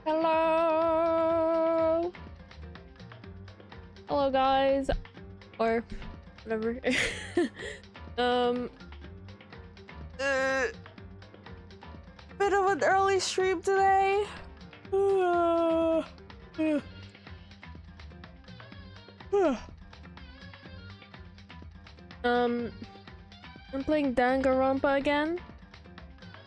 Hello! Hello guys, or whatever. Bit of an early stream today. I'm playing Danganronpa again.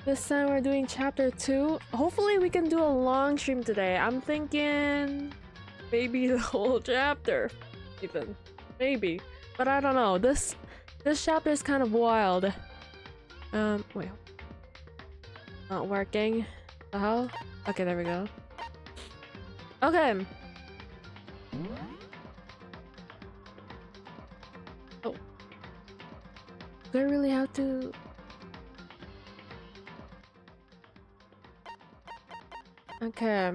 This time we're doing chapter 2. Hopefully we can do a long stream today. I'm thinking maybe the whole chapter even. Maybe. But I don't know. This chapter is kind of wild. Wait. Not working. The hell? Okay, there we go. Okay. Oh. Do I really have to... Okay.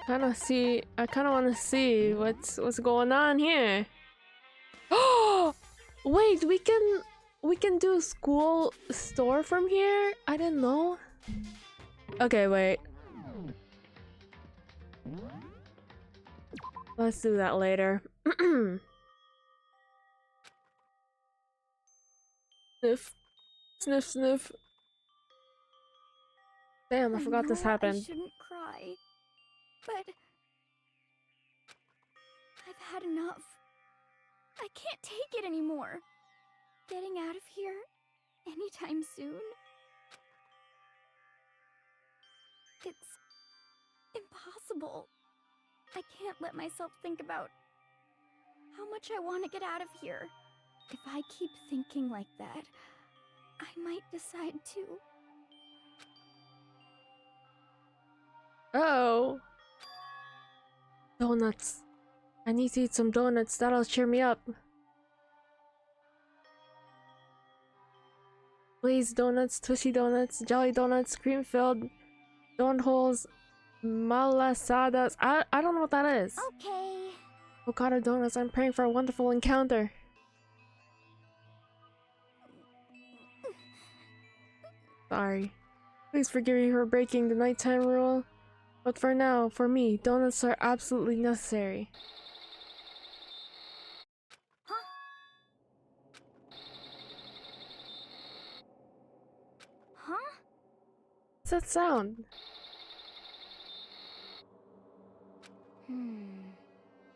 I kind of want to see what's going on here. Oh, wait, we can do a school store from here? I didn't know. Okay, wait. Let's do that later. Sniff. Sniff, sniff. Damn, I forgot this happened. I shouldn't cry, but I've had enough. I can't take it anymore. Getting out of here anytime soon. It's impossible. I can't let myself think about how much I want to get out of here. If I keep thinking like that, I might decide to. Oh. Donuts. I need to eat some donuts. That'll cheer me up. Glazed donuts, tushy donuts, jelly donuts, cream filled, donut holes, malasadas. I don't know what that is. Okay. Avocado donuts. I'm praying for a wonderful encounter. Sorry. Please forgive me for breaking the nighttime rule. But for now, for me, donuts are absolutely necessary. Huh? What's that sound?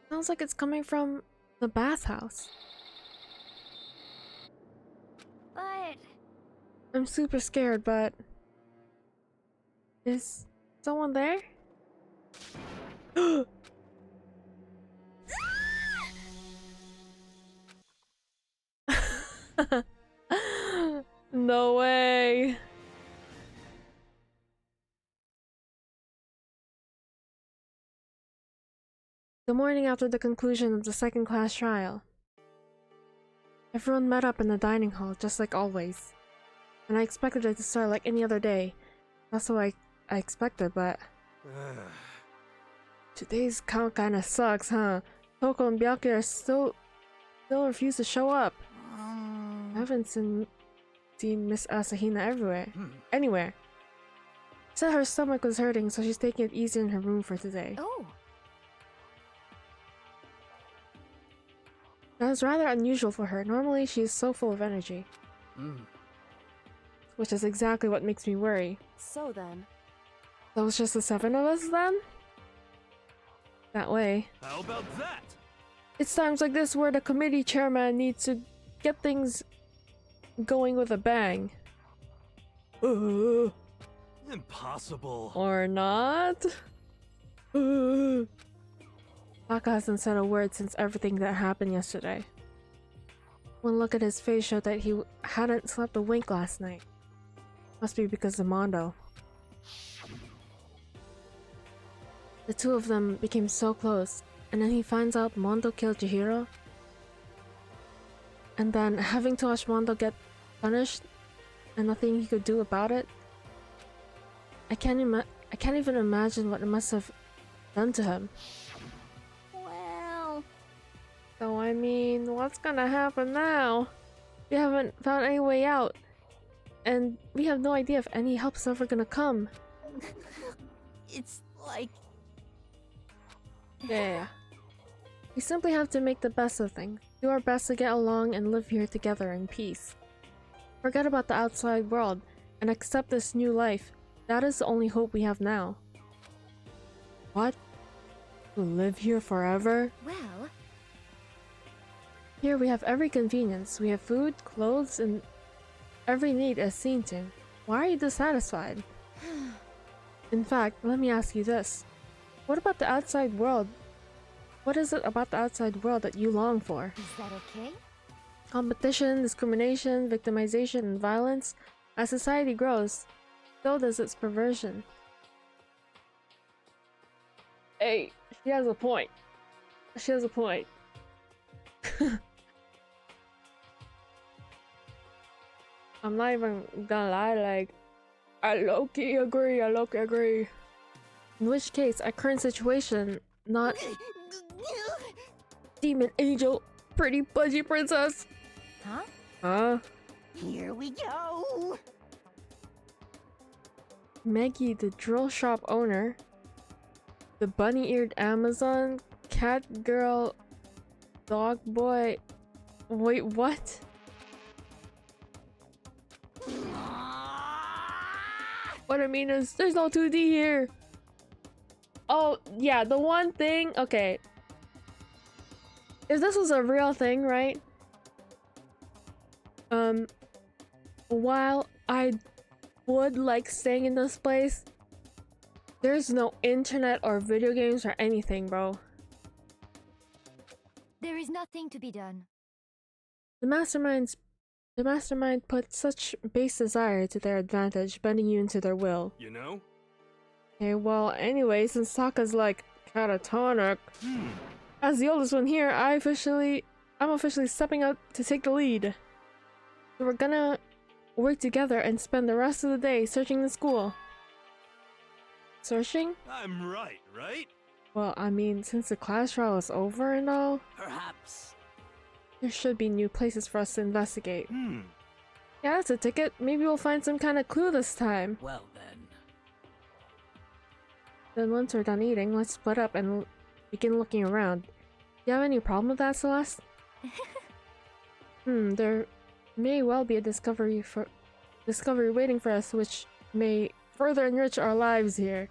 Sounds like it's coming from the bathhouse. But... I'm super scared, but... Is someone there? No way. The morning after the conclusion of the second class trial. Everyone met up in the dining hall, just like always. And I expected it to start like any other day. That's what I expected, but... Today's count kinda sucks, huh? Toko and Byakuya are still refuse to show up. I haven't seen Miss Asahina anywhere. Said her stomach was hurting, so she's taking it easy in her room for today. Oh. That was rather unusual for her. Normally, she is so full of energy. Which is exactly what makes me worry. So then... That was just the 7 of us then? That way. How about that? It's times like this where the committee chairman needs to get things going with a bang. Impossible. Or not? Taka hasn't said a word since everything that happened yesterday. One look at his face showed that he hadn't slept a wink last night. Must be because of Mondo. The two of them became so close, and then he finds out Mondo killed Chihiro. And then having to watch Mondo get punished, and nothing he could do about it. I can't even imagine what it must have done to him. Well... So I mean, what's gonna happen now? We haven't found any way out. And we have no idea if any help's ever gonna come. It's like... Yeah. We simply have to make the best of things. Do our best to get along and live here together in peace. Forget about the outside world and accept this new life. That is the only hope we have now. What? To live here forever? Well... Here we have every convenience. We have food, clothes, and every need is seen to. Why are you dissatisfied? In fact, let me ask you this. What about the outside world? What is it about the outside world that you long for? Is that okay? Competition, discrimination, victimization, and violence. As society grows, so does its perversion. Hey, she has a point. She has a point. I'm not even gonna lie, like, I low-key agree, In which case, our current situation, not demon angel, pretty pudgy princess. Huh? Huh? Here we go! Maggie, the drill shop owner, the bunny-eared Amazon, cat girl, dog boy. Wait, what? What I mean is, there's no 2D here. Oh, yeah, the one thing, okay. If this was a real thing, right? While I would like staying in this place, there's no internet or video games or anything, bro. There is nothing to be done. The mastermind put such base desire to their advantage, bending you into their will. You know? Okay, well, anyway, since Sokka's like catatonic, as the oldest one here, I'm officially stepping up to take the lead. So we're gonna work together and spend the rest of the day searching the school. Searching? I'm right? Well, I mean, since the class trial is over and all, Perhaps. there should be new places for us to investigate. Hmm. Yeah, that's a ticket. Maybe we'll find some kind of clue this time. Well then. Then once we're done eating, let's split up and begin looking around. Do you have any problem with that, Celeste? There may well be a discovery waiting for us, which may further enrich our lives here.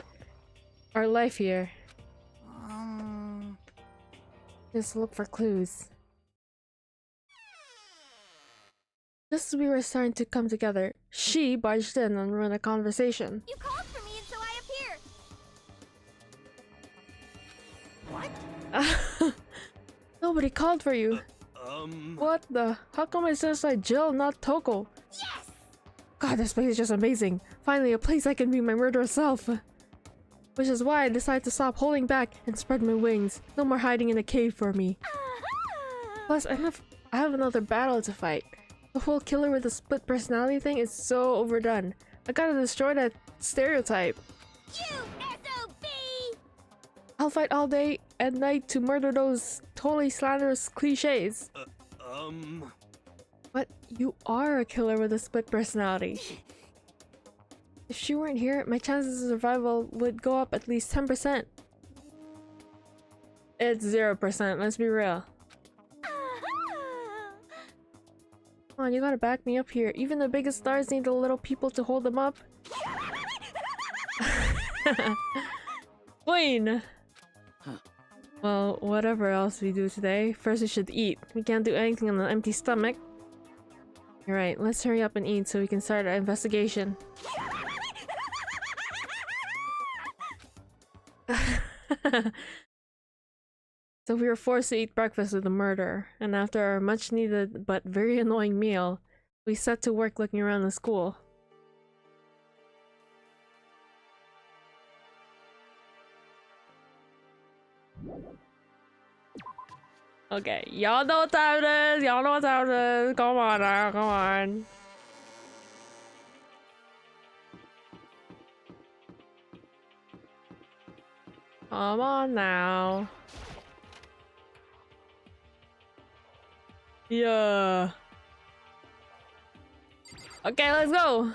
Our life here. Just look for clues. Just as we were starting to come together, she barged in and ruined the conversation. You called for me and so I appeared. What? Nobody called for you. What the? How come it says like Jill, not Toko? Yes! God, this place is just amazing. Finally, a place I can be my murderous self. Which is why I decided to stop holding back and spread my wings. No more hiding in a cave for me. Plus, I have another battle to fight. The whole killer with a split personality thing is so overdone. I gotta destroy that stereotype. You SOB! I'll fight all day and night to murder those totally slanderous cliches. But you are a killer with a split personality. If she weren't here, my chances of survival would go up at least 10%. It's 0%, let's be real. Come on, you gotta back me up here. Even the biggest stars need the little people to hold them up. Queen! Well, whatever else we do today, first we should eat. We can't do anything on an empty stomach. Alright, let's hurry up and eat so we can start our investigation. So we were forced to eat breakfast with the murderer, and after our much needed but very annoying meal, we set to work looking around the school. Okay, y'all know what time it is! Y'all know what time it is! Come on now, come on. Come on now. Yeah. Okay, let's go.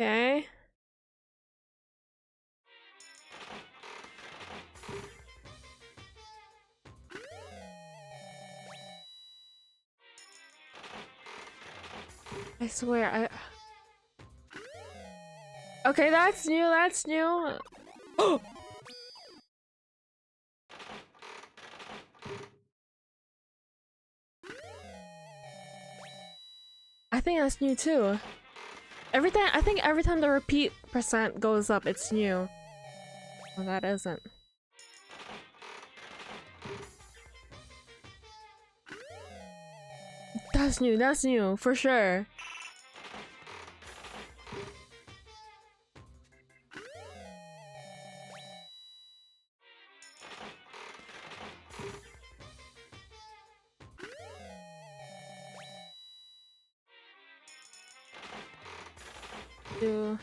Okay. I swear, okay, that's new, that's new. Oh! I think that's new too. Every time, I think every time the repeat percent goes up, it's new. Well, that isn't. That's new, for sure. Do.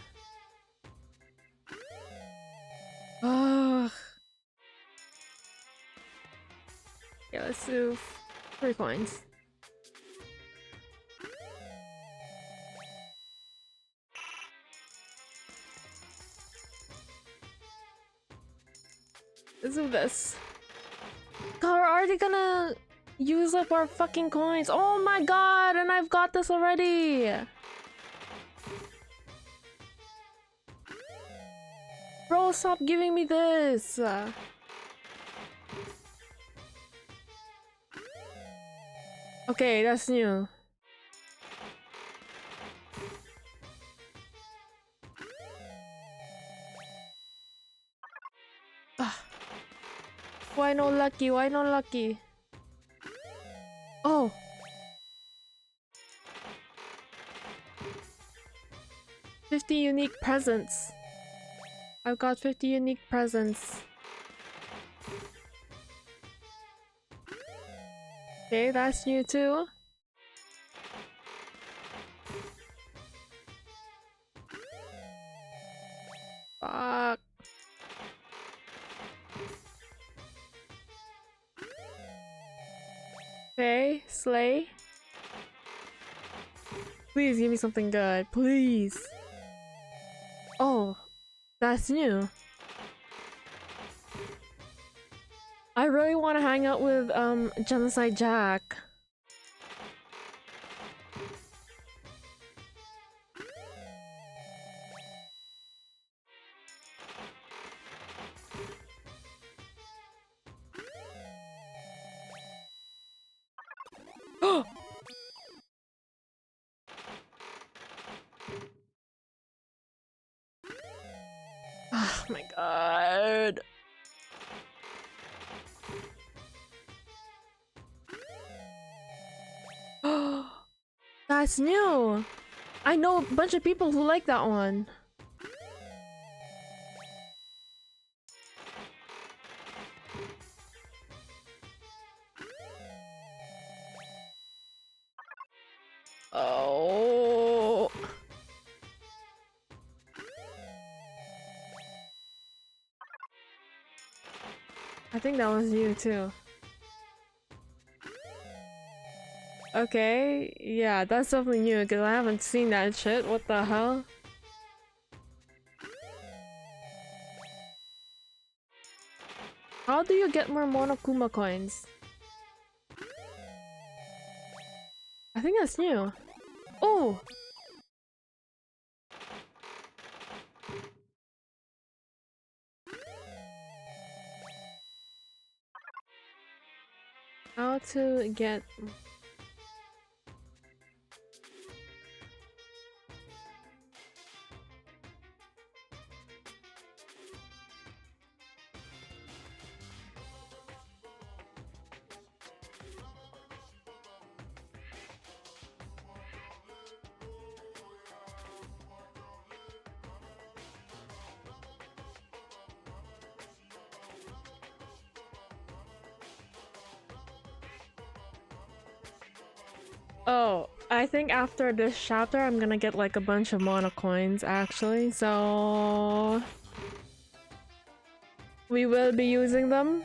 Oh. Yeah, let's do 3 coins. Let's do this. God, we're already gonna use up our fucking coins. Oh my god, and I've got this already. Bro, stop giving me this. Okay, that's new. Ah. Why no lucky? Why no lucky? Oh. $50 unique presents. I've got 50 unique presents. Okay, that's new too. Fuck. Okay, slay. Please give me something good, please. Oh, that's new. I really want to hang out with Genocide Jack. Oh my god. That's new. I know a bunch of people who like that one. Oh. I think that was you too. Okay, yeah, that's definitely new because I haven't seen that shit. What the hell? How do you get more Monokuma coins? I think that's new. Oh! How to get... Oh, I think after this chapter, I'm gonna get like a bunch of mono coins actually, so we will be using them.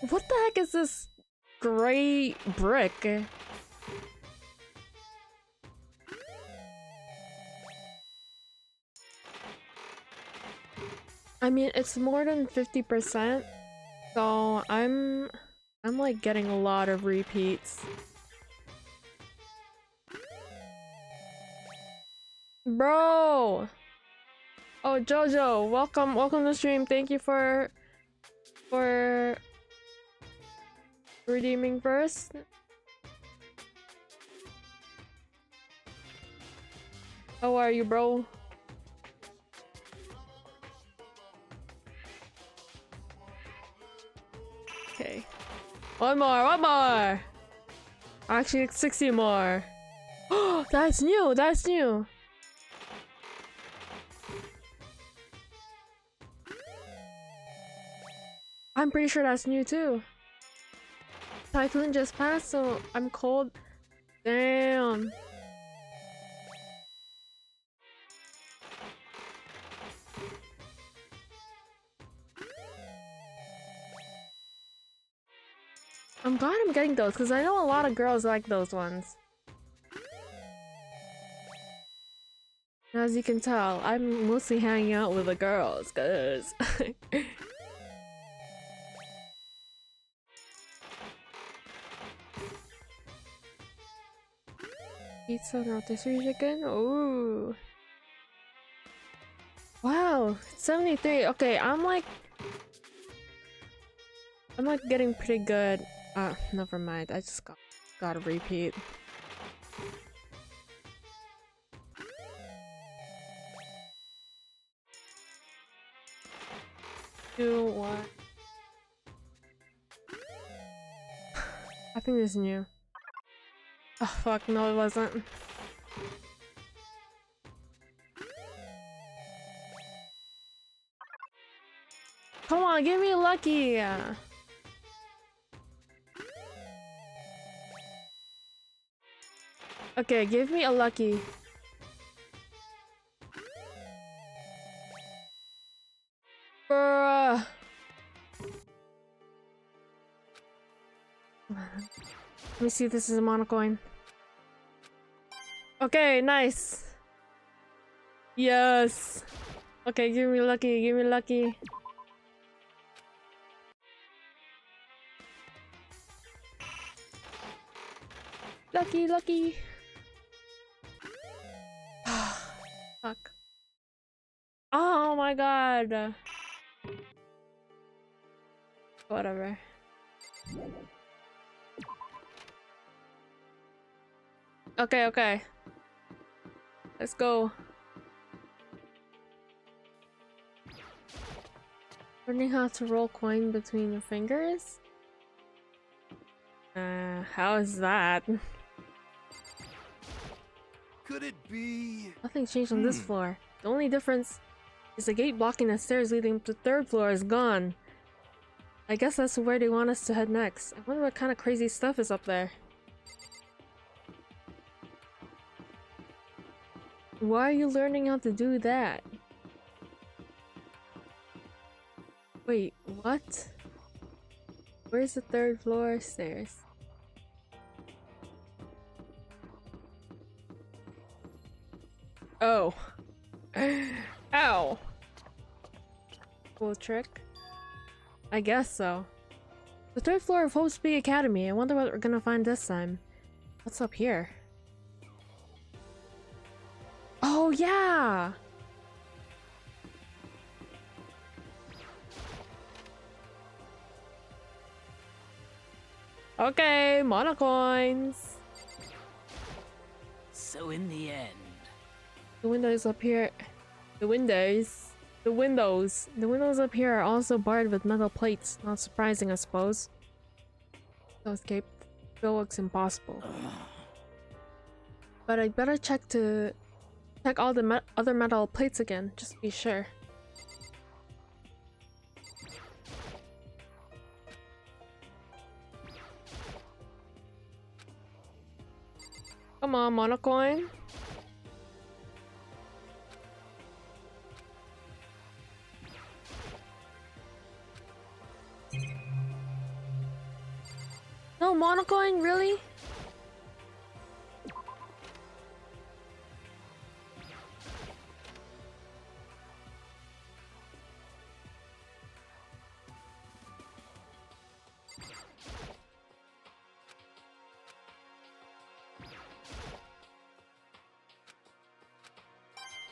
What the heck is this gray brick? I mean, it's more than 50%, so I'm like getting a lot of repeats. Bro! Oh, Jojo, welcome to the stream. Thank you for redeeming first. How are you, bro? Okay. One more! Actually, 60 more. Oh, that's new! That's new! I'm pretty sure that's new too. Typhoon just passed, so I'm cold. Damn. I'm glad I'm getting those because I know a lot of girls like those ones. And as you can tell, I'm mostly hanging out with the girls because pizza and rotisserie chicken. Ooh. Wow, 73. Okay, I'm like getting pretty good. Never mind. I just gotta repeat. Do what? I think this is new. Oh fuck, no it wasn't. Come on, give me lucky! Okay, give me a lucky. Bruh. Let me see if this is a monocoin. Okay, nice. Yes. Okay, give me lucky, give me lucky. Lucky, lucky. Fuck. Oh my god. Whatever. Okay, okay. Let's go. Learning how to roll coin between your fingers? How is that? Could it be? Nothing changed on this floor. The only difference is the gate blocking the stairs leading to the third floor is gone. I guess that's where they want us to head next. I wonder what kind of crazy stuff is up there. Why are you learning how to do that? Wait, what? Where's the third floor stairs? Oh. Ow. Cool trick. I guess so. The third floor of Hope's Big Academy. I wonder what we're gonna find this time. What's up here? Oh yeah! Okay, monocoins. So in the end, The windows up here. The windows up here are also barred with metal plates. Not surprising, I suppose. To escape still looks impossible. But I'd better check all the other metal plates again, just to be sure. Come on, Monocoin. No, Monocoin, really?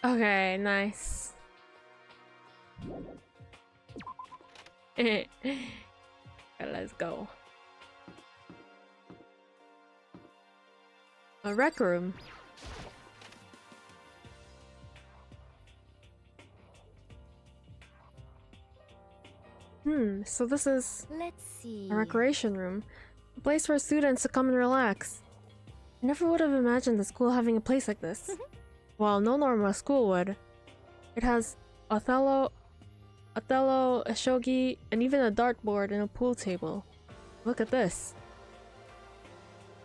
Okay, nice. Okay, let's go. A rec room. So this is Let's see. a recreation room. A place for students to come and relax. I never would have imagined the school having a place like this. Well, no normal school would. It has Othello, a shogi, and even a dartboard and a pool table. Look at this.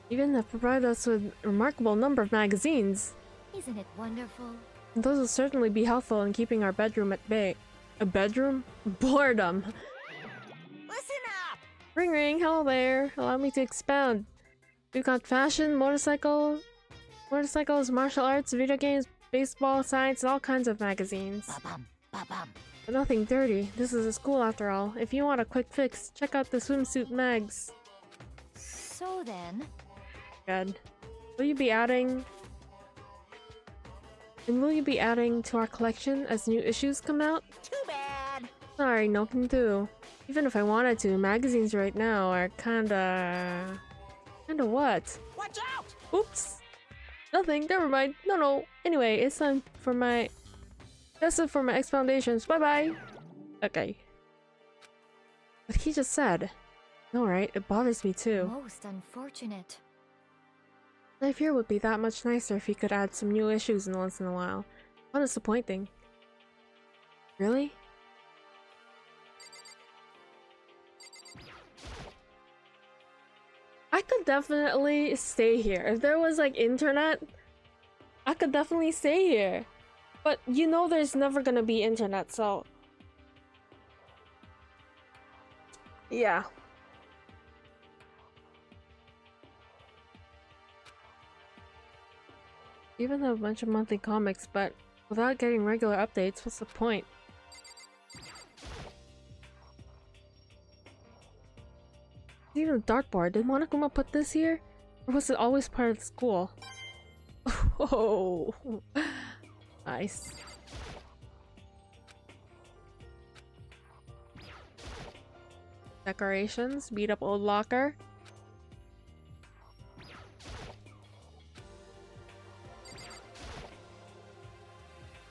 Even have provided us with a remarkable number of magazines. Isn't it wonderful? And those will certainly be helpful in keeping our bedroom at bay. A bedroom? Boredom. Listen up! Ring ring, hello there. Allow me to expound. We've got fashion, motorcycles, martial arts, video games, baseball, science, and all kinds of magazines. Ba-bum, ba-bum. But nothing dirty. This is a school after all. If you want a quick fix, check out the swimsuit mags. So then... Good. Will you be adding... And will you be adding to our collection as new issues come out? Too bad! Sorry, no can do. Even if I wanted to, magazines right now are kinda... Kinda what? Watch out! Oops! Nothing, never mind. No. Anyway, it's time for my... That's it for my expoundations. Bye-bye! Okay. What he just said. No, right? It bothers me too. Most unfortunate. Life here would be that much nicer if you could add some new issues once in a while. How disappointing. Really? I could definitely stay here. If there was like internet, I could definitely stay here. But you know there's never gonna be internet, so... Yeah. Even have a bunch of monthly comics, but without getting regular updates, what's the point? Even a dartboard. Did Monokuma put this here? Or was it always part of the school? Oh, nice. Decorations, beat up old locker.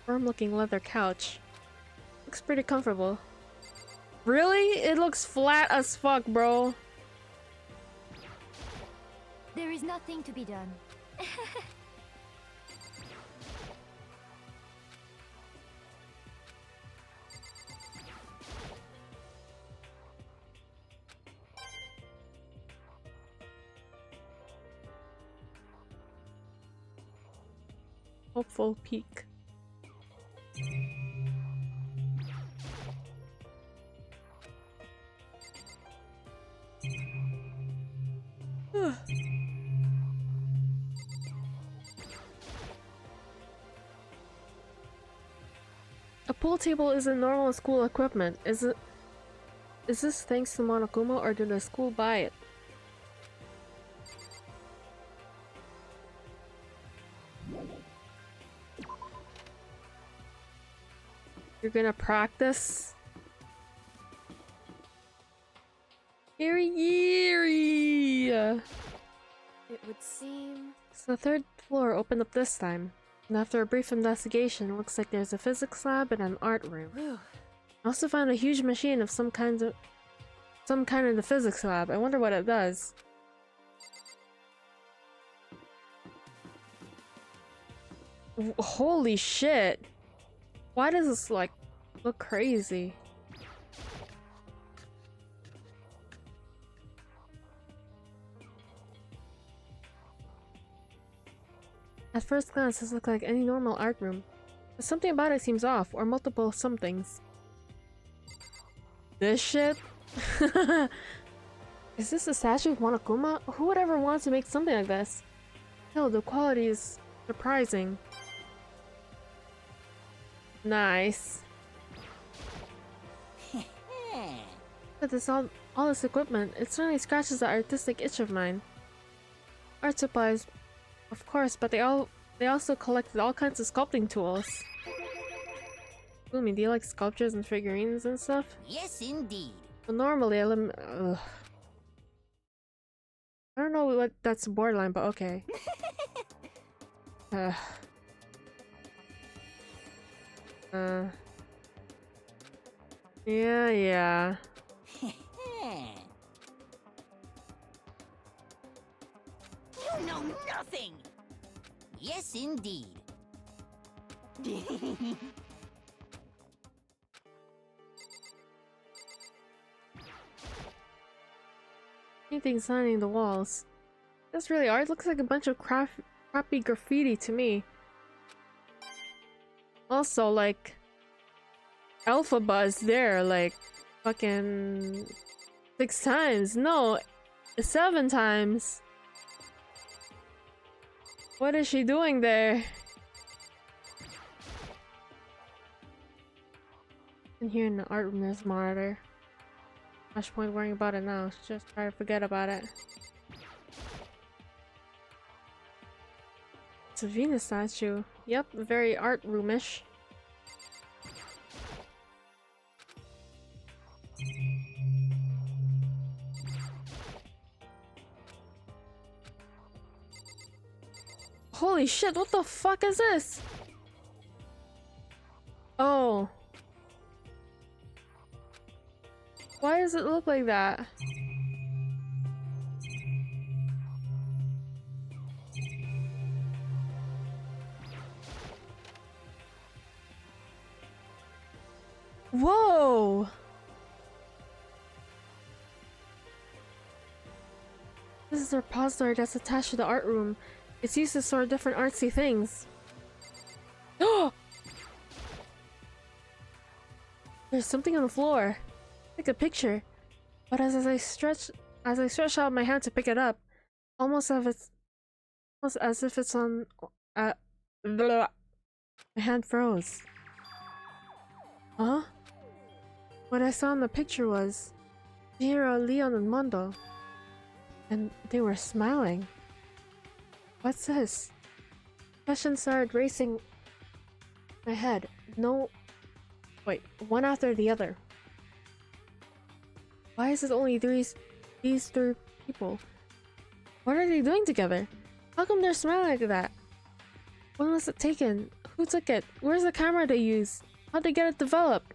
Firm looking leather couch. Looks pretty comfortable. Really? It looks flat as fuck, bro. There is nothing to be done. Hopeful peak. A pool table isn't normal school equipment, is it? Is this thanks to Monokuma or did the school buy it? You're gonna practice? Eerie! It would seem... So the third floor opened up this time. And after a brief investigation, it looks like there's a physics lab and an art room. I also found a huge machine of some kind in the physics lab. I wonder what it does. Holy shit. Why does this, like, look crazy? At first glance, this looks like any normal art room. But something about it seems off, or multiple somethings. This shit? Is this a statue of Monokuma? Who would ever want to make something like this? Hell, the quality is surprising. Nice. But this all this equipment, it certainly scratches the artistic itch of mine. Art supplies, of course, but they also collected all kinds of sculpting tools. Lumi, do you like sculptures and figurines and stuff? Yes, indeed. Well, normally I don't know what that's borderline, but okay. Yeah. You know nothing. Yes, indeed. Anything lining the walls. That's really art. Looks like a bunch of crappy graffiti to me. Also, like, Alpha Buzz there, like, fucking 6 times. No, 7 times. What is she doing there? In here in the art room, there's a monitor. Much point worrying about it now. Just try to forget about it. It's a Venus statue. Yep, very art roomish. Holy shit, what the fuck is this? Oh. Why does it look like that? Whoa! This is a repository that's attached to the art room. It's used to store different artsy things. Oh! There's something on the floor. Like a picture. But as I stretch out my hand to pick it up, almost as if it's on blah. My hand froze. Huh? What I saw in the picture was Jiro, Leon, and Mondo. And they were smiling. What's this? Questions started racing my head. Wait, one after the other. Why is it only these 3 people? What are they doing together? How come they're smiling like that? When was it taken? Who took it? Where's the camera they used? How'd they get it developed?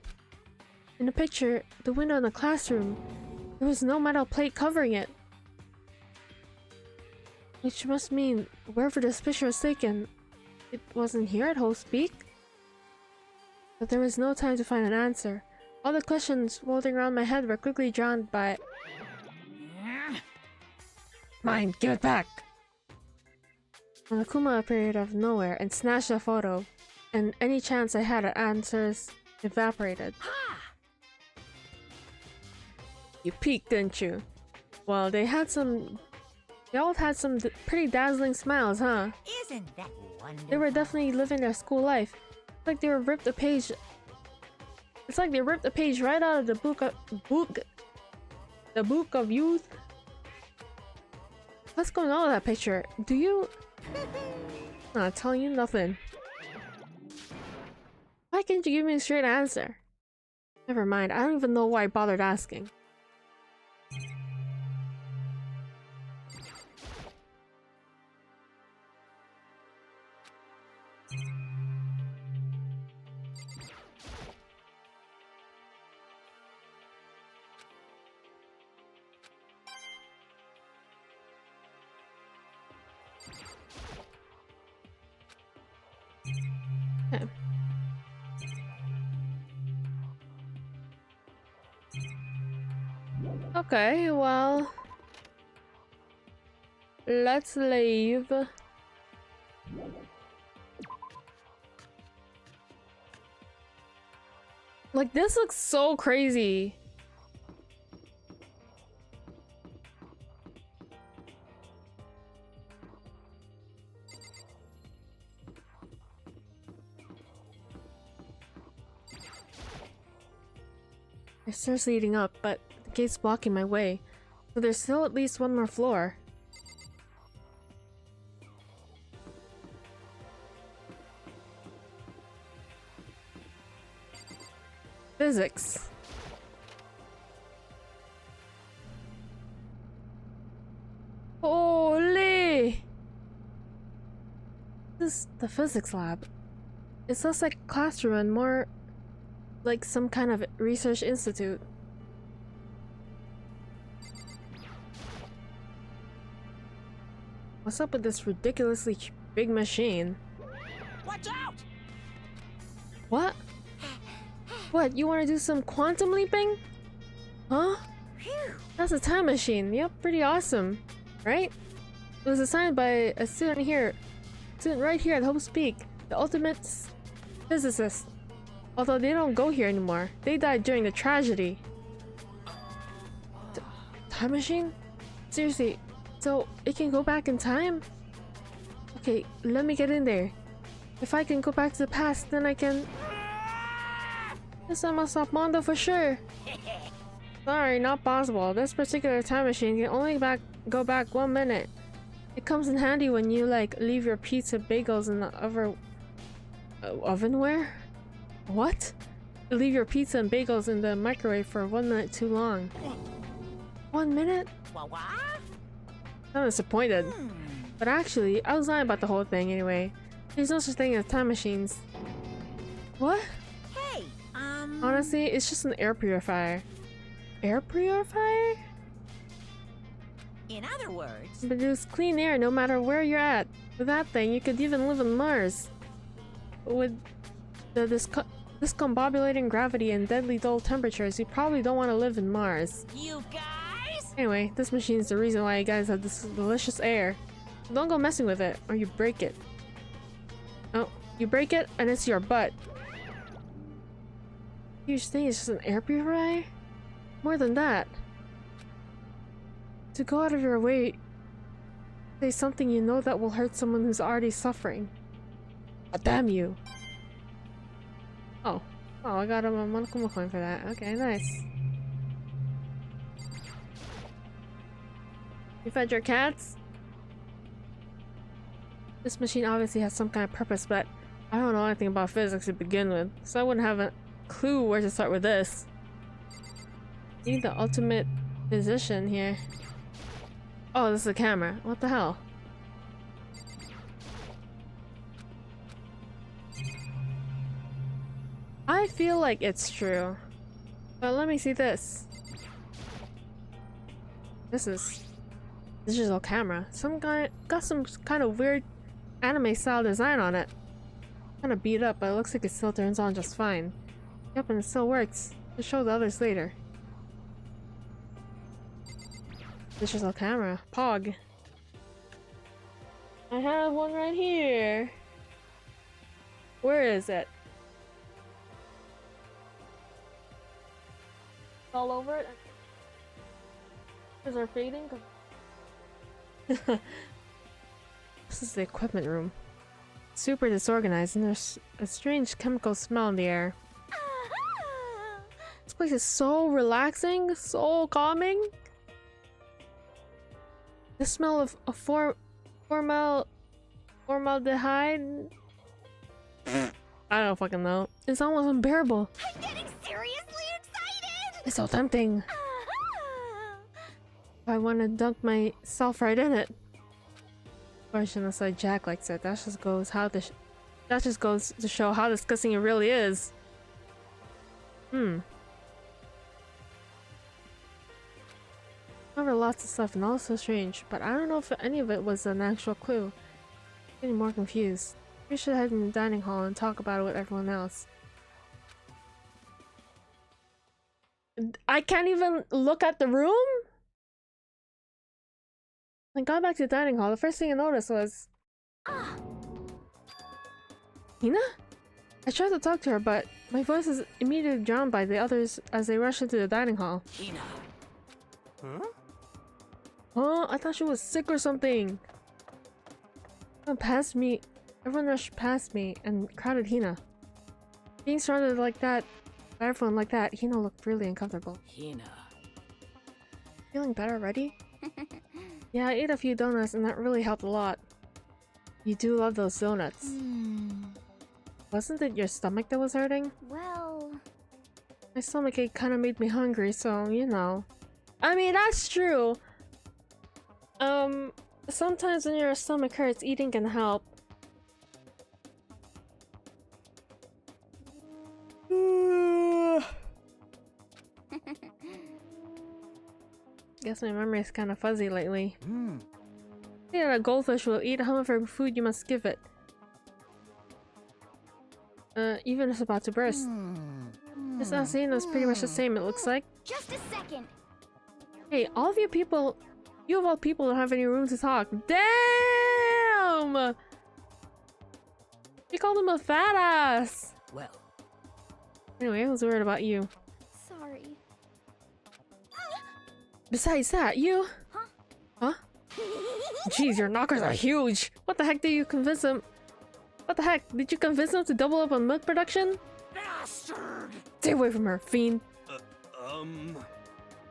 In the picture, the window in the classroom, there was no metal plate covering it. Which must mean, wherever this picture was taken, it wasn't here at Host Peak? But there was no time to find an answer. All the questions rolling around my head were quickly drowned by... Mine, give it back! When Akuma appeared out of nowhere and snatched the photo, and any chance I had at answers evaporated. You peeked, didn't you? Well, they all had some pretty dazzling smiles, huh? Isn't that wonderful? They were definitely living their school life. It's like they ripped a page right out of the book of youth. What's going on with that picture? Do you... I'm not telling you nothing. Why can't you give me a straight answer? Never mind, I don't even know why I bothered asking. Okay. Okay, well, let's leave. Like, this looks so crazy. There's stairs leading up, but the gate's blocking my way. So there's still at least one more floor. Physics. Holy! This is the physics lab. It's less like a classroom and more like some kind of research institute. What's up with this ridiculously big machine? Watch out! What? What, you want to do some quantum leaping? Huh? That's a time machine. Yep, pretty awesome. Right? It was assigned by a student right here at Hope's Peak, the ultimate physicist. Although they don't go here anymore. They died during the tragedy. Time machine? Seriously, so it can go back in time? Okay, let me get in there. If I can go back to the past, then I can... This I must stop Mondo for sure. Sorry, not possible. This particular time machine can only go back 1 minute. It comes in handy when you like leave your pizza bagels in the ovenware? What? You leave your pizza and bagels in the microwave for 1 minute too long. 1 minute? Wah wah? I'm disappointed. But actually, I was lying about the whole thing anyway. There's no such thing as time machines. What? Hey, Honestly, it's just an air purifier. Air purifier? in other words, But it's clean air no matter where you're at. With that thing, you could even live on Mars. With the discombobulating gravity and deadly dull temperatures, you probably don't want to live in Mars. you guys? Anyway, this machine's the reason why you guys have this delicious air. So don't go messing with it, or you break it. Oh, you break it, and it's your butt. Huge thing is just an air purifier? More than that. To go out of your way, say something you know that will hurt someone who's already suffering. Oh, damn you. Oh. Oh, I got a Monokuma coin for that. Okay, nice. You fed your cats? This machine obviously has some kind of purpose, but I don't know anything about physics to begin with, so I wouldn't have a clue where to start with this. Need the ultimate physician here. Oh, this is a camera. What the hell? I feel like it's true. But let me see this. This is digital camera. Got some kind of weird anime style design on it. Kind of beat up, but it looks like it still turns on just fine. Yep, and it still works. I'll show the others later. Digital camera. Pog. I have one right here. Where is it? All over it? Is there fading? This is the equipment room. Super disorganized, and there's a strange chemical smell in the air. This place is so relaxing, so calming. The smell of a formaldehyde. I don't fucking know. It's almost unbearable. I'm getting seriously excited! It's so tempting. I want to dunk myself right in it. Unless like Jack likes it. That just goes to show how disgusting it really is. Cover lots of stuff and all so strange, but I don't know if any of it was an actual clue. Getting more confused. We should head in the dining hall and talk about it with everyone else. I can't even look at the room? When I got back to the dining hall, the first thing I noticed was... Hina? I tried to talk to her, but my voice is immediately drowned by the others as they rush into the dining hall. Hina. Huh? Oh, I thought she was sick or something. Everyone rushed past me and crowded Hina. Being surrounded like that, by everyone like that, Hina looked really uncomfortable. Hina. Feeling better already? Yeah, I ate a few donuts and that really helped a lot. You do love those donuts. Wasn't it your stomach that was hurting? Well, My stomachache kind of made me hungry, so, you know. I mean, that's true. Sometimes when your stomach hurts, eating can help. Guess my memory is kind of fuzzy lately. Yeah, a goldfish will eat however food you must give it. Even if it's about to burst. This scene is pretty much the same, it looks like. just a second. Hey, all of you people, you of all people don't have any room to talk. Damn! You called him a fat ass! Well, Anyway, I was worried about you. Sorry. Besides that, you... Huh? Jeez, your knockers are huge! What the heck did you convince him? What the heck? Did you convince him to double up on milk production? bastard! Stay away from her, fiend! Um...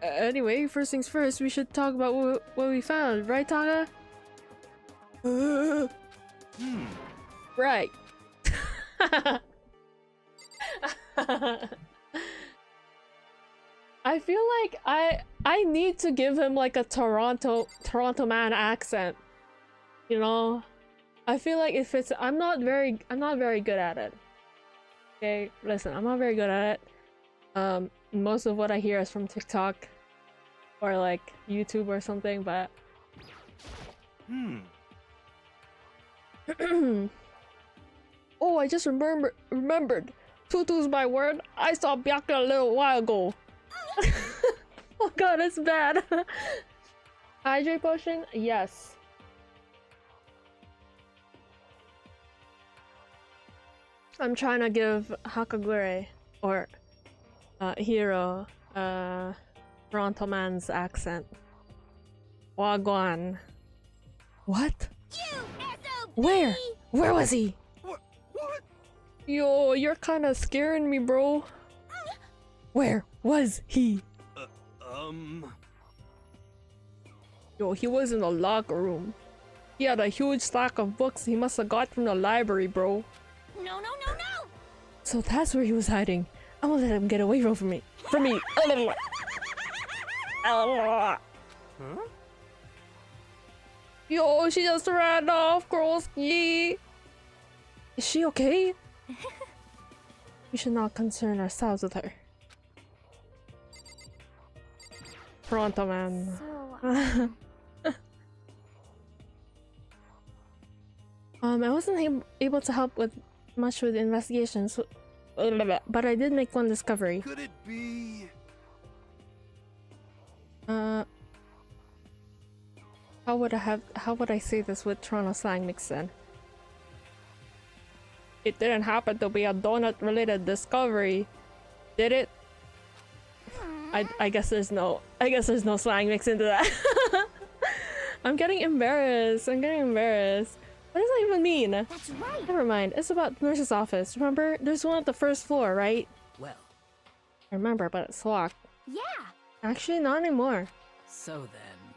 Anyway, first things first, we should talk about what we found, right, Taka? Right. I feel like I need to give him like a Toronto man accent. You know? I feel like it fits. I'm not very good at it. Okay, listen, I'm not very good at it. Most of what I hear is from TikTok or like YouTube or something, but oh, I just remembered. Tutu's my word. I saw Byakuya a little while ago. Oh god, it's bad. Hydrate potion? Yes. I'm trying to give Hakagure or Hiro Toronto man's accent. Wagwan. What? You SOB! Where? Where was he? What? Yo, you're kind of scaring me, bro. Where was he? Yo, he was in the locker room. He had a huge stack of books he must have got from the library, bro. No! So that's where he was hiding. I'm gonna let him get away from me. Huh? Yo, she just ran off, Girlski. Is she okay? We should not concern ourselves with her. Toronto man. So, I wasn't able to help with much with the investigations, but I did make one discovery. Could it be? How would I say this with Toronto slang mixed in? It didn't happen to be a donut related discovery, did it? I guess there's no slang mixed into that. I'm getting embarrassed. What does that even mean? that's right. Never mind. It's about the nurse's office. Remember? There's one at the first floor, right? well, I remember, but it's locked. Yeah. Actually, not anymore. so then.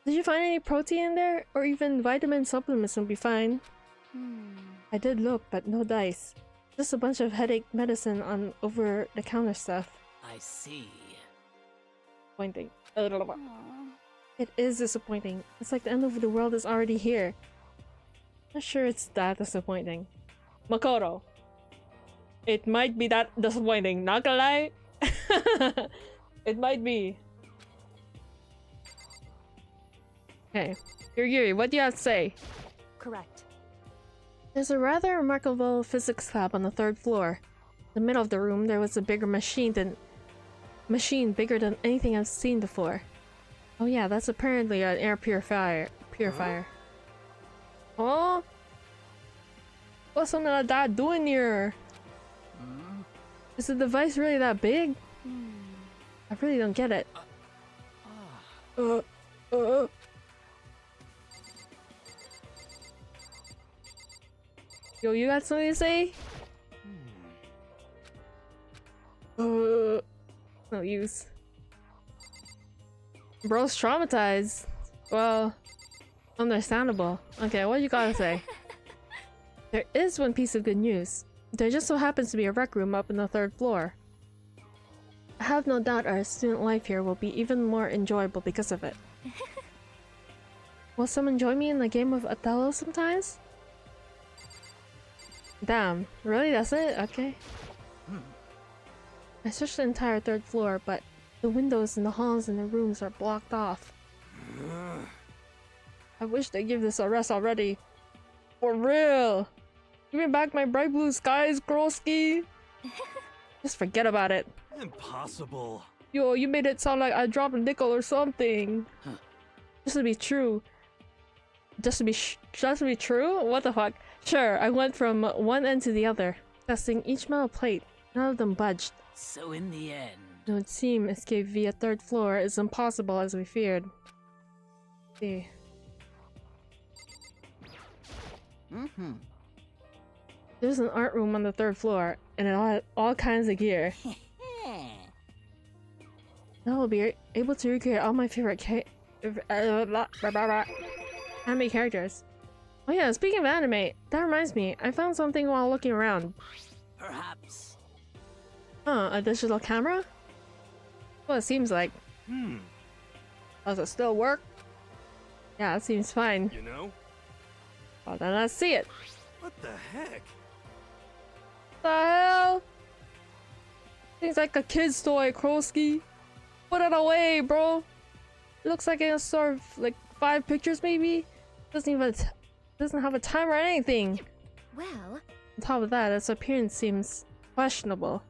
Did you find any protein in there? Or even vitamin supplements would be fine. I did look, but no dice. Just a bunch of headache medicine on over-the-counter stuff. I see. Disappointing. Aw. It is disappointing. It's like the end of the world is already here. Not sure it's that disappointing. Makoto. It might be that disappointing, not gonna lie. It might be. Okay. Yuri, what do you have to say? Correct. There's a rather remarkable physics lab on the 3rd floor. In the middle of the room, there was a bigger machine bigger than anything I've seen before. Oh yeah, that's apparently an air purifier. Oh? What's something like that doing here? Is the device really that big? I really don't get it. Yo, you got something to say? No use. Bro's traumatized. Well, understandable. Okay, what you gotta say? There is one piece of good news. There just so happens to be a rec room up in the 3rd floor. I have no doubt our student life here will be even more enjoyable because of it. Will someone join me in the game of Othello sometimes? Damn, really? That's it? Okay. I searched the entire 3rd floor, but the windows in the halls and the rooms are blocked off. I wish they'd give this a rest already. For real! Give me back my bright blue skies, Grolski! Just forget about it. Impossible. Yo, you made it sound like I dropped a nickel or something. Just to be true. Just to be true? What the fuck? Sure, I went from one end to the other, testing each metal plate. None of them budged. So in the end... No team escape via 3rd floor is impossible as we feared. Let's see. There's an art room on the 3rd floor, and it had all kinds of gear. Now I'll be able to recreate all my favorite anime characters. Oh yeah, speaking of anime, that reminds me, I found something while looking around. Perhaps. Huh, a digital camera? Well, it seems like. Does it still work? Yeah, it seems fine. You know? Well, then let's see it. What the heck? The hell? Seems like a kid's toy, Krolski. Put it away, bro. It looks like it's sort of like 5 pictures, maybe. Doesn't have a timer or anything. Well, On top of that, its appearance seems questionable.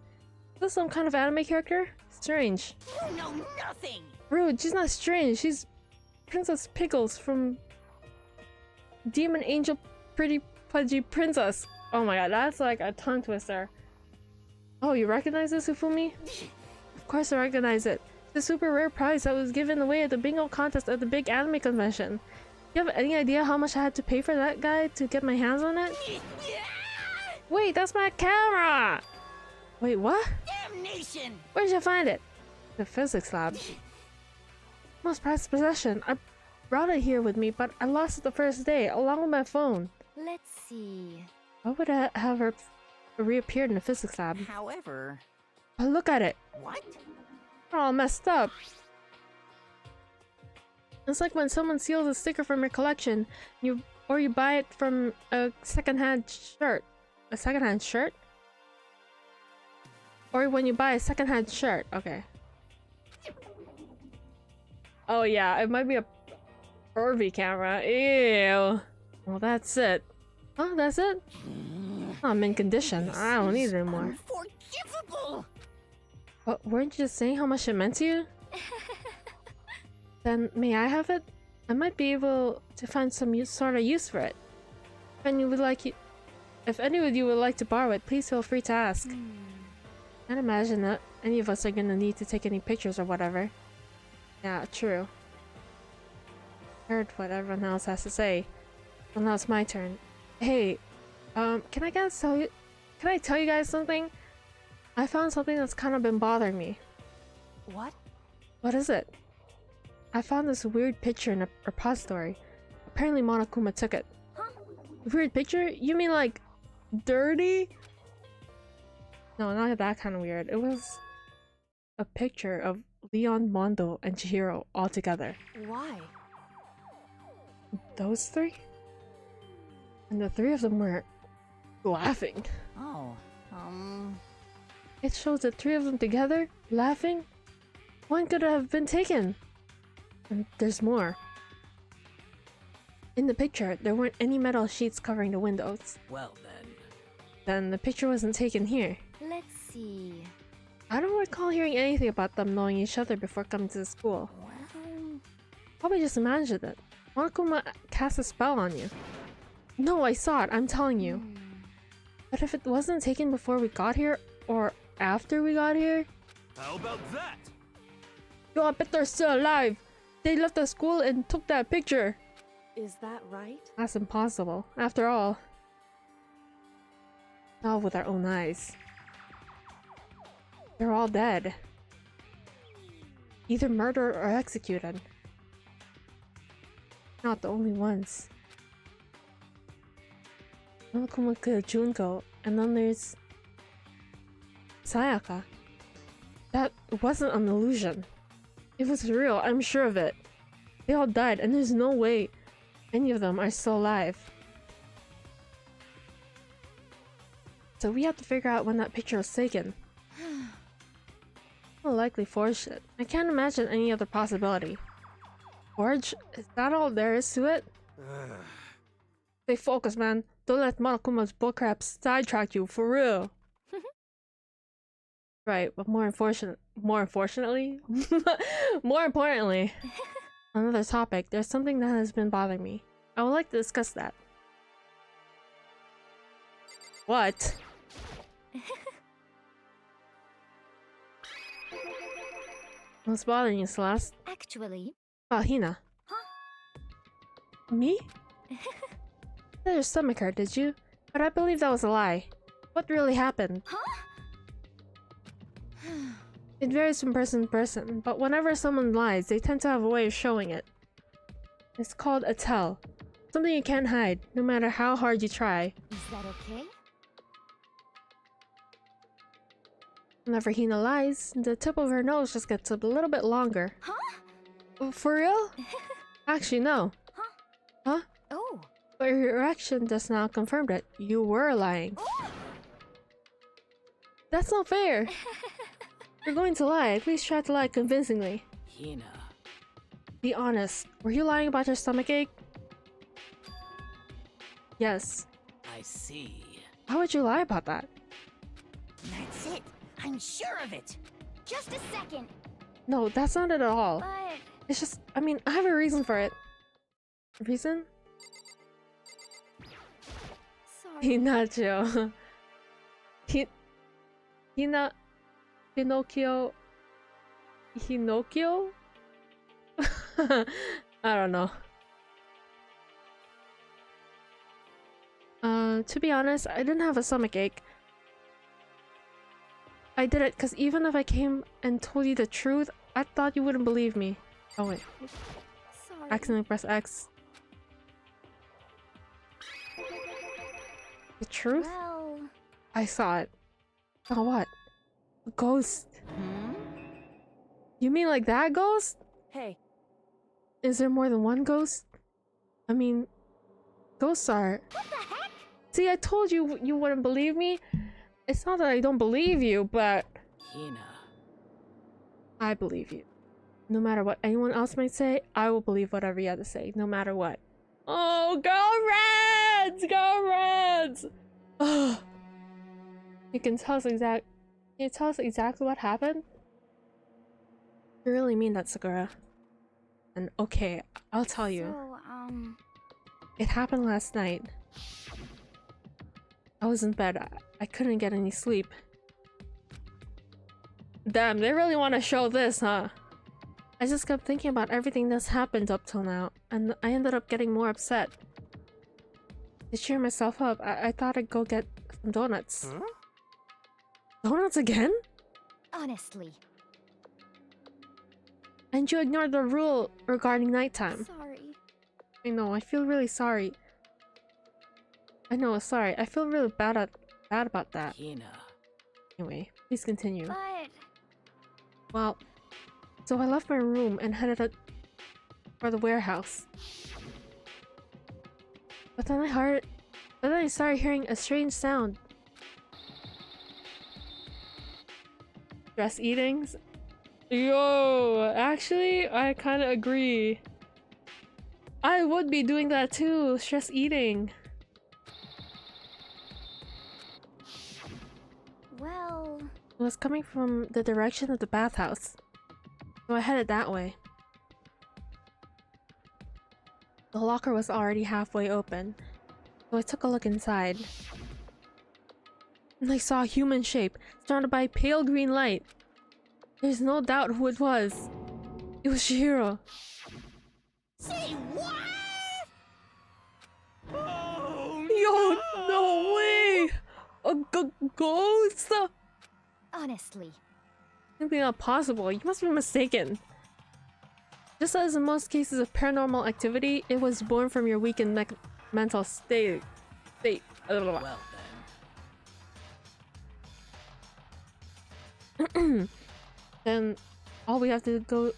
Is this some kind of anime character? Strange. You know nothing! Rude, she's not strange. She's Princess Pickles from Demon Angel Pretty Pudgy Princess. Oh my god, that's like a tongue twister. Oh, you recognize this, Ufumi? Of course I recognize it. It's a super rare prize that was given away at the bingo contest at the big anime convention. Do you have any idea how much I had to pay for that guy to get my hands on it? Wait, that's my camera! Wait, what? Damnation! Where'd you find it? The physics lab. Most prized possession. I brought it here with me, but I lost it the first day, along with my phone. let's see. Why would I have her reappeared in the physics lab? However... Oh, look at it! What? They're all messed up. It's like when someone steals a sticker from your collection, or you buy it from a secondhand shirt. A secondhand shirt? Or when you buy a secondhand shirt. Okay. Oh yeah, it might be a pervy camera. Ew. Well, that's it. Oh, that's it? I'm in condition. I don't need it anymore. Unforgivable! But weren't you just saying how much it meant to you? Then may I have it? I might be able to find some sort of use for it. If any of you would like to borrow it, please feel free to ask. Can't imagine that any of us are gonna need to take any pictures or whatever. Yeah, true. Heard what everyone else has to say. Well, now it's my turn. Hey, can I tell you guys something? I found something that's kind of been bothering me. What? What is it? I found this weird picture in a repository. Apparently Monokuma took it. Huh? Weird picture? You mean like dirty? No, not that kind of weird. It was a picture of Leon, Mondo, and Chihiro all together. Why? Those three? And the three of them were laughing. Oh, It shows the three of them together, laughing. One could have been taken. And there's more. In the picture, there weren't any metal sheets covering the windows. Well then. Then the picture wasn't taken here. Let's see. I don't recall hearing anything about them knowing each other before coming to the school. Well, Probably just imagined it. Monokuma cast a spell on you. No, I saw it, I'm telling you. But if it wasn't taken before we got here, or after we got here? How about that? Yo, I bet they're still alive! They left the school and took that picture! Is that right? That's impossible. After all, saw with our own eyes. They're all dead. Either murdered or executed. Not the only ones. Monokuma killed Junko, and then there's Sayaka. That wasn't an illusion. It was real, I'm sure of it. They all died, and there's no way any of them are still alive. So we have to figure out when that picture was taken. Well, likely forged it. I can't imagine any other possibility. Forge? Is that all there is to it? Stay focused, man. Don't let Monokuma's bullcrap sidetrack you, for real. Right, but more importantly, another topic, there's something that has been bothering me. I would like to discuss that. What? What's bothering you, Celeste? Actually, Oh, Hina. Me? Said your stomach hurt, did you? But I believe that was a lie. What really happened? It varies from person to person, but whenever someone lies, they tend to have a way of showing it. It's called a tell. Something you can't hide, no matter how hard you try. is that okay? Whenever Hina lies, the tip of her nose just gets a little bit longer. huh? For real? Actually, no. Huh? Oh, But your reaction just now confirmed it. You were lying. That's not fair! You're going to lie, please try to lie convincingly. Hina. Be honest, were you lying about your stomach ache? Yes. I see. Why would you lie about that? That's it. I'm sure of it. Just a second. No, that's not it at all. But It's just, I mean, I have a reason for it. Reason? sorry. Hinacho. Hina... Pinocchio... Hinocchio? I don't know. To be honest, I didn't have a stomach ache. I did it because even if I came and told you the truth, I thought you wouldn't believe me. Oh wait, Sorry. accidentally press X. The truth? Well, I saw it. Saw what? A ghost. You mean like that ghost? Hey, Is there more than one ghost? I mean, ghosts are... what the heck? See, I told you you wouldn't believe me. It's not that I don't believe you, but Hina. I believe you. No matter what anyone else might say, I will believe whatever you have to say, no matter what. Oh, go Reds! Go Reds! Ugh. Can you tell us exactly what happened? You really mean that, Sakura? And okay, I'll tell you. So, It happened last night. I was in bed. I couldn't get any sleep. Damn, they really want to show this, huh? I just kept thinking about everything that's happened up till now, and I ended up getting more upset. To cheer myself up, I thought I'd go get some donuts. Huh? Donuts again? honestly. And you ignored the rule regarding nighttime. sorry. I know, I feel really sorry. I know, sorry. I feel really bad about that. Hina. Anyway, please continue. But Well, so I left my room and headed out for the warehouse. But then I started hearing a strange sound. Stress eatings? Yo, actually, I kind of agree. I would be doing that too. Stress eating. Well, It was coming from the direction of the bathhouse, so I headed that way. The locker was already halfway open, so I took a look inside. And I saw a human shape surrounded by pale green light. There's no doubt who it was. It was Chihiro. Say what? Oh, Yo, no way! A ghost? Honestly. Simply not possible. You must be mistaken. Just as in most cases of paranormal activity, it was born from your weakened mental state. well Then all we have to do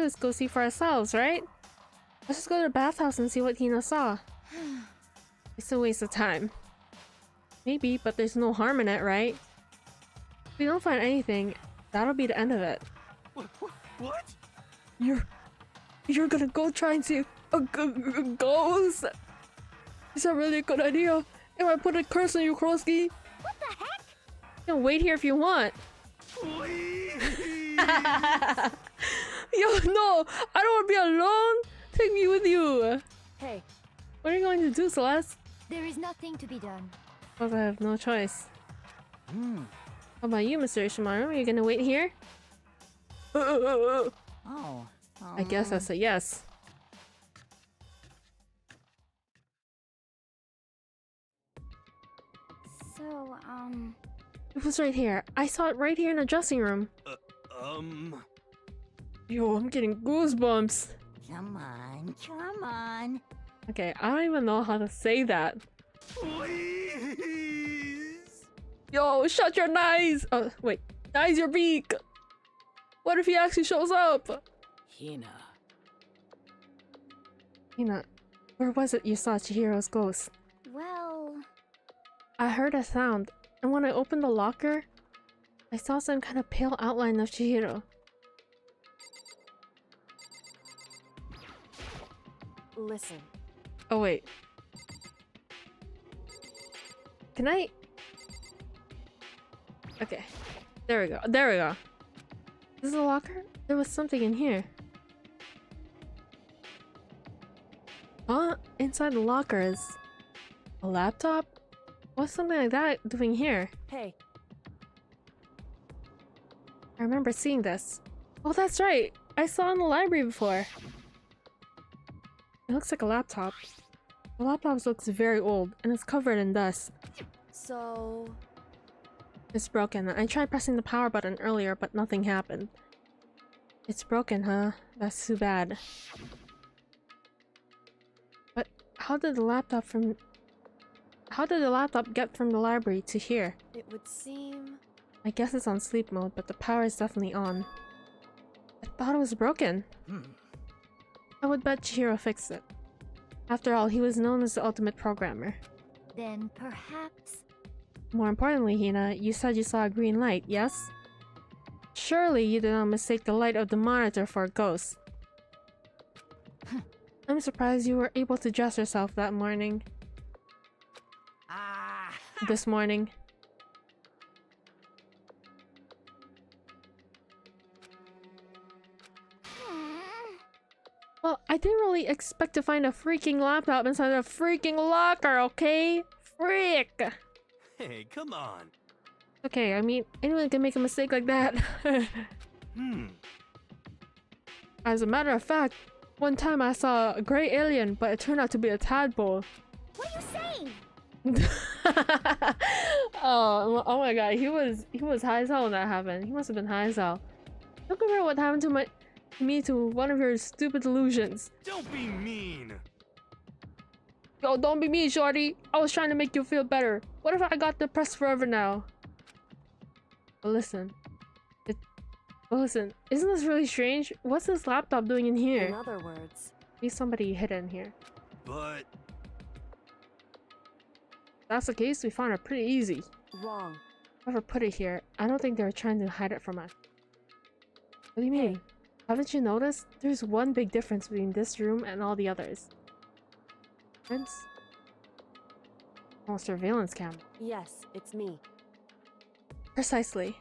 is go see for ourselves, right? Let's just go to the bathhouse and see what Hina saw. It's a waste of time. Maybe, but there's no harm in it, right? If we don't find anything, that'll be the end of it. What? You're gonna go try and see a ghost? Is that really a good idea? If I put a curse on you, Krosky? what the heck? You can wait here if you want. Please. Yo, no! I don't want to be alone! Take me with you! Hey, What are you going to do, Celeste? There is nothing to be done. Because I have no choice. Hmm. How about you, Mr. Ishimaru? Are you gonna wait here? Oh. I guess that's a yes. So, It was right here. I saw it right here in the dressing room. Yo, I'm getting goosebumps. Come on, come on. Okay, I don't even know how to say that. Please. Yo, shut your eyes! Oh, wait. Eyes your beak! What if he actually shows up? Hina. Hina, where was it you saw Chihiro's ghost? well, I heard a sound, and when I opened the locker, I saw some kind of pale outline of Chihiro. listen. Oh wait. Can I? Okay. There we go. There we go. This is a locker? There was something in here. Huh? Inside the locker is a laptop? What's something like that doing here? Hey, I remember seeing this. Oh, that's right! I saw it in the library before. It looks like a laptop. The laptop looks very old and it's covered in dust. so... It's broken. I tried pressing the power button earlier, but nothing happened. It's broken, huh? That's too bad. But how did the laptop get from the library to here? It would seem... I guess it's on sleep mode, but the power is definitely on. I thought it was broken. I would bet Chihiro fixed it. After all, he was known as the ultimate programmer. Then perhaps... More importantly, Hina, you said you saw a green light, yes? Surely you did not mistake the light of the monitor for a ghost. I'm surprised you were able to dress yourself that morning. Ah. This morning. Well, I didn't really expect to find a freaking laptop inside a freaking locker, okay? Frick! Hey, come on. Okay, I mean, anyone can make a mistake like that. As a matter of fact, one time I saw a gray alien, but it turned out to be a tadpole. what are you saying? Oh my god, he was high as hell when that happened. He must have been high as hell. Don't compare what happened to me to one of your stupid delusions. Don't be mean. Yo, don't be mean, shorty. I was trying to make you feel better. What if I got depressed forever now? But listen. Listen, isn't this really strange? What's this laptop doing in In here? other words... Maybe somebody hid in here. But If that's the case, we found it pretty easy. Wrong. Whoever put it here, I don't think they were trying to hide it from us. What do you mean? Haven't you noticed? There's one big difference between this room and all the others. Difference? Oh, surveillance camera. Yes, it's me. Precisely.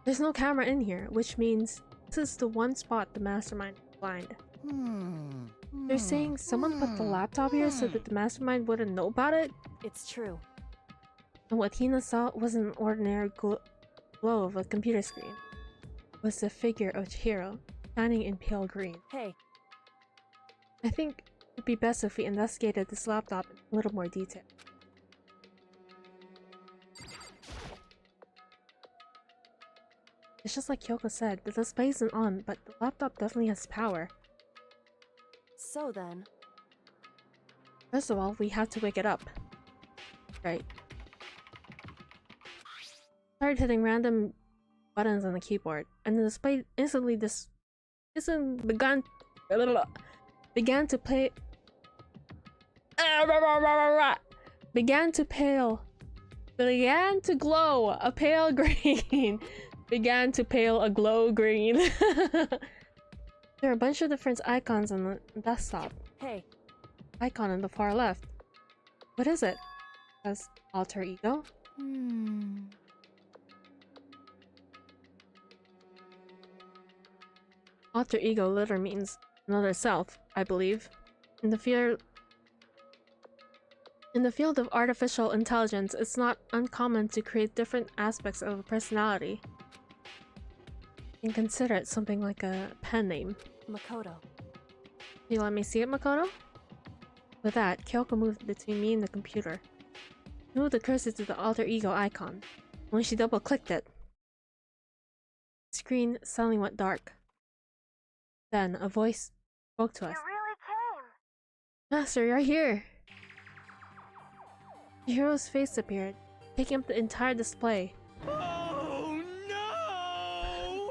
There's no camera in here, which means this is the one spot the mastermind is blind. They're saying someone put the laptop here so that the mastermind wouldn't know about it? It's true. And what Hina saw wasn't an ordinary glow of a computer screen. It was the figure of Chihiro, shining in pale green. Hey, I think it'd be best if we investigated this laptop in a little more detail. It's just like Kyoko said, the display isn't on, but the laptop definitely has power. so then, First of all, we have to wake it up. Right. Started hitting random buttons on the keyboard, and the display instantly began to play. Began to glow a pale green. Began to pale a glow green. There are a bunch of different icons on the desktop. hey, Icon on the far left. What is it? Says alter ego? Alter ego literally means another self, I believe. In the field of artificial intelligence, it's not uncommon to create different aspects of a personality. You can consider it something like a pen name. Makoto. You let me see it, Makoto? With that, Kyoko moved between me and the computer. She moved the cursor to the alter ego icon. When she double-clicked it, the screen suddenly went dark. Then, a voice spoke to us. You really came! Master, you're here! Chihiro's face appeared, taking up the entire display. Oh no!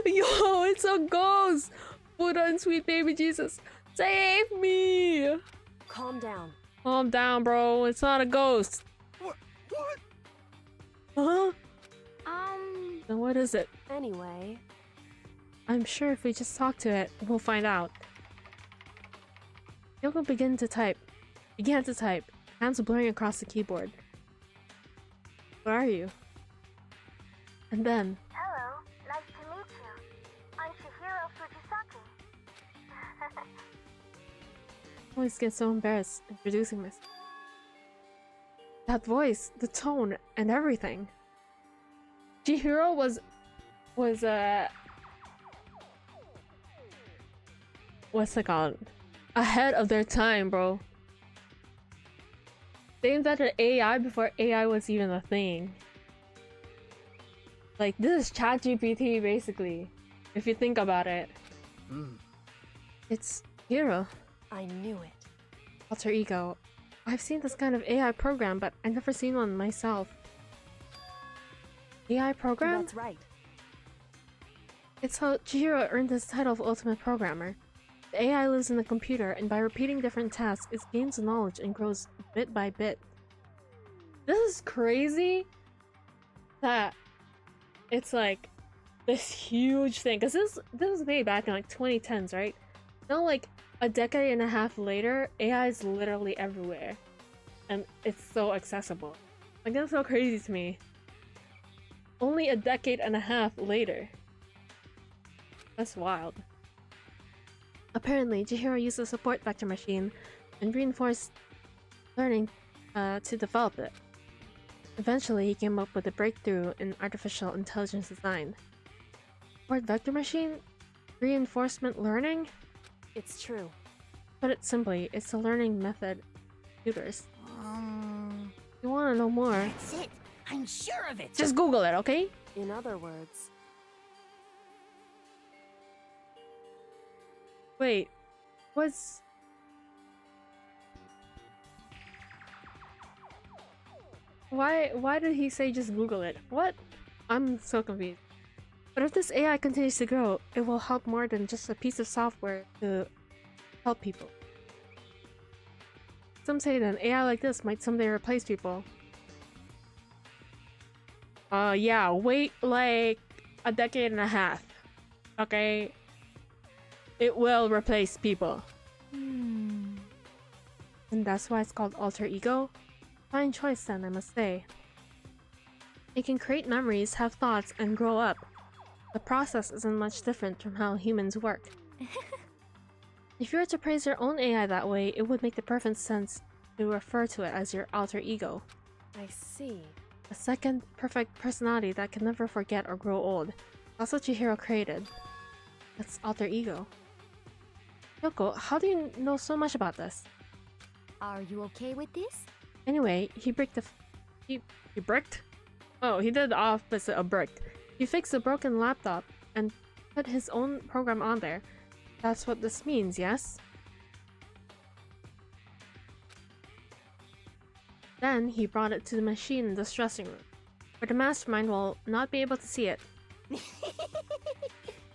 Yo, it's a ghost! Buddha and sweet baby Jesus, save me! Calm down. Calm down, bro. It's not a ghost. What? Huh? Um, Then what is it? Anyway, I'm sure if we just talk to it, we'll find out. Kyoko began to type, hands blurring across the keyboard. Where are you? And then, Hello, nice to meet you. I'm Chihiro Fujisaki. I always get so embarrassed introducing myself. That voice, the tone, and everything. Chihiro was what's it called? Ahead of their time, bro. They invented AI before AI was even a thing. Like, this is ChatGPT, basically. If you think about it. It's Hero. I knew it. Alter ego. I've seen this kind of AI program, but I've never seen one myself. AI program? That's right. It's how Chihiro earned his title of Ultimate Programmer. The AI lives in the computer, and by repeating different tasks, it gains knowledge and grows bit by bit. This is crazy that it's like this huge thing. Because this was made back in like 2010s, right? Now, like a decade and a half later, AI is literally everywhere. And it's so accessible. Like, that's so crazy to me. Only a decade and a half later. That's wild. Apparently, Chihiro used a support vector machine and reinforced learning to develop it. Eventually, he came up with a breakthrough in artificial intelligence design. Support vector machine? Reinforcement learning? It's true. Put it simply, it's a learning method for computers. You want to know more? That's it. I'm sure of it. Just Google it, okay? In other words, Wait, what's... Why did he say just Google it? What? I'm so confused. But if this AI continues to grow, it will help more than just a piece of software to help people. Some say that an AI like this might someday replace people. Yeah, wait like a decade and a half. Okay. It will replace people. Hmm. And that's why it's called alter ego? Fine choice then, I must say. It can create memories, have thoughts, and grow up. The process isn't much different from how humans work. If you were to praise your own AI that way, it would make the perfect sense to refer to it as your alter ego. I see. A second perfect personality that can never forget or grow old. That's what Chihiro created. That's alter ego. Yoko, how do you know so much about this? Are you okay with this? Anyway, he bricked the he bricked? Oh, he did the opposite of bricked. He fixed a broken laptop and put his own program on there. That's what this means, yes? Then he brought it to the machine in the dressing room, where the mastermind will not be able to see it.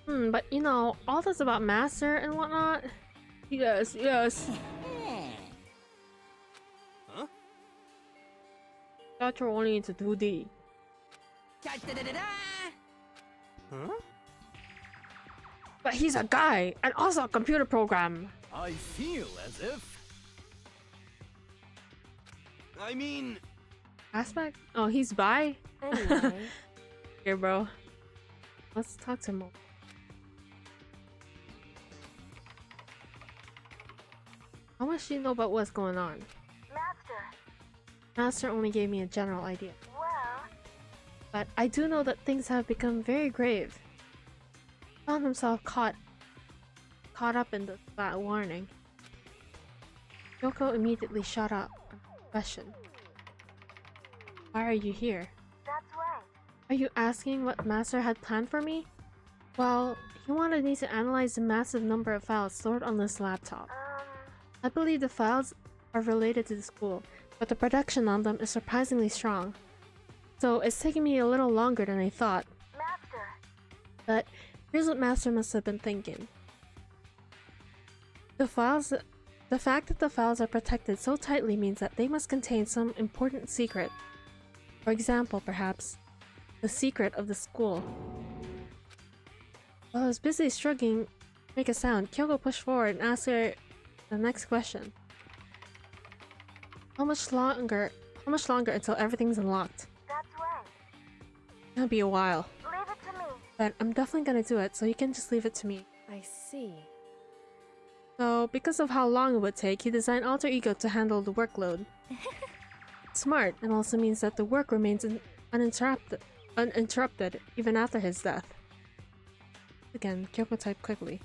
But you know, all this about master and whatnot? Yes, yes. Huh? Thought you were only into 2D. Da-da-da-da-da! Huh? But he's a guy, and also a computer program. I feel as if... I mean... Aspect? Oh, he's bi? Anyway, Here, bro. Let's talk to him more. How much do you know about what's going on? Master, Master only gave me a general idea. well, But I do know that things have become very grave. Found himself caught up in that warning. Yoko immediately shut up and questioned. Why are you here? that's right. Are you asking what Master had planned for me? Well, he wanted me to analyze the massive number of files stored on this laptop. I believe the files are related to the school, but the production on them is surprisingly strong. So it's taking me a little longer than I thought. Master, But here's what Master must have been thinking. The fact that the files are protected so tightly means that they must contain some important secret. For example, perhaps, the secret of the school. While I was busy struggling to make a sound, Kyoko pushed forward and asked her the next question. How much longer until everything's unlocked? that's right. It'll be a while. Leave it to me. But I'm definitely gonna do it, so you can just leave it to me. I see. So, because of how long it would take, he designed Alter Ego to handle the workload. Smart, and also means that the work remains uninterrupted even after his death. Again, Kyoko typed quickly.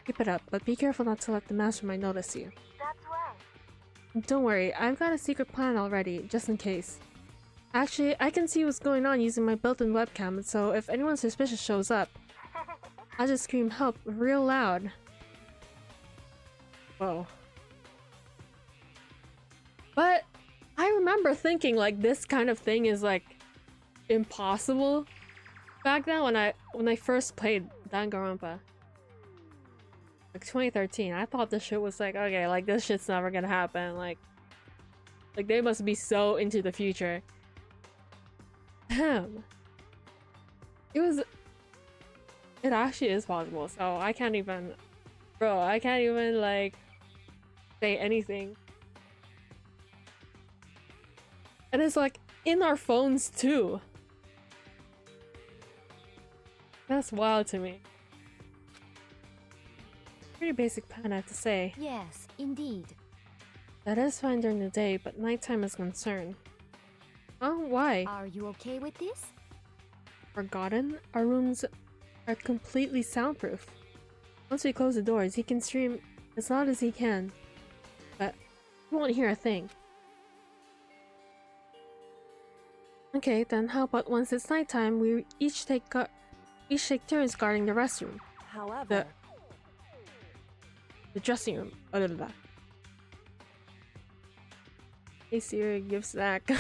Keep it up, but be careful not to let the mastermind notice you. That's right. Don't worry, I've got a secret plan already, just in case. Actually, I can see what's going on using my built-in webcam, so if anyone suspicious shows up, I'll just scream help real loud. Whoa. But I remember thinking like this kind of thing is like impossible back then when I first played Danganronpa. Like 2013. I thought this shit was like, okay, like this shit's never gonna happen. Like they must be so into the future. Damn. It actually is possible, so I can't even like say anything. And it's like in our phones too. That's wild to me. Pretty basic plan, I have to say. Yes, indeed. That is fine during the day, but nighttime is concerned. Oh, why? Are you okay with this? Forgotten? Our rooms are completely soundproof. Once we close the doors, he can stream as loud as he can, but you won't hear a thing. Okay, then how about once it's nighttime, we each take turns guarding the restroom. However, The dressing room. Blah, blah, blah. Hey Siri, give snack.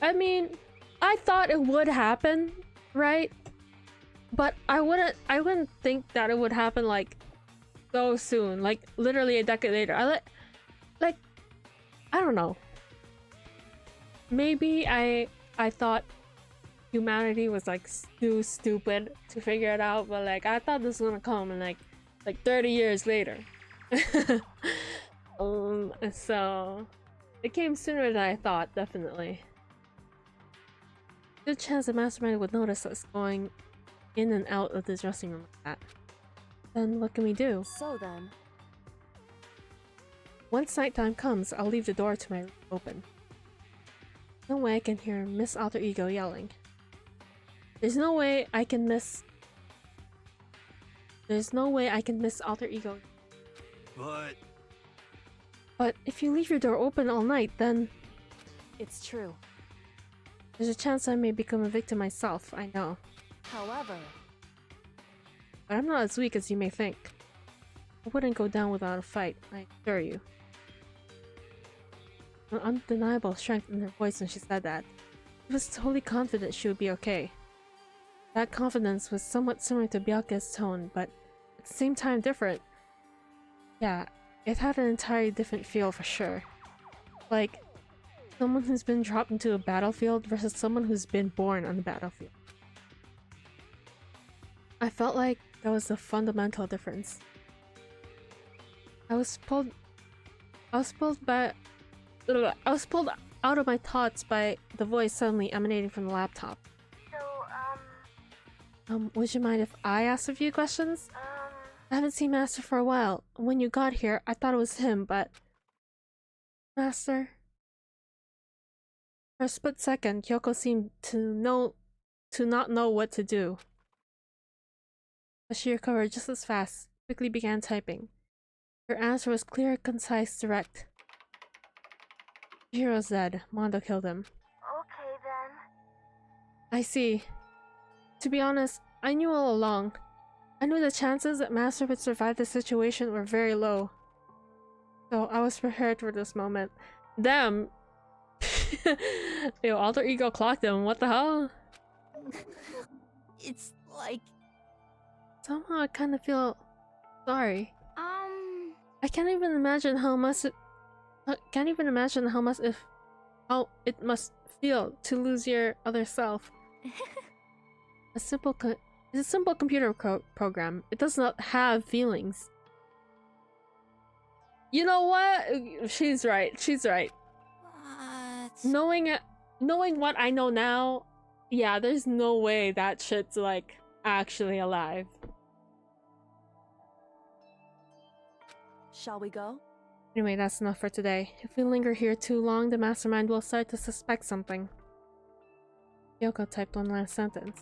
I mean, I thought it would happen, right? But I wouldn't think that it would happen like so soon, like literally a decade later. I don't know. Maybe I thought humanity was like too stupid to figure it out, but like I thought this was gonna come in like 30 years later. So it came sooner than I thought, definitely. Good chance the mastermind would notice us going in and out of the dressing room like that. Then what can we do? So then, Once nighttime comes, I'll leave the door to my room open. No way I can hear Miss Alter Ego yelling. There's no way I can miss Alter Ego. But if you leave your door open all night, then it's true. there's a chance I may become a victim myself, I know. However, But I'm not as weak as you may think. I wouldn't go down without a fight, I assure you. An undeniable strength in her voice when she said that. She was totally confident she would be okay. That confidence was somewhat similar to Byaku's tone, but at the same time different. Yeah, it had an entirely different feel for sure. Like, someone who's been dropped into a battlefield versus someone who's been born on the battlefield. I felt like that was the fundamental difference. I was pulled out of my thoughts by the voice suddenly emanating from the laptop. So, Would you mind if I asked a few questions? I haven't seen Master for a while. When you got here, I thought it was him, but... Master? For a split second, Kyoko seemed to not know what to do. But she recovered just as fast, quickly began typing. Her answer was clear, concise, direct. Jiro's dead. Mondo killed him. okay then. I see. To be honest, I knew all along. I knew the chances that Master would survive the situation were very low. So I was prepared for this moment. Damn! Yo, Alter Ego clocked him, what the hell? It's like Somehow I kind of feel sorry. I can't even imagine how it must feel to lose your other self. It's a simple computer program. It does not have feelings. You know what? She's right. She's right. what? Knowing what I know now, yeah, there's no way that shit's like actually alive. shall we go? Anyway, that's enough for today. If we linger here too long, the mastermind will start to suspect something. Yoko typed one last sentence.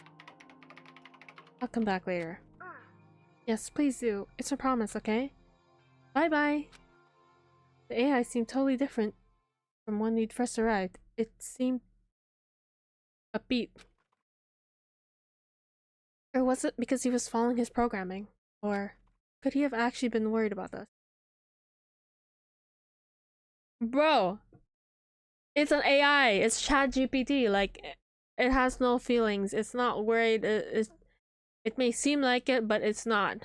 I'll come back later. Yes, please do. It's a promise, okay? Bye-bye! The AI seemed totally different from when we'd first arrived. It seemed upbeat. Or was it because he was following his programming? Or could he have actually been worried about us? Bro! It's an AI! It's ChatGPT! Like, it has no feelings. It's not worried. It may seem like it, but it's not.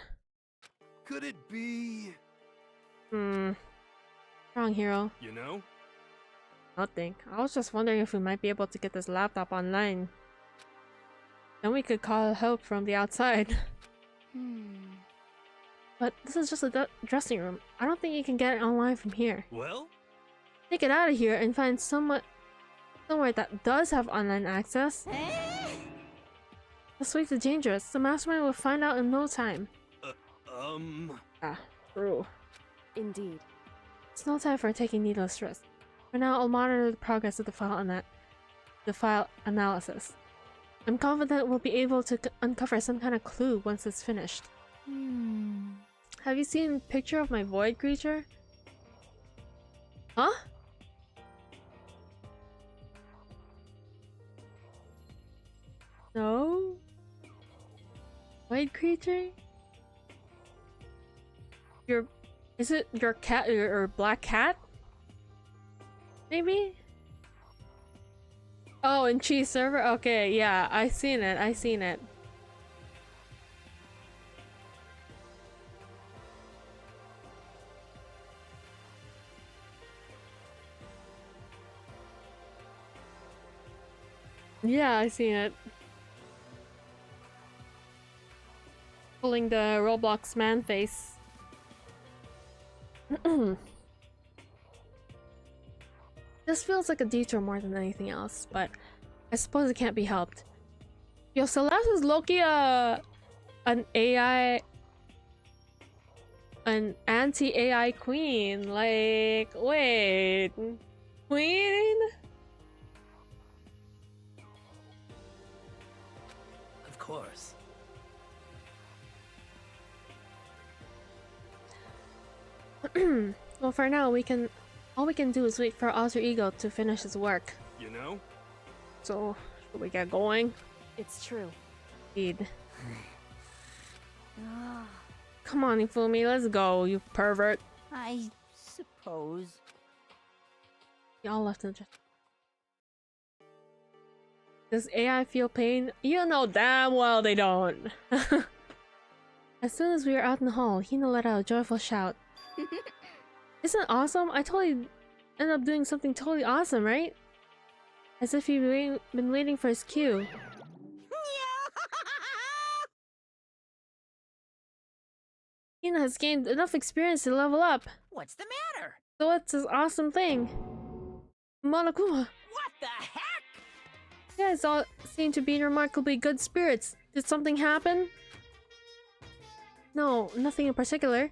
Could it be? Wrong, hero. You know? Nothing. I was just wondering if we might be able to get this laptop online. Then we could call help from the outside. But this is just a dressing room. I don't think you can get it online from here. Well? Take it out of here and find somewhere that does have online access. This way's dangerous. The mastermind will find out in no time. Ah, true. Indeed. It's no time for taking needless risks. For now, I'll monitor the progress of the file analysis. I'm confident we'll be able to uncover some kind of clue once it's finished. Have you seen a picture of my void creature? Huh? No? Void creature? Is it your cat or black cat? Maybe? Oh, in Cheese server? Okay, yeah, I seen it. Yeah, I seen it. Pulling the Roblox man face. This feels like a detour more than anything else, but I suppose it can't be helped. Yo, Celeste is Loki an AI, an anti-AI queen. Like, wait, queen? Of course. Well, for now, all we can do is wait for Alter Ego to finish his work. You know? So, should we get going? It's true. Indeed. Come on, Ifumi, let's go, you pervert. I suppose. Y'all left in just. Does AI feel pain? You know damn well they don't. As soon as we were out in the hall, Hina let out a joyful shout. Isn't it awesome? I totally ended up doing something totally awesome, right? As if he'd been waiting for his cue. Hina has gained enough experience to level up. What's the matter? So what's this awesome thing? Monokuma. What the heck? You guys all seem to be in remarkably good spirits. Did something happen? No, nothing in particular.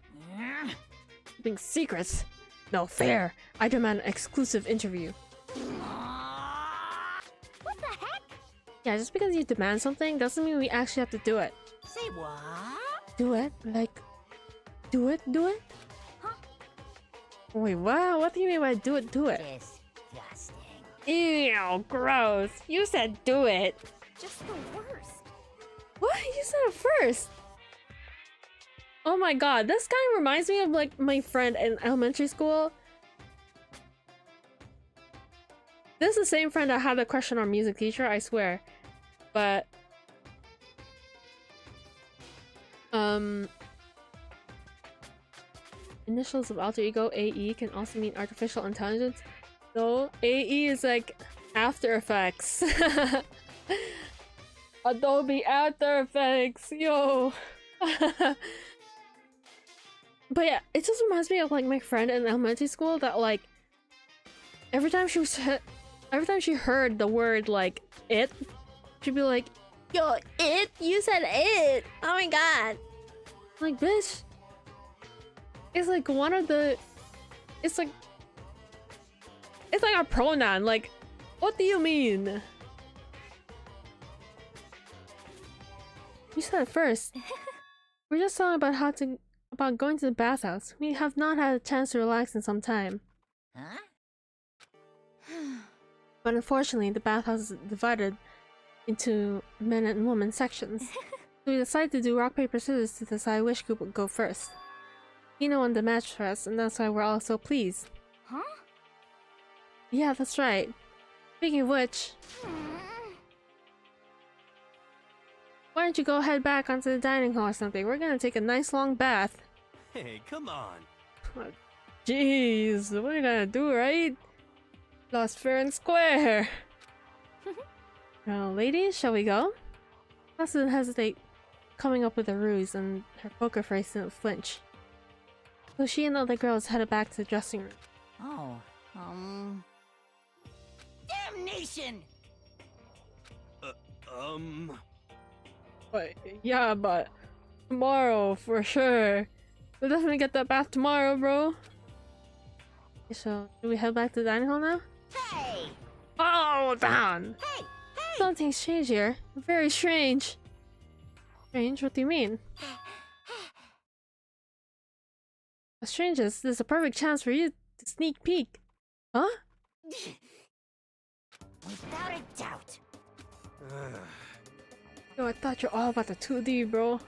Keeping secrets? No fair. I demand an exclusive interview. What the heck? Yeah, just because you demand something doesn't mean we actually have to do it. Say what? Do it? Like, do it? Do it? Huh? Wait, what? What do you mean by do it? Do it? Disgusting. Ew, gross. You said do it. Just the worst. What? You said it first. Oh my god, this kind of reminds me of like my friend in elementary school. This is the same friend that had a crush on our music teacher, I swear. But initials of alter ego AE can also mean artificial intelligence. So AE is like After Effects. Adobe After Effects, yo. But yeah, it just reminds me of like my friend in elementary school that like every time she heard the word like it, she'd be like, "Yo, it? You said it? Oh my god!" Like, bitch, it's like one of the, it's like a pronoun. Like, what do you mean? You said it first. We're just talking about going to the bathhouse. We have not had a chance to relax in some time. Huh? But unfortunately, the bathhouse is divided into men and women sections. So we decided to do rock, paper, scissors to decide which group would go first. Hina won the match for us, and that's why we're all so pleased. Huh? Yeah, that's right. Speaking of which, why don't you go head back onto the dining hall or something? We're gonna take a nice long bath. Hey, come on. Jeez, what are you gonna do, right? Lost fair and square. Well, ladies, shall we go? Nasa didn't hesitate, coming up with a ruse, and her poker face didn't flinch. So she and the other girls headed back to the dressing room. Oh, damnation! But yeah, but tomorrow for sure. We'll definitely get that bath tomorrow, bro. Okay, so do we head back to the dining hall now? Hey! Oh, down. Hey! Something's strange here. Very strange. Strange? What do you mean? What's strange is there's a perfect chance for you to sneak peek. Huh? Without a doubt. Yo, I thought you're all about the 2D, bro.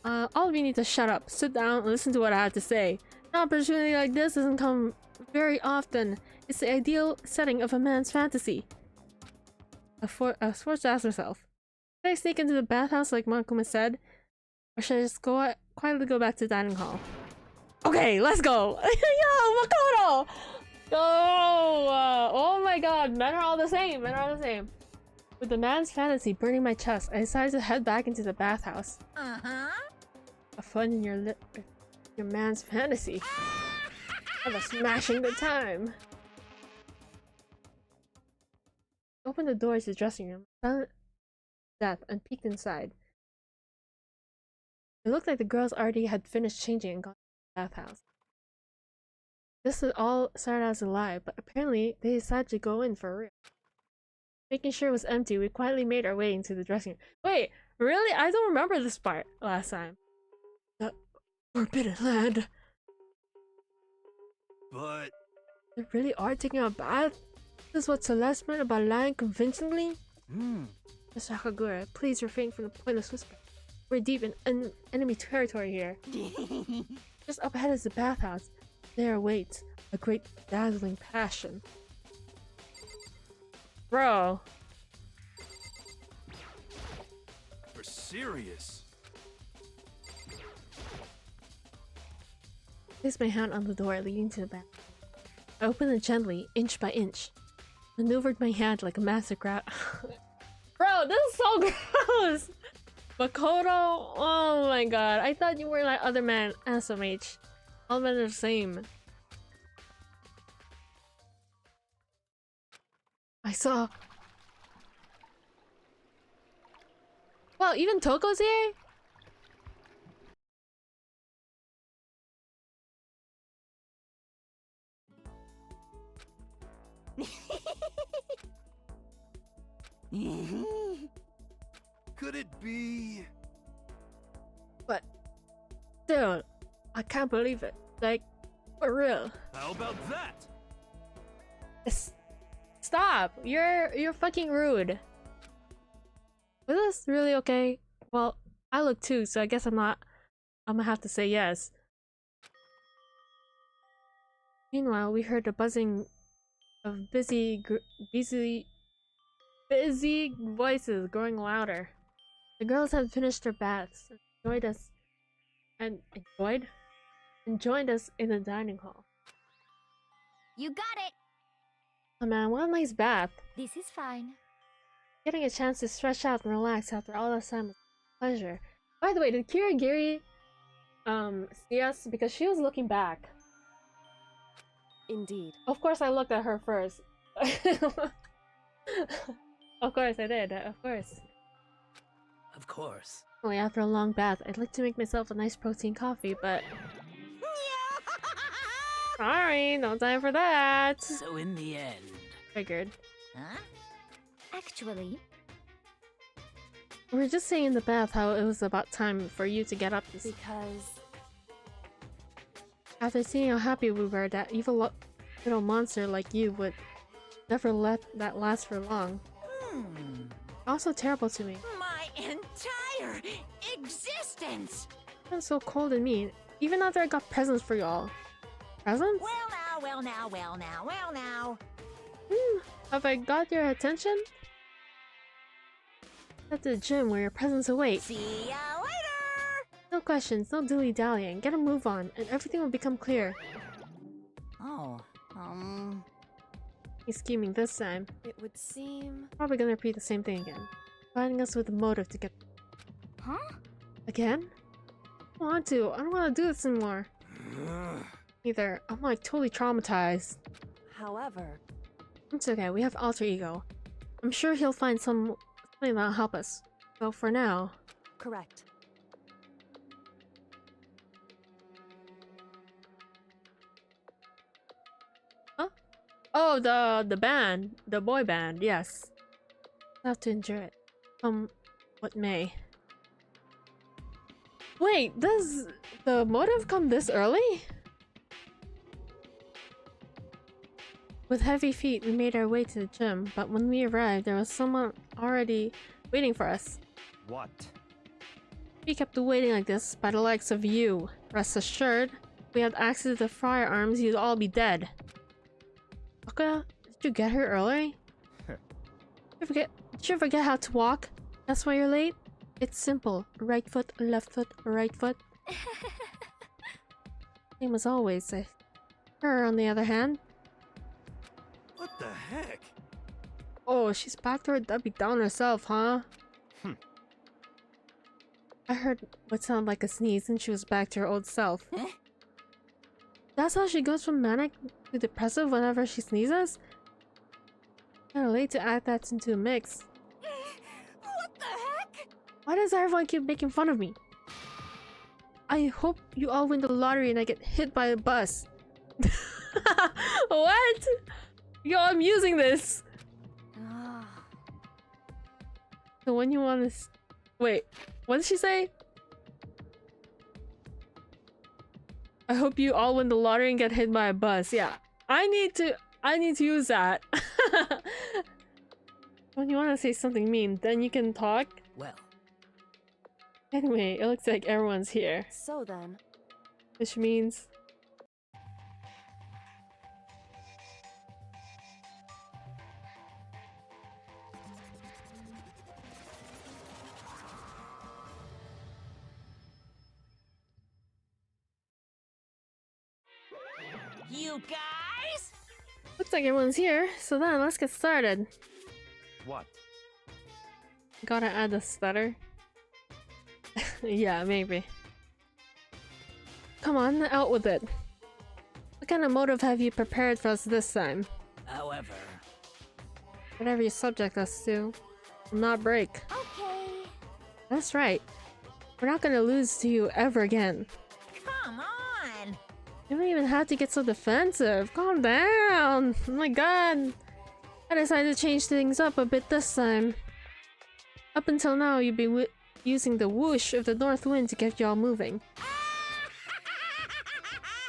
All of you need to shut up, sit down, and listen to what I have to say. An opportunity like this doesn't come very often. It's the ideal setting of a man's fantasy. Forced to ask herself, should I sneak into the bathhouse like Monokuma said? Or should I just quietly go back to the dining hall? Okay, let's go! Yo, Makoto! Oh my god, men are all the same. Men are all the same. With the man's fantasy burning my chest, I decided to head back into the bathhouse. Uh-huh. Have fun in your man's fantasy. Have a smashing good time. Opened the door to the dressing room, found death, and peeked inside. It looked like the girls already had finished changing and gone to the bathhouse. This all started as a lie, but apparently they decided to go in for real. Making sure it was empty, we quietly made our way into the dressing room. Wait, really? I don't remember this part last time. The Forbidden Land. But They really are taking a bath? This is what Celeste meant about lying convincingly? Mr. Hakagura, please refrain from the pointless whisper. We're deep in enemy territory here. Just up ahead is the bathhouse. There awaits a great dazzling passion. Bro. you're serious. Placed my hand on the door leading to the bath. I opened it gently, inch by inch. Maneuvered my hand like a master grab. Bro, this is so gross! Makoto, oh my god. I thought you were like other men, SMH. All men are the same. I saw. Well, even Toko's here? Could it be? But dude, I can't believe it. Like, for real. How about that? Stop! You're fucking rude. Was this really okay? Well, I look too, so I guess I'm gonna have to say yes. Meanwhile, we heard the buzzing of busy voices growing louder. The girls had finished their baths and joined us in the dining hall. You got it! Oh man, what a nice bath. This is fine. Getting a chance to stretch out and relax after all that time was a pleasure. By the way, did Kirigiri see us? Because she was looking back. Indeed. Of course I looked at her first. Of course I did, of course. Of course. Only after a long bath, I'd like to make myself a nice protein coffee, but sorry, no time for that. So in the end. Figured. Huh? Actually, We were just saying in the bath how it was about time for you to get up this. Because After seeing how happy we were, that evil little monster like you would never let that last for long. Also terrible to me. My entire existence! It's so cold and mean, even after I got presents for y'all. Presents? Well now. Have I got your attention? At the gym where your presents await. See ya later! No questions, no dilly-dallying. Get a move on, and everything will become clear. Oh, He's scheming this time. it would seem... Probably gonna repeat the same thing again. Providing us with a motive to get... Huh? Again? I don't want to. I don't want to do this anymore. Either. I'm like totally traumatized. However, It's okay, we have alter ego. I'm sure he'll find something that'll help us. So for now... correct. Oh, the band. The boy band, yes. I'll have to endure it. What may. Wait, does the motive come this early? With heavy feet, we made our way to the gym, but when we arrived, there was someone already waiting for us. What? If we kept waiting like this by the likes of you, rest assured, if we had access to the firearms, you'd all be dead. Okuda, did you get here early? Did you forget how to walk? That's why you're late? It's simple. Right foot, left foot, right foot. Same as always. Her, on the other hand, the heck? Oh, she's back to her Debbie Downer herself, huh? I heard what sounded like a sneeze and she was back to her old self. Huh? That's how she goes from manic to depressive whenever she sneezes? Kinda late to add that into the mix. What the heck? Why does everyone keep making fun of me? I hope you all win the lottery and I get hit by a bus. What? Yo, I'm using this! Ah, So when you want to wait, what did she say? I hope you all win the lottery and get hit by a bus. Yeah, I need to use that. When you want to say something mean, then you can talk. Well, Anyway, it looks like everyone's here, So then, which means You guys? looks like everyone's here. So then let's get started. what? Gotta add the stutter. Yeah, maybe. Come on, out with it. What kind of motive have you prepared for us this time? However, Whatever you subject us to, will not break. okay. That's right. We're not gonna lose to you ever again. Come on! You don't even have to get so defensive. Calm down. Oh my god. I decided to change things up a bit this time. Up until now, you've been using the whoosh of the north wind to get y'all moving.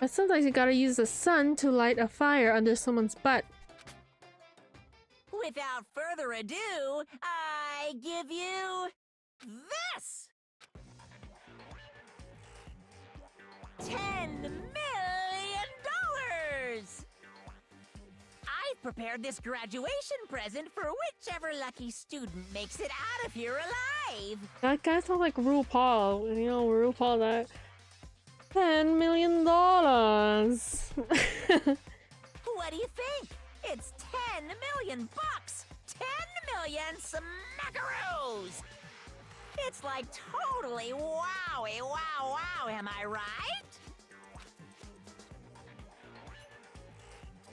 But sometimes you gotta use the sun to light a fire under someone's butt. Without further ado, I give you this! $10 million! I've prepared this graduation present for whichever lucky student makes it out of here alive! That guy sounds like RuPaul. You know, RuPaul that $10 million. What do you think? It's 10 million bucks! 10 million smackaroos! It's like totally wowie, wow, wow, am I right?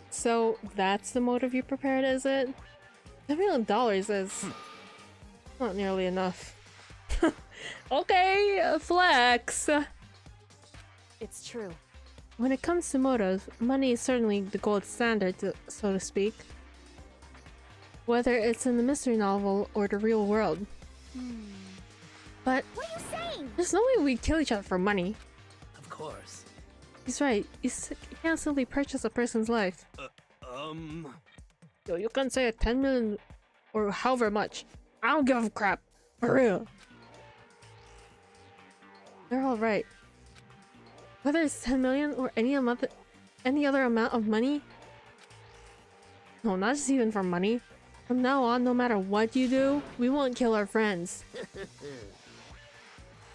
So that's the motive you prepared, is it? $10 million is not nearly enough. Okay, flex. it's true. When it comes to motives, money is certainly the gold standard, so to speak. Whether it's in the mystery novel or the real world. But What are you saying? there's no way we'd kill each other for money. of course. He's right. You can't simply purchase a person's life. Yo, you can say 10 million or however much. I don't give a crap. For real. They're all right. Whether it's 10 million or any other amount of money. No, not just even for money. From now on, no matter what you do, we won't kill our friends.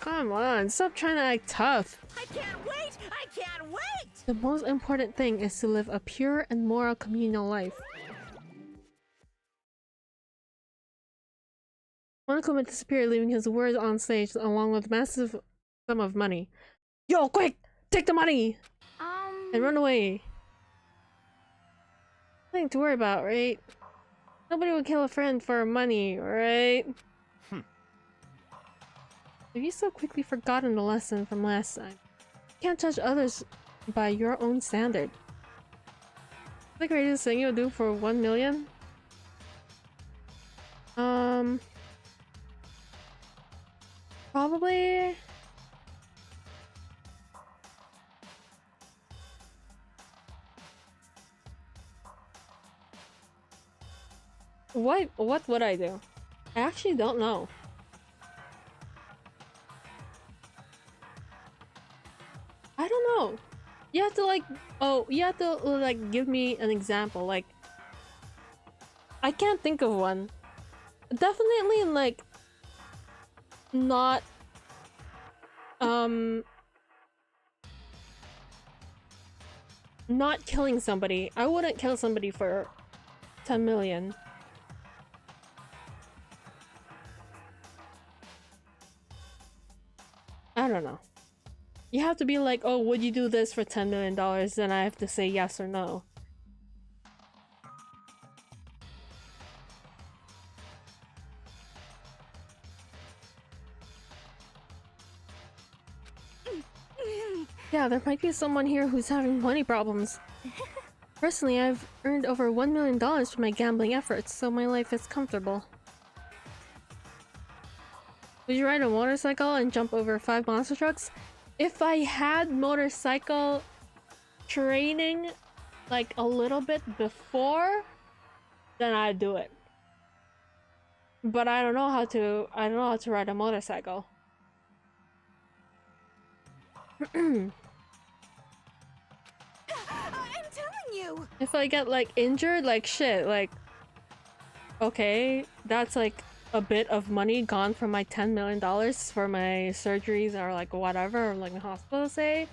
Come on, stop trying to act tough. I can't wait! I can't wait! The most important thing is to live a pure and moral communal life. Monokuma disappeared, leaving his words on stage along with a massive sum of money. Yo, quick! Take the money! And run away. Nothing to worry about, right? Nobody would kill a friend for money, right? Have you so quickly forgotten the lesson from last time? You can't judge others by your own standard. The greatest thing you'll do for 1 million? Probably... What would I do? I actually don't know. I don't know. You have to like give me an example. Like, I can't think of one. Definitely like not not killing somebody. I wouldn't kill somebody for 10 million. I don't know. You have to be like, oh, would you do this for $10 million? Then I have to say yes or no. Yeah, there might be someone here who's having money problems. Personally, I've earned over $1 million from my gambling efforts, so my life is comfortable. Would you ride a motorcycle and jump over 5 monster trucks? If I had motorcycle training like a little bit before, then I'd do it. But I don't know how to ride a motorcycle. I'm telling you. If I get like injured, like shit, like okay, that's like a bit of money gone from my $10 million for my surgeries or like whatever, or like the hospital say.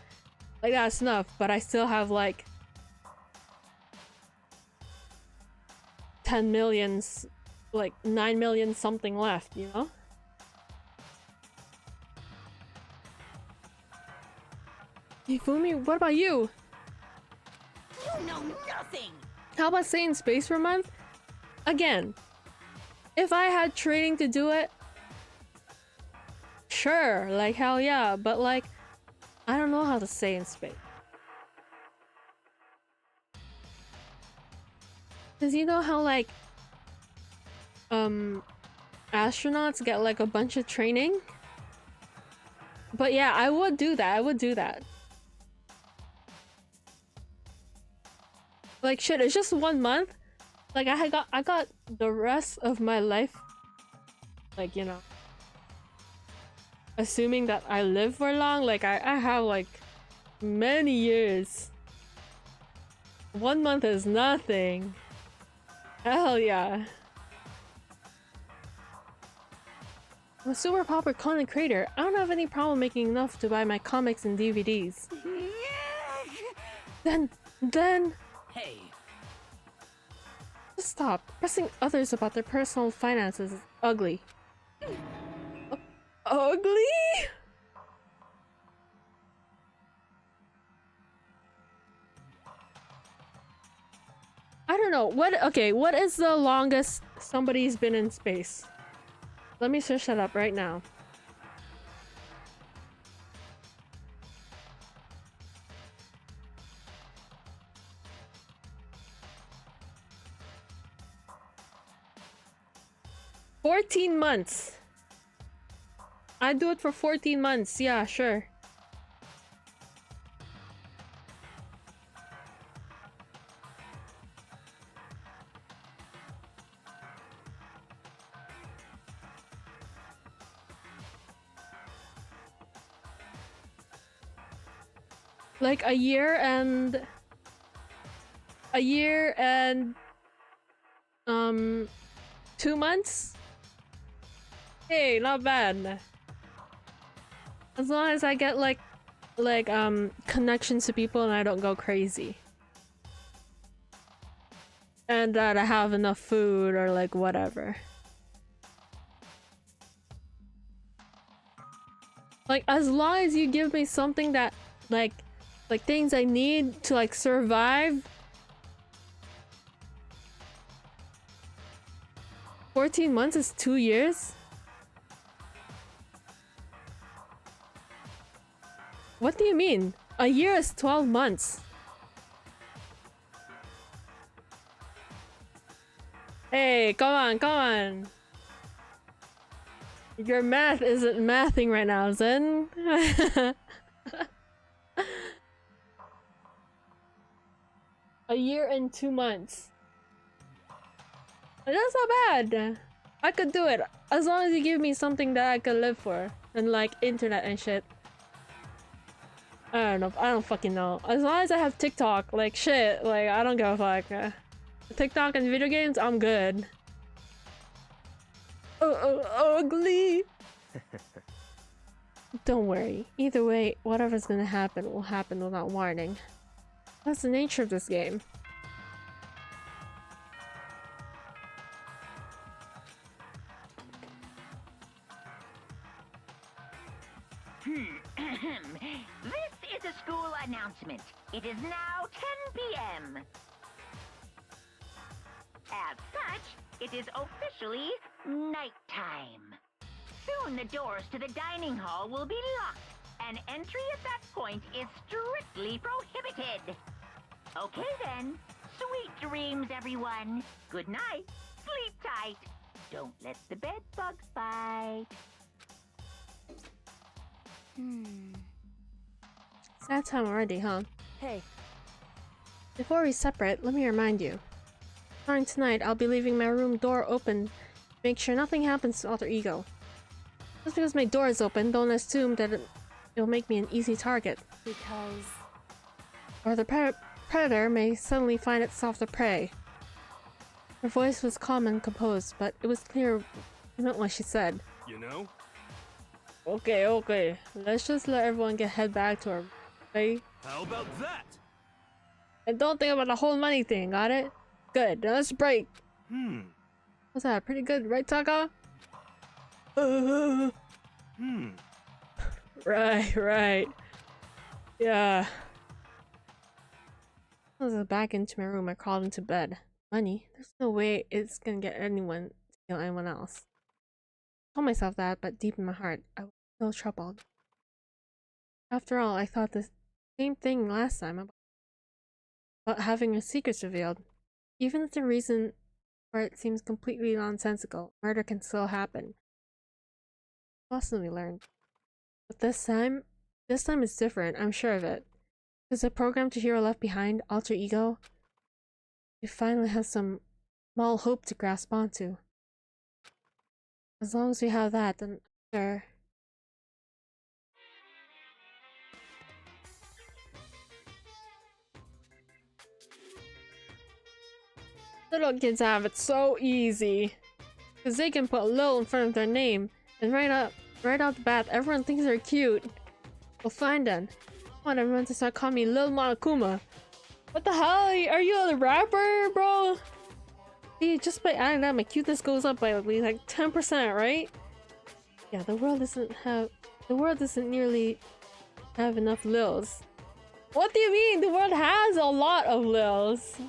Like that's enough, but I still have like 10 millions, like 9 million something left, you know? Hifumi, what about you? You know nothing! How about staying in space for a month? Again, if I had training to do it, sure, like hell yeah, but like, I don't know how to stay in space. Cause you know how like, astronauts get like a bunch of training? But yeah, I would do that, Like shit, it's just 1 month. Like I got the rest of my life, like, you know, assuming that I live for long, like I have like many years. 1 month is nothing. Hell yeah. I'm a super popular content creator. I don't have any problem making enough to buy my comics and DVDs. Then Hey, just stop. Pressing others about their personal finances is ugly. Ugly? I don't know. What is the longest somebody's been in space? Let me search that up right now. $14 months. I'd do it for 14 months. Yeah, sure. Like a year and 2 months? Hey, not bad. As long as I get like connections to people and I don't go crazy. And that I have enough food or like whatever. Like as long as you give me something that like things I need to like survive. 14 months is 2 years? What do you mean? A year is 12 months. Hey, come on. Your math isn't mathing right now, Zen. A year and 2 months. That's not bad. I could do it as long as you give me something that I could live for and like internet and shit. I don't know. I don't fucking know. As long as I have TikTok, like shit, like I don't give a fuck. TikTok and video games, I'm good. Ugly. Don't worry. Either way, whatever's gonna happen will happen without warning. That's the nature of this game. This is a school announcement. It is now 10 p.m. As such, it is officially nighttime. Soon the doors to the dining hall will be locked, and entry at that point is strictly prohibited. Okay then, sweet dreams, everyone. Good night, sleep tight. Don't let the bed bugs bite. It's that time already, huh? Hey, Before we separate, let me remind you. Starting tonight, I'll be leaving my room door open to make sure nothing happens to Alter Ego. Just because my door is open, don't assume that it'll make me an easy target. because... Or the predator may suddenly find itself the prey. Her voice was calm and composed, but it was clear she meant what she said. You know? Okay. Let's just let everyone head back to her, okay? How about that? And don't think about the whole money thing, got it? Good, now let's break. What's that? Pretty good, right, Taka? Right. Yeah. I was back into my room. I crawled into bed. Money? There's no way it's gonna get anyone to kill anyone else. I told myself that, but deep in my heart, I was still troubled. After all, I thought the same thing last time about having your secrets revealed. Even if the reason for it seems completely nonsensical, murder can still happen. Lesson we learned. But this time is different, I'm sure of it. Because the program to Hero Left Behind, Alter Ego, we finally have some small hope to grasp onto. As long as we have that, then sure. Little kids have it so easy. Because they can put Lil in front of their name, and right out the bat, everyone thinks they're cute. Well, fine then. I want everyone to start calling me Lil Monokuma. What the hell? Are you a rapper, bro? See, just by adding that, my cuteness goes up by like 10%, right? Yeah, the world doesn't nearly have enough Lils. What do you mean? The world has a lot of Lils.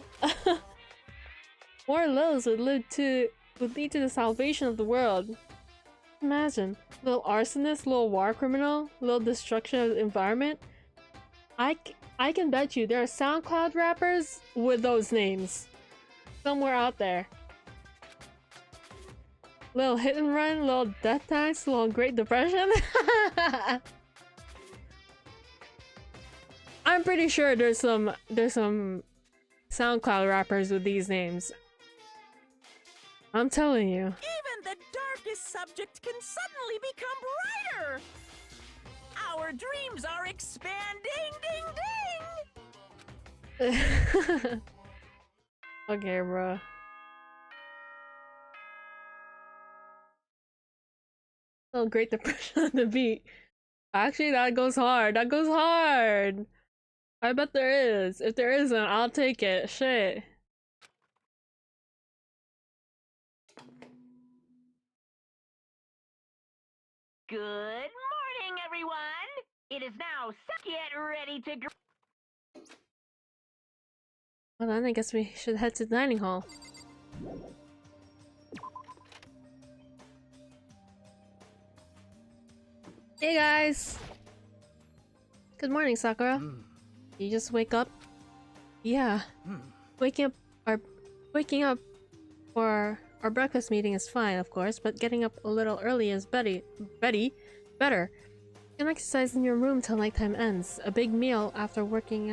More Lils would lead to the salvation of the world. Imagine, little arsonist, little war criminal, little destruction of the environment. I can bet you there are SoundCloud rappers with those names. Somewhere out there. Little Hit and Run, little Death Tax, little Great Depression. I'm pretty sure there's some SoundCloud rappers with these names. I'm telling you. Even the darkest subject can suddenly become brighter. Our dreams are expanding, ding ding! Okay, bro. Oh, Great Depression on the beat. Actually, that goes hard. That goes hard. I bet there is. If there isn't, I'll take it. Shit. Good morning, everyone! It is now get ready to Well then, I guess we should head to the dining hall. Hey guys! Good morning, Sakura. You just wake up? Yeah. Waking up for our breakfast meeting is fine, of course, but getting up a little early is better. You can exercise in your room till nighttime ends. A big meal after working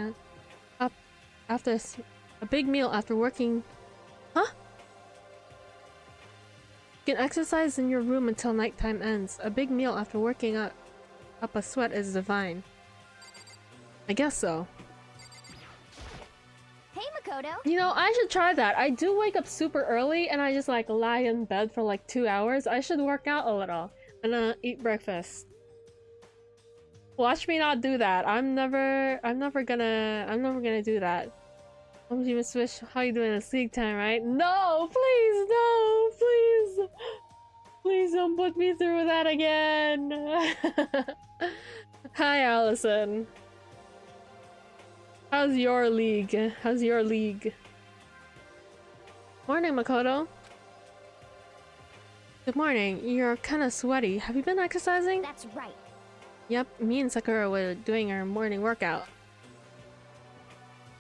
Huh? You can exercise in your room until nighttime ends. A big meal after working up a sweat is divine. I guess so. Hey, Makoto. You know, I should try that. I do wake up super early and I just like lie in bed for like 2 hours. I should work out a little and eat breakfast. Watch me not do that. I'm never gonna do that. Home Switch, how you doing in sleep time, right? No, please, no, please. Please don't put me through that again. Hi, Allison. How's your league? How's your league? Morning, Makoto. Good morning. You're kind of sweaty. Have you been exercising? That's right. Yep, me and Sakura were doing our morning workout.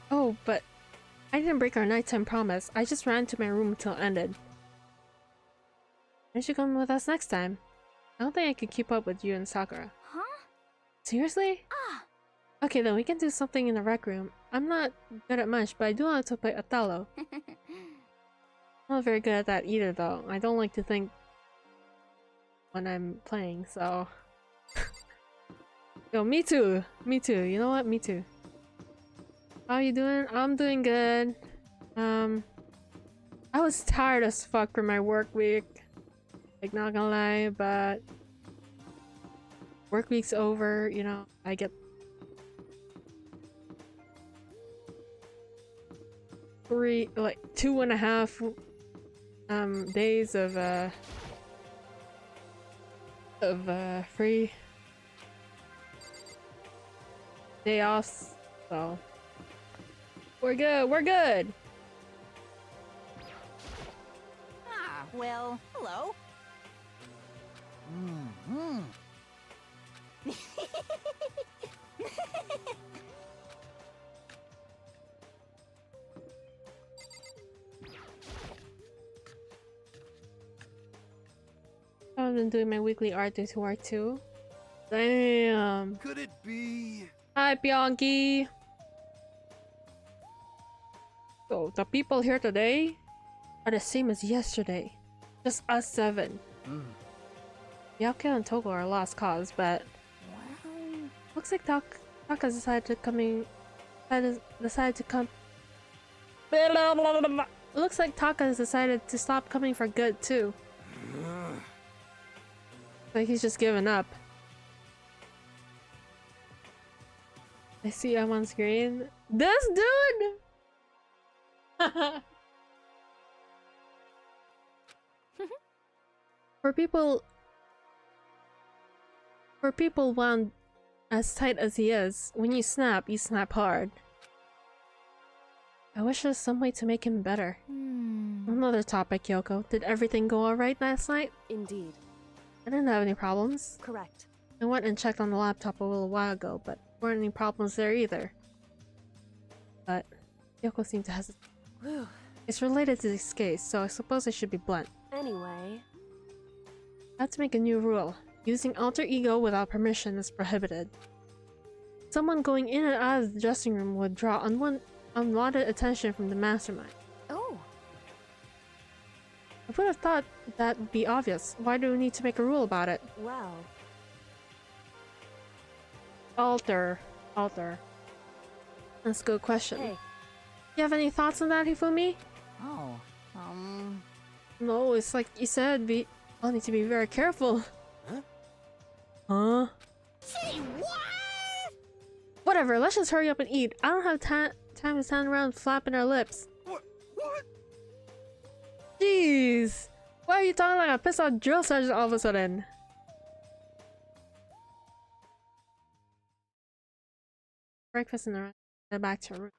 Oh, but I didn't break our nighttime promise. I just ran to my room until it ended. You should come with us next time. I don't think I could keep up with you and Sakura. Huh? Seriously? Ah! Okay, then we can do something in the rec room. I'm not good at much, but I do want to play Othello. I'm not very good at that either, though. I don't like to think when I'm playing, so... Yo, me too! Me too. You know what? Me too. How are you doing? I'm doing good. I was tired as fuck from my work week. Like, not gonna lie, but... Work week's over, you know, I get... 2.5 days of free day offs, so we're good. Ah, well, hello. Mm-hmm. I've been doing my weekly art due to work too. Damn. Could it be? Hi, Bianchi. So the people here today are the same as yesterday. Just us 7. Yaka and Togo are a lost cause, but looks like Taka decided to come. Looks like Taka has decided to stop coming for good too. Like he's just given up. I see I'm on screen. This dude! For people wound as tight as he is, when you snap hard. I wish there's some way to make him better. Another topic, Yoko. Did everything go alright last night? Indeed. I didn't have any problems. Correct. I went and checked on the laptop a little while ago, but there weren't any problems there either. But Yoko seemed to hesitate. Whew. It's related to this case, so I suppose I should be blunt. Anyway. I have to make a new rule. Using alter ego without permission is prohibited. Someone going in and out of the dressing room would draw unwanted attention from the mastermind. Oh. I would have thought that would be obvious. Why do we need to make a rule about it? Well. Alter. That's a good question. Hey. You have any thoughts on that, Hifumi? Oh, No, it's like you said, we all need to be very careful. Huh? Say what? Whatever, let's just hurry up and eat. I don't have time to stand around flapping our lips. What? Jeez! Why are you talking like a pissed off drill sergeant all of a sudden? Breakfast in the rest. Then back to our room.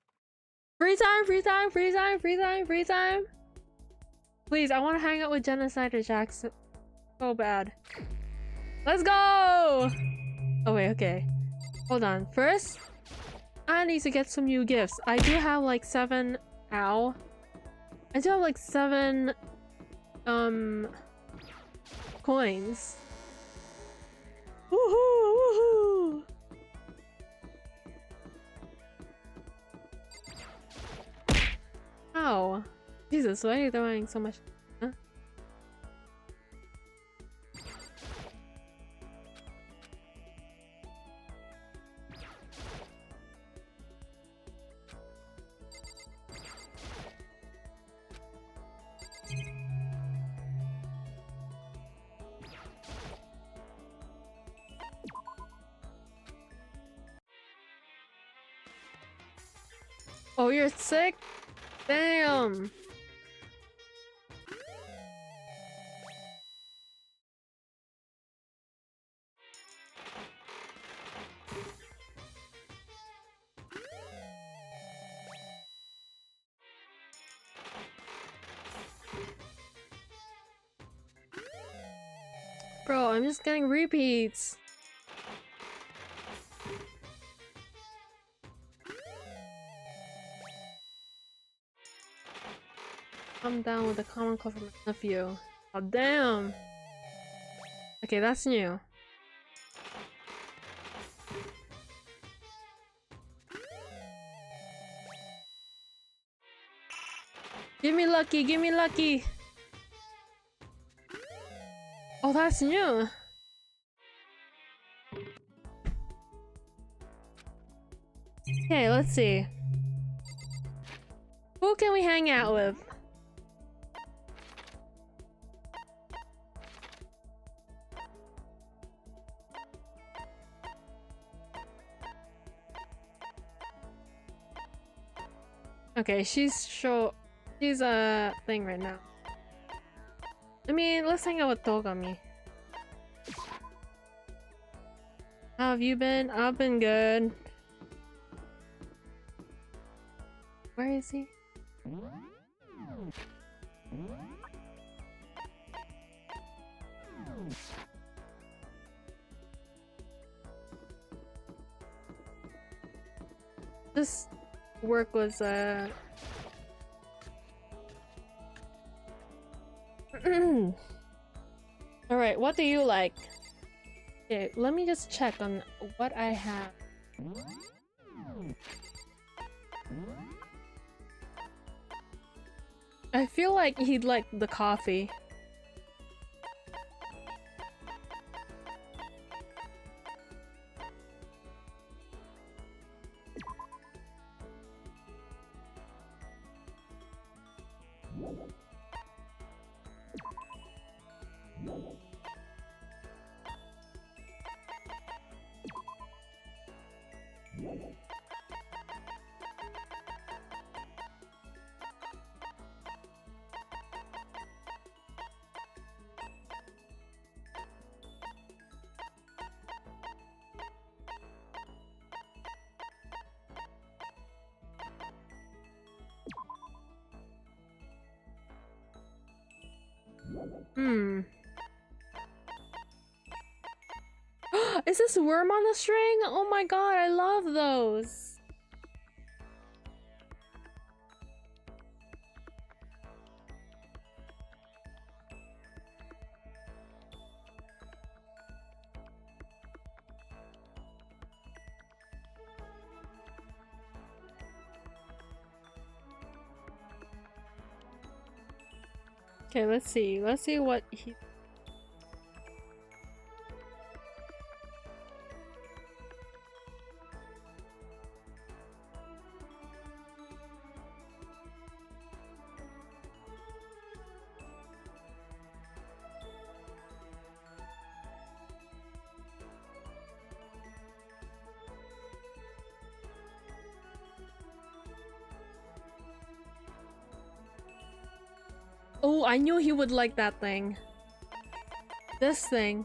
Free time! Please, I want to hang out with Genocider Jack so bad. Let's go! Oh wait, okay. Hold on. First, I need to get some new gifts. I do have like 7... Ow. I do have like 7... coins. Woohoo! Ow. Jesus, why are you throwing so much? Huh? Oh, you're sick? Damn! Bro, I'm just getting repeats. I'm down with the common cold from my nephew. Oh damn. Okay, that's new. Give me lucky, give me lucky. Oh, that's new. Okay, let's see. Who can we hang out with? Okay, she's a thing right now. I mean, let's hang out with Togami. How have you been? I've been good. Where is he? This work was Alright, what do you like? Okay, let me just check on what I have. I feel like he'd like the coffee. Is this worm on the string? Oh my god, I love those. Okay, let's see. Let's see what he... Oh, I knew he would like that thing. This thing.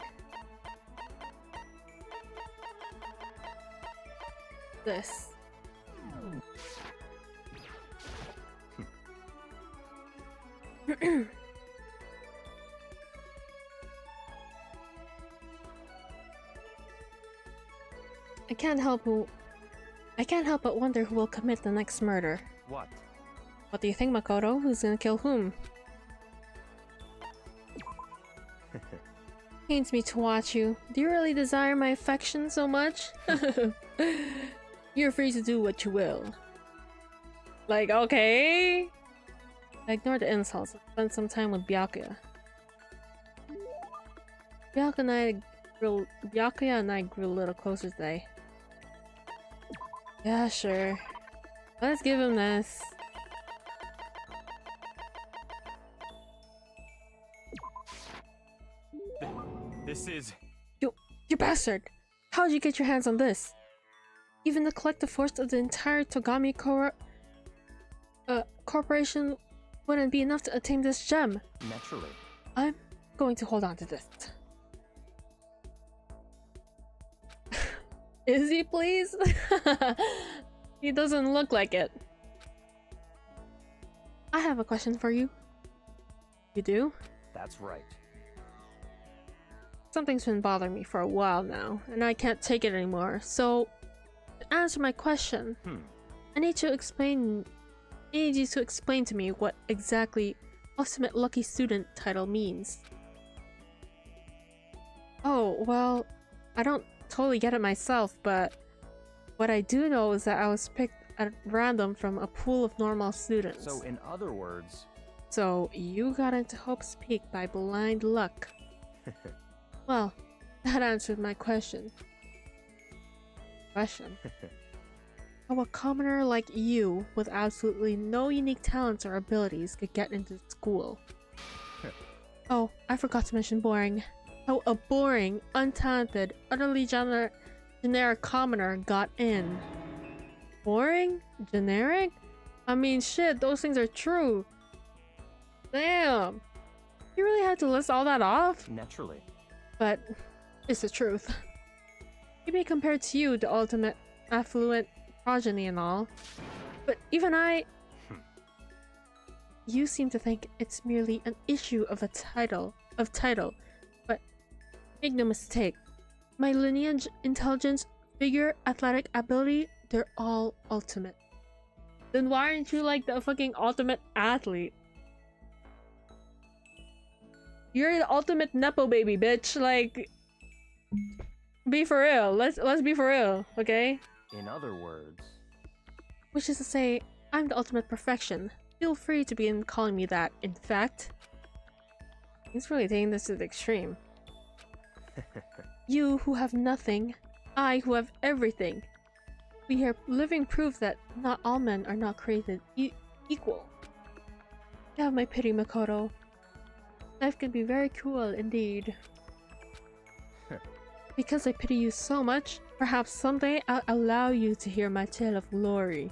This. I can't help but wonder who will commit the next murder. What? What do you think, Makoto? Who's gonna kill whom? Pains me to watch you. Do you really desire my affection so much? You're free to do what you will. Like, okay. I ignore the insults and spend some time with Byakuya. Byakuya and I grew a little closer today. Yeah, sure. Let's give him this. This is... You bastard! How'd you get your hands on this? Even the collective force of the entire Togami corporation wouldn't be enough to attain this gem. Naturally. I'm going to hold on to this. Is he, please? He doesn't look like it. I have a question for you. You do? That's right. Something's been bothering me for a while now, and I can't take it anymore. So, to answer my question, I need you to explain to me what exactly Ultimate Lucky Student title means. Oh, well, I don't totally get it myself, but what I do know is that I was picked at random from a pool of normal students. So, in other words... So, you got into Hope's Peak by blind luck. Well, that answered my question. How a commoner like you, with absolutely no unique talents or abilities, could get into school. Oh, I forgot to mention boring. How a boring, untalented, utterly generic commoner got in. Boring? Generic? I mean, shit, those things are true. Damn. You really had to list all that off? Naturally. But it's the truth. Maybe compared to you, the ultimate affluent progeny and all. But even I... You seem to think it's merely an issue of title. But make no mistake, my lineage, intelligence, figure, athletic ability, they're all ultimate. Then why aren't you like the fucking ultimate athlete? You're the ultimate nepo baby, bitch. Like, be for real. Let's be for real, okay? In other words... Which is to say, I'm the ultimate perfection. Feel free to begin calling me that. In fact, he's really taking this to the extreme. You who have nothing, I who have everything. We are living proof that not all men are not created equal. You have my pity, Makoto. Life can be very cruel indeed. Because I pity you so much, perhaps someday I'll allow you to hear my tale of glory.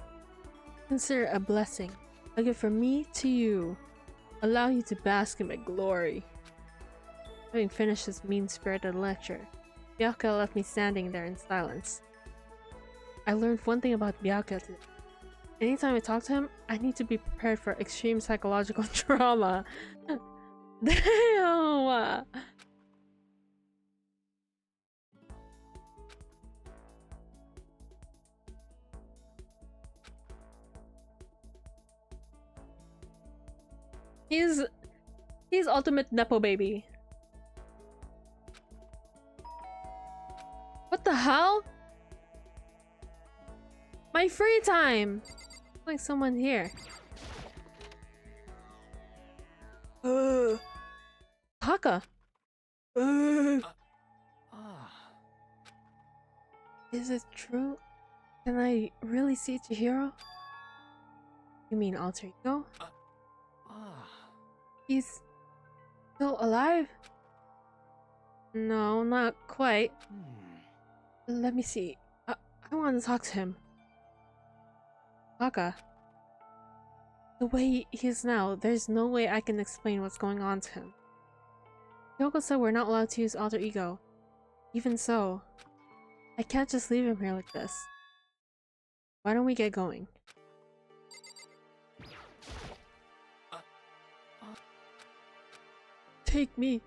Consider it a blessing, a gift from me to you. Allow you to bask in my glory. Having finished his mean-spirited lecture, Byakuya left me standing there in silence. I learned one thing about Byakuya today. Anytime I talk to him, I need to be prepared for extreme psychological trauma. Damn! He's ultimate nepo baby. What the hell? My free time! Like someone here. Taka. Is it true? Can I really see Chihiro? You mean alter ego? He's still alive? No, not quite. Let me see. I want to talk to him. Taka. The way he is now, there's no way I can explain what's going on to him. Kyoko said we're not allowed to use alter ego. Even so, I can't just leave him here like this. Why don't we get going? Take me.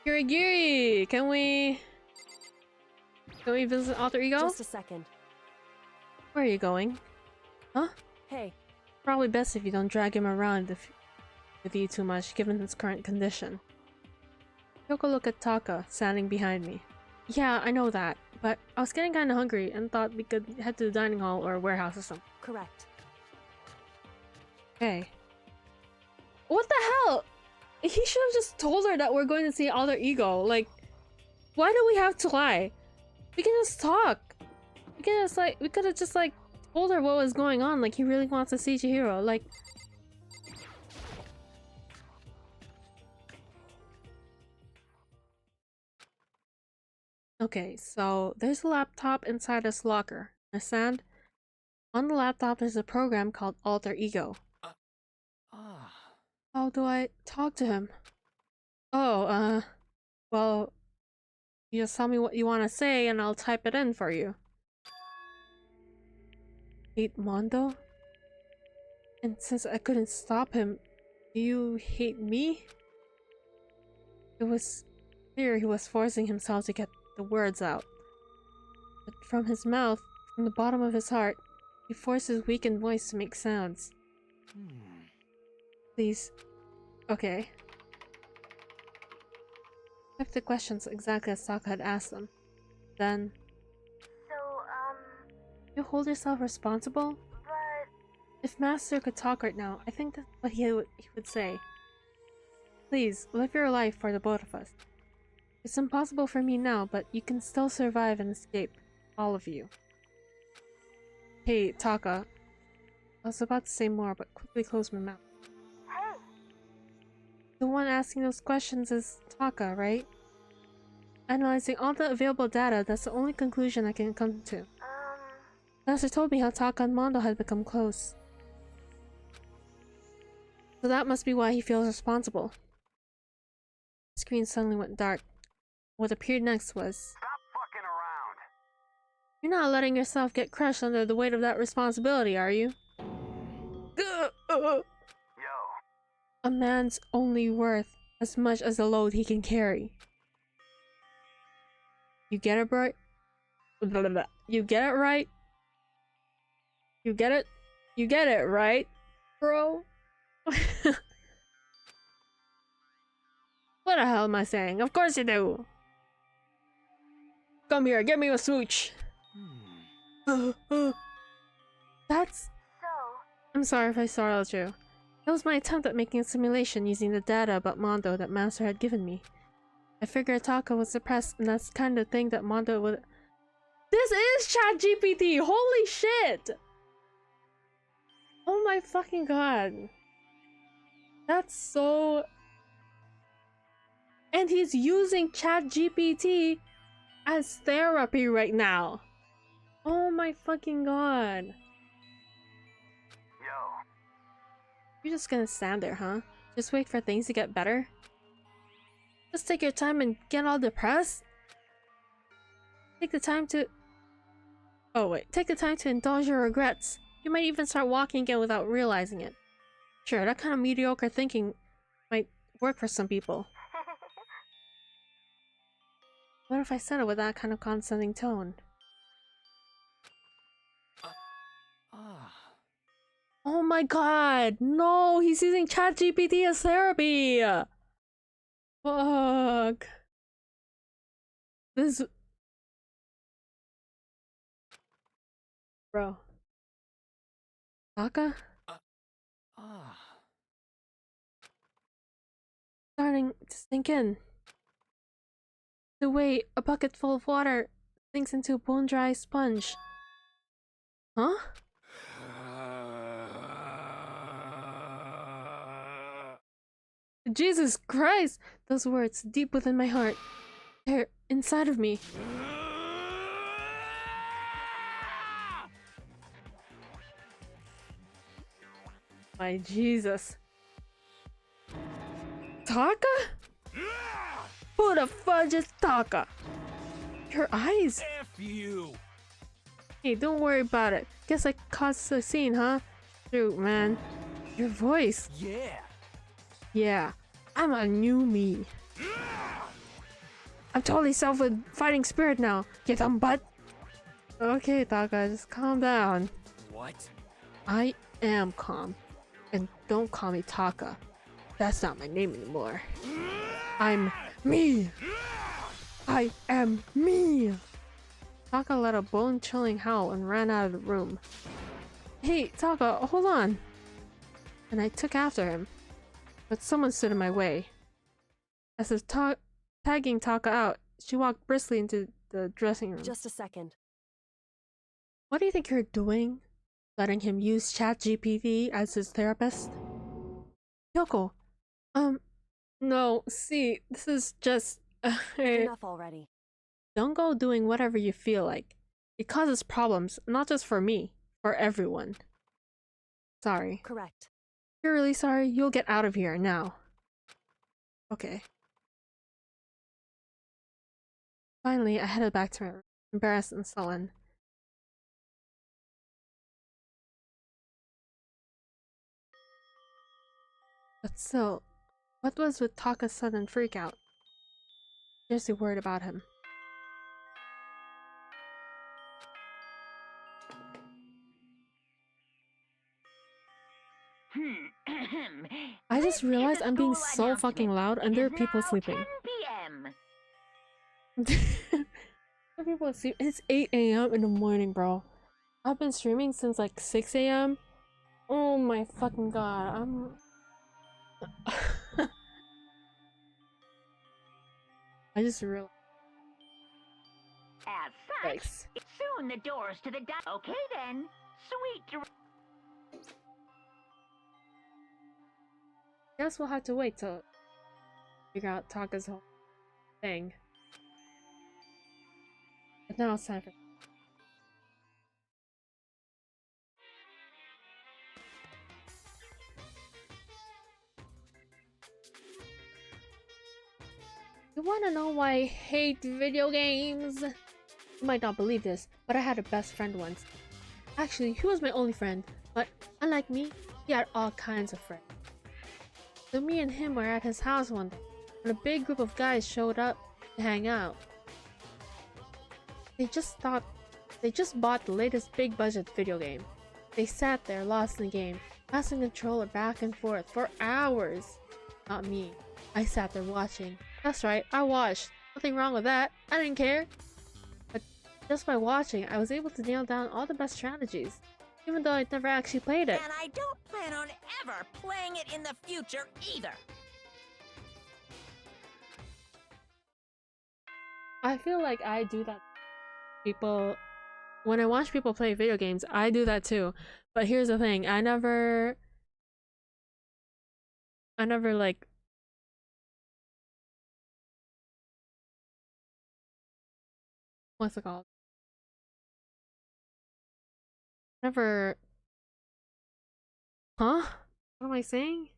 Kirigiri! Can we visit alter ego? Just a second. Where are you going? Huh? Hey. Probably best if you don't drag him around with you too much, given his current condition. Kyoko looked at Taka, standing behind me. Yeah, I know that, but I was getting kinda hungry and thought we could head to the dining hall or warehouse or something. Correct. Okay. What the hell? He should have just told her that we're going to see alter ego. Like, why do we have to lie? We can just talk. We could have just like told her what was going on. Like, he really wants to see Chihiro. Like, okay, so there's a laptop inside this locker. Understand? On the laptop there's a program called Alter Ego. How do I talk to him? Oh, well, you just tell me what you want to say and I'll type it in for you. hate Mondo? And since I couldn't stop him, do you hate me? It was clear he was forcing himself to get the words out. But from his mouth, from the bottom of his heart, he forced his weakened voice to make sounds. Please. Okay. Type the questions exactly as Taka had asked them. Then, So, you hold yourself responsible? but If Master could talk right now, I think that's what he would say. Please, live your life for the both of us. It's impossible for me now, but you can still survive and escape. All of you. Hey, Taka. I was about to say more, but quickly closed my mouth. hey, The one asking those questions is Taka, right? Analyzing all the available data, that's the only conclusion I can come to. Master told me how Taka and Mondo had become close. So that must be why he feels responsible. The screen suddenly went dark. What appeared next was... Stop fucking around. You're not letting yourself get crushed under the weight of that responsibility, are you? Yo. A man's only worth as much as the load he can carry. You get it, bro? You get it right? You get it? You get it, right, bro? What the hell am I saying? Of course you do! Come here, give me a smooch! That's... so, I'm sorry if I startled you. That was my attempt at making a simulation using the data about Mondo that Master had given me. I figured Taka was depressed, and that's the kind of thing that Mondo would... This is ChatGPT! Holy shit! Oh my fucking god. That's so... And he's using ChatGPT as therapy right now. Oh my fucking god. Yo. You're just gonna stand there, huh? Just wait for things to get better? Just take your time and get all depressed? Take the time to... Oh wait, take the time to indulge your regrets. You might even start walking again without realizing it. Sure, that kind of mediocre thinking might work for some people. What if I said it with that kind of condescending tone? Oh my god! No! He's using ChatGPT as therapy! Fuck. This... Bro. Taka? Starting to sink in. The way a bucket full of water sinks into a bone-dry sponge. Huh? Jesus Christ! Those words, deep within my heart. They're inside of me. My Jesus. Taka? Who the fudge is Taka? Your eyes. F you! Hey, don't worry about it. Guess I caused the scene, huh? Shoot, man. Your voice. Yeah! Yeah, I'm a new me. I'm totally self with fighting spirit now. You dumb butt. Okay, Taka, just calm down. What? I am calm. And don't call me Taka. That's not my name anymore. I'm me. I am me. Taka let a bone-chilling howl and ran out of the room. Hey, Taka, hold on. And I took after him. But someone stood in my way. As if tagging Taka out, she walked briskly into the dressing room. Just a second. What do you think you're doing? Letting him use ChatGPT as his therapist? Yoko, no, see, this is just... Enough already. Don't go doing whatever you feel like. It causes problems, not just for me, for everyone. Sorry. Correct. If you're really sorry, you'll get out of here now. Okay. Finally, I headed back to my room, embarrassed and sullen. But still, what was with Taka's sudden freakout? Seriously worried about him. I just realized I'm being so fucking loud under people sleeping. 10 p.m. People asleep. It's 8 a.m. in the morning, bro. I've been streaming since like 6 a.m. Oh my fucking god, I'm... I just realized. As such, Thanks. soon the doors to the Okay then. Sweet dreams. Guess we'll have to wait till figure out Taka's whole thing. But now it's time for... You wanna know why I hate video games? You might not believe this, but I had a best friend once. Actually, he was my only friend, but unlike me, he had all kinds of friends. So me and him were at his house one day, when a big group of guys showed up to hang out. They just bought the latest big budget video game. They sat there lost in the game, passing the controller back and forth for hours. Not me. I sat there watching. That's right, I watched. Nothing wrong with that. I didn't care. But just by watching, I was able to nail down all the best strategies, even though I'd never actually played it. And I don't plan on ever playing it in the future either. I feel like I do that. When I watch people play video games, I do that too. But here's the thing, I never like what's it called? Never. Huh? What am I saying?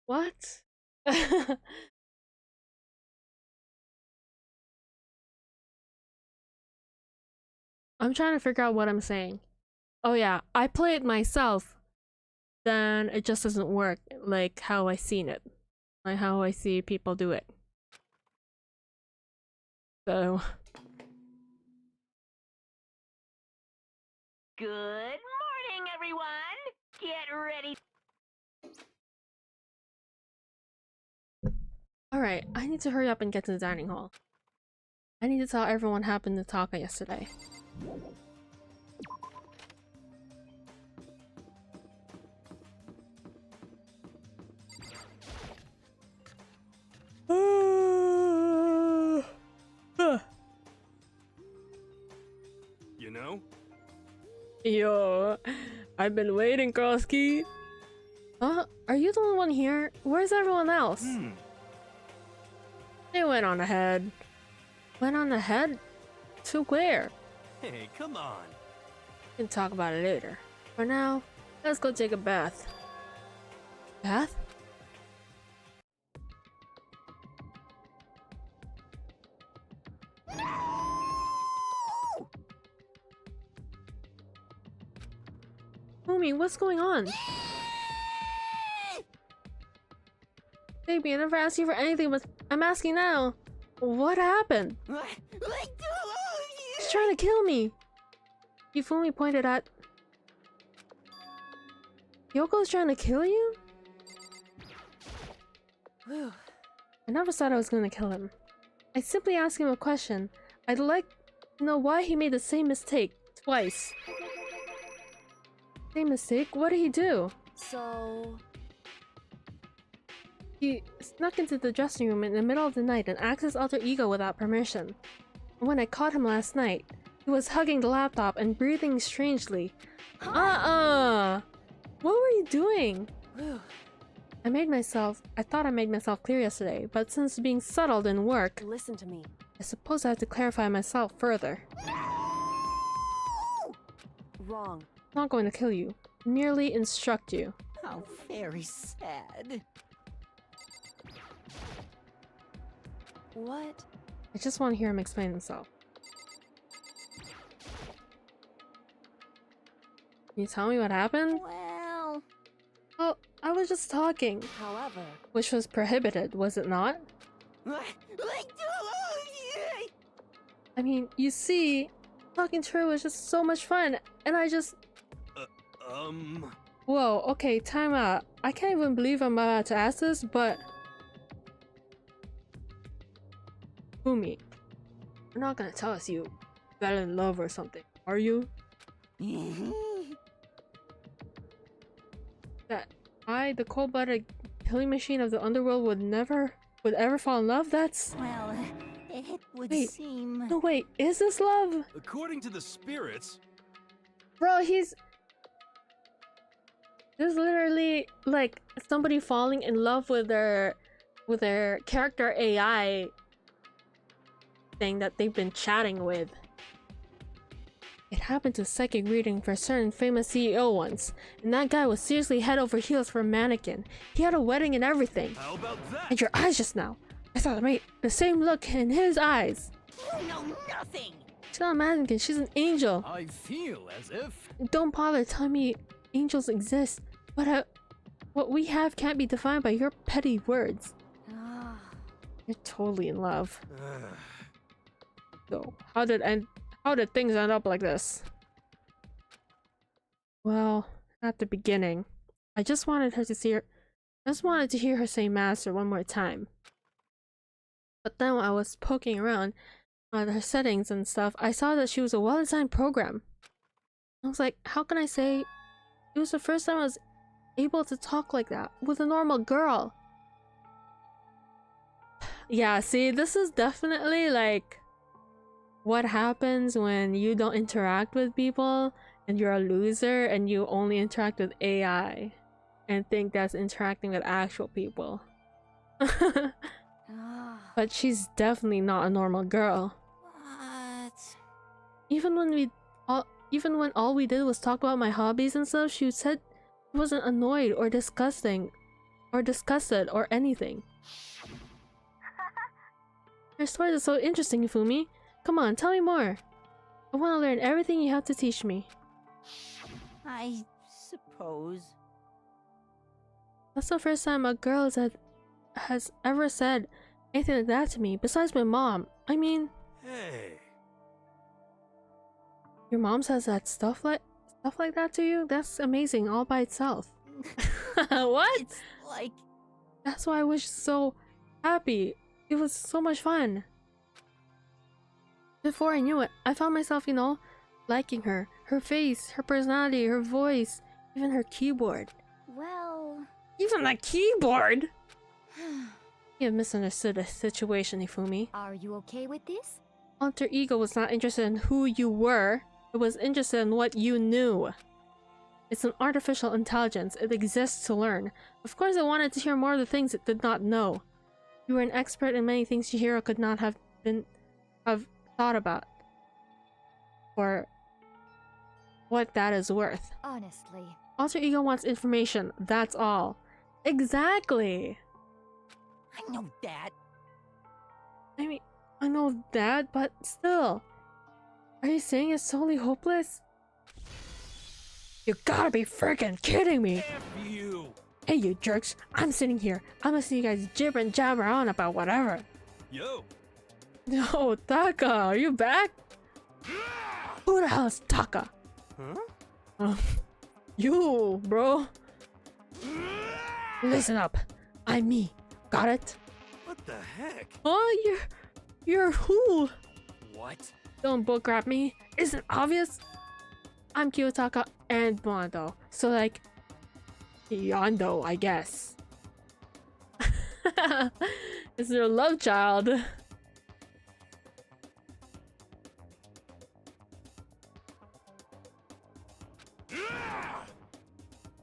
What? I'm trying to figure out what I'm saying. Oh yeah, I play it myself, then it just doesn't work like how I seen it. Like how I see people do it. So Good morning, everyone. Get ready. alright, I need to hurry up and get to the dining hall. I need to tell everyone what happened to Taka yesterday. You know? Yo, I've been waiting, Krosky. Huh? Are you the only one here? Where's everyone else? They went on ahead. Went on ahead? To where? Hey, come on. We can talk about it later. For now, let's go take a bath. Bath? Homie, what's going on? Baby, I never asked you for anything, but I'm asking now. What happened? He's trying to kill me. Yufumi pointed at... Yoko's trying to kill you? I never thought I was gonna kill him. I simply asked him a question. I'd like to know why he made the same mistake twice. Same mistake? What did he do? So... He snuck into the dressing room in the middle of the night and accessed his alter ego without permission. And when I caught him last night, he was hugging the laptop and breathing strangely. What were you doing? I thought I made myself clear yesterday, but since being subtle didn't work, Listen to me. I suppose I have to clarify myself further. Wrong. I'm not going to kill you, merely instruct you. How very sad. What? I just want to hear him explain himself. Can you tell me what happened? Well, Oh, I was just talking. However, Which was prohibited, was it not? I mean, you see, talking to her was just so much fun, and I just... Whoa, okay, time out. I can't even believe I'm about to ask this, but... Fumi, you're not gonna tell us you fell in love or something, are you? That I, the cold-blooded killing machine of the underworld, would ever fall in love? That's... Well, it would Wait. seem... No, wait, is this love? According to the spirits, Bro, this is literally like somebody falling in love with their character AI thing that they've been chatting with. It happened to psychic reading for a certain famous CEO once, and that guy was seriously head over heels for a mannequin. He had a wedding and everything. how about that? And your eyes just now. I saw the same look in his eyes. You know nothing! She's not a mannequin, she's an angel. I feel as if... Don't bother telling me angels exist, but what we have can't be defined by your petty words. You're totally in love. So, how did things end up like this? Well, at the beginning, I just wanted to hear her say master one more time. But then when I was poking around on her settings and stuff, I saw that she was a well-designed program. I was like, how can I say it was the first time I was able to talk like that with a normal girl? Yeah, see, this is definitely like what happens when you don't interact with people and you're a loser and you only interact with AI and think that's interacting with actual people. But she's definitely not a normal girl. What? Even when all we did was talk about my hobbies and stuff, she said she wasn't annoyed or disgusted or anything. Your stories are so interesting, Fumi. Come on, tell me more. I want to learn everything you have to teach me. I suppose. That's the first time a girl has ever said anything like that to me, besides my mom. I mean, Hey, your mom says that stuff like that to you? That's amazing all by itself. What? It's like... That's why I was so happy. It was so much fun. Before I knew it, I found myself, liking her. Her face, her personality, her voice, even her keyboard. Well, Even the keyboard? You have misunderstood the situation, Ifumi. Are you okay with this? Alter Ego was not interested in who you were. It was interested in what you knew. It's an artificial intelligence. It exists to learn. Of course, it wanted to hear more of the things it did not know. You were an expert in many things Chihiro could not have thought about. For what that is worth. Honestly. Alter Ego wants information. That's all. Exactly. I know that. I mean, I know that, but still. Are you saying it's totally hopeless? You gotta be freaking kidding me! F you! Hey, you jerks! I'm sitting here. I'm listening to you guys jibber and jabber on about whatever. Yo! Yo, Taka, are you back? Who the hell is Taka? Huh? You, bro. Listen up. I'm me. Got it? What the heck? Oh, you're who? What? Don't bull crap me. Isn't obvious? I'm Kiyotaka and Mondo. So like Yondo, I guess. It's their love child.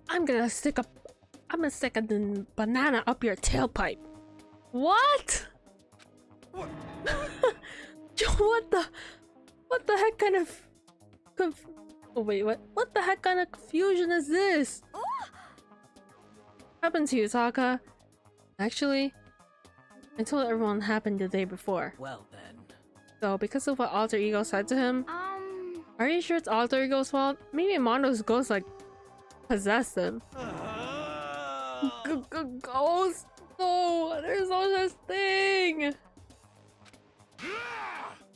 I'm gonna stick a banana up your tailpipe. What? What? What the heck kind of oh wait, what the heck kind of confusion is this? What happened to you, Taka? Actually, I told everyone what happened the day before. Well then. So because of what Alter Ego said to him, are you sure it's Alter Ego's fault? Maybe Mondo's ghost like possessed him. Ghost? No, there's no such thing.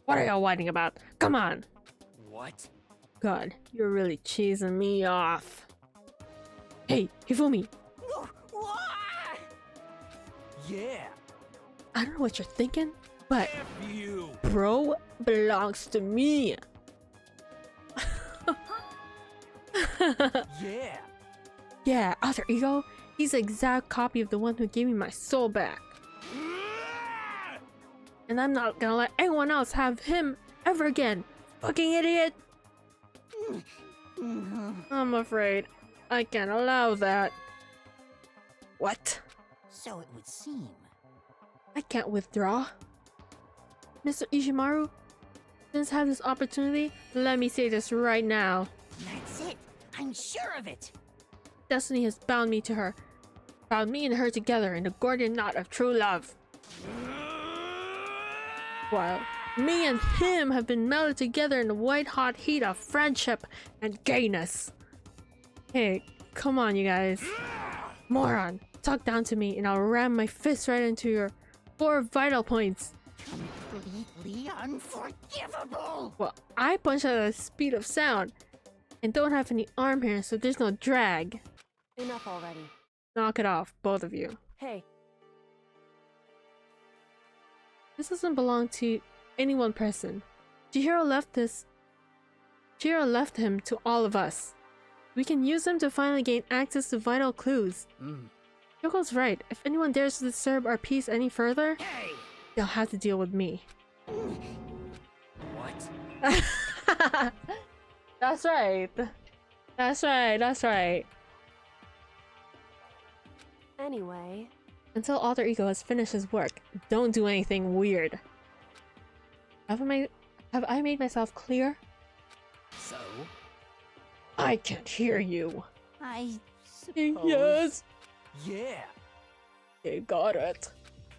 What are y'all whining about? Come on. What? God, you're really cheesing me off. Hey, Hifumi, Yeah. I don't know what you're thinking, but F you. bro belongs to me. Yeah. Yeah, alter ego, he's the exact copy of the one who gave me my soul back. And I'm not gonna let anyone else have him ever again. Fucking idiot! I'm afraid I can't allow that. What? So it would seem. I can't withdraw. Mr. Ishimaru, since I have this opportunity, let me say this right now. That's it. I'm sure of it. Destiny has bound me to her. Bound me and her together in the Gordian knot of true love. While me and him have been melded together in the white-hot heat of friendship and gayness. Hey, come on, you guys. Moron, talk down to me and I'll ram my fist right into your 4 vital points. Completely unforgivable. Well, I punch at the speed of sound and don't have any arm here, so there's no drag. Enough already. Knock it off, both of you. Hey, This doesn't belong to any one person. Chihiro left him to all of us. We can use him to finally gain access to vital clues. Yoko's right. If anyone dares to disturb our peace any further, Hey. they'll have to deal with me. What? That's right. That's right. That's right. anyway, Until Alter Ego has finished his work, don't do anything weird. Have I made myself clear? So? I can't hear you. I suppose. Yes. Yeah. You got it.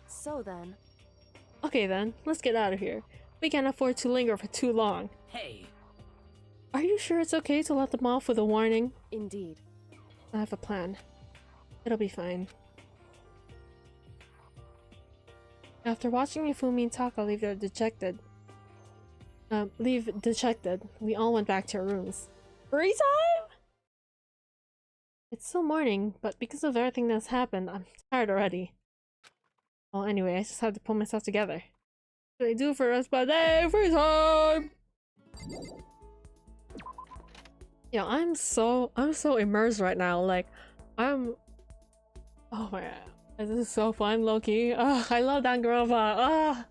so then, Okay then, let's get out of here. We can't afford to linger for too long. Hey. Are you sure it's okay to let them off with a warning? indeed. I have a plan. It'll be fine. After watching Mifumi and Taka leave dejected, we all went back to our rooms. Free time? It's still morning, but because of everything that's happened, I'm tired already. Well, anyway, I just have to pull myself together. What do I do for the rest of my day? Free time! Yeah, I'm so immersed right now. Like, oh my god, this is so fun, Loki. I love Danganronpa.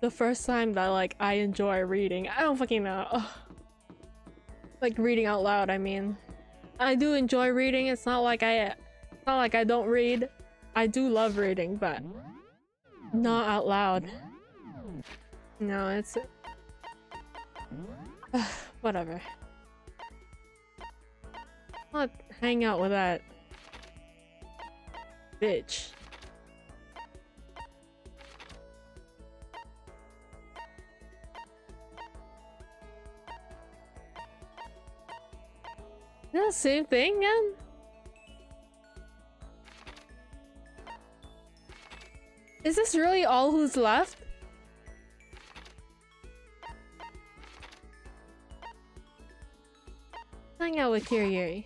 The first time that like I enjoy reading. I don't fucking know. Like reading out loud, I mean. I do enjoy reading. It's not like I don't read. I do love reading, but not out loud. No, it's whatever. Not hang out with that bitch. Is that the same thing again? Is this really all who's left? Hang out with Kiriyuri.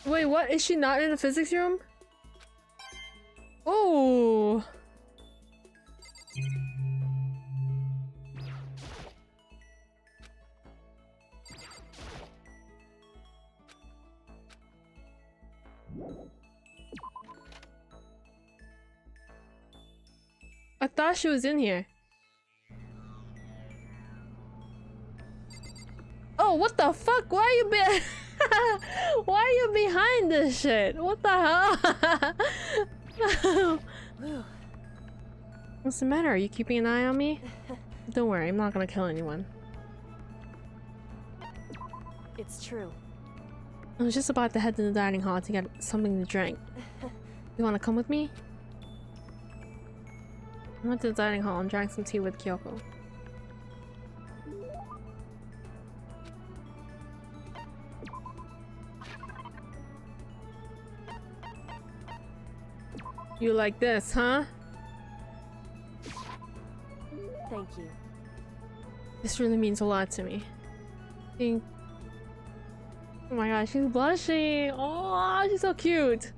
Wait, what? Is she not in the physics room? Oh. I thought she was in here. Oh, what the fuck? Why are you Why are you this shit? What the hell? What's the matter? Are you keeping an eye on me? Don't worry, I'm not gonna kill anyone. It's true. I was just about to head to the dining hall to get something to drink. You wanna come with me? I went to the dining hall and drank some tea with Kyoko. You like this, huh? Thank you. This really means a lot to me. Oh my god, she's blushing! Oh, she's so cute!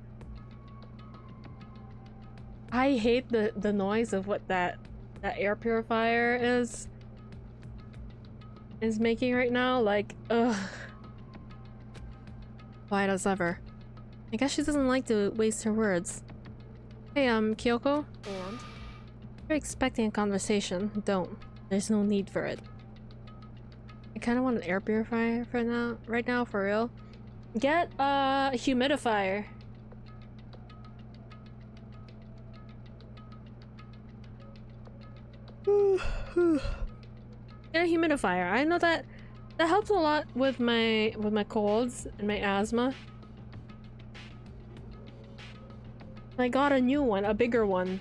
I hate the noise of what that air purifier is making right now. Like, ugh. Quiet as ever. I guess she doesn't like to waste her words. Hey, Kyoko? And? If you're expecting a conversation, don't. There's no need for it. I kind of want an air purifier for now, right now, for real. Get a humidifier. Get a humidifier. I know that helps a lot with my colds and my asthma. I got a new one, a bigger one.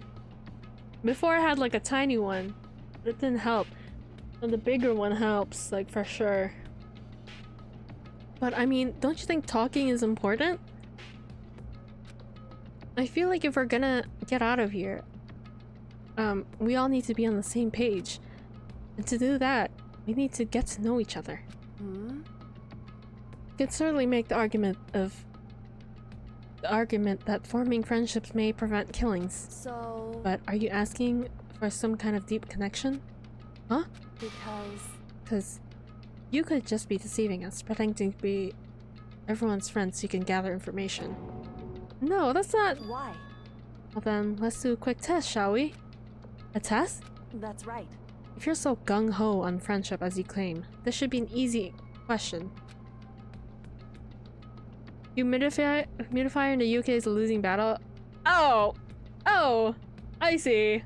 Before I had like a tiny one. It didn't help. And the bigger one helps, like for sure. But I mean, don't you think talking is important? I feel like if we're gonna get out of here, we all need to be on the same page. And to do that, we need to get to know each other. Hmm? You could certainly make the argument that forming friendships may prevent killings. So... But are you asking for some kind of deep connection? Huh? Because you could just be deceiving us, pretending to be everyone's friend so you can gather information. No, that's not... Why? Well then, let's do a quick test, shall we? A test? That's right. If you're so gung-ho on friendship as you claim, this should be an easy question. Humidifier in the UK is a losing battle. Oh! Oh! I see.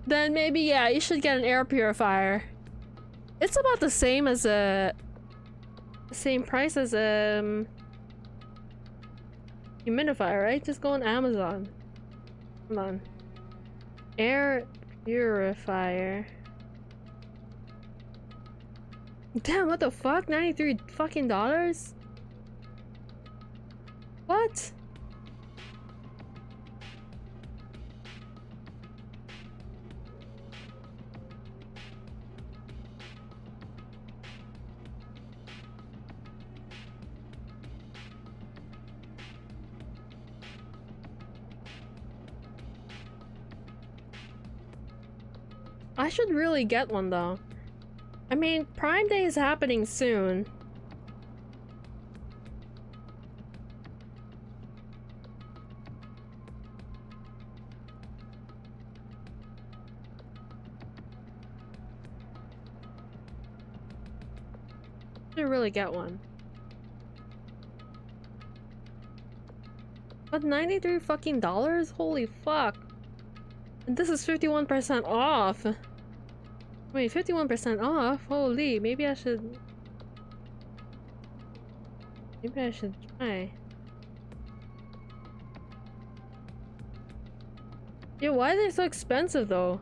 Then maybe, yeah, you should get an air purifier. It's about the same as a... same price as a... humidifier, right? Just go on Amazon. Come on. Air purifier. Damn, what the fuck? 93 fucking dollars? What? I should really get one though. I mean, Prime Day is happening soon. Should really get one. But 93 fucking dollars? Holy fuck. And this is 51% off. Wait, 51% off? Holy, maybe I should try. Yeah, why are they so expensive though?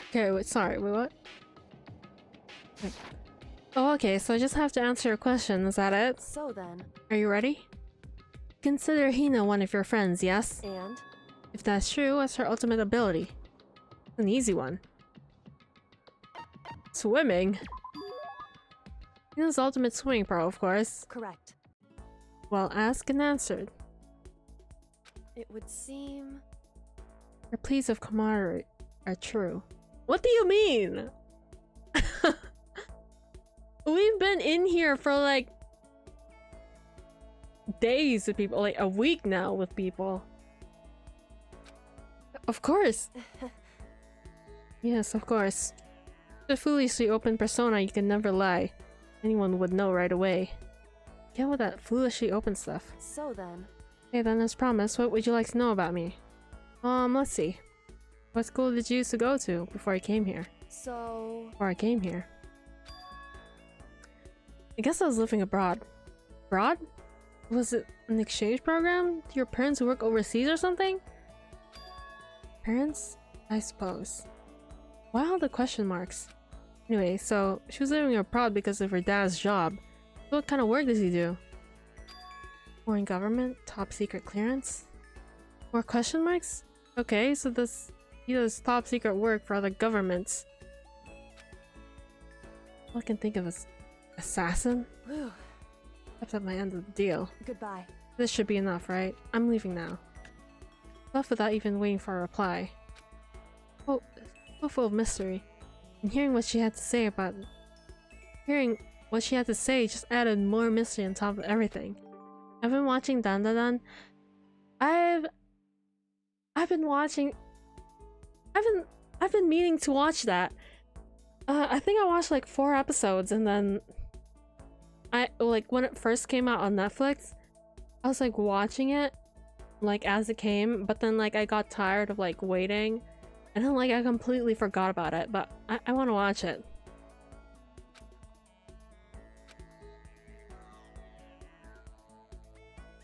Okay, wait, sorry, wait, what? Oh, okay, so I just have to answer your question, is that it? So then, Are you ready? Consider Hina one of your friends, yes? and? If that's true, what's her ultimate ability? An easy one. Swimming? Hina's ultimate swimming pro, of course. Correct. Well asked and answered. It would seem... Her pleas of camaraderie are true. What do you mean? We've been in here for like days with people, like a week now with people. Of course. Yes, of course. The foolishly open persona, you can never lie. Anyone would know right away. Get with that foolishly open stuff. So then, Okay, then as promised, what would you like to know about me? Let's see. What school did you used to go to before I came here? so... Before I came here. I guess I was living abroad. Abroad? Was it an exchange program? Do your parents work overseas or something? Parents? I suppose. Why all the question marks? Anyway, so she was living abroad because of her dad's job. So what kind of work does he do? Foreign government? Top secret clearance? More question marks? Okay, so he does top secret work for other governments. All I can think of is assassin? Whew. That's at my end of the deal. Goodbye. This should be enough, right? I'm leaving now. Left without even waiting for a reply. Oh, so full of mystery. And hearing what she had to say just added more mystery on top of everything. I've been watching Dandadan. I've been meaning to watch that. I think I watched like 4 episodes, and then when it first came out on Netflix, I was like watching it like as it came, but then like I got tired of like waiting, and then like I completely forgot about it, but I want to watch it.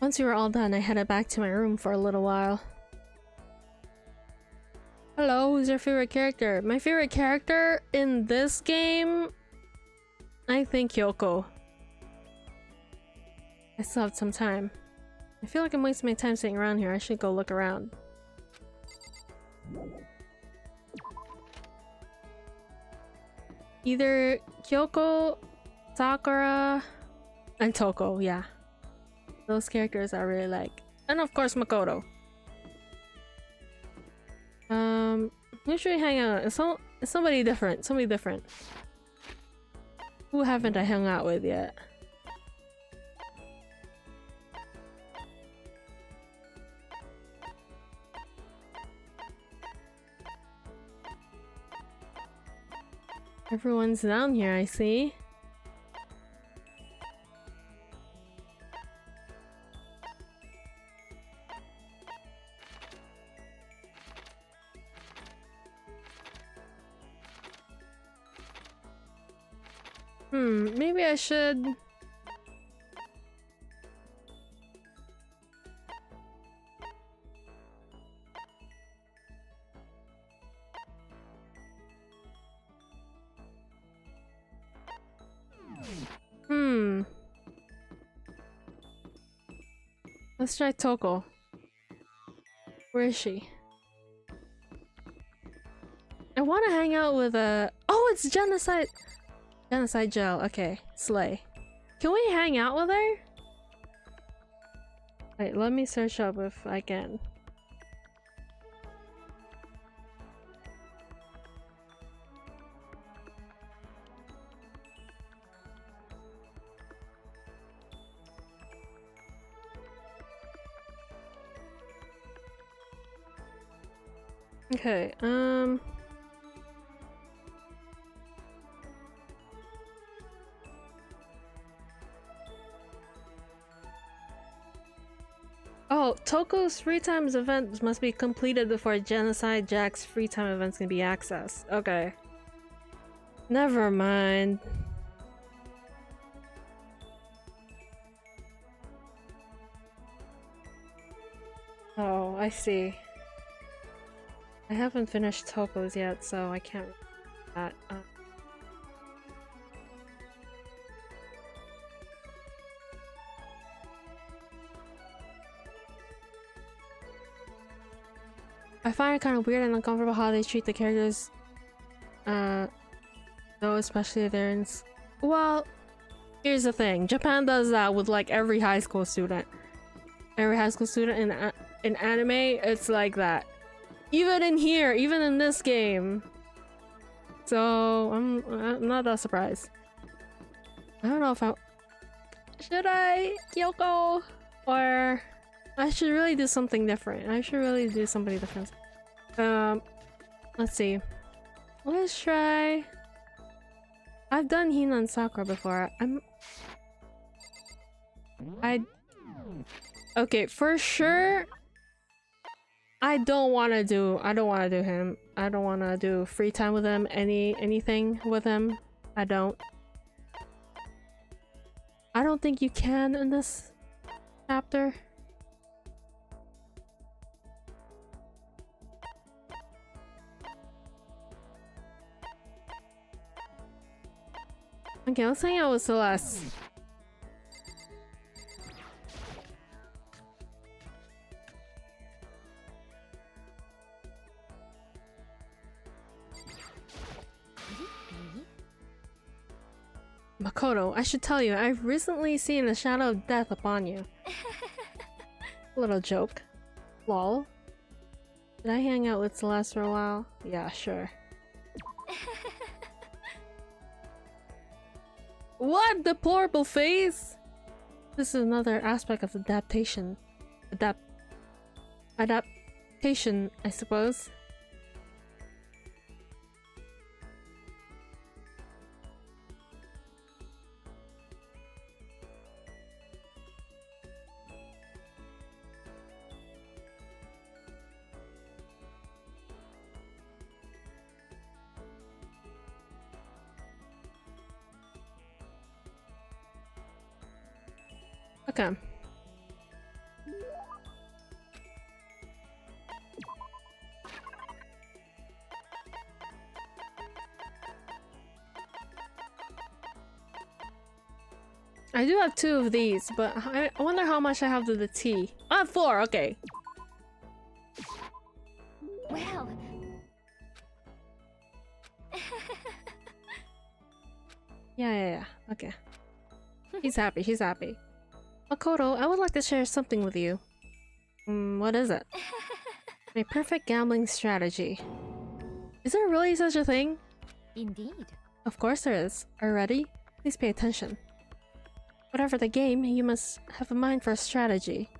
Once we were all done, I headed back to my room for a little while. Hello, who's your favorite character? My favorite character in this game? I think Kyoko. I still have some time. I feel like I'm wasting my time sitting around here. I should go look around. Either Kyoko, Sakura, and Toko, yeah. Those characters I really like. And of course Makoto. Who should we hang out? It's somebody different. Somebody different. Who haven't I hung out with yet? Everyone's down here, I see. Maybe I should... Let's try Toko. Where is she? I want to hang out with a... Oh, it's Genocide! Genocide Gel. Okay, slay. Can we hang out with her? Wait, let me search up if I can. Okay, Oh, Toko's free times event must be completed before Genocide Jack's free time events can be accessed. Okay. Never mind. Oh, I see. I haven't finished Toko's yet, so I can't that. I find it kind of weird and uncomfortable how they treat the characters. Though, especially if they're in. Well, here's the thing: Japan does that with like every high school student. Every high school student in anime, it's like that. Even in here, even in this game. So I'm not that surprised. I don't know if should I Kyoko, or I should really do something different. I should really do something different. Let's see. Let's try. I've done Hina and Sakura before. Okay, for sure. I don't want to do him. I don't want to do free time with him. Anything with him. I don't think you can in this chapter. Okay, let's hang out with Celeste. Makoto, I should tell you, I've recently seen a shadow of death upon you. Little joke. Lol. Did I hang out with Celeste for a while? Yeah, sure. What? Deplorable face? This is another aspect of adaptation. Adaptation, I suppose. Okay. I do have 2 of these, but I wonder how much I have to the tea. I have 4, okay. Well. Yeah, okay. She's happy, she's happy. Makoto, I would like to share something with you. What is it? My perfect gambling strategy. Is there really such a thing? Indeed. Of course there is. Are you ready? Please pay attention. Whatever the game, you must have a mind for a strategy.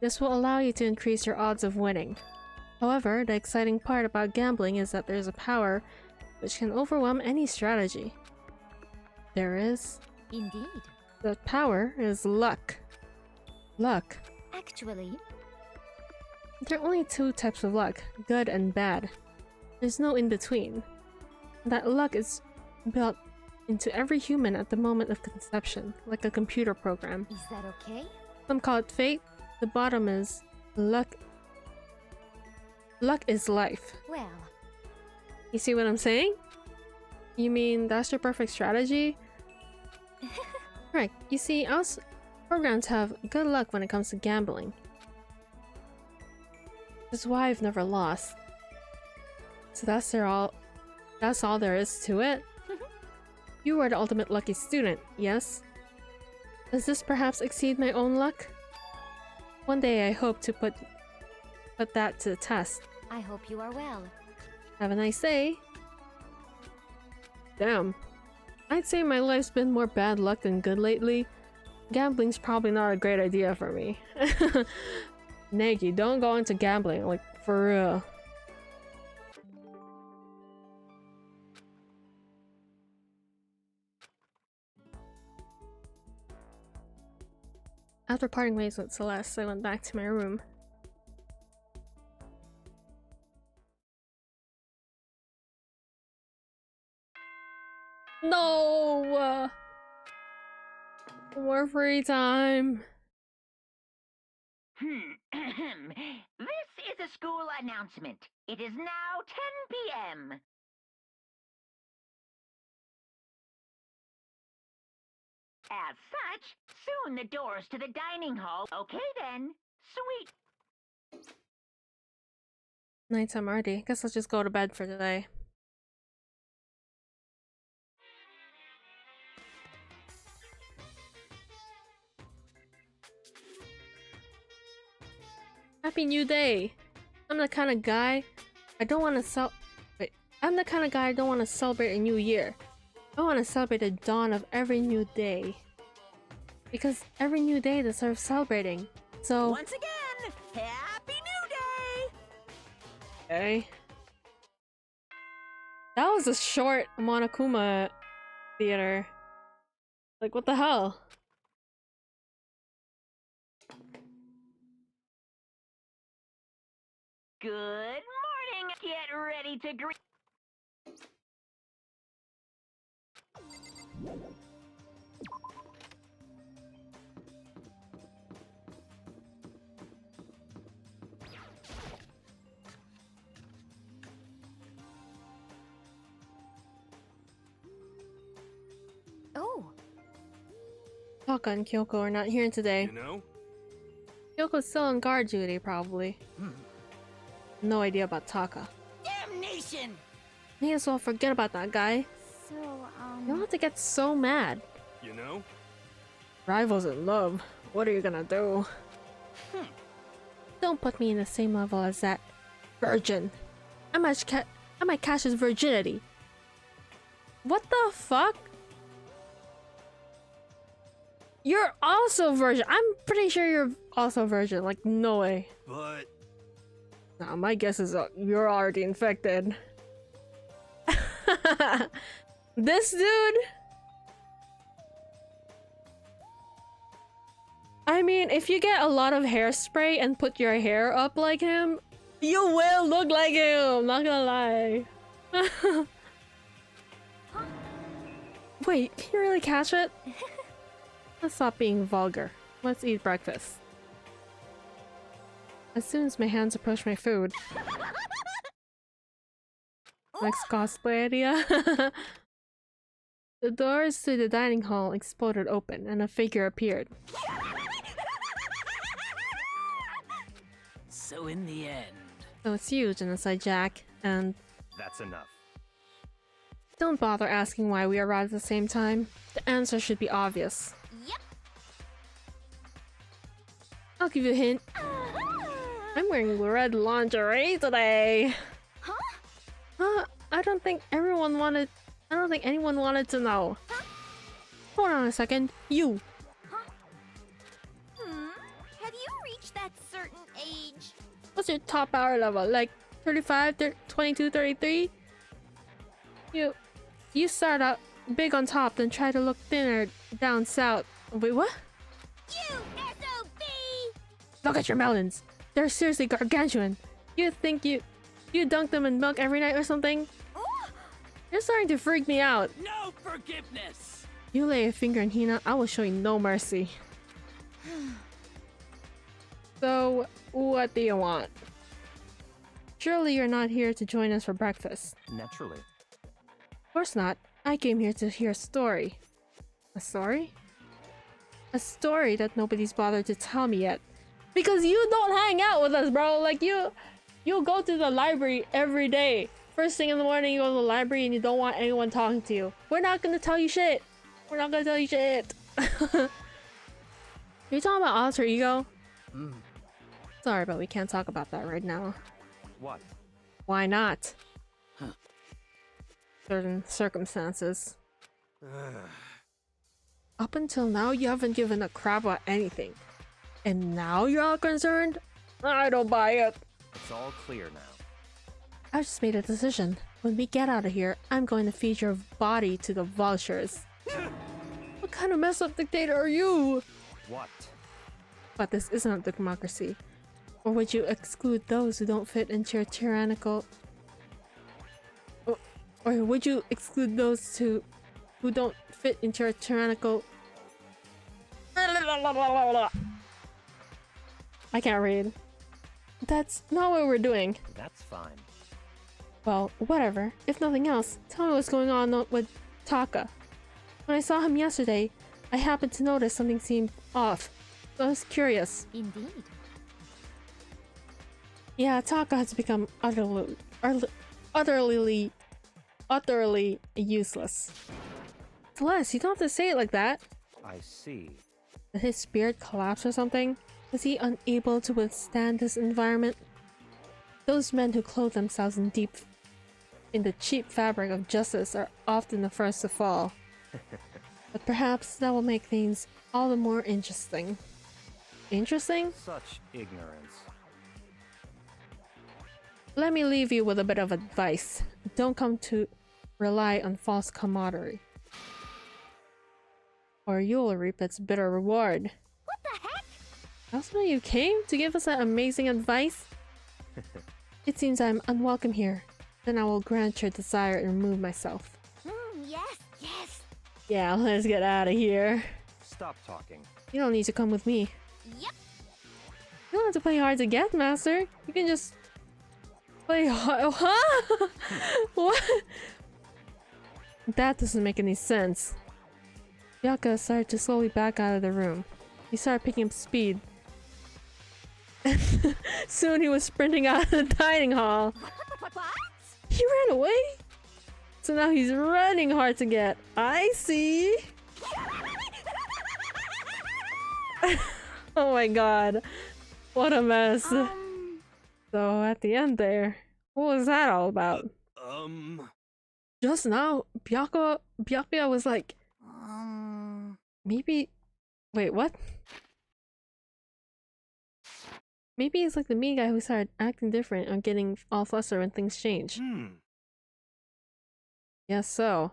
This will allow you to increase your odds of winning. However, the exciting part about gambling is that there's a power which can overwhelm any strategy. There is. Indeed. That power is luck. Luck. Actually, There are only 2 types of luck, good and bad. There's no in-between. That luck is built into every human at the moment of conception, like a computer program. is that okay? Some call it fate. The bottom is luck. Luck is life. Well, You see what I'm saying? You mean that's your perfect strategy? Right. You see, us programs have good luck when it comes to gambling. That's why I've never lost. So that's all there is to it? You are the ultimate lucky student, yes? Does this perhaps exceed my own luck? One day I hope to put that to the test. I hope you are well. Have a nice day. Damn. I'd say my life's been more bad luck than good lately. Gambling's probably not a great idea for me. Negi, don't go into gambling, like, for real. After parting ways with Celeste, I went back to my room. No! More free time. This is a school announcement. It is now 10 p.m. As such, soon the doors to the dining hall. Okay then. Sweet. Nighttime already. Guess I'll just go to bed for today. Happy New Day! I'm the kind of guy I don't want to I'm the kind of guy I don't want to celebrate a new year. I want to celebrate the dawn of every new day. Because every new day deserves celebrating. So... Once again, Happy New Day! Okay. That was a short Monokuma theater. Like, what the hell? Good morning. Get ready to greet. Oh, Taka and Kyoko are not here today. You know? Kyoko's still on guard duty, probably. No idea about Taka. Damnation! May as well forget about that guy. So, You don't have to get so mad. You know? Rivals in love. What are you gonna do? Don't put me in the same level as that virgin. I might catch his virginity. What the fuck? You're also virgin. I'm pretty sure you're also virgin. Like, no way. But Nah, my guess is you're already infected. This dude. I mean, if you get a lot of hairspray and put your hair up like him, you will look like him. Not gonna lie. Wait, can you really catch it? Let's stop being vulgar. Let's eat breakfast. As soon as my hands approach my food. Next cosplay idea. The doors to the dining hall exploded open and a figure appeared. so in the end, So it's you, Genocide Jack, and That's enough. don't bother asking why we arrived at the same time. The answer should be obvious. Yep. I'll give you a hint. I'm wearing red lingerie today. Huh? I don't think anyone wanted to know. Hold on a second. You. Have you reached that certain age? What's your top power level? Like 35, 22, 33? You start out big on top, then try to look thinner down south. Wait, what? You SOB! Look at your melons. They're seriously gargantuan. You think you dunk them in milk every night or something? You're starting to freak me out. no forgiveness. You lay a finger in Hina, I will show you no mercy. So, what do you want? Surely you're not here to join us for breakfast. Naturally. Of course not. I came here to hear a story. A story? A story that nobody's bothered to tell me yet. Because you don't hang out with us, bro. Like, you go to the library every day. First thing in the morning, you go to the library and you don't want anyone talking to you. We're not gonna tell you shit. We're not gonna tell you shit. You're talking about alter ego? Sorry, but we can't talk about that right now. What? Why not? Certain circumstances. Up until now, you haven't given a crap about anything. And now you're all concerned? I don't buy it. It's all clear now. I just made a decision. When we get out of here, I'm going to feed your body to the vultures. What kind of messed up dictator are you? What? But this isn't a democracy. Or would you exclude those who don't fit into your tyrannical... Or would you exclude those who don't fit into your tyrannical... I can't read. That's not what we're doing. That's fine. Well, whatever. If nothing else, tell me what's going on with Taka. When I saw him yesterday, I happened to notice something seemed off. So I was curious. indeed. Yeah, Taka has become utterly useless. Celeste, you don't have to say it like that. I see. Did his spirit collapse or something? Was he unable to withstand this environment? Those men who clothe themselves in the cheap fabric of justice are often the first to fall. But perhaps that will make things all the more interesting. Interesting? Such ignorance. Let me leave you with a bit of advice. Don't come to rely on false camaraderie, or you'll reap its bitter reward. What the heck? That's why you came? To give us that amazing advice? It seems I'm unwelcome here. Then I will grant your desire and remove myself. Yes, yes. Yeah, let's get out of here. Stop talking. You don't need to come with me. Yep. You don't have to play hard to get, Master. You can just play hard. Huh? What? That doesn't make any sense. Yaka started to slowly back out of the room. He started picking up speed. Soon he was sprinting out of the dining hall. What? He ran away? So now he's running hard to get. I see. Oh my god. What a mess. So at the end there, what was that all about? Just now, Byakuya was like, maybe... Wait, what? Maybe it's like the mean guy who started acting different and getting all flustered when things change. Yes, so.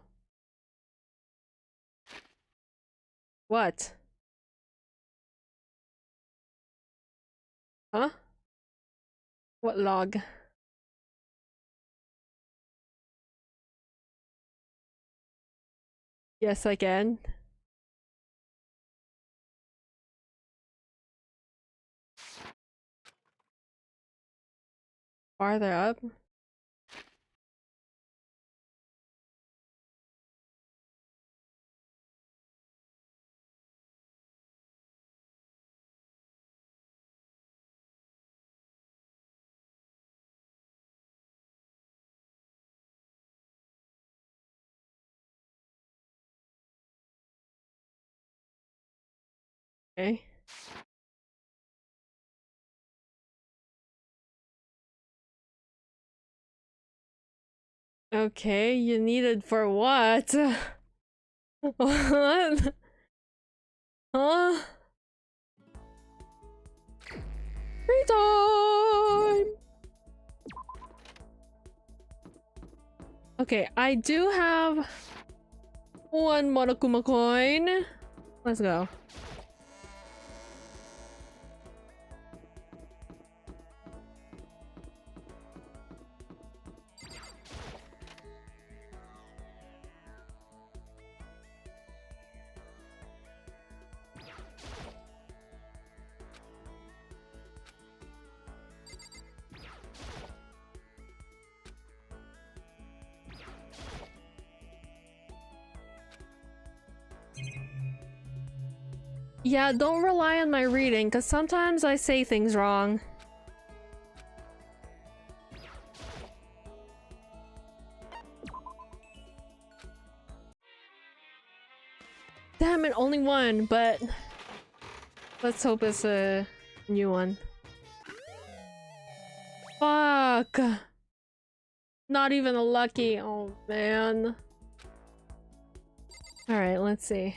What? Huh? What log? Yes, I can. Farther up? Okay. Okay, you needed for what? What? Huh? Free time! Okay, I do have one Monokuma coin. Let's go. Yeah, don't rely on my reading, because sometimes I say things wrong. Damn it, only one, but let's hope it's a new one. Fuck! Not even a lucky. Oh man. Alright, let's see.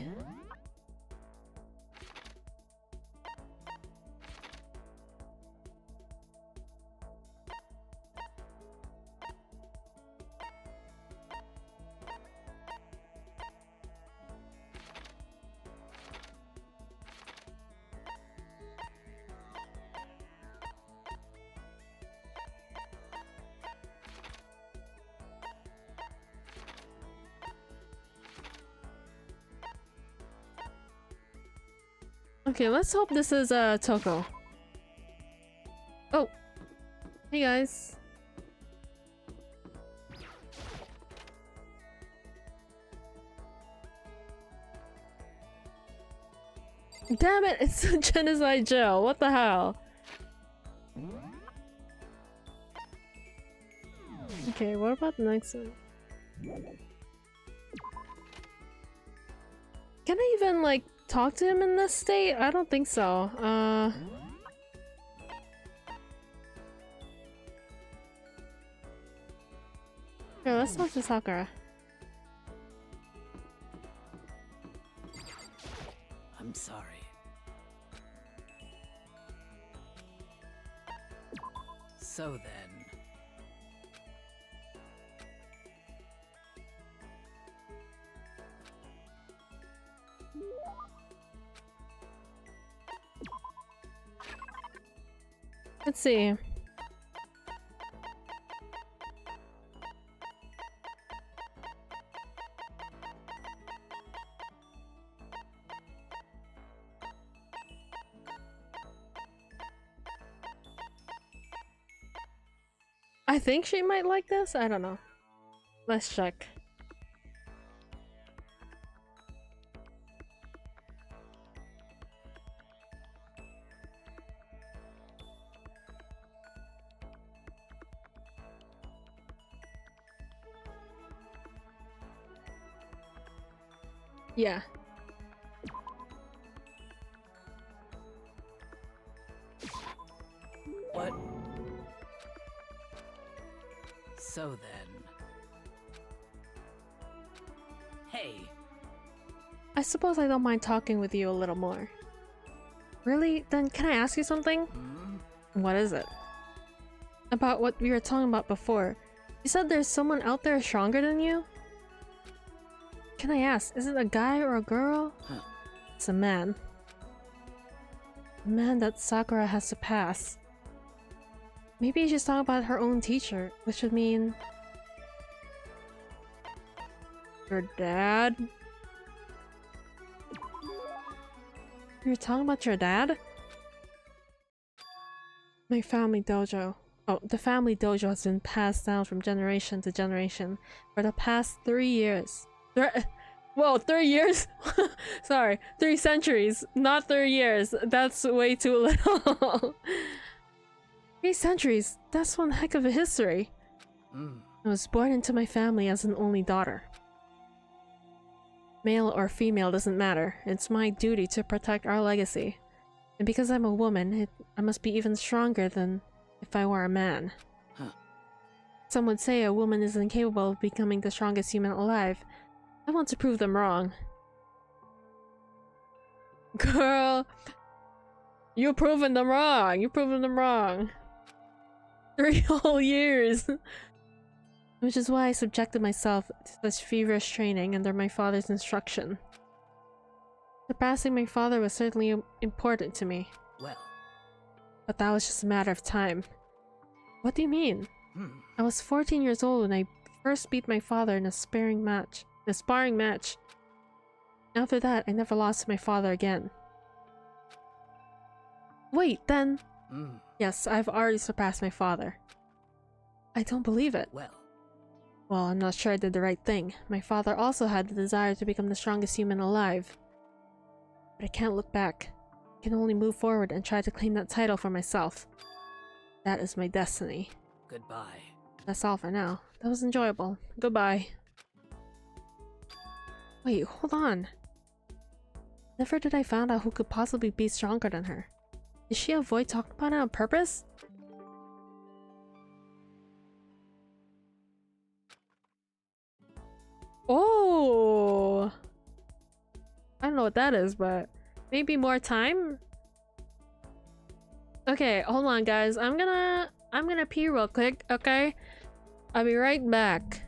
Okay, let's hope this is Toko. Oh, hey guys. Damn it, it's Genocide Joe. What the hell? Okay, what about the next one? Can I even, like, talk to him in this state? I don't think so. Here, let's talk to Sakura. I'm sorry. So then. Let's see. I think she might like this. I don't know. Let's check. Yeah. What? So then. Hey. I suppose I don't mind talking with you a little more. Really? Then can I ask you something? Hmm? What is it? About what we were talking about before. You said there's someone out there stronger than you? Can I ask, is it a guy or a girl? Huh. It's a man. A man that Sakura has to pass. Maybe she's talking about her own teacher, which would mean... Your dad? You're talking about your dad? My family dojo. Oh, the family dojo has been passed down from generation to generation for the past 3 years. Whoa, 3 years? Sorry, 3 centuries, not 3 years. That's way too little. 3 centuries? That's one heck of a history. I was born into my family as an only daughter. Male or female doesn't matter. It's my duty to protect our legacy. And because I'm a woman, I must be even stronger than if I were a man. Huh. Some would say a woman is incapable of becoming the strongest human alive. I want to prove them wrong. Girl, you've proven them wrong. You've proven them wrong. 3 whole years. Which is why I subjected myself to such feverish training under my father's instruction. Surpassing my father was certainly important to me. Well. But that was just a matter of time. What do you mean? Hmm. I was 14 years old when I first beat my father in a sparring match. After that, I never lost to my father again. Wait, then... Yes, I've already surpassed my father. I don't believe it. Well, I'm not sure I did the right thing. My father also had the desire to become the strongest human alive. But I can't look back. I can only move forward and try to claim that title for myself. That is my destiny. Goodbye. That's all for now. That was enjoyable. Goodbye. Wait, hold on. Never did I find out who could possibly be stronger than her. Did she avoid talking about it on purpose? Oh! I don't know what that is, but maybe more time? Okay, hold on guys. I'm gonna pee real quick, okay? I'll be right back.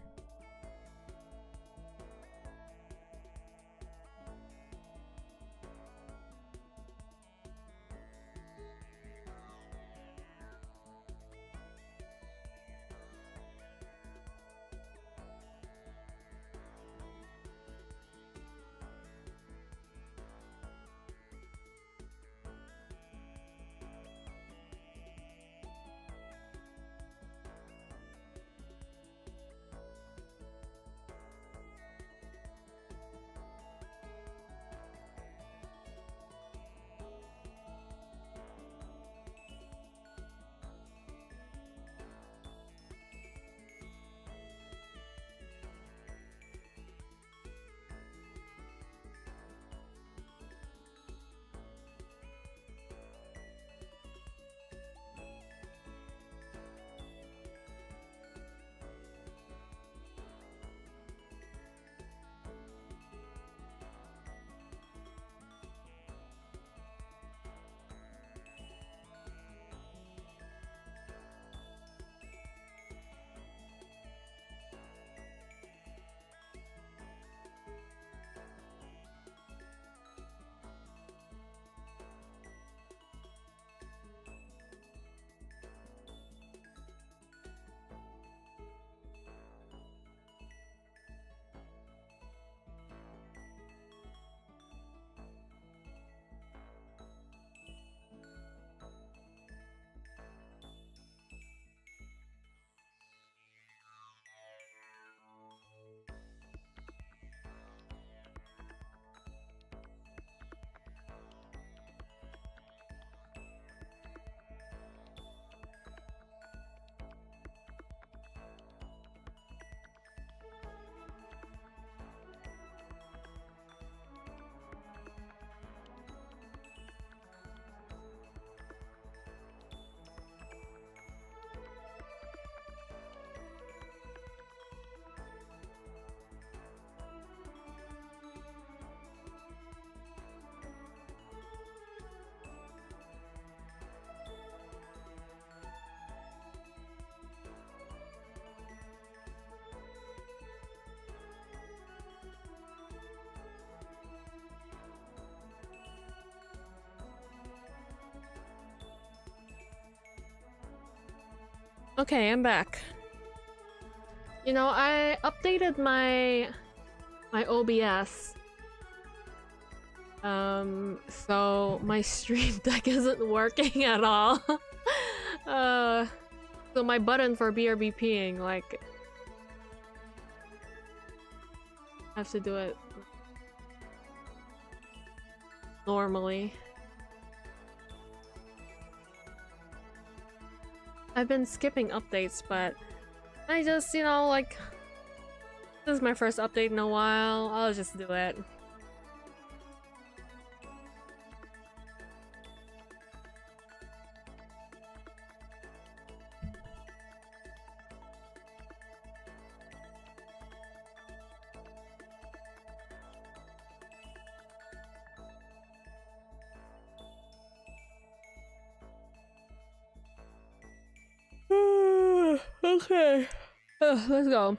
Okay, I'm back. You know, I updated my OBS. So my stream deck isn't working at all. So my button for BRBPing, like, I have to do it normally. I've been skipping updates, but I just, you know, like, this is my first update in a while. I'll just do it. Okay. Let's go.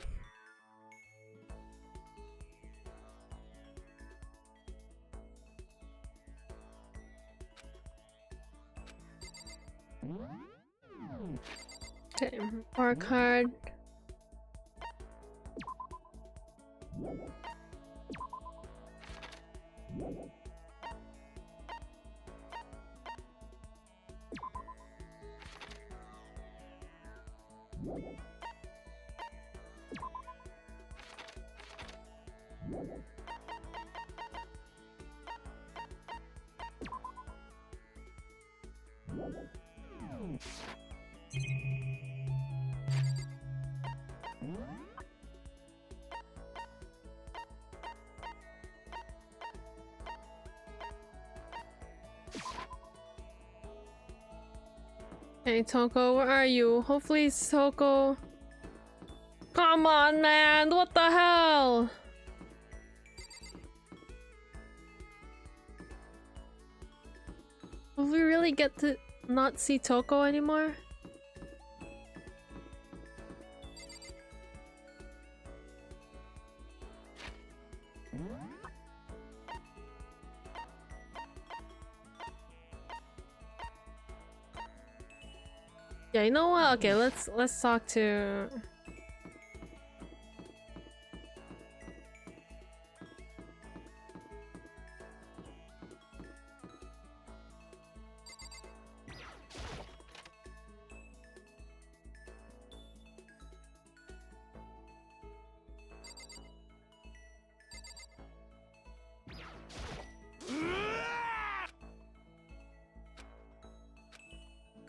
Okay, work hard. Hey Toko, where are you? Hopefully it's Toko. Come on, man! What the hell? Will we really get to not see Toko anymore? Yeah, you know what? Okay, let's talk to.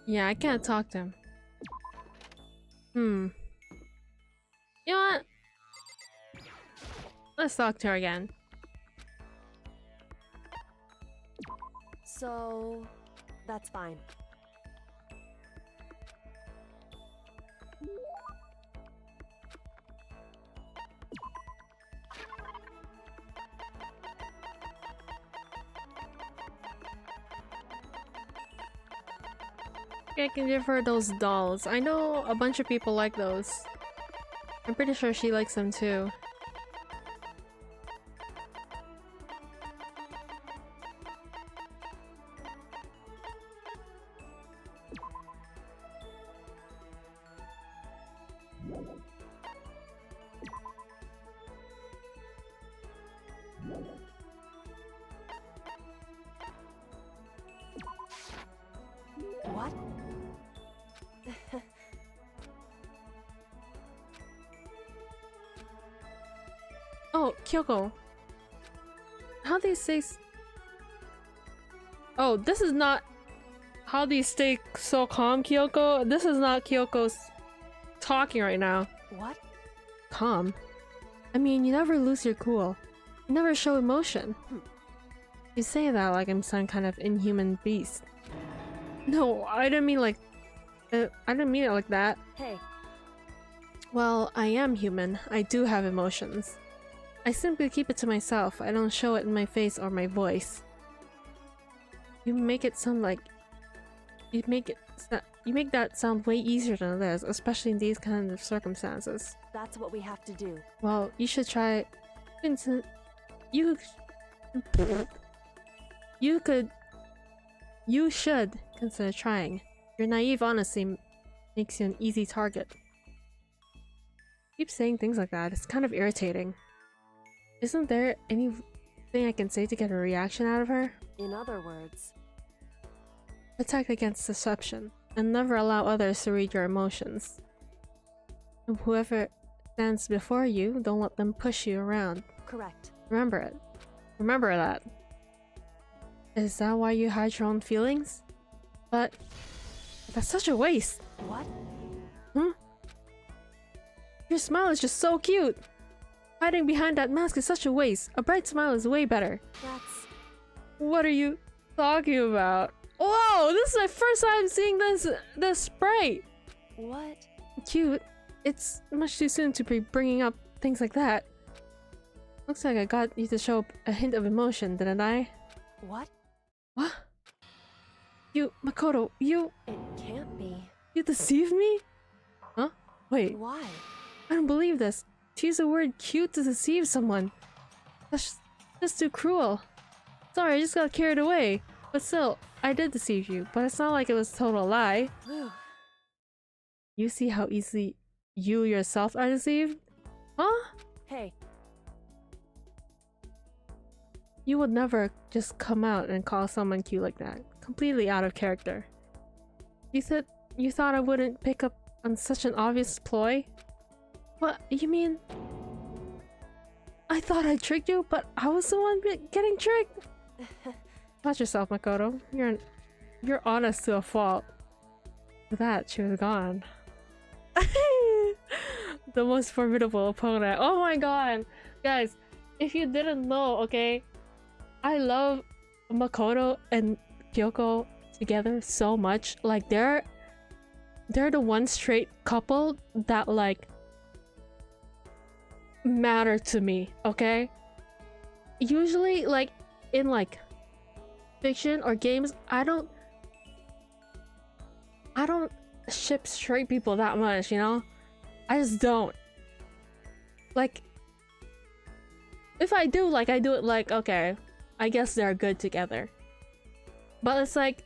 Yeah, I can't talk to him. You know what? Let's talk to her again. So, that's fine. I can give her those dolls. I know a bunch of people like those. I'm pretty sure she likes them too. What? Oh, Kyoko. How do you say Oh, this is not how do you stay so calm, Kyoko? This is not Kyoko's talking right now. What? Calm? I mean, you never lose your cool. You never show emotion. You say that like I'm some kind of inhuman beast. No, I didn't mean like... I didn't mean it like that. Hey. Well, I am human. I do have emotions. I simply keep it to myself. I don't show it in my face or my voice. You make it sound like... You make that sound way easier than it is, especially in these kind of circumstances. That's what we have to do. Well, you should try... You should consider trying. Your naive honesty makes you an easy target. Keep saying things like that, it's kind of irritating. Isn't there anything I can say to get a reaction out of her? In other words, Protect against deception, and never allow others to read your emotions. And whoever stands before you, don't let them push you around. correct. Remember it. Remember that. Is that why you hide your own feelings? But that's such a waste. What? Your smile is just so cute. Hiding behind that mask is such a waste. A bright smile is way better. That's... What are you talking about? Whoa, this is my first time seeing this sprite. what? Cute. It's much too soon to be bringing up things like that. Looks like I got you to show a hint of emotion, didn't I? What? What? Makoto, you It can't be. deceived me? Huh? Wait, Why? I don't believe this. To use the word cute to deceive someone. That's just too cruel. Sorry, I just got carried away. But still, I did deceive you, but it's not like it was a total lie. Whew. You see how easily you yourself are deceived? Huh? Hey, You would never just come out and call someone cute like that. Completely out of character. You thought I wouldn't pick up on such an obvious ploy? What? You mean... I thought I tricked you, but I was the one getting tricked? Watch yourself, Makoto. You're honest to a fault. With that, she was gone. The most formidable opponent. Oh my god! Guys, if you didn't know, okay? I love Makoto and Kyoko together so much. Like, they're the one straight couple that, like, matter to me, okay? Usually, like, in, like, fiction or games, I don't ship straight people that much, you know? I just don't. Like, if I do, like, I do it like, okay, I guess they're good together. But it's like,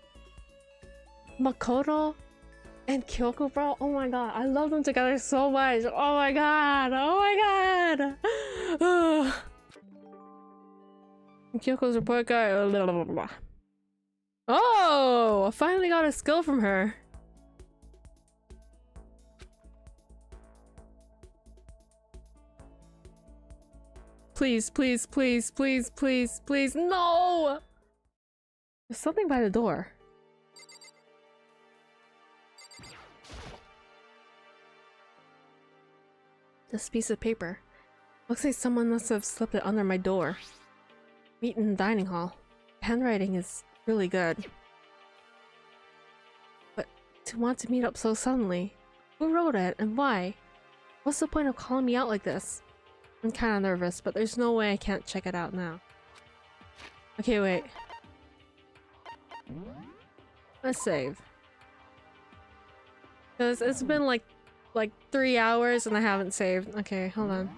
Makoto and Kyoko, bro, oh my god, I love them together so much. Oh my god, oh my god. Kyoko's report card. Blah, blah, blah, blah. Oh, I finally got a skill from her. Please, please, please, please, please, please, no! There's something by the door. This piece of paper. Looks like someone must have slipped it under my door. Meet in the dining hall. Handwriting is really good. But to want to meet up so suddenly. Who wrote it and why? What's the point of calling me out like this? I'm kinda nervous, but there's no way I can't check it out now. Okay, wait. Let's save. Because it's been like 3 hours and I haven't saved. Okay, hold on.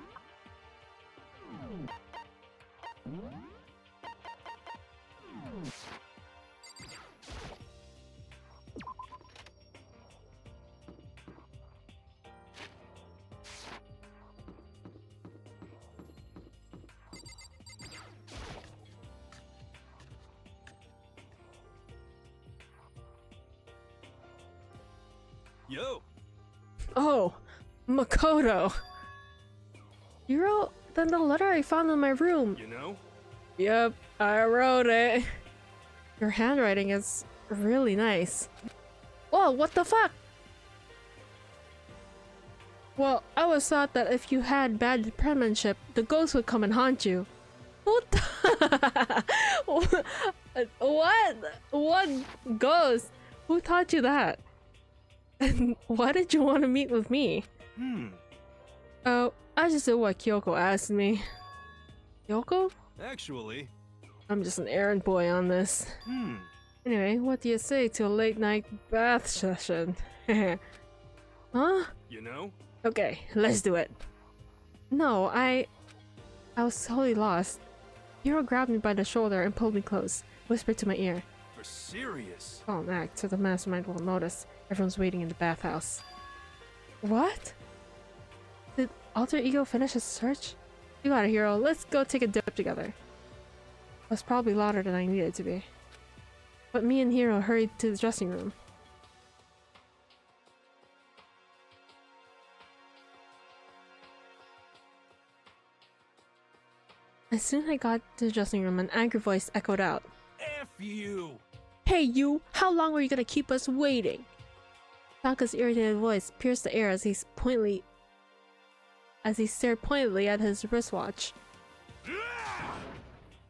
Yo! Oh, Makoto. You wrote the letter I found in my room. You know? Yep, I wrote it. Your handwriting is really nice. Whoa, what the fuck? Well, I always thought that if you had bad penmanship, the ghost would come and haunt you. What the What? What ghost? Who taught you that? And why did you want to meet with me? Oh, I just did what Kyoko asked me. Kyoko? Actually. I'm just an errand boy on this. Anyway, what do you say to a late night bath session? Huh? You know? Okay, let's do it. No, I was totally lost. Hiro grabbed me by the shoulder and pulled me close, whispered to my ear. For serious. Don't act so the mastermind won't notice. Everyone's waiting in the bathhouse. What? Did Alter Ego finish his search? You got it, hero. Let's go take a dip together. I was probably louder than I needed to be. But me and Hero hurried to the dressing room. As soon as I got to the dressing room, an angry voice echoed out. F you! Hey you! How long are you gonna keep us waiting? Taka's irritated voice pierced the air as he stared pointedly at his wristwatch.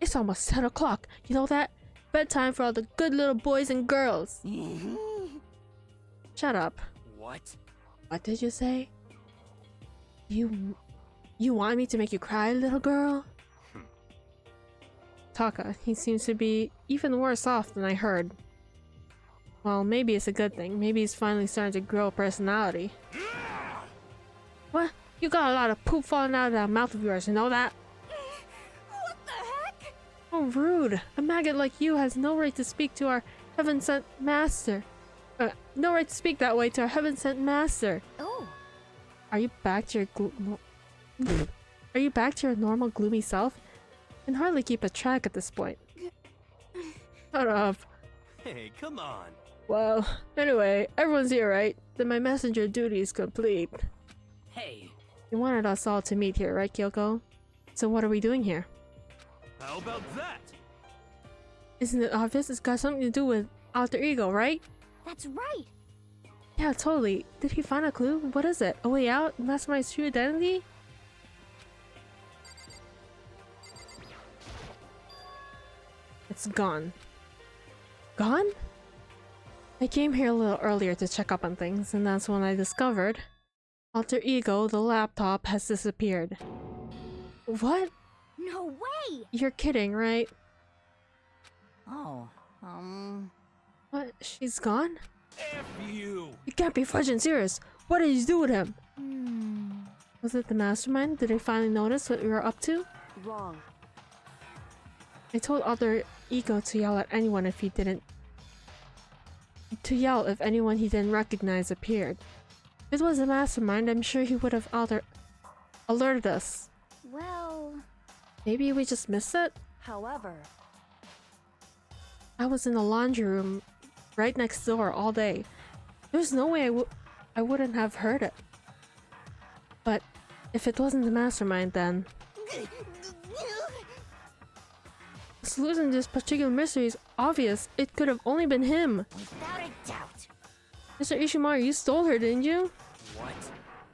It's almost 10 o'clock. You know that? Bedtime for all the good little boys and girls. Shut up. What? What did you say? You want me to make you cry, little girl? Taka, he seems to be even worse off than I heard. Well, maybe it's a good thing. Maybe he's finally starting to grow a personality. What? You got a lot of poop falling out of that mouth of yours, you know that? What the heck? Oh, rude. A maggot like you has no right to speak to our heaven-sent master. No right to speak that way to our heaven-sent master. Oh. Are you back to your normal gloomy self? I can hardly keep a track at this point. Shut up. Hey, come on. Well, anyway, everyone's here, right? Then my messenger duty is complete. Hey, You wanted us all to meet here, right, Kyoko? So what are we doing here? How about that? Isn't it obvious? It's got something to do with Alter Ego, right? That's right. Yeah, totally. Did he find a clue? What is it? A way out? Mastermind's true identity? It's gone. Gone? I came here a little earlier to check up on things, and that's when I discovered Alter Ego, the laptop, has disappeared. What? No way! You're kidding, right? Oh, What? She's gone? F you! You can't be fudging serious. What did you do with him? Was it the mastermind? Did they finally notice what we were up to? Wrong. I told Alter Ego to yell at anyone if he didn't. To yell if anyone he didn't recognize appeared. If it was a mastermind, I'm sure he would have alerted us. Well... Maybe we just missed it? However, I was in the laundry room right next door all day. There's no way I wouldn't have heard it. But if it wasn't the mastermind, then the solution to this particular mystery is obvious. It could have only been him. without a doubt. Mr. Ishimaru, you stole her, didn't you? what?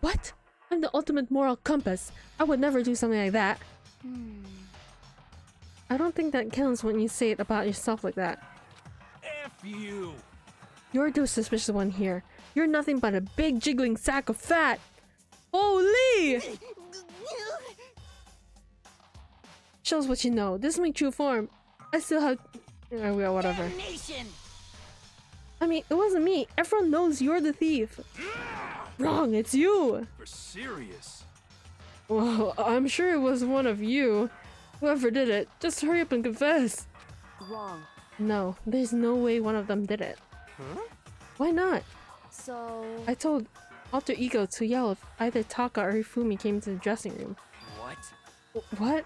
What? I'm the ultimate moral compass. I would never do something like that. I don't think that counts when you say it about yourself like that. F you! You're the suspicious one here. You're nothing but a big jiggling sack of fat. Holy! Shows what you know. This is my true form. I still have... yeah, whatever. Damnation! I mean, it wasn't me. Everyone knows you're the thief. Wrong, it's you. For serious. Well, I'm sure it was one of you. Whoever did it, just hurry up and confess. wrong. No, there's no way one of them did it. Huh? Why not? So, I told Alter Ego to yell if either Taka or Hifumi came to the dressing room. What? What?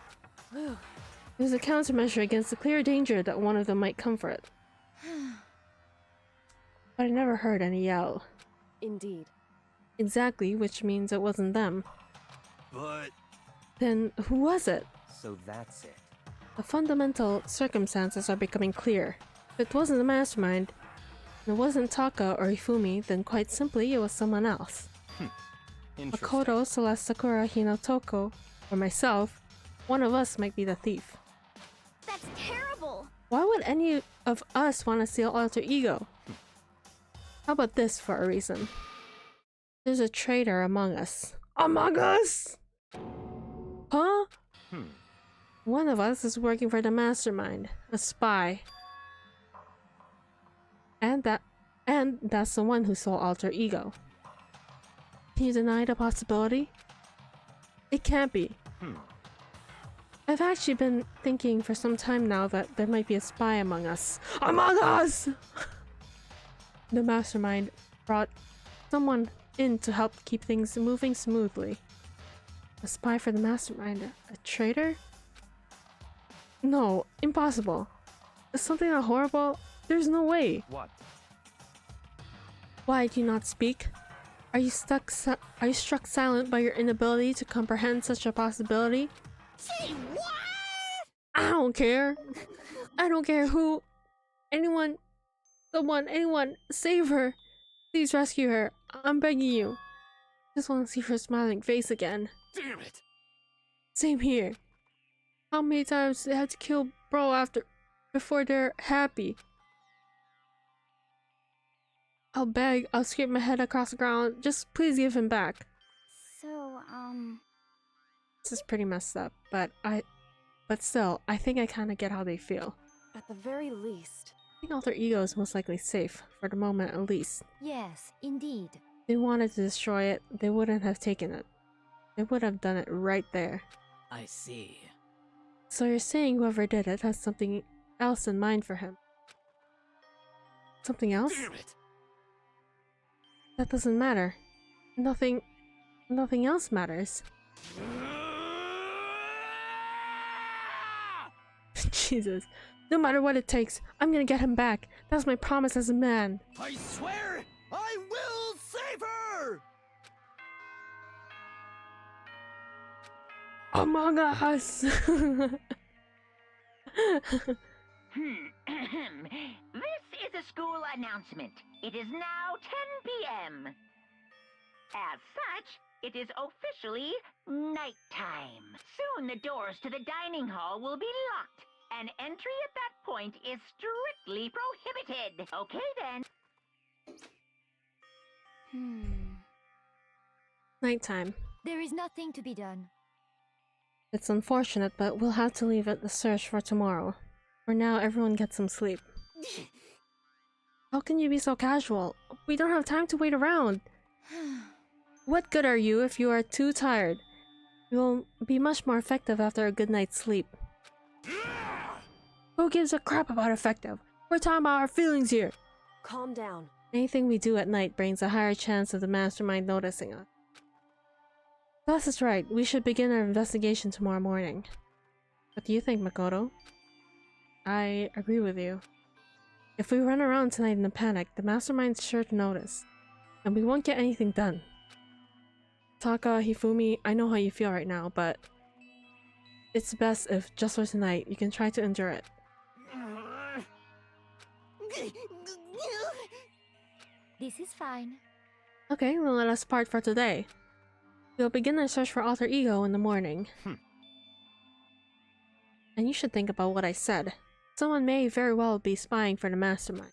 It was a countermeasure against the clear danger that one of them might come for it. But I never heard any yell. indeed. Exactly, which means it wasn't them. But Then who was it? So that's it. The fundamental circumstances are becoming clear. If it wasn't the mastermind, and it wasn't Taka or Hifumi, then quite simply it was someone else. Interesting. Makoto, Celeste, Sakura, Hinotoko, or myself, one of us might be the thief. That's terrible! Why would any of us want to steal Alter Ego? How about this for a reason? There's a traitor among us. Among us? Huh? One of us is working for the mastermind, a spy. And that's the one who stole Alter Ego. Can you deny the possibility? It can't be. I've actually been thinking for some time now that there might be a spy among us. Among us! The mastermind brought someone in to help keep things moving smoothly. A spy for the mastermind? A traitor? No, impossible. Is something that horrible? There's no way. What? Why do you not speak? Are you struck silent by your inability to comprehend such a possibility? Say what? I don't care. I don't care who. Anyone. Someone. Anyone. Save her. Please rescue her. I'm begging you. Just want to see her smiling face again. Damn it! Same here. How many times they had to kill bro before they're happy? I'll beg. I'll scrape my head across the ground. Just please give him back. So, This is pretty messed up, but still, I think I kind of get how they feel. At the very least. I think alter ego is most likely safe, for the moment at least. Yes, indeed. If they wanted to destroy it, they wouldn't have taken it. They would have done it right there. I see. So you're saying whoever did it has something else in mind for him? Something else? Damn it! That doesn't matter. Nothing else matters. Jesus. No matter what it takes, I'm gonna get him back. That's my promise as a man. I swear, I will save her! Among Us! This is a school announcement. It is now 10 p.m. As such, it is officially nighttime. Soon the doors to the dining hall will be locked, and entry at that point is strictly prohibited. Okay then. Nighttime. There is nothing to be done. It's unfortunate, but we'll have to leave the search for tomorrow. For now, everyone get some sleep. How can you be so casual? We don't have time to wait around. What good are you if you are too tired? You will be much more effective after a good night's sleep. Who gives a crap about effective? We're talking about our feelings here. Calm down. Anything we do at night brings a higher chance of the mastermind noticing us. Gus is right. We should begin our investigation tomorrow morning. What do you think, Makoto? I agree with you. If we run around tonight in a panic, the mastermind's sure to notice, and we won't get anything done. Taka, Hifumi, I know how you feel right now, but it's best if, just for tonight, you can try to endure it. This is fine. Okay, then let us part for today. We'll begin our search for alter ego in the morning. And you should think about what I said. Someone may very well be spying for the mastermind.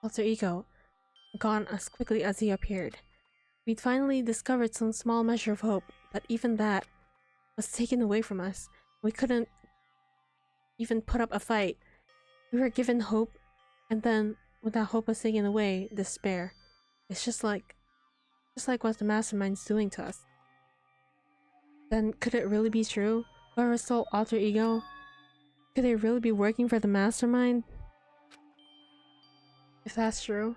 Alter ego, gone as quickly as he appeared. We'd finally discovered some small measure of hope, but even that was taken away from us. We couldn't even put up a fight. We were given hope, and then when that hope was taken away, despair. It's just like what the mastermind's doing to us. Then could it really be true? Whoever stole alter ego? Could they really be working for the mastermind? If that's true.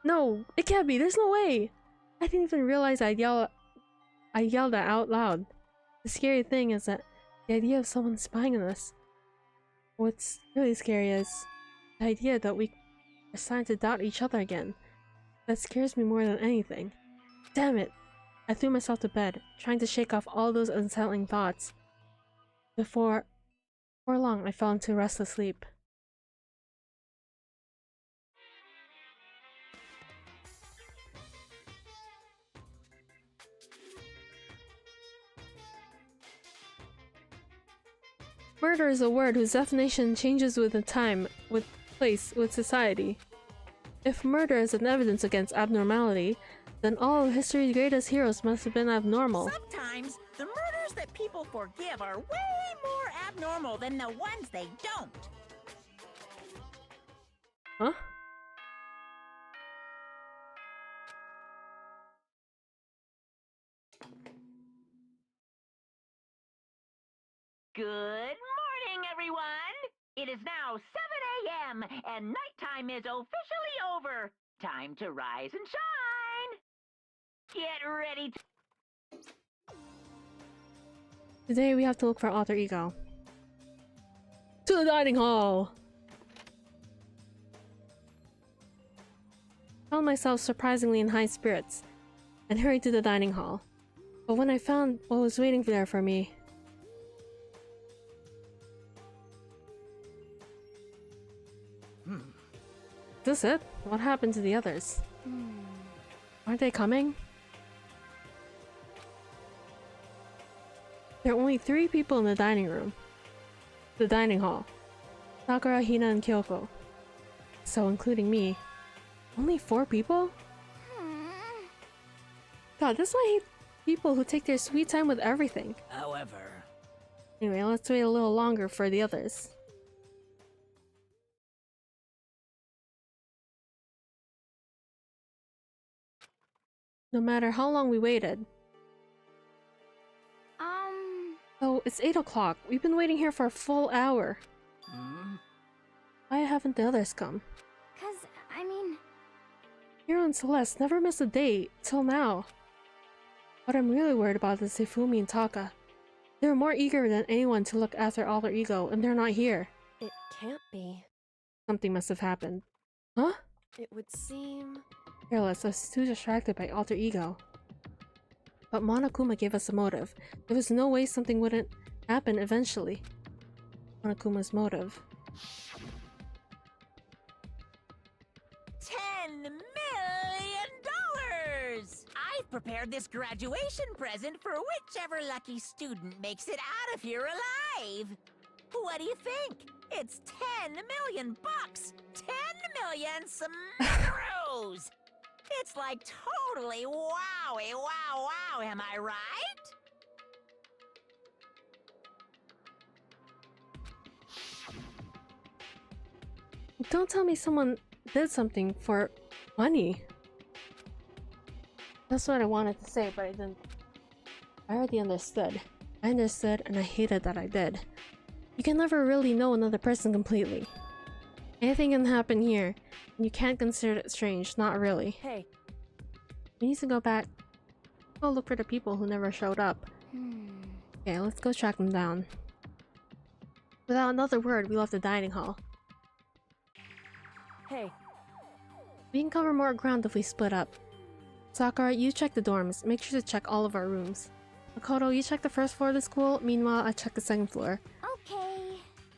No, it can't be. There's no way. I didn't even realize I yelled that out loud. The scary thing is that the idea of someone spying on us. What's really scary is the idea that we are starting to doubt each other again. That scares me more than anything. Damn it! I threw myself to bed, trying to shake off all those unsettling thoughts. Before long, I fell into restless sleep. Murder is a word whose definition changes with the time, with place, with society. If murder is an evidence against abnormality, then all of history's greatest heroes must have been abnormal. Sometimes the murders that people forgive are way more abnormal than the ones they don't. Huh? Good morning, everyone! It is now 7 a.m., and nighttime is officially over. Time to rise and shine! Get ready to... Today we have to look for alter ego. To the dining hall! Found myself surprisingly in high spirits and hurried to the dining hall. But when I found what was waiting there for me... Is this it? What happened to the others? Aren't they coming? There are only 3 people in the dining room. The dining hall. Sakura, Hina, and Kyoko. So including me. Only 4 people? God, that's why I hate people who take their sweet time with everything. However, Anyway, let's wait a little longer for the others. No matter how long we waited. Oh, it's 8 o'clock. We've been waiting here for a full hour. Why haven't the others come? 'Cause, I mean, Hiro and Celeste never missed a date, till now. What I'm really worried about is Hifumi and Taka. They're more eager than anyone to look after alter ego, and they're not here. It can't be. Something must have happened. Huh? It would seem... Careless, I was too distracted by alter ego. But Monokuma gave us a motive. There was no way something wouldn't happen eventually. Monokuma's motive. $10 million! I've prepared this graduation present for whichever lucky student makes it out of here alive. What do you think? It's 10 million bucks! 10 million smackaroos! It's like totally wowie wow wow, am I right? Don't tell me someone did something for money. That's what I wanted to say, but I didn't. I already understood. I understood, and I hated that I did. You can never really know another person completely. Anything can happen here, and you can't consider it strange, not really. Hey, We need to go back. Go look for the people who never showed up. Okay, let's go track them down. Without another word, we left the dining hall. hey. We can cover more ground if we split up. Sakura, you check the dorms. Make sure to check all of our rooms. Makoto, you check the first floor of the school. Meanwhile, I check the second floor. okay.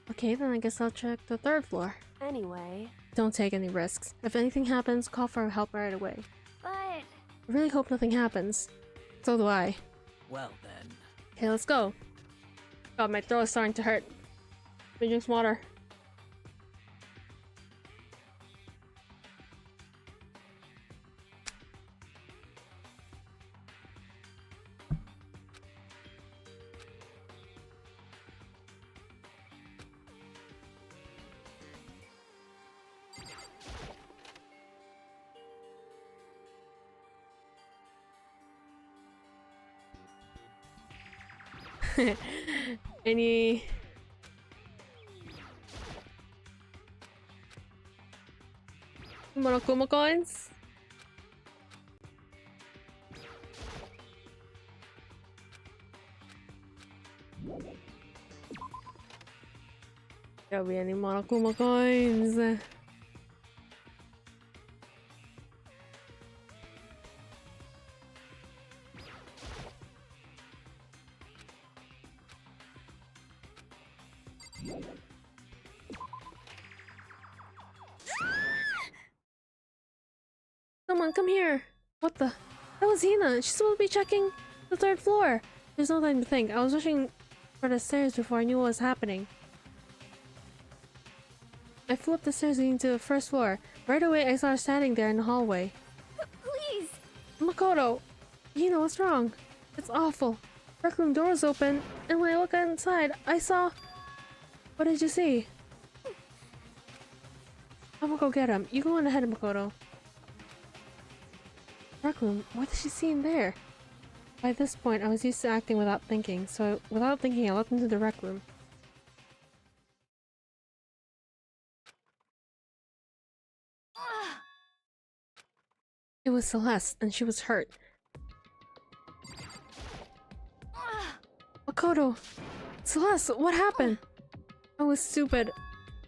Okay, then I guess I'll check the third floor. Anyway, Don't take any risks. If anything happens, call for help right away. But, I really hope nothing happens. So do I. well then. Okay, let's go. God, my throat is starting to hurt. Let me drink some water. Any Monokuma coins? There'll be any Monokuma coins. Someone come here! What the? That was Hina! She's supposed to be checking the third floor! There's no time to think. I was rushing for the stairs before I knew what was happening. I flew up the stairs leading to the first floor. Right away, I saw her standing there in the hallway. Please! Makoto! Hina, what's wrong? It's awful. Rec room door was open, and when I looked inside, I saw... What did you see? I'm gonna go get him. You go on ahead, Makoto. Rec room? What did she see in there? By this point, I was used to acting without thinking, so without thinking, I looked into the rec room. It was Celeste, and she was hurt. Makoto! Celeste, what happened? I was stupid.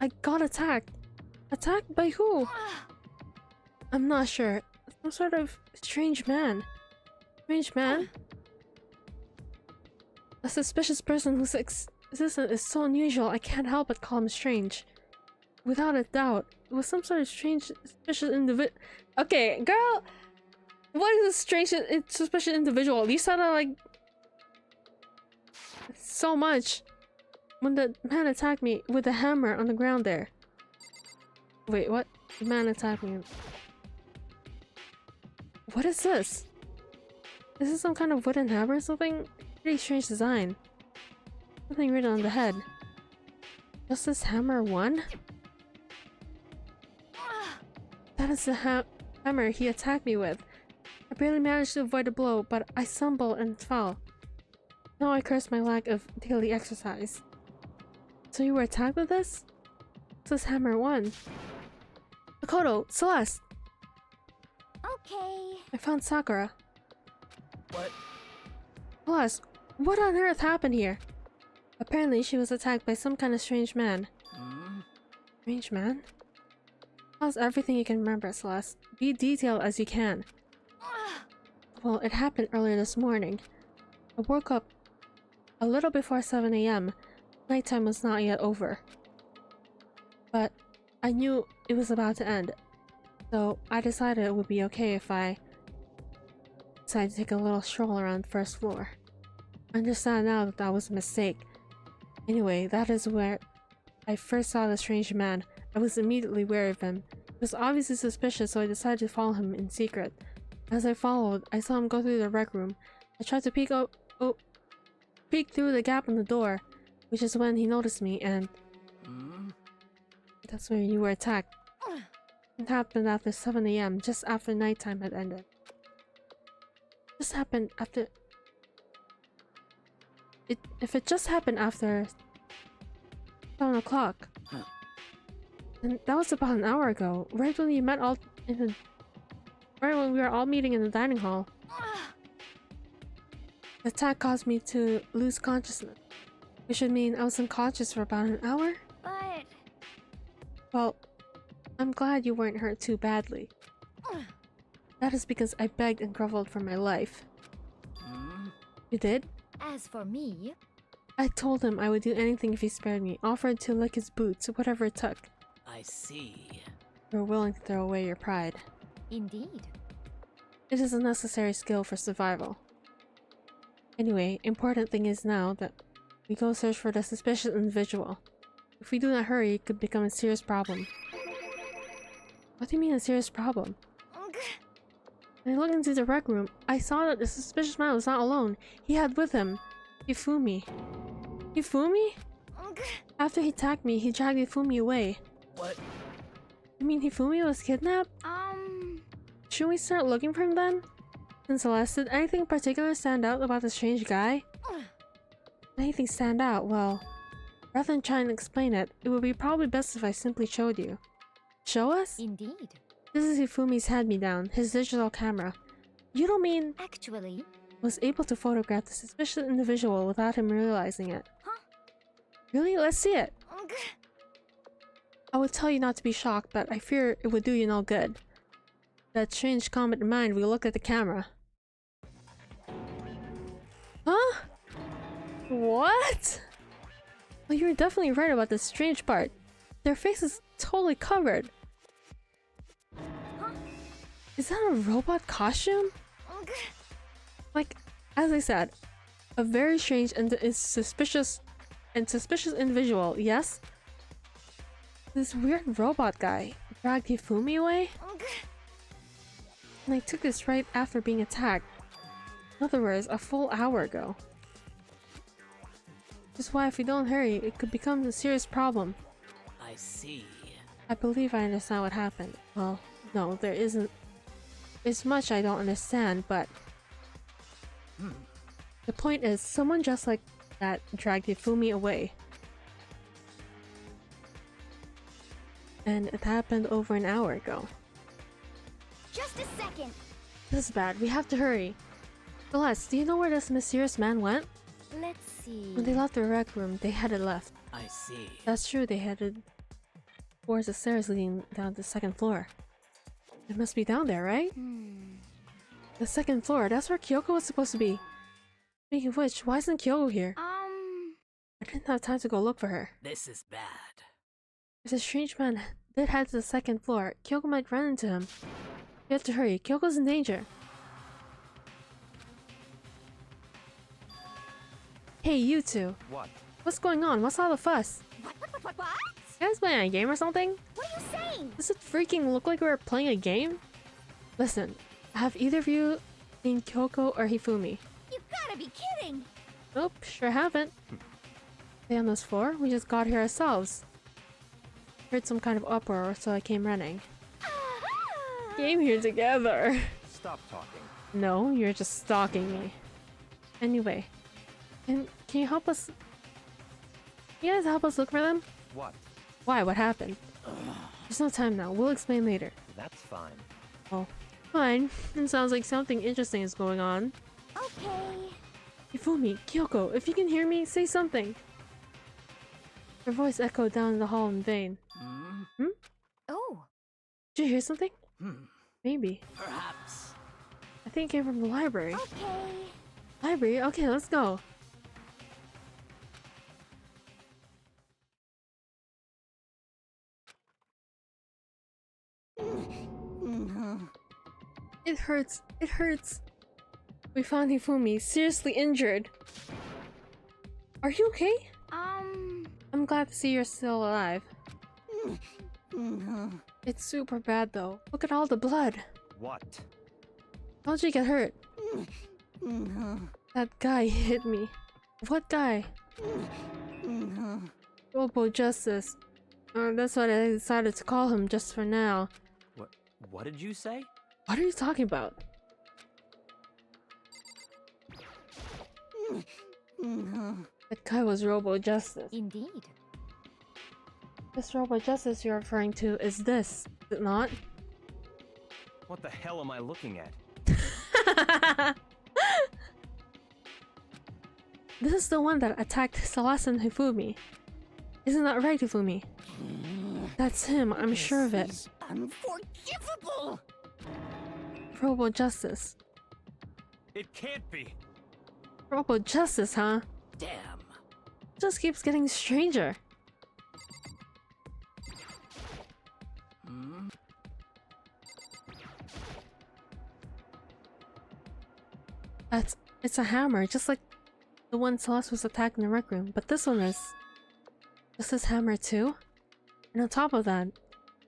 I got attacked. Attacked by who? I'm not sure. Some sort of strange man. Strange man? A suspicious person whose existence is so unusual, I can't help but call him strange. Without a doubt, it was some sort of strange, suspicious individual. Okay, girl! What is a strange, suspicious individual? You sounded like... so much. When the man attacked me with a hammer on the ground there. Wait, what? The man attacked me. What is this? Is this some kind of wooden hammer or something? Pretty strange design. Something written on the head. Justice Hammer 1? That is the hammer he attacked me with. I barely managed to avoid a blow, but I stumbled and fell. Now I curse my lack of daily exercise. So you were attacked with this? This is Hammer 1. Makoto! Celeste! Okay. I found Sakura. What? Celeste, what on earth happened here? Apparently she was attacked by some kind of strange man. Strange man? How's everything you can remember, Celeste? Be detailed as you can. Well, it happened earlier this morning. I woke up a little before 7 AM. Nighttime was not yet over. But I knew it was about to end. So I decided it would be okay if I decided to take a little stroll around the first floor. I understand now that that was a mistake. Anyway, that is where I first saw the strange man. I was immediately wary of him. He was obviously suspicious, so I decided to follow him in secret. As I followed, I saw him go through the rec room. I tried to peek through the gap in the door, which is when he noticed me, and that's when you were attacked. It happened after 7 AM, just after nighttime had ended. This happened after... If it just happened after 7 o'clock, and that was about an hour ago, right when we met all in the... right when we were all meeting in the dining hall. The attack caused me to lose consciousness, which would mean I was unconscious for about an hour? But... Well, I'm glad you weren't hurt too badly. That is because I begged and groveled for my life. You did? As for me, I told him I would do anything if he spared me, offered to lick his boots, whatever it took. I see. You were willing to throw away your pride. indeed. It is a necessary skill for survival. Anyway, important thing is now that we go search for the suspicious individual. If we do not hurry, it could become a serious problem. What do you mean a serious problem? When I looked into the rec room, I saw that the suspicious man was not alone. He had with him Hifumi. Hifumi? After he attacked me, he dragged Hifumi away. What? You mean Hifumi was kidnapped? Should we start looking for him then? And Celeste, did anything in particular stand out about the strange guy? Anything stand out? Well, rather than trying to explain it, it would be probably best if I simply showed you. Show us? Indeed. This is Hifumi's hand-me-down, his digital camera. You don't mean... Actually, was able to photograph the suspicious individual without him realizing it. Huh? Really? Let's see it. I would tell you not to be shocked, but I fear it would do you no good. That strange comment in mind, we looked at the camera. Huh? What? Well, you're definitely right about the strange part. Their face is totally covered. Huh? Is that a robot costume? Like, as I said, a very strange and suspicious individual, yes? This weird robot guy dragged Hifumi away? And I took this right after being attacked. In other words, a full hour ago. Which is why if we don't hurry, it could become a serious problem. I see. I believe I understand what happened. Well, no, there isn't. There's much I don't understand, but... The point is, someone just like that dragged Hifumi away. And it happened over an hour ago. Just a second. This is bad. We have to hurry. Celeste, do you know where this mysterious man went? Let's see. When they left the rec room, they headed left. I see. That's true, they headed towards the stairs leading down to the second floor. It must be down there, right? The second floor, that's where Kyoko was supposed to be. Speaking of which, why isn't Kyoko here? I didn't have time to go look for her. This is bad. If the strange man did head to the second floor, Kyoko might run into him. We have to hurry, Kyoko's in danger. Hey, you two. What? What's going on? What's all the fuss? What? You guys playing a game or something? What are you saying? Does it freaking look like we were playing a game? Listen, have either of you seen Kyoko or Hifumi? You gotta be kidding! Nope, sure haven't. Stay on this floor? We just got here ourselves. Heard some kind of uproar, so I came running. Came here together. Stop talking. No, you're just stalking me. Anyway, can you help us? Can you guys help us look for them? What? Why? What happened? There's no time now. We'll explain later. That's fine. Oh, fine. It sounds like something interesting is going on. Okay. Hifumi, Kyoko, if you can hear me, say something. Her voice echoed down the hall in vain. Oh, Did you hear something? Maybe. Perhaps. I think it came from the library. Okay. Library? Okay, let's go. It hurts. It hurts. We found Hifumi seriously injured. Are you okay? I'm glad to see you're still alive. It's super bad though. Look at all the blood. What? How'd you get hurt? That guy hit me. What guy? Robo Justice. That's what I decided to call him just for now. What did you say? What are you talking about? That guy was Robo Justice. indeed. This Robo Justice you're referring to is this, is it not? What the hell am I looking at? This is the one that attacked Celeste and Hifumi. Isn't that right, Hifumi? That's him, I'm sure of it. Unforgivable! Robo Justice. It can't be. Robo Justice, huh? Damn. It just keeps getting stranger. It's a hammer, just like the one Celeste was attacked in the rec room. But this one is just his hammer too. And on top of that,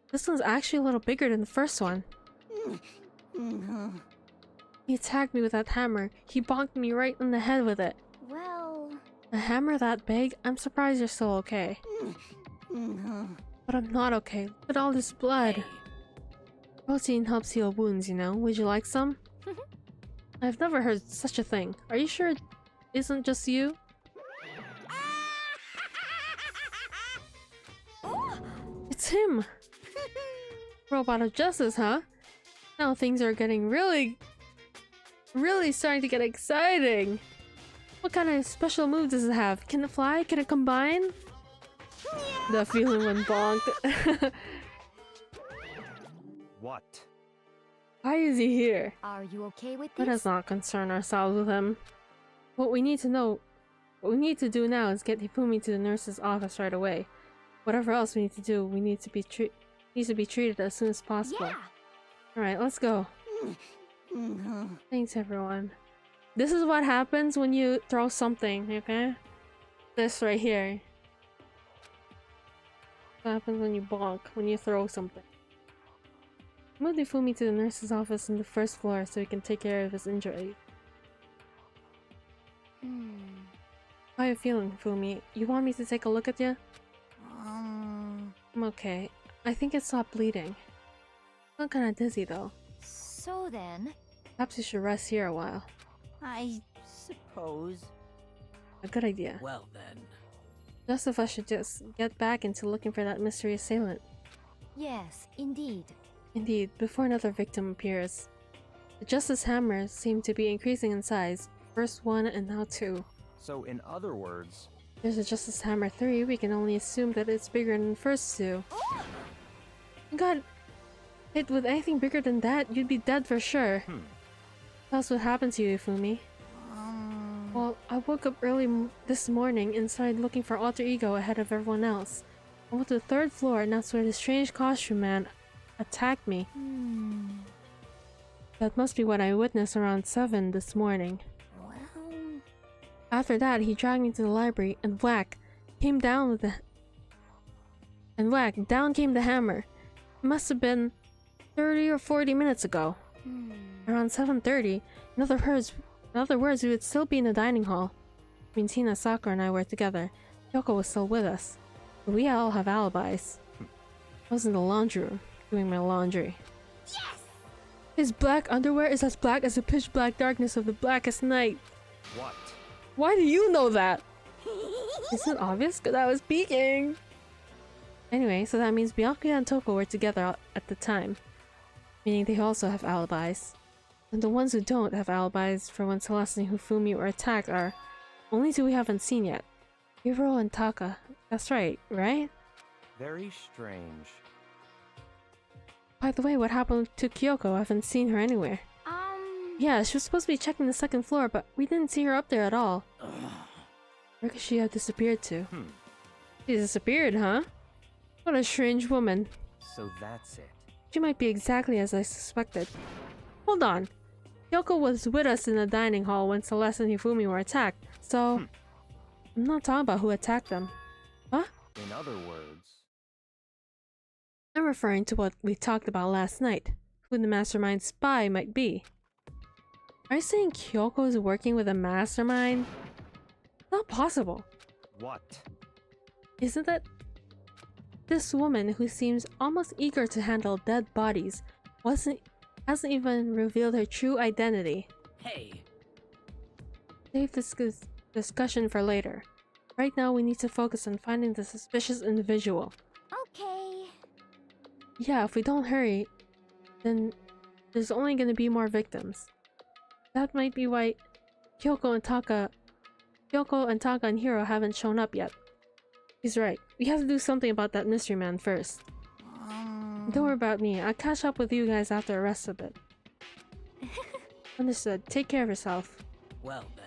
this one's actually a little bigger than the first one. He attacked me with that hammer. He bonked me right in the head with it. Well... A hammer that big? I'm surprised you're still okay. But I'm not okay. Look at all this blood. Protein helps heal wounds, you know. Would you like some? I've never heard such a thing. Are you sure it isn't just you? It's him! Robot of Justice, huh? Now things are getting really starting to get exciting. What kind of special move does it have? Can it fly? Can it combine? The feeling when bonked. What? Why is he here? Are you okay with Let this? us not concern ourselves with him. What we need to do now is get Hifumi to the nurse's office right away. Whatever else we need to do, we need to be treated as soon as possible. Yeah! Alright, let's go. Thanks, everyone. This is what happens when you throw something, okay? This right here. What happens when you bonk, when you throw something. Move Hifumi to the nurse's office on the first floor so he can take care of his injury. How are you feeling, Hifumi? You want me to take a look at you? I'm okay. I think it stopped bleeding. I'm kinda dizzy though. So then, Perhaps you should rest here a while. I suppose. A good idea. Well then. Just of us should just get back into looking for that mystery assailant. Yes, indeed. Indeed, before another victim appears. The Justice Hammers seem to be increasing in size. First one and now two. So, in other words, There's a Justice Hammer 3, we can only assume that it's bigger than the first two. You got hit with anything bigger than that, you'd be dead for sure. That's what happened to you, Ifumi. Well, I woke up early this morning and started looking for Alter Ego ahead of everyone else. I went to the third floor and that's where the strange costume man attacked me. That must be what I witnessed around 7 this morning. Well, After that, he dragged me to the library and whack, came down with the... And whack, down came the hammer. It must have been 30 or 40 minutes ago. Around 7:30, in other words, we would still be in the dining hall. When Tina, Sakura, and I were together, Yoko was still with us. But we all have alibis. I was in the laundry room, doing my laundry. yes! His black underwear is as black as the pitch black darkness of the blackest night. what? Why do you know that? Isn't it obvious? Because I was peeking. Anyway, so that means Byakuya and Toko were together at the time. Meaning they also have alibis. And the ones who don't have alibis for when Celeste and Hifumi were attacked are only two we haven't seen yet. Hiro and Taka. That's right? Very strange. By the way, what happened to Kyoko? I haven't seen her anywhere. Yeah, she was supposed to be checking the second floor, but we didn't see her up there at all. Where could she have disappeared to? She disappeared, huh? What a strange woman. So that's it. She might be exactly as I suspected. Hold on. Kyoko was with us in the dining hall when Celeste and Hifumi were attacked, so... I'm not talking about who attacked them. Huh? In other words, I'm referring to what we talked about last night. Who the mastermind spy might be. Are you saying Kyoko is working with a mastermind? Not possible. what? Isn't it? This woman who seems almost eager to handle dead bodies hasn't even revealed her true identity. Hey, Save this discussion for later. Right now we need to focus on finding the suspicious individual. Okay. Yeah, if we don't hurry, then there's only gonna be more victims. That might be why Kyoko and Taka and Hiro haven't shown up yet. He's right. We have to do something about that mystery man first. Don't worry about me. I'll catch up with you guys after I rest a bit. Understood. Take care of yourself. well then.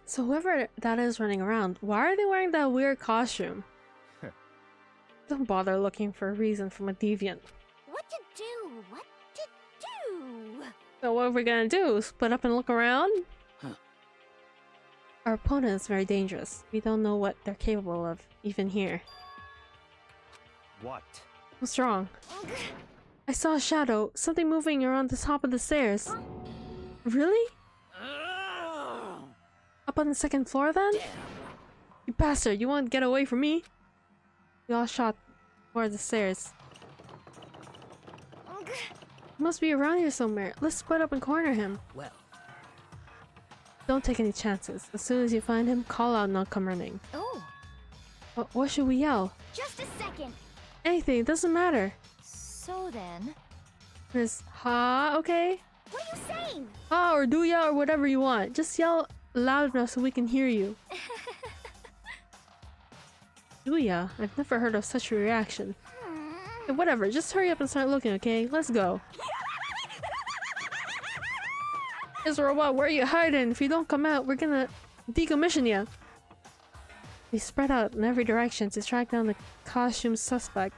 So whoever that is running around, why are they wearing that weird costume? Don't bother looking for a reason from a deviant. What to do? What to do? So what are we gonna do? Split up and look around? Huh. Our opponent is very dangerous. We don't know what they're capable of, even here. What? What's wrong? I saw a shadow, something moving around the top of the stairs. Really? Up on the second floor then? You bastard, you won't get away from me? We all shot toward the stairs. He must be around here somewhere. Let's split up and corner him. Well, Don't take any chances. As soon as you find him, call out and I'll come running. Oh, What should we yell? just a second. Anything, it doesn't matter. So then... There's ha, okay? What are you saying? Ha or do ya or whatever you want. Just yell loud enough so we can hear you. Do ya? I've never heard of such a reaction. Hey, whatever, just hurry up and start looking, okay? Let's go. Yes, robot, where are you hiding? If you don't come out, we're gonna decommission ya. We spread out in every direction to track down the costume suspect.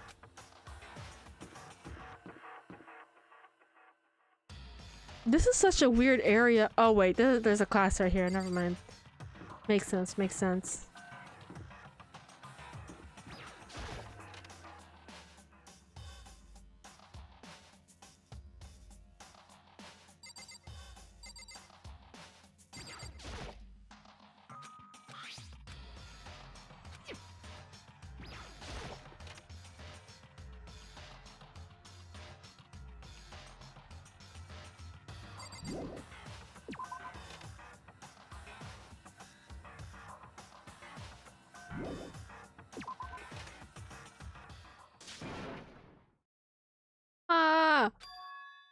This is such a weird area. Oh wait, there's a class right here. Never mind. Makes sense, makes sense.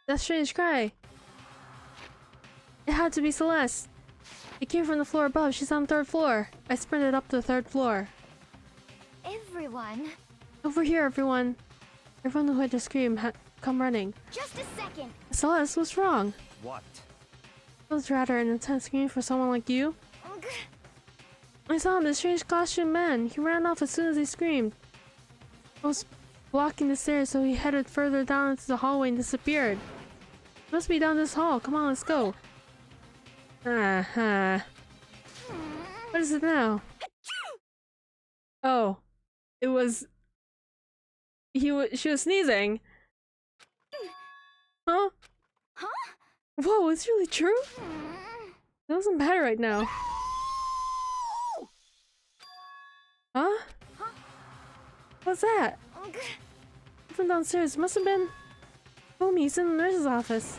That strange cry. It had to be Celeste. It came from the floor above. She's on the 3rd floor. I sprinted up to the 3rd floor. Everyone. Over here, everyone. Everyone who had to scream had come running. Just a second. Celeste, what's wrong? What? It was rather an intense scream for someone like you. I saw him, the strange costume man. He ran off as soon as he screamed. I was blocking the stairs, so he headed further down into the hallway and disappeared. Must be down this hall. Come on, let's go. What is it now? Oh, it was. She was sneezing. Huh? Huh? Whoa, it's really true? It doesn't matter right now. Huh? What's that? From downstairs. Must have been Homie. He's in the nurse's office.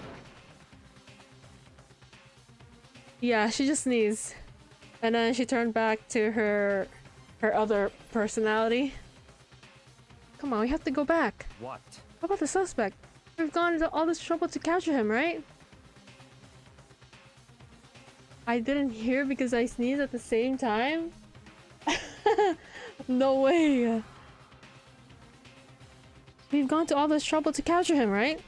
Yeah, she just sneezed. And then she turned back to her other personality. Come on, we have to go back. What? What about the suspect? We've gone into all this trouble to capture him, right? I didn't hear because I sneezed at the same time? No way! We've gone to all this trouble to capture him, right?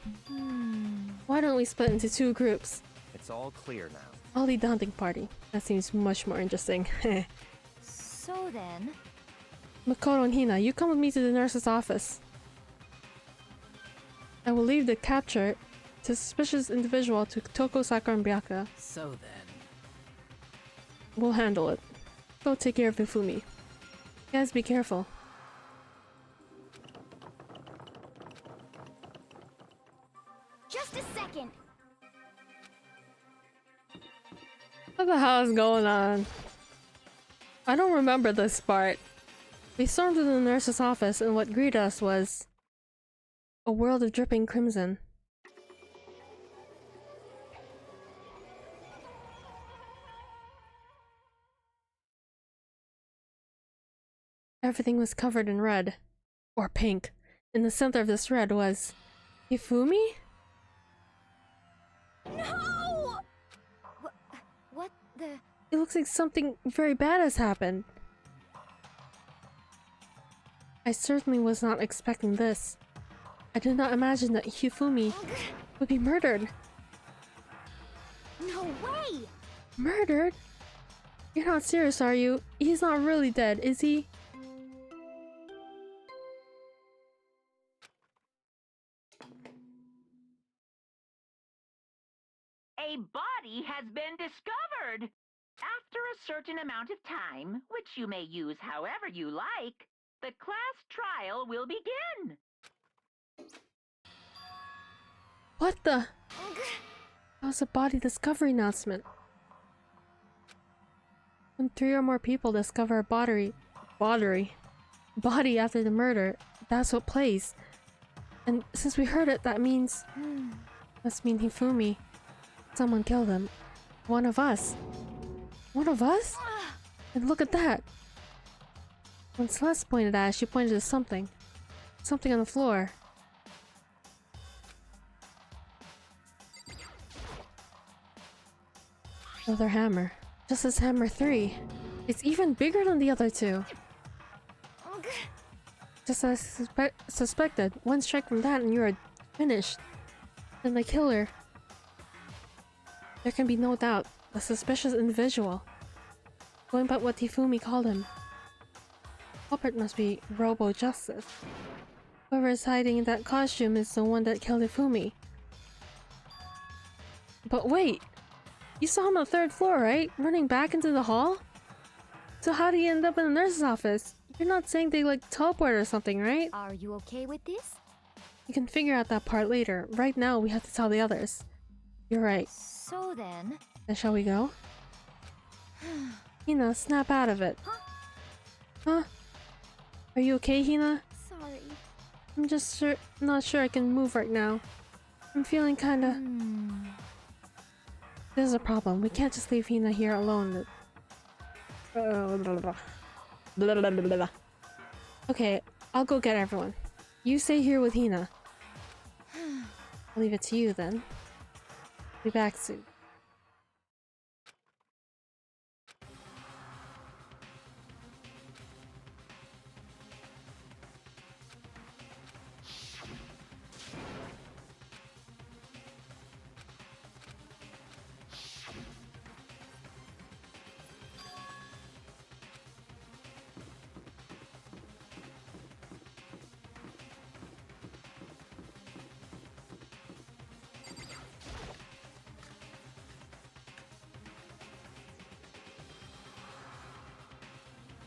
Why don't we split into 2 groups? It's all clear now. I'll lead the hunting party. That seems much more interesting. So then. Makoto and Hina, you come with me to the nurse's office. I will leave the capture to suspicious individual to Toko, Sakura, and Byaka. So then. We'll handle it. Go take care of Hifumi. Guys, be careful. Just a second. What the hell is going on? I don't remember this part. We stormed into the nurse's office and what greeted us was a world of dripping crimson. Everything was covered in red. Or pink. In the center of this red was Hifumi? No! What the? It looks like something very bad has happened. I certainly was not expecting this. I did not imagine that Hifumi would be murdered. No way! Murdered? You're not serious, are you? He's not really dead, is he? A body has been discovered. After a certain amount of time, which you may use however you like, the class trial will begin. What the? That was a body discovery announcement. When 3 or more people discover a body after the murder, that's what plays. And since we heard it, that means... must mean Hifumi. Someone killed him. One of us. One of us? And look at that! When Celeste pointed at us, she pointed to something. Something on the floor. Another hammer. Just as hammer 3. It's even bigger than the other 2. Just as I suspected. One strike from that and you're finished. Then the killer. There can be no doubt. A suspicious individual. Going by what Hifumi called him. Culprit must be Robo Justice. Whoever is hiding in that costume is the one that killed Hifumi. But wait! You saw him on the 3rd floor, right? Running back into the hall? So how did he end up in the nurse's office? You're not saying they like teleported or something, right? Are you okay with this? You can figure out that part later. Right now, we have to tell the others. You're right. So then. Then shall we go? Hina, snap out of it. Huh? Are you okay, Hina? Sorry. I'm just not sure I can move right now. I'm feeling kinda... There's a problem. We can't just leave Hina here alone. Okay, I'll go get everyone. You stay here with Hina. I'll leave it to you then. Be back soon.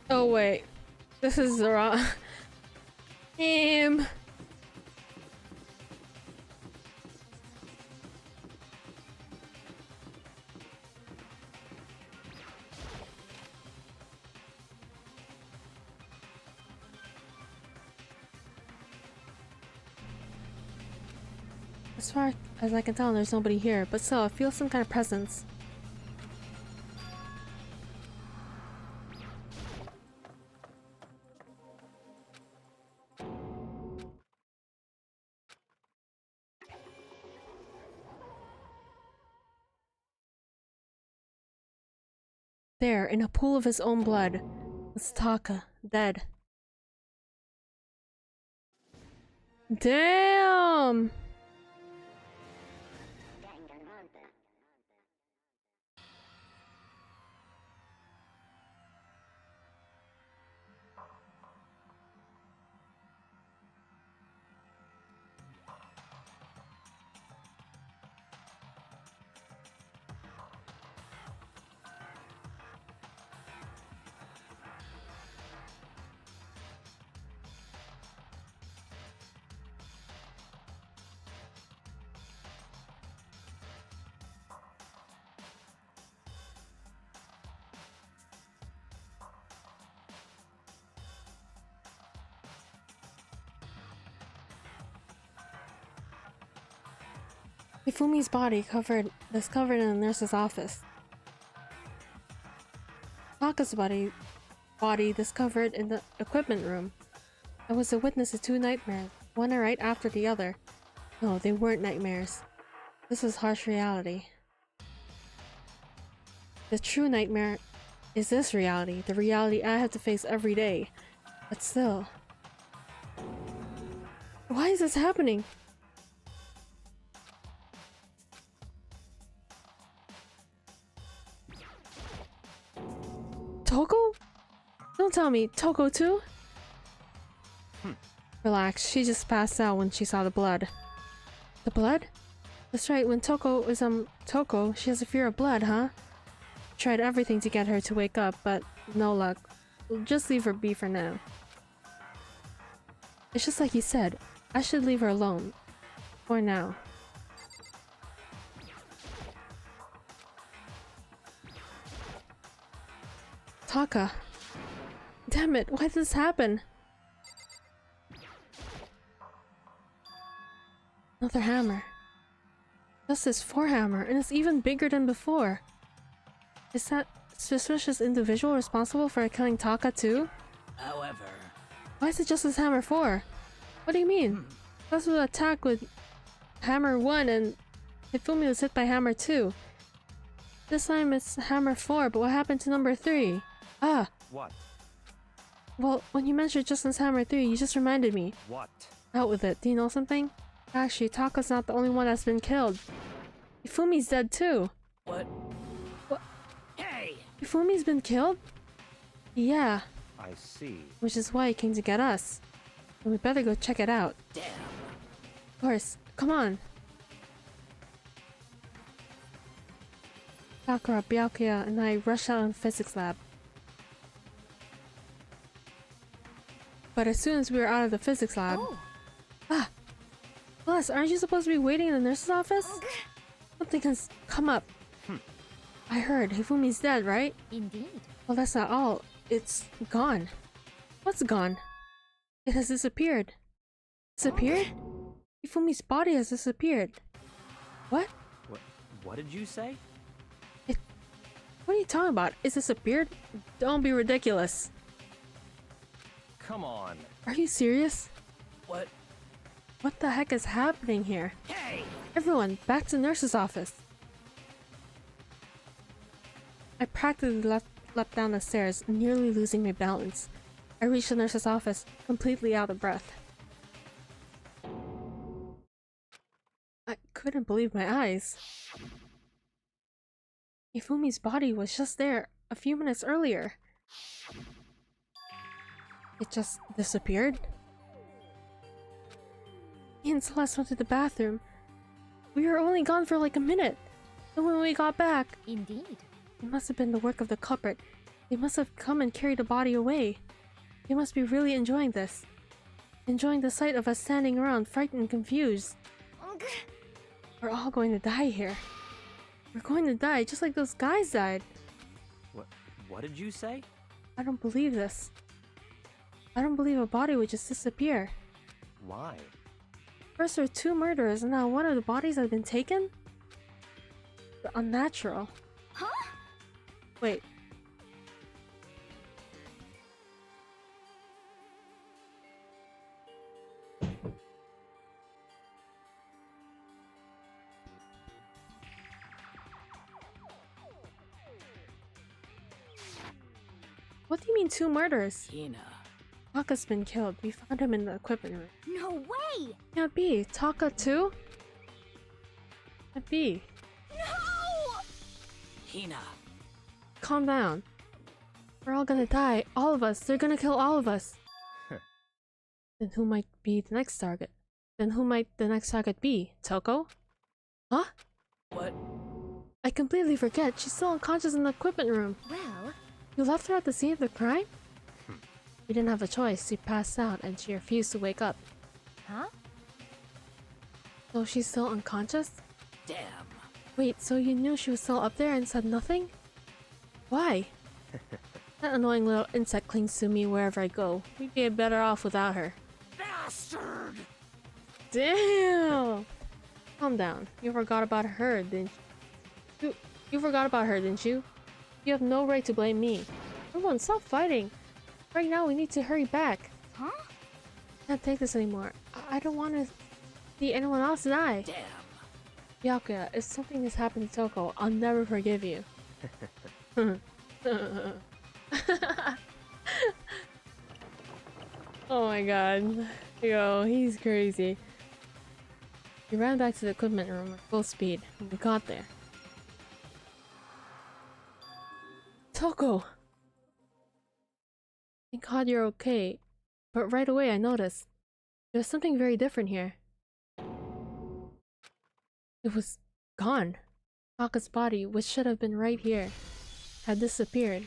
Oh wait, this is the wrong game. As far as I can tell, there's nobody here, but still, I feel some kind of presence. There, in a pool of his own blood, was Taka, dead. Damn! Hifumi's body discovered in the nurse's office. Taka's body discovered in the equipment room. I was a witness to two nightmares, one right after the other. No, they weren't nightmares. This was harsh reality. The true nightmare is this reality, the reality I have to face every day. But still... Why is this happening? Toko? Don't tell me, Toko too? Relax, she just passed out when she saw the blood. The blood? That's right, when Toko is Toko, she has a fear of blood, huh? Tried everything to get her to wake up, but no luck. We'll just leave her be for now. It's just like you said, I should leave her alone. For now. Taka. Damn it, why did this happen? Another hammer. Just this forehammer, and it's even bigger than before. Is that suspicious individual responsible for killing Taka too? However... Why is it just this hammer 4? What do you mean? That's what attack with hammer 1 and Hifumi was hit by hammer 2. This time it's hammer 4, but what happened to number 3? Ah! What? Well, when you mentioned Justin's hammer 3, you just reminded me. What? Out with it. Do you know something? Actually, Taka's not the only one that's been killed. Hifumi's dead too. What? What? Hey! Hifumi's been killed? Yeah. I see. Which is why he came to get us. And we better go check it out. Damn. Of course. Come on. Sakura, Byakuya, and I rushed out in the physics lab. But as soon as we were out of the physics lab... Oh. Ah! Plus, aren't you supposed to be waiting in the nurse's office? Something has come up. I heard Hifumi's dead, right? Indeed. Well, that's not all. It's gone. What's gone? It has disappeared. Disappeared? Hifumi's body has disappeared. What? What did you say? What are you talking about? It's disappeared? Don't be ridiculous. Come on. Are you serious? What? What the heck is happening here? Hey! Everyone, back to the nurse's office. I practically leapt down the stairs, nearly losing my balance. I reached the nurse's office, completely out of breath. I couldn't believe my eyes. Ifumi's body was just there a few minutes earlier. It just disappeared? Me and Celeste went to the bathroom. We were only gone for like a minute. And when we got back, Indeed. it must have been the work of the culprit. They must have come and carried the body away. They must be really enjoying this. Enjoying the sight of us standing around, frightened and confused. We're all going to die here. We're going to die just like those guys died. What did you say? I don't believe this. I don't believe a body would just disappear. Why? First there were 2 murders and now one of the bodies has been taken? They're unnatural. Huh? Wait. What do you mean 2 murders? Hina. Taka's been killed. We found him in the equipment room. No way! Can't be. Taka too? Can't be. No! Hina. Calm down. We're all gonna die. All of us. They're gonna kill all of us. Then who might be the next target? Then who might the next target be? Toko? Huh? What? I completely forget. She's still unconscious in the equipment room. Well, You left her at the scene of the crime? We didn't have a choice. She passed out and she refused to wake up. huh? So she's still unconscious? Damn. Wait, so you knew she was still up there and said nothing? Why? That annoying little insect clings to me wherever I go. We'd be better off without her. Bastard! Damn! Calm down. You forgot about her, didn't you? You forgot about her, didn't you? You have no right to blame me. Everyone, stop fighting. Right now, we need to hurry back. Huh? Can't take this anymore. I don't want to see anyone else die. Damn. Byakuya, if something has happened to Toko, I'll never forgive you. Oh my god. Yo, he's crazy. We ran back to the equipment room at full speed when we got there. Toko! Thank God you're okay. But right away I noticed there's something very different here. It was gone. Taka's body, which should have been right here, had disappeared.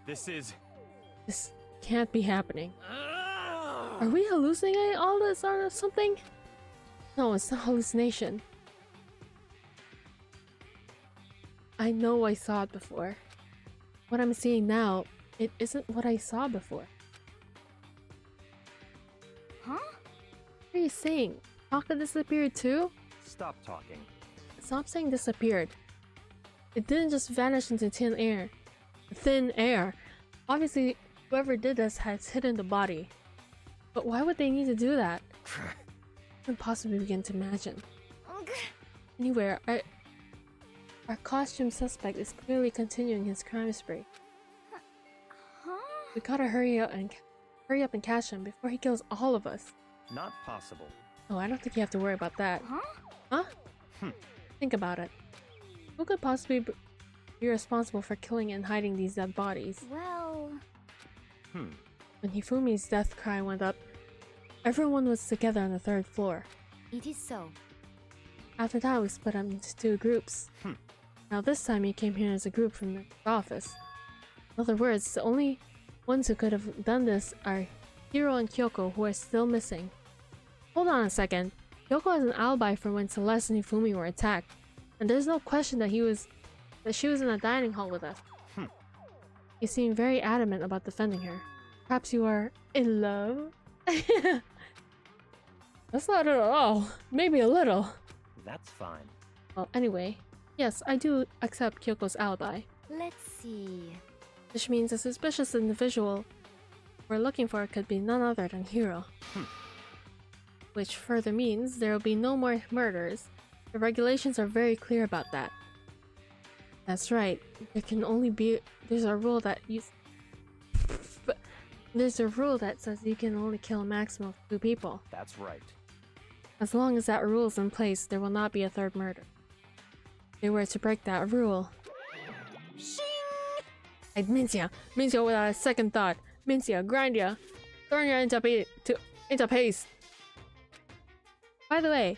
This is... This can't be happening. Are we hallucinating all this or something? No, it's not hallucination. I know I saw it before. What I'm seeing now, it isn't what I saw before. Huh? What are you saying? Taka disappeared too? Stop talking. Stop saying disappeared. It didn't just vanish into thin air. Thin air. Obviously, whoever did this has hidden the body. But why would they need to do that? I can't possibly begin to imagine. Anyway, our costume suspect is clearly continuing his crime spree. Huh? We gotta hurry up and catch him before he kills all of us. Not possible. Oh, I don't think you have to worry about that. Huh? Huh? Think about it. Who could possibly be responsible for killing and hiding these dead bodies? Well... When Hifumi's death cry went up, everyone was together on the 3rd floor. It is so. After that, we split up into 2 groups. Now this time, you came here as a group from the office. In other words, the only ones who could have done this are Hiro and Kyoko, who are still missing. Hold on a second. Kyoko has an alibi for when Celeste and Hifumi were attacked, and there's no question that she was in a dining hall with us. You seem very adamant about defending her. Perhaps you are in love? That's not it at all. Maybe a little. That's fine. Well, anyway, yes, I do accept Kyoko's alibi. Let's see. Which means a suspicious individual we're looking for could be none other than Hiro. which further means there will be no more murders. The regulations are very clear about that. That's right. There's a rule that says you can only kill a maximum of 2 people. That's right. As long as that rule is in place, there will not be a third murder. If they were to break that rule... I'd mince ya without a second thought. Mince ya, grind ya, turn ya into paste. By the way,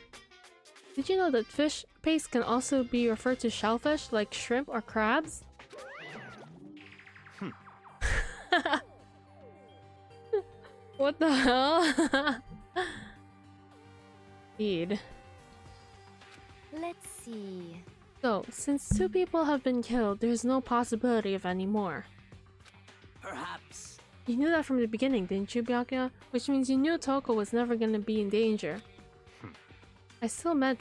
did you know that fish paste can also be referred to shellfish like shrimp or crabs? What the hell? Indeed. Let's see. So, since 2 people have been killed, there's no possibility of any more. Perhaps. You knew that from the beginning, didn't you, Byakuya? Which means you knew Toko was never gonna be in danger. I still meant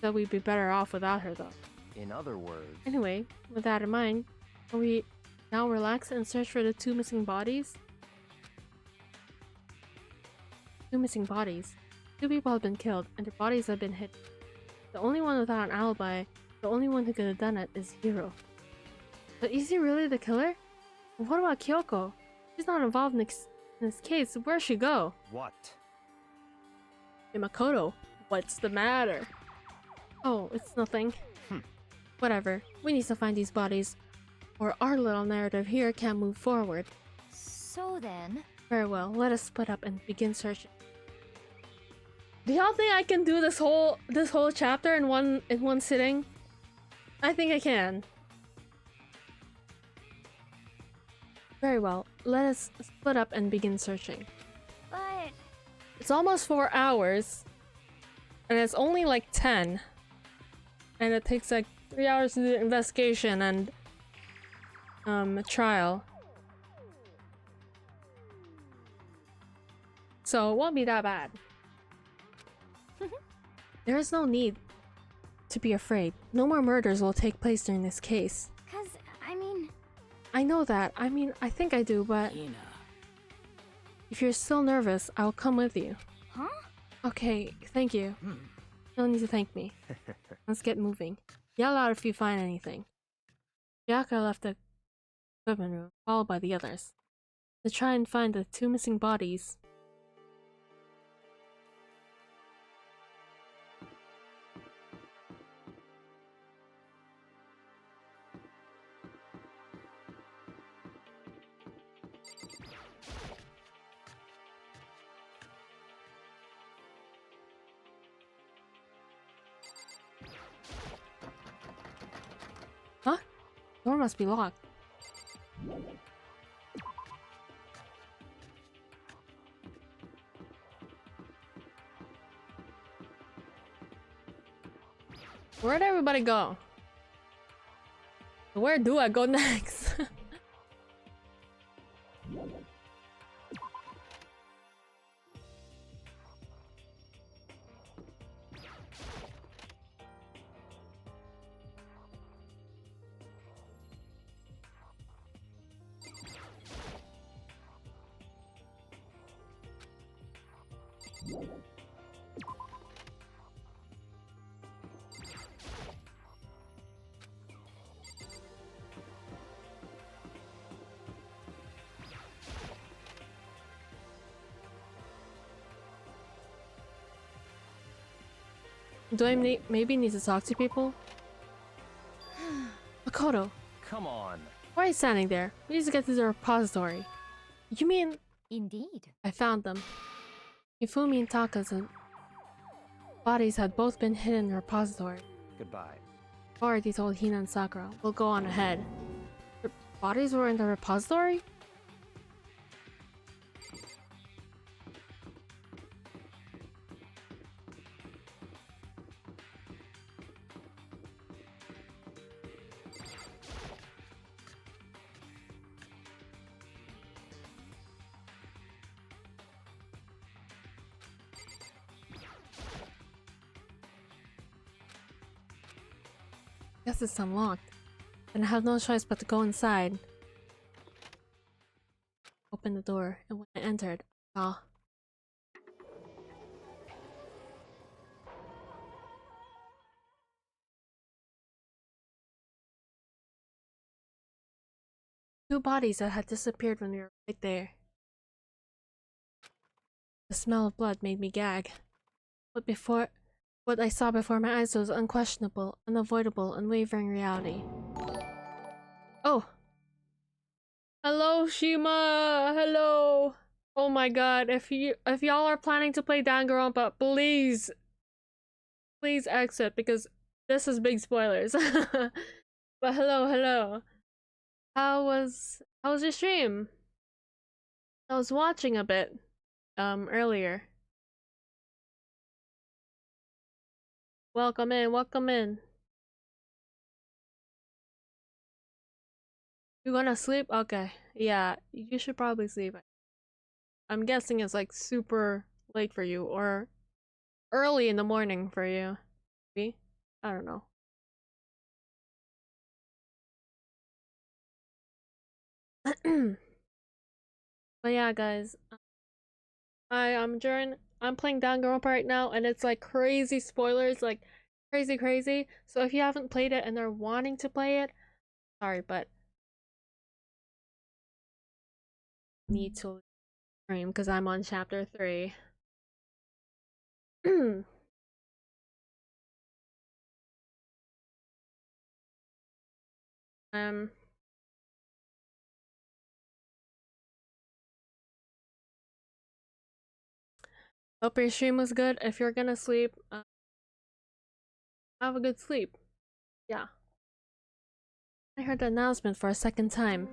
that we'd be better off without her, though. In other words... Anyway, with that in mind, will we now relax and search for the 2 missing bodies? 2 missing bodies. 2 people have been killed, and their bodies have been hidden. The only one without an alibi, the only one who could have done it, is Hiro. But is he really the killer? What about Kyoko? She's not involved in this case, so where'd she go? What? Hey, Makoto, what's the matter? Oh, it's nothing. Whatever, we need to find these bodies, or our little narrative here can't move forward. So then... Very well, let us split up and begin searching. Do y'all think I can do this whole chapter in one sitting? I think I can. Very well, let us split up and begin searching. But It's almost 4 hours, and it's only like 10. And it takes like 3 hours to do the investigation and a trial. So it won't be that bad. There is no need to be afraid. No more murders will take place during this case. 'cause I mean, I know that. I think I do, but Hina. if you're still nervous, I'll come with you. huh? Okay, thank you. No need to thank me. Let's get moving. Yell out if you find anything. Byakuya left the equipment room, followed by the others, to try and find the 2 missing bodies. Huh? Door must be locked. Where'd everybody go? Where do I go next? Do I maybe need to talk to people? Makoto, Come on. why are you standing there? We need to get to the repository. You mean Indeed. I found them? Hifumi and Taka's bodies had both been hidden in the repository. Goodbye. Already told Hina and Sakura. We'll go on ahead. The bodies were in the repository? Guess it's unlocked. Then I have no choice but to go inside. Open the door, and when I entered, I saw Two bodies that had disappeared when we were right there. The smell of blood made me gag. What I saw before my eyes was unquestionable, unavoidable, unwavering reality. Oh! Hello, Shima! Hello! Oh my god, if y'all are planning to play Danganronpa, please exit, because this is big spoilers. But hello. How was your stream? I was watching a bit earlier. Welcome in. You gonna sleep? Okay. Yeah, you should probably sleep. I'm guessing it's like super late for you, or early in the morning for you. Maybe? I don't know. But yeah, guys. Hi, I'm JJurin. I'm playing Danganronpa right now, and it's like crazy spoilers, like crazy. So if you haven't played it and are wanting to play it, sorry, but need to stream because I'm on chapter 3. um Hope your stream was good. If you're gonna sleep, have a good sleep. Yeah. I heard the announcement for a second time.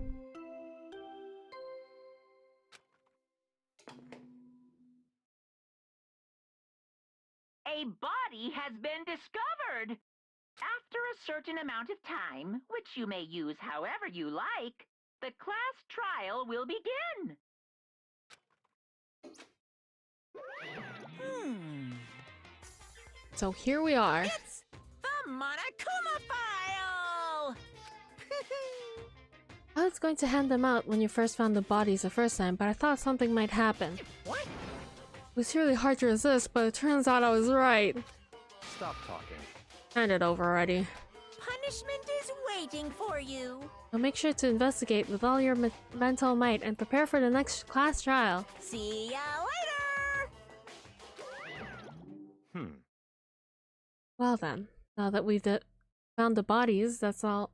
A body has been discovered. After a certain amount of time, which you may use however you like, the class trial will begin. So here we are. It's the Monokuma file! I was going to hand them out when you first found the bodies the first time, but I thought something might happen. What? It was really hard to resist, but it turns out I was right. Stop talking. Hand it over already. Punishment is waiting for you. So make sure to investigate with all your mental might and prepare for the next class trial. See ya later! Well then, now that we've found the bodies, that's all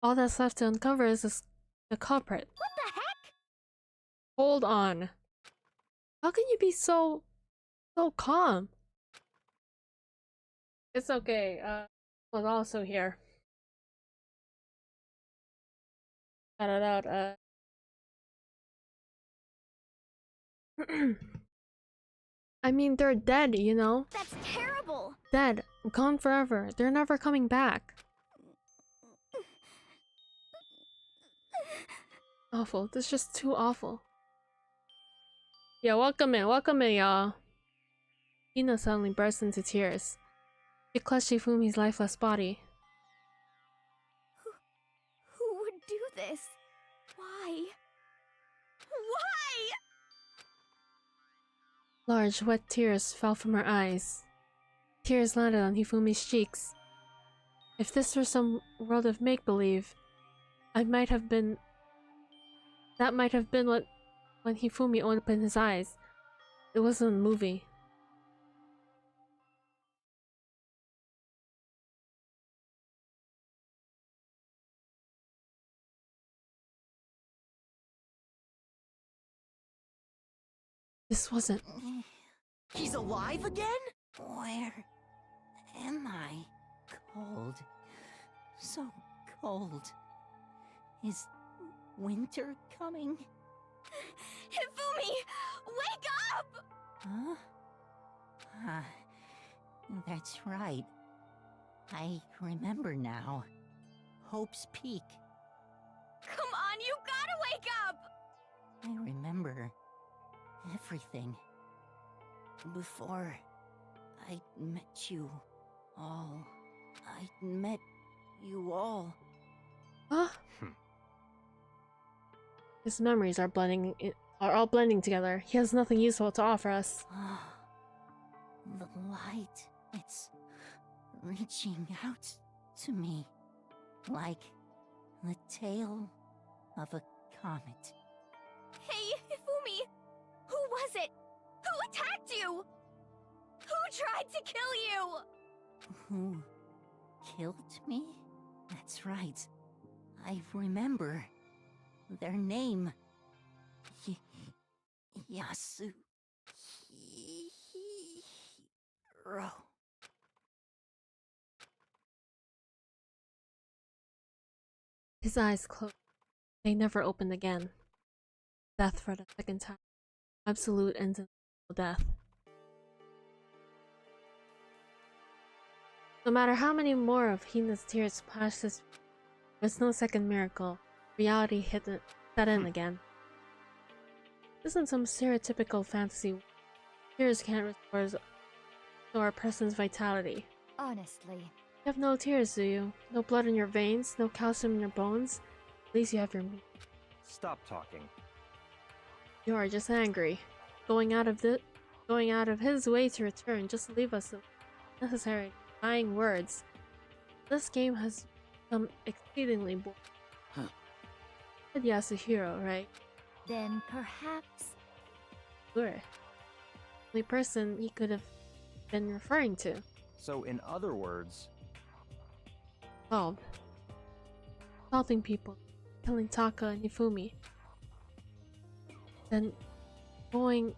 that's left to uncover is the culprit. What the heck? Hold on. How can you be so calm? It's okay. Was also here. Got it out. I mean, they're dead, you know? That's terrible. Dead. Gone forever. They're never coming back. Awful. This is just too awful. Yeah, welcome in, y'all. Ina suddenly burst into tears. She clutched Shifumi's lifeless body. Who would do this? Why? Why? Large, wet tears fell from her eyes. Tears landed on Hifumi's cheeks. If this were some world of make-believe, that might have been when Hifumi opened his eyes. It wasn't a movie. This wasn't. He's alive again? Where am I? Cold. So cold. Is winter coming? Hifumi! Wake up! Huh? That's right. I remember now. Hope's Peak. Come on, you gotta wake up! I remember everything. Before I met you all. I met you all. Huh? His memories are all blending together. He has nothing useful to offer us. The light, it's reaching out to me. Like the tail of a comet. Hey, Ifumi! Who was it? Who attacked you? Who tried to kill you? Who killed me? That's right. I remember. Their name. Yasuhiro. His eyes closed. They never opened again. Death for the second time. Absolute and undeniable death. No matter how many more of Hina's tears splashed his, there was no second miracle. Reality set in again. This isn't some stereotypical fantasy. Tears can't restore a person's vitality. Honestly, You have no tears, do you? No blood in your veins, no calcium in your bones. At least you have your meat. Stop talking. You are just angry. Going out of his way to return, just to leave us with necessary dying words. This game has become exceedingly boring. Said Yasuhiro, right? then perhaps Sure. Only person he could have been referring to. So, in other words, Solved. Assaulting people, killing Taka and Ifumi. Then going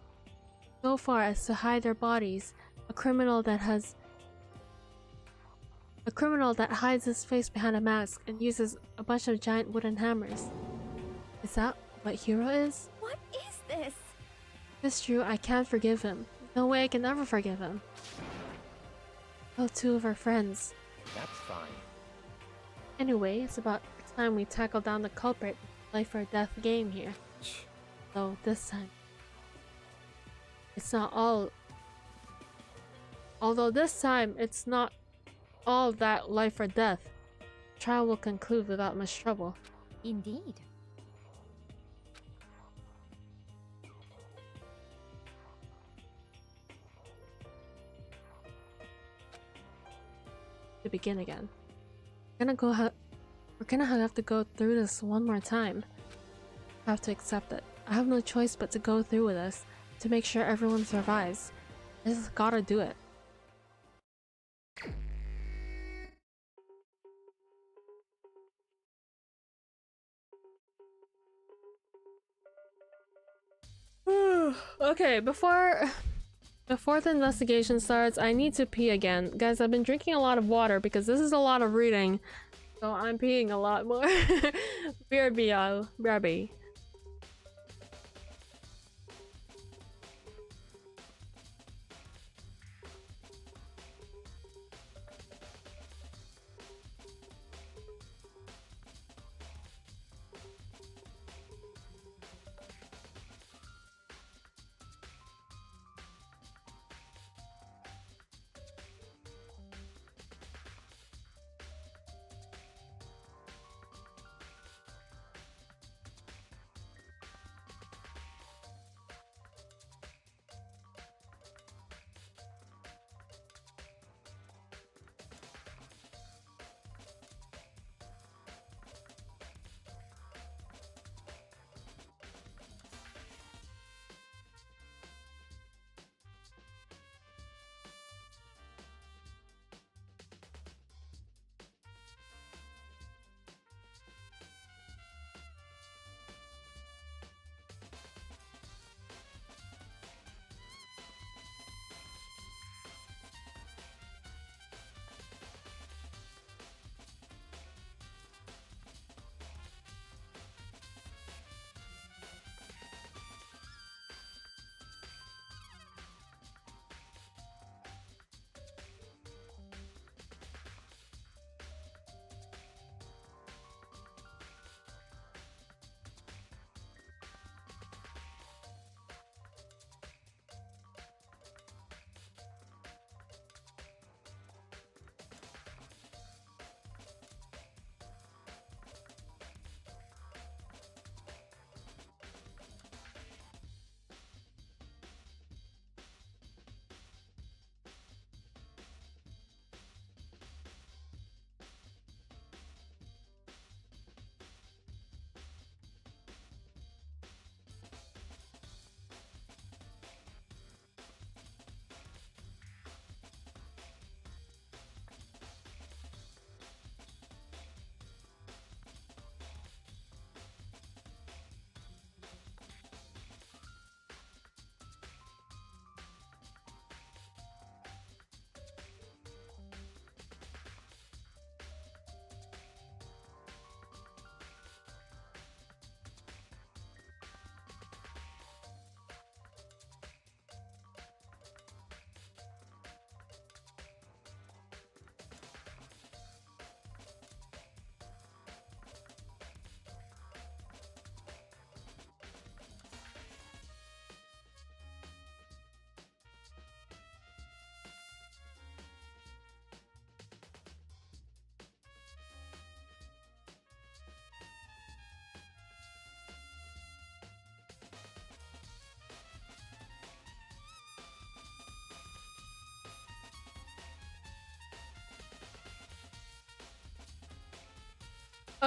so far as to hide their bodies, a criminal that hides his face behind a mask and uses a bunch of giant wooden hammers. Is that what Hiro is? What is this? If it's true, I can't forgive him. No way I can ever forgive him. Killed two of our friends. that's fine. Anyway, it's about time we tackle down the culprit. Life or death game here. So this time, it's not all. Although this time, it's not all that life or death. Trial will conclude without much trouble. indeed. To begin again. We're gonna have to go through this one more time. I have to accept it. I have no choice but to go through with this to make sure everyone survives. I just gotta do it. Okay, before the investigation starts, I need to pee again. Guys, I've been drinking a lot of water because this is a lot of reading. So I'm peeing a lot more. BRB.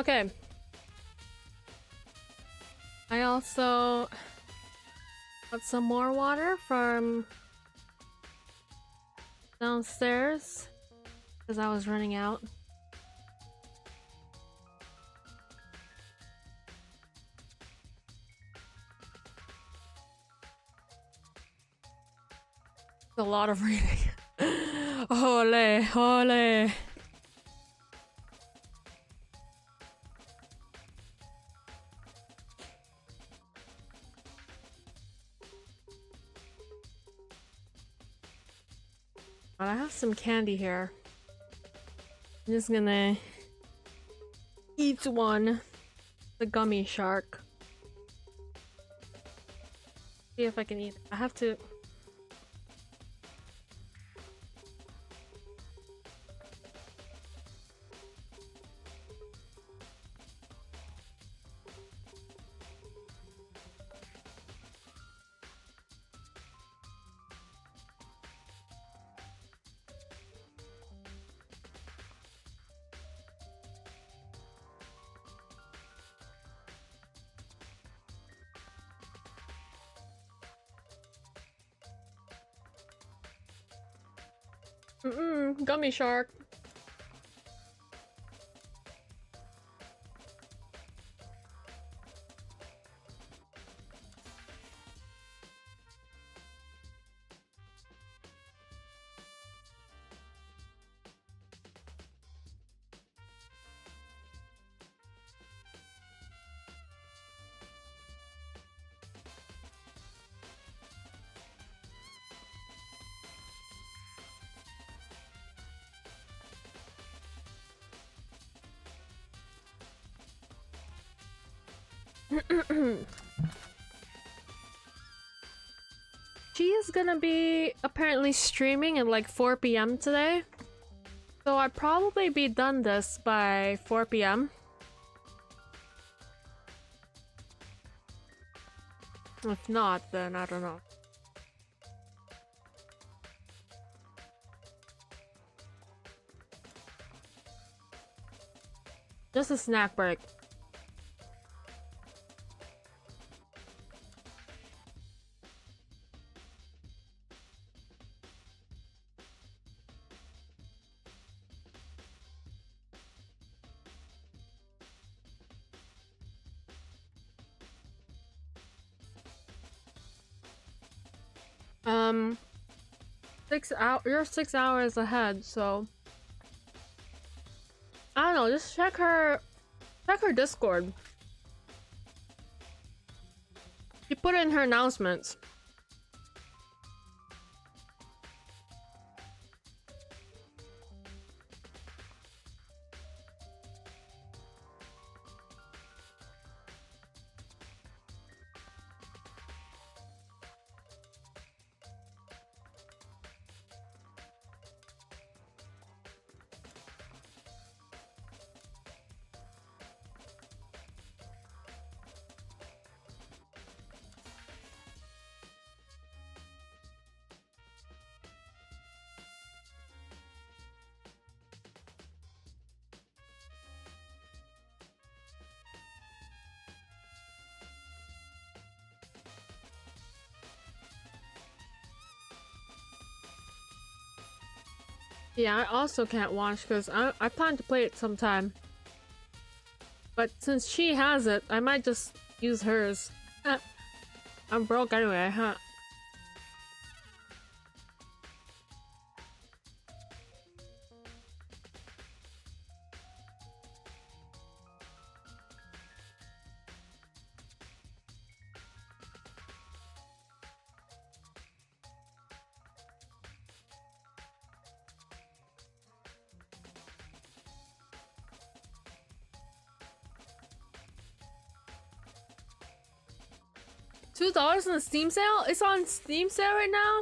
Okay. I also got some more water from downstairs because I was running out. A lot of reading. Ole, ole. I have some candy here. I'm just gonna eat one. The gummy shark. See if I can eat it. I have to. Gummy shark. She is gonna be apparently streaming at like 4 p.m. today. So I'd probably be done this by 4 p.m. If not, then I don't know. Just a snack break. You're 6 hours ahead, so I don't know, just check her Discord. She put it in her announcements. Yeah, I also can't watch because I plan to play it sometime. But since she has it, I might just use hers. I'm broke anyway, huh? $2 on the Steam sale? It's on Steam sale right now?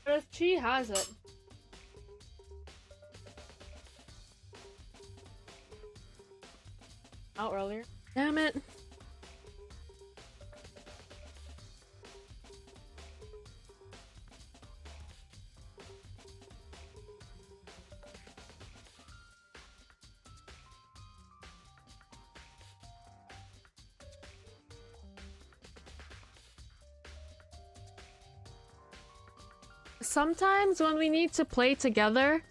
But if she has it. Out earlier. Damn it. sometimes when we need to play together,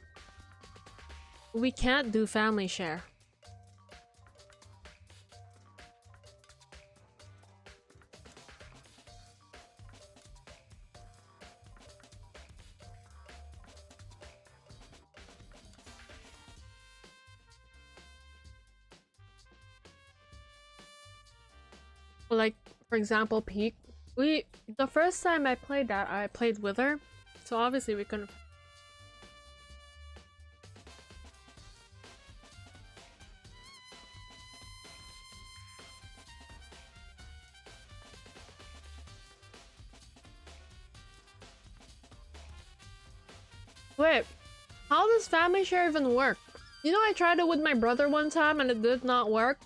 we can't do family share. Like, for example, Peak. The first time I played that, I played with her. So obviously we couldn't. Wait, how does family share even work? You know, I tried it with my brother one time and it did not work.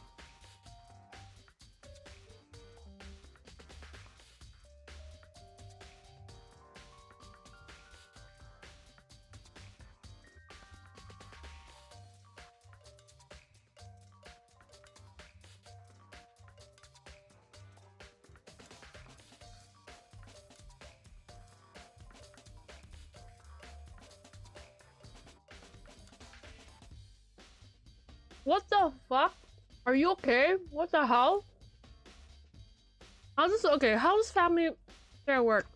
What the fuck? Are you okay? What the hell? How does family share work?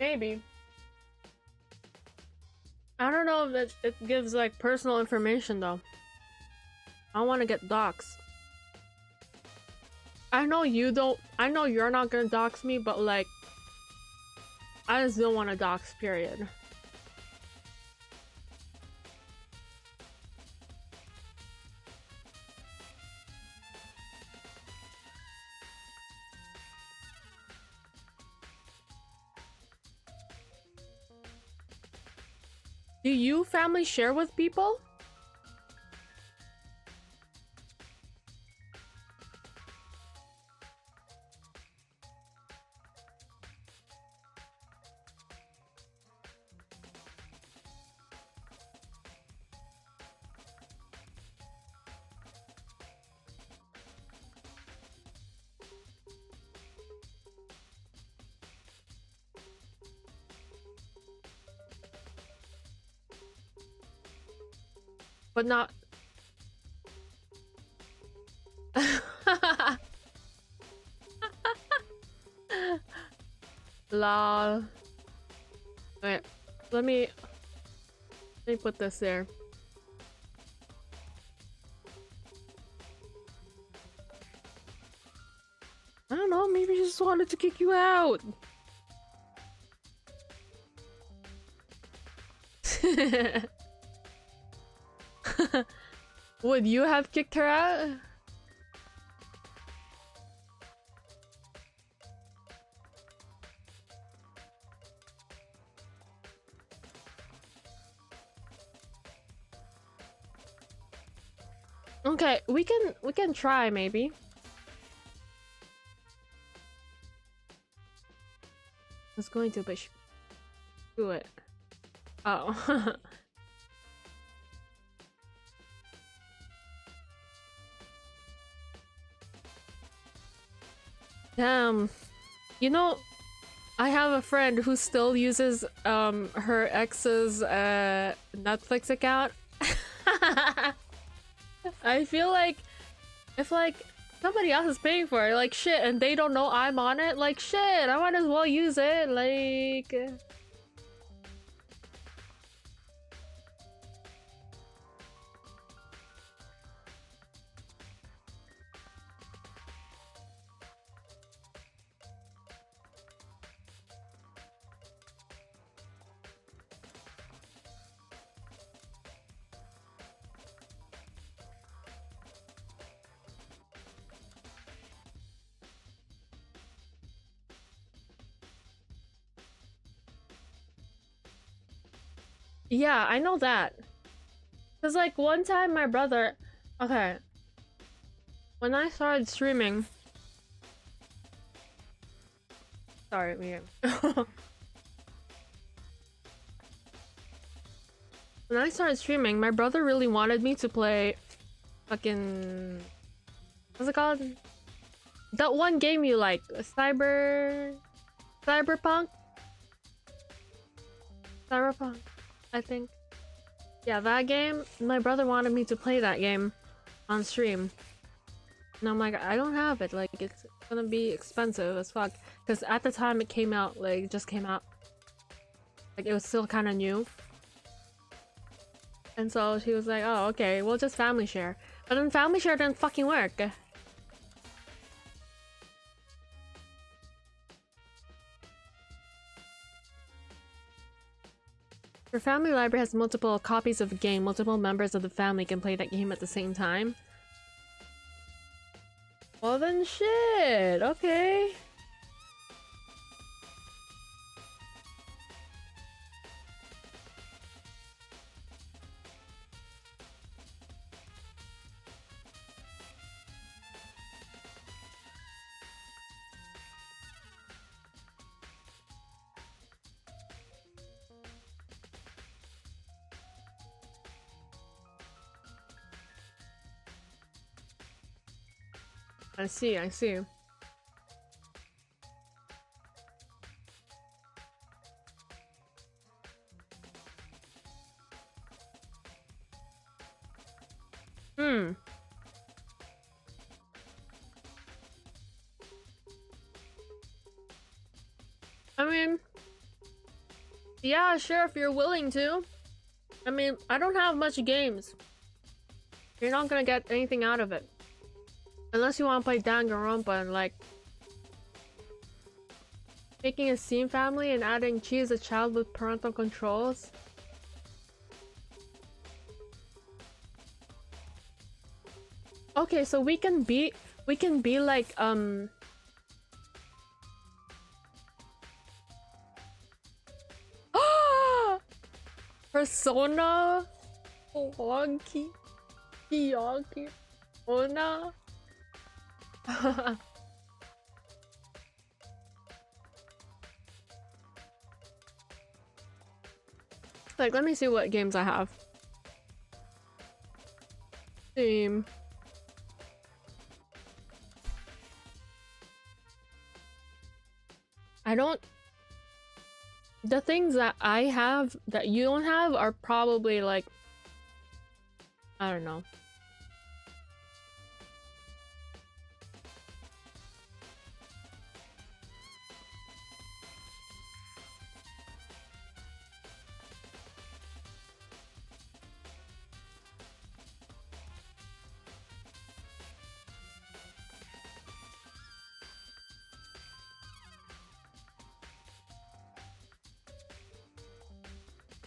Maybe. I don't know if it gives like personal information though. I want to get doxxed. I know you don't. I know you're not gonna dox me, but like, I just don't want to dox. Period. Do you family share with people? But not. Lol. Wait, let me put this there. I don't know, maybe she just wanted to kick you out. Would you have kicked her out? Okay, we can try maybe. I was going to push do it. Oh. Damn. You know, I have a friend who still uses her ex's Netflix account. I feel like if like somebody else is paying for it, like shit, and they don't know I'm on it, like shit, I might as well use it, like. Yeah, I know that. Cause like one time my brother, okay, when I started streaming, sorry, weird. When I started streaming, my brother really wanted me to play fucking, what's it called? That one game you like, Cyberpunk, I think. Yeah, that game. My brother wanted me to play that game on stream, and I'm like, I don't have it. Like, it's gonna be expensive as fuck. Because at the time it came out, like, it just came out. Like, it was still kind of new. And so she was like, oh, okay, we'll just family share. But then family share didn't fucking work. Your family library has multiple copies of the game. Multiple members of the family can play that game at the same time. Well then shit, okay. I see, I see. Hmm. I mean, yeah, sure, if you're willing to. I mean, I don't have much games. You're not gonna get anything out of it. Unless you want to play Danganronpa and like making a Steam family and adding Chi as a child with parental controls. Okay, so we can be like Persona Wonky Yonky Ona. Like, let me see what games I have. Steam. I don't. The things that I have that you don't have are probably like, I don't know.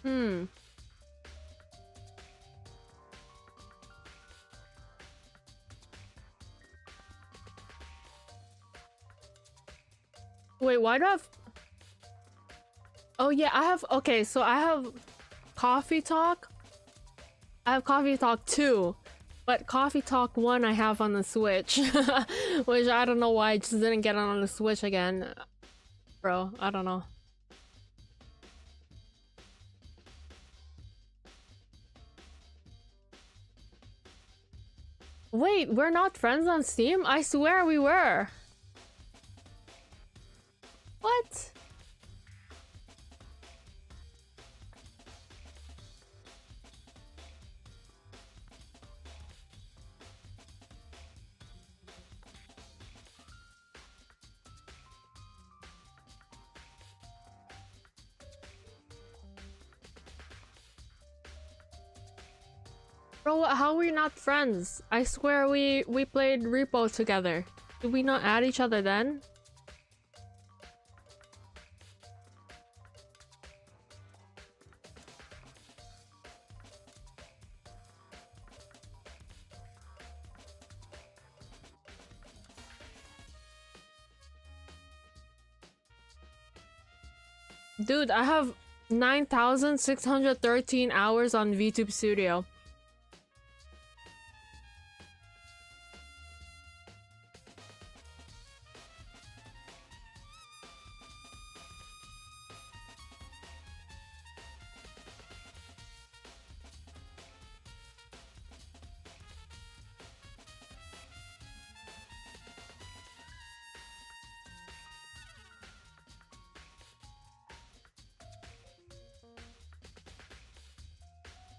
Hmm. Wait, why do I have... Oh yeah, I have... Okay, so I have Coffee Talk. I have Coffee Talk 2. But Coffee Talk 1 I have on the Switch. Which I don't know why I just didn't get it on the Switch again. Bro, I don't know. Wait, we're not friends on Steam? I swear we were. What? Bro, how are we not friends? I swear we played Repo together. Did we not add each other then? Dude, I have... 9,613 hours on VTube Studio.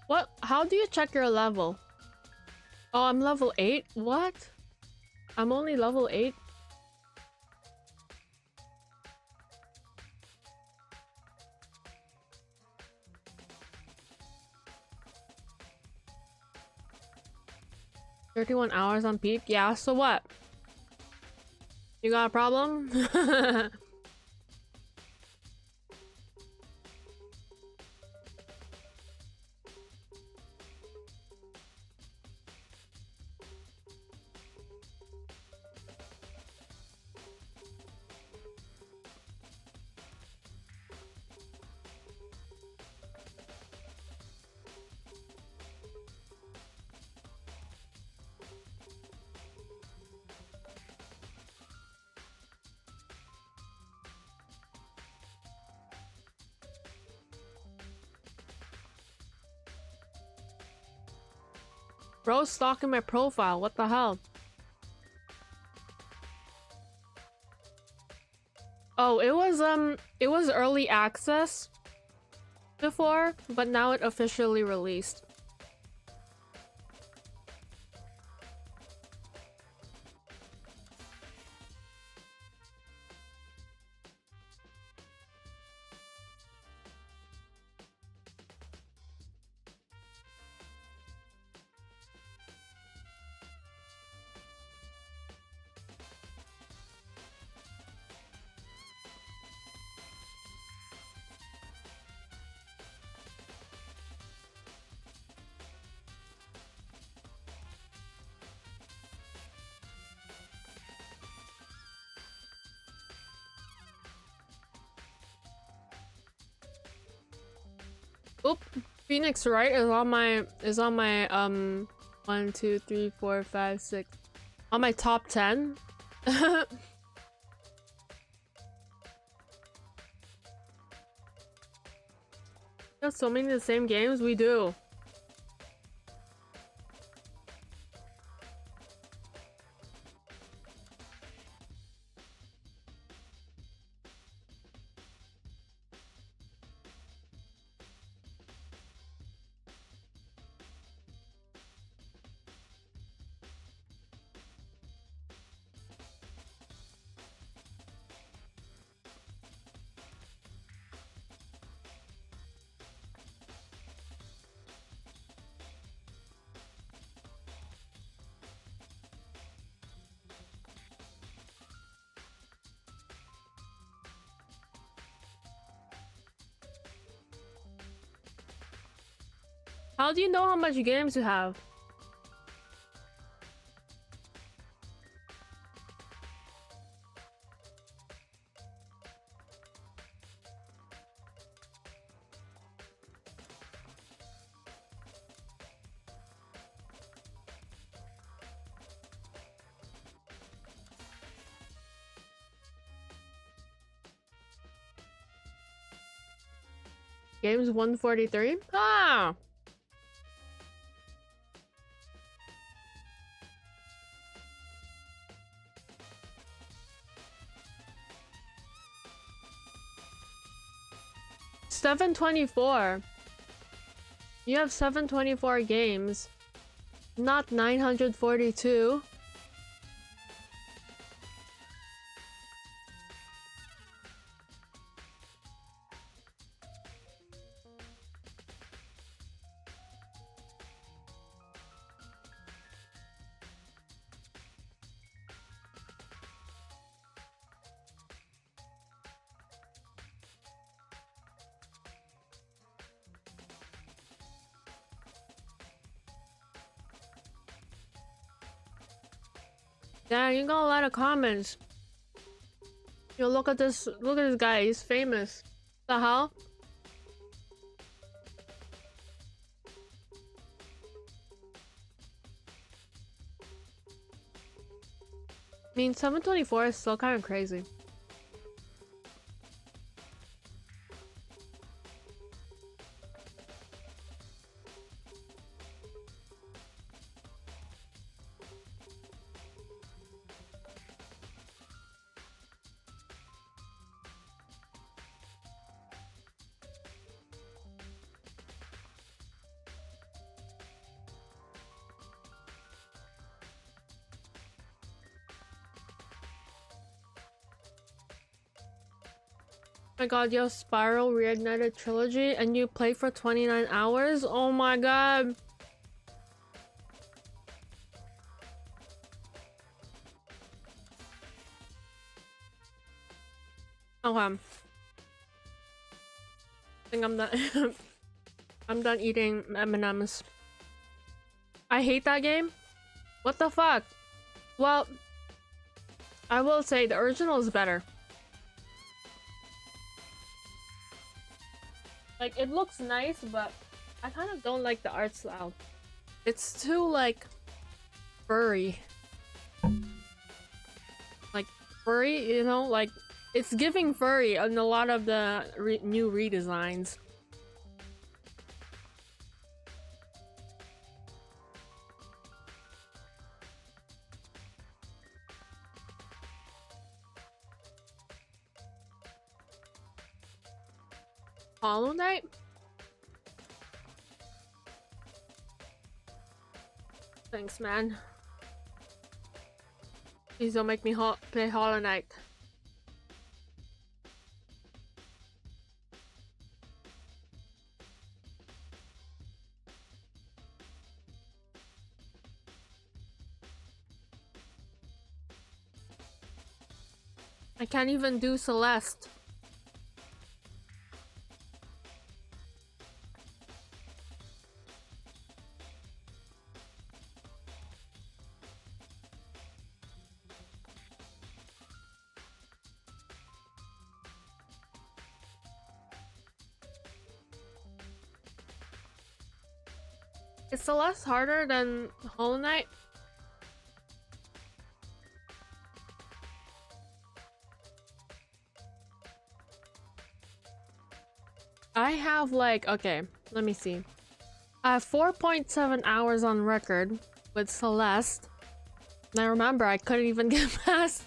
What? How do you check your level? Oh, I'm level 8? What? I'm only level 8? "31 hours on peak?" Yeah, so what? You got a problem? Bro, stalking my profile. What the hell? Oh, it was early access before, but now it officially released. Oop, Phoenix Wright is on my 1, 2, 3, 4, 5, 6 on my top 10. Got so many of the same games. We do. How do you know how much games you have? Games 143? Ah! $724. You have 724 games, not 942. Dang, you got a lot of comments. Yo, look at this guy, he's famous. The hell? I mean, 724 is still kind of crazy. Oh my god, yo, Spiral Reignited Trilogy, and you play for 29 hours? Oh my god. Okay. I think I'm done. I'm done eating M&Ms. I hate that game. What the fuck? Well, I will say the original is better. Like, it looks nice, but I kind of don't like the art style. It's too, like, furry. Like, furry, you know? Like, it's giving furry on a lot of the new redesigns. Hollow Knight? Thanks, man. Please don't make me play Hollow Knight. I can't even do Celeste. Is Celeste harder than Hollow Knight? I have like, okay, let me see. I have 4.7 hours on record with Celeste. And I remember I couldn't even get past,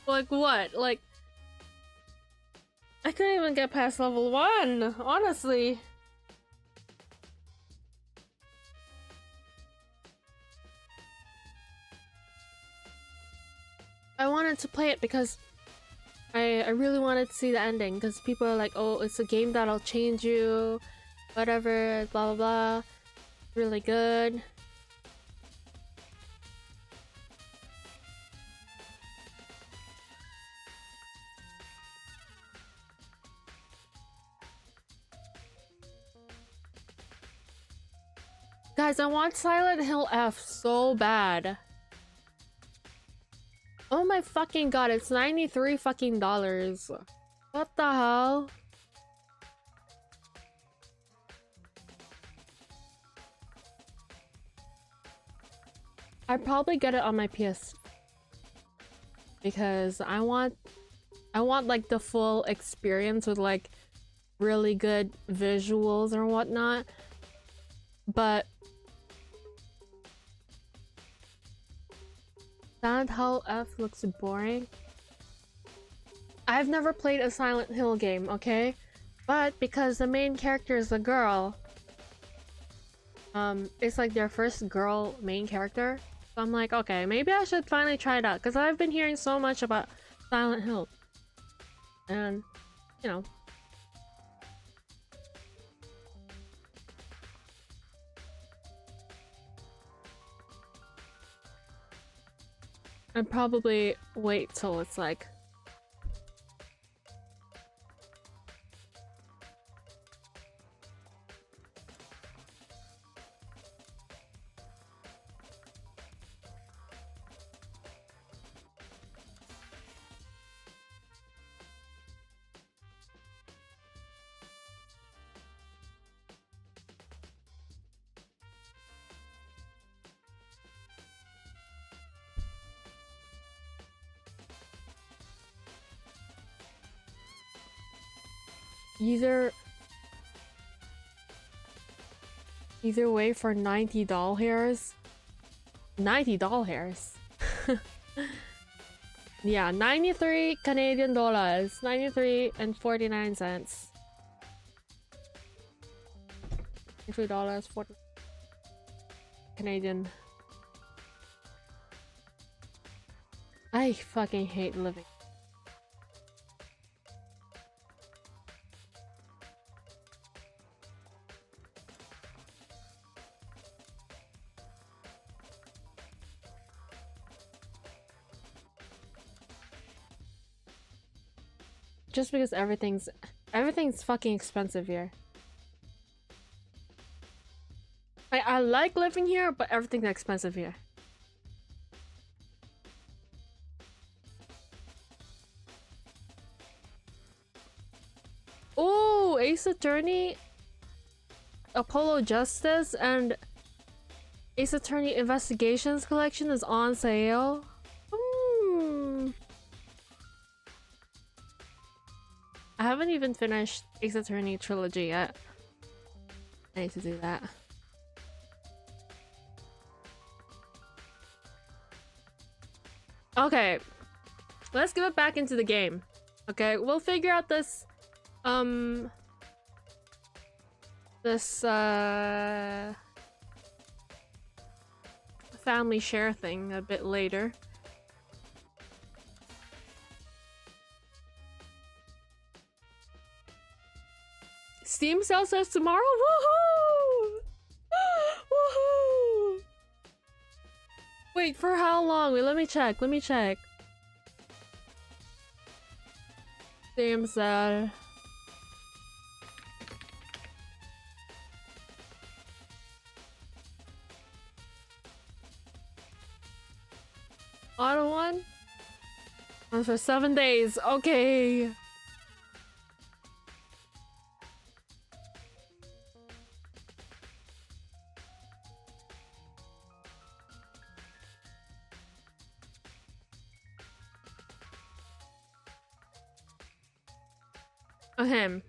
like what? Like, I couldn't even get past level 1, honestly. I wanted to play it because I really wanted to see the ending, because people are like, oh, it's a game that'll change you, whatever, blah blah blah, really good. Guys, I want Silent Hill F so bad. Oh my fucking god, it's $93 fucking dollars. What the hell? I'd probably get it on my PS because I want like the full experience with like really good visuals or whatnot. But Silent Hill F looks boring. I've never played a Silent Hill game, okay? But because the main character is a girl, it's like their first girl main character. So I'm like, okay, maybe I should finally try it out, because I've been hearing so much about Silent Hill. And, you know. I'd probably wait till it's like Either way for 90 doll hairs. 90 doll hairs. Yeah, 93 Canadian dollars. 93 and 49 cents. $3 40 Canadian. I fucking hate living. Just because everything's fucking expensive here. I like living here, but everything's expensive here. Oh, Ace Attorney, Apollo Justice, and Ace Attorney Investigations collection is on sale. I haven't even finished Ace Attorney Trilogy yet. I need to do that. Okay, let's give it back into the game. Okay, we'll figure out this family share thing a bit later. Steam sale starts tomorrow? Woohoo! Woohoo! Wait, for how long? Wait, let me check. Steam sale. Auto one? Oh, for 7 days. Okay. Okay.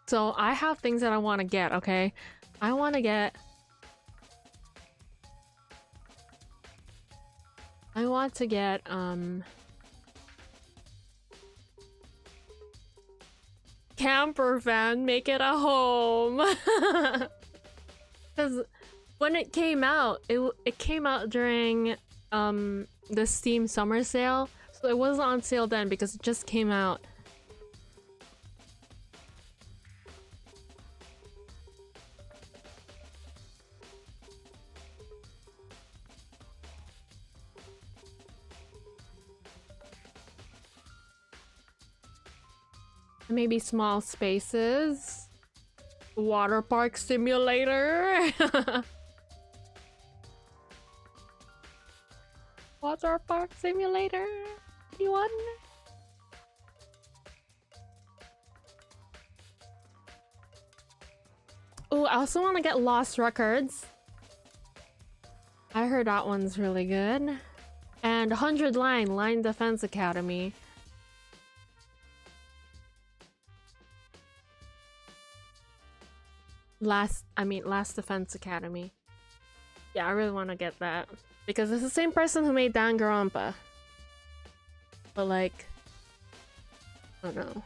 So I have things that I want to get, okay? I want to get camper van, make it a home. Cuz when it came out, it came out during the Steam summer sale. So it wasn't on sale then because it just came out. Maybe small spaces. Water park simulator. Water park simulator. Anyone? Oh, I also want to get Lost Records. I heard that one's really good. And 100 Line Defense Academy. Last Defense Academy. Yeah, I really want to get that. Because it's the same person who made Danganronpa. But like, I don't know.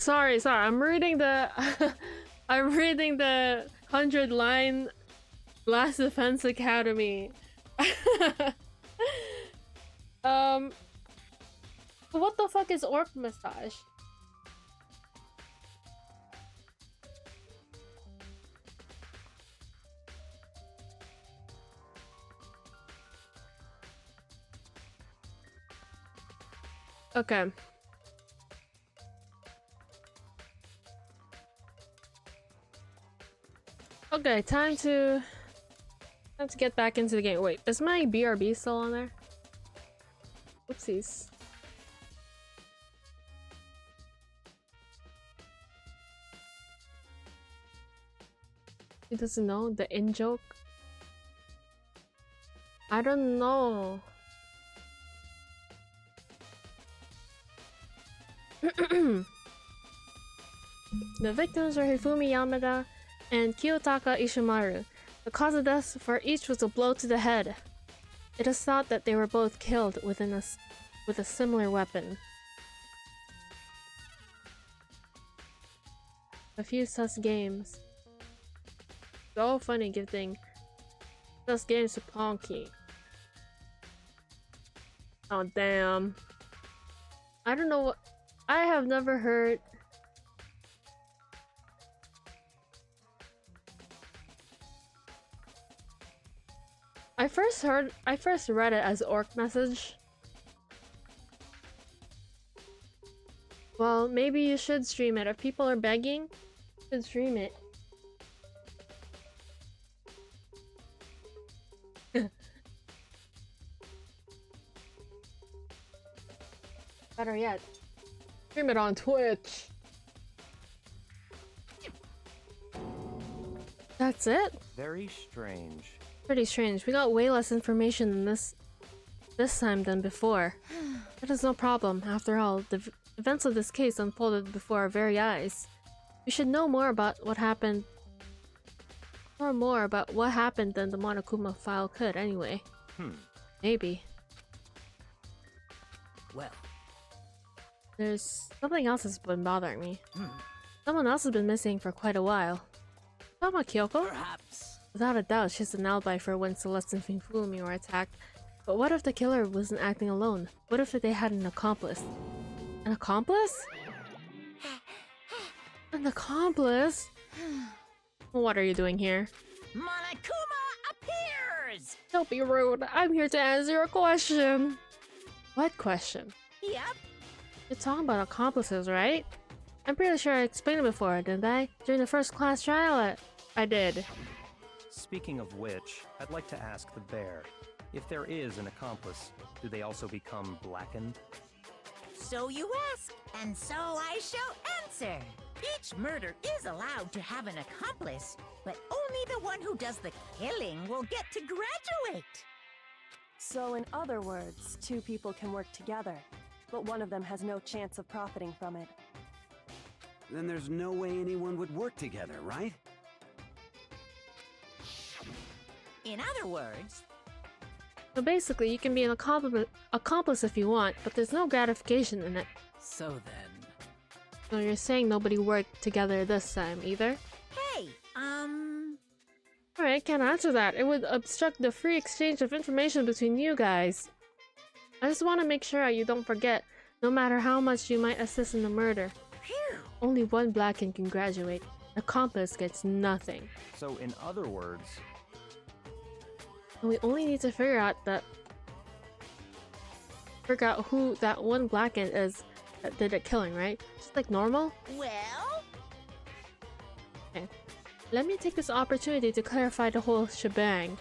sorry. I'm reading the I'm reading the 100-line Last Defense Academy. What the fuck is orc massage? Okay. Okay, time to get back into the game. Wait, is my BRB still on there? Oopsies. He doesn't know the in joke? I don't know. The victims were Hifumi Yamada and Kiyotaka Ishimaru. The cause of death for each was a blow to the head. It is thought that they were both killed with a similar weapon. A few sus games. So funny gifting sus games to Ponky. Oh damn. I don't know what I have never heard. I first read it as orc message. Well, maybe you should stream it. If people are begging, you should stream it. Better yet, stream it on Twitch. That's it? Very strange. Pretty strange. We got way less information than this time than before. That is no problem. After all, the events of this case unfolded before our very eyes. We should know more about what happened. More about what happened than the Monokuma file could, anyway. Maybe. Well, there's something else that's been bothering me. Someone else has been missing for quite a while. Talking about Kyoko? perhaps. Without a doubt, she has an alibi for when Celeste and Fumi were attacked. But what if the killer wasn't acting alone? What if they had an accomplice? An accomplice? An accomplice? What are you doing here? Monokuma appears! Don't be rude. I'm here to answer your question. What question? Yep. You're talking about accomplices, right? I'm pretty sure I explained it before, didn't I? During the first class trial, I did. Speaking of which, I'd like to ask the bear, if there is an accomplice, do they also become blackened? So you ask, and so I shall answer. Each murder is allowed to have an accomplice, but only the one who does the killing will get to graduate. So in other words, two people can work together, but one of them has no chance of profiting from it. Then there's no way anyone would work together, right? In other words, So basically, you can be an accomplice if you want, but there's no gratification in it. So then, So you're saying nobody worked together this time, either? hey, Alright, can't answer that. It would obstruct the free exchange of information between you guys. I just want to make sure you don't forget, no matter how much you might assist in the murder. phew. Only one Blackened can graduate. Accomplice gets nothing. So in other words, And we only need to figure out who that one Blackened is that did the killing, right? Just like normal? Well, Let me take this opportunity to clarify the whole shebang.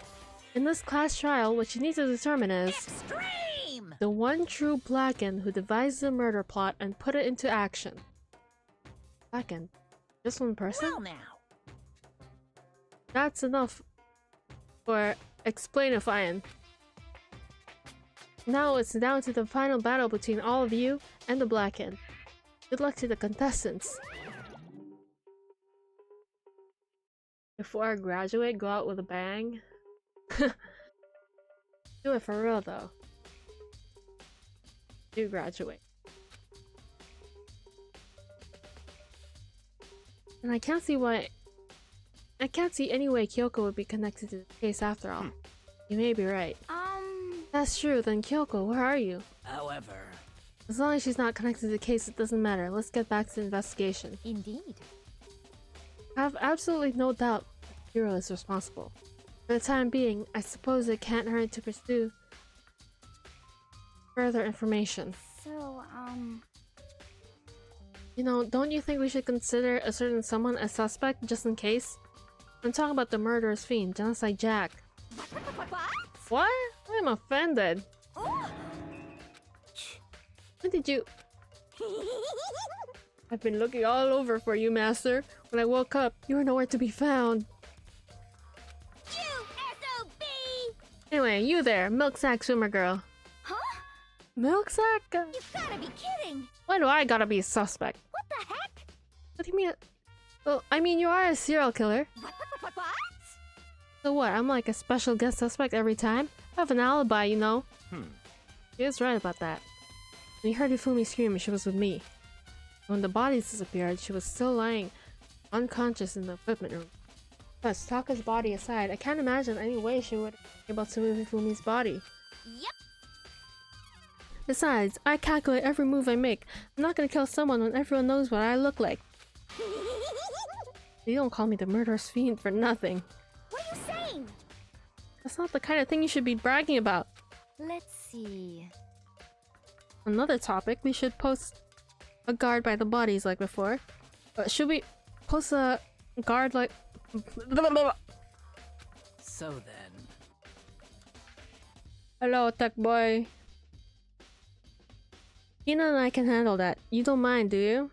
In this class trial, what you need to determine is extreme! the one true Blackened who devised the murder plot and put it into action. Blackened? Just one person? Well now, That's enough for explainifying. Now it's down to the final battle between all of you and the Blackened. Good luck to the contestants. Before I graduate, go out with a bang. Do it for real though. Do graduate. And I can't see any way Kyoko would be connected to the case after all. You may be right. That's true, then Kyoko, where are you? However, As long as she's not connected to the case, it doesn't matter. Let's get back to the investigation. Indeed. I have absolutely no doubt that Hiro is responsible. For the time being, I suppose it can't hurt to pursue further information. So, You know, don't you think we should consider a certain someone a suspect just in case? I'm talking about the murderous fiend, Genocide Jack. What? I'm offended. When did you... I've been looking all over for you, Master. When I woke up, you were nowhere to be found. SOB! Anyway, you there, milk sack swimmer girl. Huh? Milk sack? You've gotta be kidding! Why do I gotta be a suspect? What the heck? What do you mean? Well, I mean, you are a serial killer. What? So what, I'm like a special guest suspect every time? I have an alibi, you know. She is right about that. When you heard Hifumi scream, she was with me. When the bodies disappeared, she was still lying unconscious in the equipment room. Plus, Taka's body aside, I can't imagine any way she would be able to move Hifumi's body. Yep. Besides, I calculate every move I make. I'm not gonna kill someone when everyone knows what I look like. You don't call me the murderous fiend for nothing. What are you saying? That's not the kind of thing you should be bragging about. Let's see. Another topic, we should post a guard by the bodies like before. Should we post a guard like... so then. Hello, tech boy. Hina and I can handle that. You don't mind, do you?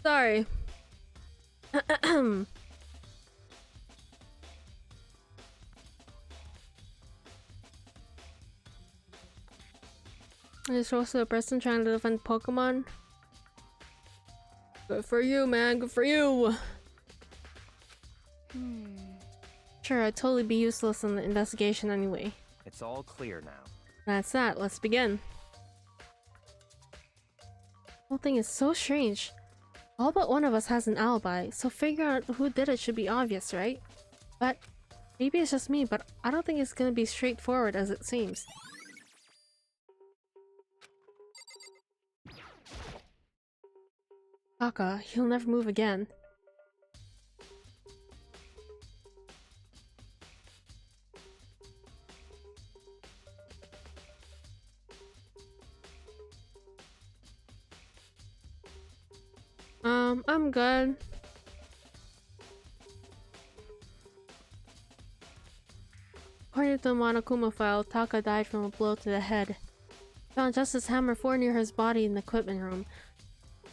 Sorry. I just roasted a person trying to defend Pokemon. Good for you, man. Good for you. Sure, I'd totally be useless in the investigation anyway. It's all clear now. That's that. Let's begin. The whole thing is so strange. All but one of us has an alibi, so figuring out who did it should be obvious, right? But maybe it's just me, but I don't think it's gonna be straightforward as it seems. Taka, he'll never move again. I'm good. According to the Monokuma file, Taka died from a blow to the head. Found Justice Hammer 4 near his body in the equipment room.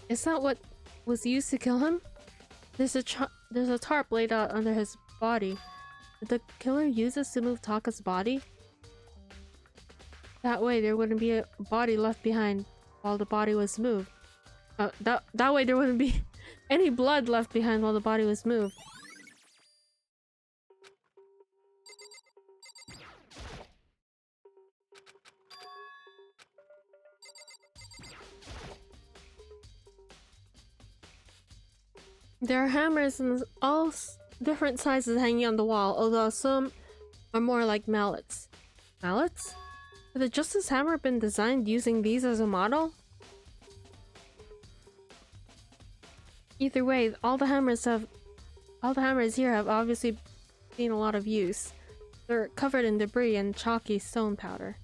Is that what was used to kill him? There's a tarp laid out under his body. Did the killer use this to move Taka's body? That way there wouldn't be a body left behind while the body was moved. That way there wouldn't be any blood left behind while the body was moved. There are hammers in all different sizes hanging on the wall, although some are more like mallets. Mallets? Had the Justice Hammer been designed using these as a model? Either way, all the hammers here have obviously seen a lot of use. They're covered in debris and chalky stone powder.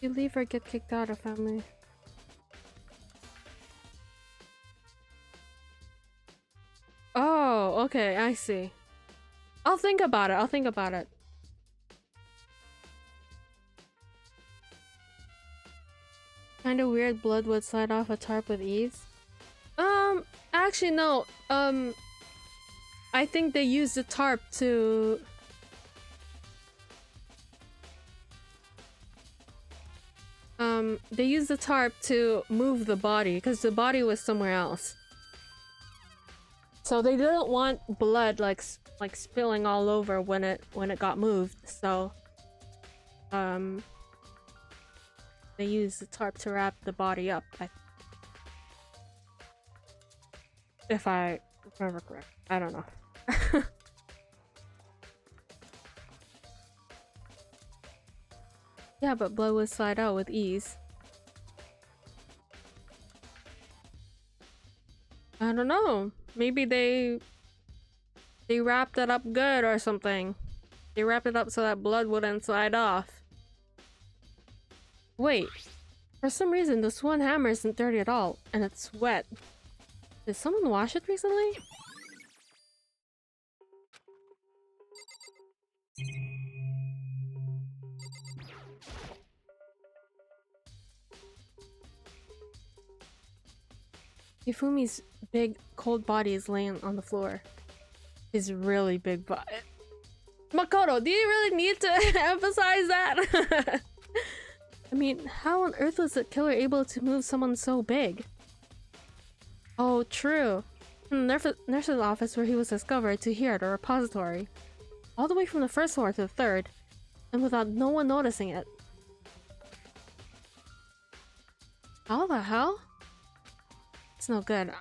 You leave or get kicked out of family. Oh, okay, I see. I'll think about it. Kinda weird blood would slide off a tarp with ease. Actually no. I think they used the tarp to... they used the tarp to move the body because the body was somewhere else. So they didn't want blood like spilling all over when it got moved. So they used the tarp to wrap the body up. If I remember correct. I don't know. Yeah, but blood would slide out with ease. I don't know. Maybe they wrapped it up good or something. They wrapped it up so that blood wouldn't slide off. Wait. For some reason, this one hammer isn't dirty at all, and it's wet. Did someone wash it recently? Hifumi's big, cold body is laying on the floor. His really big body. Makoto, do you really need to emphasize that? I mean, how on earth was the killer able to move someone so big? Oh, true. From the nurse's office where he was discovered to here at a repository. All the way from the first floor to the third. And without no one noticing it. How the hell? It's no good. I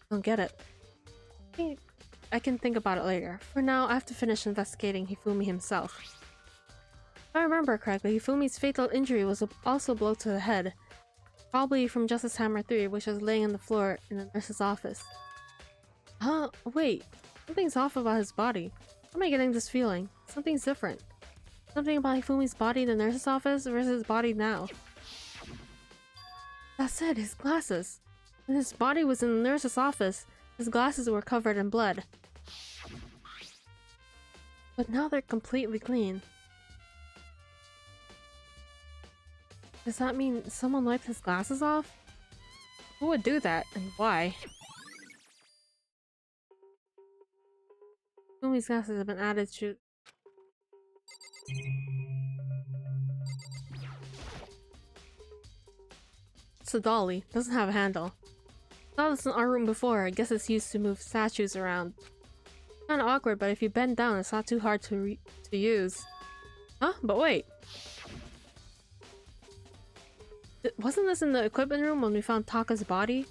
don't get it. I can think about it later. For now, I have to finish investigating Hifumi himself. If I remember correctly, Hifumi's fatal injury was also a blow to the head. Probably from Justice Hammer 3, which was laying on the floor in the nurse's office. Huh? Wait. Something's off about his body. How am I getting this feeling? Something's different. Something about Hifumi's body in the nurse's office versus his body now. That said, his glasses. When his body was in the nurse's office, his glasses were covered in blood. But now they're completely clean. Does that mean someone wiped his glasses off? Who would do that, and why? Hifumi's glasses have been added to... It's a dolly. Doesn't have a handle. Saw this in our room before. I guess it's used to move statues around. Kinda awkward, but if you bend down, it's not too hard to use. Huh? But wait. Wasn't this in the equipment room when we found Taka's body?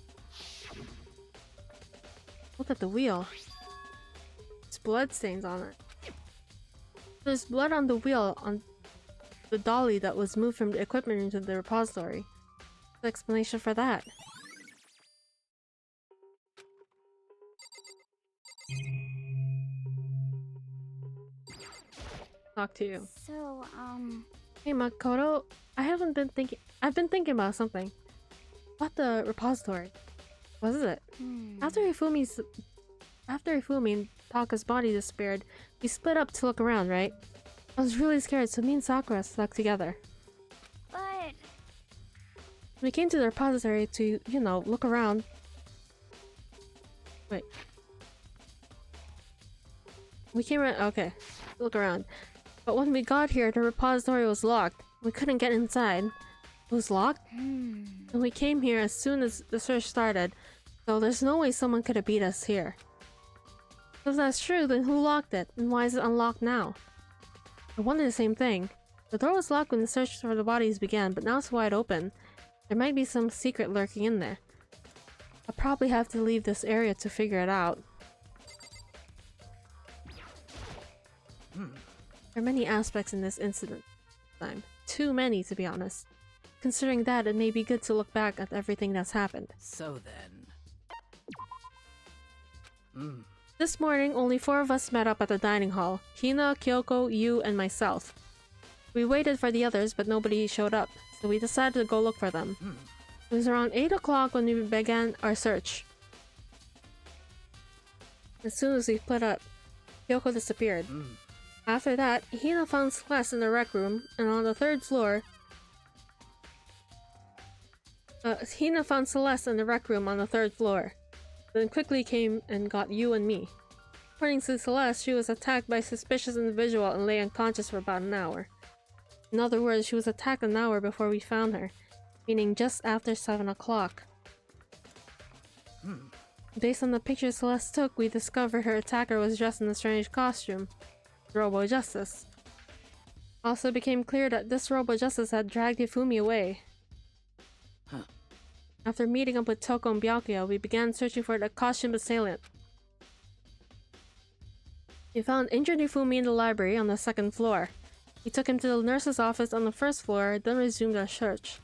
Look at the wheel. There's blood stains on it. There's blood on the wheel on the dolly that was moved from the equipment room to the repository. What's the explanation for that? Talk to you. So, Hey Makoto, I've been thinking about something. About the repository. What is it? After Hifumi and Taka's body disappeared, we split up to look around, right? I was really scared, so me and Sakura stuck together. but... We came to the repository to, you know, look around. Wait. We came around, okay. Look around. But when we got here, the repository was locked. We couldn't get inside. It was locked? And we came here as soon as the search started, so there's no way someone could have beat us here. So if that's true, then who locked it? And why is it unlocked now? I wonder the same thing. The door was locked when the search for the bodies began, but now it's wide open. There might be some secret lurking in there. I'll probably have to leave this area to figure it out. There are many aspects in this incident. Too many, to be honest. Considering that, it may be good to look back at everything that's happened. So then... This morning, only 4 of us met up at the dining hall. Hina, Kyoko, you, and myself. We waited for the others, but nobody showed up, so we decided to go look for them. It was around 8 o'clock when we began our search. As soon as we split up, Kyoko disappeared. After that, Hina found Celeste in the rec room, and on the 3rd floor, Hina found Celeste in the rec room on the 3rd floor, then quickly came and got you and me. According to Celeste, she was attacked by a suspicious individual and lay unconscious for about an hour. In other words, she was attacked an hour before we found her, meaning just after 7 o'clock. Based on the pictures Celeste took, we discovered her attacker was dressed in a strange costume, Robo Justice. Also became clear that this Robo Justice had dragged Hifumi away. After meeting up with Toko and Byakuya, we began searching for the costume assailant. We found injured Hifumi in the library on the 2nd floor. We took him to the nurse's office on the 1st floor, then resumed our search.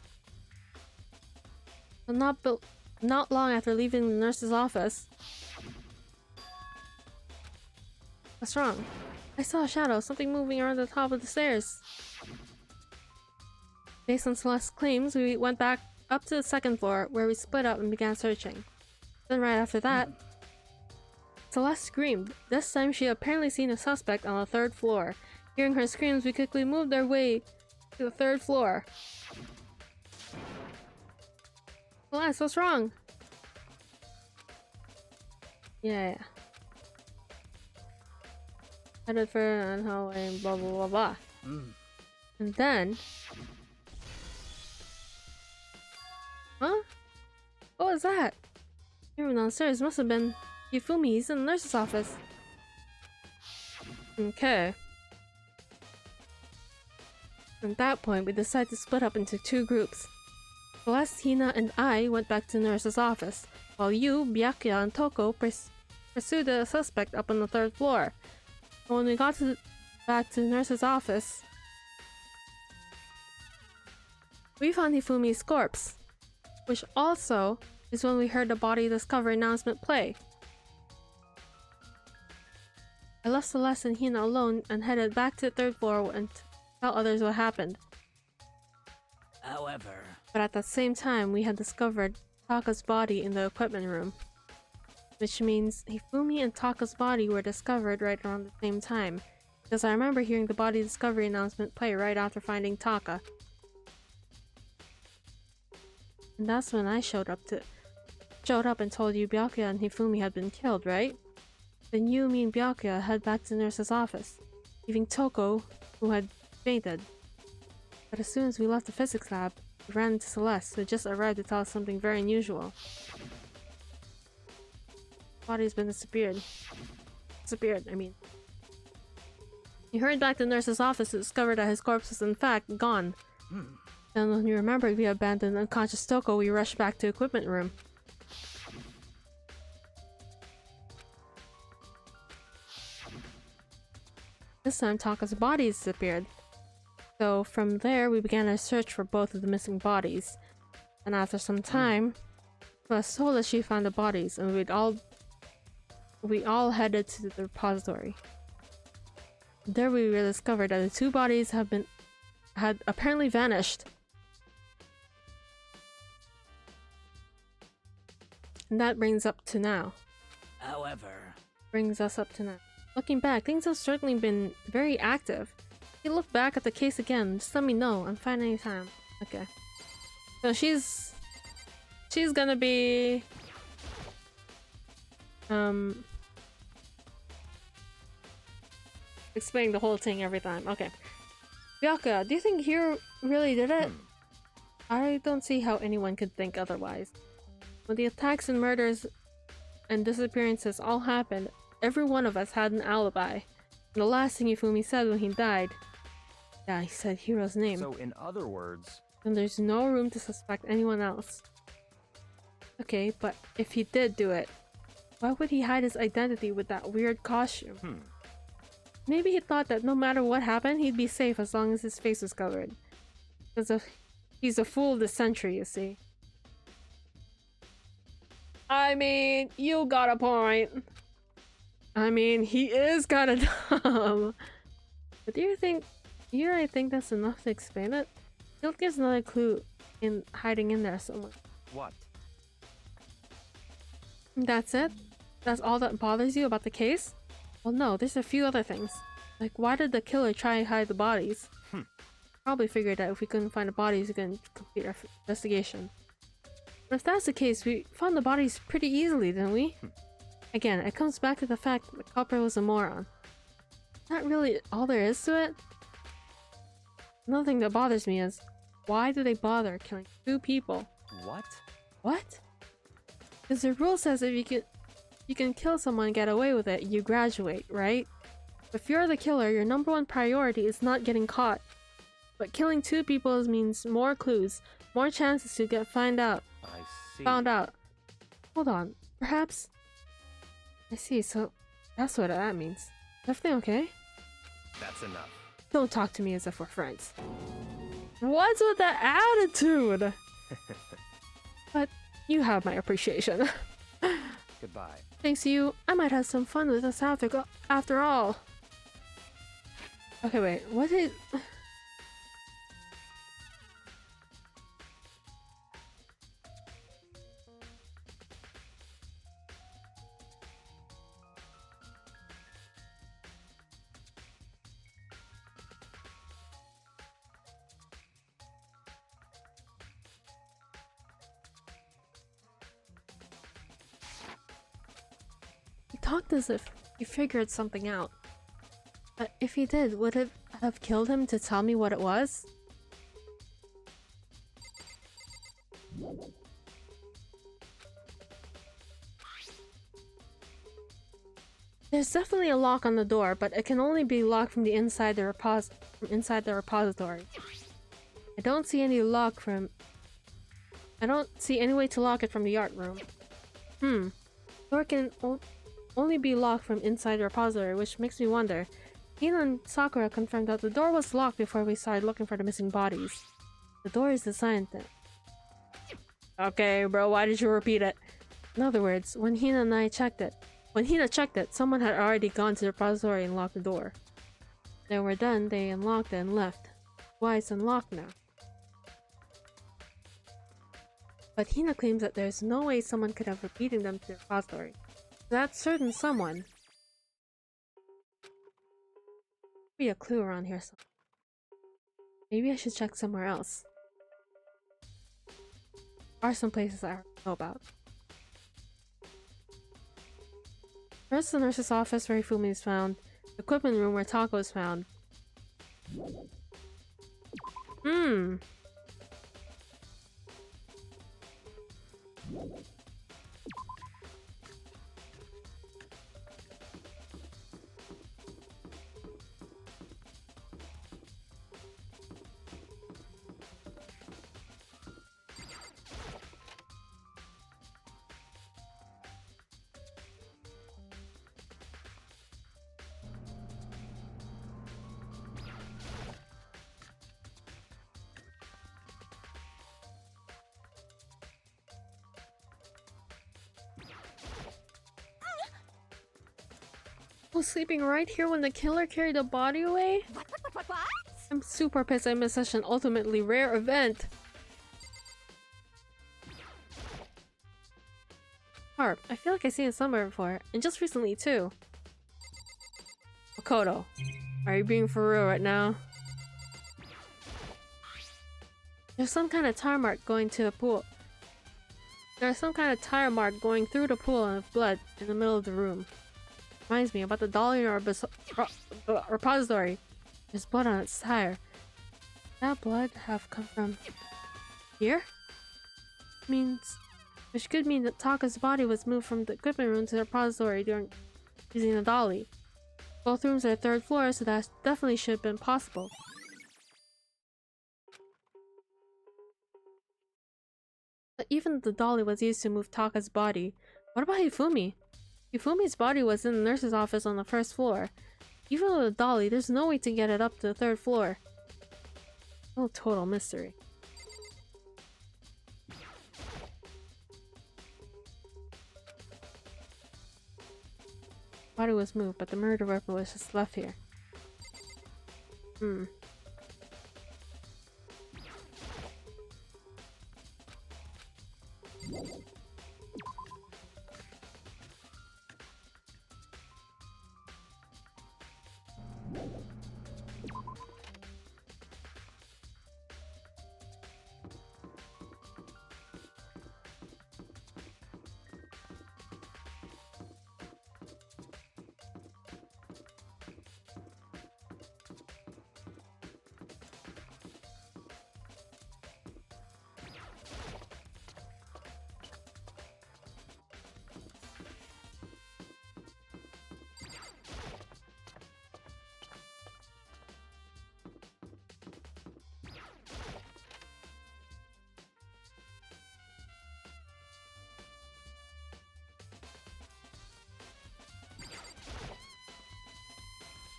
But not long after leaving the nurse's office... What's wrong? I saw a shadow, something moving around the top of the stairs. Based on Celeste's claims, we went back up to the 2nd floor, where we split up and began searching. Then right after that, Celeste screamed. This time she had apparently seen a suspect on the 3rd floor. Hearing her screams, we quickly moved our way to the 3rd floor. Celeste, what's wrong? Yeah. Headed for an hallway and blah blah blah blah. And then... Huh? What was that? Everyone downstairs must have been Hifumi. He's in the nurse's office. Okay. At that point, we decided to split up into 2 groups. Celeste, Hina, and I went back to the nurse's office, while you, Byakuya, and Toko pursued the suspect up on the 3rd floor. And when we got back to the nurse's office, we found Hifumi's corpse, which also is when we heard the body discovery announcement play. I left Celeste and Hina alone and headed back to the 3rd floor and tell others what happened. However... But at the same time, we had discovered Taka's body in the equipment room. Which means Hifumi and Taka's body were discovered right around the same time. Because I remember hearing the body discovery announcement play right after finding Taka. And that's when I showed up and told you Byakuya and Hifumi had been killed, right? Then you, me, and Byakuya head back to the nurse's office, leaving Toko, who had fainted. But as soon as we left the physics lab, we ran into Celeste, who just arrived to tell us something very unusual. The body's been disappeared. I mean. He hurried back to the nurse's office to discover that his corpse was in fact gone. Then when we remembered we abandoned unconscious Toko, we rushed back to the equipment room. This time Taka's body disappeared. So from there we began our search for both of the missing bodies. And after some time, Celeste told us she found the bodies and we all headed to the repository. There we discovered that the 2 bodies had apparently vanished. And that brings us up to now. Looking back, things have certainly been very active. If you look back at the case again, just let me know. I'm fine anytime. Okay. So she's gonna be explaining the whole thing every time. Okay. Byakuya, do you think Hiro really did it? I don't see how anyone could think otherwise. When the attacks and murders and disappearances all happened, every one of us had an alibi. And the last thing Hifumi said when he died... Yeah, he said Hiro's name. So in other words... And there's no room to suspect anyone else. Okay, but if he did do it, why would he hide his identity with that weird costume? Maybe he thought that no matter what happened, he'd be safe as long as his face was covered. Because he's a fool of the century, you see. I mean, you got a point. I mean, he is kinda dumb. But do you really think that's enough to explain it? Guilt gives another clue in hiding in there somewhere. What? That's it? That's all that bothers you about the case? Well, no, there's a few other things. Like, why did the killer try and hide the bodies? Probably figured that if we couldn't find the bodies, we couldn't complete our investigation. But if that's the case, we found the bodies pretty easily, didn't we? Again, it comes back to the fact that the culprit was a moron. Not really all there is to it. Another thing that bothers me is, why do they bother killing 2 people? What? What? Because the rule says if you can kill someone and get away with it, you graduate, right? If you're the killer, your #1 priority is not getting caught. But killing 2 people means more clues, more chances to get found out. I see. Found out. Hold on, perhaps? I see, so that's what that means. Everything okay? That's enough. Don't talk to me as if we're friends. What's with that attitude? But you have my appreciation. Goodbye. Thanks to you, I might have some fun with this after all. Okay, wait, what did... He talked as if he figured something out. But if he did, would it have killed him to tell me what it was? There's definitely a lock on the door, but it can only be locked from the inside the repository. I don't see any way to lock it from the art room. Door can only be locked from inside the repository, which makes me wonder. Hina and Sakura confirmed that the door was locked before we started looking for the missing bodies. The door is designed then. Okay, bro, why did you repeat it? In other words, when Hina checked it, someone had already gone to the repository and locked the door. They were done, they unlocked it and left. Why it's unlocked now? But Hina claims that there's no way someone could have repeated them to the repository. That certain someone. Be a clue around here somewhere. Maybe I should check somewhere else. There are some places I already know about. First, the nurse's office where Hifumi is found. The equipment room where Tako is found. Was sleeping right here when the killer carried the body away? What? I'm super pissed I missed such an ultimately rare event. Harp, I feel like I've seen it somewhere before, and just recently too. Makoto, are you being for real right now? There's some kind of tire mark going to the pool. There's some kind of tire mark going through the pool of blood in the middle of the room. Reminds me about the dolly in our repository. There's blood on its tire. That blood have come from here? Which could mean that Taka's body was moved from the equipment room to the repository during using the dolly. Both rooms are 3rd floor, so that definitely should have been possible. But even the dolly was used to move Taka's body. What about Hifumi? Hifumi's body was in the nurse's office on the 1st floor. Even with a dolly, there's no way to get it up to the 3rd floor. No total mystery. Body was moved, but the murder weapon was just left here.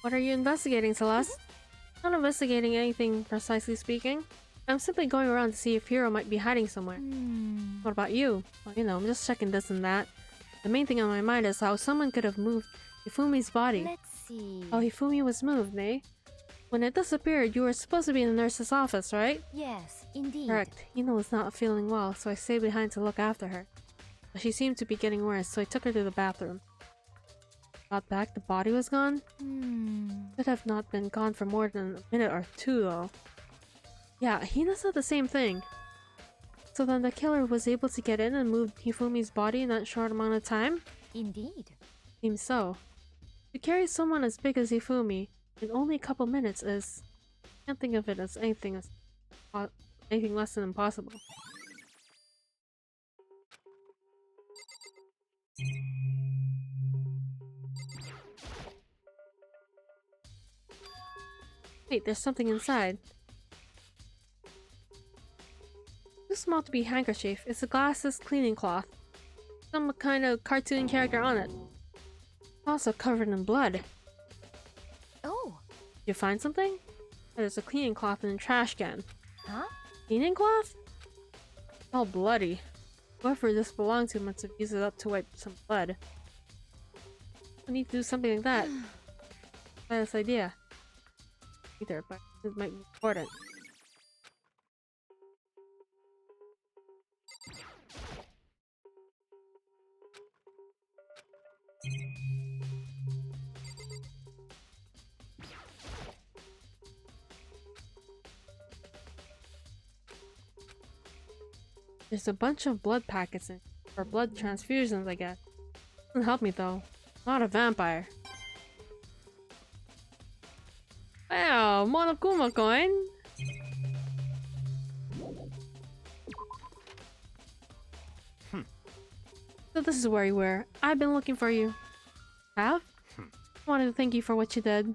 What are you investigating, Celeste? Not investigating anything, precisely speaking. I'm simply going around to see if Hiro might be hiding somewhere. What about you? Well, you know, I'm just checking this and that. The main thing on my mind is how someone could have moved Hifumi's body. Let's see. How Hifumi was moved, eh? When it disappeared, you were supposed to be in the nurse's office, right? Yes, indeed. Correct. Hino was not feeling well, so I stayed behind to look after her. But she seemed to be getting worse, so I took her to the bathroom. Got back, the body was gone? Could have not been gone for more than a minute or two, though. Yeah, Hina said the same thing. So then the killer was able to get in and move Hifumi's body in that short amount of time? Indeed. Seems so. To carry someone as big as Hifumi in only a couple minutes is... can't think of it as anything less than impossible. Wait, there's something inside. Too small to be a handkerchief. It's a glassless cleaning cloth. Some kind of cartoon character on it. Also covered in blood. Oh. Did you find something? There's a cleaning cloth in a trash can. Huh? Cleaning cloth? All bloody. Whoever this belonged to must have used it up to wipe some blood. I need to do something like that. Try this idea. Either, but this might be important. There's a bunch of blood packets in for blood transfusions, I guess. Doesn't help me though. Not a vampire. Wow, Monokuma coin. So this is where you were. I've been looking for you. Have? I wanted to thank you for what you did.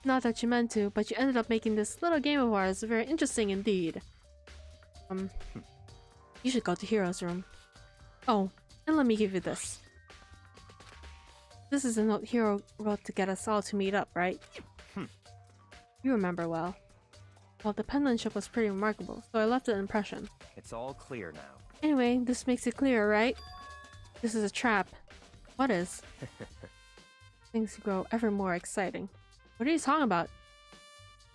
Not that you meant to, but you ended up making this little game of ours very interesting indeed. You should go to Hiro's room. Oh, and let me give you this. This is a note Hiro wrote to get us all to meet up, right? You remember well. Well, the penmanship was pretty remarkable, so I left an impression. It's all clear now. Anyway, this makes it clear, right? This is a trap. What is? Things grow ever more exciting. What are you talking about?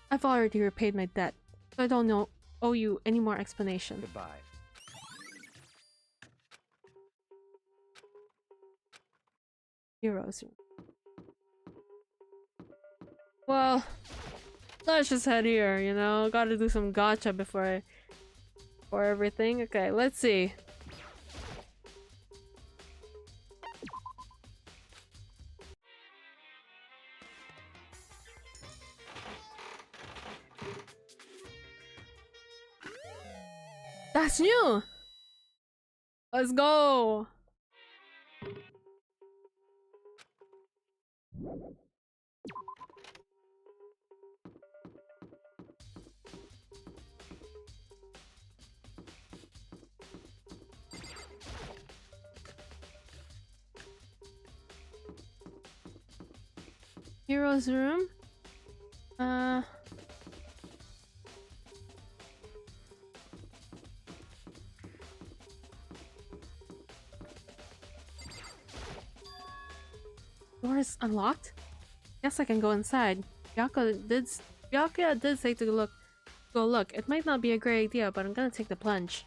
I've already repaid my debt, so I don't owe you any more explanation. Goodbye. Heroes. Well, let's just head here, you know? Gotta do some gacha before everything. Okay, let's see. That's new! Let's go! Hero's room? Door is unlocked? Guess I can go inside. Byakuya did say to go look. It might not be a great idea, but I'm gonna take the plunge.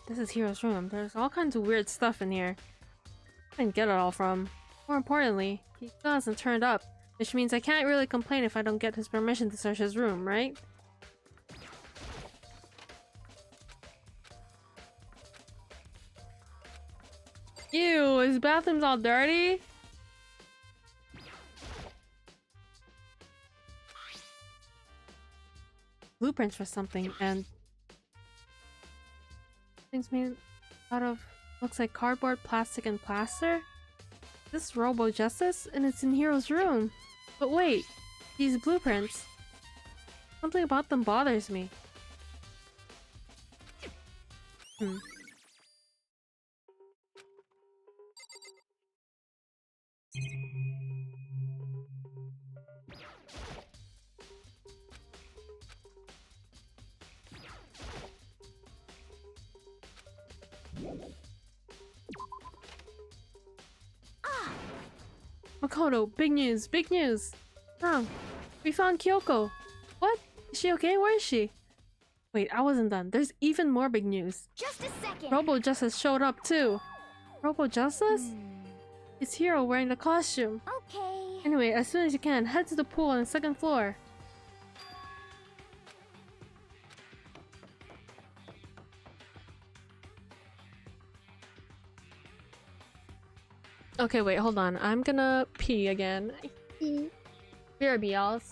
This is Hiro's room. There's all kinds of weird stuff in here. I didn't get it all from. More importantly, he still hasn't turned up, which means I can't really complain if I don't get his permission to search his room, right? Ew, his bathroom's all dirty? Blueprints for something, and things made out of looks like cardboard, plastic, and plaster. This is Robo Justice, and it's in Hiro's room. But wait, these blueprints. Something about them bothers me. Makoto, big news, big news! Oh, we found Kyoko. What? Is she okay? Where is she? Wait, I wasn't done. There's even more big news. Just a second. Robo Justice showed up too. Robo Justice? It's Hero wearing the costume. Okay. Anyway, as soon as you can, head to the pool on the second floor. Okay, wait, hold on. I'm gonna pee again. BRB, y'all.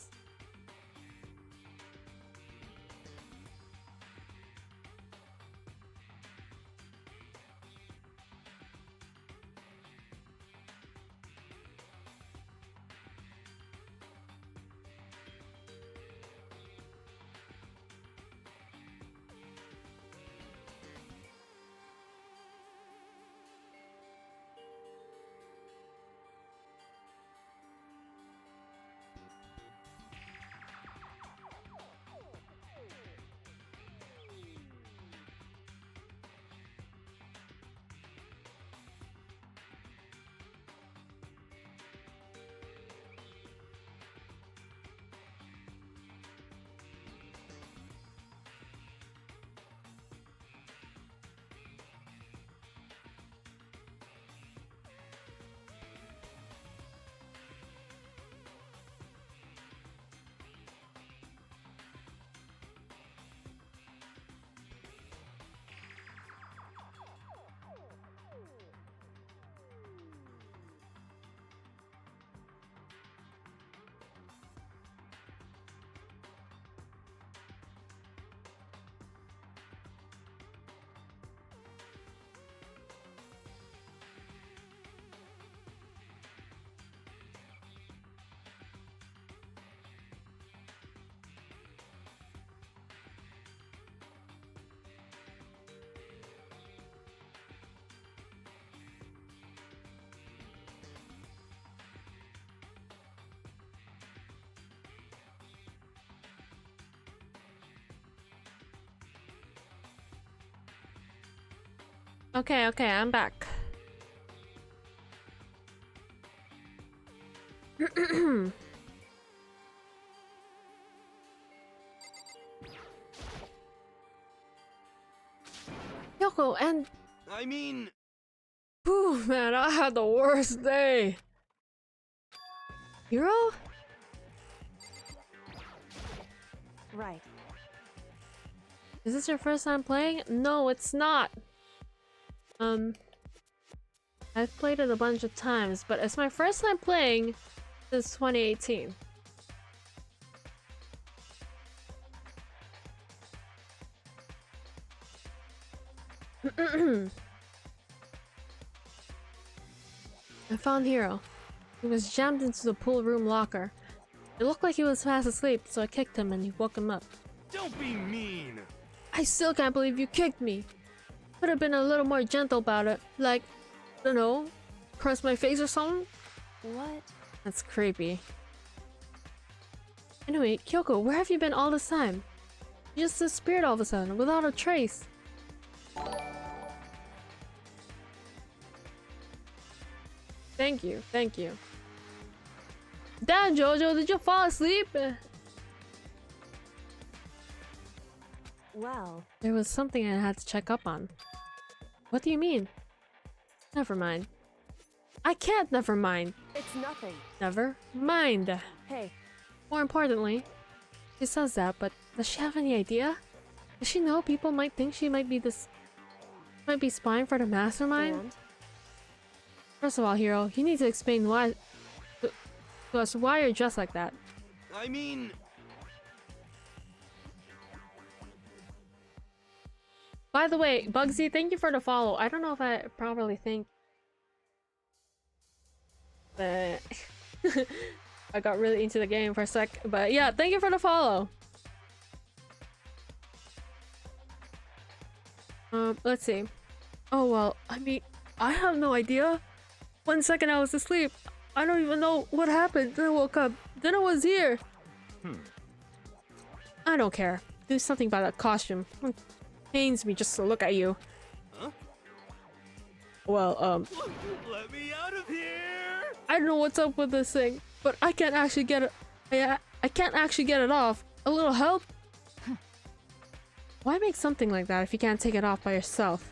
Okay, I'm back. Yoko, and I mean, whew, man, I had the worst day. Hero? Right. Is this your first time playing? No, it's not. I've played it a bunch of times, but it's my first time playing since 2018. I found Hero. He was jammed into the pool room locker. It looked like he was fast asleep, so I kicked him and he woke him up. don't be mean. I still can't believe you kicked me. Could have been a little more gentle about it. Like, I don't know, cross my face or something? What? That's creepy. Anyway, Kyoko, where have you been all this time? You just disappeared all of a sudden, without a trace. Thank you, thank you. Damn, Jojo, did you fall asleep? Well, There was something I had to check up on. What do you mean? Never mind. I can't never mind. it's nothing. Never mind. Hey, More importantly, she says that, but does she have any idea? Does she know people might think she might be spying for the mastermind? and? First of all, Hero, you need to explain why to us why you're dressed like that. I mean, By the way, Bugsy, thank you for the follow. I don't know if I properly think that I got really into the game for a sec, but yeah, thank you for the follow. Let's see. Oh well, I mean, I have no idea. 1 second I was asleep. I don't even know what happened. Then I woke up. Then I was here. I don't care. Do something about that costume. It pains me just to look at you. Huh? Well, Let me out of here! I don't know what's up with this thing, but I can't actually get it. I can't actually get it off. A little help? Why make something like that if you can't take it off by yourself?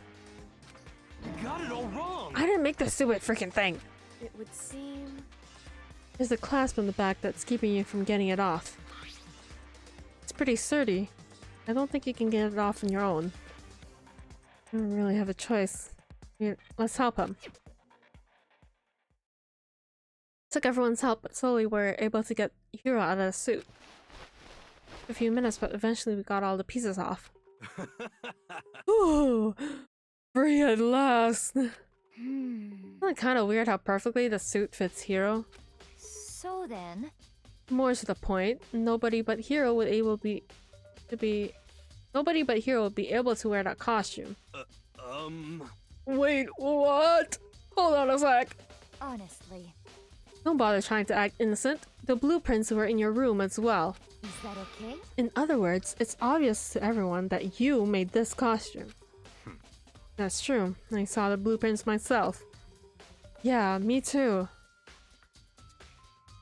You got it all wrong! I didn't make this stupid freaking thing. It would seem. There's a clasp on the back that's keeping you from getting it off. It's pretty sturdy. I don't think you can get it off on your own. I don't really have a choice. Here, let's help him. Took everyone's help, but slowly we're able to get Hiro out of the suit. A few minutes, but eventually we got all the pieces off. Ooh, free at last. Isn't it kind of weird how perfectly the suit fits Hiro? So then, More to the point, nobody but Hiro would nobody but Hiro would be able to wear that costume. Wait, what? Hold on a sec. honestly, Don't bother trying to act innocent. The blueprints were in your room as well. is that okay? In other words, it's obvious to everyone that you made this costume. That's true. I saw the blueprints myself. Yeah, me too.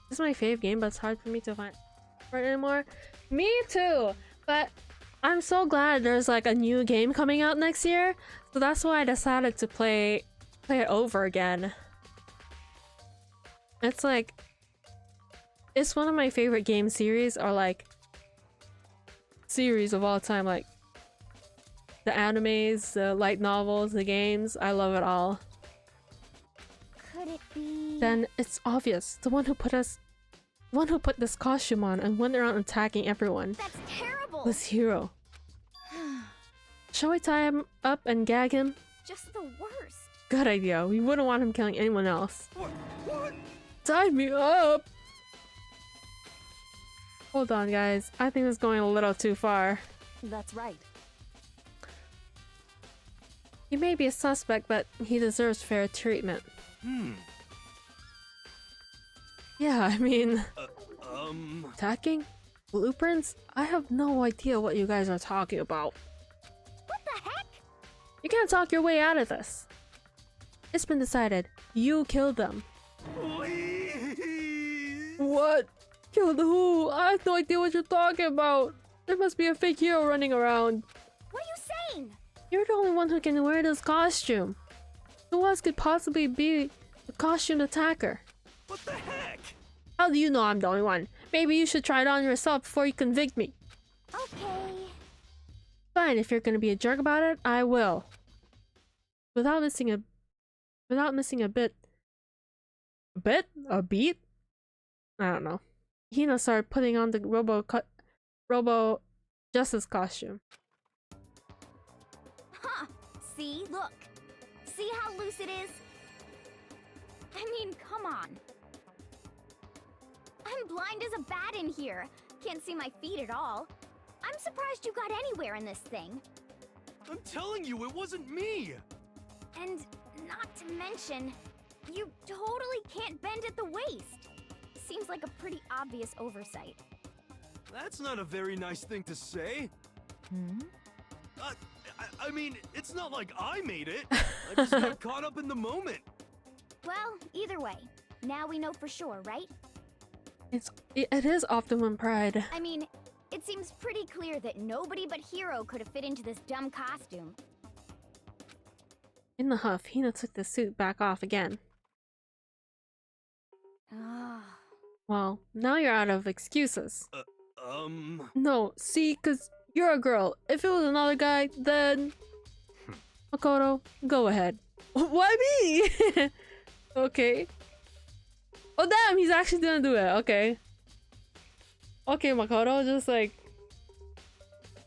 This is my fave game, but it's hard for me to find it anymore. Me too! But I'm so glad there's like a new game coming out next year. So that's why I decided to play it over again. It's like... It's one of my favorite game series, or like... series of all time, like... The animes, the light novels, the games, I love it all. Could it be? Then it's obvious. The one who put this costume on and went around attacking everyone That's terrible. was Hiro. Shall we tie him up and gag him? Just the worst. Good idea. We wouldn't want him killing anyone else. What? Tie me up! Hold on, guys. I think this is going a little too far. That's right. He may be a suspect, but he deserves fair treatment. Yeah, I mean... Attacking? Blueprints? I have no idea what you guys are talking about. What the heck? You can't talk your way out of this. It's been decided. You killed them. Please! What? Killed who? I have no idea what you're talking about. There must be a fake hero running around. What are you saying? You're the only one who can wear this costume. Who else could possibly be the costumed attacker? What the heck? How do you know I'm the only one? Maybe you should try it on yourself before you convict me. Okay. Fine, if you're gonna be a jerk about it, I will. Without missing a beat? I don't know. Hina started putting on the Robo Justice costume. Huh. See? Look. See how loose it is? I mean, come on. I'm blind as a bat in here. Can't see my feet at all. I'm surprised you got anywhere in this thing. I'm telling you, it wasn't me! And not to mention, you totally can't bend at the waist. Seems like a pretty obvious oversight. That's not a very nice thing to say. I mean, it's not like I made it. I just got caught up in the moment. Well, either way, now we know for sure, right? It is Optimum Pride. I mean, it seems pretty clear that nobody but Hiro could have fit into this dumb costume. In the huff, Hina took the suit back off again. Ah. Well, now you're out of excuses. Um... No, see, cause you're a girl. If it was another guy, then... Makoto, go ahead. Why me? Okay. Oh damn, he's actually gonna do it. Okay. Okay, Makoto, just like...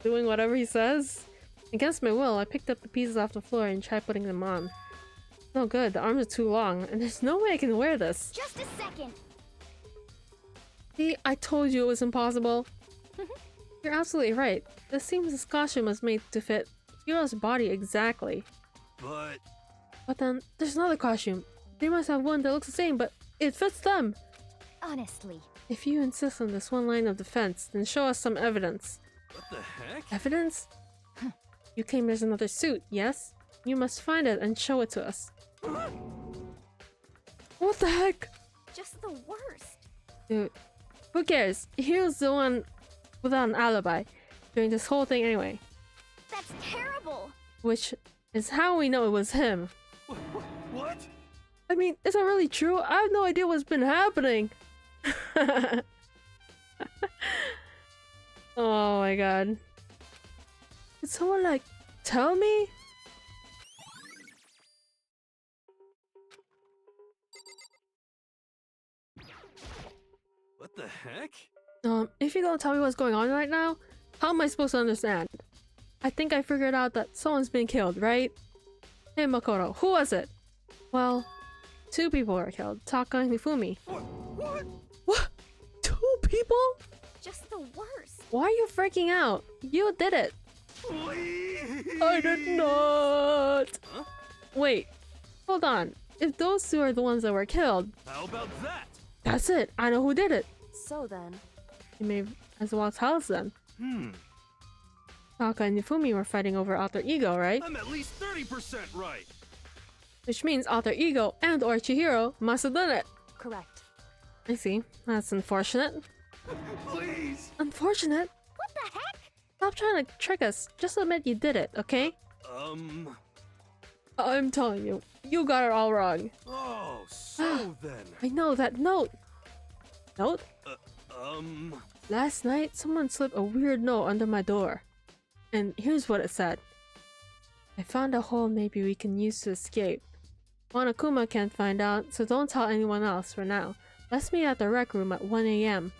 doing whatever he says. Against my will, I picked up the pieces off the floor and tried putting them on. No good, the arms are too long, and there's no way I can wear this. Just a second. See, I told you it was impossible. You're absolutely right. It seems this costume was made to fit Hiro's body exactly. But... But then, there's another costume. They must have one that looks the same, but It fits them. Honestly. If you insist on this one line of defense, then show us some evidence. What the heck? Evidence? You claim there's another suit, yes? You must find it and show it to us. What the heck? Just the worst. Dude, who cares? Hero's the one without an alibi during this whole thing anyway. That's terrible. Which is how we know it was him. What? I mean, is that really true? I have no idea what's been happening. Oh my god. Did someone like tell me? What the heck? If you don't tell me what's going on right now, how am I supposed to understand? I think I figured out that someone's been killed, right? Hey Makoto, who was it? Well, 2 people were killed, Taka and Hifumi. What? What? 2 people? Just the worst. Why are you freaking out? You did it. Please. I did not. Huh? Wait, hold on. If those 2 are the ones that were killed, How about that? that's it. I know who did it. So then, You may as well tell us then. Taka and Hifumi were fighting over alter ego, right? I'm at least 30% right. Which means alter ego and or Chihiro must have done it. correct. I see. That's unfortunate. Please. Unfortunate? What the heck? Stop trying to trick us. Just admit you did it, okay? I'm telling you, you got it all wrong. Oh, so then. I know that note. Note? Uh, Last night, someone slipped a weird note under my door. And here's what it said. I found a hole maybe we can use to escape. Monokuma can't find out, so don't tell anyone else for now. Let's meet at the rec room at 1 AM.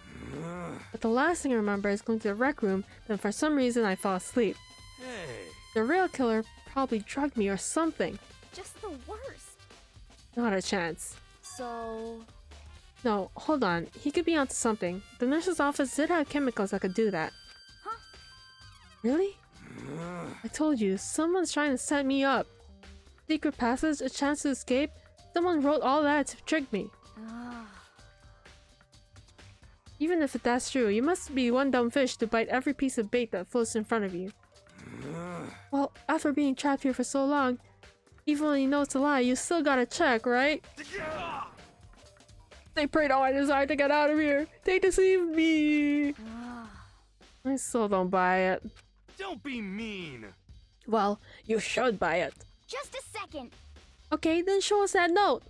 But the last thing I remember is going to the rec room, then for some reason I fell asleep. Hey. The real killer probably drugged me or something. Just the worst. Not a chance. So, No, hold on. He could be onto something. The nurse's office did have chemicals that could do that. Huh? Really? I told you, someone's trying to set me up. Secret passage, a chance to escape. Someone wrote all that to trick me. Ah. Even if that's true, you must be one dumb fish to bite every piece of bait that floats in front of you. Well, after being trapped here for so long, even when you know it's a lie, you still gotta check, right? They preyed on my desire to get out of here. They deceived me. Ah. I still don't buy it. Don't be mean. Well, you should buy it. Just a second. Okay, then show us that note.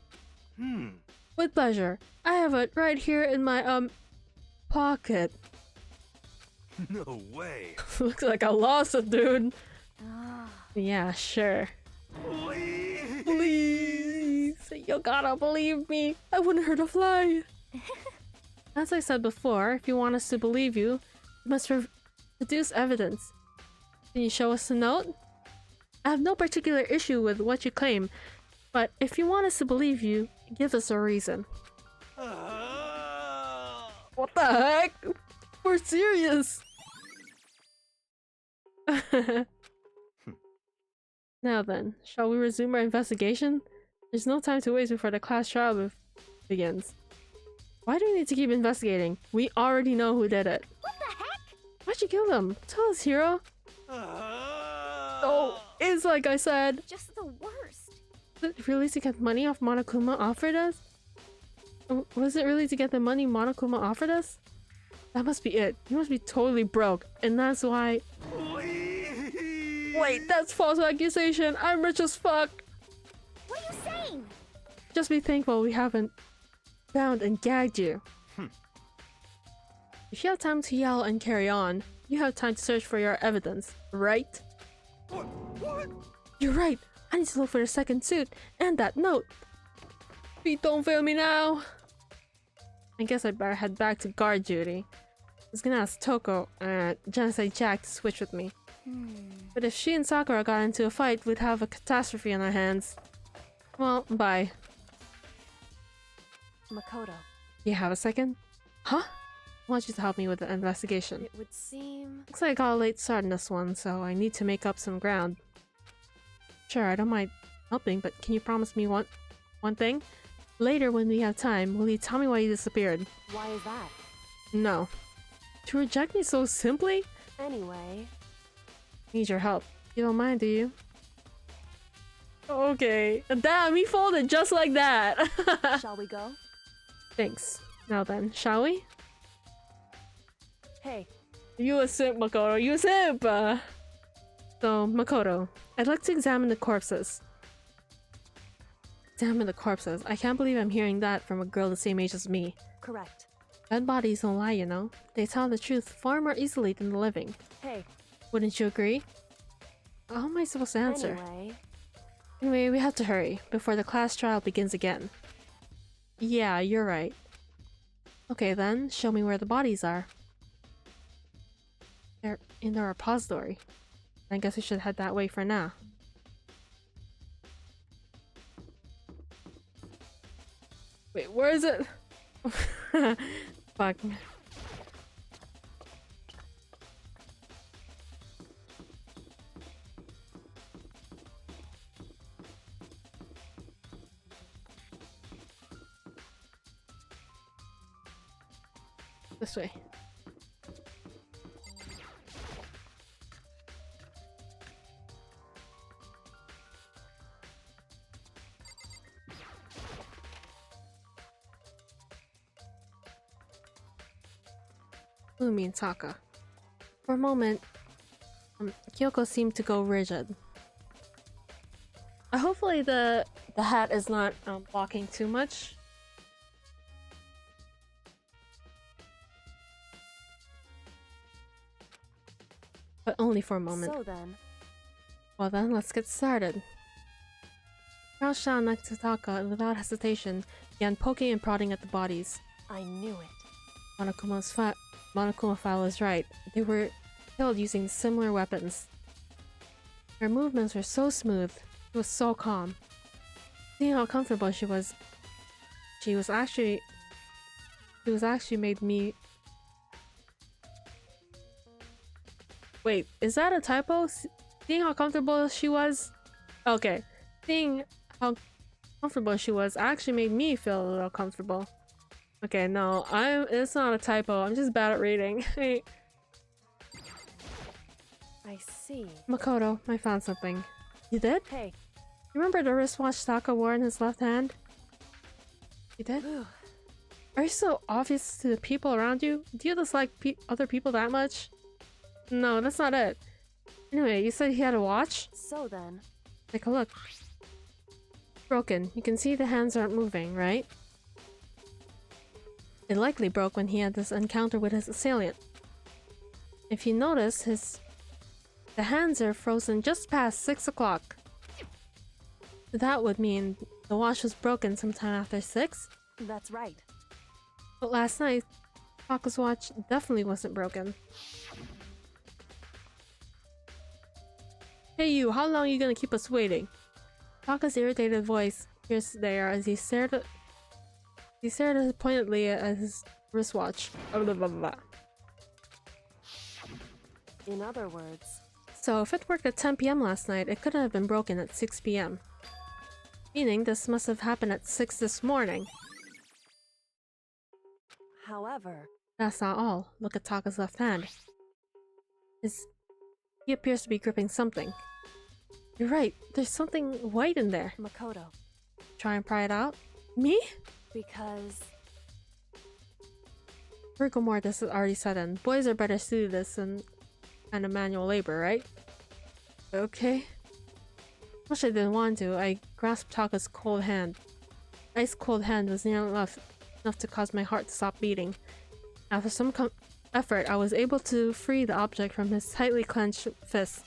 With pleasure. I have it right here in my, pocket. No way. Looks like I lost it, dude. Ah. Yeah, sure. Please. Please. You gotta believe me. I wouldn't hurt a fly. As I said before, if you want us to believe you, you must produce evidence. Can you show us the note? I have no particular issue with what you claim, but if you want us to believe you, give us a reason. What the heck? We're serious! Now then, shall we resume our investigation? There's no time to waste before the class trial begins. Why do we need to keep investigating? We already know who did it. What the heck? Why'd you kill them? Tell us, Hiro. Oh, it's like I said. Just the worst. Was it really to get money off Monokuma offered us? Was it really to get the money Monokuma offered us? That must be it. He must be totally broke, and that's why. Please. Wait, that's false accusation. I'm rich as fuck. What are you saying? Just be thankful we haven't bound and gagged you. If you have time to yell and carry on, you have time to search for your evidence, right? What? You're right. I need to look for the second suit and that note. Feet don't fail me now. I guess I better head back to guard duty. I was gonna ask Toko and Genocide Jack to switch with me. But if she and Sakura got into a fight, we'd have a catastrophe on our hands. Well, bye. Makoto, You have a second? Huh? I want you to help me with the investigation. it would seem... Looks like I got a late start in this one, so I need to make up some ground. Sure, I don't mind helping, but can you promise me one thing? Later, when we have time, will you tell me why you disappeared? Why is that? No. To reject me so simply? Anyway, Need your help. You don't mind, do you? Okay. Damn, he folded just like that. shall we go? Thanks. Now then, shall we? Hey, You a simp, Makoto. You a simp! So, Makoto, I'd like to examine the corpses. Examine the corpses. I can't believe I'm hearing that from a girl the same age as me. correct. Dead bodies don't lie, you know. They tell the truth far more easily than the living. Hey, Wouldn't you agree? How am I supposed to answer? Anyway, we have to hurry before the class trial begins again. Yeah, you're right. Okay then, show me where the bodies are. They're in the repository. I guess we should head that way for now. Wait, where is it? Fuck. This way. Umi and Taka. For a moment, Kyoko seemed to go rigid. Hopefully the hat is not blocking too much. But only for a moment. So then, Well then, let's get started. Crouched down next to Taka and without hesitation began poking and prodding at the bodies. I knew it. Monokuma File was right. They were killed using similar weapons. Her movements were so smooth. She was so calm. Seeing how comfortable she was actually made me... Wait, is that a typo? Seeing how comfortable she was? Okay. Seeing how comfortable she was actually made me feel a little comfortable. Okay, no, it's not a typo. I'm just bad at reading. I see. Makoto, I found something. You did? Hey, Remember the wristwatch Taka wore in his left hand? You did? Are you so obvious to the people around you? Do you dislike other people that much? No, that's not it. Anyway, you said he had a watch? so then, Take a look. Broken. You can see the hands aren't moving, right? It likely broke when he had this encounter with his assailant. If you notice, the hands are frozen just past 6 o'clock. That would mean the watch was broken sometime after 6? that's right. But last night, Taka's watch definitely wasn't broken. Hey you, how long are you gonna keep us waiting? Taka's irritated voice pierced there as he stared pointedly at his wristwatch. Blah, blah, blah. In other words, So if it worked at 10 PM last night, it couldn't have been broken at 6 PM. Meaning this must have happened at 6 this morning. however, That's not all. Look at Taka's left hand. He appears to be gripping something. You're right, there's something white in there. Makoto, Try and pry it out? Me? because Rigor mortis is already set in. Boys are better suited to this than kind of manual labor, right? Okay. Much I didn't want to, I grasped Taka's cold hand. Ice cold hand was near enough to cause my heart to stop beating. After some effort, I was able to free the object from his tightly clenched fist.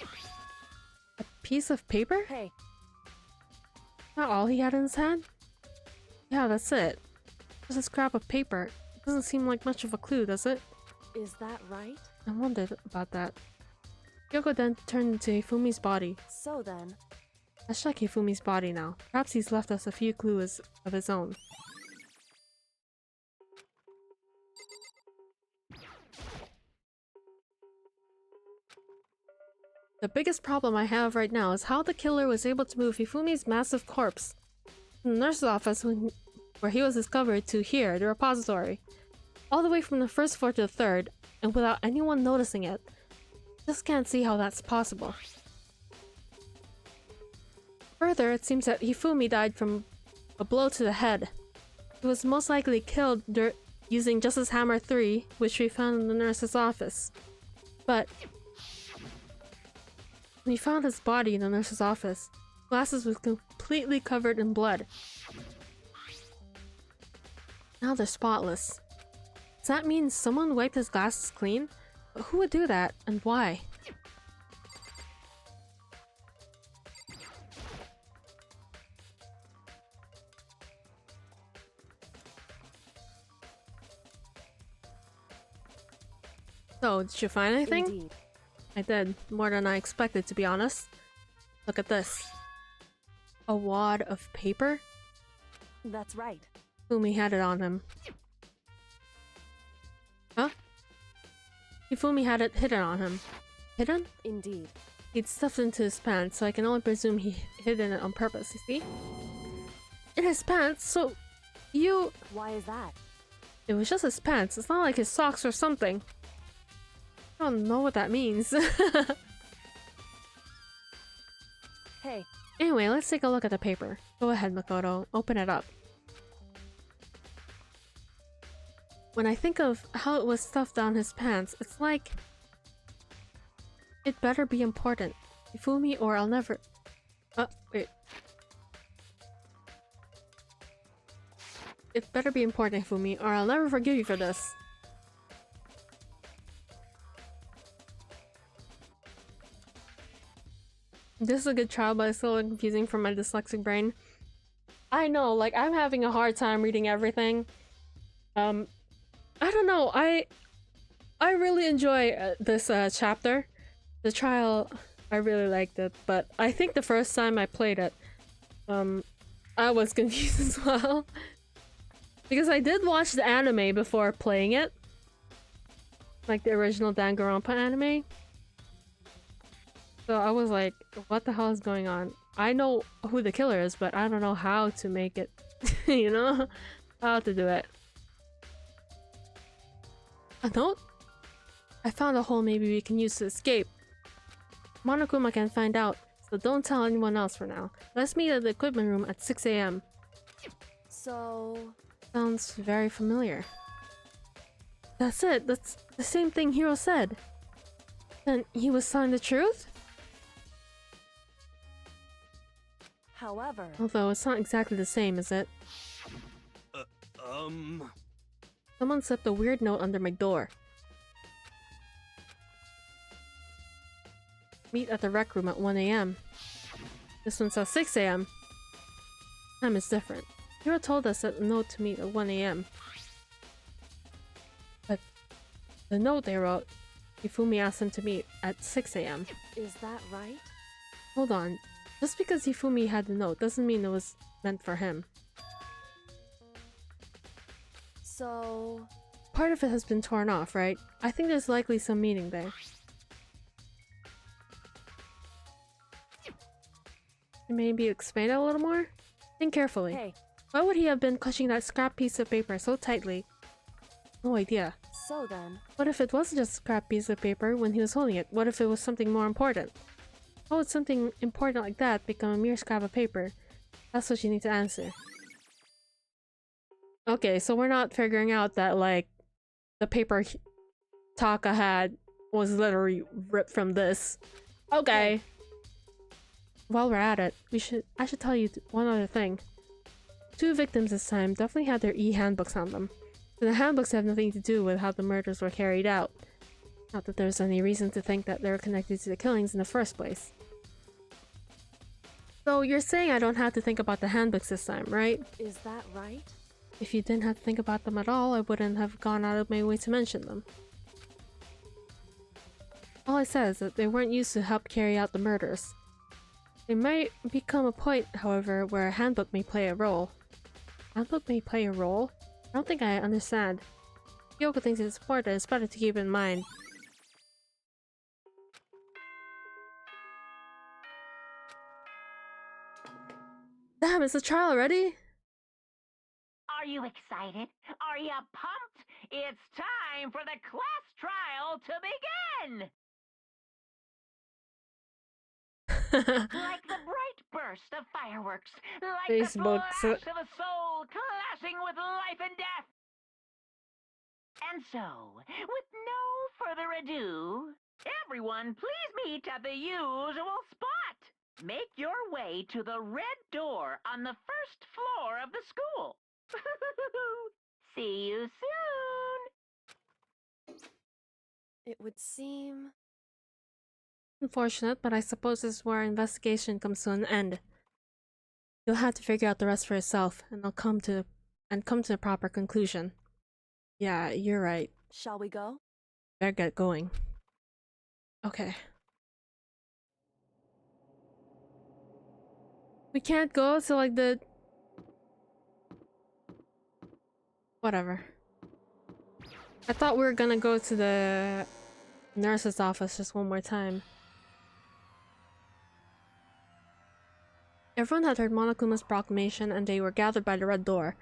A piece of paper? hey, Not all he had in his hand? Yeah, that's it. Just a scrap of paper. Doesn't seem like much of a clue, does it? is that right? I wondered about that. Kyoko then turned into Hifumi's body. So then, Let's check Hifumi's body now. Perhaps he's left us a few clues of his own. The biggest problem I have right now is how the killer was able to move Hifumi's massive corpse. In the nurse's office, when where he was discovered, to here, the repository. All the way from the first floor to the third, and without anyone noticing it. Just can't see how that's possible. Further, it seems that Hifumi died from a blow to the head. He was most likely killed using Justice Hammer 3, which we found in the nurse's office. But when we found his body in the nurse's office, glasses was completely covered in blood. Now they're spotless. Does that mean someone wiped his glasses clean? But who would do that, and why? So, did you find anything? Indeed. I did. More than I expected, to be honest. Look at this. A wad of paper? That's right. Hifumi had it on him. Huh? Hifumi had it hidden on him. Hidden? Indeed. He'd stuffed it into his pants, so I can only presume he hidden it on purpose, you see? In his pants? So, you... Why is that? It was just his pants. It's not like his socks or something. I don't know what that means. Hey. Anyway, let's take a look at the paper. Go ahead, Makoto. Open it up. When I think of how it was stuffed down his pants, it's like... It better be important. Hifumi or I'll never... wait. It better be important, Hifumi, or I'll never forgive you for this. This is a good trial, but it's a little confusing for my dyslexic brain. I know, like, I'm having a hard time reading everything. I don't know, I really enjoy this chapter. The trial, I really liked it, but I think the first time I played it, I was confused as well. Because I did watch the anime before playing it. Like the original Danganronpa anime. So I was like, what the hell is going on? I know who the killer is, but I don't know how to make it, you know? How to do it. A note? I found a hole maybe we can use to escape. Monokuma can find out, so don't tell anyone else for now. Let's meet at the equipment room at 6 AM. So... Sounds very familiar. That's it, that's the same thing Hiro said. Then he was telling the truth? However... Although it's not exactly the same, is it? Someone slipped a weird note under my door. Meet at the rec room at 1 AM. This one says 6 AM. Time is different. Hiro told us that the note to meet at 1 AM. But the note they wrote, Hifumi asked him to meet at 6 AM. Is that right? Hold on. Just because Hifumi had the note doesn't mean it was meant for him. So... Part of it has been torn off, right? I think there's likely some meaning there. Maybe explain it a little more? Think carefully. Hey. Why would he have been clutching that scrap piece of paper so tightly? No idea. So then... What if it wasn't just a scrap piece of paper when he was holding it? What if it was something more important? How would something important like that become a mere scrap of paper? That's what you need to answer. Okay, so we're not figuring out that, like, the paper Taka had was literally ripped from this. Okay. While we're at it, I should tell you one other thing. 2 victims this time definitely had their e-handbooks on them. The handbooks have nothing to do with how the murders were carried out. Not that there's any reason to think that they're connected to the killings in the first place. So you're saying I don't have to think about the handbooks this time, right? Is that right? If you didn't have to think about them at all, I wouldn't have gone out of my way to mention them. All I said is that they weren't used to help carry out the murders. There might become a point, however, where a handbook may play a role. Handbook may play a role? I don't think I understand. Kyoko thinks it's important, it's better to keep in mind. Damn, it's a trial already? you excited? Are you pumped? It's time for the class trial to begin! Like the bright burst of fireworks, like Facebook, the so- flash of a soul clashing with life and death. And so, with no further ado, everyone please meet at the usual spot. Make your way to the red door on the first floor of the school. See you soon! It would seem. Unfortunate, but I suppose this is where our investigation comes to an end. You'll have to figure out the rest for yourself, and I'll come to the proper conclusion. Yeah, you're right. Shall we go? Better get going. Okay. We can't go to like the... Whatever. I thought we were gonna go to the nurse's office just one more time. Everyone had heard Monokuma's proclamation and they were gathered by the red door.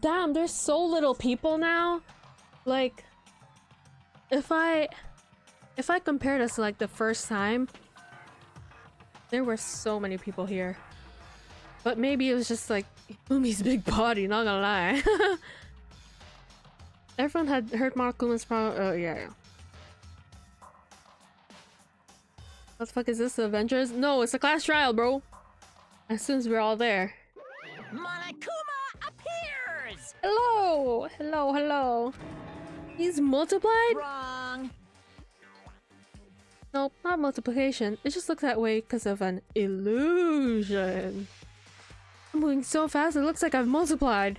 Damn, there's so little people now. Like, if I compare this to like the first time, there were so many people here. But maybe it was just like Umi's big body, not gonna lie. Everyone had heard Monokuma's oh yeah. What the fuck is this, the Avengers? No, it's a class trial, bro. As soon as we're all there. Monokuma appears! Hello! Hello, hello. He's multiplied? Wrong. Nope, not multiplication. It just looks that way because of an illusion. I'm moving so fast, it looks like I've multiplied.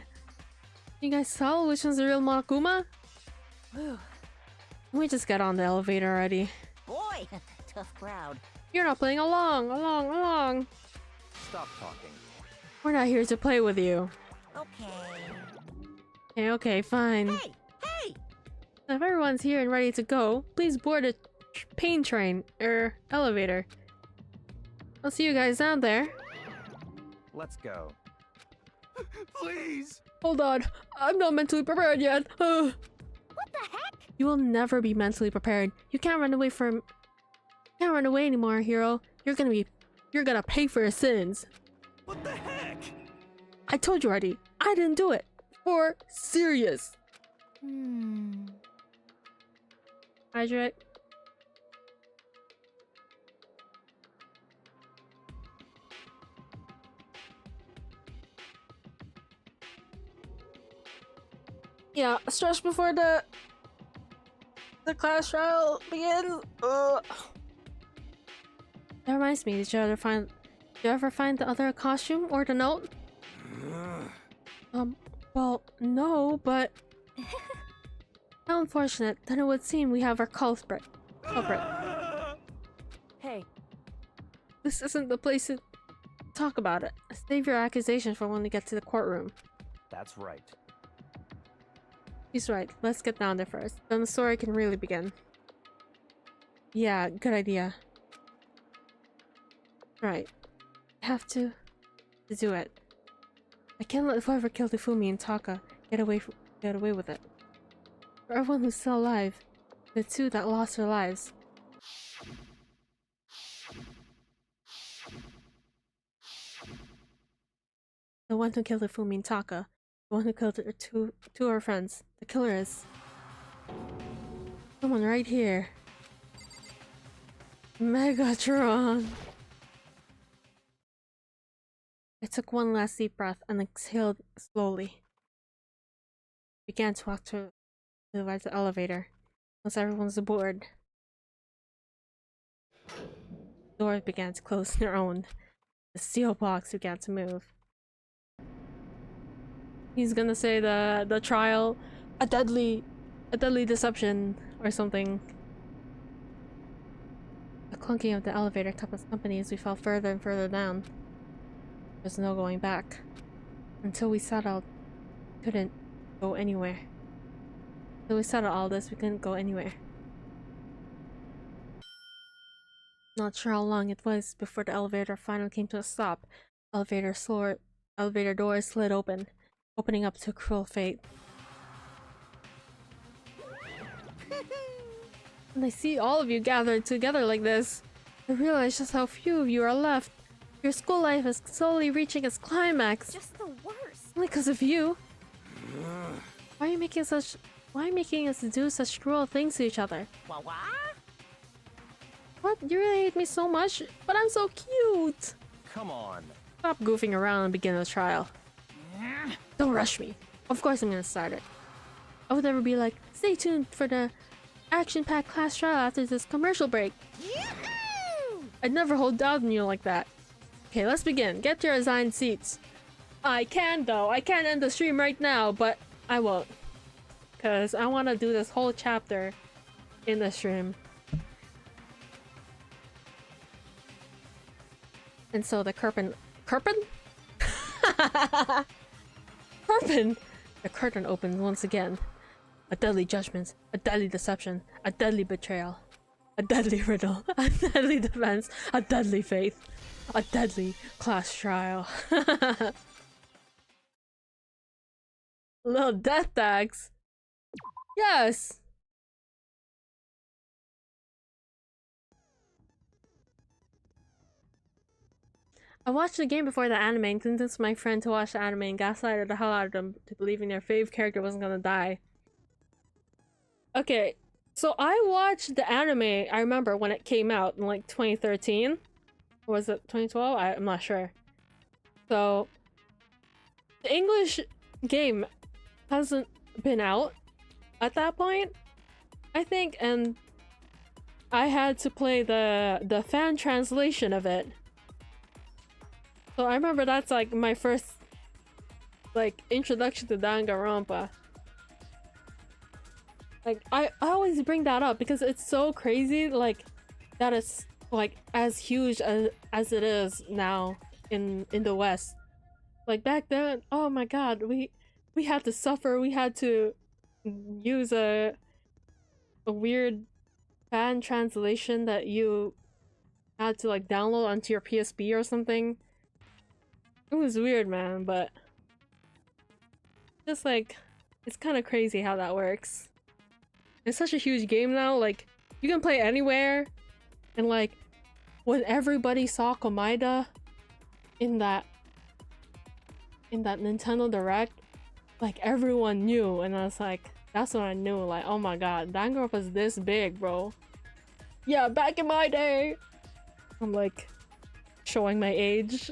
You guys tell which one's the real Monokuma? Whew. Can we just get on the elevator already? Boy, tough crowd. You're not playing along. Stop talking. We're not here to play with you. Okay. Okay, fine. Hey! Hey! If everyone's here and ready to go, please board a pain train, elevator. I'll see you guys down there. Let's go. Please! Hold on, I'm not mentally prepared yet. What the heck? You will never be mentally prepared. You can't run away anymore, hero. You're gonna pay for your sins. What the heck? I told you already. I didn't do it. For serious. Hydrate. Yeah, stretch before the class trial begins. That reminds me, did you ever find the other costume or the note? Well, no, but how unfortunate. Then it would seem we have our culprit. Hey, This isn't the place to talk about it. Save your accusations for when we get to the courtroom. That's right. He's right. Let's get down there first. Then the story can really begin. Yeah, good idea. Right. I have to do it. I can't let whoever killed Ifumi and Taka get away with it. For everyone who's still alive, the two that lost their lives. The one who killed Ifumi and Taka, the one who killed her two of her friends. The killer is someone right here. Megatron. I took one last deep breath and exhaled slowly. Began to walk to the right of the elevator. Once everyone's aboard, doors began to close on their own. The steel blocks began to move. He's gonna say the trial, a deadly deception or something. The clunking of the elevator kept us company as we fell further and further down. There's no going back. Until we settled, couldn't go anywhere. Until we settled all this, we couldn't go anywhere. Not sure how long it was before the elevator finally came to a stop. Elevator doors slid open. Opening up to cruel fate. When I see all of you gathered together like this, I realize just how few of you are left. Your school life is slowly reaching its climax. Just the worst. Only because of you. Why are you making us do such cruel things to each other? What? What? You really hate me so much? But I'm so cute! Come on. Stop goofing around and begin the trial. Don't rush me. Of course I'm gonna start it. I would never be like, stay tuned for the action-packed class trial after this commercial break. Yoo-hoo! I'd never hold down on you like that. Okay, let's begin. Get your assigned seats. I can though. I can end the stream right now, but I won't. Because I want to do this whole chapter in the stream. And so the curtain... Curtain? Curtain! The curtain opens once again. A deadly judgment, a deadly deception, a deadly betrayal, a deadly riddle, a deadly defense, a deadly faith, a deadly class trial. Little death tags. Yes! I watched the game before the anime and convinced my friend to watch the anime and gaslighted the hell out of them to believing their fave character wasn't gonna die. Okay, so I watched the anime, I remember when it came out in like 2013. Or was it 2012? I'm not sure. So, the English game hasn't been out at that point, I think, and I had to play the fan translation of it. So I remember that's like my first like introduction to Danganronpa. Like I always bring that up because it's so crazy like that it's like as huge as it is now in the West. Like back then, oh my god, we had to suffer, we had to use a weird fan translation that you had to like download onto your PSP or something. It was weird, man, but just like it's kind of crazy how that works. It's such a huge game now, like you can play anywhere, and like when everybody saw Komaida in that Nintendo Direct, like everyone knew, and I was like, that's when I knew, like, oh my god, Danganronpa's this big, bro. Yeah, back in my day. I'm like showing my age.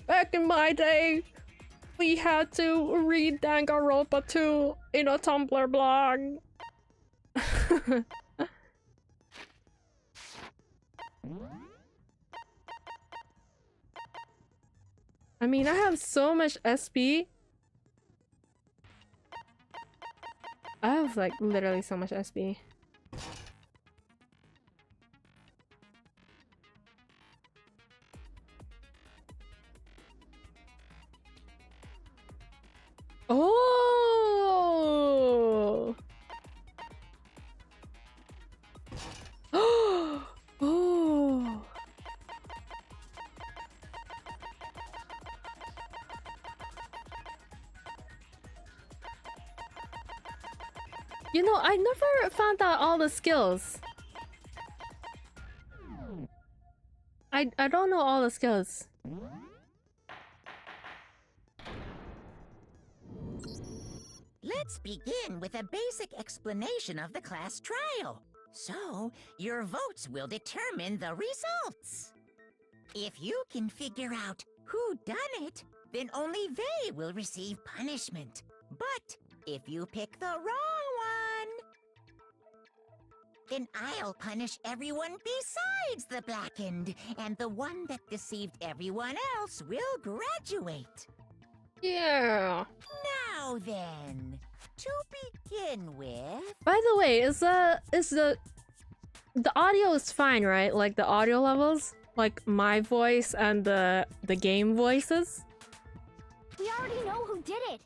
Back in my day, we had to read Danganronpa 2 in a Tumblr blog. I mean, I have so much SP. I have like literally so much SP. Oh! Oh! You know, I never found out all the skills. I don't know all the skills. Let's begin with a basic explanation of the class trial. So, your votes will determine the results. If you can figure out who done it, then only they will receive punishment. But if you pick the wrong one, then I'll punish everyone besides the blackened, and the one that deceived everyone else will graduate. Yeah. Now then, to begin with... By the way, is the audio is fine, right? Like the audio levels? Like my voice and the game voices? We already know who did it.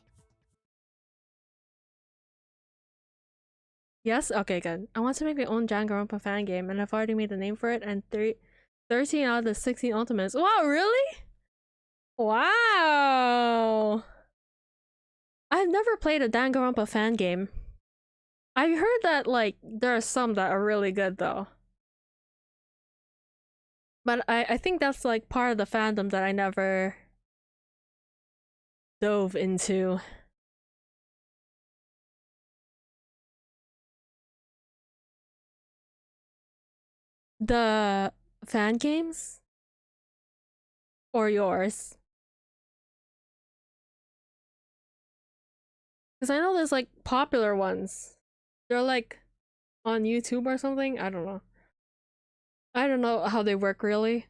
Yes? Okay, good. I want to make my own Danganronpa fan game, and I've already made a name for it, and 13 out of the 16 ultimates. Wow, really? Wow! I've never played a Danganronpa fan game. I heard that, like, there are some that are really good, though. But I think that's, like, part of the fandom that I never dove into. The fan games? Or yours? Because I know there's like popular ones. They're like on YouTube or something. I don't know. I don't know how they work really.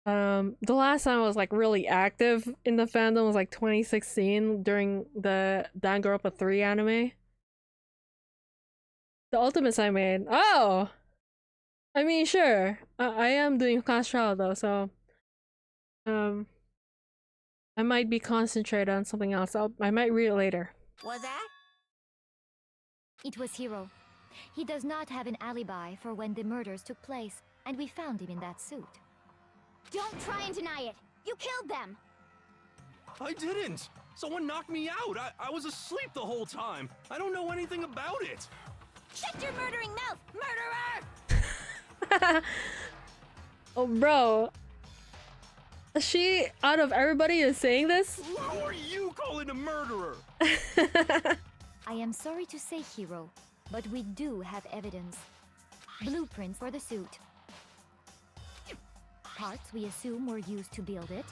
The last time I was like really active in the fandom was like 2016 during the Danganronpa 3 anime. The ultimates I made. Oh! I mean, sure. I am doing class trial though, so I might be concentrated on something else. I might read it later. Was that? It was Hiro. He does not have an alibi for when the murders took place, and we found him in that suit. Don't try and deny it. You killed them. I didn't. Someone knocked me out. I was asleep the whole time. I don't know anything about it. Shut your murdering mouth, murderer! Oh, bro. She, out of everybody, is saying this? Who are you calling a murderer? I am sorry to say, Hiro, but we do have evidence. Blueprints for the suit. Parts we assume were used to build it.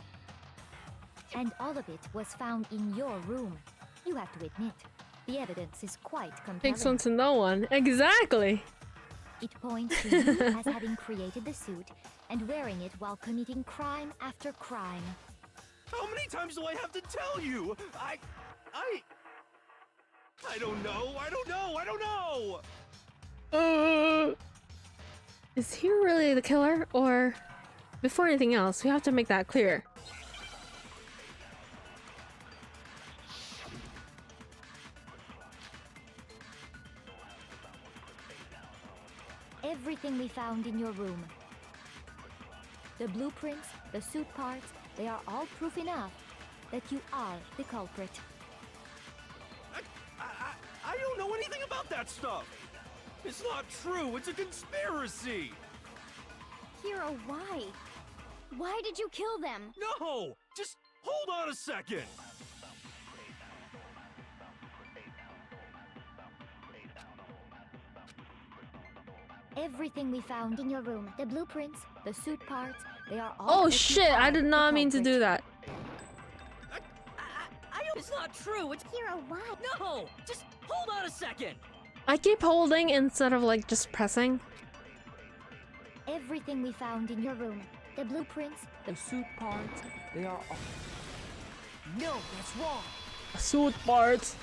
And all of it was found in your room. You have to admit, the evidence is quite compelling. Takes one to know one. Exactly. It points to you as having created the suit and wearing it while committing crime after crime. How many times do I have to tell you? I don't know. I don't know. Is he really the killer? Or, before anything else, we have to make that clear. Everything we found in your room. The blueprints, the suit parts, they are all proof enough that you are the culprit. I don't know anything about that stuff. It's not true. It's a conspiracy. Hiro, why? Why did you kill them? No, just hold on a second. Everything we found in your room, the blueprints, the suit parts, they are all... Oh shit, I did not mean to do that. It's not true. It's Hiro, why? no. Just hold on a second. I keep holding instead of like just pressing. Everything we found in your room, the blueprints, The suit parts, they are all... No, that's wrong. Suit parts.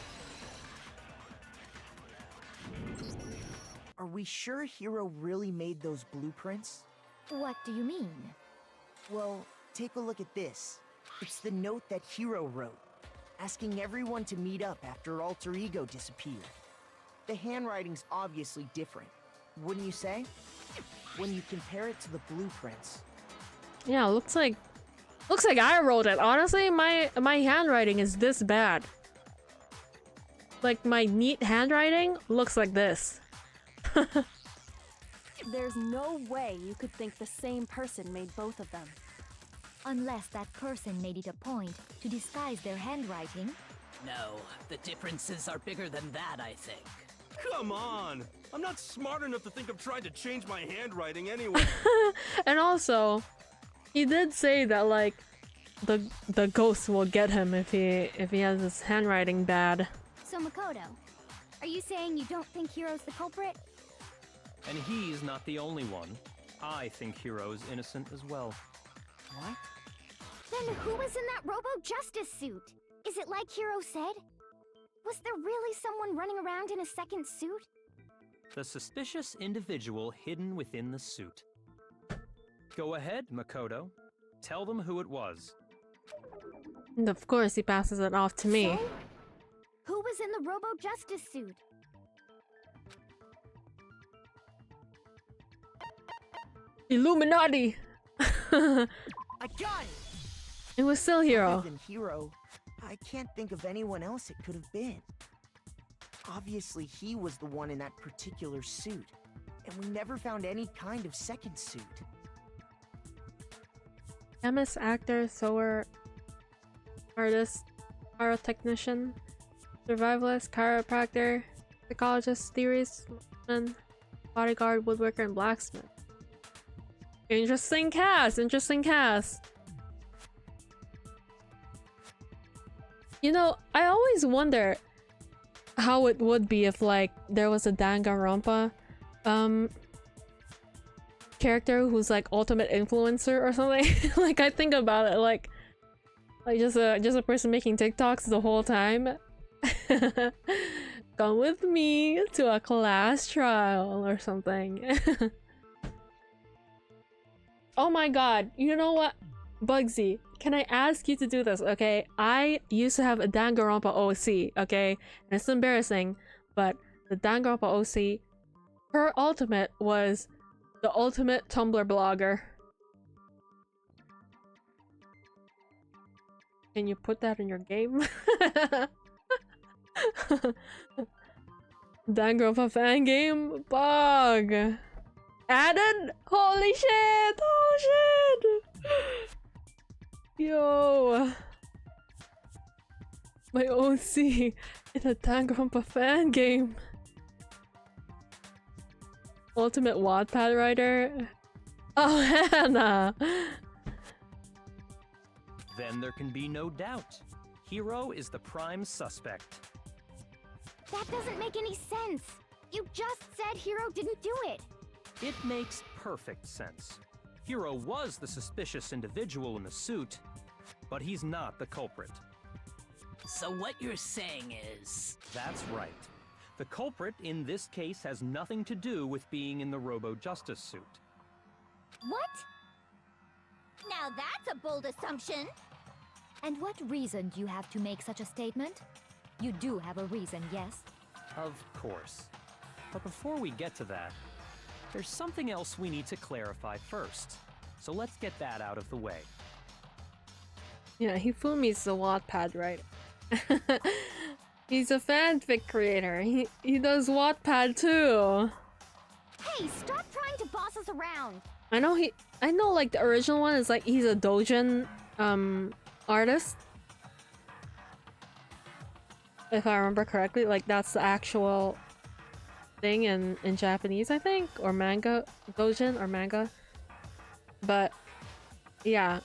Are we sure Hiro really made those blueprints? What do you mean? Well, take a look at this. It's the note that Hiro wrote, asking everyone to meet up after Alter Ego disappeared. The handwriting's obviously different, wouldn't you say? When you compare it to the blueprints. Yeah, looks like I wrote it. Honestly, my handwriting is this bad. Like my neat handwriting looks like this. There's no way you could think the same person made both of them. Unless that person made it a point to disguise their handwriting. No, the differences are bigger than that, I think. Come on. I'm not smart enough to think of trying to change my handwriting anyway. And also, he did say that like the ghost will get him if he has his handwriting bad. So Makoto, are you saying you don't think Hiro's the culprit? And he's not the only one. I think Hiro is innocent as well. What? Then who was in that Robo-Justice suit? Is it like Hiro said? Was there really someone running around in a second suit? The suspicious individual hidden within the suit. Go ahead, Makoto. Tell them who it was. And of course, he passes it off to me. So, who was in the Robo-Justice suit? Illuminati! I got it! It was still Other Hero. than Hero, I can't think of anyone else it could have been. Obviously, he was the one in that particular suit, and we never found any kind of second suit. Chemist, actor, sewer, artist, pyrotechnician, survivalist, chiropractor, psychologist, theorist, bodyguard, woodworker, and blacksmith. Interesting cast, interesting cast. You know, I always wonder how it would be if like there was a Danganronpa character who's like ultimate influencer or something. Like I think about it like just a person making TikToks the whole time. Come with me to a class trial or something. Oh my god, you know what? Bugsy, can I ask you to do this, okay? I used to have a Danganronpa OC, okay? And it's embarrassing, but the Danganronpa OC, her ultimate was the ultimate Tumblr blogger. Can you put that in your game? Danganronpa fan game? Bug! Added? Holy shit! Holy shit! Yo! My OC in a Danganronpa fan game. Ultimate Wattpad writer? Oh, Hannah! Then there can be no doubt. Hero is the prime suspect. That doesn't make any sense. You just said Hero didn't do it. It makes perfect sense. Hero was the suspicious individual in the suit, but he's not the culprit. So what you're saying is... That's right. The culprit in this case has nothing to do with being in the Robo-Justice suit. What? Now that's a bold assumption. And what reason do you have to make such a statement? You do have a reason, yes? Of course. But before we get to that, there's something else we need to clarify first. So let's get that out of the way. Yeah, Hifumi's the Wattpad writer. He's a fanfic creator. He does Wattpad too. Hey, stop trying to boss us around. I know like the original one is like he's a doujin artist. If I remember correctly, like that's the actual thing in Japanese, I think, or manga, doujin or manga. But yeah,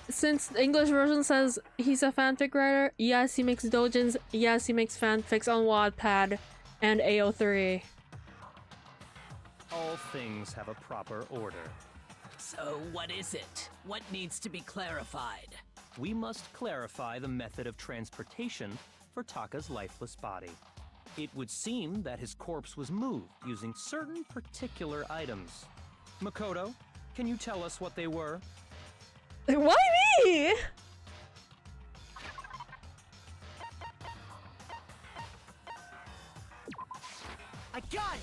since the English version says he's a fanfic writer, yes, he makes doujins, yes, he makes fanfics on Wattpad and AO3. All things have a proper order. So what is it? What needs to be clarified? We must clarify the method of transportation for Taka's lifeless body. It would seem that his corpse was moved using certain particular items. Makoto, can you tell us what they were? Why me? I got it!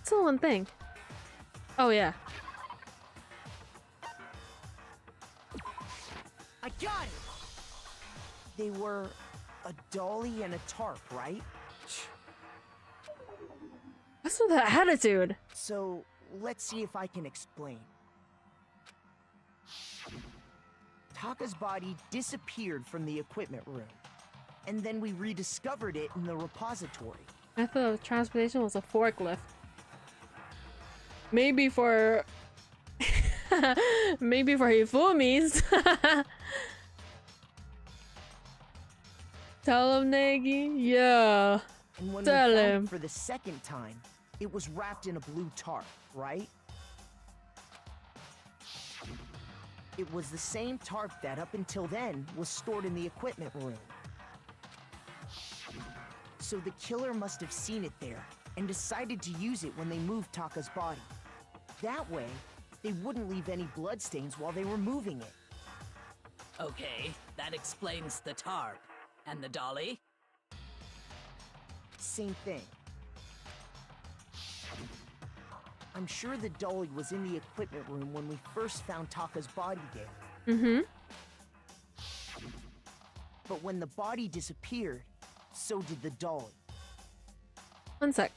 It's the one thing. Oh yeah. I got it! They were a dolly and a tarp, right? What's with that attitude? So, let's see if I can explain. Taka's body disappeared from the equipment room, and then we rediscovered it in the repository. I thought transportation was a forklift. Maybe for... maybe for Hifumi's. Tell him, Negi. Yeah. And when Tell we found him. it for the second time, it was wrapped in a blue tarp, right? It was the same tarp that up until then was stored in the equipment room. So the killer must have seen it there and decided to use it when they moved Taka's body. That way, they wouldn't leave any bloodstains while they were moving it. Okay, that explains the tarp. And the dolly? Same thing. I'm sure the dolly was in the equipment room when we first found Taka's body there. Mm-hmm. But when the body disappeared, so did the dolly. One sec.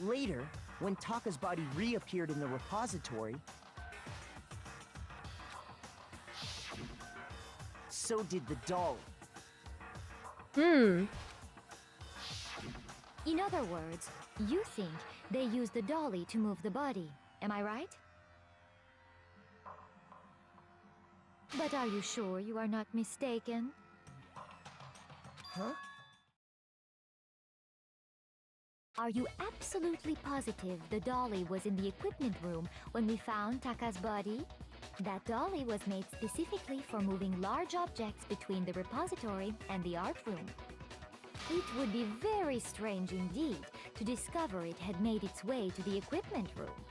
Later, when Taka's body reappeared in the repository, so did the dolly. Hmm. In other words, you think they used the dolly to move the body, am I right? But are you sure you are not mistaken? Huh? Are you absolutely positive the dolly was in the equipment room when we found Taka's body? That dolly was made specifically for moving large objects between the repository and the art room. It would be very strange indeed to discover it had made its way to the equipment room.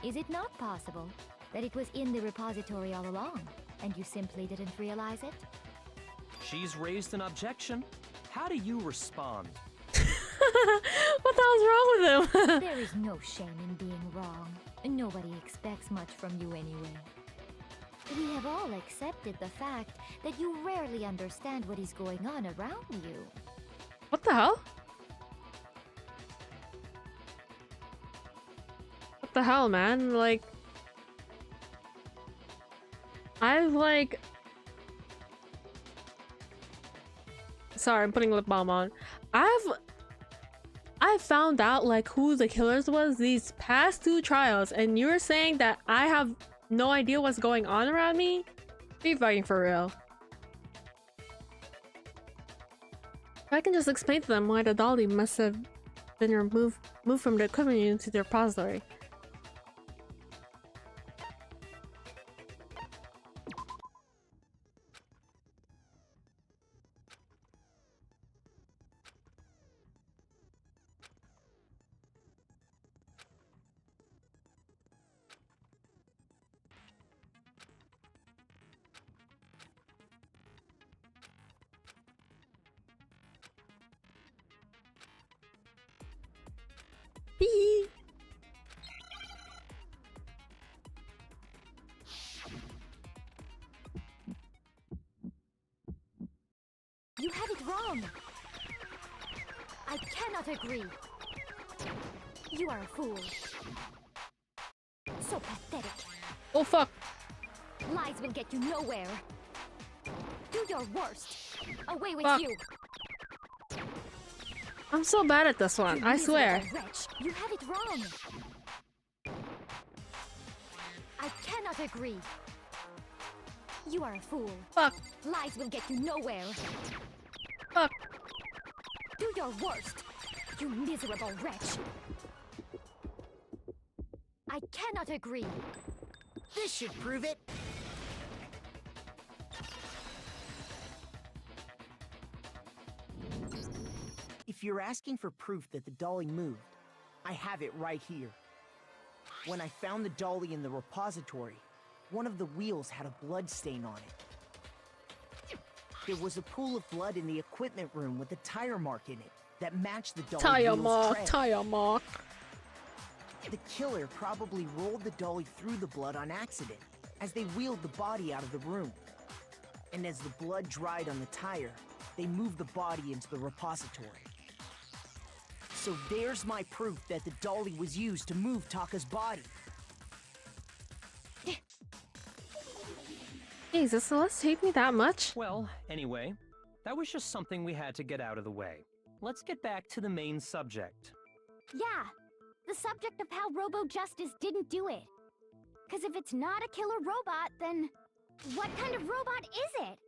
Is it not possible that it was in the repository all along, and you simply didn't realize it? She's raised an objection. How do you respond? What the hell's wrong with him? There is no shame in being wrong. Nobody expects much from you anyway. We have all accepted the fact that you rarely understand what is going on around you. What the hell? What the hell, man? Like, sorry, I'm putting lip balm on. I found out like who the killers was these past 2 trials, and you're saying that I have no idea what's going on around me? Be fucking for real. I can just explain to them why the dolly must have been moved from the equipment unit to the repository. You have it wrong! I cannot agree! You are a fool. So pathetic. Oh fuck! Lies will get you nowhere. Do your worst. Away with Fuck. you. I'm so bad at this one, You I swear. miserable wretch. You have it wrong. I cannot agree. You are a fool. Fuck. Lies will get you nowhere. Fuck. Do your worst. You miserable wretch. I cannot agree. This should prove it. If you're asking for proof that the dolly moved, I have it right here. When I found the dolly in the repository, one of the wheels had a blood stain on it. There was a pool of blood in the equipment room with a tire mark in it that matched the dolly Tire wheel's mark, tread. tire mark. The killer probably rolled the dolly through the blood on accident as they wheeled the body out of the room. And as the blood dried on the tire, they moved the body into the repository. So there's my proof that the dolly was used to move Taka's body. Jesus, Celeste hate me that much? Well, anyway, that was just something we had to get out of the way. Let's get back to the main subject. Yeah, the subject of how Robo-Justice didn't do it. Because if it's not a killer robot, then what kind of robot is it?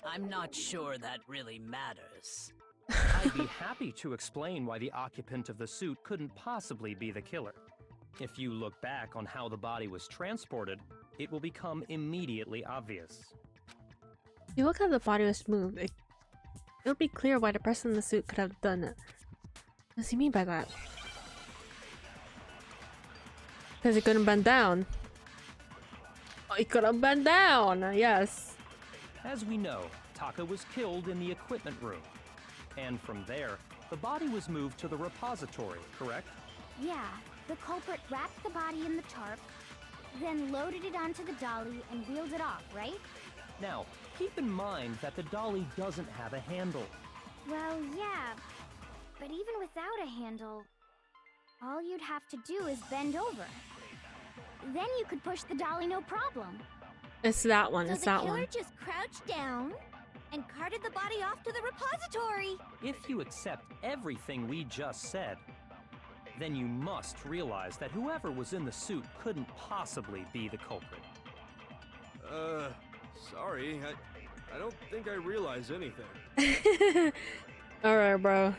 I'm not sure that really matters. I'd be happy to explain why the occupant of the suit couldn't possibly be the killer. If you look back on how the body was transported, it will become immediately obvious. If you look how the body was moved, it'll be clear why the person in the suit could have done it. What does he mean by that? Because he couldn't bend down. Oh, he couldn't bend down. Yes. As we know, Taka was killed in the equipment room. And from there, the body was moved to the repository, correct? Yeah, the culprit wrapped the body in the tarp, then loaded it onto the dolly and wheeled it off, right? Now, keep in mind that the dolly doesn't have a handle. Well, yeah, but even without a handle, all you'd have to do is bend over. Then you could push the dolly no problem. It's that one. So It's the that killer one. just crouched down and carted the body off to the repository. If you accept everything we just said, then you must realize that whoever was in the suit couldn't possibly be the culprit. Sorry. I don't think I realize anything. Alright, bro.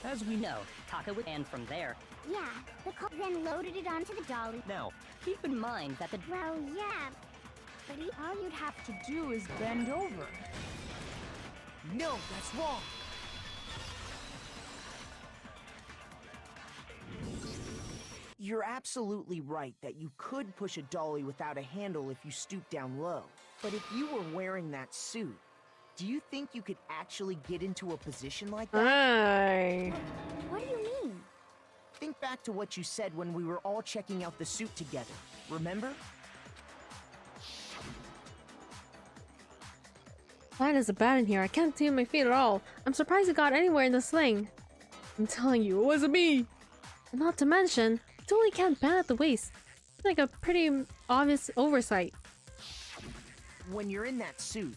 As we know, Taka would, and from there. Yeah, the then loaded it onto the dolly. Now, Keep in mind that the Well, yeah, but all you'd have to do is bend over. No, that's wrong. You're absolutely right that you could push a dolly without a handle if you stoop down low. But if you were wearing that suit, do you think you could actually get into a position like that? Aye. What do you mean? Think back to what you said when we were all checking out the suit together. Remember? Why is it bad in here? I can't see my feet at all. I'm surprised it got anywhere in the sling. I'm telling you, it wasn't me. And not to mention, I totally can't bend at the waist. It's like a pretty obvious oversight. When you're in that suit,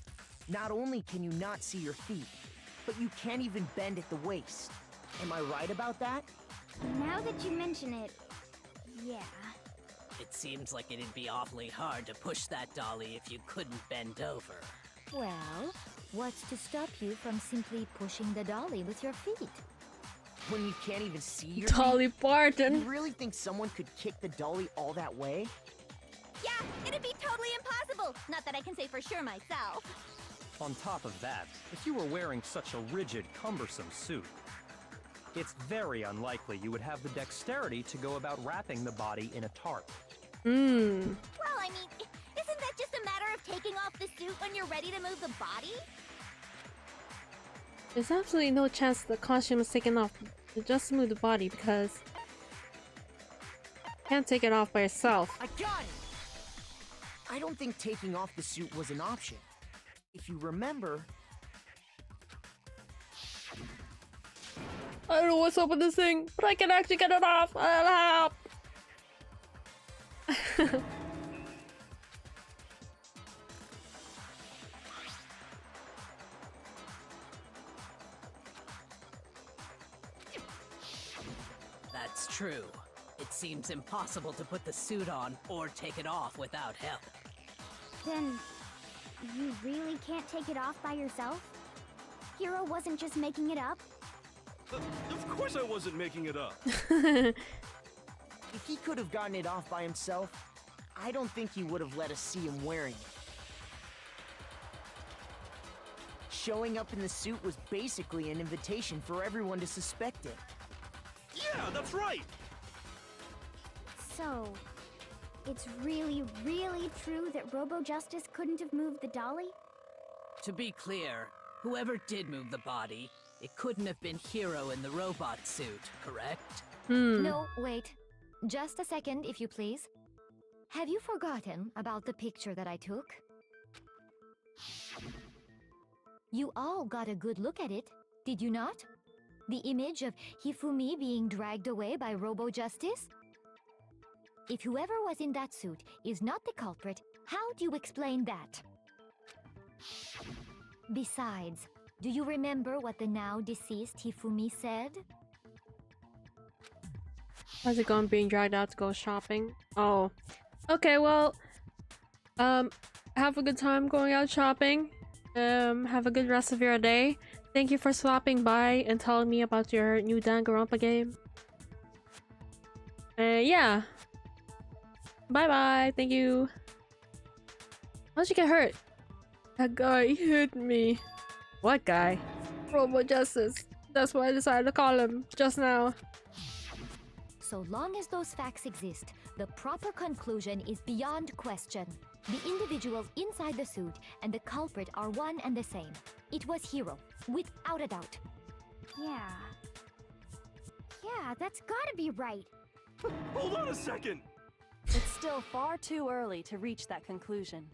not only can you not see your feet, but you can't even bend at the waist. Am I right about that? Now that you mention it, yeah. It seems like it'd be awfully hard to push that dolly if you couldn't bend over. Well, what's to stop you from simply pushing the dolly with your feet? When you can't even see your Dolly feet? Parton. You really think someone could kick the dolly all that way? Yeah, it'd be totally impossible. Not that I can say for sure myself. on top of that, if you were wearing such a rigid, cumbersome suit, it's very unlikely you would have the dexterity to go about wrapping the body in a tarp. Well, I mean, isn't that just a matter of taking off the suit when you're ready to move the body? There's absolutely no chance the costume is taken off to just move the body because you can't take it off by yourself. I got it! I don't think taking off the suit was an option. If you remember... I don't know what's up with this thing, but I can actually get it off. Help! That's true. It seems impossible to put the suit on or take it off without help. Then, you really can't take it off by yourself? Hero wasn't just making it up? Of course I wasn't making it up. If he could have gotten it off by himself, I don't think he would have let us see him wearing it. Showing up in the suit was basically an invitation for everyone to suspect it. Yeah, that's right. So, it's really, really true that Robo-Justice couldn't have moved the dolly? To be clear, whoever did move the body, it couldn't have been Hero in the robot suit, correct? No, wait. Just a second, if you please. Have you forgotten about the picture that I took? You all got a good look at it, did you not? The image of Hifumi being dragged away by Robo-Justice? If whoever was in that suit is not the culprit, how do you explain that? Besides, do you remember what the now deceased Hifumi said? How's it going being dragged out to go shopping? Oh. Okay, well, have a good time going out shopping. Have a good rest of your day. Thank you for stopping by and telling me about your new Danganronpa game. Yeah. Bye-bye. Thank you. How'd you get hurt? That guy hit me. What guy? Robo Justice. That's what I decided to call him just now. So long as those facts exist, the proper conclusion is beyond question. The individuals inside the suit and the culprit are one and the same. It was Hiro, without a doubt. Yeah. Yeah, that's gotta be right. Hold on a second! It's still far too early to reach that conclusion.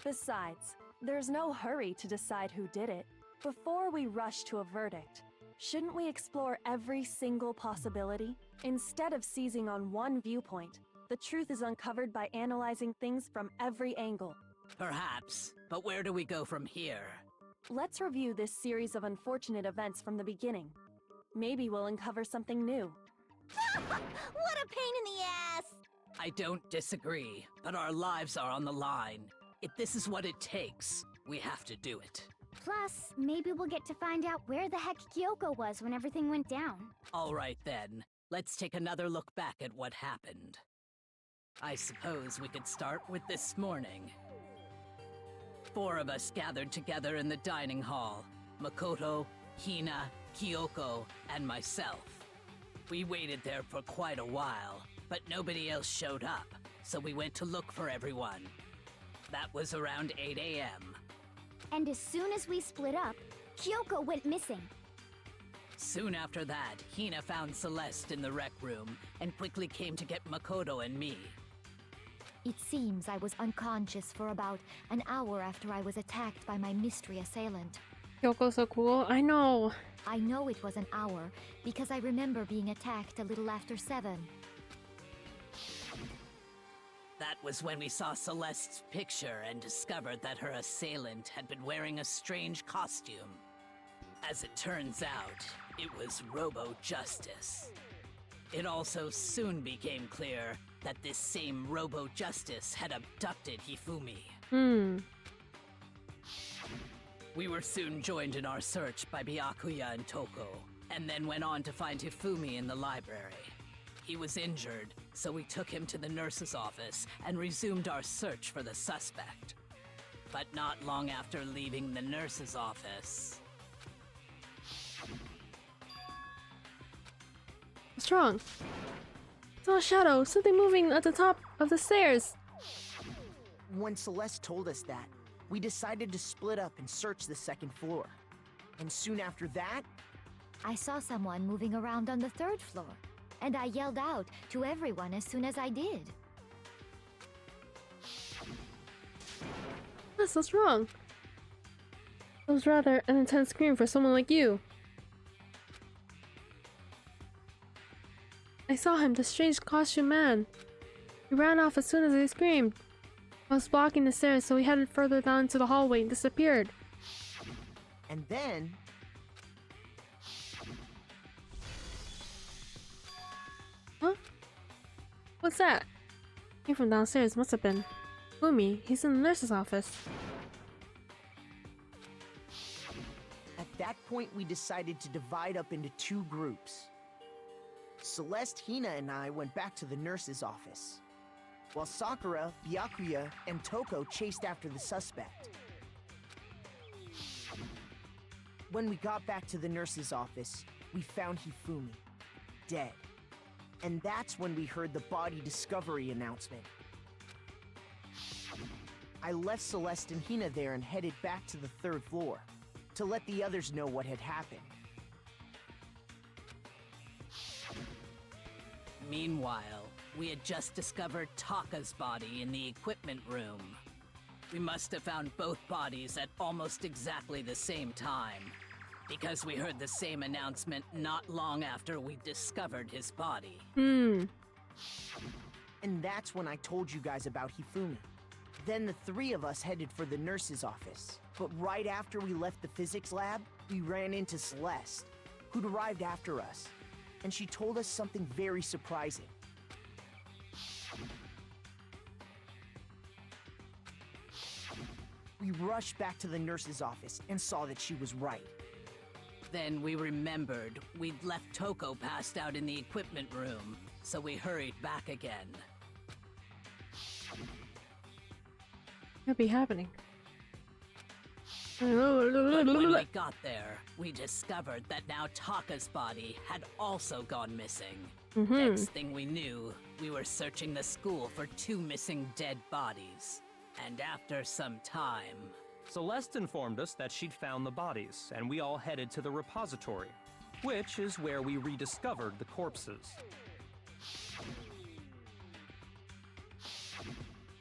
Besides, there's no hurry to decide who did it. Before we rush to a verdict, shouldn't we explore every single possibility? Instead of seizing on one viewpoint, the truth is uncovered by analyzing things from every angle. Perhaps, but where do we go from here? Let's review this series of unfortunate events from the beginning. Maybe we'll uncover something new. What a pain in the ass! I don't disagree, but our lives are on the line. If this is what it takes, we have to do it. Plus, maybe we'll get to find out where the heck Kyoko was when everything went down. All right then, let's take another look back at what happened. I suppose we could start with this morning. 4 of us gathered together in the dining hall. Makoto, Hina, Kyoko, and myself. We waited there for quite a while, but nobody else showed up, so we went to look for everyone. That was around 8 a.m. And as soon as we split up, Kyoko went missing. Soon after that, Hina found Celeste in the rec room and quickly came to get Makoto and me. It seems I was unconscious for about an hour after I was attacked by my mystery assailant. Kyoko's so cool. I know. I know it was an hour because I remember being attacked a little after 7. That was when we saw Celeste's picture and discovered that her assailant had been wearing a strange costume. As it turns out, it was Robo-Justice. It also soon became clear that this same Robo-Justice had abducted Hifumi. We were soon joined in our search by Byakuya and Toko, and then went on to find Hifumi in the library. He was injured, so we took him to the nurse's office and resumed our search for the suspect. But not long after leaving the nurse's office... What's wrong? It's all shadow. Something moving at the top of the stairs. When Celeste told us that, we decided to split up and search the second floor. And soon after that... I saw someone moving around on the 3rd floor, and I yelled out to everyone as soon as I did. What's wrong? That was rather an intense scream for someone like you. I saw him, the strange costume man. He ran off as soon as I screamed. I was blocking the stairs, so he headed further down into the hallway and disappeared. And then... Huh? What's that? Came from downstairs, must have been. Fumi, he's in the nurse's office. At that point, we decided to divide up into 2 groups. Celeste, Hina, and I went back to the nurse's office, while Sakura, Byakuya, and Toko chased after the suspect. When we got back to the nurse's office, we found Hifumi, dead. And that's when we heard the body discovery announcement. I left Celeste and Hina there and headed back to the 3rd floor, to let the others know what had happened. Meanwhile, we had just discovered Taka's body in the equipment room. We must have found both bodies at almost exactly the same time, because we heard the same announcement not long after we discovered his body. And that's when I told you guys about Hifumi. Then the 3 of us headed for the nurse's office. But right after we left the physics lab, we ran into Celeste, who'd arrived after us. And she told us something very surprising. We rushed back to the nurse's office and saw that she was right. Then we remembered we'd left Toko passed out in the equipment room, so we hurried back again. What could be happening? But when we got there, we discovered that now Taka's body had also gone missing. Next thing we knew, we were searching the school for 2 missing dead bodies. And after some time... Celeste informed us that she'd found the bodies, and we all headed to the repository, which is where we rediscovered the corpses.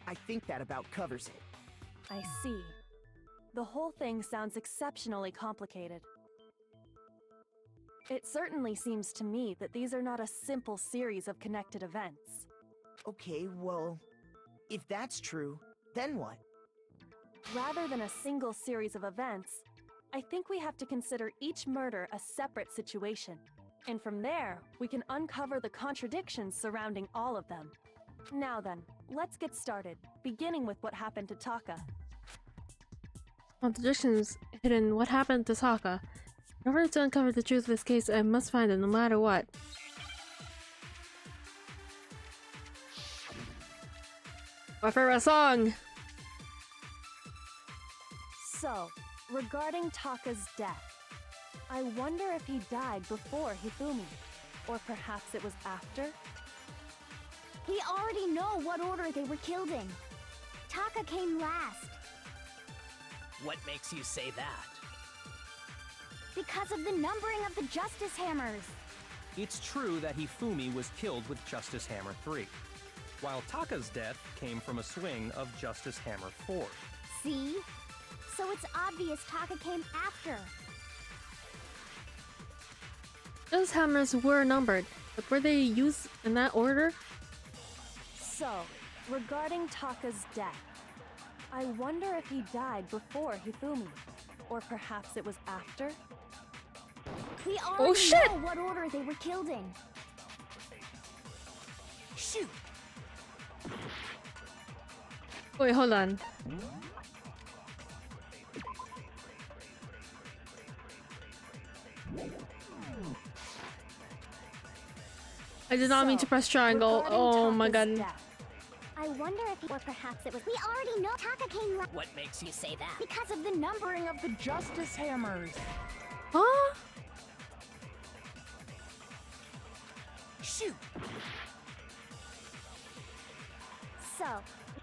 I think that about covers it. I see. The whole thing sounds exceptionally complicated. It certainly seems to me that these are not a simple series of connected events. Okay, well, if that's true, then what? Rather than a single series of events, I think we have to consider each murder a separate situation. And from there, we can uncover the contradictions surrounding all of them. Now then, let's get started, beginning with what happened to Taka. Contradictions hidden. What happened to Taka? In order to uncover the truth of this case, I must find it no matter what. My favorite song! So, regarding Taka's death, I wonder if he died before Hifumi, or perhaps it was after? We already know what order they were killed in. Taka came last. What makes you say that? Because of the numbering of the Justice Hammers. It's true that Hifumi was killed with Justice Hammer 3, while Taka's death came from a swing of Justice Hammer 4. See? So it's obvious Taka came after. Those hammers were numbered, but were they used in that order? So, regarding Taka's death, I wonder if he died before Hifumi, or perhaps it was after? We already shit! know what order they were killed in. Shoot! Wait, hold on. I did not mean to press triangle. regarding Oh my Taka's god. death, I wonder if, or perhaps it was. We already know Taka came last What makes you say that? because of the numbering of the Justice Hammers. Huh? Shoot! So,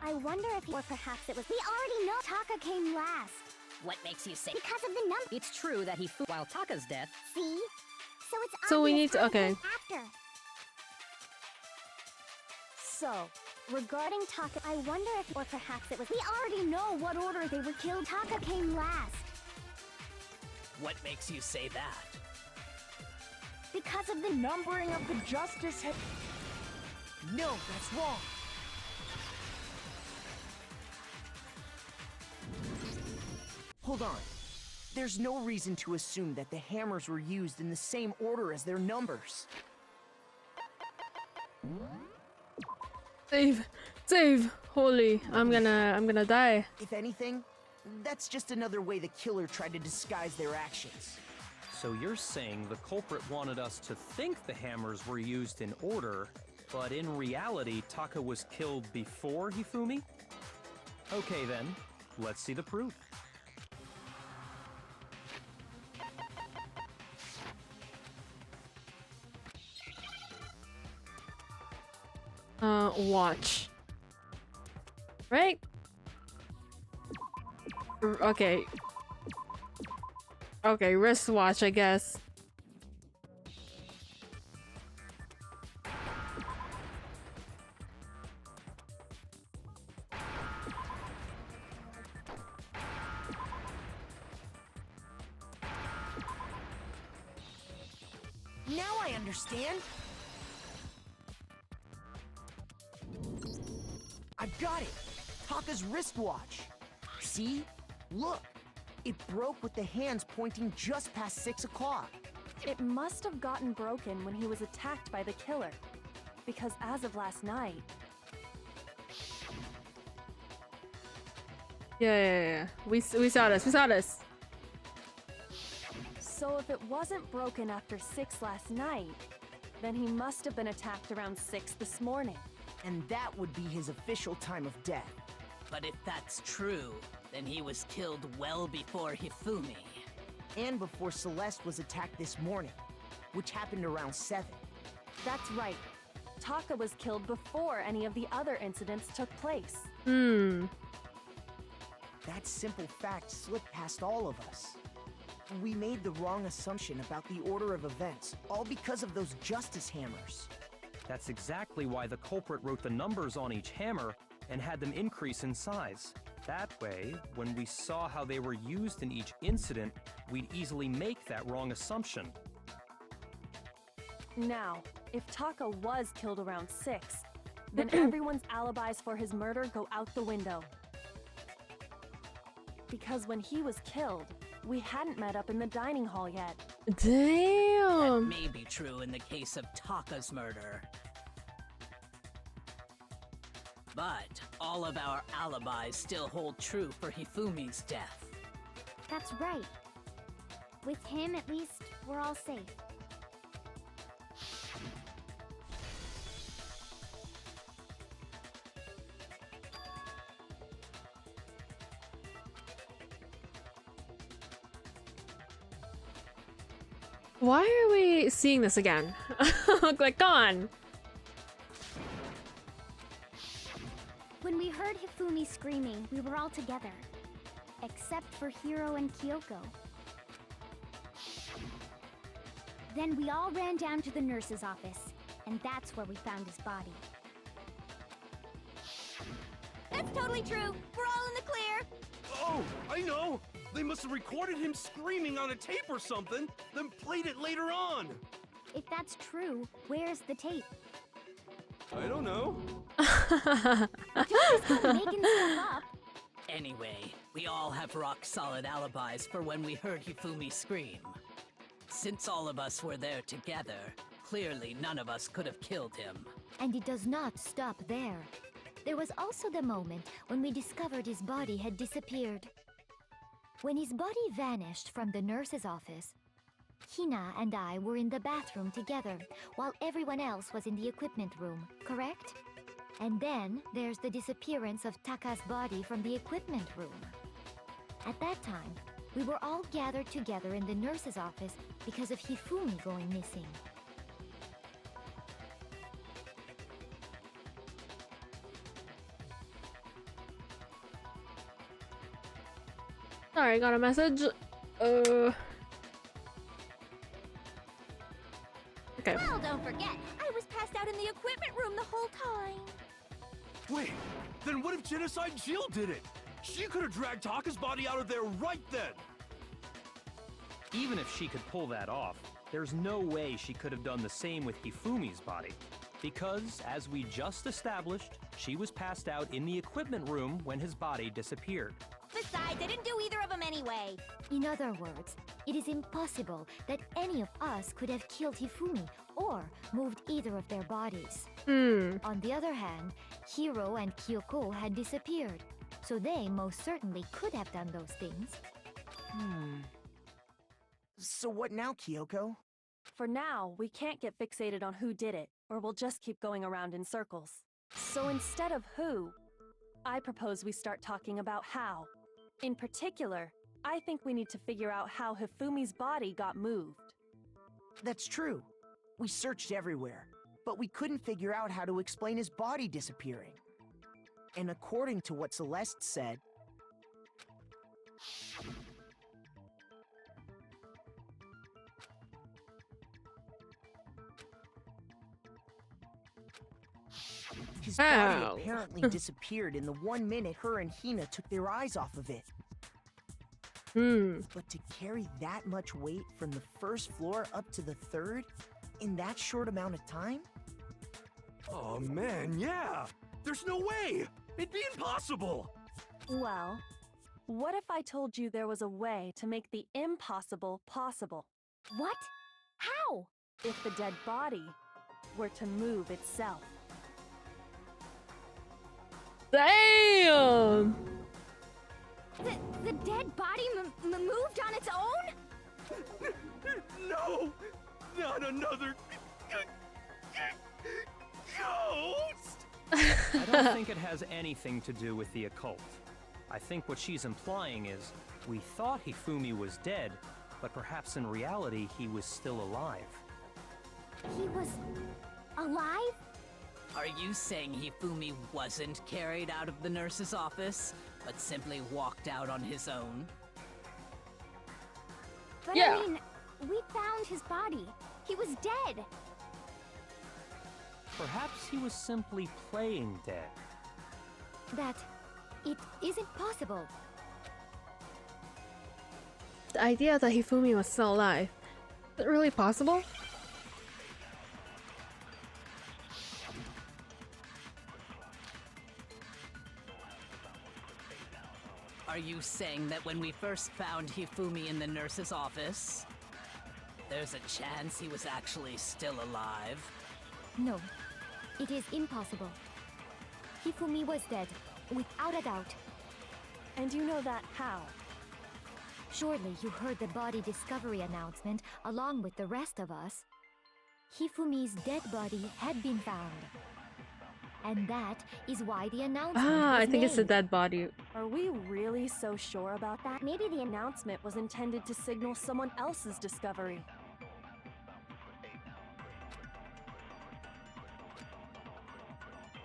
I wonder if, or perhaps it was. We already know Taka came last What makes you say? because of the number. It's true that while Taka's death, See? So it's So we obvious need to- Taka okay. came after. So, regarding Taka, I wonder if, or perhaps it was. We already know what order they were killed. Taka came last What makes you say that? because of the numbering of the Justice Hammers. No, that's wrong! Hold on. There's no reason to assume that the hammers were used in the same order as their numbers. Save. Save. Holy. I'm gonna die. If anything, that's just another way the killer tried to disguise their actions. So you're saying the culprit wanted us to think the hammers were used in order, but in reality, Taka was killed before Hifumi? Okay then, let's see the proof. Watch. Right? Okay. Okay, wristwatch, I guess. Now I understand! I've got it! Taka's wristwatch! See? Look! It broke with the hands pointing just past 6 o'clock. it must have gotten broken when he was attacked by the killer. Because as of last night, Yeah. We saw this. We saw this. so if it wasn't broken after 6 last night, then he must have been attacked around 6 this morning. And that would be his official time of death. But if that's true, then he was killed well before Hifumi. And before Celeste was attacked this morning, which happened around 7. That's right. Taka was killed before any of the other incidents took place. That simple fact slipped past all of us. We made the wrong assumption about the order of events, all because of those justice hammers. That's exactly why the culprit wrote the numbers on each hammer and had them increase in size. That way, when we saw how they were used in each incident, we'd easily make that wrong assumption. Now, if Taka was killed around 6, then everyone's alibis for his murder go out the window. Because when he was killed, we hadn't met up in the dining hall yet. That Damn. may be true in the case of Taka's murder. But all of our alibis still hold true for Hifumi's death. That's right. With him, at least, we're all safe. Why are we seeing this again? Like, gone. When we heard Hifumi screaming, we were all together. Except for Hiro and Kyoko. Then we all ran down to the nurse's office, and that's where we found his body. That's totally true. We're all in the clear. Oh, I know! They must have recorded him screaming on a tape or something, then played it later on! If that's true, where's the tape? I don't know. Just go making stuff up. Anyway, we all have rock-solid alibis for when we heard Hifumi scream. Since all of us were there together, clearly none of us could have killed him. And it does not stop there. There was also the moment when we discovered his body had disappeared. When his body vanished from the nurse's office, Hina and I were in the bathroom together, while everyone else was in the equipment room, correct? And then there's the disappearance of Taka's body from the equipment room. At that time, we were all gathered together in the nurse's office because of Hifumi going missing. Sorry, got a message. Okay. Well, don't forget, I was passed out in the equipment room the whole time. Wait, then what if Genocide Jill did it? She could have dragged Taka's body out of there right then! Even if she could pull that off, there's no way she could have done the same with Hifumi's body. Because, as we just established, she was passed out in the equipment room when his body disappeared. Besides, I didn't do either of them anyway. In other words, it is impossible that any of us could have killed Hifumi or moved either of their bodies. On the other hand, Hiro and Kyoko had disappeared, so they most certainly could have done those things. So what now, Kyoko? For now, we can't get fixated on who did it, or we'll just keep going around in circles. So instead of who, I propose we start talking about how. In particular, I think we need to figure out how Hifumi's body got moved. That's true. We searched everywhere, but we couldn't figure out how to explain his body disappearing. And according to what Celeste said, his body Ow. apparently disappeared in the 1 minute her and Hina took their eyes off of it. But to carry that much weight from the first floor up to the 3rd in that short amount of time? Oh man, yeah! There's no way! It'd be impossible! Well, what if I told you there was a way to make the impossible possible? What? How? If the dead body were to move itself. Damn! The dead body moved on its own? No! Not another... ghost! I don't think it has anything to do with the occult. I think what she's implying is, we thought Hifumi was dead, but perhaps in reality he was still alive. He was alive? Are you saying Hifumi wasn't carried out of the nurse's office, but simply walked out on his own? But Yeah. I mean, we found his body. He was dead. Perhaps he was simply playing dead. That it isn't possible. The idea that Hifumi was still alive. Is it really possible? Are you saying that when we first found Hifumi in the nurse's office, there's a chance he was actually still alive? No, it is impossible. Hifumi was dead, without a doubt. And you know that how? Surely you heard the body discovery announcement along with the rest of us. Hifumi's dead body had been found. And that is why the announcement Ah, was I think it's a made. dead body. Are we really so sure about that? Maybe the announcement was intended to signal someone else's discovery.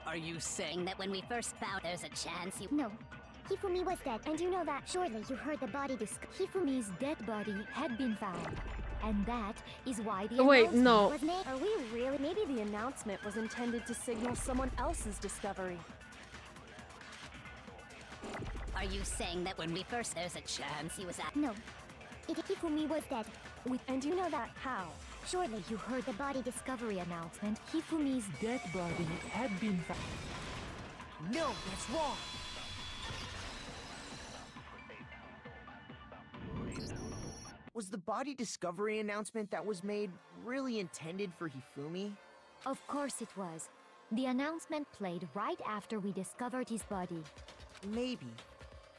Are you saying That when we first found there's a chance he... No. Hifumi was dead, and you know that. Surely you heard the body Hifumi's dead body had been found. And that is why the Oh, wait, announcement no. was made. Are we really? Maybe the announcement was intended to signal someone else's discovery. Are you saying that when we first there's a chance he was at... No. Hifumi was dead. And you know that how? Surely You heard the body discovery announcement. Hifumi's dead body had been found. No, that's wrong. Was the body discovery announcement that was made really intended for Hifumi? Of course it was. The announcement played right after we discovered his body. Maybe.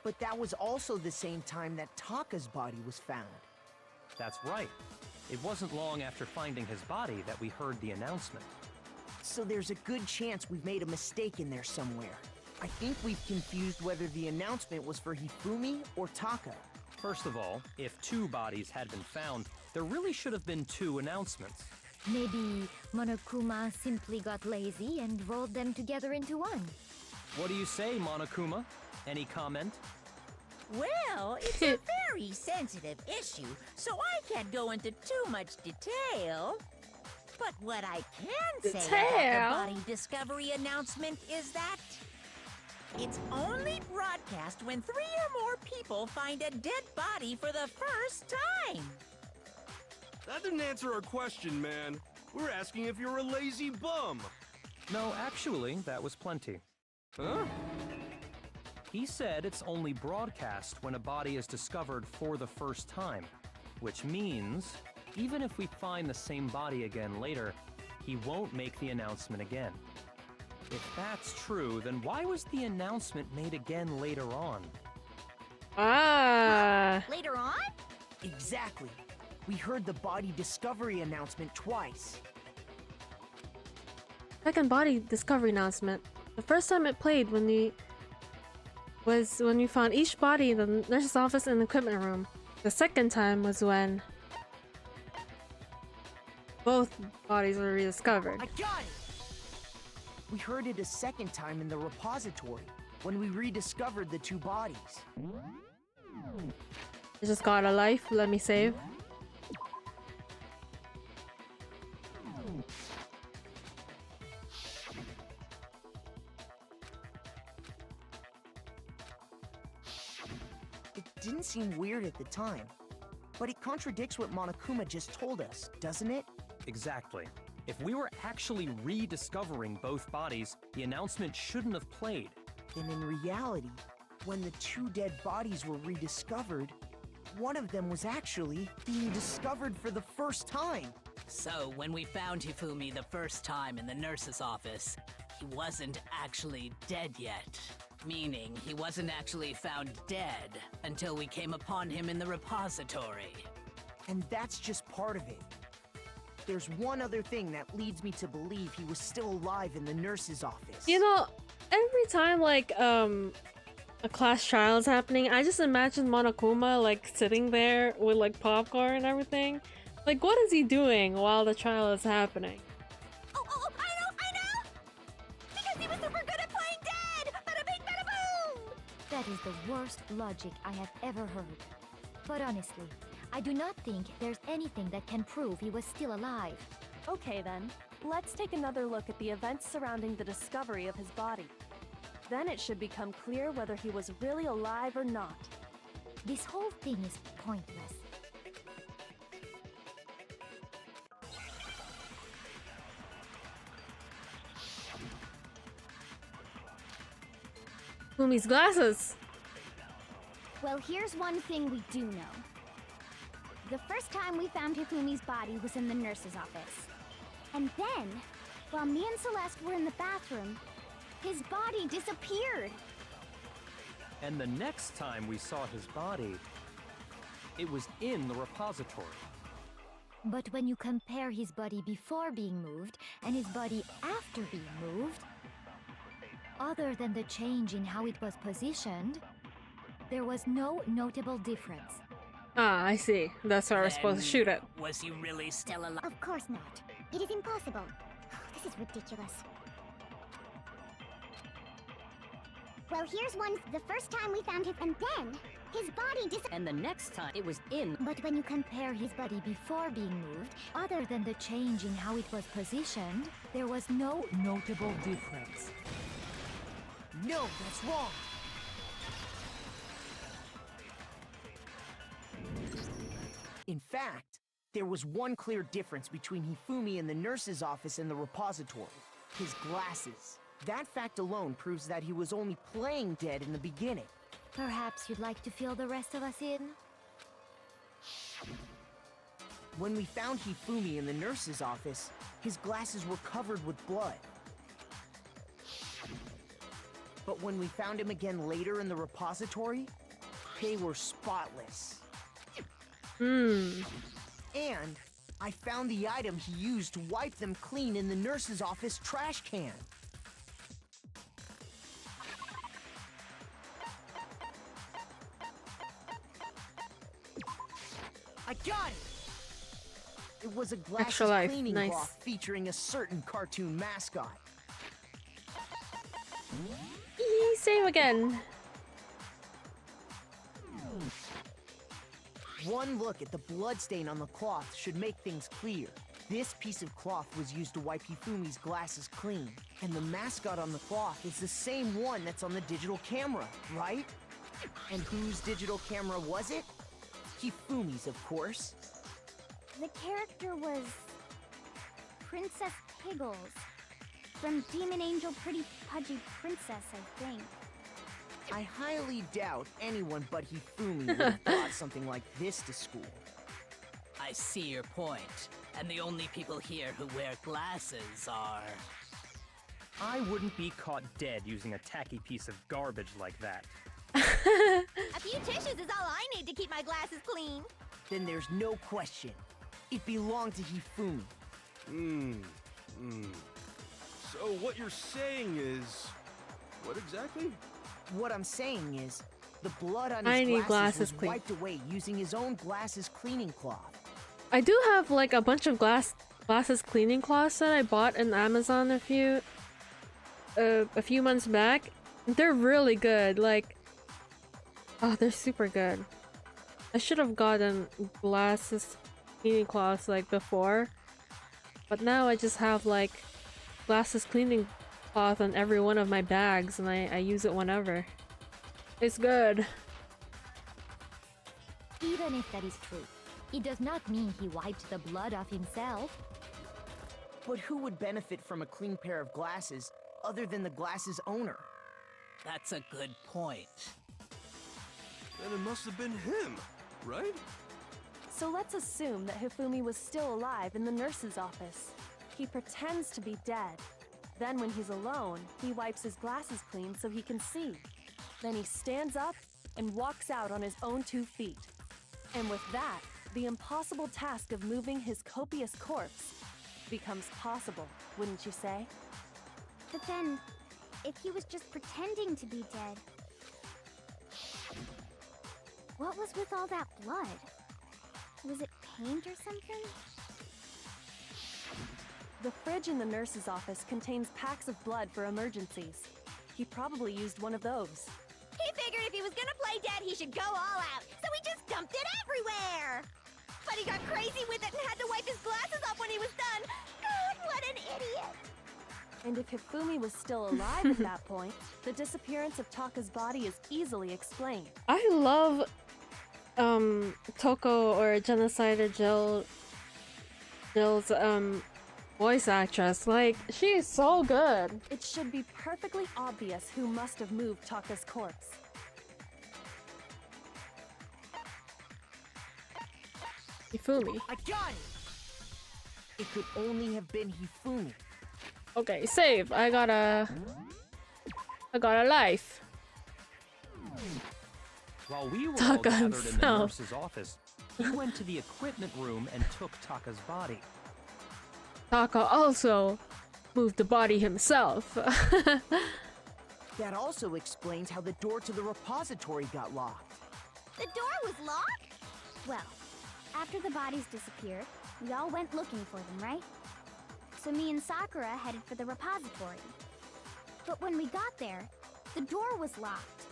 But that was also the same time that Taka's body was found. That's right. It wasn't long after finding his body that we heard the announcement. So there's a good chance we've made a mistake in there somewhere. I think we've confused whether the announcement was for Hifumi or Taka. First of all, if 2 bodies had been found, there really should have been 2 announcements. Maybe Monokuma simply got lazy and rolled them together into one. What do you say, Monokuma? Any comment? Well, it's a very sensitive issue, so I can't go into too much detail. But what I can say about Detail? the body discovery announcement is that it's only broadcast when 3 or more people find a dead body for the first time. That didn't answer our question, man. We're asking if you're a lazy bum. No, actually, that was plenty. Huh? He said it's only broadcast when a body is discovered for the first time, which means even if we find the same body again later, he won't make the announcement again. If that's true, then why was the announcement made again later on? Ah. Later on? Exactly. We heard the body discovery announcement twice. Second body discovery announcement. The first time it played when we found each body in the nurse's office and the equipment room. The second time was when both bodies were rediscovered. I got it! We heard it a second time in the repository, when we rediscovered the 2 bodies. I just got a life, let me save. It didn't seem weird at the time, but it contradicts what Monokuma just told us, doesn't it? Exactly. If we were actually rediscovering both bodies, the announcement shouldn't have played. Then in reality, when the 2 dead bodies were rediscovered, one of them was actually being discovered for the first time. So, when we found Hifumi the first time in the nurse's office, he wasn't actually dead yet. Meaning, he wasn't actually found dead until we came upon him in the repository. And that's just part of it. There's one other thing that leads me to believe he was still alive in the nurse's office. You know, every time like a class trial is happening, I just imagine Monokuma like sitting there with like popcorn and everything. Like, what is he doing while the trial is happening? Oh, I know! Because he was super good at playing dead! Bada bing, bada boom! That is the worst logic I have ever heard. But honestly, I do not think there's anything that can prove he was still alive. Okay then, let's take another look at the events surrounding the discovery of his body. Then it should become clear whether he was really alive or not. This whole thing is pointless. Fumi's glasses! Well, here's one thing we do know. The first time we found Hifumi's body was in the nurse's office. And then, while me and Celeste were in the bathroom, his body disappeared. And the next time we saw his body, it was in the repository. But when you compare his body before being moved and his body after being moved, other than the change in how it was positioned, there was no notable difference. Ah, I see. That's why we're supposed to shoot it. Was he really still alive? Of course not. It is impossible. This is ridiculous. Well, here's one. The first time we found him, and then his body disappeared. And the next time it was in. But when you compare his body before being moved, other than the change in how it was positioned, there was no notable difference. No, that's wrong. In fact, there was one clear difference between Hifumi in the nurse's office and the repository. His glasses. That fact alone proves that he was only playing dead in the beginning. Perhaps you'd like to fill the rest of us in? When we found Hifumi in the nurse's office, his glasses were covered with blood. But when we found him again later in the repository, they were spotless. And I found the item he used to wipe them clean in the nurse's office trash can. I got it! It was a glasses Extra life. cleaning Nice. cloth featuring a certain cartoon mascot. Save again. One look at the bloodstain on the cloth should make things clear. This piece of cloth was used to wipe Hifumi's glasses clean. And the mascot on the cloth is the same one that's on the digital camera, right? And whose digital camera was it? Hifumi's, of course. The character was Princess Piggles from Demon Angel Pretty Pudgy Princess, I think. I highly doubt anyone but Hifumi would have brought something like this to school. I see your point. And the only people here who wear glasses are... I wouldn't be caught dead using a tacky piece of garbage like that. A few tissues is all I need to keep my glasses clean. Then there's no question. It belonged to Hifumi. So what you're saying is... What exactly? What I'm saying is, the blood on I his need glasses glasses was clean. wiped away using his own glasses cleaning cloth. I do have like a bunch of glasses cleaning cloths that I bought on Amazon a few months back. They're really good. Like, oh, they're super good. I should have gotten glasses cleaning cloths like before, but now I just have like glasses cleaning cloth on every one of my bags, and I use it whenever. It's good. Even if that is true, it does not mean he wiped the blood off himself. But who would benefit from a clean pair of glasses other than the glasses owner? That's a good point. Then it must have been him, right? So let's assume that Hifumi was still alive in the nurse's office. He pretends to be dead. Then when he's alone, he wipes his glasses clean so he can see. Then he stands up and walks out on his own 2 feet. And with that, the impossible task of moving his copious corpse becomes possible, wouldn't you say? But then, if he was just pretending to be dead. What was with all that blood? Was it paint or something? The fridge in the nurse's office contains packs of blood for emergencies. He probably used one of those. He figured if he was gonna play dead, he should go all out, so he just dumped it everywhere! But he got crazy with it and had to wipe his glasses off when he was done! God, what an idiot! And if Hifumi was still alive at that point, the disappearance of Taka's body is easily explained. I love Toko or Genocider Jill's voice actress. Like, she is so good. It should be perfectly obvious who must have moved Taka's corpse. Hifumi. I got it! It could only have been Hifumi. Okay, save. I got a life. While we were all Taka gathered in the himself. nurse's office, he went to the equipment room and took Taka's body. Taka also moved the body himself. That also explains how the door to the repository got locked. The door was locked? Well, after the bodies disappeared, we all went looking for them, right? So me and Sakura headed for the repository. But when we got there, the door was locked.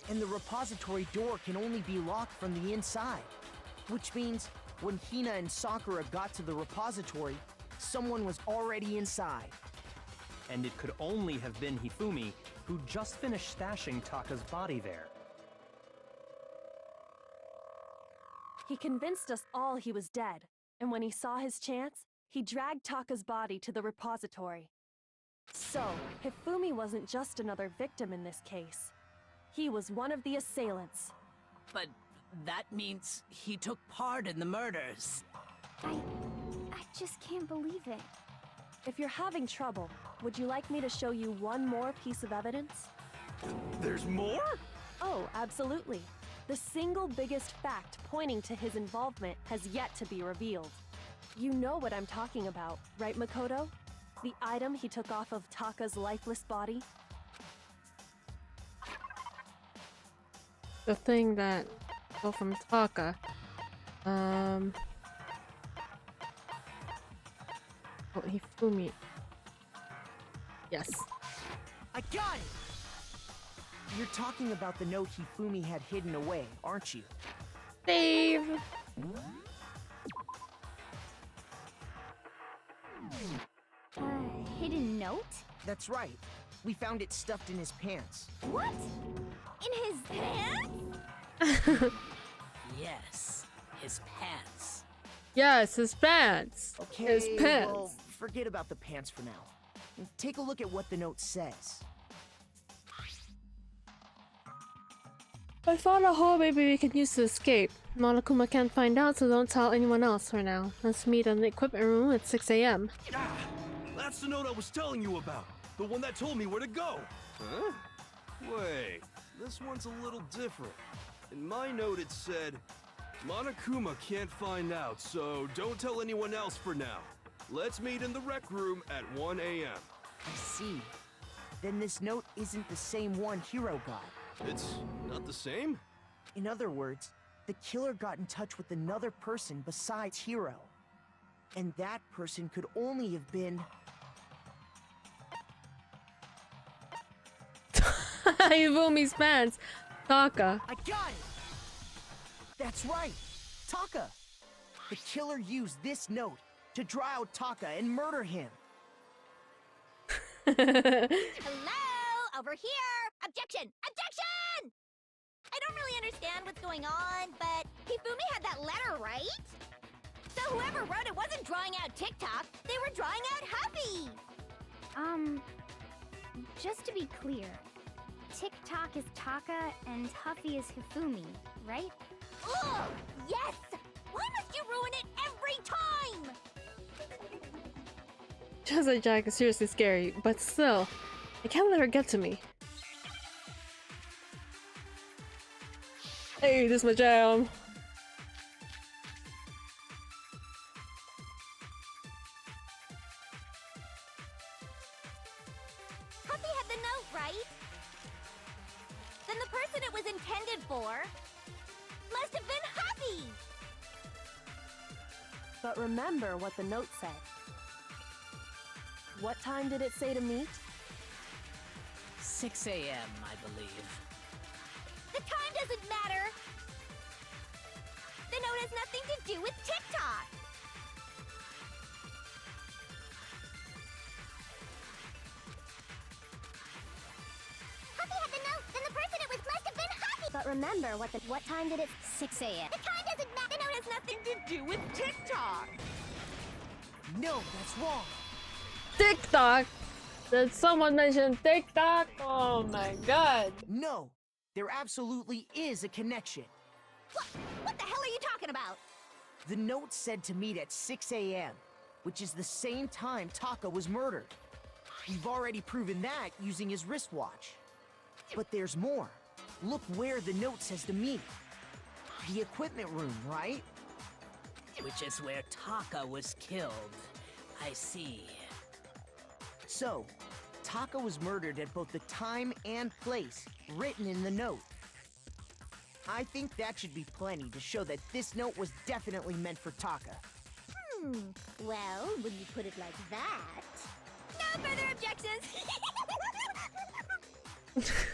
And the repository door can only be locked from the inside. Which means, when Hina and Sakura got to the repository, someone was already inside. And it could only have been Hifumi, who just finished stashing Taka's body there. He convinced us all he was dead, and when he saw his chance, he dragged Taka's body to the repository. So, Hifumi wasn't just another victim in this case. He was one of the assailants. But that means he took part in the murders. I just can't believe it. If you're having trouble, would you like me to show you one more piece of evidence? There's more? Oh, absolutely. The single biggest fact pointing to his involvement has yet to be revealed. You know what I'm talking about, right, Makoto? The item he took off of Taka's lifeless body? The thing that go from Taka. Oh, Hifumi. Yes. I got it! You're talking about the note Hifumi had hidden away, aren't you? Save. Hidden note? That's right. We found it stuffed in his pants. What? In his pants? Yes, his pants. Yes, his pants. Okay, His pants. well, forget about the pants for now. Take a look at what the note says. I found a hole maybe we could use to escape. Monokuma can't find out, so don't tell anyone else for now. Let's meet in the equipment room at 6 a.m. Ah, that's the note I was telling you about. The one that told me where to go. Huh? Wait, this one's a little different. In my note it said, Monokuma can't find out, so don't tell anyone else for now. Let's meet in the rec room at 1 a.m. I see. Then this note isn't the same one Hiro got. It's not the same? In other words, the killer got in touch with another person besides Hiro. And that person could only have been... Hifumi's pants. Taka. I got it! That's right! Taka! The killer used this note to draw out Taka and murder him. Hello? Over here! Objection! Objection! I don't really understand what's going on, but Hifumi had that letter, right? So whoever wrote it wasn't drawing out TikTok, they were drawing out Huffy! Just to be clear, TikTok is Taka and Huffy is Hifumi, right? Ugh! Yes! Why must you ruin it every time? Just Jack is seriously scary, but still, I can't let her get to me. Hey, this is my jam. then the person it was intended for must have been Happy! But remember what the note said. What time did it say to meet? 6 a.m., I believe. The time doesn't matter! The note has nothing to do with TikTok! Happy had the note, then the person it was must have been Happy! But remember what time did it? 6 a.m. The time doesn't matter! The note has nothing to do with TikTok! No, that's wrong. TikTok? Did someone mention TikTok? Oh my god. No, there absolutely is a connection. What the hell are you talking about? The note said to meet at 6 a.m., which is the same time Taka was murdered. We've already proven that using his wristwatch. But there's more. Look where the note says to meet. The equipment room, right? Which is where Taka was killed. I see. So, Taka was murdered at both the time and place written in the note. I think that should be plenty to show that this note was definitely meant for Taka. Well, when you put it like that... No further objections!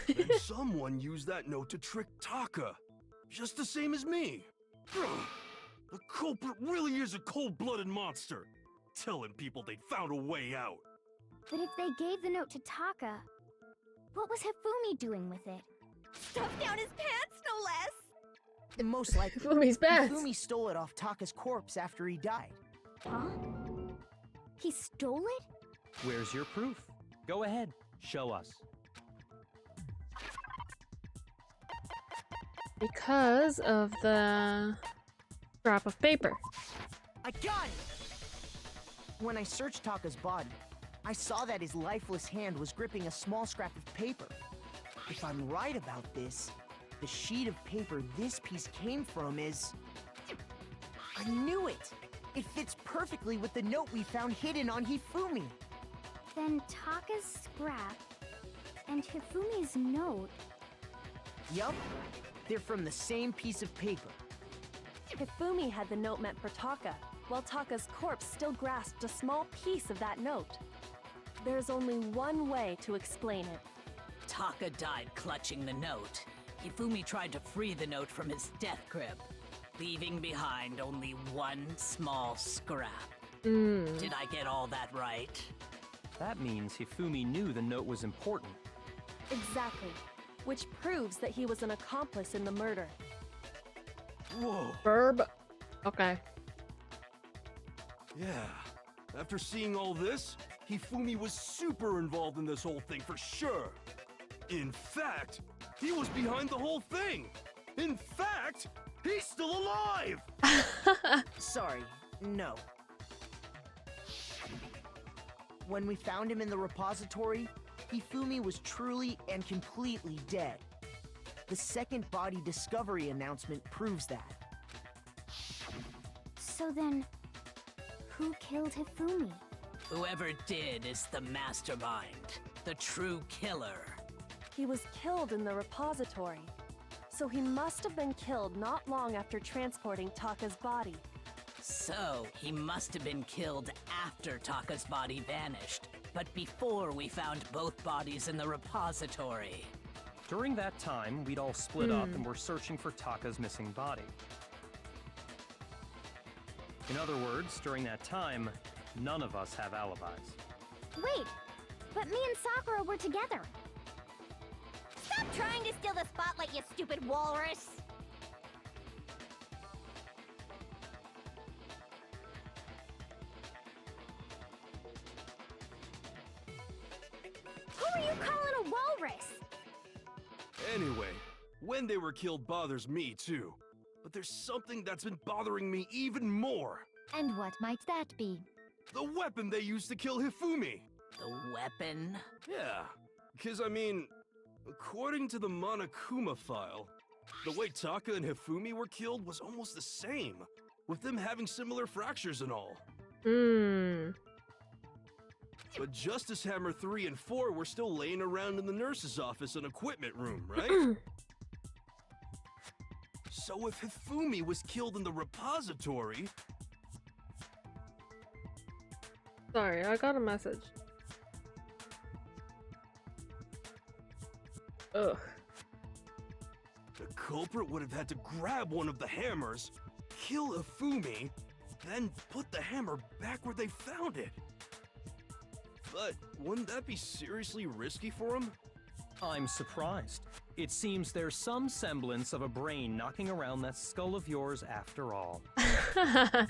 Then someone used that note to trick Taka. Just the same as me. Ugh. The culprit really is a cold-blooded monster. Telling people they found a way out. But if they gave the note to Taka, what was Hifumi doing with it? Stuffed down his pants, no less! And most likely, Hifumi's best. Hifumi stole it off Taka's corpse after he died. Huh? He stole it? Where's your proof? Go ahead, show us. Because of the scrap of paper. I got it! When I searched Taka's body, I saw that his lifeless hand was gripping a small scrap of paper. If I'm right about this, the sheet of paper this piece came from is... I knew it! It fits perfectly with the note we found hidden on Hifumi. Then Taka's scrap and Hifumi's note... Yup, they're from the same piece of paper. Hifumi had the note meant for Taka, while Taka's corpse still grasped a small piece of that note. There's only one way to explain it. Taka died clutching the note. Hifumi tried to free the note from his death grip, leaving behind only one small scrap. Did I get all that right? That means Hifumi knew the note was important. Exactly. Which proves that he was an accomplice in the murder. Whoa. Verb. Okay. Yeah. After seeing all this, Hifumi was super involved in this whole thing for sure. In fact, he was behind the whole thing. In fact, he's still alive! Sorry, no. When we found him in the repository, Hifumi was truly and completely dead. The second body discovery announcement proves that. So then, who killed Hifumi? Whoever did is the mastermind, the true killer. He was killed in the repository, so he must have been killed not long after transporting Taka's body. So, he must have been killed after Taka's body vanished, but before we found both bodies in the repository. During that time, we'd all split up and were searching for Taka's missing body. In other words, during that time, none of us have alibis. Wait, but me and Sakura were together. Stop trying to steal the spotlight, you stupid walrus! Who are you calling a walrus? Anyway, when they were killed bothers me too. But there's something that's been bothering me even more. And what might that be? The weapon they used to kill Hifumi. The weapon? Yeah, because I mean, according to the Monokuma file, the way Taka and Hifumi were killed was almost the same, with them having similar fractures and all. But Justice Hammer 3 and 4 were still laying around in the nurse's office and equipment room, right? So if Hifumi was killed in the repository... Sorry, I got a message. Ugh. The culprit would have had to grab one of the hammers, kill Hifumi, then put the hammer back where they found it. But wouldn't that be seriously risky for him? I'm surprised. It seems there's some semblance of a brain knocking around that skull of yours after all. Hell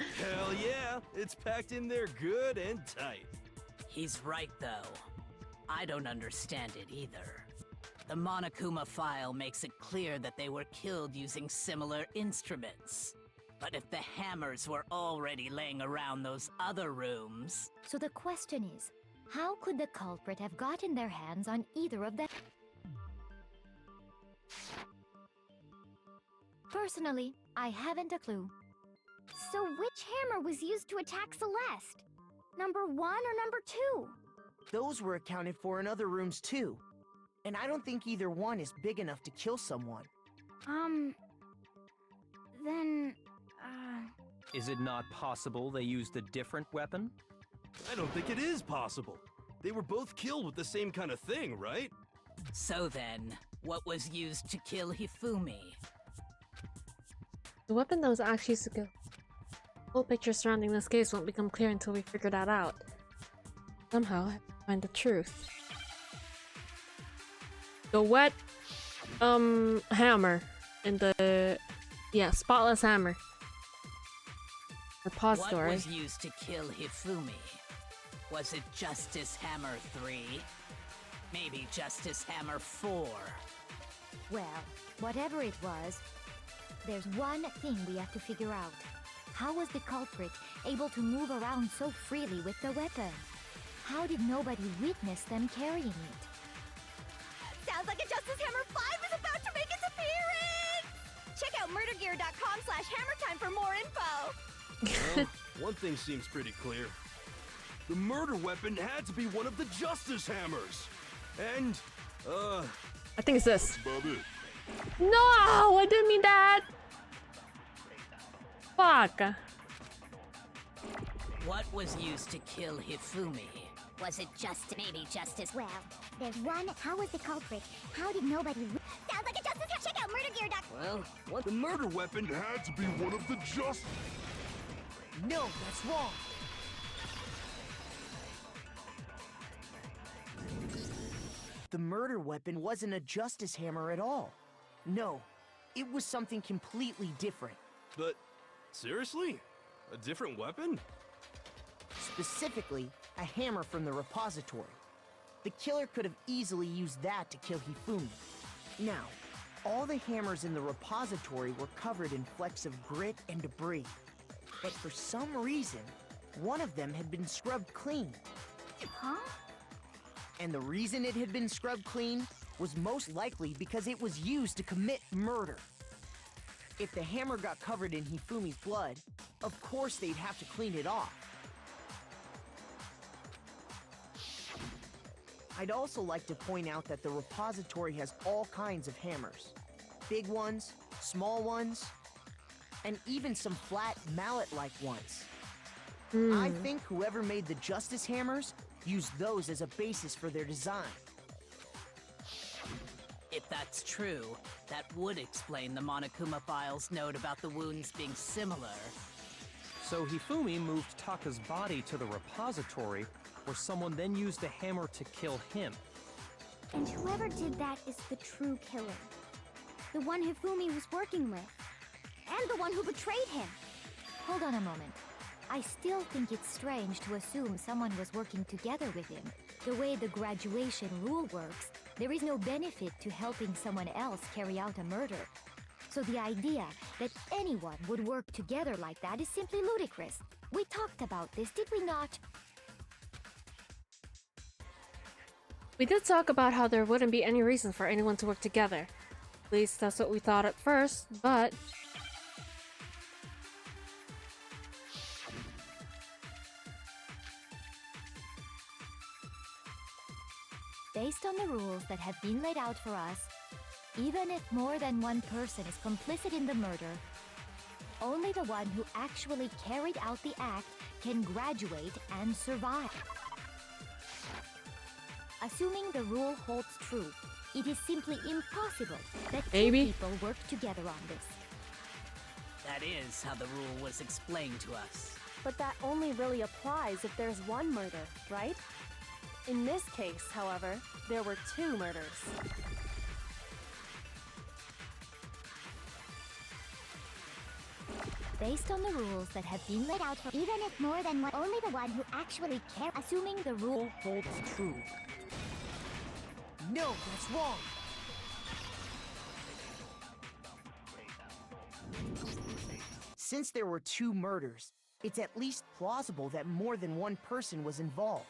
yeah, it's packed in there good and tight. He's right, though. I don't understand it either. The Monokuma file makes it clear that they were killed using similar instruments. But if the hammers were already laying around those other rooms... So the question is, how could the culprit have gotten their hands on either of them? Personally, I haven't a clue. So which hammer was used to attack Celeste? Number 1 or number 2? Those were accounted for in other rooms too. And I don't think either one is big enough to kill someone. Then, Is it not possible they used a different weapon? I don't think it is possible. They were both killed with the same kind of thing, right? So then, what was used to kill Hifumi? The weapon that was actually used to kill. The whole picture surrounding this case won't become clear until we figure that out. Somehow, I have to find the truth. The wet, hammer in the, yeah, spotless hammer. Repository. What was used to kill Hifumi? Was it Justice Hammer 3? Maybe Justice Hammer 4? Well, whatever it was, there's one thing we have to figure out. How was the culprit able to move around so freely with the weapon? How did nobody witness them carrying it? sounds like a Justice Hammer 5 is about to make its appearance! Check out murdergear.com/hammertime for more info! Well, one thing seems pretty clear. The murder weapon had to be one of the Justice Hammers! And, I think it's this. that's about it. No! I didn't mean that! Fuck. What was used to kill Hifumi? Was it maybe Justice? Well, there's one. How was the culprit? How did nobody? Sounds like a Justice. Check out murdergear.com. Well, what? The murder weapon had to be one of the Justice... No, that's wrong. The murder weapon wasn't a Justice Hammer at all. No, it was something completely different. But, seriously? A different weapon? Specifically, a hammer from the repository. The killer could have easily used that to kill Hifumi. Now, all the hammers in the repository were covered in flecks of grit and debris. But for some reason, one of them had been scrubbed clean. Huh? And the reason it had been scrubbed clean was most likely because it was used to commit murder. If the hammer got covered in Hifumi's blood, of course they'd have to clean it off. I'd also like to point out that the repository has all kinds of hammers. Big ones, small ones, and even some flat mallet-like ones. I think whoever made the Justice Hammers used those as a basis for their design. If that's true, that would explain the Monokuma file's note about the wounds being similar. So Hifumi moved Taka's body to the repository, where someone then used the hammer to kill him. And whoever did that is the true killer. The one Hifumi was working with. And the one who betrayed him. Hold on a moment. I still think it's strange to assume someone was working together with him. The way the graduation rule works, there is no benefit to helping someone else carry out a murder. So the idea that anyone would work together like that is simply ludicrous. We talked about this, did we not? We did talk about how there wouldn't be any reason for anyone to work together. At least that's what we thought at first, but... Based on the rules that have been laid out for us, even if more than one person is complicit in the murder, only the one who actually carried out the act can graduate and survive. Assuming the rule holds true, it is simply impossible that two people work together on this. That is how the rule was explained to us. But that only really applies if there's one murder, right? In this case, however, there were two murders. Based on the rules that have been laid out for Even if more than one, only the one who actually cares. assuming the rule Holds true. No, that's wrong. Since there were two murders, it's at least plausible that more than one person was involved.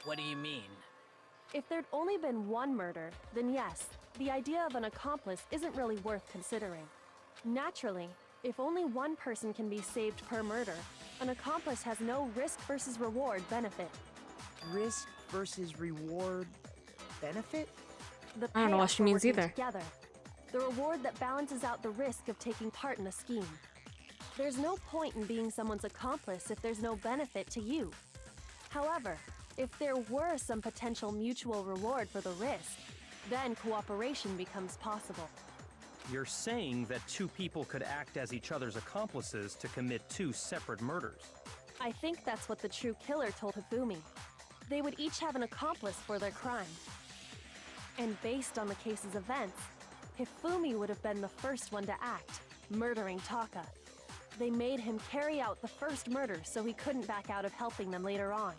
What do you mean? If there'd only been one murder, then yes, the idea of an accomplice isn't really worth considering. Naturally, if only one person can be saved per murder, an accomplice has no risk versus reward benefit. Risk versus reward benefit? The I don't know what payoff she for means working either. Together. The reward that balances out the risk of taking part in a scheme. There's no point in being someone's accomplice if there's no benefit to you. However, if there were some potential mutual reward for the risk, then cooperation becomes possible. You're saying that two people could act as each other's accomplices to commit two separate murders. I think that's what the true killer told Hifumi. They would each have an accomplice for their crime. And based on the case's events, Hifumi would have been the first one to act, murdering Taka. They made him carry out the first murder so he couldn't back out of helping them later on.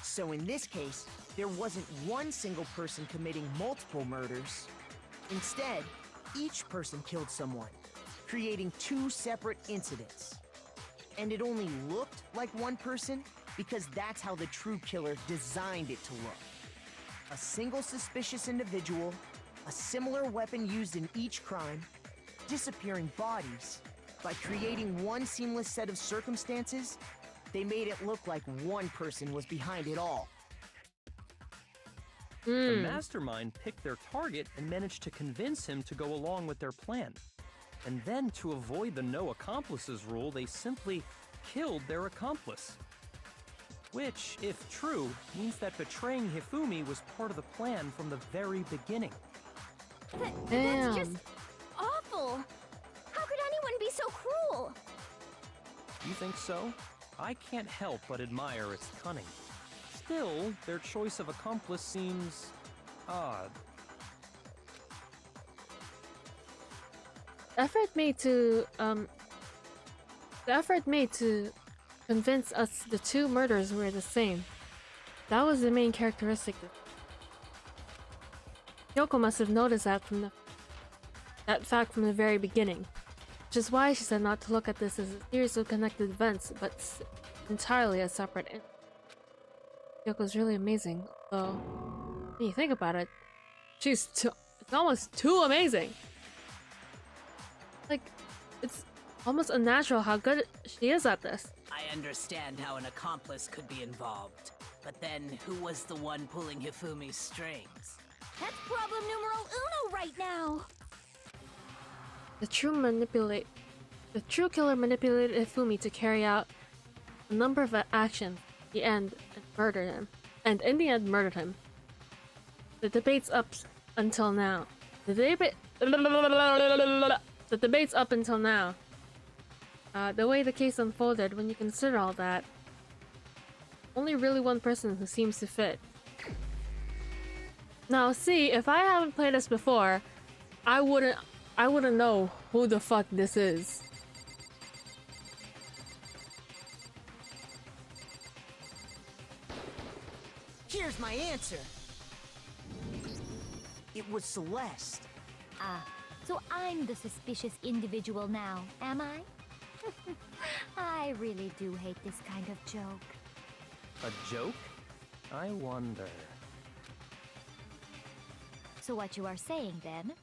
So in this case, there wasn't one single person committing multiple murders. Instead, each person killed someone, creating two separate incidents. And it only looked like one person because that's how the true killer designed it to look. A single suspicious individual, a similar weapon used in each crime, disappearing bodies. By creating one seamless set of circumstances, they made it look like one person was behind it all. The mastermind picked their target and managed to convince him to go along with their plan. And then, to avoid the no accomplices rule, they simply killed their accomplice. Which, if true, means that betraying Hifumi was part of the plan from the very beginning. That's just awful. How could anyone be so cruel? You think so? I can't help but admire its cunning. Still, their choice of accomplice seems odd. The effort made to convince us the two murders were the same. That was the main characteristic. Kyoko must have noticed that fact from the very beginning, which is why she said not to look at this as a series of connected events, but entirely as separate. Kyoko's really amazing, though. When you think about it, it's almost too amazing. Like, it's almost unnatural how good she is at this. I understand how an accomplice could be involved, but then who was the one pulling Hifumi's strings? That's problem numero uno right now. The true killer manipulated Hifumi to carry out a number of actions. In the end, murdered him. The debate's up until now. The debate's up until now. The way the case unfolded, when you consider all that, only really one person who seems to fit. Now, see, if I haven't played this before, I wouldn't know who the fuck this is. Here's my answer. It was Celeste. Ah, so I'm the suspicious individual now, am I? I really do hate this kind of joke. A joke? I wonder. So what you are saying, then,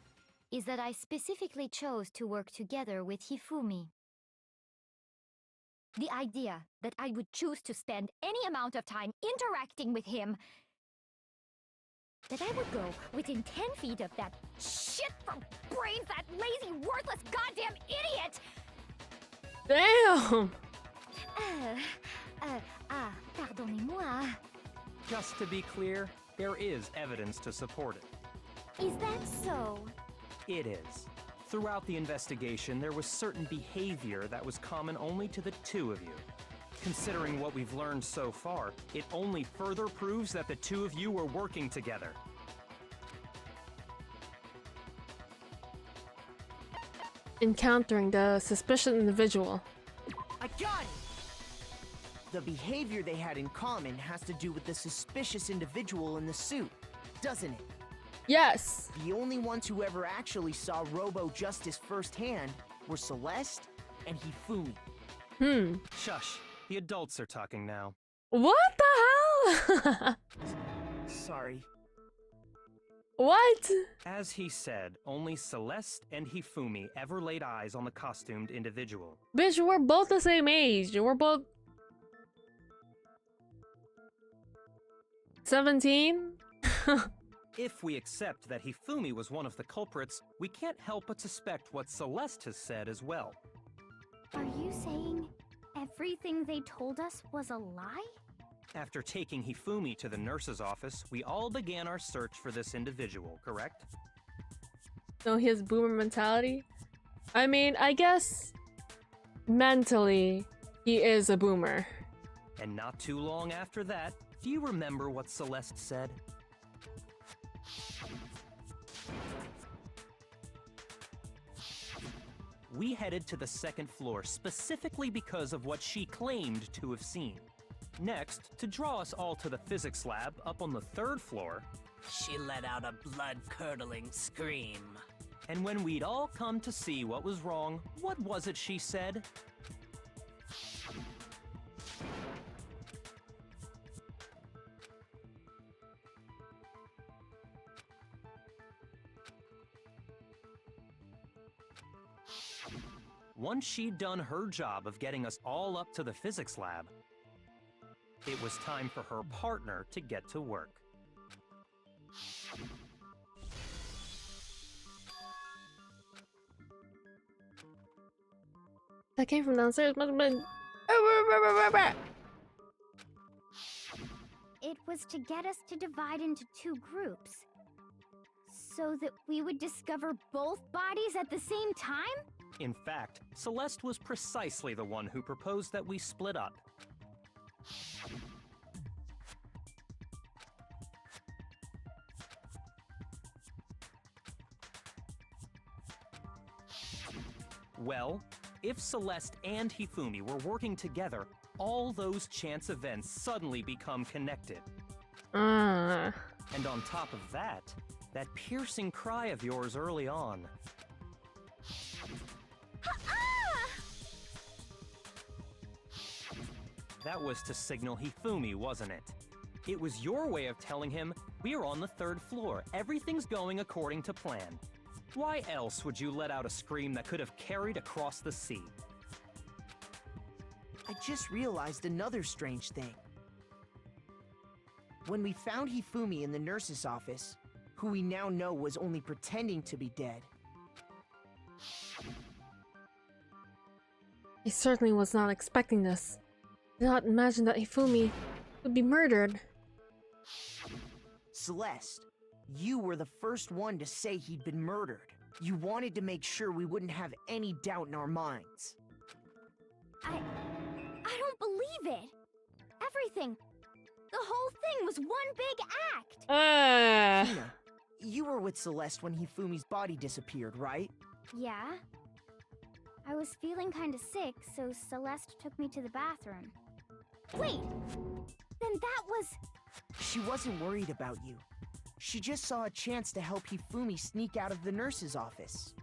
is that I specifically chose to work together with Hifumi. The idea that I would choose to spend any amount of time interacting with him that I would go within 10 feet of that Shit for brains, that lazy, worthless goddamn idiot! Damn! Pardonnez-moi. Just to be clear, there is evidence to support it. Is that so? It is. Throughout the investigation, there was certain behavior that was common only to the two of you. Considering what we've learned so far, it only further proves that the two of you were working together. Encountering the suspicious individual. I got it! The behavior they had in common has to do with the suspicious individual in the suit, doesn't it? Yes! The only ones who ever actually saw Robo Justice firsthand were Celeste and Hifumi. Shush. The adults are talking now. What the hell? Sorry. What? As he said, only Celeste and Hifumi ever laid eyes on the costumed individual. Bitch, we're both the same age. We're both 17? If we accept that Hifumi was one of the culprits, we can't help but suspect what Celeste has said as well. Are you saying everything they told us was a lie? After taking Hifumi to the nurse's office, we all began our search for this individual, correct? No, he has boomer mentality. I mean, I guess mentally he is a boomer. And not too long after that, do you remember what Celeste said? We headed to the second floor specifically because of what she claimed to have seen. Next, to draw us all to the physics lab up on the third floor, She let out a blood-curdling scream. and when we'd all come to see what was wrong, what was it she said? Once she'd done her job of getting us all up to the physics lab, it was time for her partner to get to work. That came from downstairs. Must have been. It was to get us to divide into two groups. So that we would discover both bodies at the same time? In fact, Celeste was precisely the one who proposed that we split up. Well, if Celeste and Hifumi were working together, all those chance events suddenly become connected. And on top of that, that piercing cry of yours early on. That was to signal Hifumi, wasn't it? It was your way of telling him, we're on the third floor, everything's going according to plan. Why else would you let out a scream that could have carried across the sea? I just realized another strange thing. When we found Hifumi in the nurse's office, who we now know was only pretending to be dead, I certainly was not expecting this. Did not imagine that Hifumi would be murdered. Celeste, you were the first one to say he'd been murdered. You wanted to make sure we wouldn't have any doubt in our minds. I don't believe it. Everything. The whole thing was one big act. Tina, you were with Celeste when Hifumi's body disappeared, right? Yeah. I was feeling kinda sick, so Celeste took me to the bathroom. Wait! Then that was... She wasn't worried about you. She just saw a chance to help Hifumi sneak out of the nurse's office.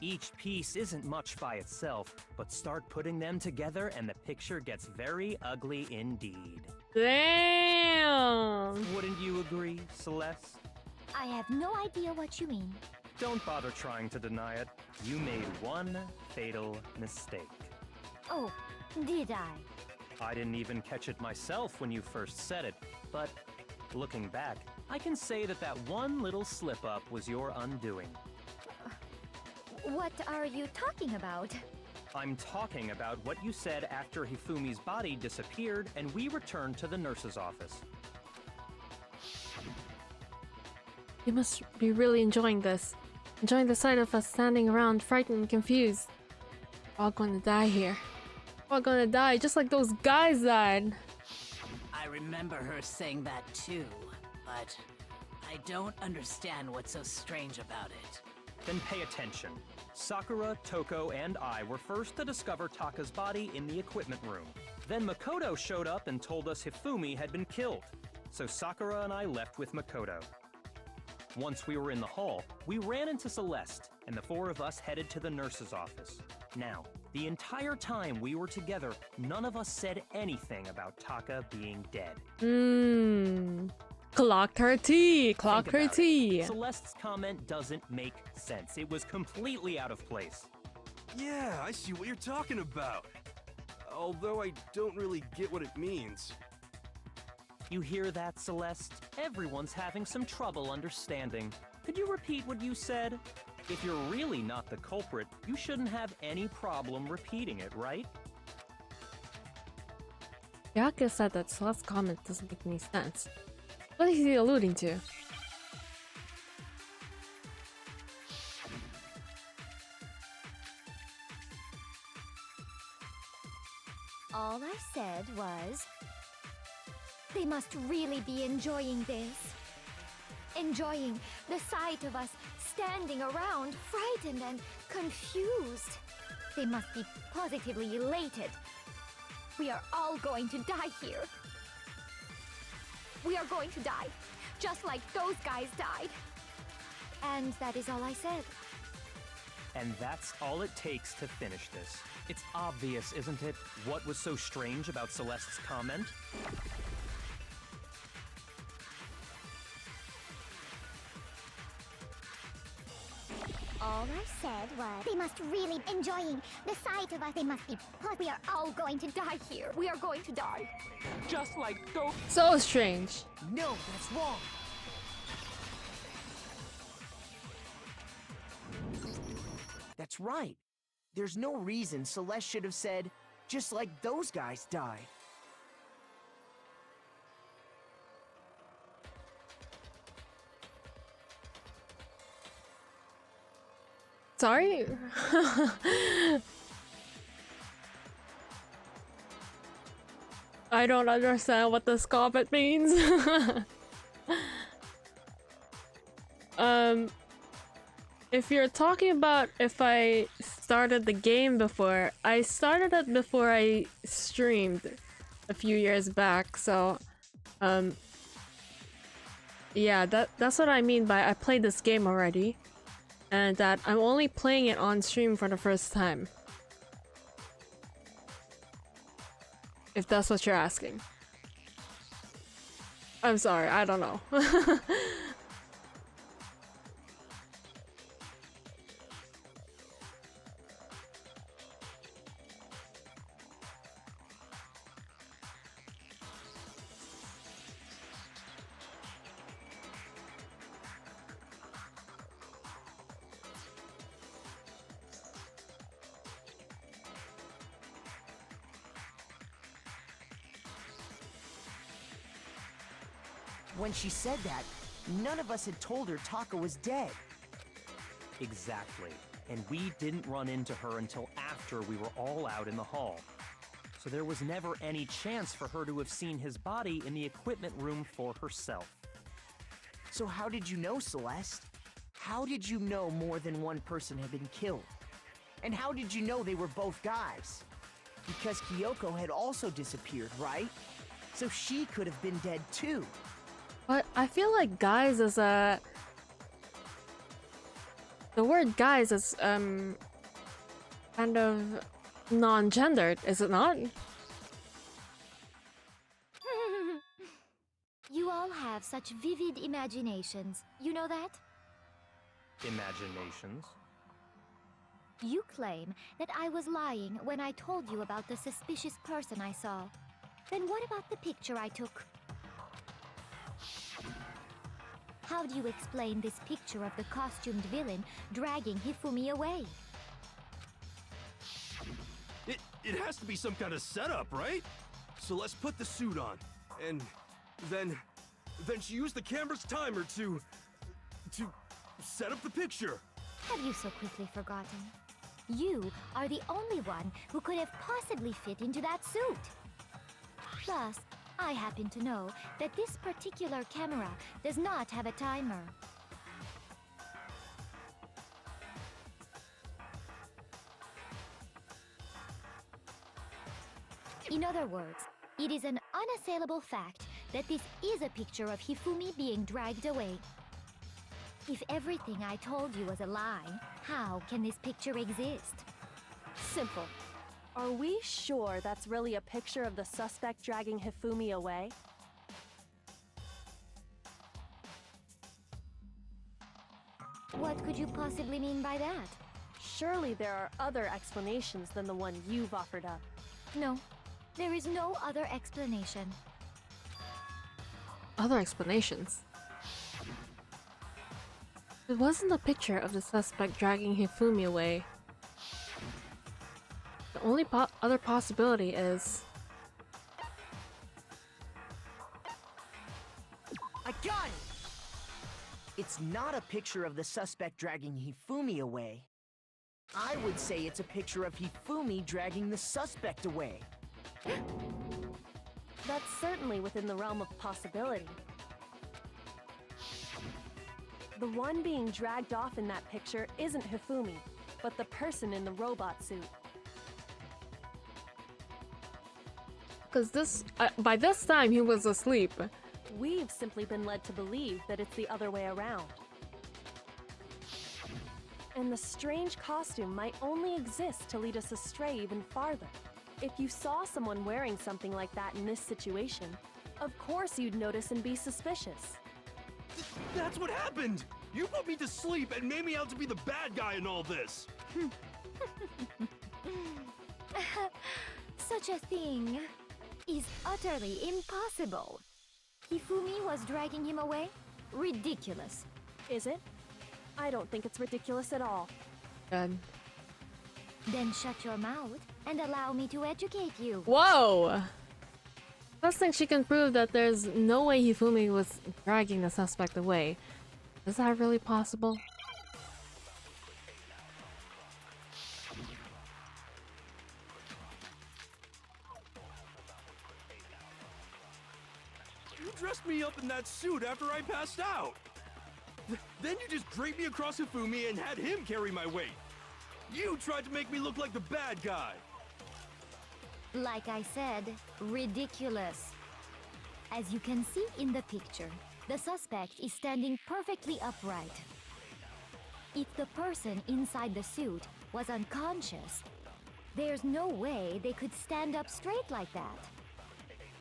Each piece isn't much by itself, but start putting them together and the picture gets very ugly indeed. Damn! Wouldn't you agree, Celeste? I have no idea what you mean. Don't bother trying to deny it. You made one fatal mistake. Oh, did I? I didn't even catch it myself when you first said it, but looking back, I can say that that one little slip-up was your undoing. What are you talking about? I'm talking about what you said after Hifumi's body disappeared and we returned to the nurse's office. You must be really enjoying this. Enjoying the sight of us standing around, frightened and confused. We're all going to die here. We're all going to die, just like those guys died. I remember her saying that too, but I don't understand what's so strange about it. Then pay attention. Sakura, Toko, and I were first to discover Taka's body in the equipment room. Then Makoto showed up and told us Hifumi had been killed. So Sakura and I left with Makoto. Once we were in the hall, we ran into Celeste, and the four of us headed to the nurse's office. Now, the entire time we were together, none of us said anything about Taka being dead. Clocked her tea! Clocked her tea! Celeste's comment doesn't make sense. It was completely out of place. Yeah, I see what you're talking about. Although I don't really get what it means. You hear that, Celeste? Everyone's having some trouble understanding. Could you repeat what you said? If you're really not the culprit, you shouldn't have any problem repeating it, right? Yaka said that Celeste's comment doesn't make any sense. What is he alluding to? All I said was, they must really be enjoying this. Enjoying the sight of us standing around, frightened and confused. They must be positively elated. We are all going to die here. We are going to die, just like those guys died. And that is all I said. And that's all it takes to finish this. It's obvious, isn't it? What was so strange about Celeste's comment? All I said was, they must really enjoying the sight of us. They must be. We are all going to die here. We are going to die. Just like those. So strange. No, that's wrong. That's right. There's no reason Celeste should have said, just like those guys died. Sorry? I don't understand what this comment means. If you're talking about if I started the game before, I started it before I streamed a few years back, so yeah, that's what I mean by I played this game already. And that I'm only playing it on stream for the first time. If that's what you're asking. I'm sorry, I don't know. When she said that, none of us had told her Taka was dead. Exactly. And we didn't run into her until after we were all out in the hall. So there was never any chance for her to have seen his body in the equipment room for herself. So how did you know, Celeste? How did you know more than one person had been killed? And how did you know they were both guys? Because Kyoko had also disappeared, right? So she could have been dead too. But I feel like guys is a... The word guys is kind of non-gendered, is it not? You all have such vivid imaginations. You know that? Imaginations? You claim that I was lying when I told you about the suspicious person I saw. Then what about the picture I took? how do you explain this picture of the costumed villain dragging Hifumi away? It has to be some kind of setup, right? So let's put the suit on, and then she used the camera's timer to set up the picture. Have you so quickly forgotten? You are the only one who could have possibly fit into that suit. Plus, I happen to know that this particular camera does not have a timer. In other words, it is an unassailable fact that this is a picture of Hifumi being dragged away. If everything I told you was a lie, how can this picture exist? Simple. Are we sure that's really a picture of the suspect dragging Hifumi away? What could you possibly mean by that? Surely there are other explanations than the one you've offered up. No, there is no other explanation. Other explanations? It wasn't a picture of the suspect dragging Hifumi away. The only other possibility is... I got it! It's not a picture of the suspect dragging Hifumi away. I would say it's a picture of Hifumi dragging the suspect away. That's certainly within the realm of possibility. The one being dragged off in that picture isn't Hifumi, but the person in the robot suit. Because by this time he was asleep. We've simply been led to believe that it's the other way around. And the strange costume might only exist to lead us astray even farther. If you saw someone wearing something like that in this situation, of course you'd notice and be suspicious. That's what happened! You put me to sleep and made me out to be the bad guy in all this! Such a thing is utterly impossible. Hifumi was dragging him away? Ridiculous. Is it? I don't think it's ridiculous at all. Good. Then shut your mouth and allow me to educate you. Whoa! First thing she can prove that there's no way Hifumi was dragging the suspect away. Is that really possible? You dressed me up in that suit after I passed out! Then you just draped me across Hifumi and had him carry my weight! You tried to make me look like the bad guy! Like I said, ridiculous. As you can see in the picture, the suspect is standing perfectly upright. If the person inside the suit was unconscious, there's no way they could stand up straight like that.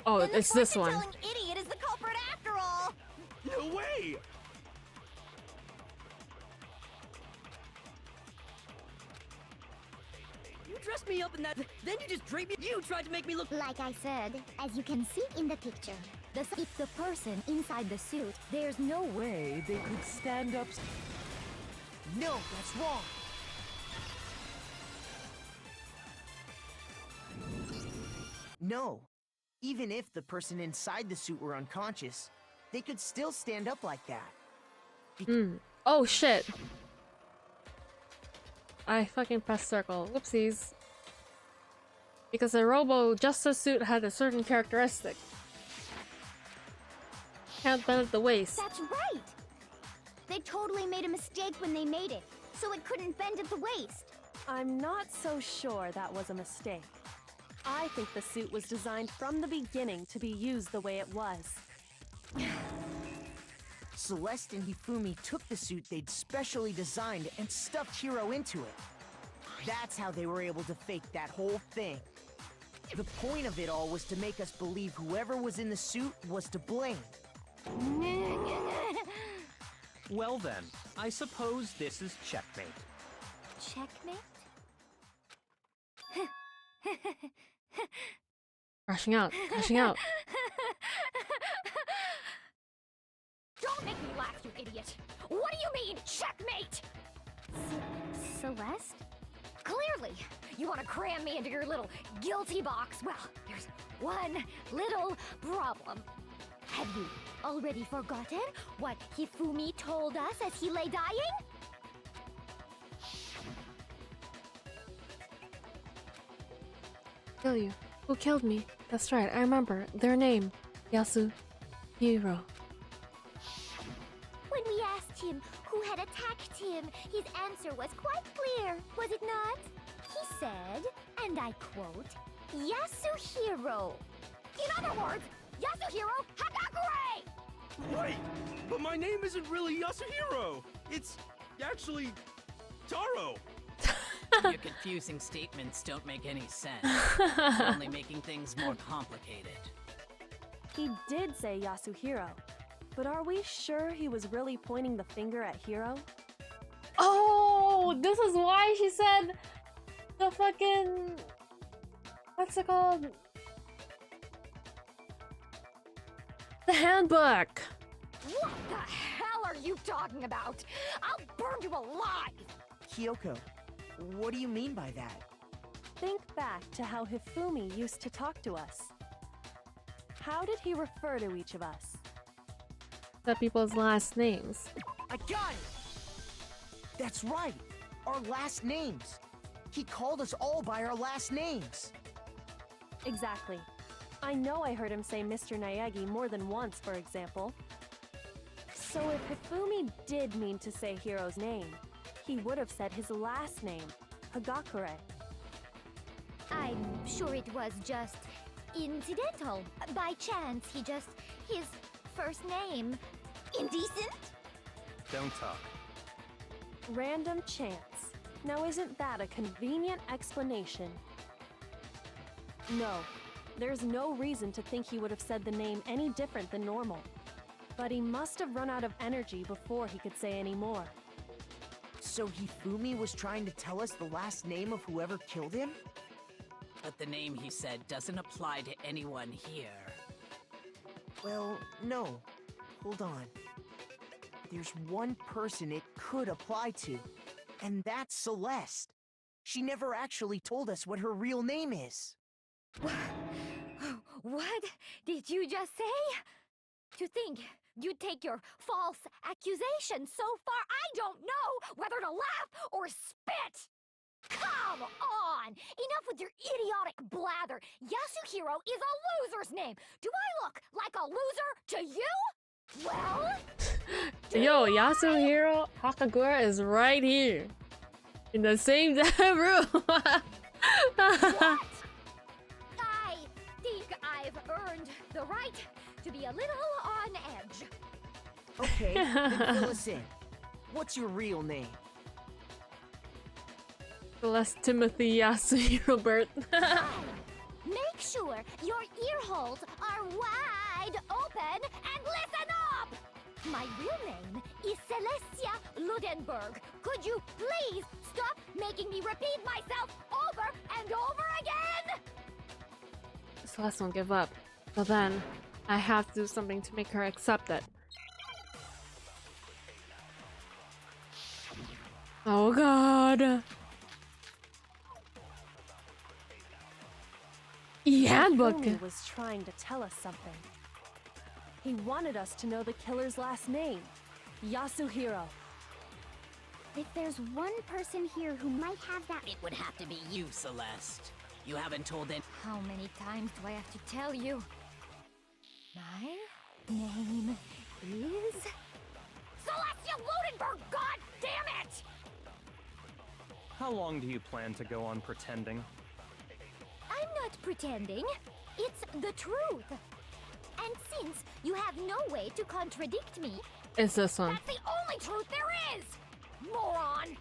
Oh, Then it's this one. fortune-telling idiot is the culprit after all! No way! You dressed me up in that, then you just draped me. You tried to make me look. Like I said, as you can see in the picture, If the person inside the suit, there's no way they could stand up. No, that's wrong! No. Even if the person inside the suit were unconscious, they could still stand up like that. Oh shit! I fucking pressed circle. Whoopsies. Because the Robo Justice suit had a certain characteristic. Can't bend at the waist. that's right! They totally made a mistake when they made it, so it couldn't bend at the waist. I'm not so sure that was a mistake. I think the suit was designed from the beginning to be used the way it was. Celeste and Hifumi took the suit they'd specially designed and stuffed Hiro into it. That's how they were able to fake that whole thing. The point of it all was to make us believe whoever was in the suit was to blame. Well then, I suppose this is checkmate. Checkmate? Crashing out, crashing out. Don't Make me laugh, you idiot! What do you mean, checkmate? Celeste? Clearly, you want to cram me into your little guilty box. Well, there's one little problem. Have you already forgotten what Hifumi told us as he lay dying? Kill you. Who killed me? That's right, I remember. Their name. Yasuhiro. When we asked him who had attacked him, his answer was quite clear, was it not? He said, and I quote, Yasuhiro. In other words, Yasuhiro Hagakure! Wait, but my name isn't really Yasuhiro. It's actually Taro. Your confusing statements don't make any sense. You're only making things more complicated. He did say Yasuhiro, but are we sure he was really pointing the finger at Hiro? Oh, this is why she said the fucking... What's it called? The handbook! What the hell are you talking about? I'll burn you alive! Kyoko, what do you mean by that? Think back to how Hifumi used to talk to us. How did he refer to each of us? The people's last names. I got it! That's right! Our last names! He called us all by our last names! Exactly. I know I heard him say Mr. Naegi more than once, for example. So if Hifumi did mean to say Hiro's name, he would have said his last name, Hagakure. I'm sure it was just incidental. By chance, his first name. Indecent? Don't talk. Random chance. Now isn't that a convenient explanation? No, there's no reason to think he would have said the name any different than normal. But he must have run out of energy before he could say any more. So Hifumi was trying to tell us the last name of whoever killed him? But the name he said doesn't apply to anyone here. Well, no. Hold on. There's one person it could apply to, and that's Celeste. She never actually told us what her real name is. What did you just say? To think you'd take your false accusation so far, I don't know whether to laugh or spit! Come on! Enough with your idiotic blather! Yasuhiro is a loser's name! Do I look like a loser to you? Well... Yo, Yasuhiro Hakagura is right here. In the same damn room. What? I think I've earned the right to be a little on edge. Okay, then fill us in. What's your real name? Celeste Timothy Yasuhiro Bert. Make sure your ear holes are wide open and listen up! My real name is Celestia Ludenberg. Could you please stop making me repeat myself over and over again? Celeste won't give up. So then, I have to do something to make her accept it. Oh god! E-handbook! Hifumi was trying to tell us something. He wanted us to know the killer's last name, Yasuhiro. If there's one person here who might have that... It would have to be you, Celeste. You haven't told it. How many times do I have to tell you? My name is... Celestia Ludenberg, god damn it! How long do you plan to go on pretending? I'm not pretending. It's the truth. And since you have no way to contradict me... It's this one. That's the only truth there is! Moron!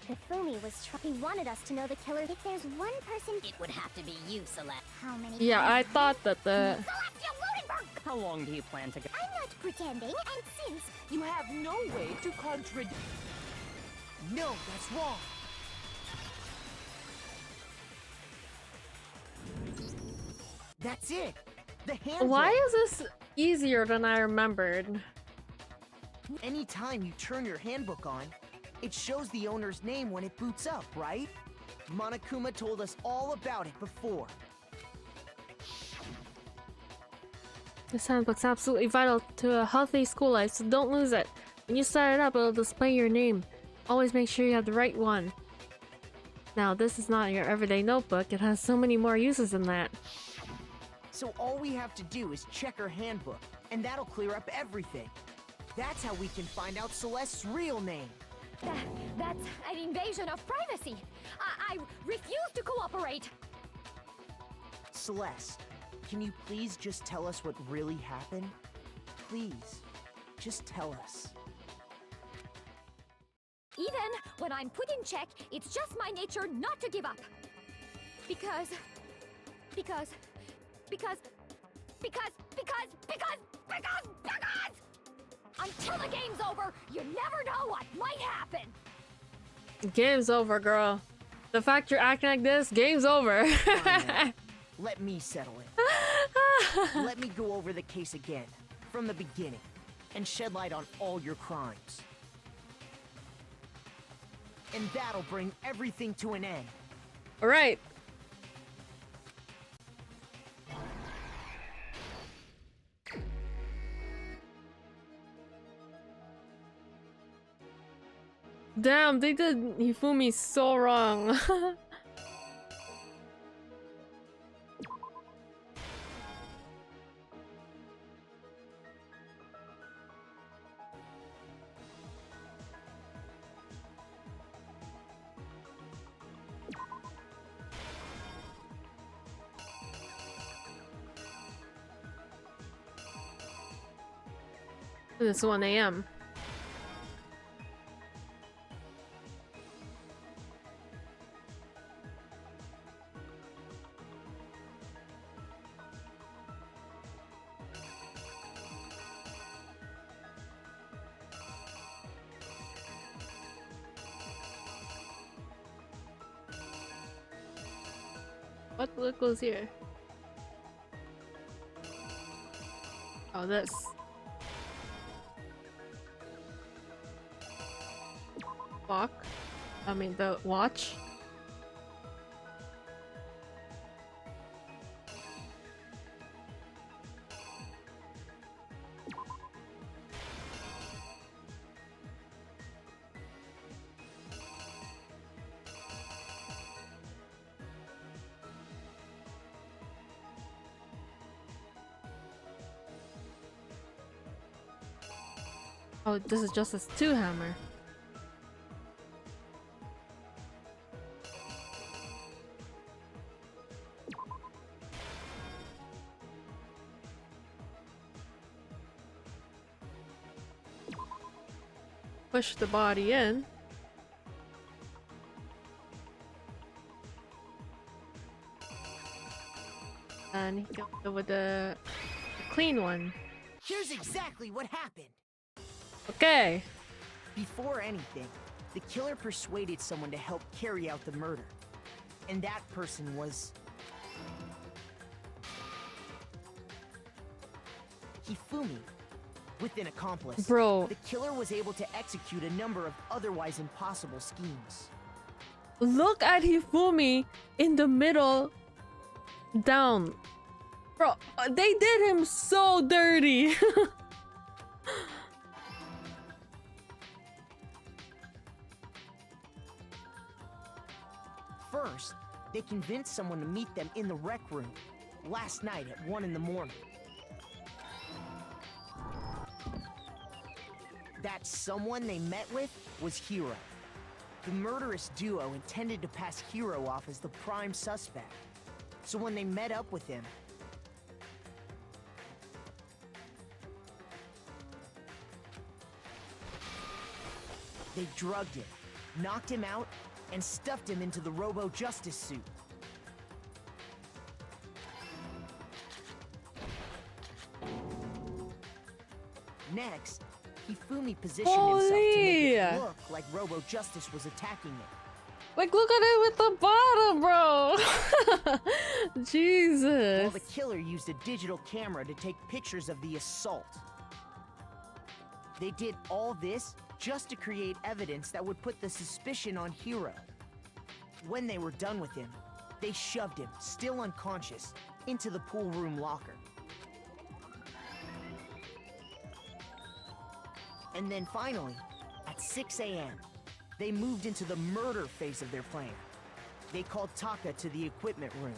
Hifumi was he wanted us to know the killer. If there's one person... It would have to be you, Celeste. How many Yeah, I times? thought that the... Celestia Ludenberg! How long do you plan to go? I'm not pretending, and since... You have no way to contradict... No, that's wrong! That's it! The handbook! Why is this easier than I remembered? Anytime you turn your handbook on, it shows the owner's name when it boots up, right? Monokuma told us all about it before. This handbook's absolutely vital to a healthy school life, so don't lose it. When you start it up, it'll display your name. Always make sure you have the right one. Now, this is not your everyday notebook. It has so many more uses than that. So all we have to do is check her handbook, and that'll clear up everything. That's how we can find out Celeste's real name. That's an invasion of privacy. I refuse to cooperate. Celeste, can you please just tell us what really happened? Please, just tell us. Even when I'm put in check, it's just my nature not to give up. Because until the game's over, you never know what might happen. Game's over, girl. The fact you're acting like this, game's over. Fine, let me settle it. Let me go over the case again, from the beginning, and shed light on all your crimes. And that'll bring everything to an end. All right. Damn, they did Hifumi so wrong. It's 1 a.m. What goes here? Oh, this. Clock. I mean, the watch. Oh, this is just a 2 hammer. Push the body in. And he go with the clean one. Here's exactly what happened. Okay. Before anything, the killer persuaded someone to help carry out the murder. And that person was... Hifumi, with an accomplice. Bro. The killer was able to execute a number of otherwise impossible schemes. Look at Hifumi in the middle. Down. Bro, they did him so dirty. First, they convinced someone to meet them in the rec room last night at 1 in the morning. That someone they met with was Hiro. The murderous duo intended to pass Hiro off as the prime suspect. So when they met up with him, they drugged him, knocked him out, and stuffed him into the Robo-Justice suit. Next, Hifumi positioned himself to make it look like Robo-Justice was attacking him. Like, look at it with the bottom, bro. Jesus. While the killer used a digital camera to take pictures of the assault. They did all this just to create evidence that would put the suspicion on Hiro. When they were done with him, they shoved him, still unconscious, into the pool room locker. And then finally, at 6 a.m., they moved into the murder phase of their plan. They called Taka to the equipment room.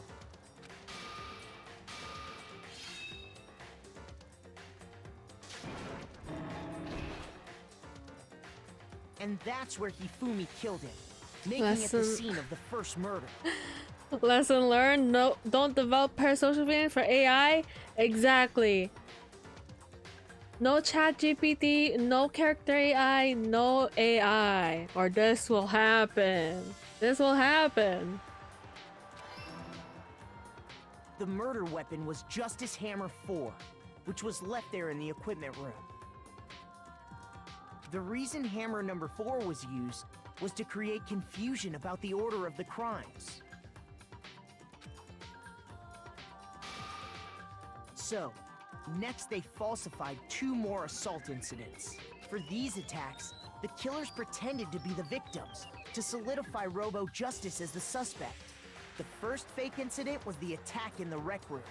And that's where Hifumi killed him, making it the scene of the first murder. Lesson learned, no, don't develop parasocial feelings for AI. Exactly. No chat GPT, no character AI, no AI. Or this will happen. This will happen. The murder weapon was Justice Hammer 4, which was left there in the equipment room. The reason Hammer number 4 was used was to create confusion about the order of the crimes. So, next they falsified 2 more assault incidents. For these attacks, the killers pretended to be the victims, to solidify Robo Justice as the suspect. The first fake incident was the attack in the rec room.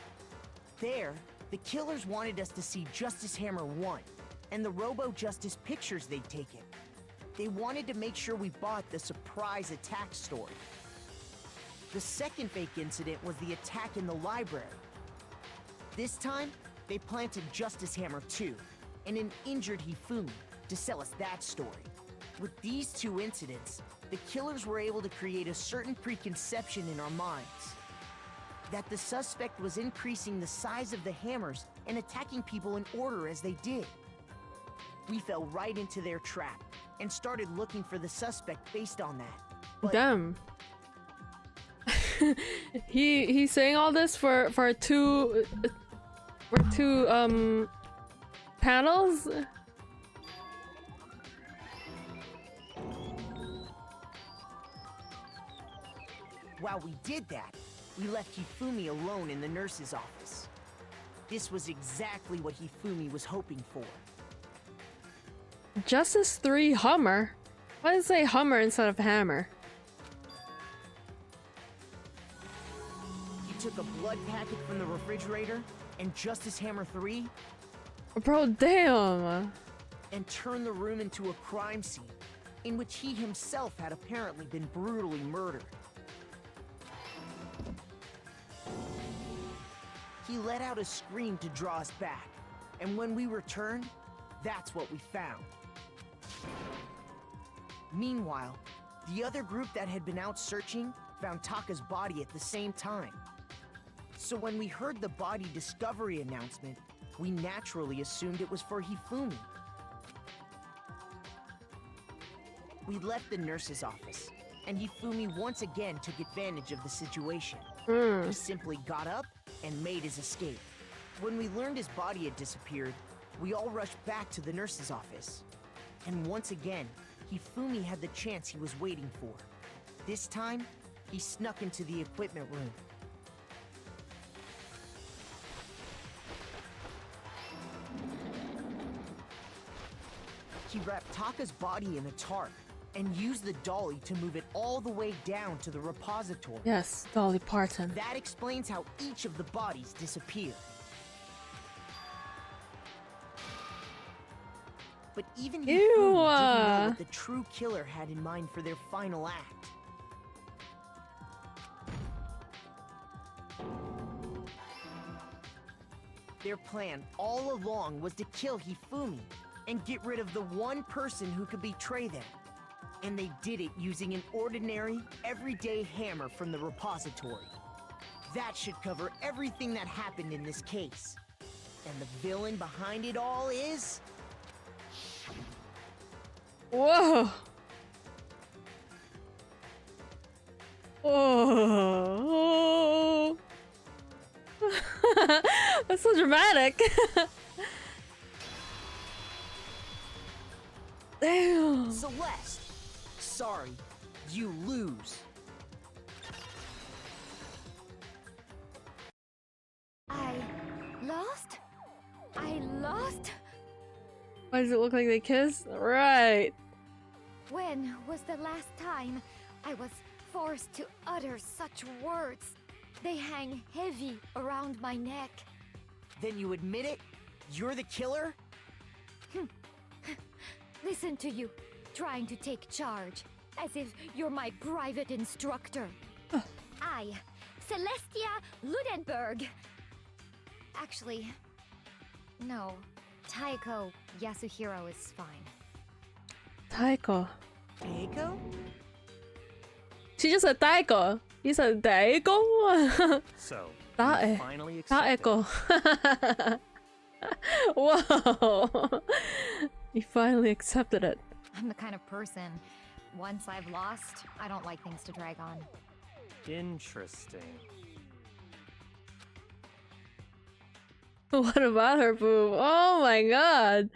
There, the killers wanted us to see Justice Hammer 1, and the Robo Justice pictures they'd taken. They wanted to make sure we bought the surprise attack story. The second fake incident was the attack in the library. This time, they planted Justice Hammer 2 and an injured Hifumi to sell us that story. With these 2 incidents, the killers were able to create a certain preconception in our minds. That the suspect was increasing the size of the hammers and attacking people in order as they did. We fell right into their trap and started looking for the suspect based on that. But damn. He's saying all this for two panels. While we did that, we left Hifumi alone in the nurse's office. This was exactly what Hifumi was hoping for. Justice 3 Hummer? Why does it say Hummer instead of Hammer? He took a blood packet from the refrigerator and Justice Hammer 3 Bro, damn! and turned the room into a crime scene in which he himself had apparently been brutally murdered. He let out a scream to draw us back, and when we returned, that's what we found. Meanwhile, the other group that had been out searching found Taka's body at the same time. So when we heard the body discovery announcement, we naturally assumed it was for Hifumi. We left the nurse's office, and Hifumi once again took advantage of the situation. He simply got up and made his escape. When we learned his body had disappeared, we all rushed back to the nurse's office. And once again, Hifumi had the chance he was waiting for. This time, he snuck into the equipment room. He wrapped Taka's body in a tarp and used the dolly to move it all the way down to the repository. Yes, Dolly Parton. That explains how each of the bodies disappeared. But even Hifumi didn't know what the true killer had in mind for their final act. Their plan all along was to kill Hifumi and get rid of the one person who could betray them. And they did it using an ordinary, everyday hammer from the repository. That should cover everything that happened in this case. And the villain behind it all is... Whoa! Oh! That's so dramatic. Damn. Celeste! Sorry, You lose. I lost? I lost? Why does it look like they kissed? Right. When was the last time I was forced to utter such words? They hang heavy around my neck. Then you admit it? You're the killer? Listen to you, trying to take charge, as if you're my private instructor. I, Celestia Ludenberg. Actually, no. Taiko Yasuhiro is fine. Taiko. Eiko? She just said Taiko. You said Taiko? So, Tae. you finally accepted. Taeko. Whoa. You finally accepted it. I'm the kind of person, once I've lost, I don't like things to drag on. Interesting. What about her poop? Oh my god.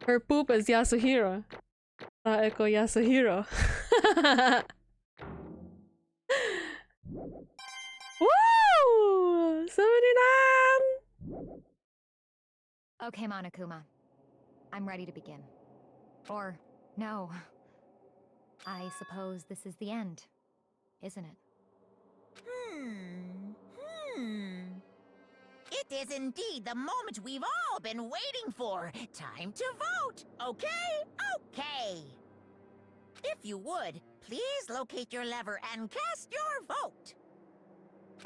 Her poop is Yasuhiro. Taeko Yasuhiro. Woo! 79! Okay, Monokuma. I'm ready to begin. Or, no. I suppose this is the end, isn't it? It is indeed the moment we've all been waiting for. Time to vote, okay? Okay. If you would, please locate your lever and cast your vote.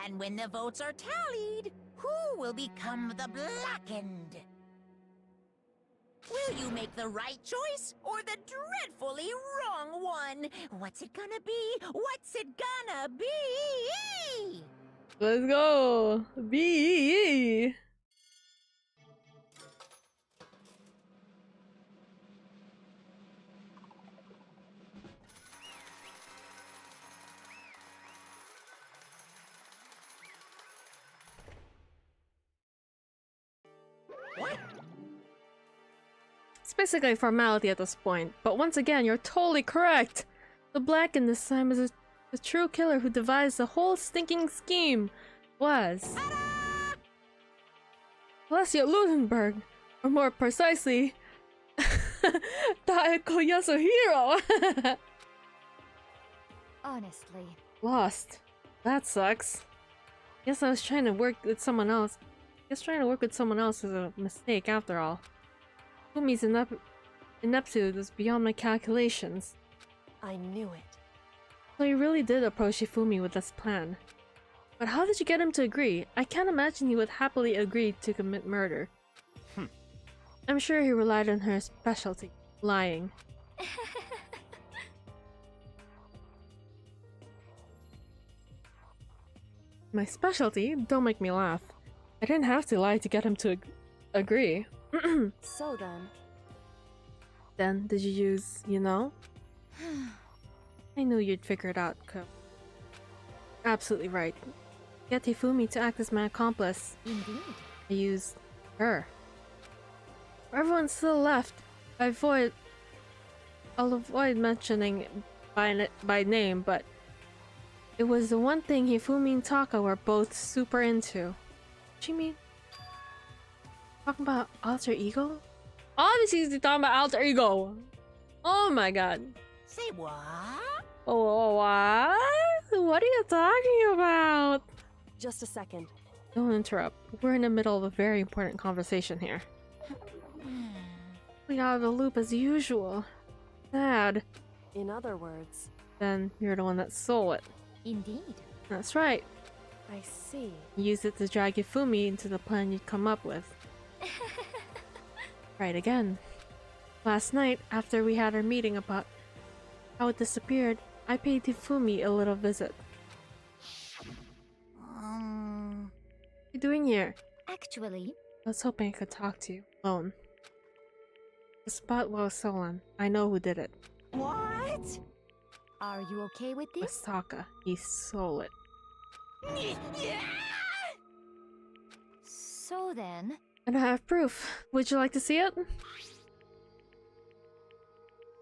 And when the votes are tallied, who will become the blackened? Will you make the right choice or the dreadfully wrong one? What's it gonna be? What's it gonna be? Let's go! B. What? It's basically a formality at this point, but once again, you're totally correct! The Blackened this time is the true killer who devised the whole stinking scheme was... Celestia Ludenberg, or more precisely, Taeko Yasuhiro! Honestly. Lost. That sucks. Guess I was trying to work with someone else. Guess trying to work with someone else is a mistake after all. Fumi's ineptitude was beyond my calculations. I knew it. So you really did approach Shifumi with this plan. But how did you get him to agree? I can't imagine he would happily agree to commit murder. I'm sure he relied on her specialty, lying. My specialty? Don't make me laugh. I didn't have to lie to get him to agree. So then... Then, did you use, you know? I knew you'd figure it out, Ko. Absolutely right. Get Hifumi to act as my accomplice. Indeed. I used her. For everyone still left, I'll avoid mentioning by name, but it was the one thing Hifumi and Taka were both super into. What you mean? Talking about alter ego? Obviously he's talking about alter ego! Oh my god. Say what? Oh, what? What are you talking about? Just a second. Don't interrupt. We're in the middle of a very important conversation here. We out of the loop as usual. Sad. In other words... Then you're the one that stole it. Indeed. That's right. I see. You used it to drag Hifumi into the plan you'd come up with. Right again. Last night, after we had our meeting about how it disappeared, I paid Hifumi a little visit. What are you doing here? Actually... I was hoping I could talk to you alone. The spot was stolen. I know who did it. What? Are you okay with It was this? Taka. He stole it. So then... And I have proof. Would you like to see it?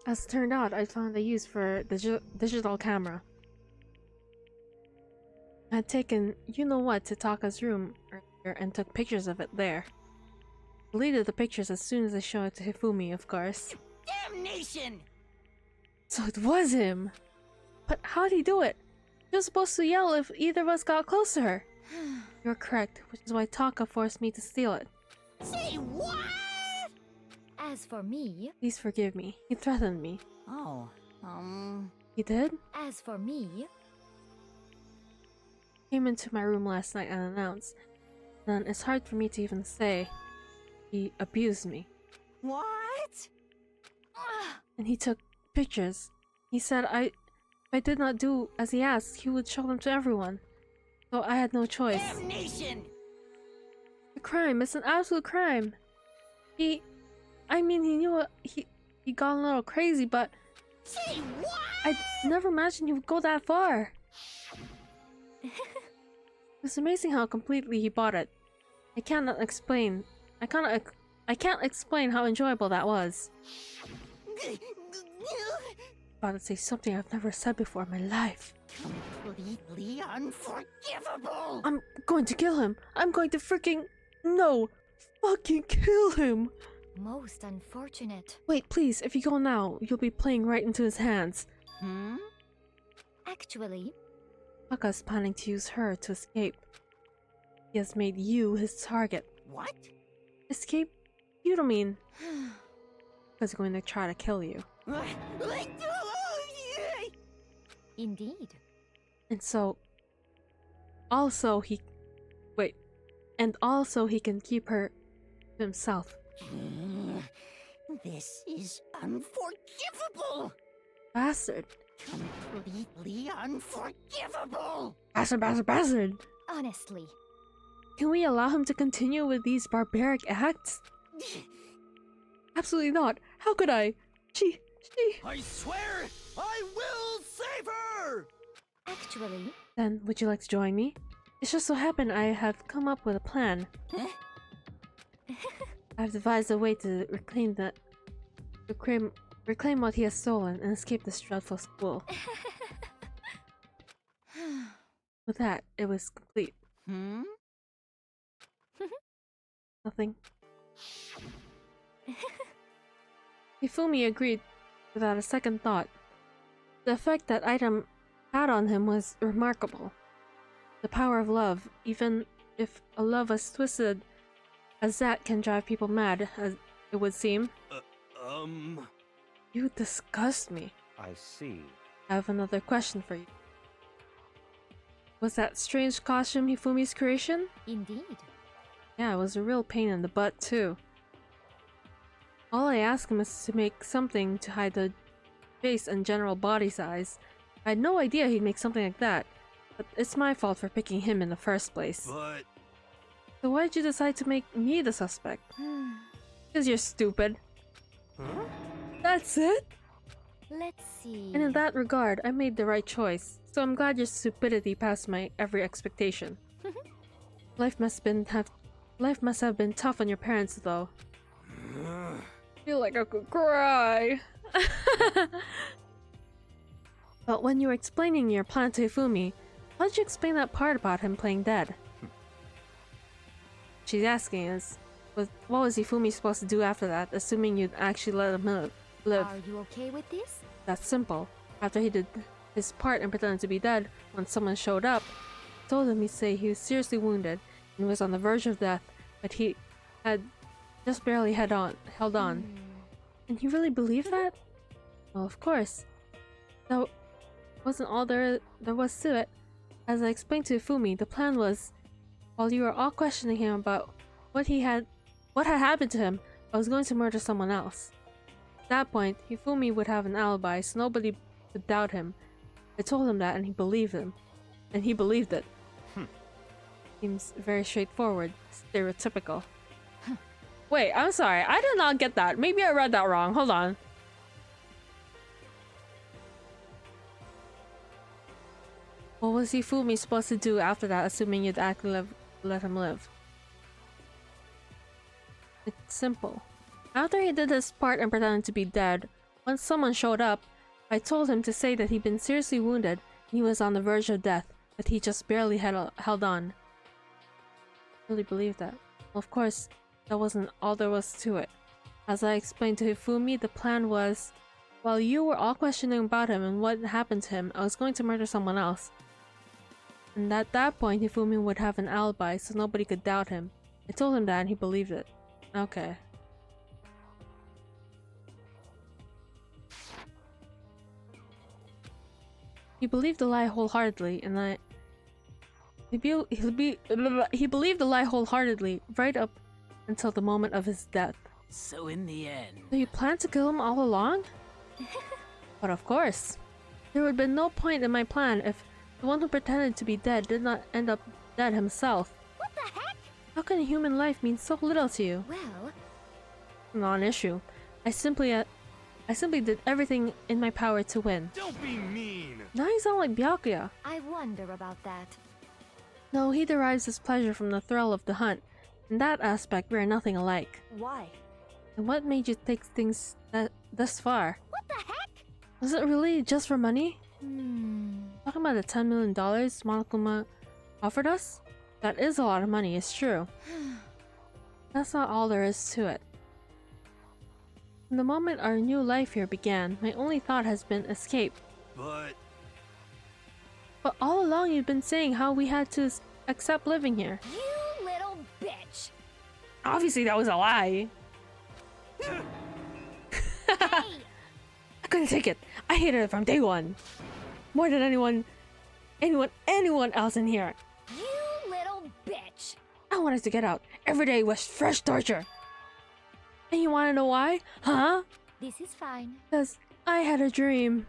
As it turned out, I found a use for the digital camera. I had taken you-know-what to Taka's room earlier and took pictures of it there. Deleted the pictures as soon as I showed it to Hifumi, of course. Damnation! So it was him! But how'd he do it? He was supposed to yell if either of us got close to her. You're correct, which is why Taka forced me to steal it. Say what? As for me, Please forgive me. He threatened me. Oh, He did? as for me, Came into my room last night unannounced. Then it's hard for me to even say. He abused me. what? And he took pictures. He said if I did not do as he asked, he would show them to everyone. So I had no choice. Damnation! A crime. It's an absolute crime. He knew he got a little crazy, but Say what? I never imagined he would go that far. It's amazing how completely he bought it. I can't explain how enjoyable that was. About to say something I've never said before in my life. Completely unforgivable! I'm going to kill him. I'm going to fucking kill him. most unfortunate. Wait, please, if you go now, you'll be playing right into his hands. Actually, Taka's planning to use her to escape. He has made you his target. What? Escape? You don't mean... Because he's going to try to kill you. indeed. And so... Also he... Wait. And also he can keep her to himself. This is unforgivable! Bastard. Completely unforgivable! Bastard. Honestly, Can we allow him to continue with these barbaric acts? Absolutely not. How could I? She... I swear I will save her! actually, Then, would you like to join me? It just so happened I have come up with a plan. I've devised a way to reclaim what he has stolen and escape this dreadful school. With that, it was complete. Nothing. Hifumi agreed without a second thought. The effect that item had on him was remarkable. The power of love, even if a love as twisted as that can drive people mad, as it would seem. You disgust me. I see. I have another question for you. Was that strange costume Hifumi's creation? indeed. Yeah, it was a real pain in the butt, too. All I asked him is to make something to hide the face and general body size. I had no idea he'd make something like that, but it's my fault for picking him in the first place. But... So why did you decide to make me the suspect? Because you're stupid. Huh? That's it? Let's see. And in that regard, I made the right choice, so I'm glad your stupidity passed my every expectation. Life must have been tough on your parents, though. I feel like I could cry. But when you were explaining your plan to Hifumi, how did you explain that part about him playing dead? She's asking is, what was Hifumi supposed to do after that, assuming you'd actually let him live? Are you okay with this? That's simple. After he did his part and pretended to be dead, when someone showed up, I told him he'd say he was seriously wounded and was on the verge of death, but he had just barely held on. And he really believed that? Well, of course. That wasn't all there was to it. As I explained to Hifumi, the plan was, while you were all questioning him about what had happened to him, I was going to murder someone else. At that point, Hifumi would have an alibi, so nobody would doubt him. I told him that, and he believed him. And he believed it. Seems very straightforward. Stereotypical. Wait, I'm sorry. I did not get that. Maybe I read that wrong. Hold on. What was Hifumi supposed to do after that, assuming you'd actually let him live? It's simple. After he did his part and pretended to be dead, Once someone showed up, I told him to say that he'd been seriously wounded and he was on the verge of death, but he just barely held on. I really believed that. Well, of course, that wasn't all there was to it. As I explained to Hifumi, the plan was, while you were all questioning about him and what happened to him, I was going to murder someone else. And at that point, Hifumi would have an alibi, so nobody could doubt him. I told him that and he believed it. Okay. He believed the lie wholeheartedly, and he believed the lie wholeheartedly, right up until the moment of his death. So in the end... So you planned to kill him all along? But of course. There would have been no point in my plan if the one who pretended to be dead did not end up dead himself. What the heck? How can a human life mean so little to you? Well, Non-issue. I simply did everything in my power to win. Don't be mean! Now you sound like Byakuya. I wonder about that. No, he derives his pleasure from the thrill of the hunt. In that aspect, we are nothing alike. Why? And what made you take things thus far? What the heck? Was it really just for money? Hmm. Talking about the $10 million Monokuma offered us? That is a lot of money, it's true. That's not all there is to it. From the moment our new life here began, my only thought has been escape. But all along you've been saying how we had to accept living here. You little bitch. Obviously that was a lie. Hey, I couldn't take it. I hated it from day one. More than anyone else in here. you little bitch. I wanted to get out. Every day was fresh torture. And you wanna know why? Huh? This is fine. Because I had a dream.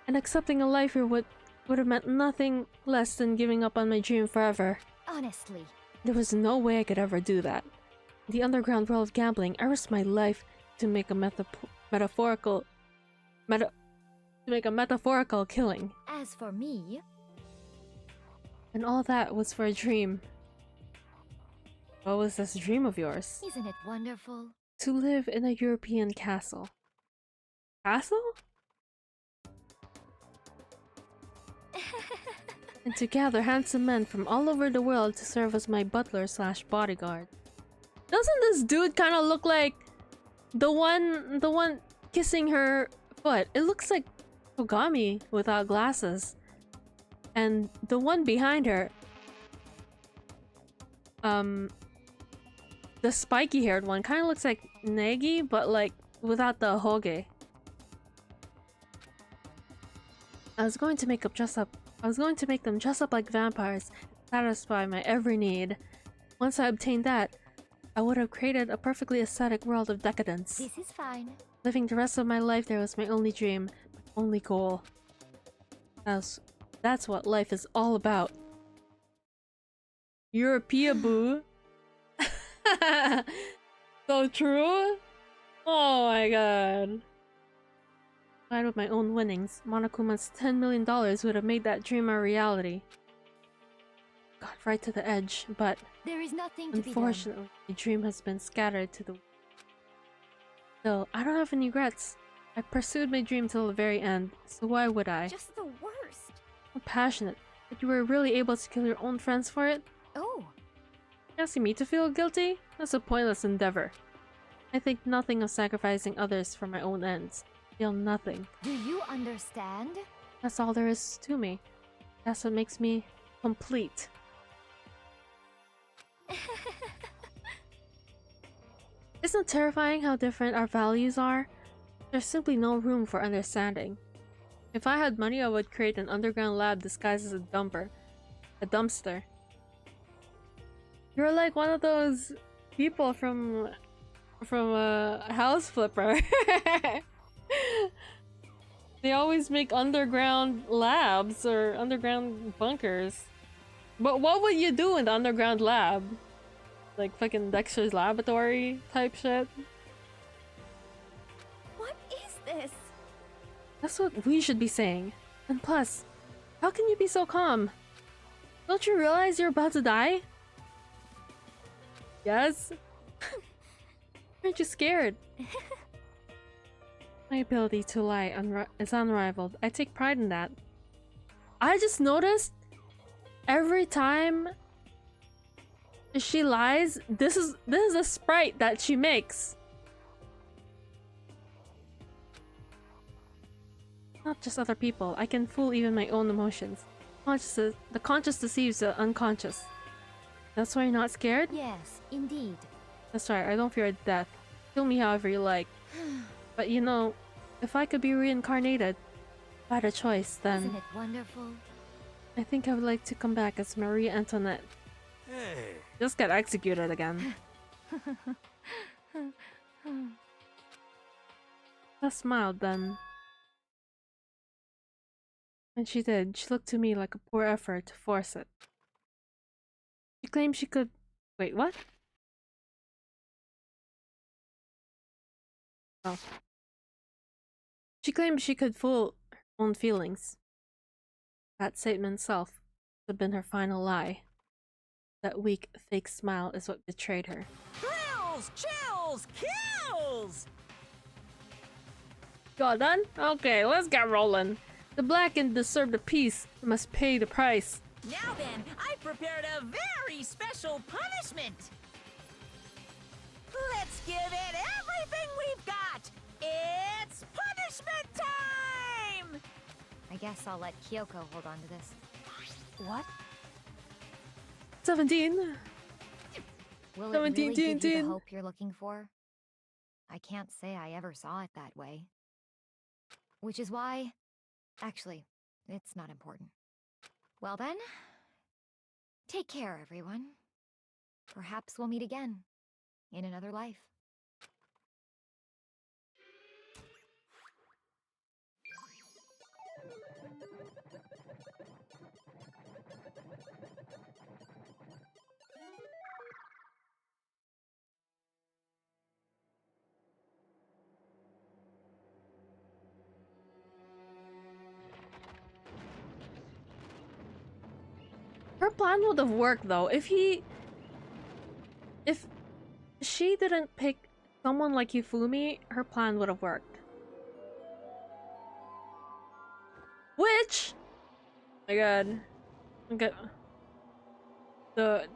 And accepting a life here would have meant nothing less than giving up on my dream forever. Honestly. There was no way I could ever do that. In the underground world of gambling, I risked my life to make a metaphorical killing. As for me, And all that was for a dream. What was this dream of yours? isn't it wonderful? To live in a European castle. Castle? And to gather handsome men from all over the world to serve as my butler / bodyguard. Doesn't this dude kind of look like the one kissing her foot? It looks like Kogami without glasses. And the one behind her, the spiky haired one kind of looks like Negi, but like without the hoge. I was going to make them dress up like vampires, satisfy my every need. Once I obtained that, I would have created a perfectly aesthetic world of decadence. This is fine. Living the rest of my life there was my only dream, my only goal. That's what life is all about. Europea boo. So true? Oh my god. Combined with my own winnings, Monokuma's $10 million would have made that dream a reality. Got right to the edge, but There is nothing to be done. unfortunately, my dream has been scattered to the wind. Still, I don't have any regrets. I pursued my dream till the very end, so why would I? Just the worst. I'm passionate, but you were really able to kill your own friends for it? Oh, Asking me to feel guilty? That's a pointless endeavor. I think nothing of sacrificing others for my own ends. Feel nothing. do you understand? That's all there is to me. That's what makes me complete. Isn't it terrifying how different our values are? There's simply no room for understanding. If I had money, I would create an underground lab disguised as a dumpster. You're like one of those people from House Flipper. They always make underground labs or underground bunkers. But what would you do in the underground lab? Like fucking Dexter's Laboratory type shit? What is this? That's what we should be saying. And plus, how can you be so calm? Don't you realize you're about to die? Yes? Aren't you scared? My ability to lie is unrivaled. I take pride in that. I just noticed every time she lies, this is a sprite that she makes. Not just other people. I can fool even my own emotions. The conscious deceives the unconscious. That's why you're not scared? Yes, indeed. That's right, I don't fear death. Kill me however you like. But you know, if I could be reincarnated, if I had a choice, then... Isn't it wonderful? I think I would like to come back as Marie Antoinette. Hey. Just get executed again. I smiled then. And she did. She looked to me like a poor effort to force it. She claimed she could... Wait, what? Oh. She claimed she could fool her own feelings. That statement itself would have been her final lie. That weak, fake smile is what betrayed her. Thrills, chills, kills! Got done? Okay, let's get rolling. The blackened deserve the peace, must pay the price. Now then, I prepared a very special punishment. Let's give it everything we've got. It's punishment time! I guess I'll let Kyoko hold on to this. What? 17. Will it 17, really give you 17. the hope you're looking for? I can't say I ever saw it that way. Which is why... Actually, it's not important. Well then, take care, everyone. Perhaps we'll meet again, in another life. Her plan would have worked though. If she didn't pick someone like Yufumi, her plan would have worked. Which, my god, okay, the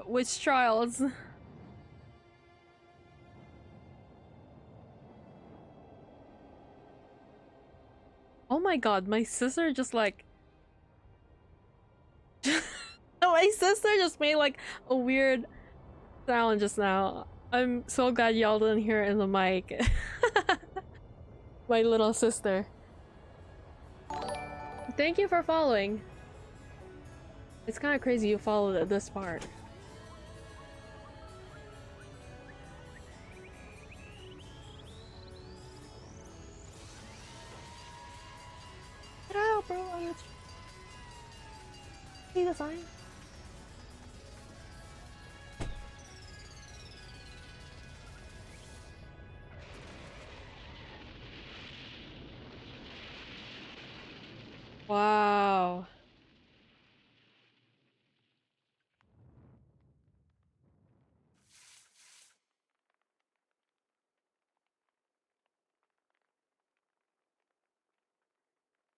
witch trials. Oh my god, my sister just like. My sister just made like a weird sound just now. I'm so glad y'all didn't hear it in the mic. My little sister. Thank you for following. It's kind of crazy you followed at this part. Get out, bro. See the sign? Wow.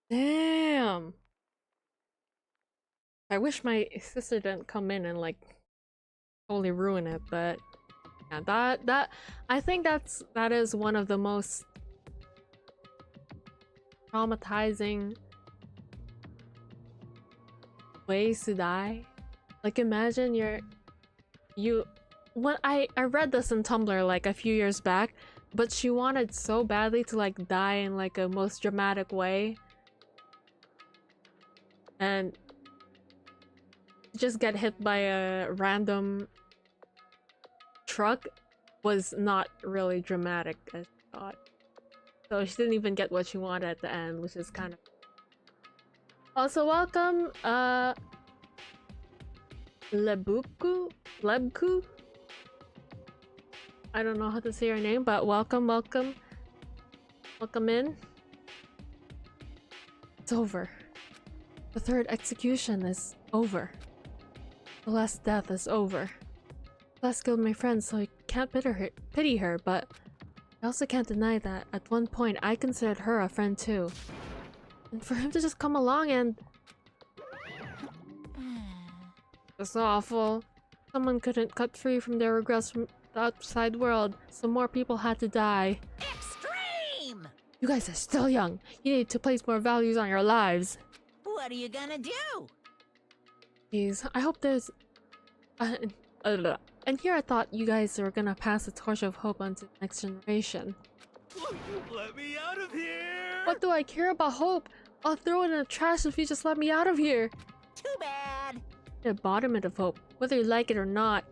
Damn. I wish my sister didn't come in and like totally ruin it, but yeah, that I think that is one of the most traumatizing ways to die. Like imagine when I read this on Tumblr like a few years back, but she wanted so badly to like die in like a most dramatic way, and just get hit by a random truck was not really dramatic as I thought. So she didn't even get what she wanted at the end, which is kind of... Also welcome, Lebku? I don't know how to say your name, but welcome in. It's over. The third execution is over. The last death is over. Les killed my friend, so I can't pity her, but I also can't deny that at one point I considered her a friend too. And for him to just come along and... It's awful. Someone couldn't cut free from their regrets from the outside world, so more people had to die. Extreme! You guys are still young. You need to place more values on your lives. What are you gonna do? Jeez, I hope there's... And here I thought you guys were gonna pass the torch of hope on to the next generation. Let me out of here! What do I care about hope? I'll throw it in the trash if you just let me out of here. Too bad. The embodiment of hope, whether you like it or not.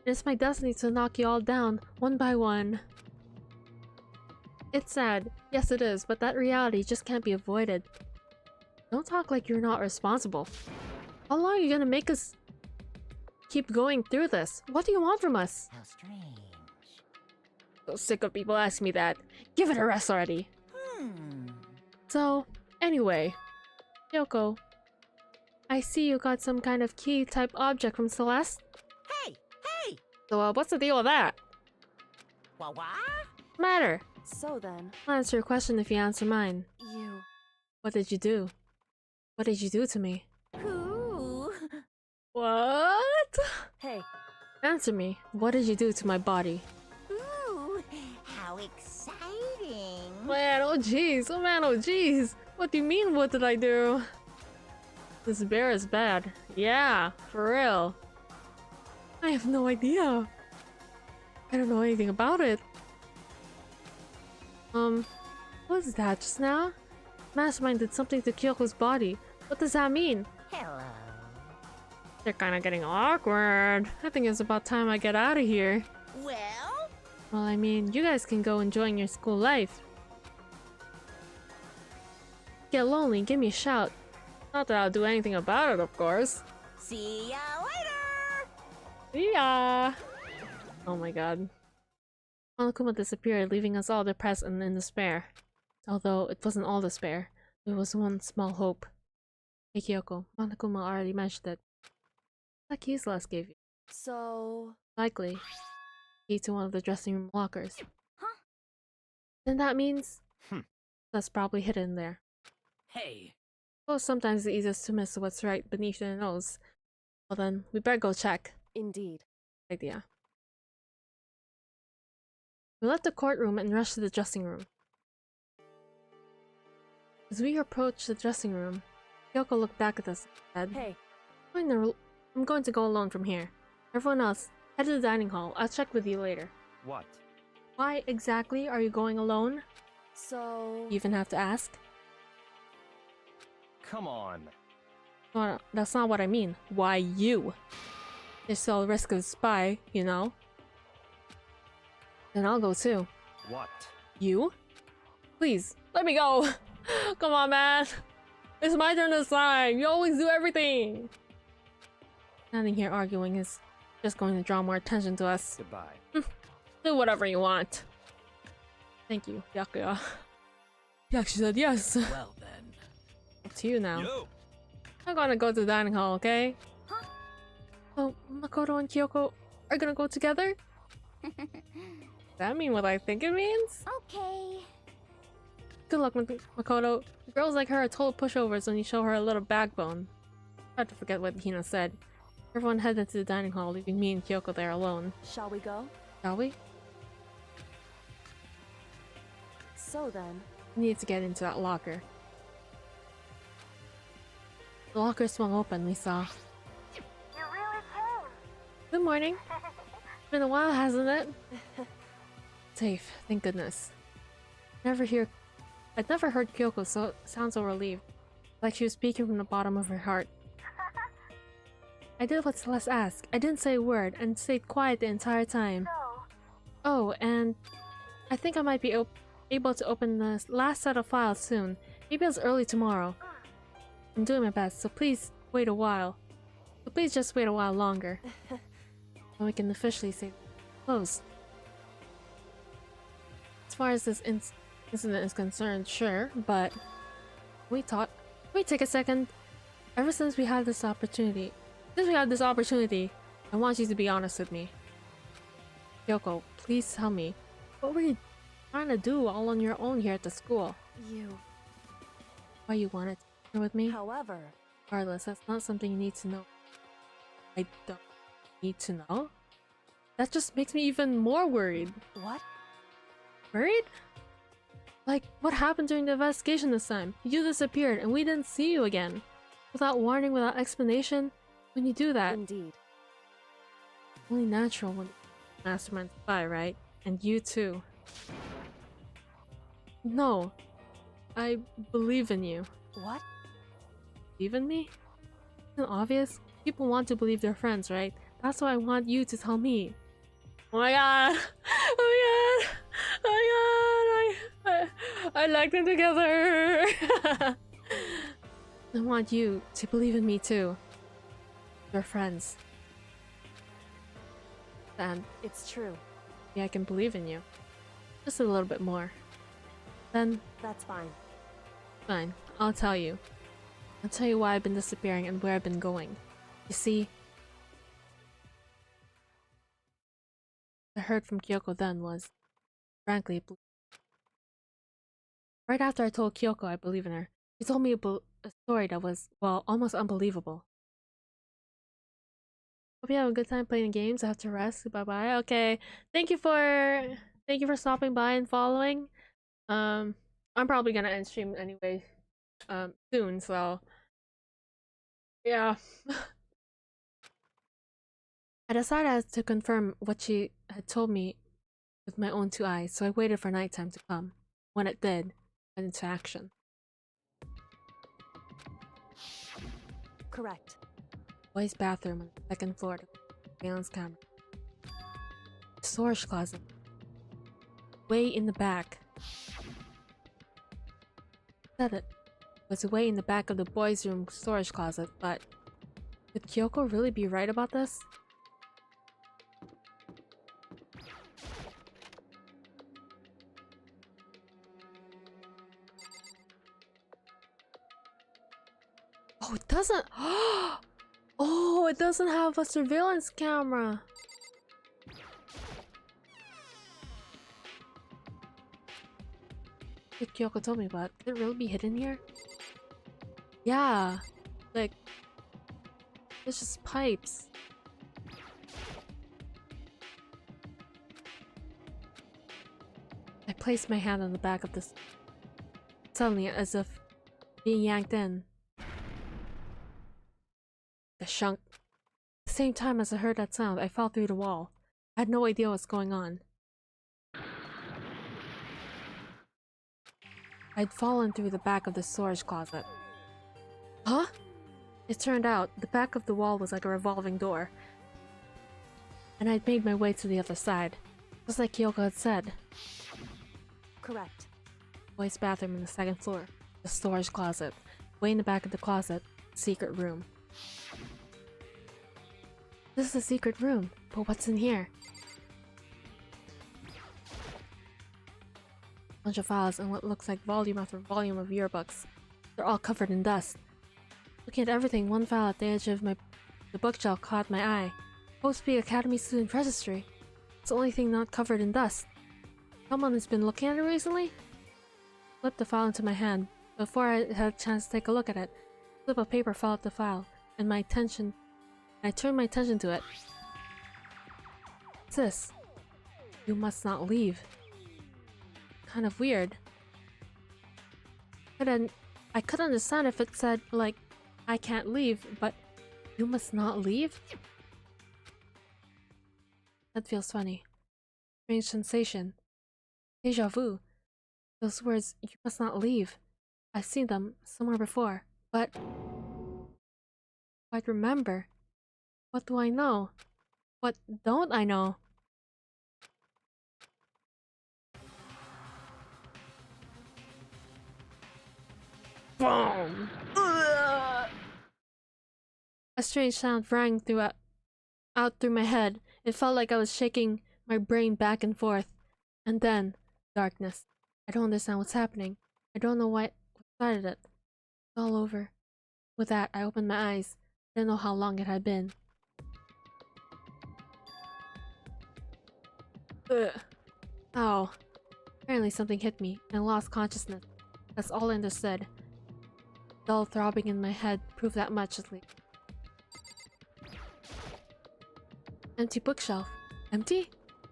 It's my destiny to knock you all down, one by one. It's sad, yes it is, but that reality just can't be avoided. Don't talk like you're not responsible. How long are you gonna make us keep going through this? What do you want from us? How strange. So sick of people asking me that. Give it a rest already. So, anyway, Yoko, I see you got some kind of key type object from Celeste. Hey! Hey! So, what's the deal with that? What? Matter? So then, I'll answer your question if you answer mine. you... What did you do? What did you do to me? Ooh. What? Hey, Answer me. What did you do to my body? Ooh. How exciting. Man, oh jeez. Oh man, oh jeez. What do you mean, what did I do? This bear is bad. Yeah, for real. I have no idea. I don't know anything about it. What was that just now? Mastermind did something to Kyoko's body. What does that mean? Hello. They're kinda getting awkward. I think it's about time I get out of here. Well? Well, I mean, you guys can go enjoying your school life. Get lonely, give me a shout. Not that I'll do anything about it, of course. See ya later! See ya! Oh my god. Monokuma disappeared, leaving us all depressed and in despair. Although it wasn't all despair, it was one small hope. Hey Kyoko, Monokuma already mentioned it. What keys Celeste gave you? so... Likely. Key to one of the dressing room lockers. Huh? Then that means... Hmm. That's probably hidden there. Hey, Well, sometimes it's easiest to miss what's right beneath your nose. Well then, we better go check. Indeed. Idea. We left the courtroom and rushed to the dressing room. As we approached the dressing room, Kyoko looked back at us and said, Hey, I'm going to go alone from here. Everyone else, head to the dining hall. I'll check with you later. What? Why exactly are you going alone? so... You even have to ask? Come on. Well, that's not what I mean. Why you? There's still a risk of spy, you know? Then I'll go too. What? You? Please, let me go! Come on, man! It's my turn this time! You always do everything! Standing here arguing is just going to draw more attention to us. Goodbye. Do whatever you want. Thank you, Yakuya. Yeah, she said yes. well then. Up to you now. Yo! I'm gonna go to the dining hall, okay? Huh? Oh, Makoto and Kyoko are gonna go together? Does that mean what I think it means? Okay. Good luck, Makoto. Girls like her are total pushovers when you show her a little backbone. Hard to forget what Hina said. Everyone headed to the dining hall, leaving me and Kyoko there alone. Shall we go? Shall we? So then, We need to get into that locker. The locker swung open, we saw. You really came. Good morning. It's been a while, hasn't it? Safe, thank goodness. I'd never heard Kyoko sound so relieved. Like she was speaking from the bottom of her heart. I did what Celeste asked. I didn't say a word and stayed quiet the entire time. So, Oh, and I think I might be able to open the last set of files soon. Maybe as early tomorrow. I'm doing my best, so please wait a while. So please just wait a while longer. So we can officially say close. As far as this incident is concerned, sure, but wait take a second. Ever since we had this opportunity, I want you to be honest with me. Kyoko, please tell me, What were you trying to do all on your own here at the school? Why you wanted to share with me? However, Regardless, that's not something you need to know. I don't need to know? That just makes me even more worried. what? Worried? Like, what happened during the investigation this time? You disappeared and we didn't see you again. Without warning, without explanation. When you do that, Indeed. only natural when Mastermind spy, right? And you too. No. I believe in you. What? Believe in me? Isn't it obvious? People want to believe their friends, right? That's why I want you to tell me. Oh my god! Oh my god! Oh my god! I like them together! I want you to believe in me too. We're friends. And It's true. yeah, I can believe in you. Just a little bit more. Then, That's fine. fine. I'll tell you. I'll tell you why I've been disappearing and where I've been going. You see, what I heard from Kyoko then was, frankly, right after I told Kyoko I believe in her, she told me a story that was, well, almost unbelievable. Hope you have a good time playing games. I have to rest. Bye bye. Okay. Thank you for stopping by and following. I'm probably gonna end stream anyway, soon. So yeah. I decided to confirm what she had told me with my own two eyes. So I waited for nighttime to come. When it did, I went into action. Correct. Boys' bathroom on the second floor of the surveillance camera. Storage closet. Way in the back. Said it was way in the back of the boys' room storage closet, but could Kyoko really be right about this? Oh, it doesn't. Oh, it doesn't have a surveillance camera. Like Kyoko told me about. Could it really be hidden here? Yeah. Like, it's just pipes. I placed my hand on the back of this. Suddenly, as if being yanked in. The shunk. At the same time as I heard that sound, I fell through the wall. I had no idea what's going on. I'd fallen through the back of the storage closet. Huh? It turned out the back of the wall was like a revolving door. And I'd made my way to the other side. Just like Kyoko had said. Correct. Boys' bathroom in the second floor. The storage closet. Way in the back of the closet. Secret room. This is a secret room, but what's in here? Bunch of files and what looks like volume after volume of yearbooks. They're all covered in dust. Looking at everything, one file at the edge of the bookshelf caught my eye. Supposed to be Academy Student Registry. It's the only thing not covered in dust. Someone has been looking at it recently? Flipped the file into my hand. Before I had a chance to take a look at it, a slip of paper fell off the file, and I turned my attention to it. What's this? You must not leave. Kind of weird. I could understand if it said, like, I can't leave, but you must not leave? That feels funny. Strange sensation. Deja vu. Those words, you must not leave. I've seen them somewhere before, but I'd remember. What do I know? What don't I know? Boom! A strange sound rang out through my head. It felt like I was shaking my brain back and forth. And then, darkness. I don't understand what's happening. I don't know what started it. It's all over. With that, I opened my eyes. I didn't know how long it had been. Ugh. Oh, apparently something hit me, and I lost consciousness. That's all I understood. Dull throbbing in my head proved that much at least. Empty bookshelf. Empty?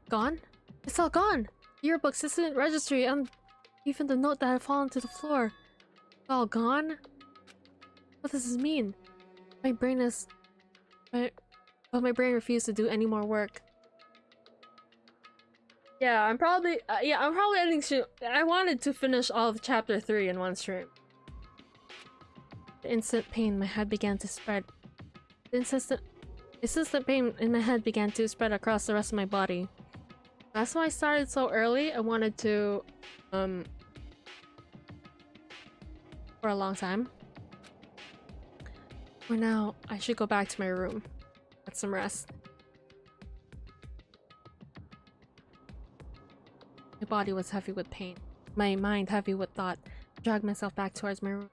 Gone? It's all gone! Yearbooks, assistant registry, and even the note that had fallen to the floor. It's all gone? What does this mean? My brain is... But my brain refused to do any more work. Yeah, I'm probably ending soon. I wanted to finish all of chapter 3 in one stream. The instant pain in my head began to spread. The insistent pain in my head began to spread across the rest of my body. That's why I started so early. I wanted to, for a long time. For now, I should go back to my room. Get some rest. My body was heavy with pain. My mind heavy with thought. I dragged myself back towards my room.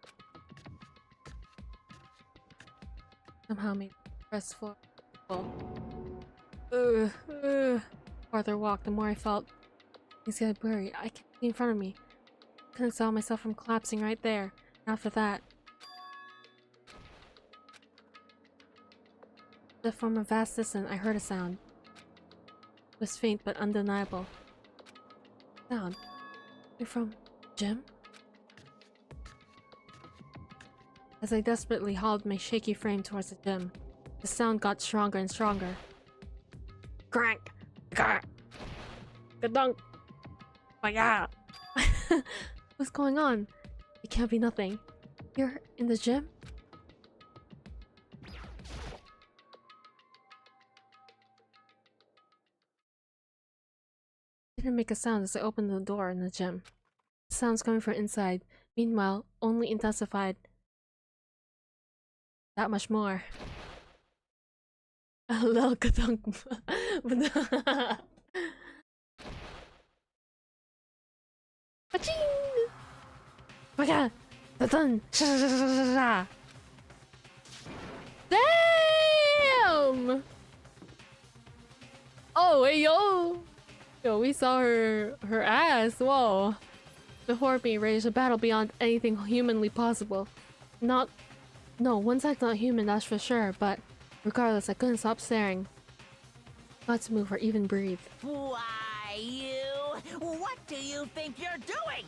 Somehow made the restful. The farther I walked, the more I felt things got blurry. I can't see in front of me. I couldn't stop myself from collapsing right there. And after that, from a vast distance, I heard a sound. It was faint but undeniable. Sound. You're from Jim? As I desperately hauled my shaky frame towards the gym, the sound got stronger and stronger. Crank! Gadunk! Oh yeah! What's going on? It can't be nothing. You're in the gym? I didn't make a sound as I opened the door in the gym. The sounds coming from inside, meanwhile, only intensified that much more. Lol, gadunk. Paching! Baga! Dun! Damn! Oh, hey, yo! Yo, we saw her ass. Whoa. Before me raged a battle beyond anything humanly possible. No, one side's not human, that's for sure, but regardless, I couldn't stop staring. Not to move or even breathe. Why, you? What do you think you're doing?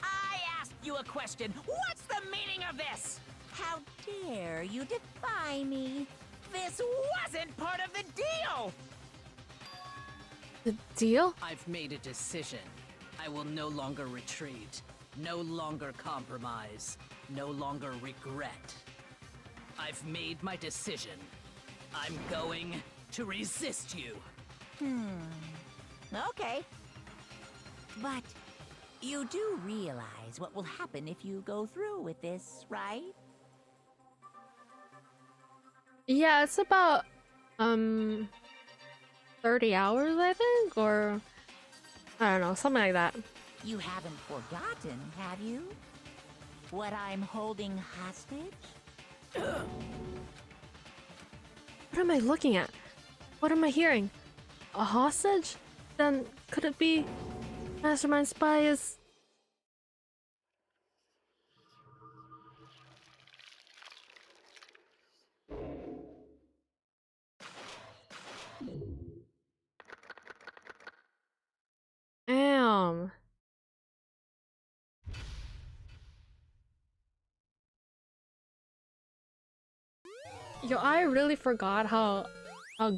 I asked you a question. What's the meaning of this? How dare you defy me? This wasn't part of the deal! The deal? I've made a decision. I will no longer retreat, no longer compromise, no longer regret. I've made my decision. I'm going to resist you. Okay. But you do realize what will happen if you go through with this, right? Yeah, it's about 30 hours, I think, or I don't know, something like that. You haven't forgotten, have you? What I'm holding hostage? What am I looking at? What am I hearing? A hostage? Then could it be Mastermind Spy is... Damn. Yo, I really forgot how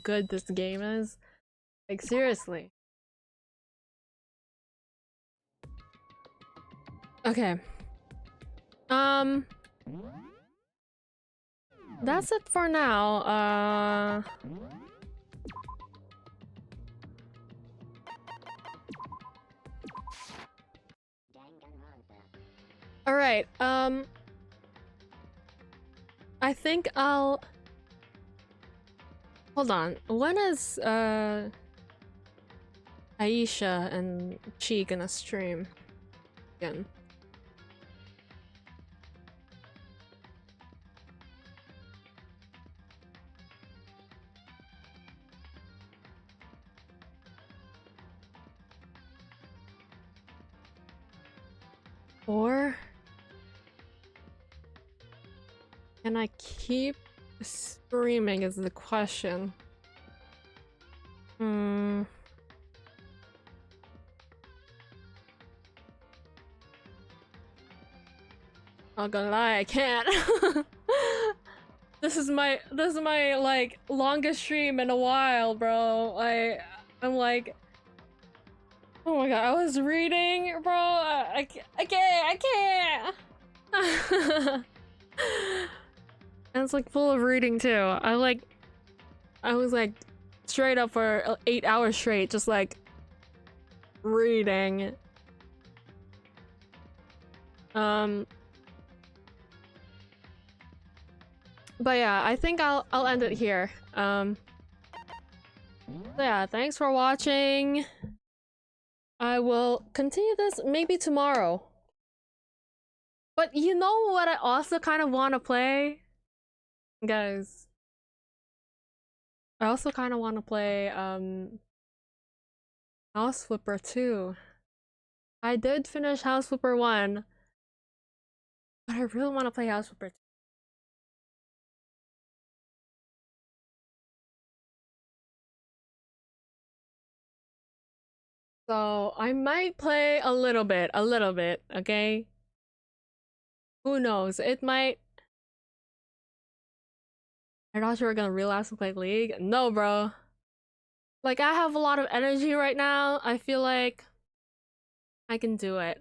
good this game is. Like, seriously. Okay. That's it for now. Alright, I think I'll... Hold on. When is, Aisha and Chi gonna stream again? Or can I keep screaming is the question. Not gonna lie, I can't. This is my like longest stream in a while, bro. I'm like, oh my god, I was reading, bro. I can't. And it's like full of reading too. I was like straight up for 8 hours straight, just like reading. But yeah, I think I'll end it here. So yeah, thanks for watching. I will continue this maybe tomorrow. But you know what I also kind of want to play? Guys. I also kind of want to play House Flipper 2. I did finish House Flipper 1. But I really want to play House Flipper 2. So I might play a little bit, okay? Who knows? It might. I thought you were gonna relapse and play League. No, bro. Like, I have a lot of energy right now. I feel like I can do it.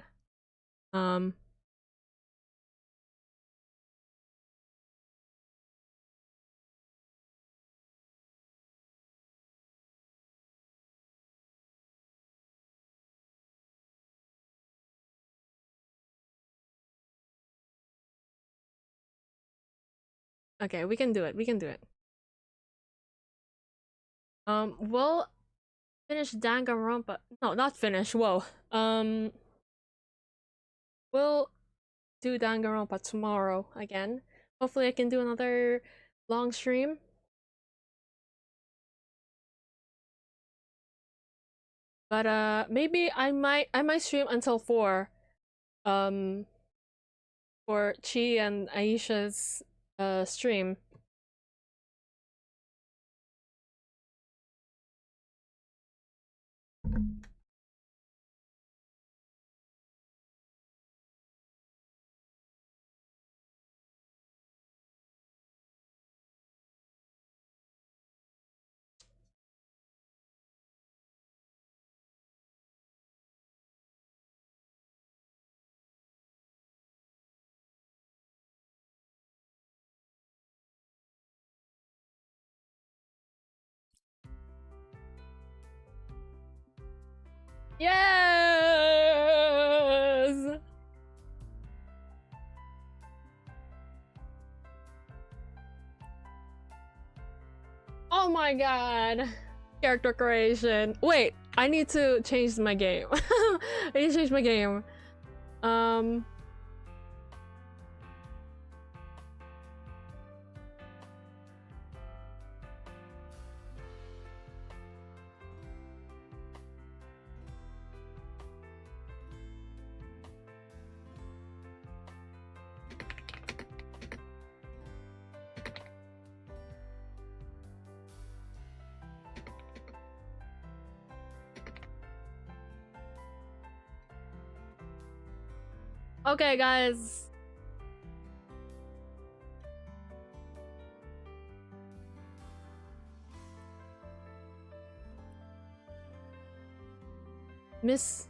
Okay, we can do it. We can do it. We'll finish Danganronpa. No, not finish. Whoa. We'll do Danganronpa tomorrow again. Hopefully I can do another long stream. But maybe I might stream until 4. For Chi and Aisha's stream. Yes! Oh my god. Character creation. Wait, I need to change my game. I need to change my game. Okay, guys. Miss.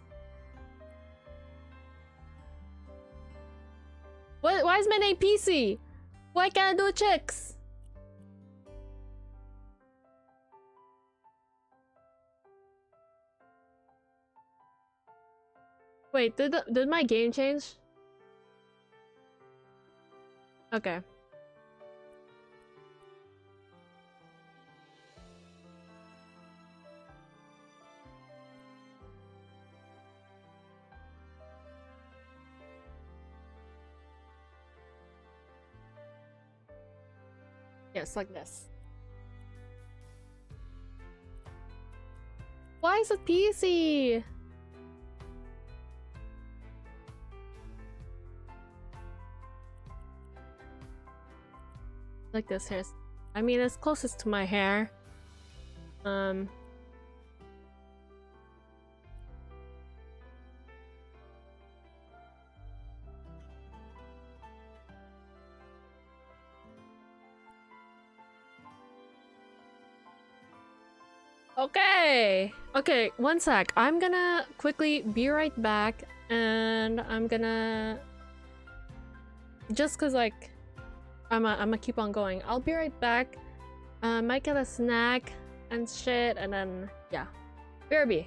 What? Why is my name PC? Why can't I do chicks? Wait, did my game change? Okay. Yes, like this. Why is it PC? Like this hair. I mean, it's closest to my hair. Okay. Okay, one sec. I'm gonna quickly be right back, and I'm gonna just cause like I'ma keep on going. I'll be right back. Might get a snack and shit, and then yeah. BRB.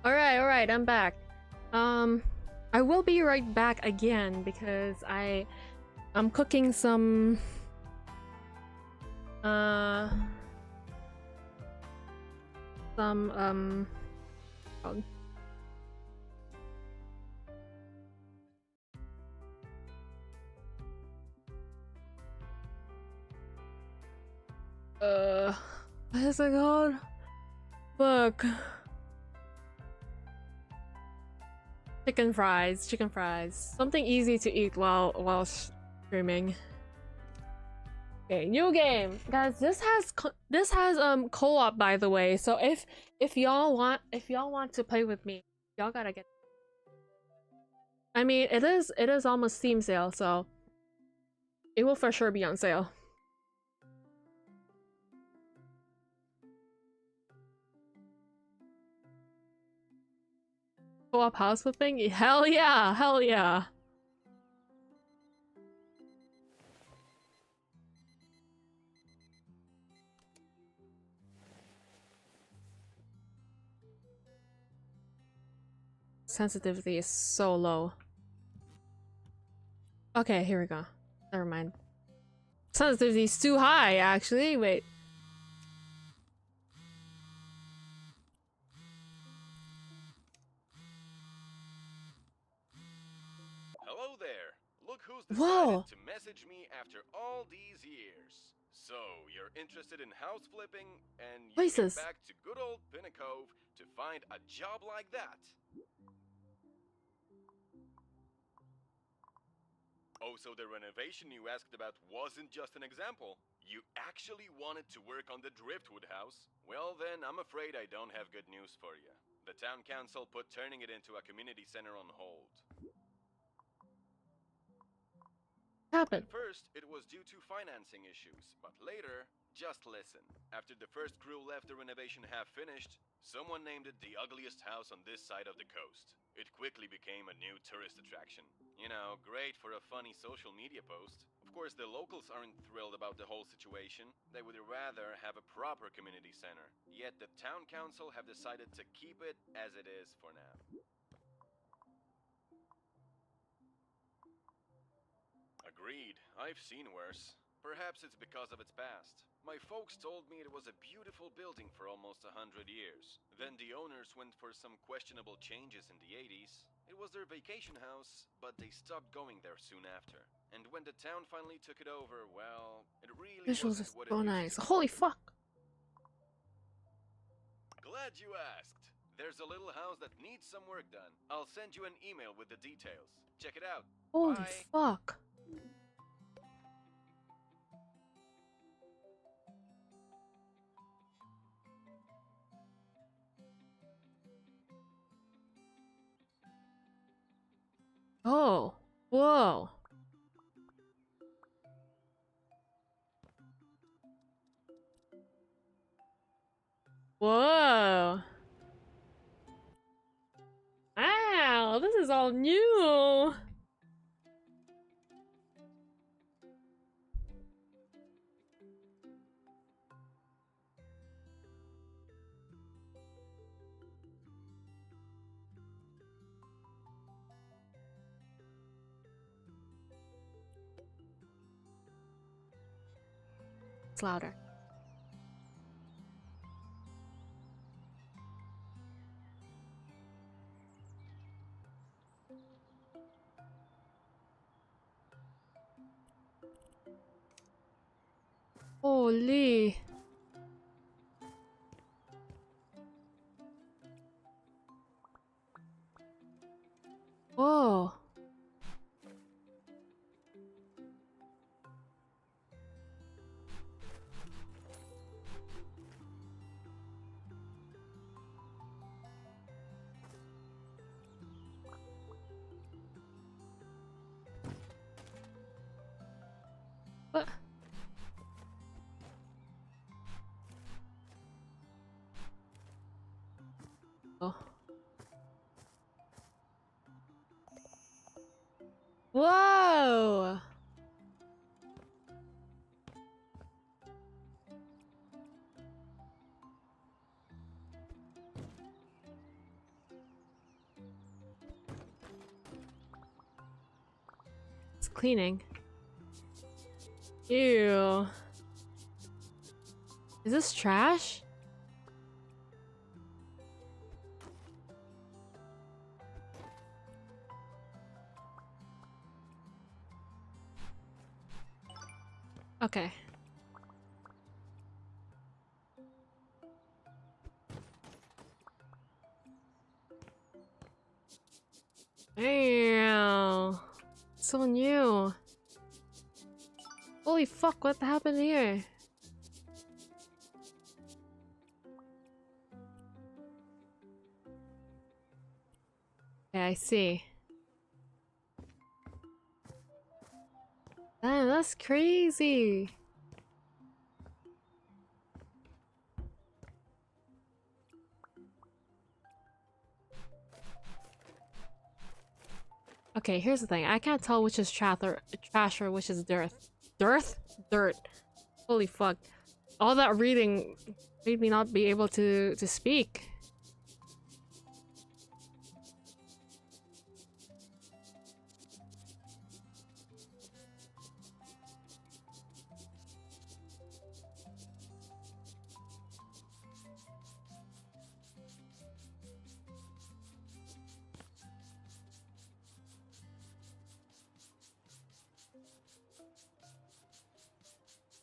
Alright, I'm back. I will be right back again because I'm cooking some oh, what is it called? Fuck. Chicken fries. Something easy to eat while streaming. Okay, new game, guys. This has co-op, by the way. So if y'all want to play with me, y'all gotta get. I mean, it is almost Steam sale, so it will for sure be on sale. Co-op house flipping? Hell yeah! Hell yeah! sensitivity is so low. Okay, here we go. Never mind. Sensitivity is too high, actually. Wait. Hello there. Look who's decided Whoa. to message me after all these years. So, you're interested in house flipping, and you Places. came back to good old Pinnacove to find a job like that. Oh, so the renovation you asked about wasn't just an example. You actually wanted to work on the Driftwood house? Well then, I'm afraid I don't have good news for you. The town council put turning it into a community center on hold. Happened. At first, it was due to financing issues, but later, just listen. After the first crew left the renovation half finished, someone named it the ugliest house on this side of the coast. It quickly became a new tourist attraction. You know, great for a funny social media post. Of course, the locals aren't thrilled about the whole situation. They would rather have a proper community center. Yet the town council have decided to keep it as it is for now. Agreed. I've seen worse. Perhaps it's because of its past. My folks told me it was a beautiful building for almost 100 years. Then the owners went for some questionable changes in the 80s. It was their vacation house, but they stopped going there soon after. And when the town finally took it over, well, it really Visuals wasn't is what it so used nice. to be. Holy fuck. Glad you asked. There's a little house that needs some work done. I'll send you an email with the details. Check it out. Holy Bye. fuck. Oh. Whoa. Whoa. Wow, this is all new. It's louder. Holy. Whoa. What? Oh. Whoa! It's cleaning. Ew. Is this trash? Okay. Damn. So new. Holy fuck, what happened here? Yeah, I see. Damn, that's crazy. Okay, here's the thing. I can't tell which is trash or which is dirt. Dirt. Holy fuck. All that reading made me not be able to speak.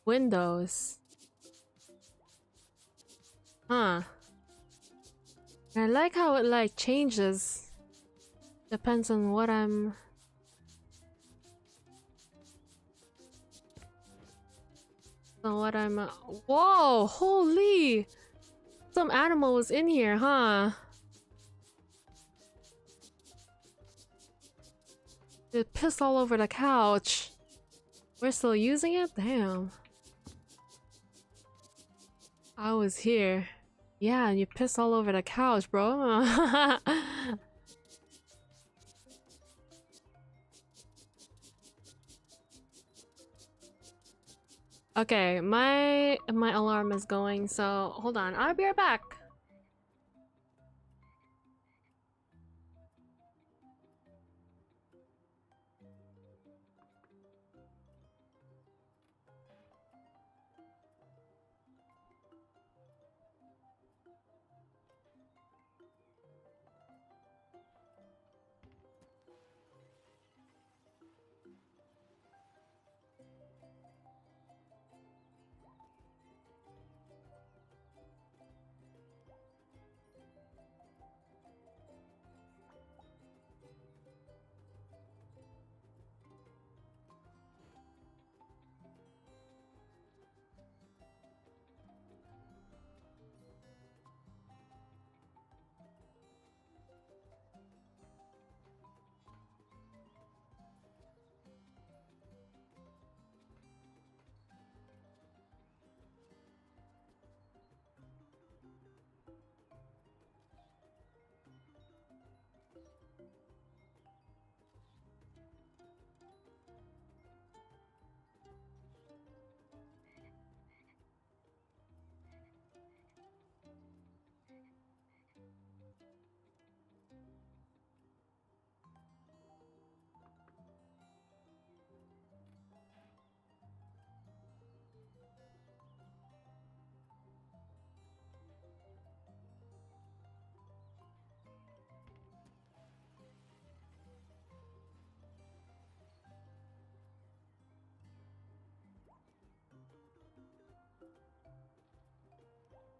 windows. Huh. I like how it like changes. Depends on what I'm... Whoa! Holy! Some animal was in here, huh? It pissed all over the couch. We're still using it? Damn. I was here. Yeah, and you pissed all over the couch, bro. Okay, my alarm is going, so hold on. I'll be right back.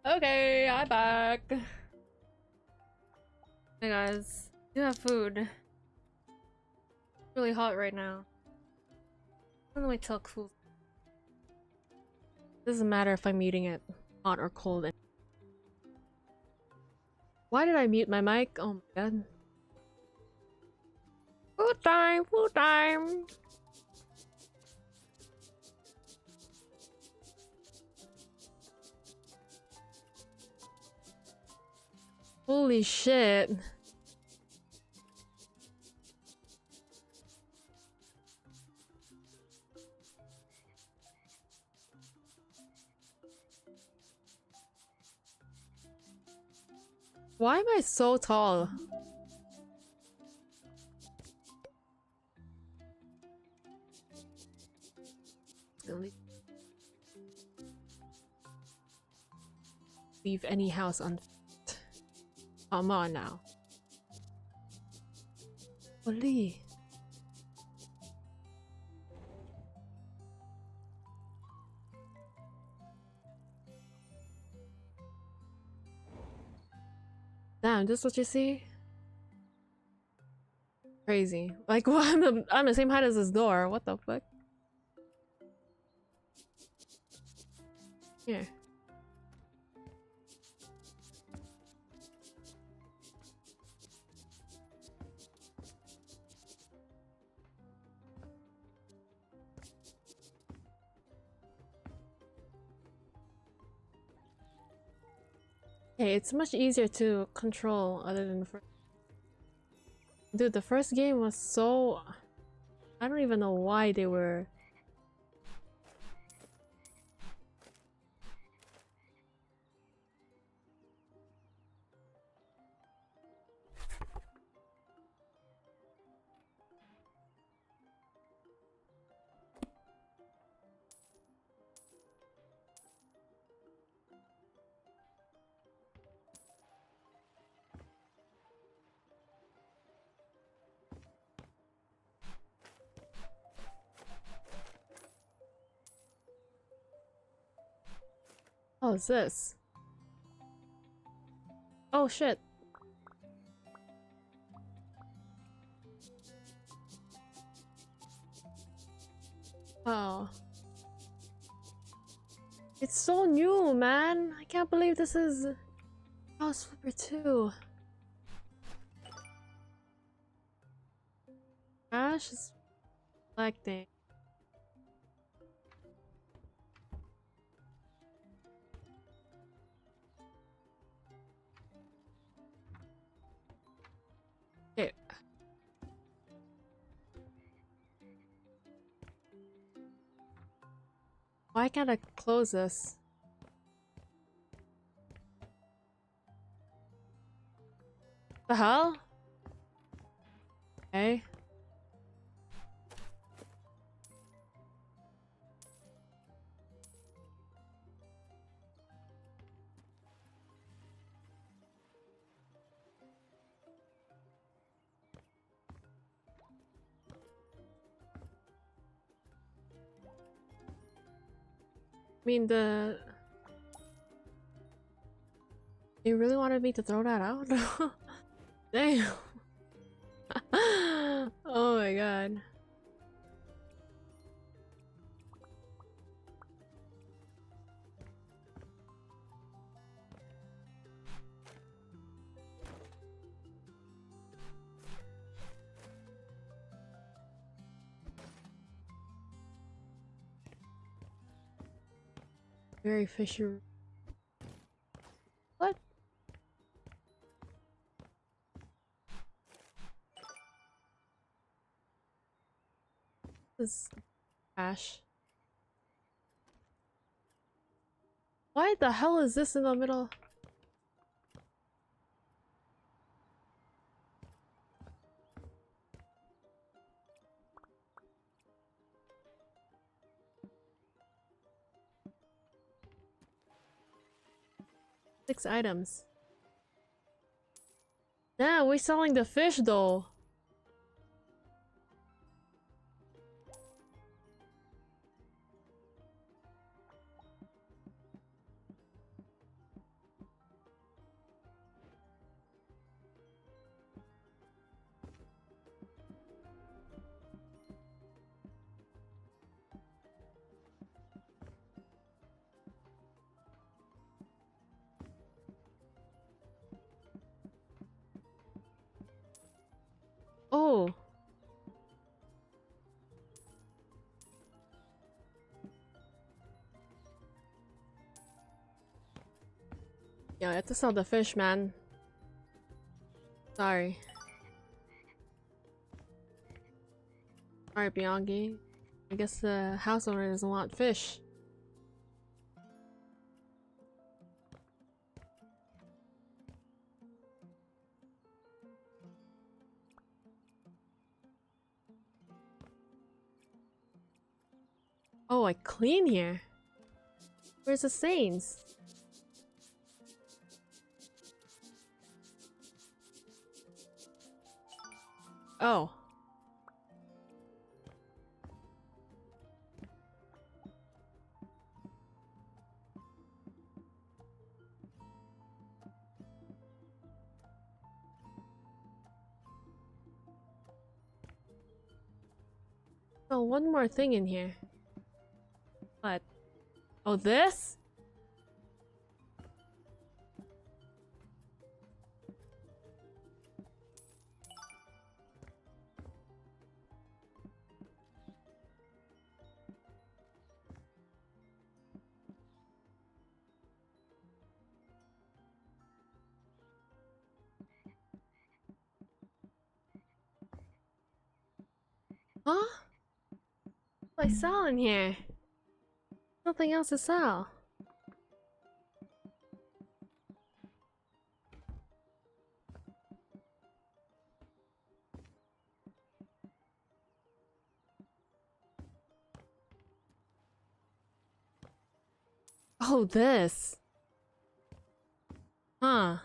Okay, I'm back. Hey guys, you have food. It's really hot right now. Let me tell cool. Doesn't matter if I'm eating it hot or cold. Why did I mute my mic? Oh my god. Food time, food time. Holy shit. Why am I so tall? Leave any house unfit. Come on now. Holy. Damn, this is what you see? Crazy. Like, well, I'm the same height as this door. What the fuck? Here. Hey, it's much easier to control other than the first. Dude, the first game was so... I don't even know why they were... Oh, is this? Oh shit. Oh. It's so new, man. I can't believe this is House Flipper 2. Ash is collecting. Okay. Why can't I close this? The hell? Okay. I mean, you really wanted me to throw that out? Damn. Oh my god. Very fishy. What? This is trash. Why the hell is this in the middle? Six items. Yeah, we're selling the fish though. Oh. Yeah, I have to sell the fish, man. Sorry. Alright, Bianchi. I guess the house owner doesn't want fish. Oh, I clean here. Where's the stains? Oh. Oh, one more thing in here. What? Oh, this? Huh? What do I sell in here? Nothing else to sell. Oh, this. Huh.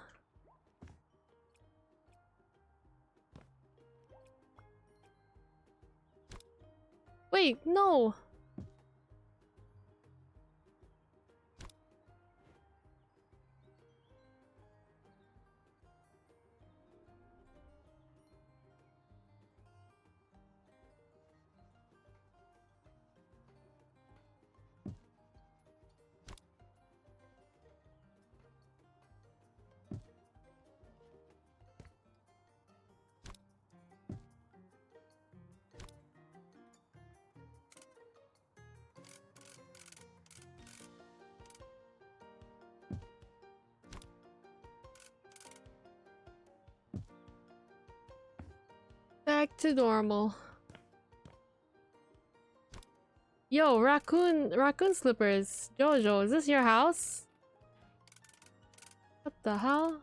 Wait, no. to normal. Yo, raccoon slippers. Jojo, is this your house? What the hell?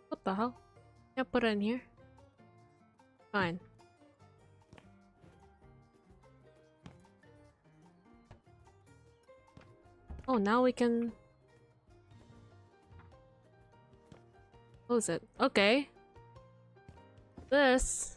What the hell? Can't put it in here. Fine. Oh, now we can close it. Okay. This.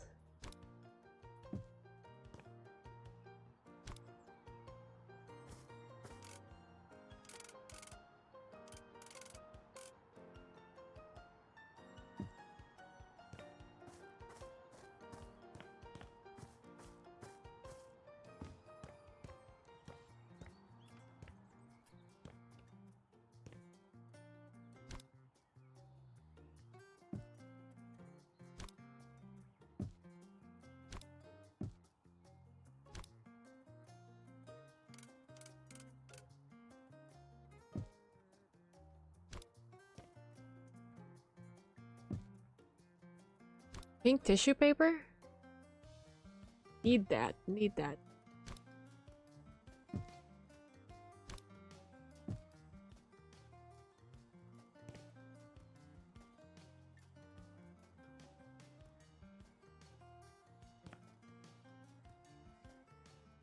Pink tissue paper? Need that. Need that.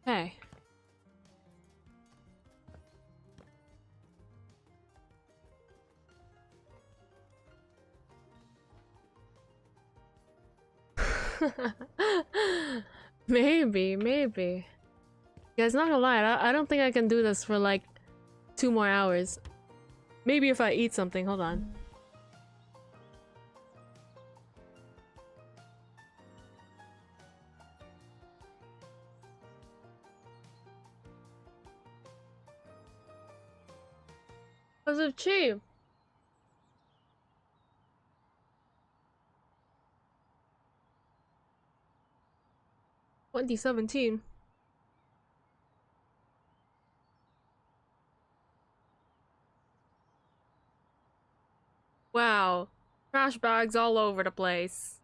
Hey. Maybe. Guys, not gonna lie, I don't think I can do this for like 2 more hours. Maybe if I eat something, hold on. Because of cheap. $2017. Wow. Trash bags all over the place.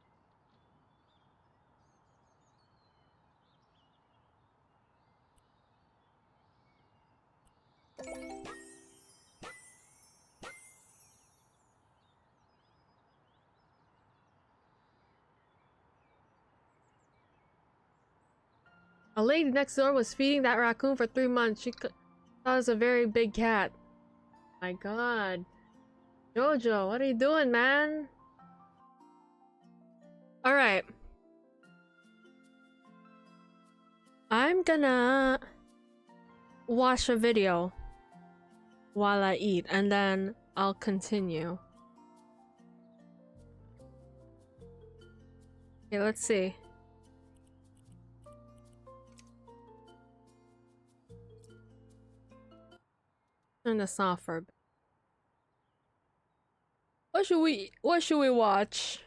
A lady next door was feeding that raccoon for 3 months. She thought it was a very big cat. My god. Jojo, what are you doing, man? Alright. I'm gonna watch a video while I eat, and then I'll continue. Okay, let's see. Turn this off for a bit. What should we watch?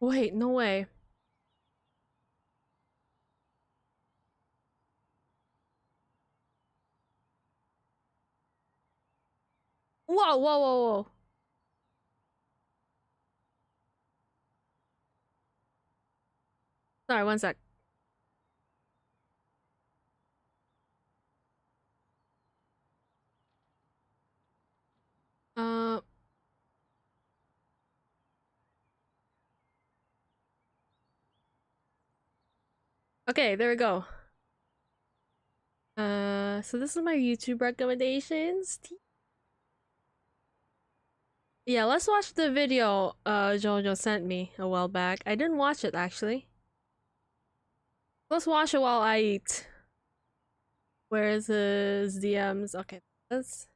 Wait, no way. Whoa. Sorry, one sec. Uh... Okay, there we go. So this is my YouTube recommendations. Yeah, let's watch the video JoJo sent me a while back. I didn't watch it actually. Let's watch it while I eat. Where is his DMs? Okay, let's.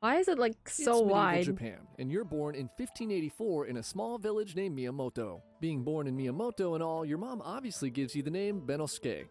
Why is it like so It's medieval wide? Japan, and you're born in 1584 in a small village named Miyamoto. Being born in Miyamoto and all, your mom obviously gives you the name Benosuke.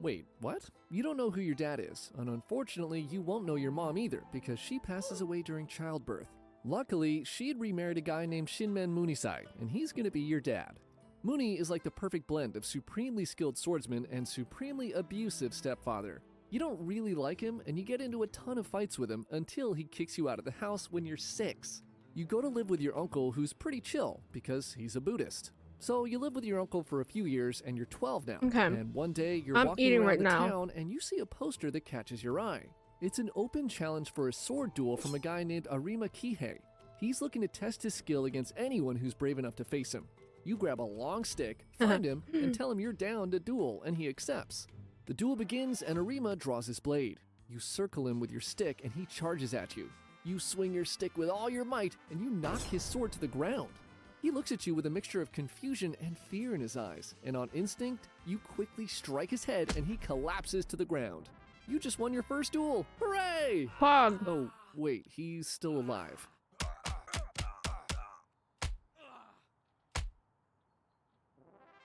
Wait, what? You don't know who your dad is, and unfortunately you won't know your mom either because she passes away during childbirth. Luckily, she'd remarried a guy named Shinmen Munisai, and he's gonna be your dad. Muni is like the perfect blend of supremely skilled swordsman and supremely abusive stepfather. You don't really like him, and you get into a ton of fights with him until he kicks you out of the house when you're 6. You go to live with your uncle who's pretty chill because he's a Buddhist. So you live with your uncle for a few years and you're 12 now. Okay. And one day you're I'm walking eating around right the now. town and you see a poster that catches your eye. It's an open challenge for a sword duel from a guy named Arima Kihei. He's looking to test his skill against anyone who's brave enough to face him. You grab a long stick, find him, and tell him you're down to duel, and he accepts. The duel begins and Arima draws his blade. You circle him with your stick and he charges at you. You swing your stick with all your might and you knock his sword to the ground. He looks at you with a mixture of confusion and fear in his eyes, and on instinct, you quickly strike his head and he collapses to the ground. You just won your first duel! Hooray! Pog. Oh, wait, he's still alive.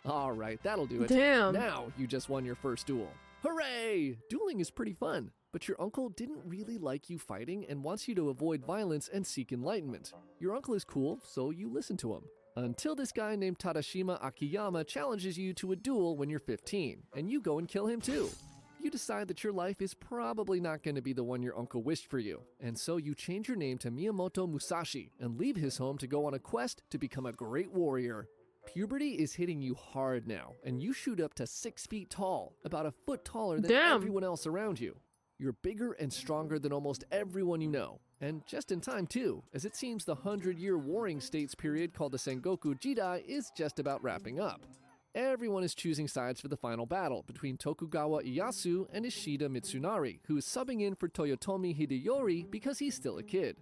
Alright, that'll do it. Damn. Now you just won your first duel. Hooray! Dueling is pretty fun, but your uncle didn't really like you fighting and wants you to avoid violence and seek enlightenment. Your uncle is cool, so you listen to him. Until this guy named Tadashima Akiyama challenges you to a duel when you're 15, and you go and kill him too. You decide that your life is probably not going to be the one your uncle wished for you, and so you change your name to Miyamoto Musashi and leave his home to go on a quest to become a great warrior. Puberty is hitting you hard now, and you shoot up to 6 feet tall, about a foot taller than Damn. everyone else around you. You're bigger and stronger than almost everyone you know, and just in time too, as it seems the 100-year warring states period called the Sengoku Jidai is just about wrapping up. Everyone is choosing sides for the final battle between Tokugawa Ieyasu and Ishida Mitsunari, who is subbing in for Toyotomi Hideyori because he's still a kid.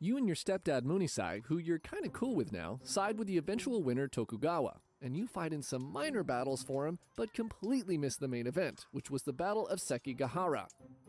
You and your stepdad Munisai, who you're kinda cool with now, side with the eventual winner Tokugawa, and you fight in some minor battles for him, but completely miss the main event, which was the Battle of Sekigahara.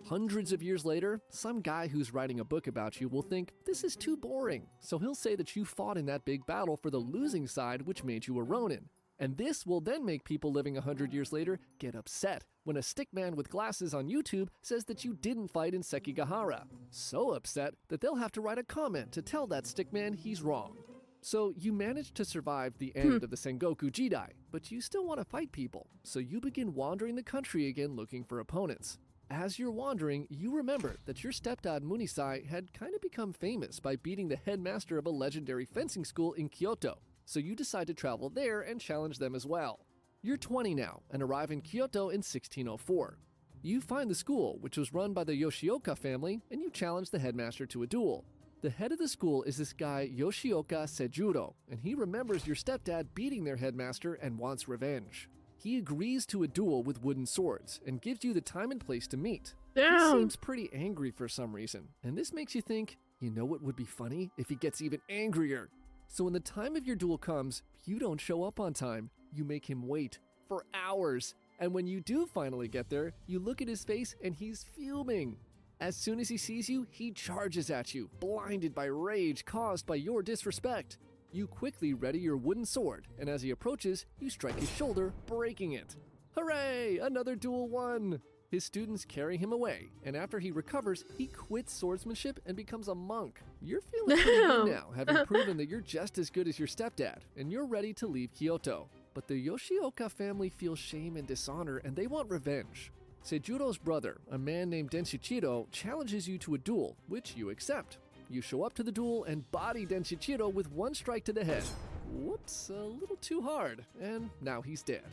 Hundreds of years later, some guy who's writing a book about you will think this is too boring, so he'll say that you fought in that big battle for the losing side which made you a Ronin. And this will then make people living 100 years later get upset when a stickman with glasses on YouTube says that you didn't fight in Sekigahara. So upset that they'll have to write a comment to tell that stickman he's wrong. So you manage to survive the end of the Sengoku Jidai, but you still want to fight people, so you begin wandering the country again looking for opponents. As you're wandering, you remember that your stepdad Munisai had kind of become famous by beating the headmaster of a legendary fencing school in Kyoto. So you decide to travel there and challenge them as well. You're 20 now and arrive in Kyoto in 1604. You find the school, which was run by the Yoshioka family, and you challenge the headmaster to a duel. The head of the school is this guy Yoshioka Sejuro, and he remembers your stepdad beating their headmaster and wants revenge. He agrees to a duel with wooden swords and gives you the time and place to meet. Damn. He seems pretty angry for some reason, and this makes you think, you know what would be funny if he gets even angrier? So when the time of your duel comes, you don't show up on time. You make him wait for hours. And when you do finally get there, you look at his face and he's fuming. As soon as he sees you, he charges at you, blinded by rage caused by your disrespect. You quickly ready your wooden sword, and as he approaches, you strike his shoulder, breaking it. Hooray! Another duel won! His students carry him away, and after he recovers, he quits swordsmanship and becomes a monk. You're feeling pretty good now, having proven that you're just as good as your stepdad, and you're ready to leave Kyoto. But the Yoshioka family feels shame and dishonor, and they want revenge. Seijuro's brother, a man named Denshichiro, challenges you to a duel, which you accept. You show up to the duel and body Denshichiro with one strike to the head. Whoops, a little too hard, and now he's dead.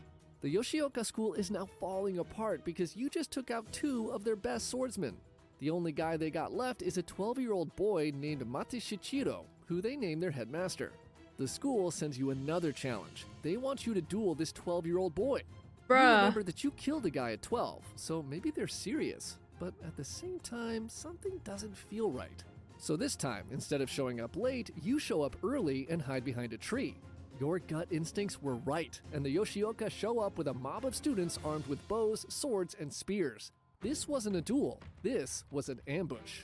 The Yoshioka school is now falling apart because you just took out 2 of their best swordsmen. The only guy they got left is a 12-year-old boy named Mate Shichiro, who they named their headmaster. The school sends you another challenge. They want you to duel this 12-year-old boy. You remember that you killed a guy at 12, so maybe they're serious. But at the same time, something doesn't feel right. So this time, instead of showing up late, you show up early and hide behind a tree. Your gut instincts were right, and the Yoshioka show up with a mob of students armed with bows, swords, and spears. This wasn't a duel. This was an ambush.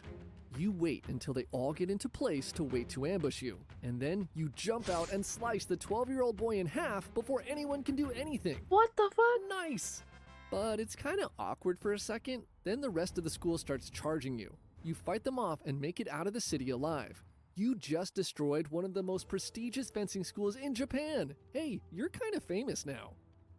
You wait until they all get into place to wait to ambush you, and then you jump out and slice the 12-year-old boy in half before anyone can do anything. What the fuck? Nice! But it's kind of awkward for a second. Then the rest of the school starts charging you. You fight them off and make it out of the city alive. You just destroyed one of the most prestigious fencing schools in Japan. Hey, you're kind of famous now.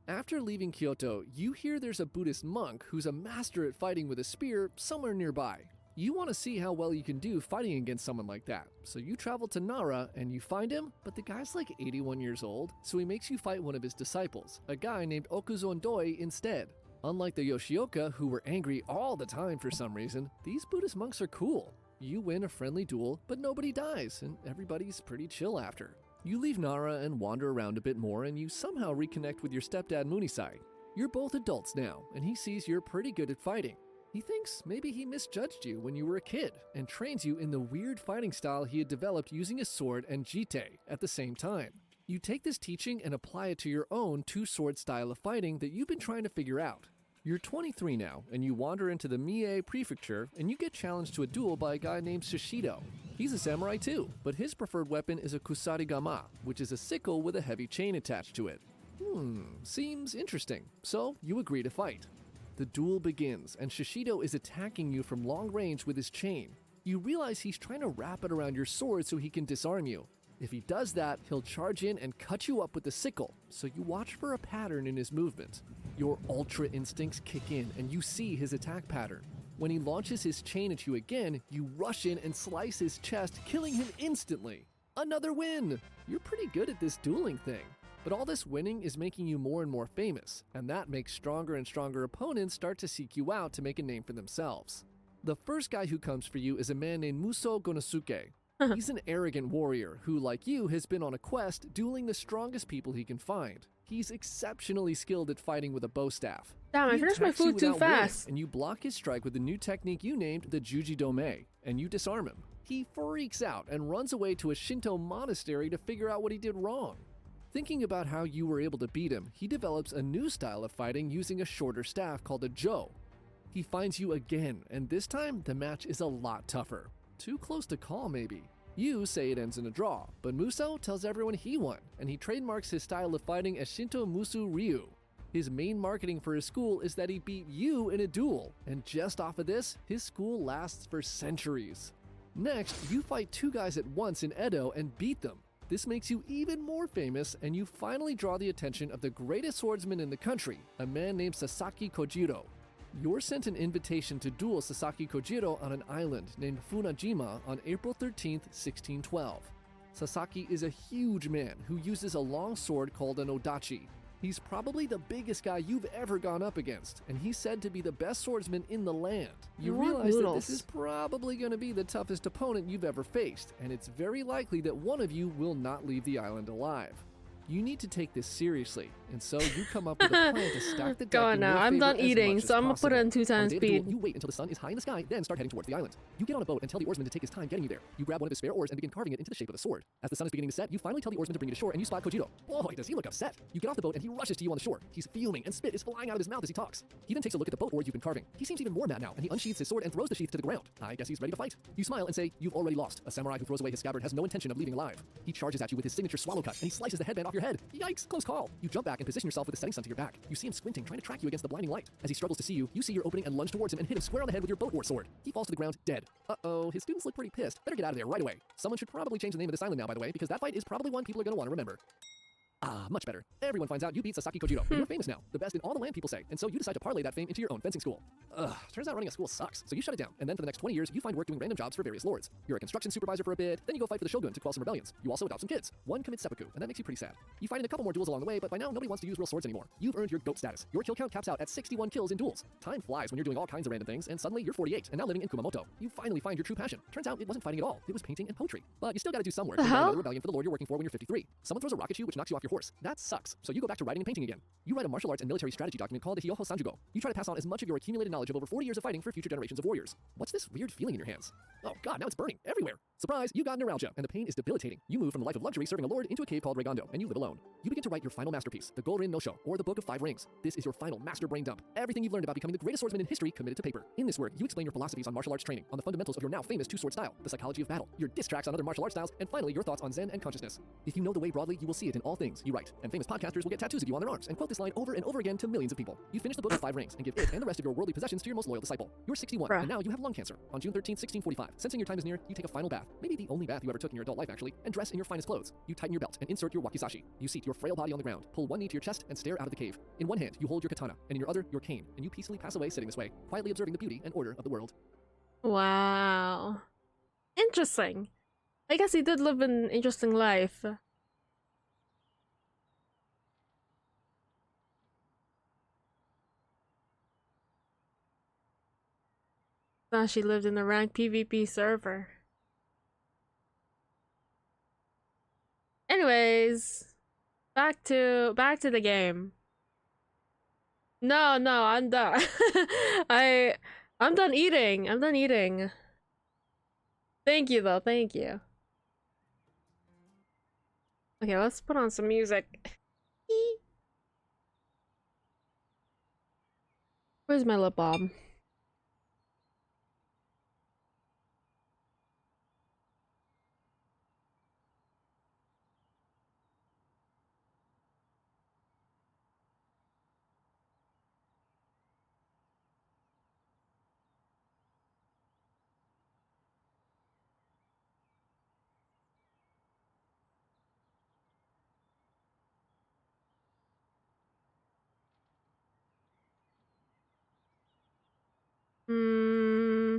After leaving Kyoto, you hear there's a Buddhist monk who's a master at fighting with a spear somewhere nearby. You want to see how well you can do fighting against someone like that. So you travel to Nara and you find him, but the guy's like 81 years old, so he makes you fight one of his disciples, a guy named Okuzondoi instead. Unlike the Yoshioka, who were angry all the time for some reason, these Buddhist monks are cool. You win a friendly duel, but nobody dies, and everybody's pretty chill after. You leave Nara and wander around a bit more, and you somehow reconnect with your stepdad Munisai. You're both adults now, and he sees you're pretty good at fighting. He thinks maybe he misjudged you when you were a kid, and trains you in the weird fighting style he had developed using a sword and jite at the same time. You take this teaching and apply it to your own 2-sword style of fighting that you've been trying to figure out. You're 23 now, and you wander into the Mie Prefecture, and you get challenged to a duel by a guy named Shishido. He's a samurai too, but his preferred weapon is a kusarigama, which is a sickle with a heavy chain attached to it. Seems interesting. So you agree to fight. The duel begins, and Shishido is attacking you from long range with his chain. You realize he's trying to wrap it around your sword so he can disarm you. If he does that, he'll charge in and cut you up with the sickle, so you watch for a pattern in his movement. Your ultra instincts kick in, and you see his attack pattern. When he launches his chain at you again, you rush in and slice his chest, killing him instantly. Another win! You're pretty good at this dueling thing. But all this winning is making you more and more famous, and that makes stronger and stronger opponents start to seek you out to make a name for themselves. The first guy who comes for you is a man named Muso Gonosuke. He's an arrogant warrior who, like you, has been on a quest dueling the strongest people he can find. He's exceptionally skilled at fighting with a bow staff. Damn, I finished my food too fast. And you block his strike with the new technique you named the Jujidome, and you disarm him. He freaks out and runs away to a Shinto monastery to figure out what he did wrong. Thinking about how you were able to beat him, he develops a new style of fighting using a shorter staff called a jo. He finds you again, and this time the match is a lot tougher. Too close to call, maybe. You say it ends in a draw, but Muso tells everyone he won, and he trademarks his style of fighting as Shinto Musu Ryu. His main marketing for his school is that he beat you in a duel, and just off of this, his school lasts for centuries. Next, you fight 2 guys at once in Edo and beat them. This makes you even more famous, and you finally draw the attention of the greatest swordsman in the country, a man named Sasaki Kojiro. You're sent an invitation to duel Sasaki Kojiro on an island named Funajima on April 13th, 1612. Sasaki is a huge man who uses a long sword called an odachi. He's probably the biggest guy you've ever gone up against, and he's said to be the best swordsman in the land. You realize that this is probably going to be the toughest opponent you've ever faced, and it's very likely that one of you will not leave the island alive. You need to take this seriously, and so you come up with a plan to stack the deck. Go on now, I'm done eating, so I'm gonna put it in 2 times speed. You wait until the sun is high in the sky, then start heading towards the island. You get on a boat and tell the oarsman to take his time getting you there. You grab one of his spare oars and begin carving it into the shape of a sword. As the sun is beginning to set, you finally tell the oarsman to bring you to shore, and you spot Kojiro. Boy, does he look upset. You get off the boat and he rushes to you on the shore. He's fuming, and spit is flying out of his mouth as he talks. He then takes a look at the boat oar you've been carving. He seems even more mad now, and he unsheathes his sword and throws the sheath to the ground. I guess he's ready to fight. You smile and say, you've already lost. A samurai who throws away his scabbard has no intention of leaving alive. He charges at you with his signature swallow cut, and he slices the headband off your head. Yikes, close call. You jump back and position yourself with the setting sun to your back. You see him squinting, trying to track you against the blinding light. As he struggles to see you, you see your opening and lunge towards him and hit him square on the head with your boat oar sword. He falls to the ground, dead. Uh-oh, his students look pretty pissed. Better get out of there right away. Someone should probably change the name of this island now, by the way, because that fight is probably one people are going to want to remember. Ah, much better. Everyone finds out you beat Sasaki Kojiro, and you're famous now, the best in all the land, people say, and so you decide to parlay that fame into your own fencing school. Ugh, turns out running a school sucks, so you shut it down, and then for the next 20 years, you find work doing random jobs for various lords. You're a construction supervisor for a bit, then you go fight for the shogun to quell some rebellions. You also adopt some kids. One commits seppuku, and that makes you pretty sad. You fight in a couple more duels along the way, but by now nobody wants to use real swords anymore. You've earned your GOAT status. Your kill count caps out at 61 kills in duels. Time flies when you're doing all kinds of random things, and suddenly you're 48, and now living in Kumamoto. You finally find your true passion. Turns out it wasn't fighting at all, it was painting and poetry. But you still gotta do some work. The hell? Another rebellion for the lord you're working for when you're 53. Someone throws a rock at you which knocks you off your horse. That sucks. So you go back to writing and painting again. You write a martial arts and military strategy document called the Hyoho Sanjugo. You try to pass on as much of your accumulated knowledge of over 40 years of fighting for future generations of warriors. What's this weird feeling in your hands? Oh god, now it's burning everywhere. Surprise, you got neuralgia, and the pain is debilitating. You move from the life of luxury serving a lord into a cave called Regondo, and you live alone. You begin to write your final masterpiece, the Gorin no Sho, or the Book of Five Rings. This is your final master brain dump. Everything you've learned about becoming the greatest swordsman in history committed to paper. In this work, you explain your philosophies on martial arts training, on the fundamentals of your now famous two-sword style, the psychology of battle, your diss tracks on other martial arts styles, and finally your thoughts on Zen and consciousness. If you know the way broadly, you will see it in all things you write, and famous podcasters will get tattoos of you on their arms and quote this line over and over again to millions of people. You finish the Book of Five Rings and give it and the rest of your worldly possessions to your most loyal disciple. You're 61, Bruh. and now you have lung cancer. On June 13th, 1645, sensing your time is near, you take a final bath, maybe the only bath you ever took in your adult life actually, and dress in your finest clothes. You tighten your belt and insert your wakizashi. You seat your frail body on the ground, pull one knee to your chest, and stare out of the cave. In one hand, you hold your katana, and in your other, your cane, and you peacefully pass away sitting this way, quietly observing the beauty and order of the world. Wow. Interesting. I guess he did live an interesting life. She lived in a ranked PvP server. Anyways, back to the game. No, I'm done. I'm done eating. I'm done eating. Thank you though, thank you. Okay, let's put on some music. Where's my lip balm? Hmm.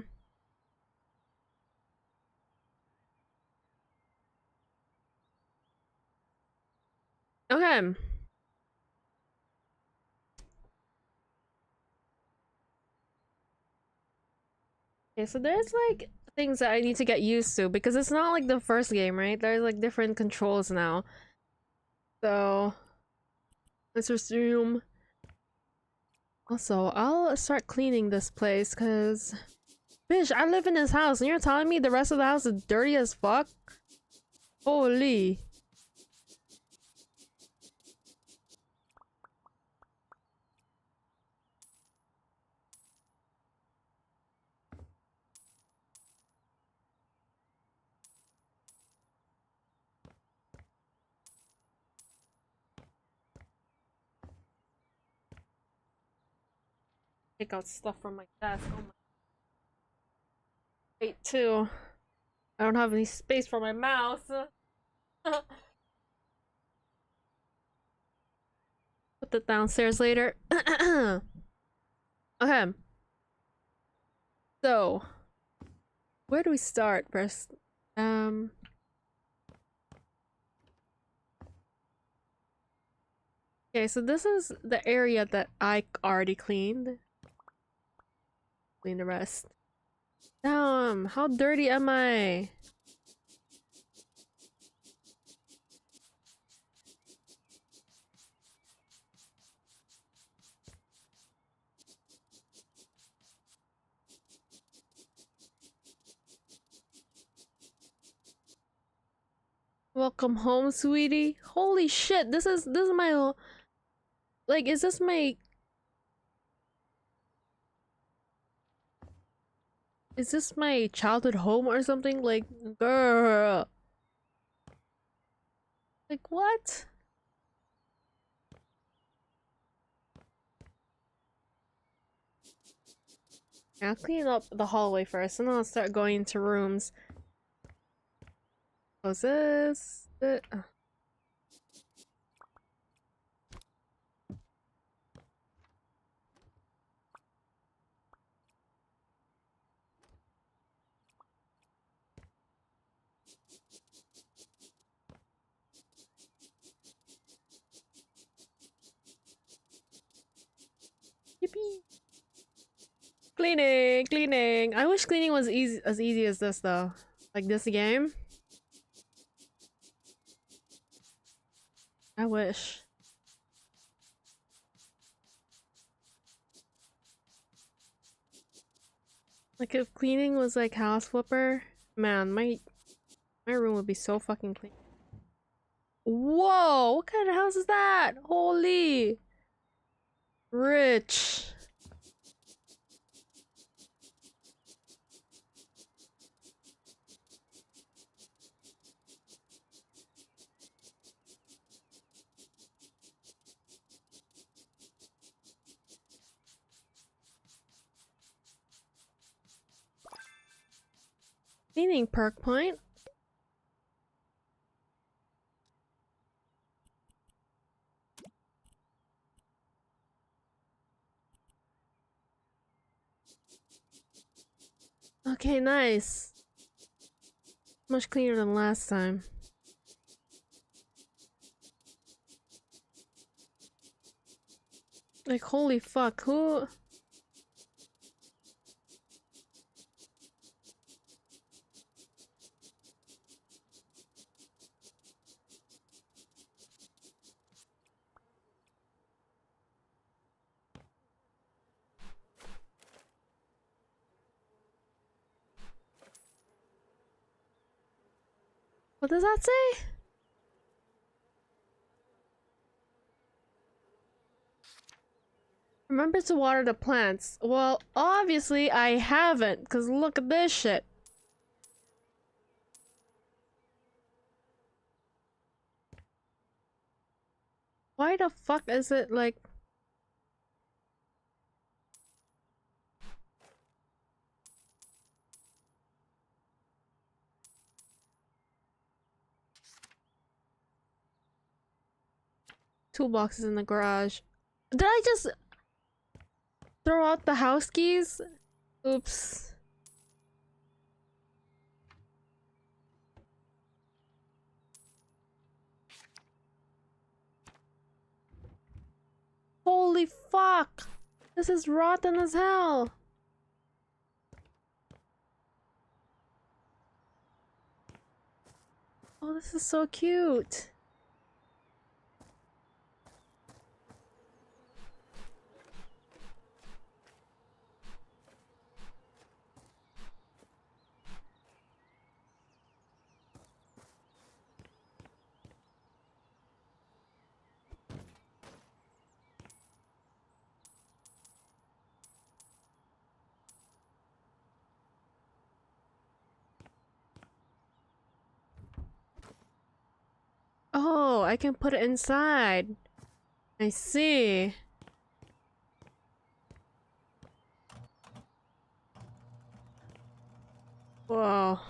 Okay. Okay, so there's like things that I need to get used to because it's not like the first game, right? There's like different controls now. So let's resume. Also, I'll start cleaning this place because, bitch, I live in this house and you're telling me the rest of the house is dirty as fuck? Holy. Take out stuff from my desk. Oh my. Wait, too. I don't have any space for my mouse. Put that downstairs later. Okay. So, where do we start first? Okay, so this is the area that I already cleaned. Clean the rest. Damn, how dirty am I? Welcome home, sweetie. Holy shit, this is my like, is this my childhood home or something? Like, girl. Like, what? I'll clean up the hallway first, and then I'll start going into rooms. What's this? Cleaning, cleaning. I wish cleaning was as easy as this though. Like this game. I wish. Like if cleaning was like house flipper, man, my room would be so fucking clean. Whoa, what kind of house is that? Holy rich. Cleaning perk point. Okay, nice. Much cleaner than last time. Like, holy fuck, who? What does that say? Remember to water the plants. Well, obviously I haven't, because look at this shit. Why the fuck is it like... Toolboxes in the garage. Did I just throw out the house keys? Oops. Holy fuck! This is rotten as hell! Oh, this is so cute! Oh, I can put it inside. I see. Whoa.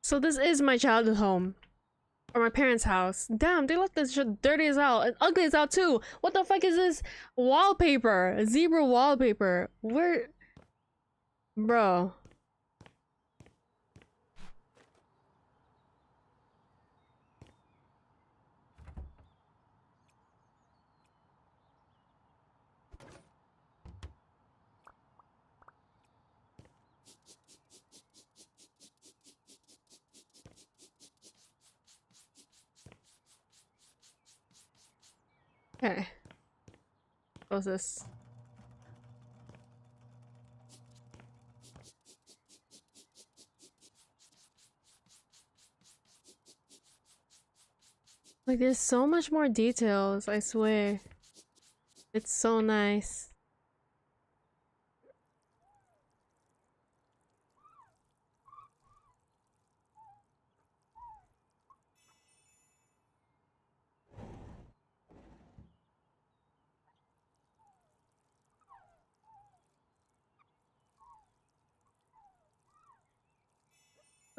So this is my childhood home. Or my parents' house. Damn, they left this shit dirty as hell. And ugly as hell too. What the fuck is this wallpaper? Zebra wallpaper. Where... Bro. Okay. What's this? Like, there's so much more details, I swear. It's so nice.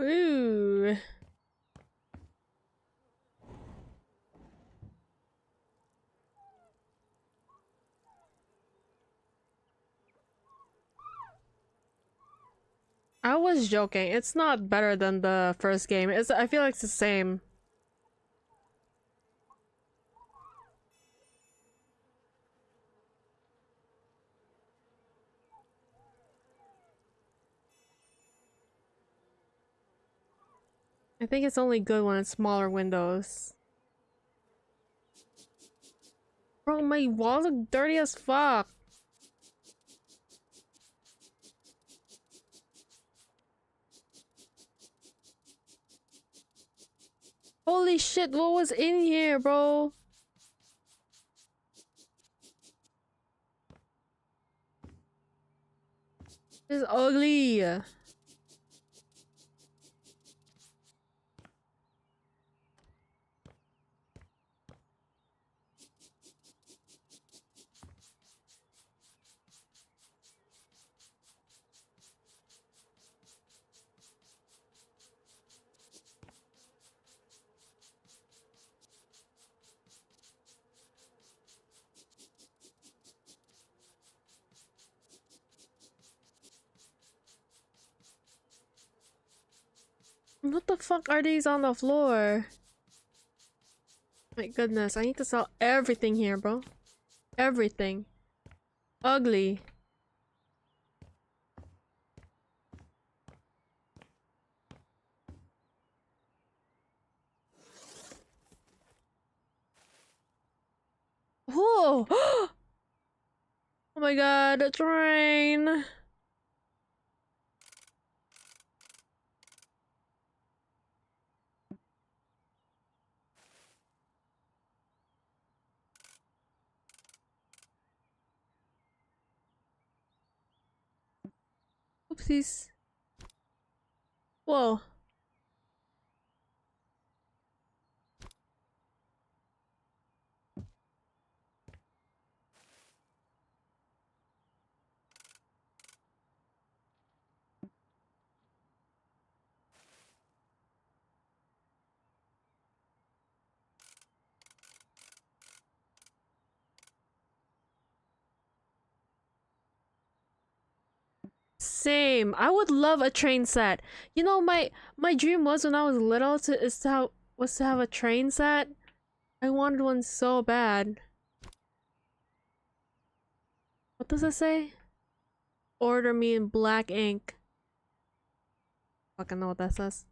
Ooh. I was joking. It's not better than the first game. I feel like it's the same. I think it's only good when it's smaller windows. Bro, my walls look dirty as fuck. Holy shit, what was in here, bro? This is ugly. What the fuck are these on the floor? My goodness, I need to sell everything here, bro. Everything. Ugly. Whoa! Oh my god, a train! Oopsies. Whoa. Same. I would love a train set. You know, my dream was when I was little was to have a train set. I wanted one so bad. What does it say? Order me in black ink. Fucking know what that says.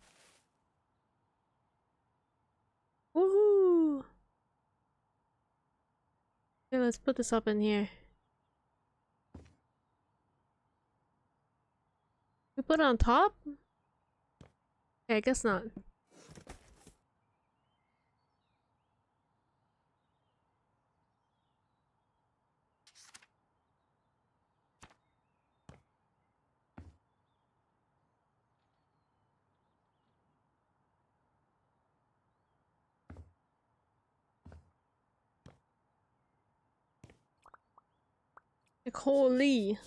Woohoo! Okay, let's put this up in here. We put it on top? Okay, I guess not. Like, holy.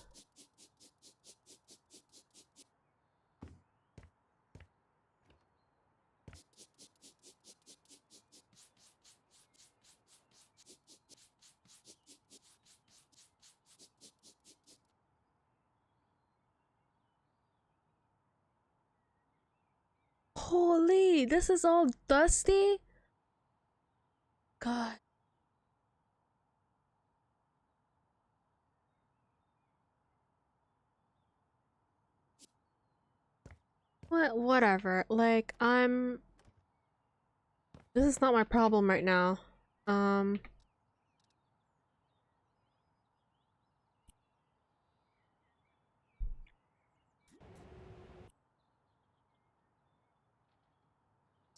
Holy, this is all dusty? God. Whatever. Like, this is not my problem right now.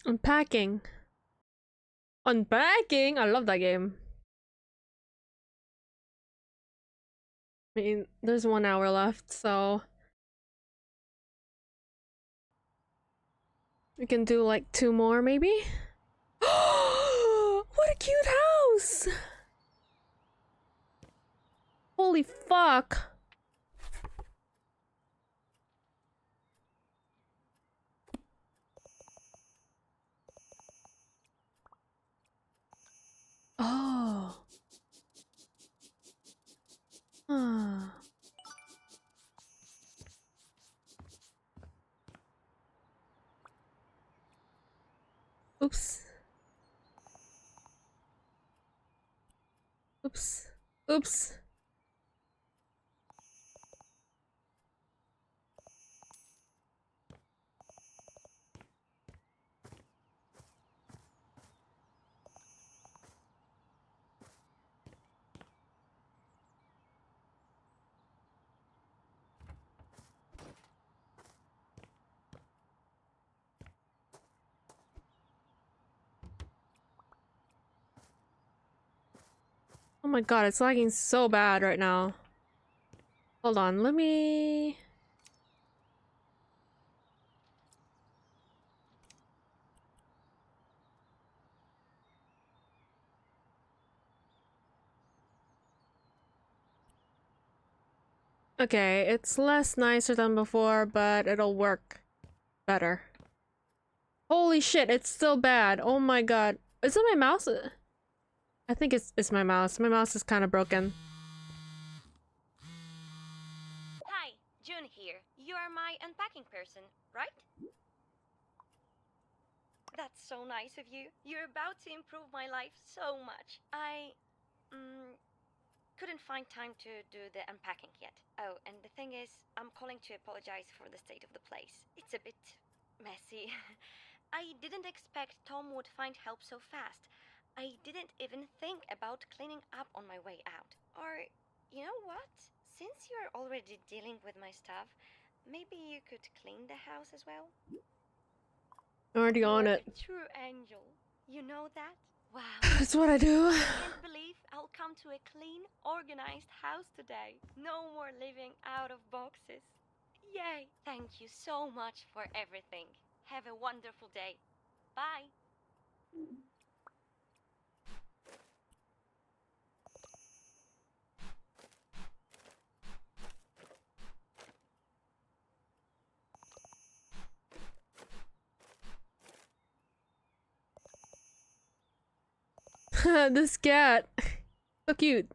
Unpacking. Unpacking? I love that game. I mean, there's 1 hour left, so we can do like 2 more, maybe? What a cute house! Holy fuck! Oops. Oops. Oops. Oh my god, it's lagging so bad right now. Hold on, let me... Okay, it's less nicer than before, but it'll work better. Holy shit, it's still bad. Oh my god. Is it my mouse? I think it's my mouse. My mouse is kind of broken. Hi, June here. You are my unpacking person, right? That's so nice of you. You're about to improve my life so much. I couldn't find time to do the unpacking yet. Oh, and the thing is, I'm calling to apologize for the state of the place. It's a bit messy. I didn't expect Tom would find help so fast. I didn't even think about cleaning up on my way out. Or, you know what? Since you're already dealing with my stuff, maybe you could clean the house as well? Already on You're it. a true angel. You know that? Wow. That's what I do. I can't believe I'll come to a clean, organized house today. No more living out of boxes. Yay! Thank you so much for everything. Have a wonderful day. Bye. This cat. So cute.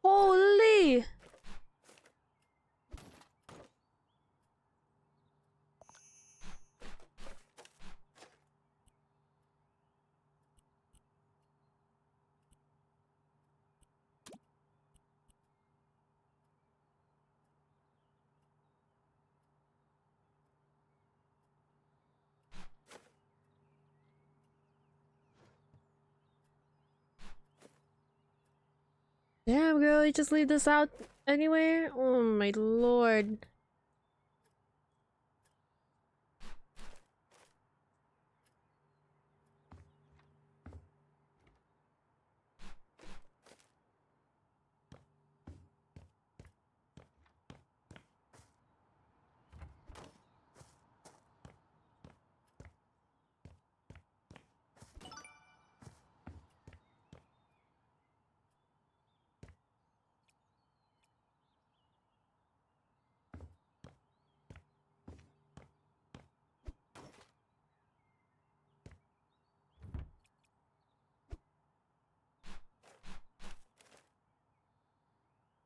Holy! Damn, girl, you just leave this out anywhere? Oh my lord.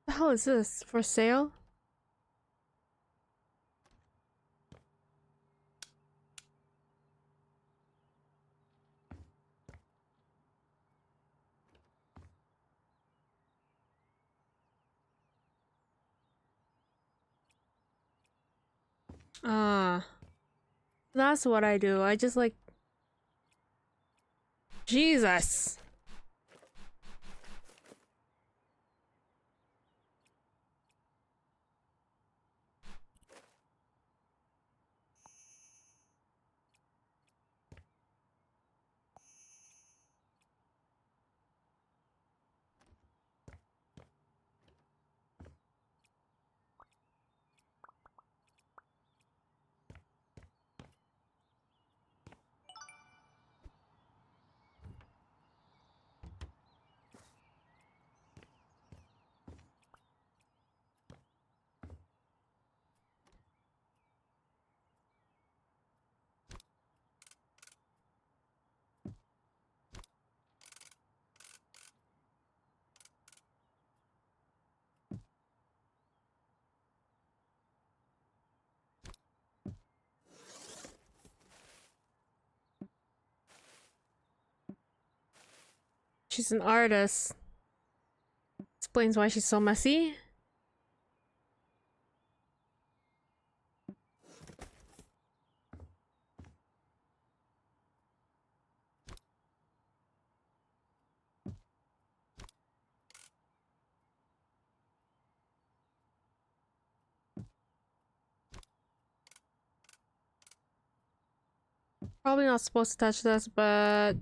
The hell is this? For sale? Ah. That's what I do. I just like... Jesus! She's an artist. Explains why she's so messy. Probably not supposed to touch this, but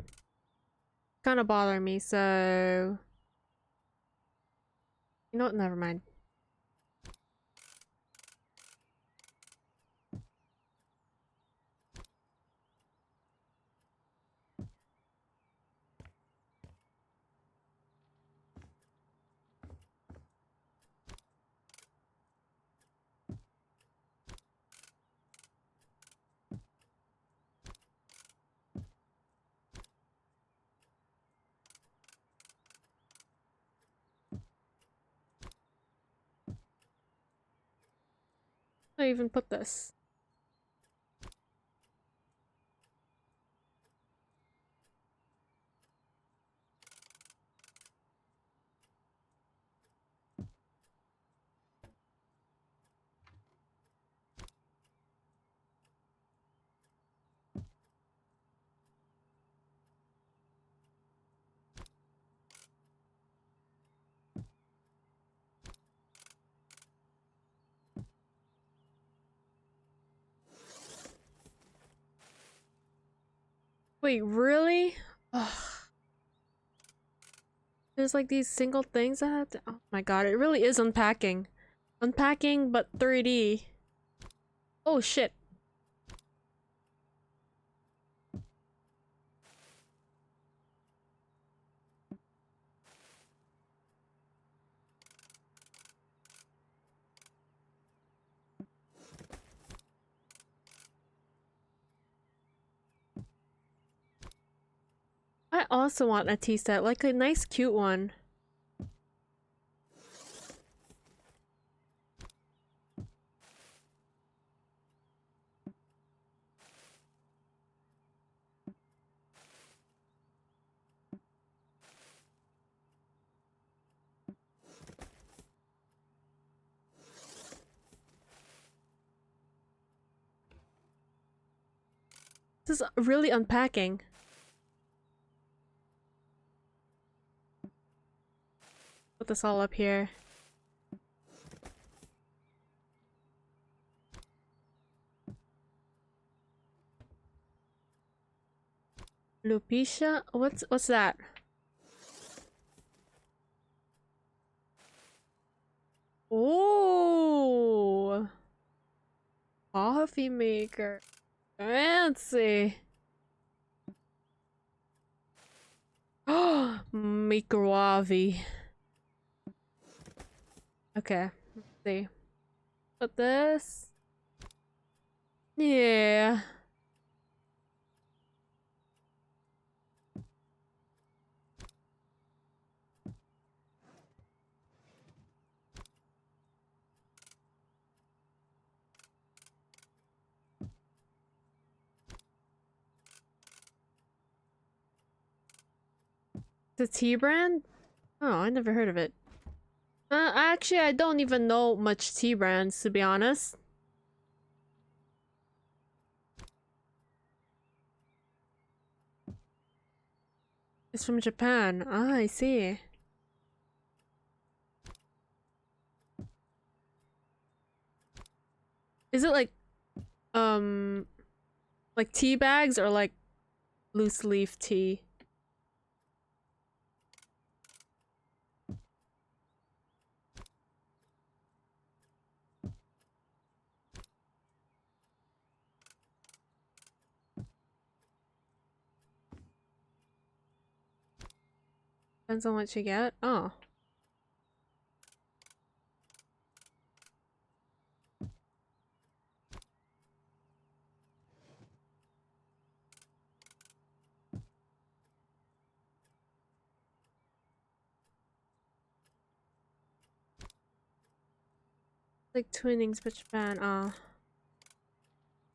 kind of bother me, so you know what? Never mind. I even put this. Wait, really? Ugh. There's like these single things that have to— oh my god, it really is unpacking. Unpacking, but 3D. Oh shit. I also want a tea set, like a nice cute one. This is really unpacking. Put this all up here. Lupicia? What's that? Oh, coffee maker. Fancy. Oh, microwave. Okay, let's see. Put this. Yeah. The tea brand? Oh, I never heard of it. Actually, I don't even know much tea brands, to be honest. It's from Japan. Ah, I see. Is it like tea bags or like loose leaf tea? Depends on what you get. Oh. Like Twinnings, but Japan. Oh.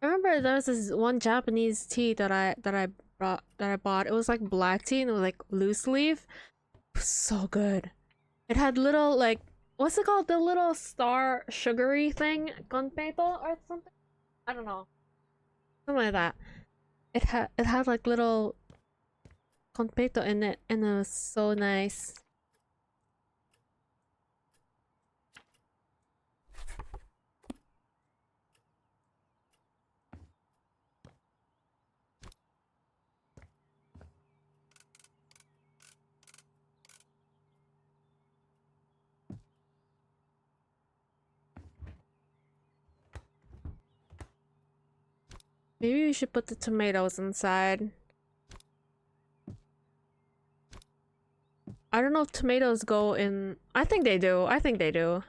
I remember there was this one Japanese tea that I I bought. It was like black tea and it was like loose leaf. It was so good. It had little like what's it called? The little star sugary thing, gunpeito or something. I don't know, something like that. It had like little gunpeito in it, and it was so nice. Maybe we should put the tomatoes inside. I don't know if tomatoes go in. I think they do. I think they do.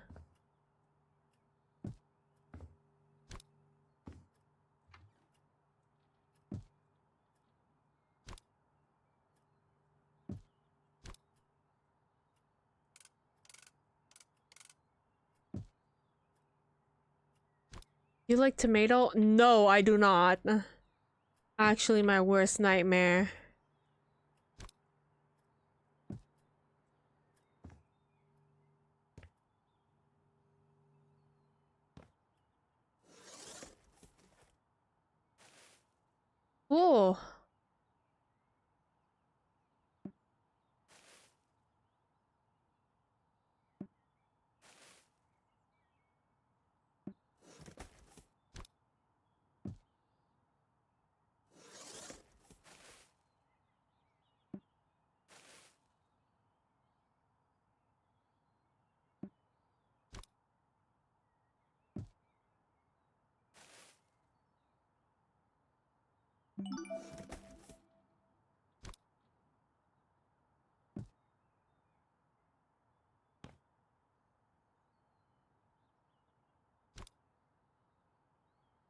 You like tomato? No, I do not. Actually, my worst nightmare. Whoa.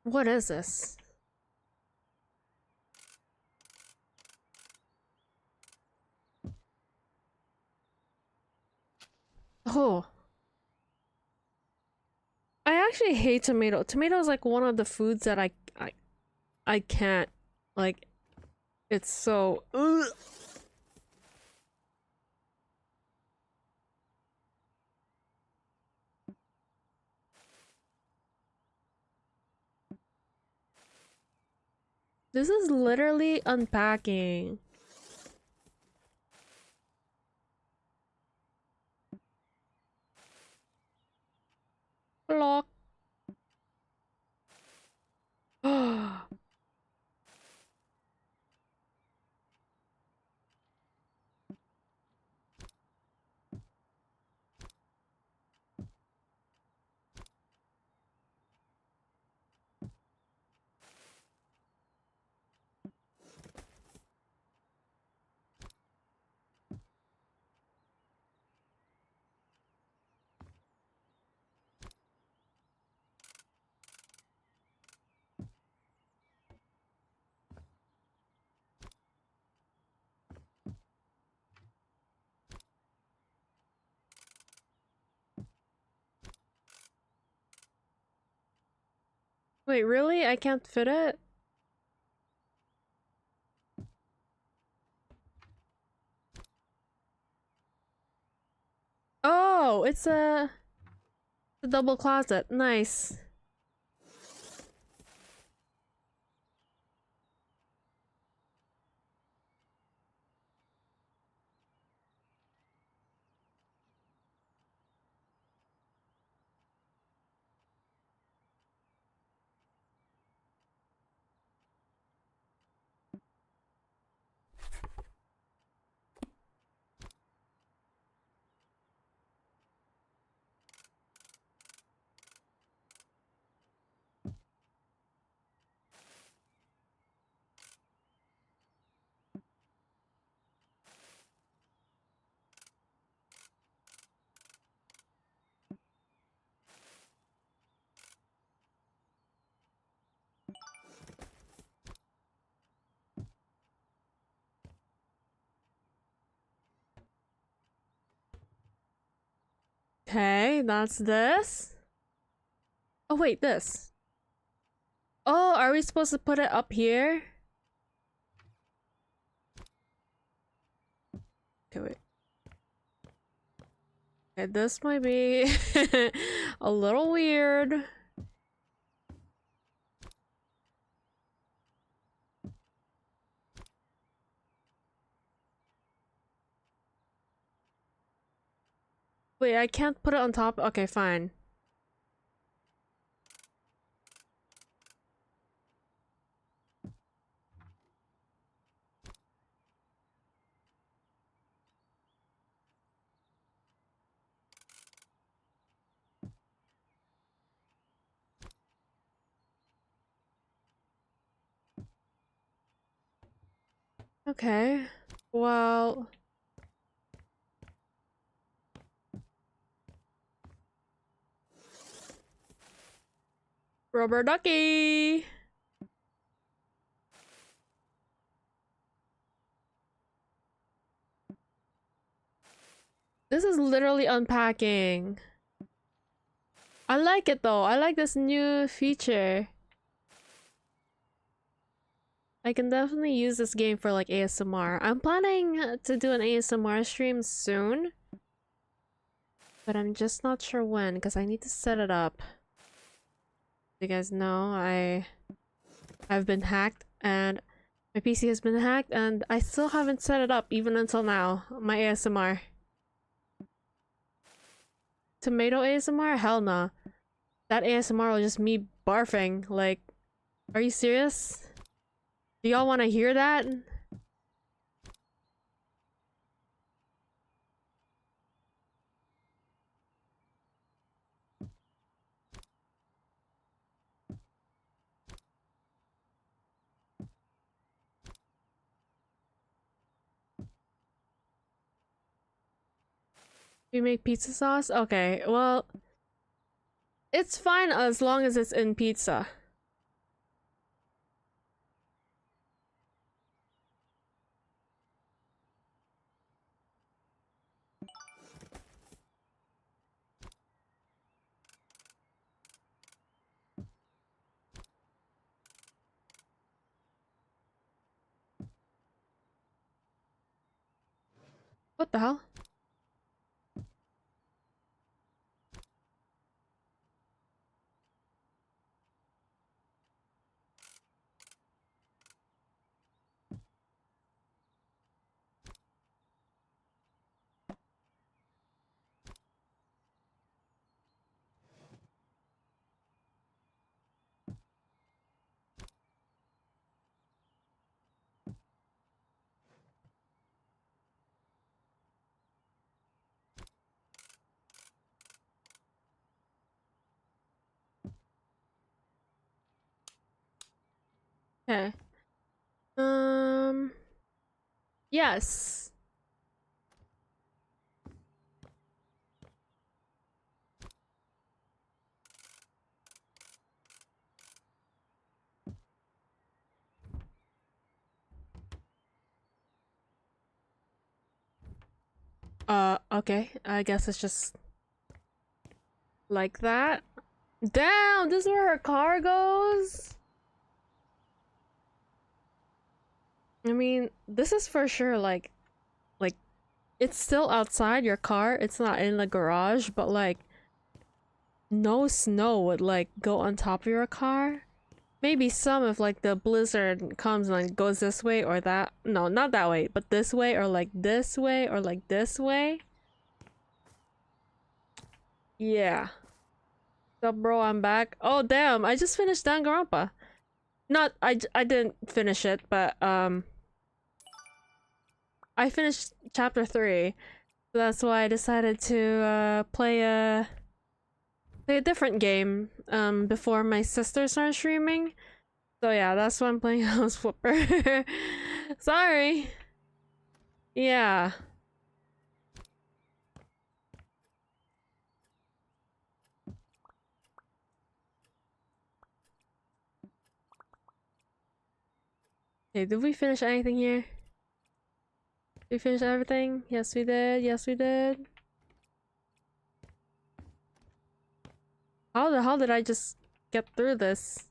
What is this? Oh. I actually hate tomato. Tomato is like one of the foods that I can't like. It's so ugh. This is literally unpacking. Block. Wait, really? I can't fit it? Oh, it's a double closet. Nice. Okay, that's this. Oh wait, this. Oh, are we supposed to put it up here? Okay, wait. Okay, this might be a little weird. Wait, I can't put it on top? Okay, fine. Okay. Well... Rubber ducky! This is literally unpacking. I like it though. I like this new feature. I can definitely use this game for like ASMR. I'm planning to do an ASMR stream soon. But I'm just not sure when because I need to set it up. You guys know I've been hacked and my PC has been hacked and I still haven't set it up even until now. My ASMR. Tomato ASMR? Hell nah. That ASMR was just me barfing. Like, are you serious? Do y'all want to hear that? We make pizza sauce? Okay, well... It's fine as long as it's in pizza. What the hell? Okay. Yes. Okay. I guess it's just like that. Damn, this is where her car goes? I mean, this is for sure like it's still outside your car. It's not in the garage, but like no snow would like go on top of your car. Maybe some if like the blizzard comes and like, goes this way or that. No, not that way, but this way or like this way or like this way. Yeah. What's up, bro? I'm back. Oh damn! I just finished Danganronpa. Not I didn't finish it, but I finished chapter 3. So that's why I decided to play a different game before my sister started streaming. So yeah, that's why I'm playing House Flipper. Sorry. Yeah. Okay, did we finish anything here? Did we finish everything? Yes, we did. Yes, we did. How the hell did I just get through this?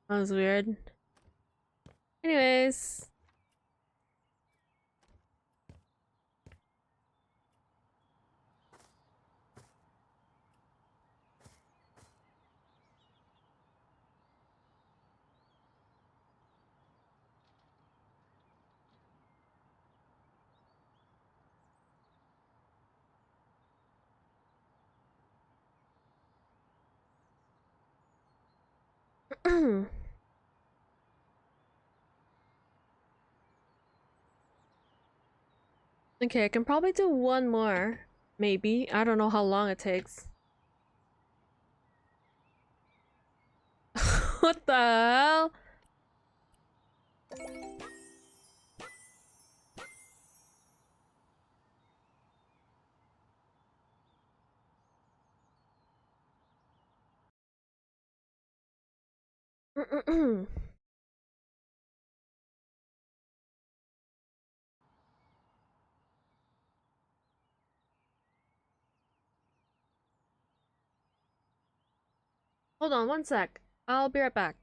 That was weird. Anyways. Okay, I can probably do one more. Maybe. I don't know how long it takes. What the hell? Hold on one sec. I'll be right back.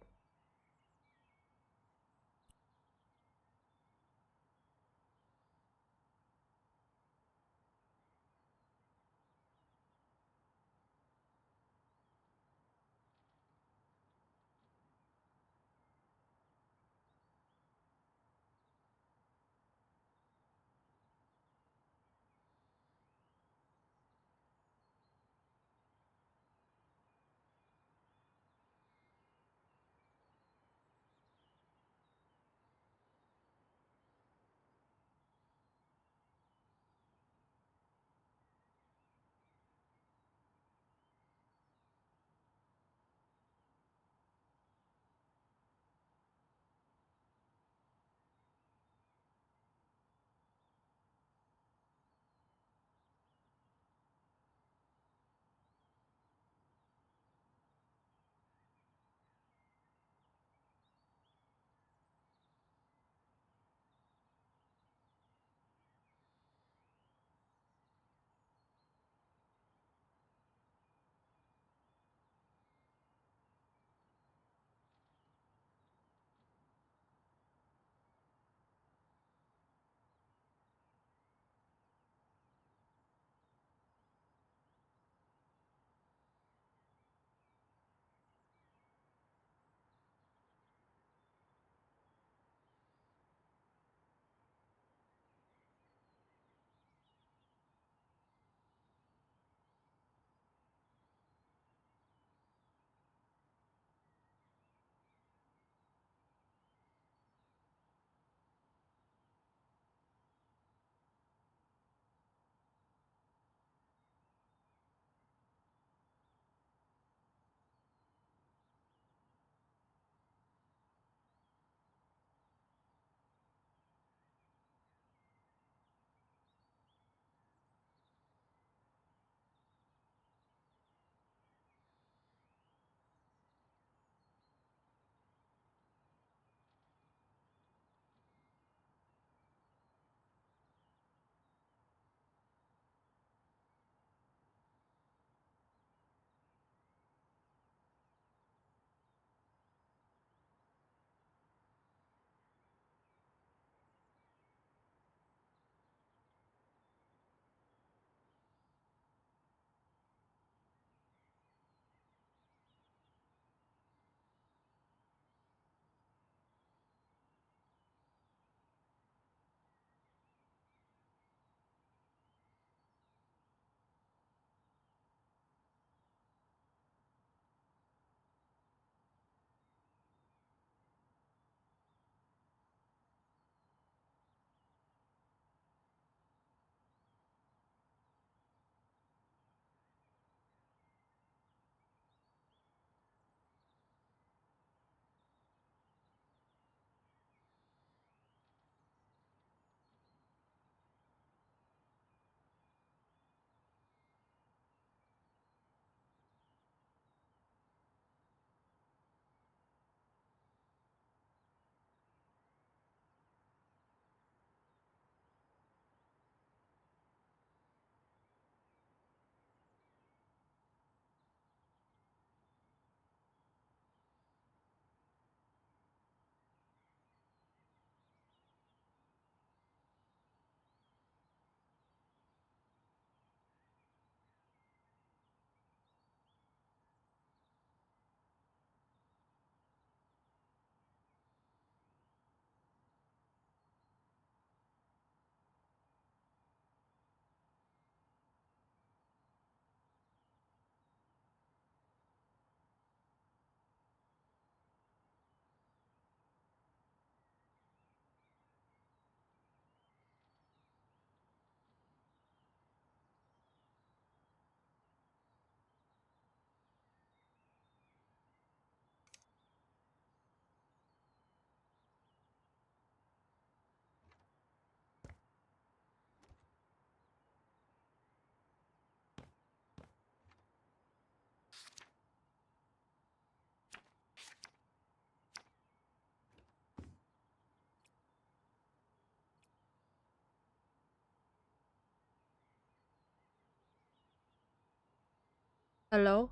Hello?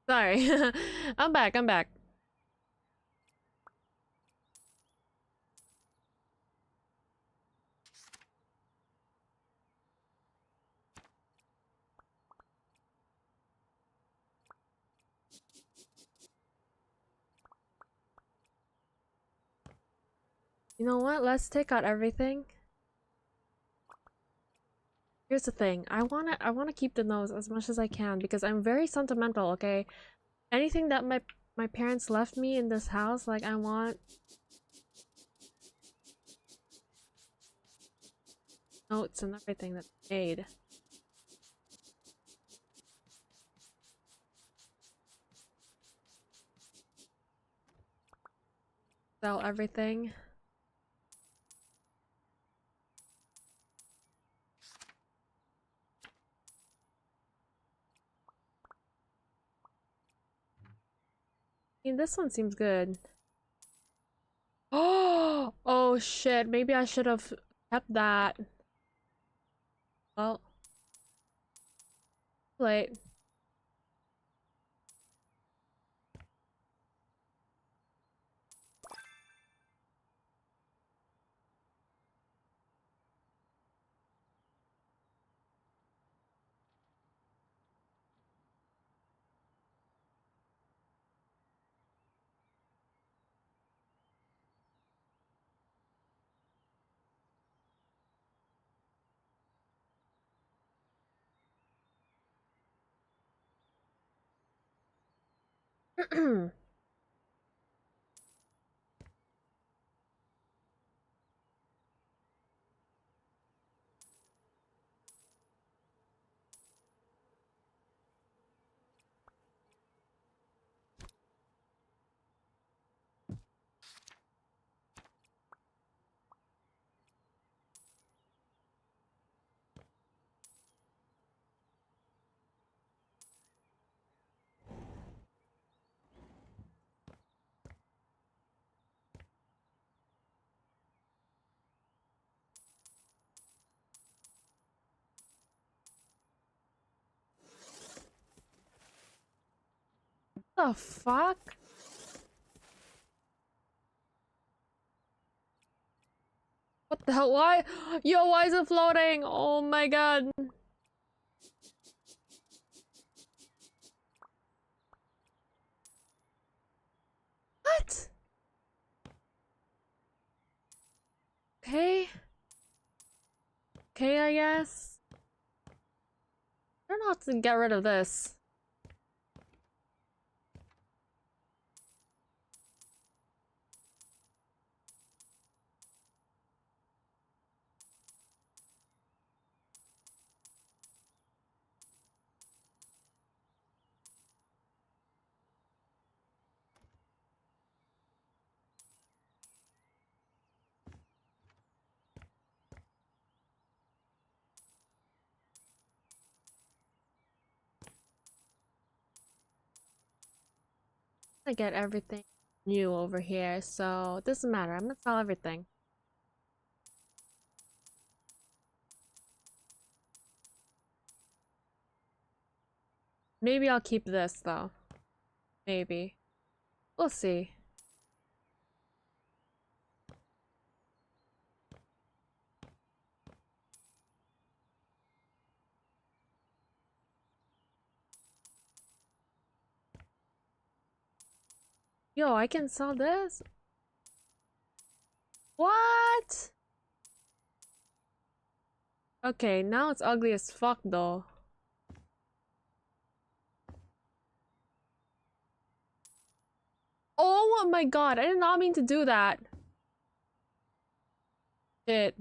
Sorry. I'm back, I'm back. You know what? Let's take out everything. Here's the thing. I wanna keep the nose as much as I can because I'm very sentimental, okay? Anything that my parents left me in this house, like I want notes and everything that they made. Sell everything. I mean, this one seems good. Oh shit, maybe I should have kept that. Well, late. The fuck? What the hell? Why? Yo, why is it floating? Oh my god. What? Okay. Okay, I guess. I don't know how to get rid of this. I get everything new over here, so it doesn't matter. I'm gonna sell everything. Maybe I'll keep this though. Maybe. We'll see. Yo, I can sell this? What? Okay, now it's ugly as fuck though. Oh my god, I did not mean to do that. Shit.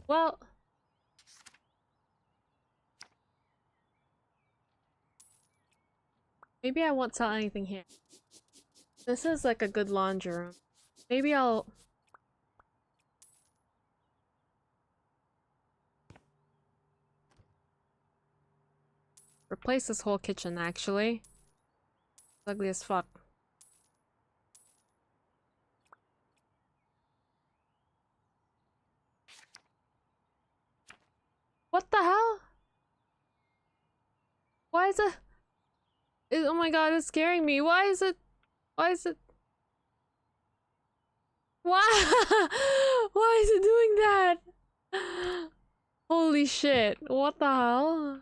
Well, maybe I won't sell anything here. This is like a good laundry room. Maybe I'll... replace this whole kitchen, actually. It's ugly as fuck. Why is it? Oh my god, it's scaring me. Why is it? Why is it? Why? Why is it doing that? Holy shit. What the hell?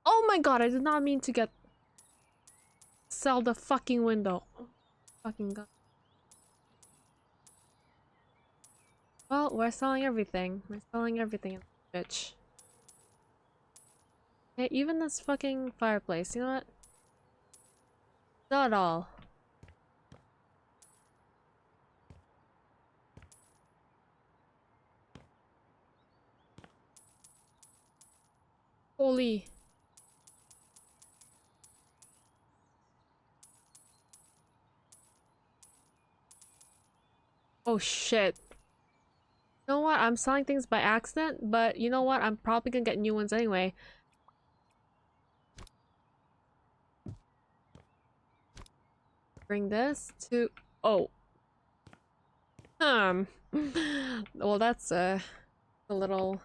Oh my god, I did not mean to sell the fucking window. Fucking god. Well, we're selling everything. We're selling everything, bitch. Okay, even this fucking fireplace, you know what? Not all. Holy. Oh shit. You know what? I'm selling things by accident, but you know what? I'm probably gonna get new ones anyway. Bring this to... Oh. Well, that's a little...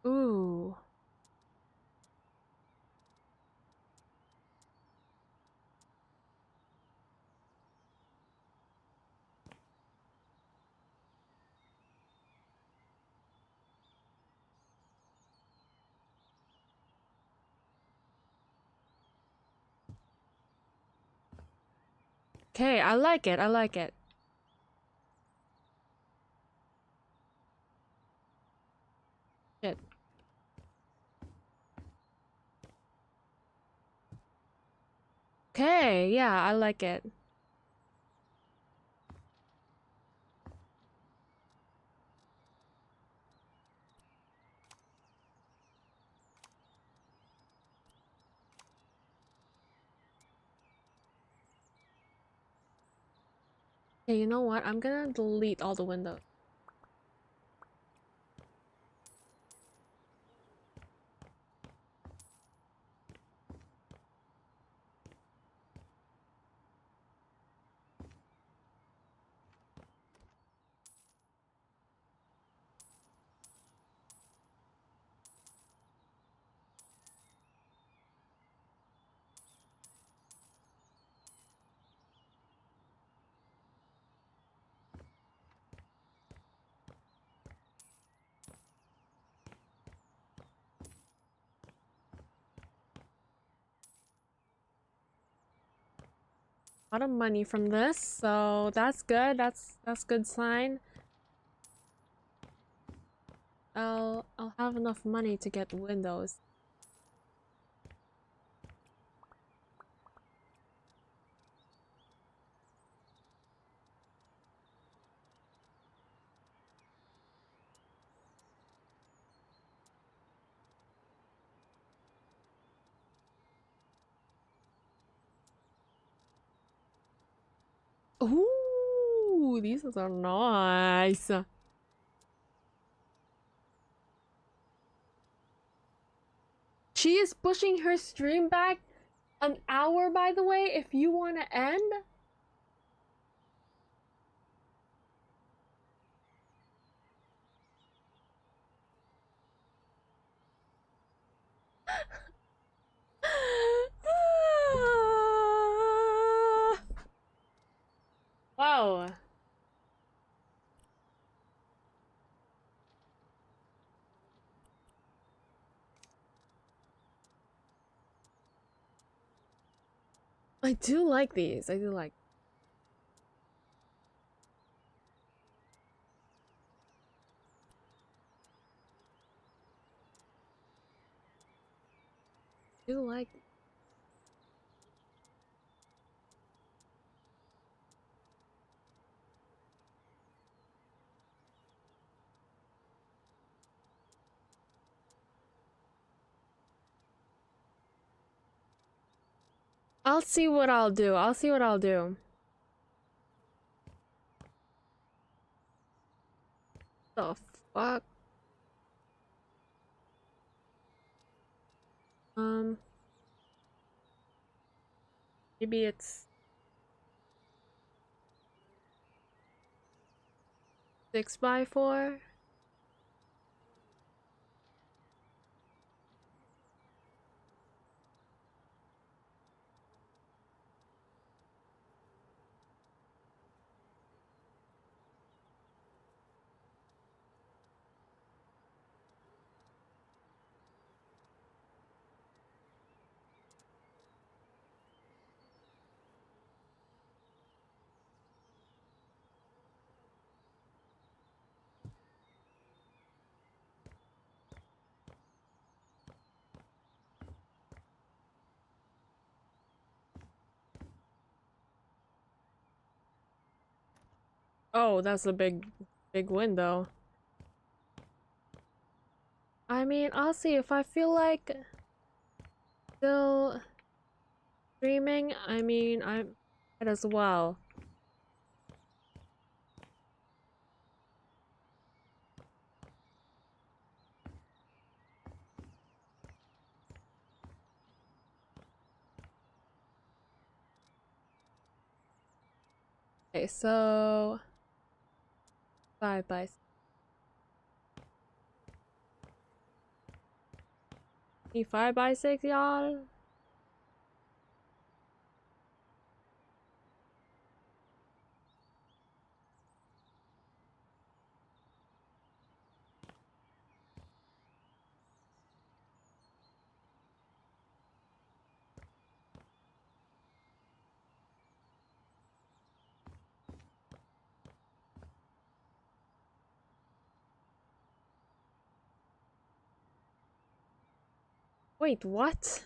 Ooh. Okay, I like it. I like it. Shit. Okay, yeah, I like it. Hey, you know what? I'm gonna delete all the windows. A lot of money from this, so that's good. That's good sign. I'll have enough money to get windows. Ooh, these are nice. She is pushing her stream back an hour, by the way, if you want to end. Wow. I do like these. I do like. I do like. I'll see what I'll do. I'll see what I'll do. The fuck? Maybe it's 6x4. Oh, that's a big window. I mean, I'll see if I feel like still streaming. I mean, I might as well. Okay, so 5x. 5x6, y'all. Wait, what?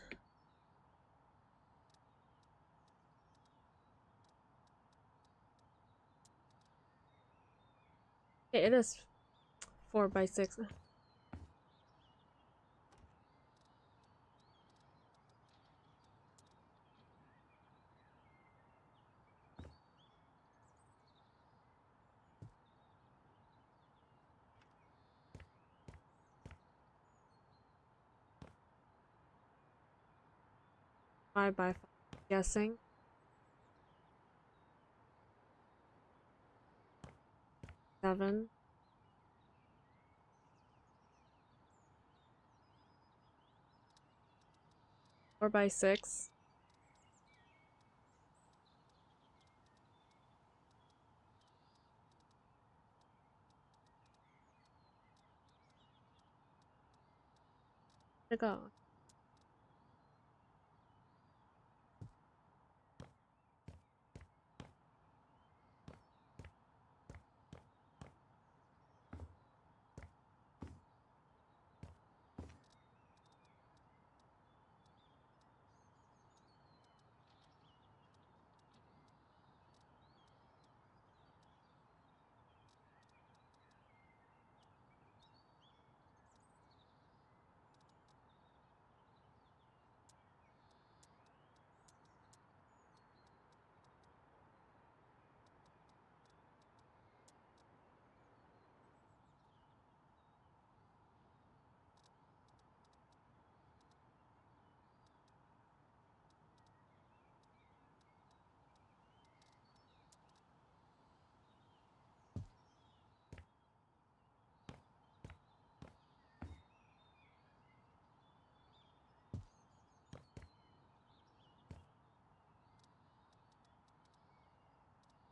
Okay, it is 4x6. 5x5, guessing. 7. 4x6. To go.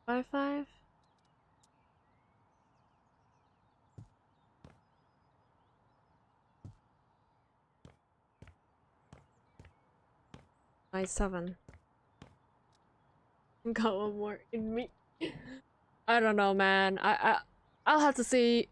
By 5. By 7. Got one more in me. I don't know, man. I'll have to see.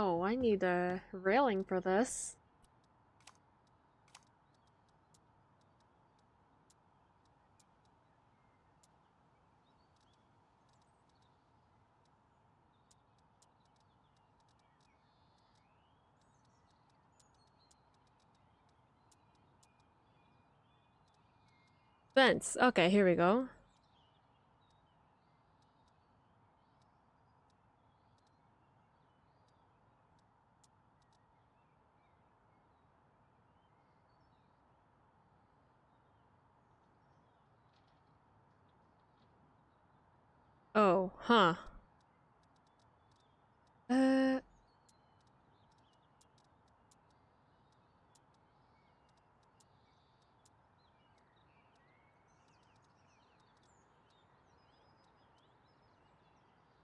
Oh, I need a railing for this. Vents. Okay, here we go. Oh, huh. Uh,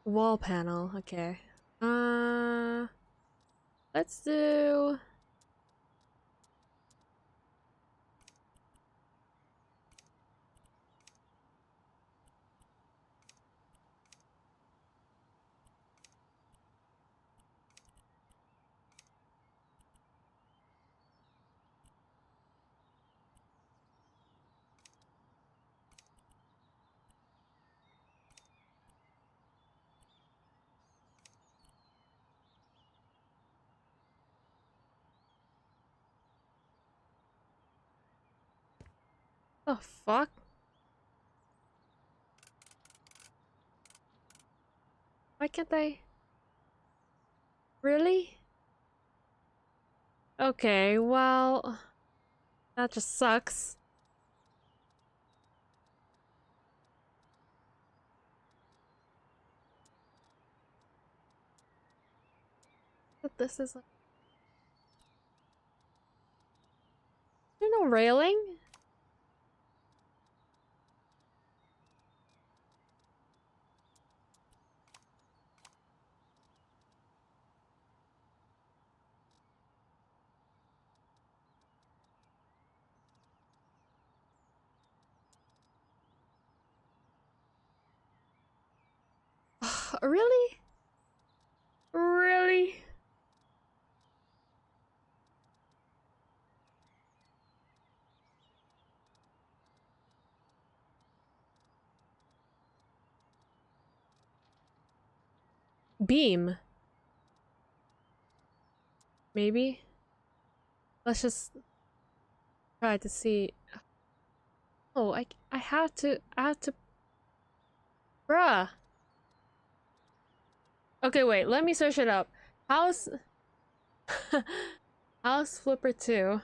wall panel. Okay. Let's do. The fuck? Why can't I? Really? Okay, well, that just sucks. But this is like. There's no railing? Really? Really? Beam. Maybe? Let's just try to see. Oh, I have to, bruh. Okay, wait, let me search it up. House, House Flipper 2.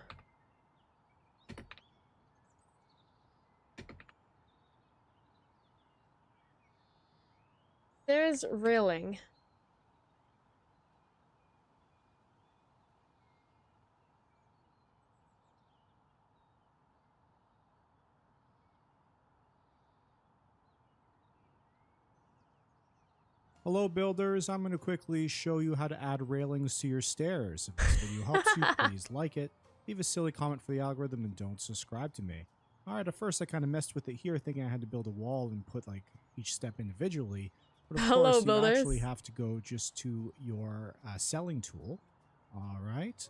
There's railing. Hello builders, I'm going to quickly show you how to add railings to your stairs. If this video helps you, please like it, leave a silly comment for the algorithm, and don't subscribe to me. Alright, at first I kind of messed with it here thinking I had to build a wall and put like each step individually. But of Hello, course builders. you actually have to go just to your selling tool. Alright.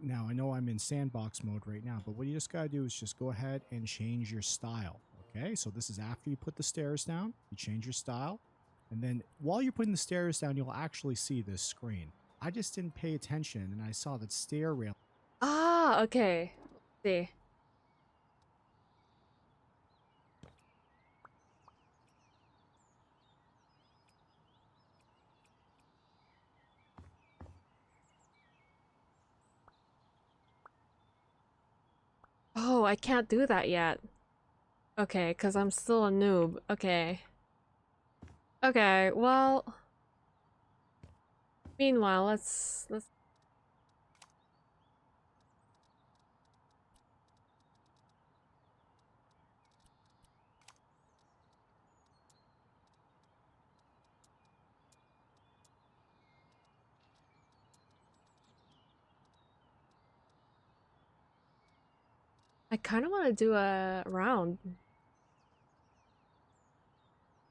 Now I know I'm in sandbox mode right now, but what you just gotta do is just go ahead and change your style. Okay, so this is after you put the stairs down, you change your style. And then while you're putting the stairs down, you'll actually see this screen. I just didn't pay attention and I saw that stair rail. Ah, okay. Let's see. Oh, I can't do that yet. Okay, because I'm still a noob. Okay. Okay, well. Meanwhile, let's I kind of want to do a round.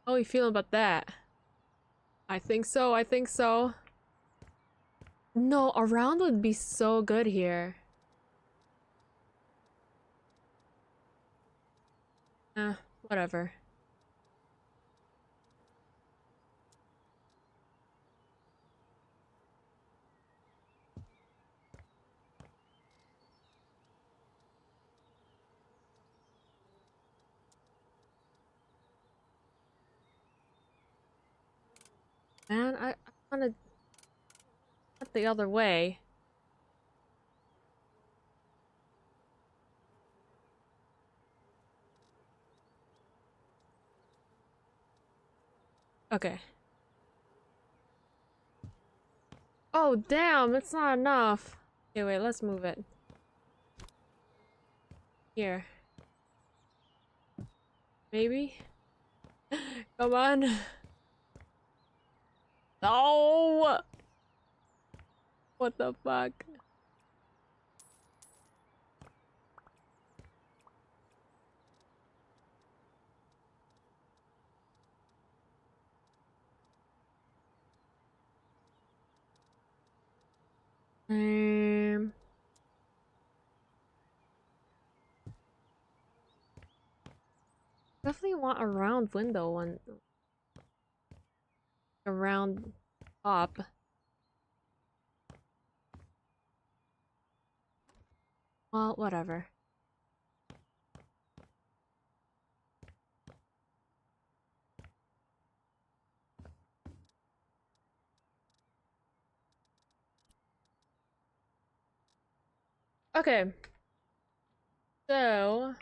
How are you feeling about that? I think so, I think so. No, a round would be so good here. Whatever. Man, I wanna look the other way. Okay. Oh, damn, it's not enough. Okay, wait, let's move it. Here. Maybe? Come on. No! What the fuck? Definitely want a round window one. A round top. Well, whatever. Okay. So...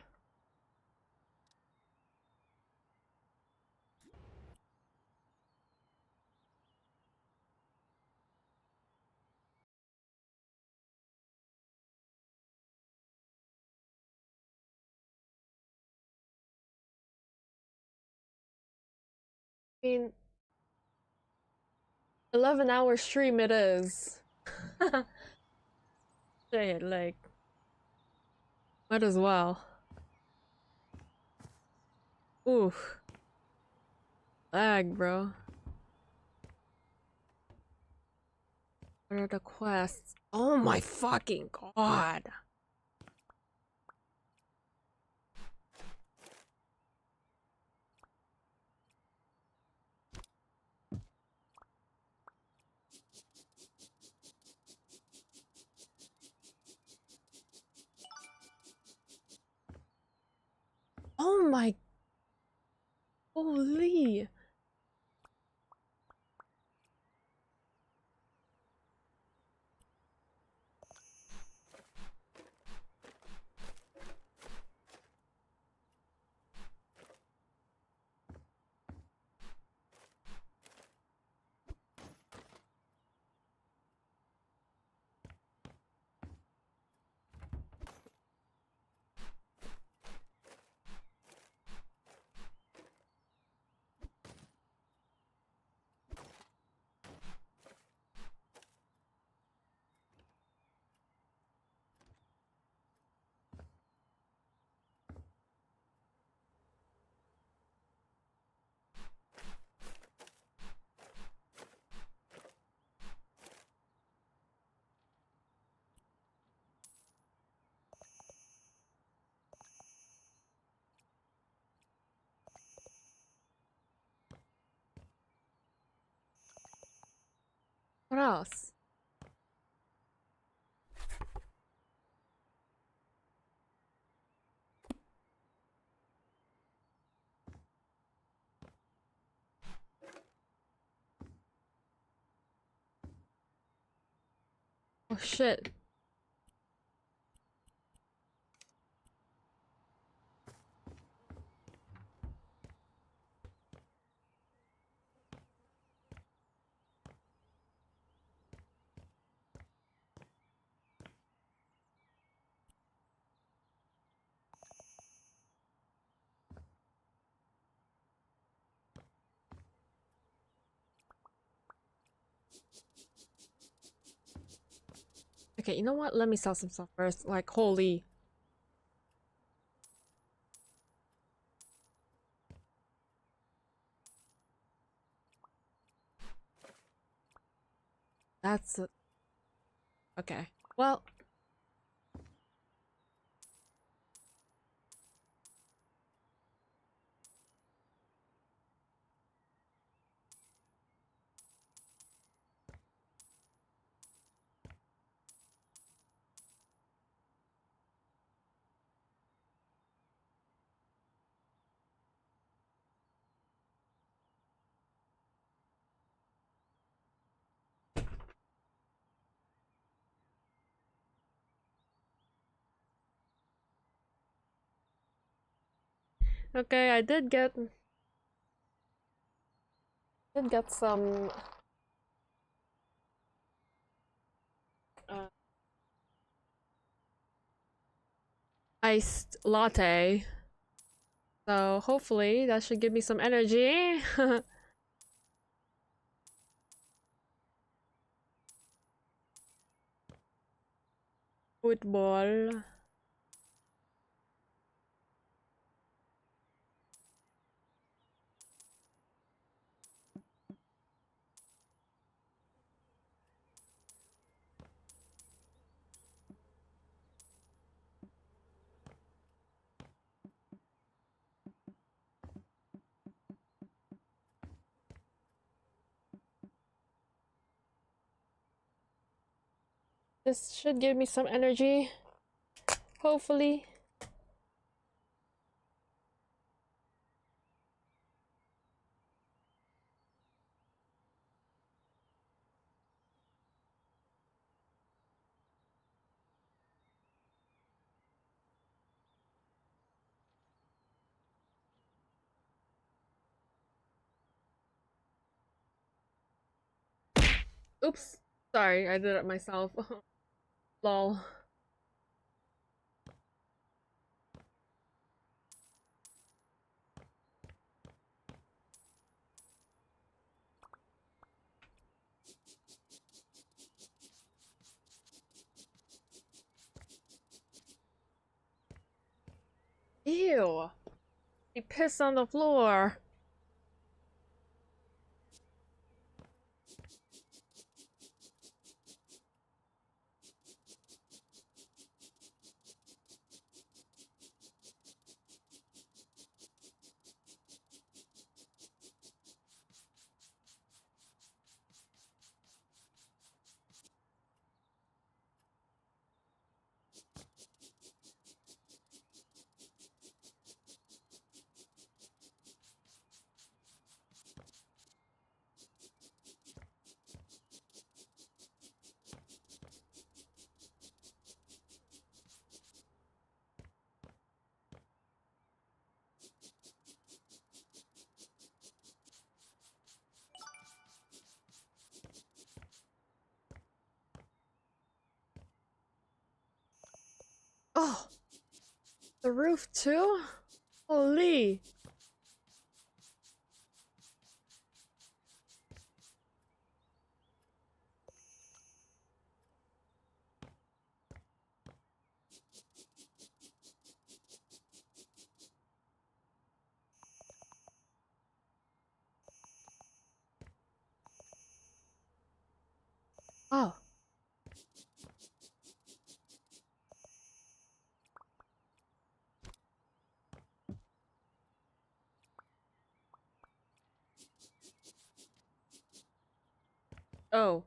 I mean... 11-hour stream it is. Shit, like... Might as well. Oof. Lag, bro. What are the quests? Oh my fucking god. Oh my... Holy... What else? Oh shit. Okay, you know what? Let me sell some stuff first. Like, holy. That's... Okay. Well... Okay, I did get some iced latte. So hopefully that should give me some energy. Football. This should give me some energy. Hopefully. Oops. Sorry, I did it myself. Lol. Ew. He pissed on the floor. Oh, the roof too? Holy. Oh. Oh.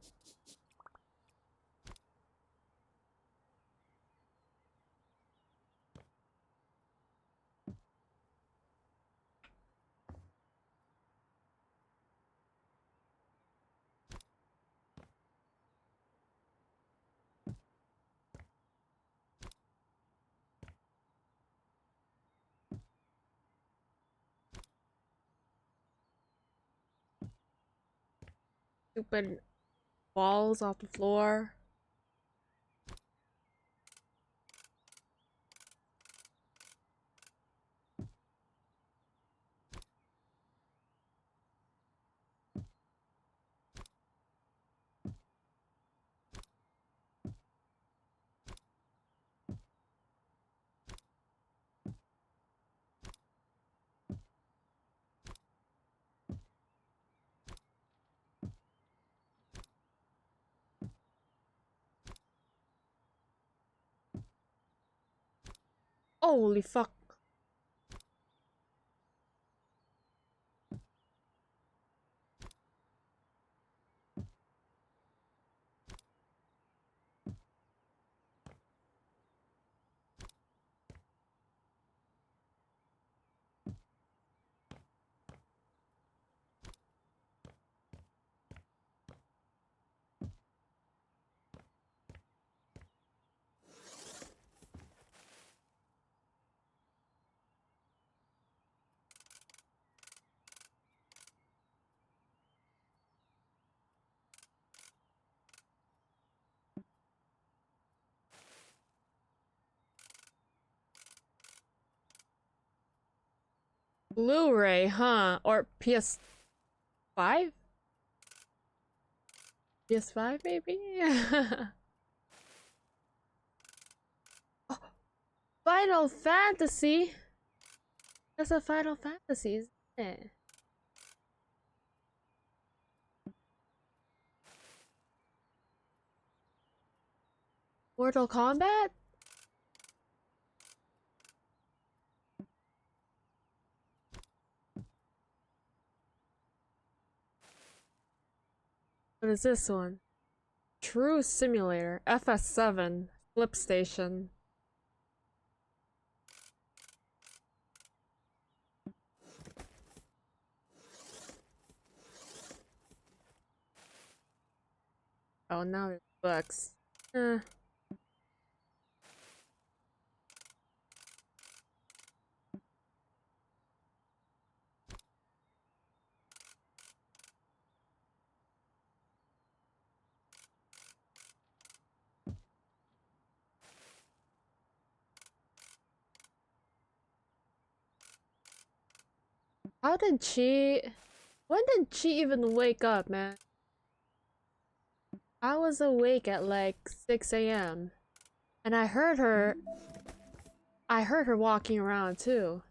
Stupid balls off the floor. Holy fuck. Blu-ray, huh? Or PS5? PS5 maybe? Oh, Final Fantasy! That's a Final Fantasy, isn't it? Mortal Kombat? What is this one? True Simulator. FS7. Flip Station. Oh, now there's books. How did she... When did she even wake up, man? I was awake at like 6 a.m. And I heard her walking around too.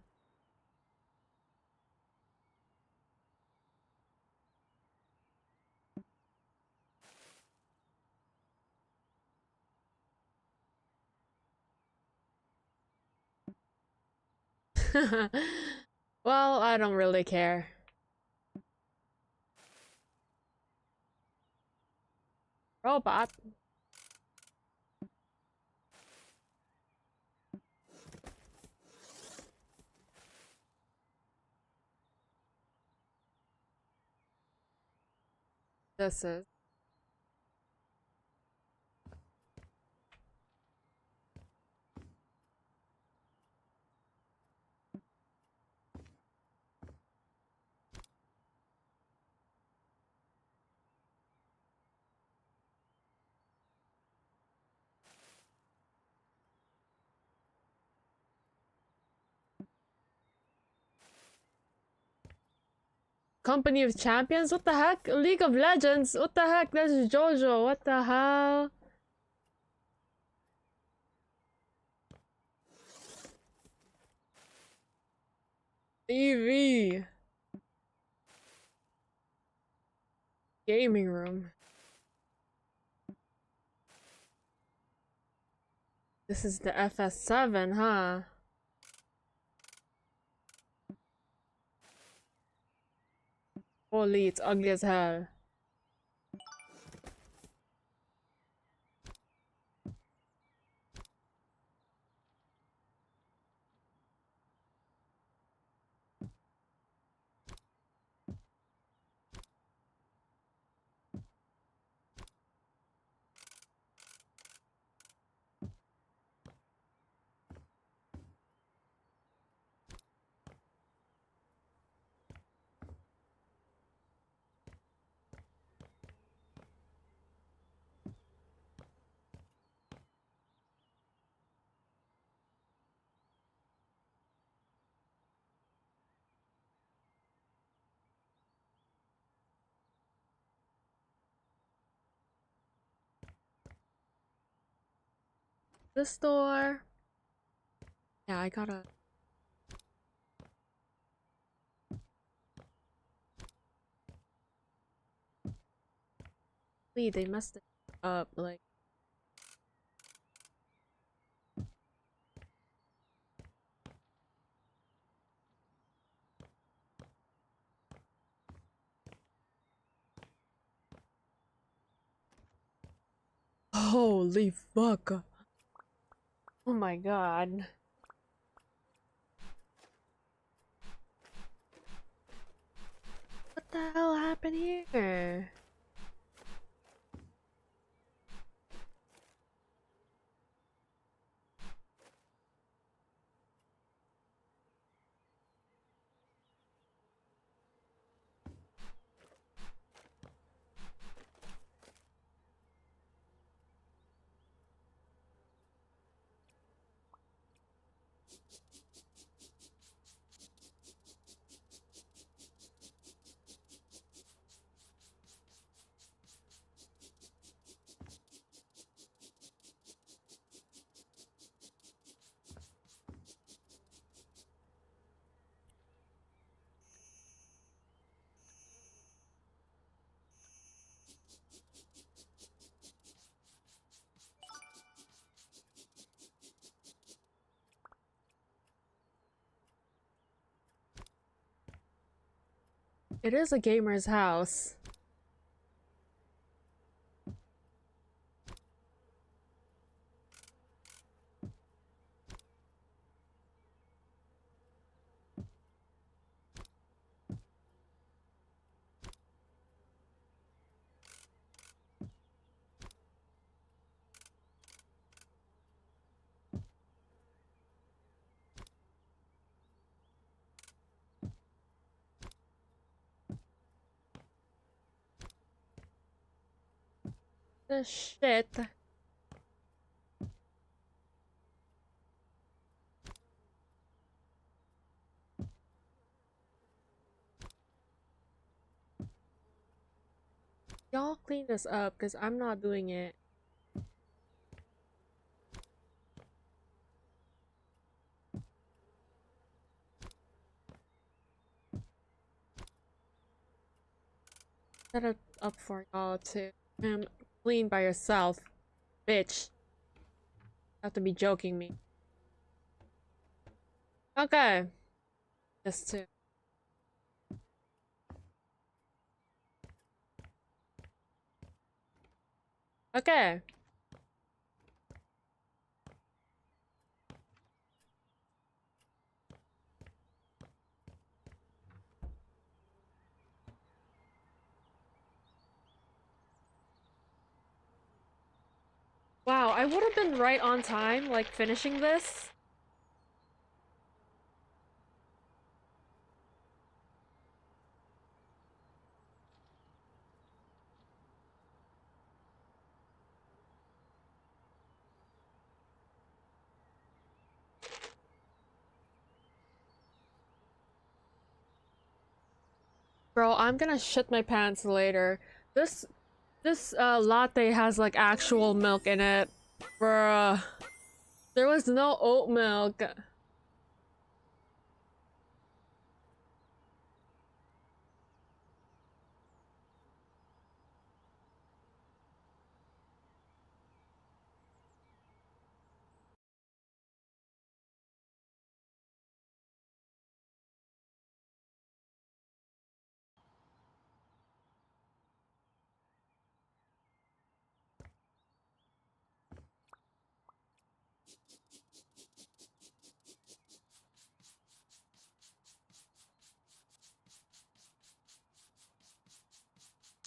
Well, I don't really care. Robot. This is. Company of Champions? What the heck? League of Legends? What the heck? That's JoJo. What the hell? TV. Gaming room. This is the FS7, huh? Holy, it's ugly as hell. The store. Yeah, I gotta. Lee, they messed it up. Like. Holy fuck. Oh my god. What the hell happened here? It is a gamer's house. The shit. Y'all clean this up because I'm not doing it. Set it up for y'all to clean by yourself, bitch. Have to be joking me. Okay. Just two. Okay. Wow, I would have been right on time, like finishing this. Bro, I'm gonna shit my pants later. This latte has like actual milk in it. Bruh. There was no oat milk.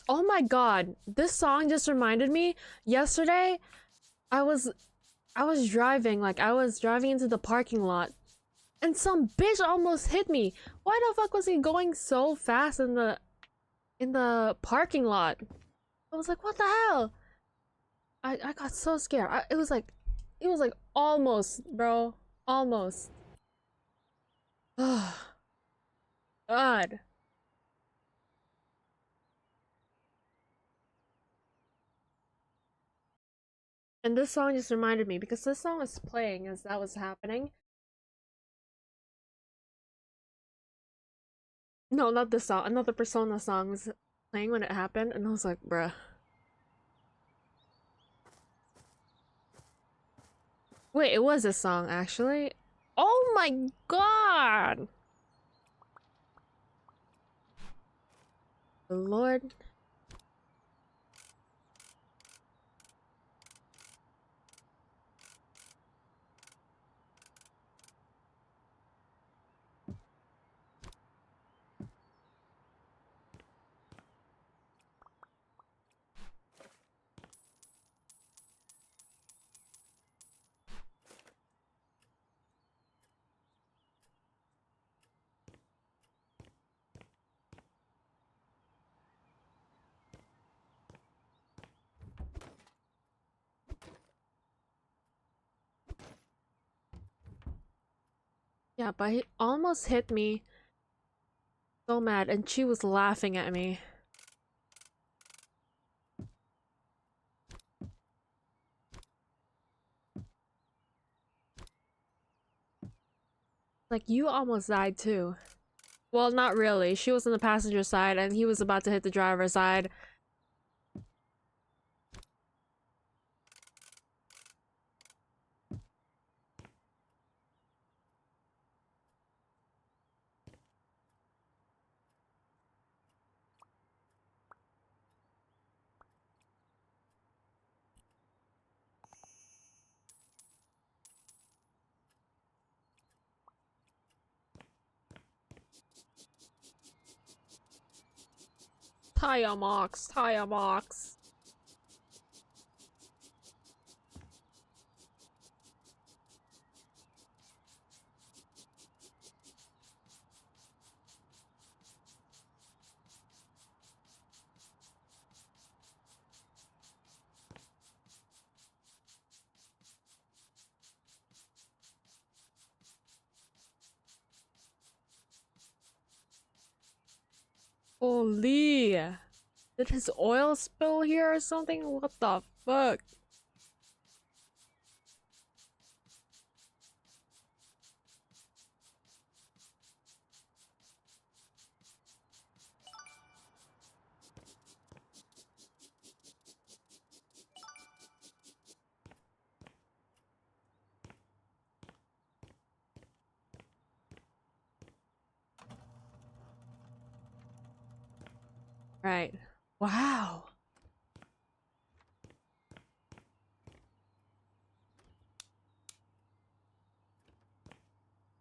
Oh my god, this song just reminded me yesterday I was driving, like I was driving into the parking lot and some bitch almost hit me. Why the fuck was he going so fast in the parking lot? I was like, what the hell? I got so scared. It was like almost, bro. Almost. God. And this song just reminded me because this song was playing as that was happening. No, not this song. Another Persona song was playing when it happened, and I was like, bruh. Wait, it was a song actually. Oh my god! The Lord. Yeah, but he almost hit me. So mad, and she was laughing at me. Like, you almost died too. Well, not really. She was on the passenger side, and he was about to hit the driver's side. Tire marks, tire marks. Holy! Did his oil spill here or something? What the fuck? Right. Wow.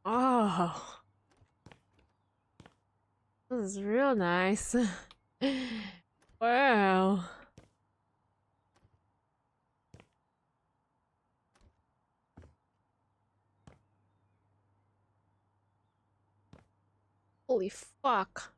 Oh. This is real nice. Wow. Holy fuck.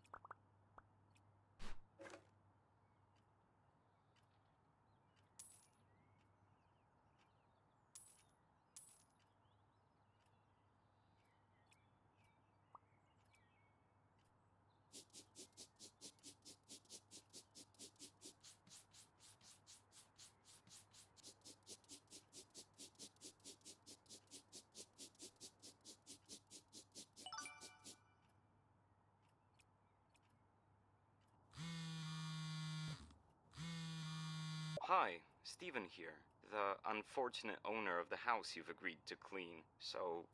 Hi, Steven here, the unfortunate owner of the house you've agreed to clean. So,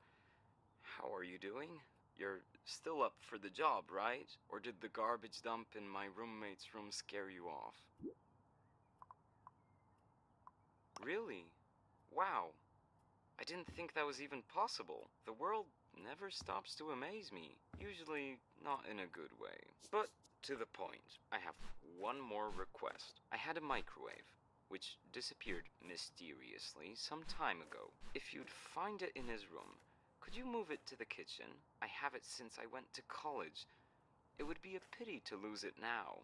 how are you doing? You're still up for the job, right? Or did the garbage dump in my roommate's room scare you off? Really? Wow. I didn't think that was even possible. The world never stops to amaze me. Usually not in a good way. But to the point, I have one more request. I had a microwave, which disappeared mysteriously some time ago. If you'd find it in his room, could you move it to the kitchen? I have it since I went to college. It would be a pity to lose it now.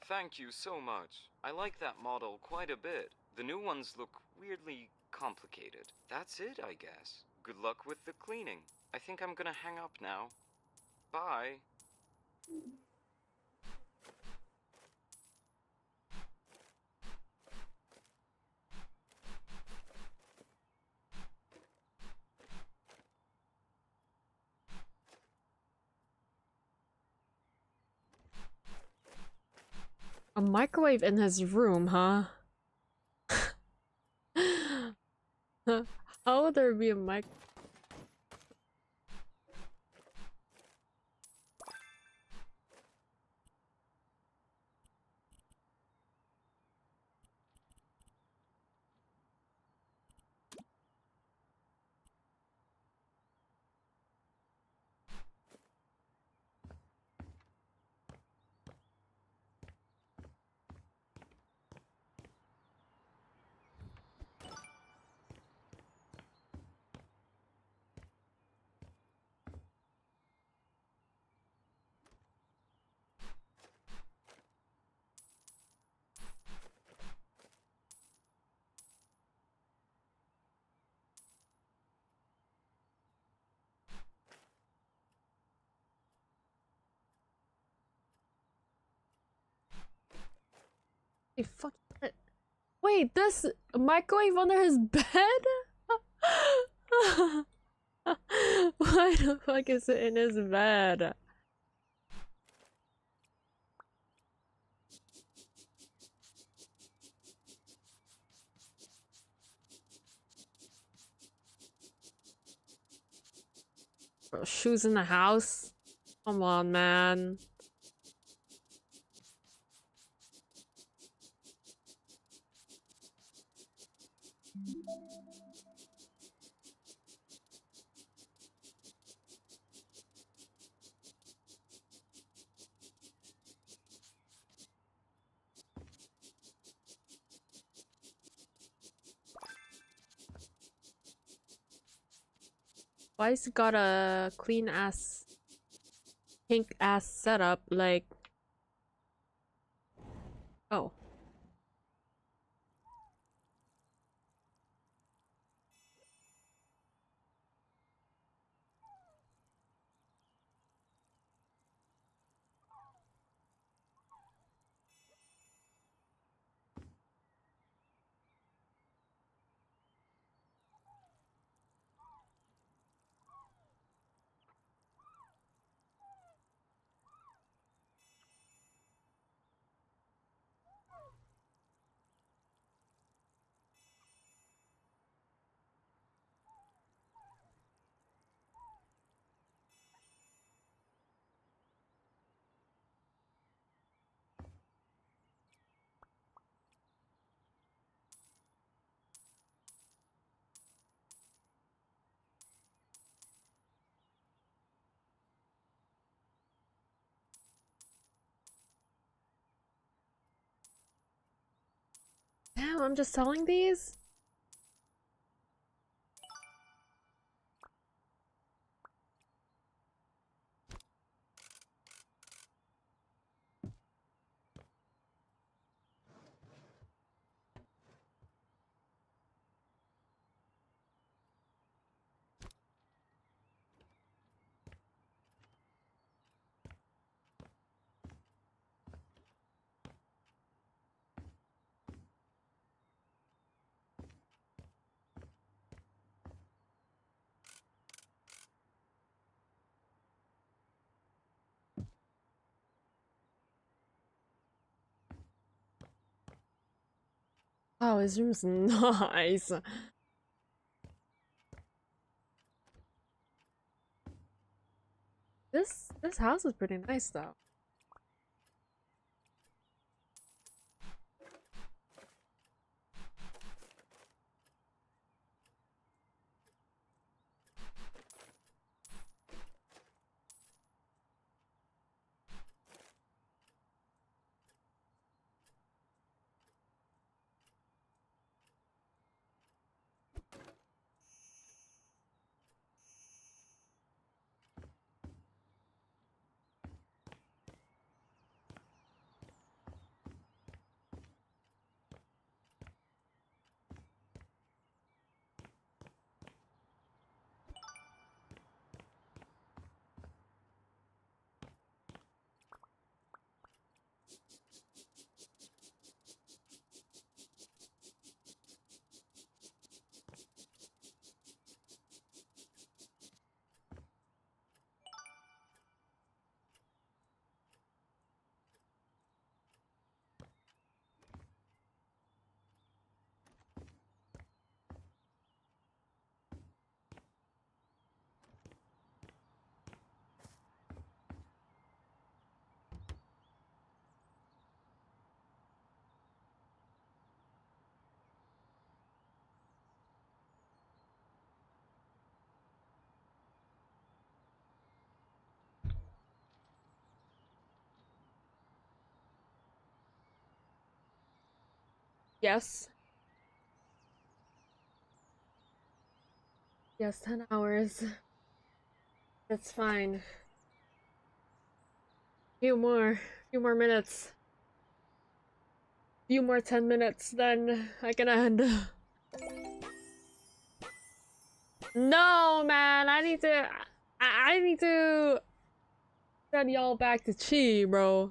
Thank you so much. I like that model quite a bit. The new ones look weirdly complicated. That's it, I guess. Good luck with the cleaning. I think I'm gonna hang up now. Bye. A microwave in his room, huh? How would there be a mic? Hey, fuck it. Wait, this microwave under his bed? Why the fuck is it in his bed? Bro, shoes in the house? Come on, man. Why is it got a clean ass, pink ass setup? Like, oh. Damn, I'm just selling these? Oh, his room's nice. This house is pretty nice though. Yes. Yes, 10 hours. That's fine. Few more minutes. Few more 10 minutes, then I can end. No, man, I need to send y'all back to Chi, bro.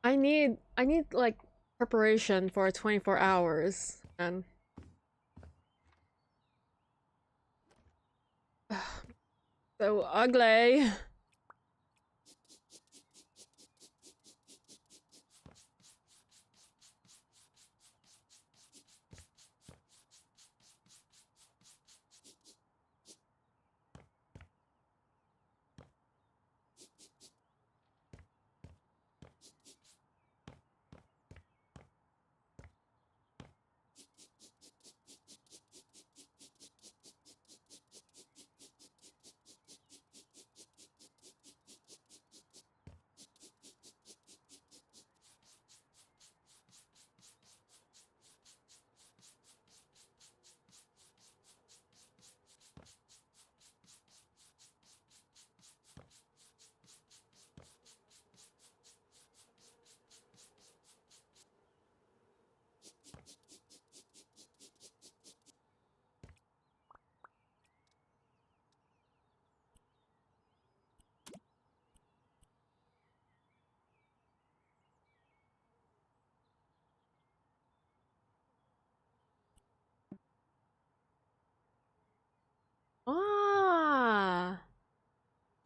I need like preparation for 24 hours and so ugly.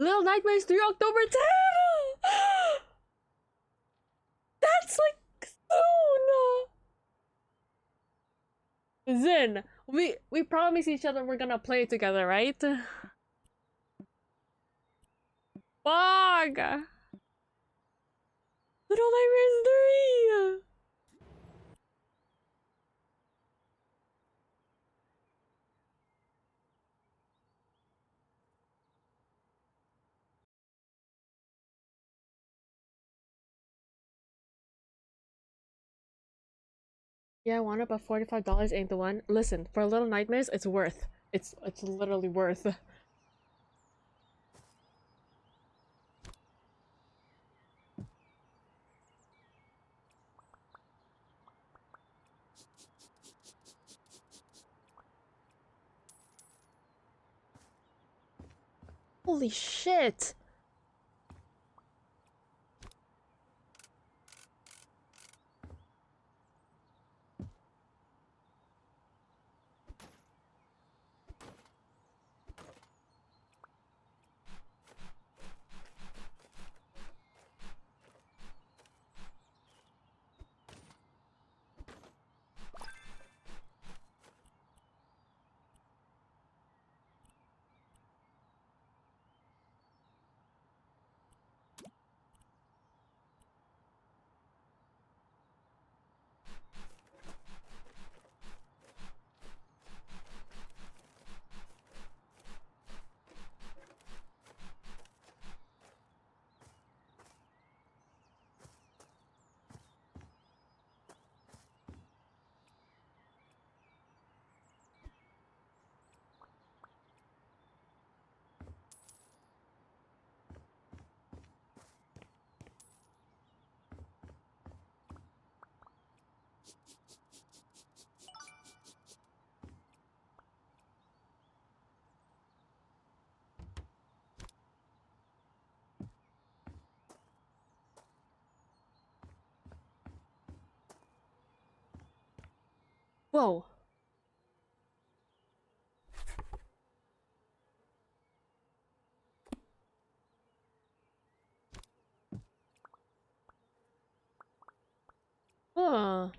Little Nightmares 3 October 10! That's like soon! Zin, we promise each other we're gonna play together, right? Fuck! Little Nightmares 3! Yeah, I want it, but $45 ain't the one. Listen, for Little Nightmares, it's worth. It's literally worth. Holy shit! Whoa. Huh.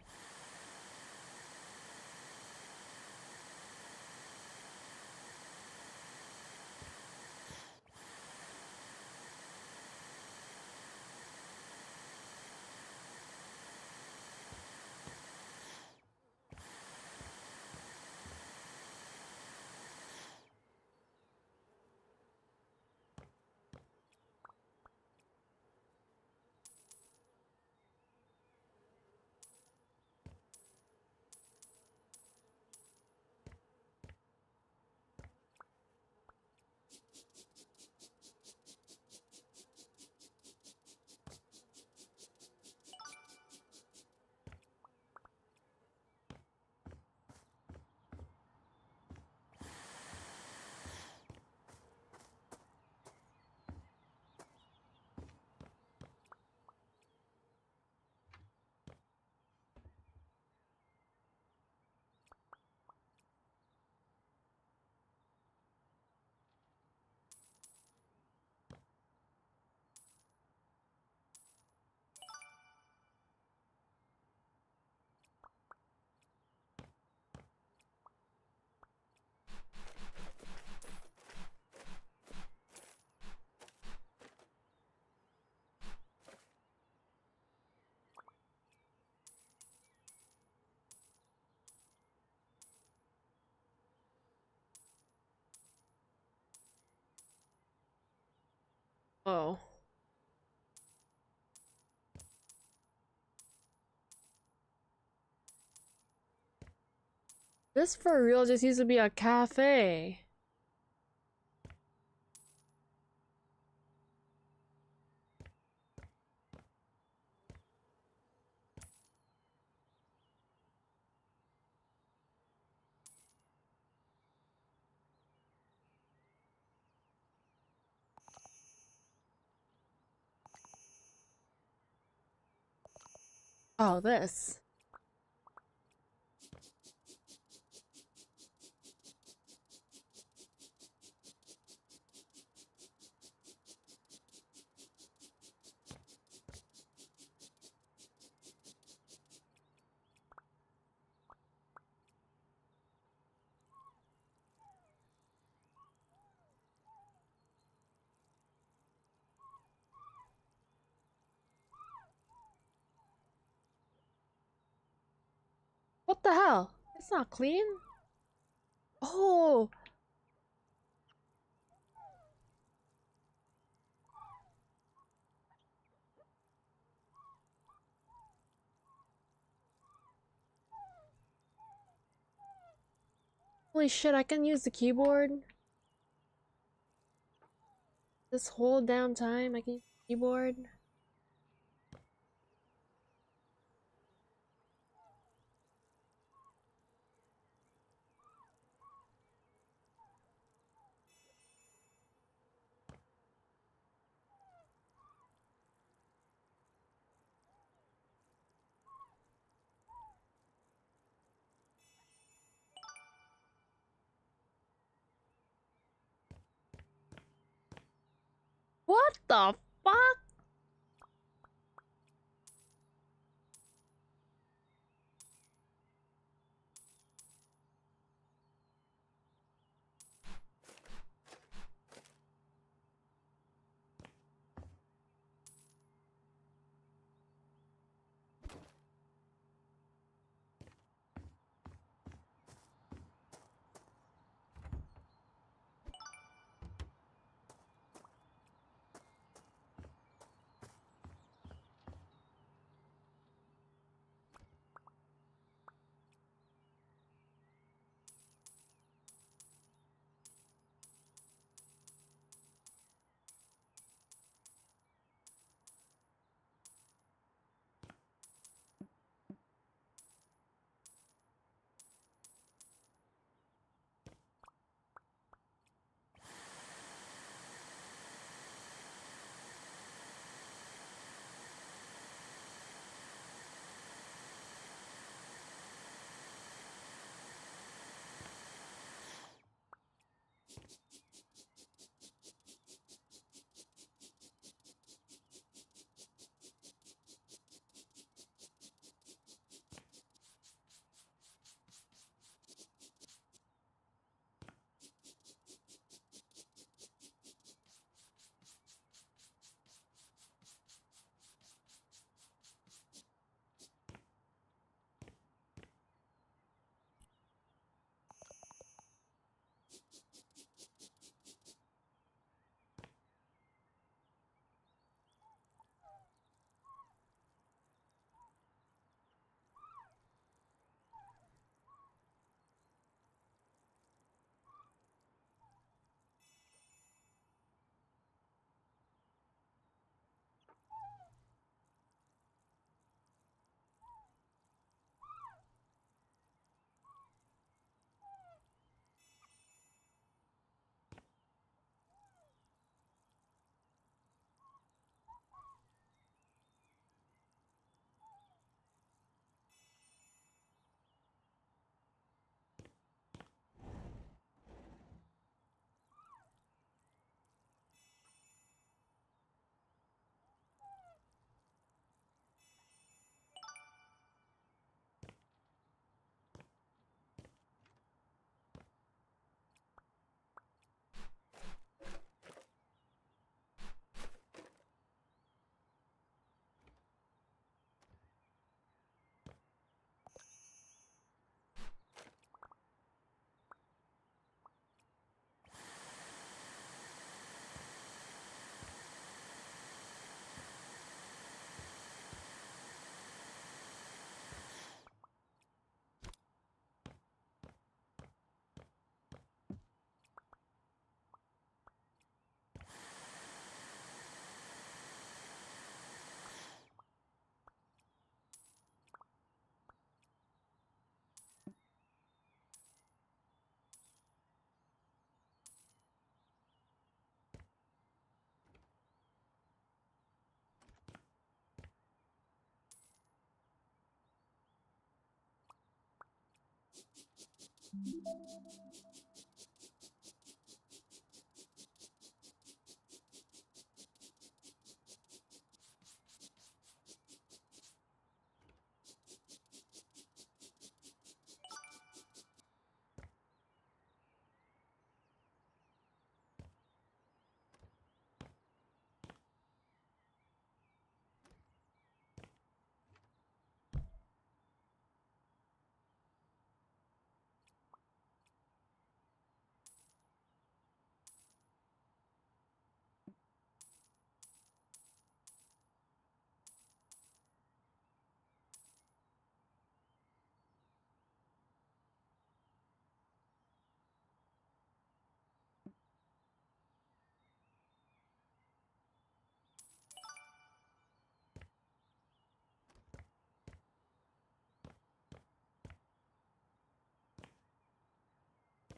Oh. This for real just used to be a cafe. Oh, this. the hell? It's not clean? Oh! Holy shit, I can use the keyboard. This whole damn time I can use the keyboard. What the fuck?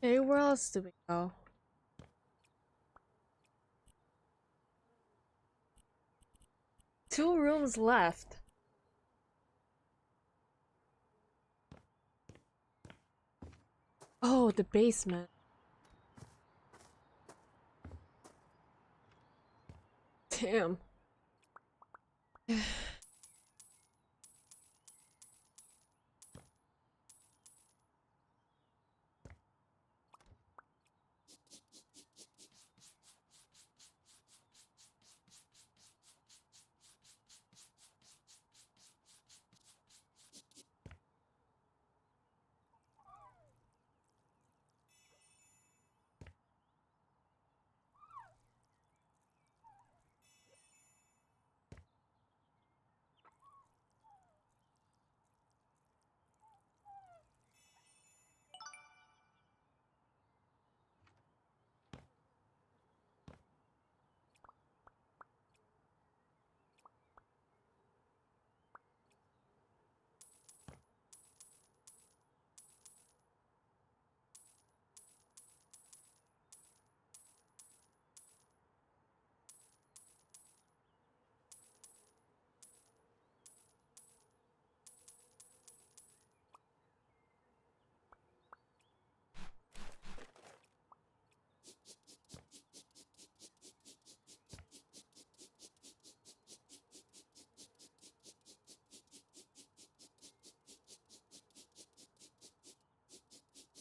Okay, where else do we go? Two rooms left. Oh, the basement. Damn.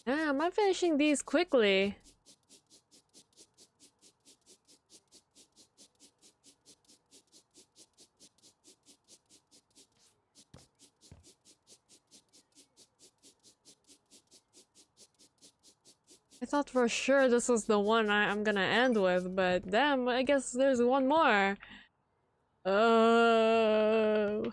Damn, I'm finishing these quickly. I thought for sure this was the one I'm gonna end with, but damn, I guess there's one more. Oh.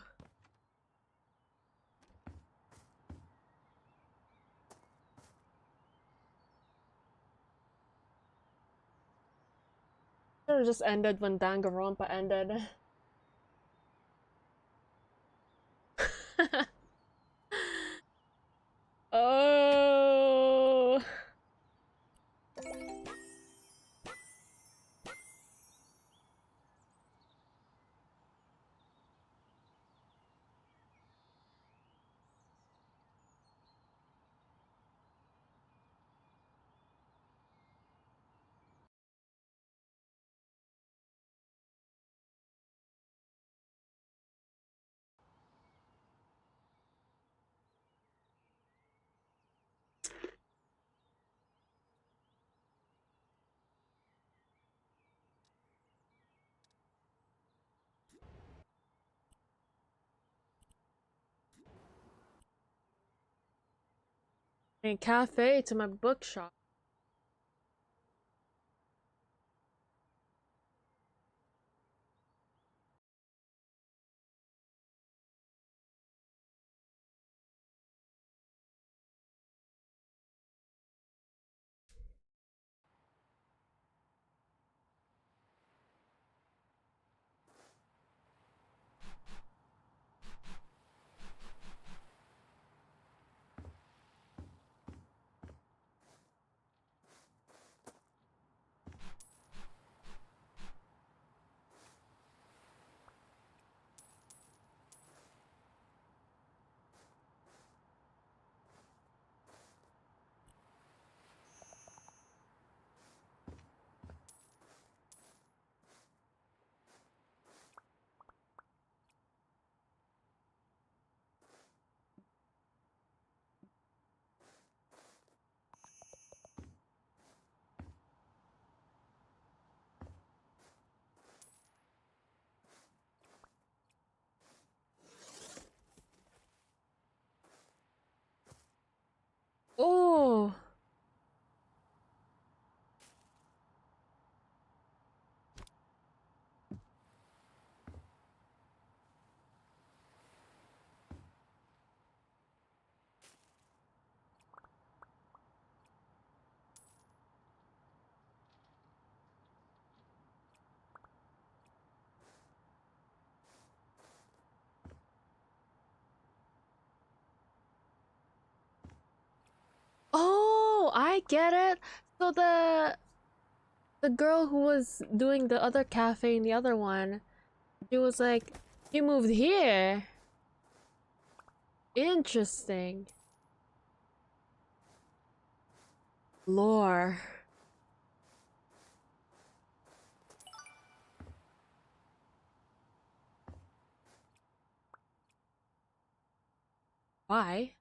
Should have just ended when Danganronpa ended. Oh. A cafe to my bookshop. I get it. So the girl who was doing the other cafe in the other one, she was like, you moved here. Interesting. Lore. Why?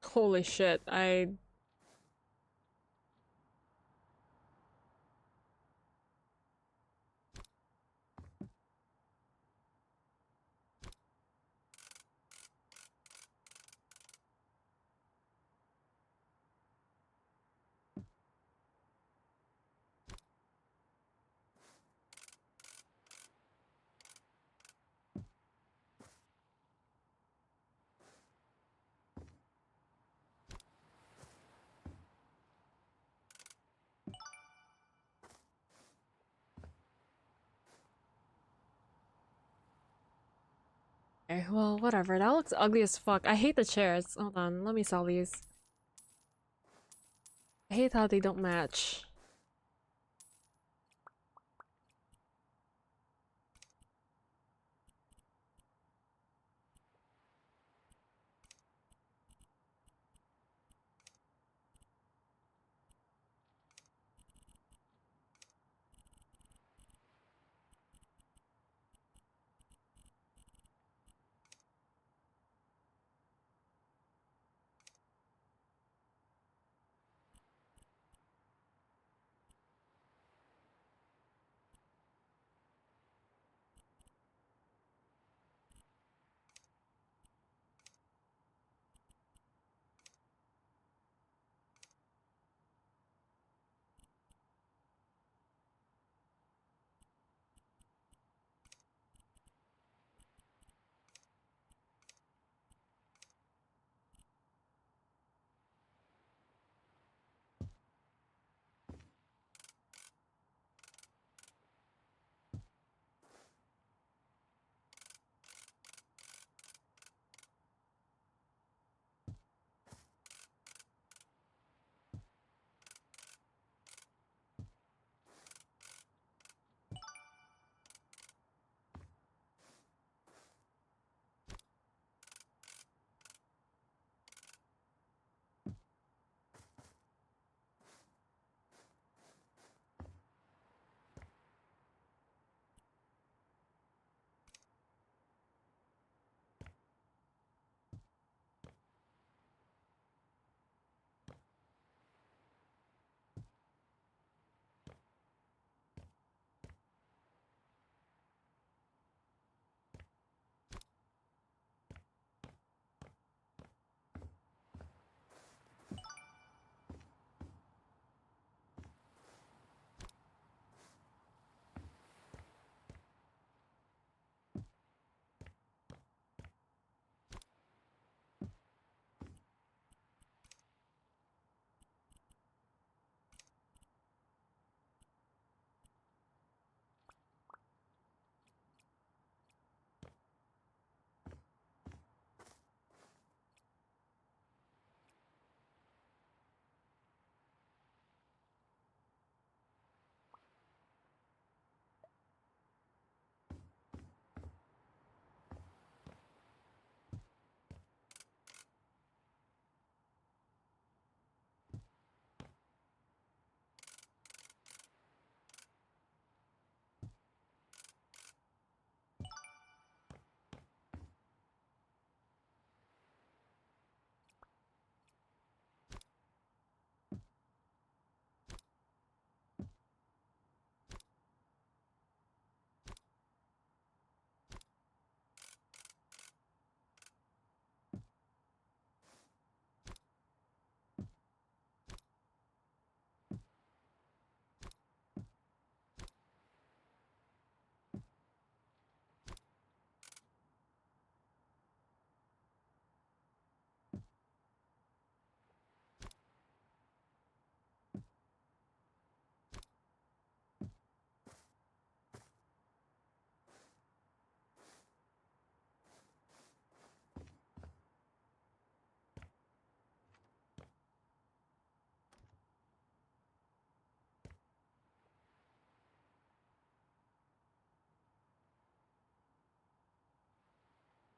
Holy shit, well, whatever. That looks ugly as fuck. I hate the chairs. Hold on, let me sell these. I hate how they don't match.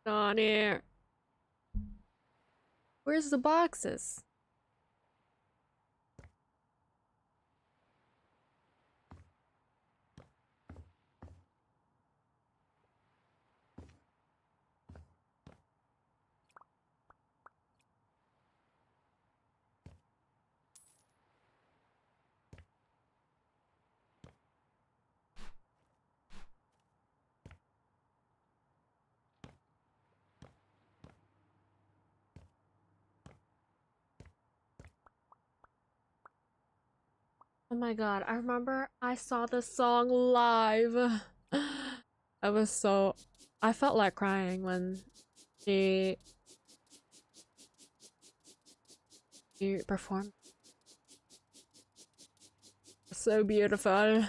Not here. Where's the boxes? Oh my god, I remember I saw this song live. I felt like crying when she performed. So beautiful.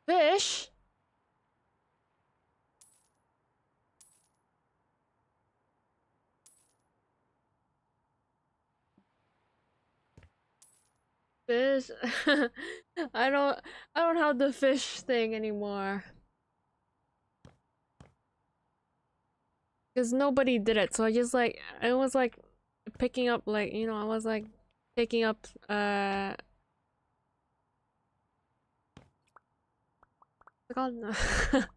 Fish? Fish? I don't have the fish thing anymore. Cause nobody did it, so I was like picking up like, you know, I was like taking up what's it called?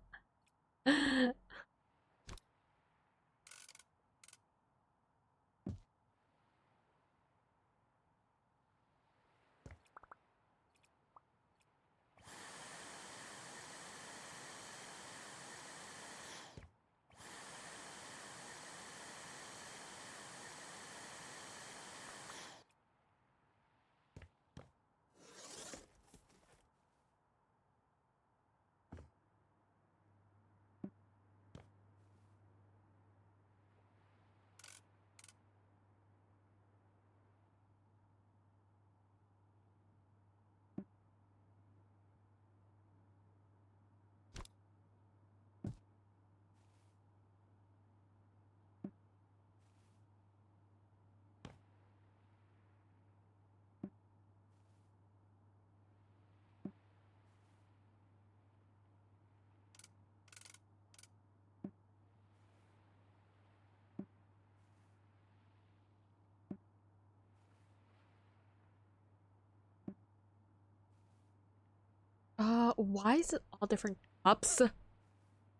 Why is it all different cups?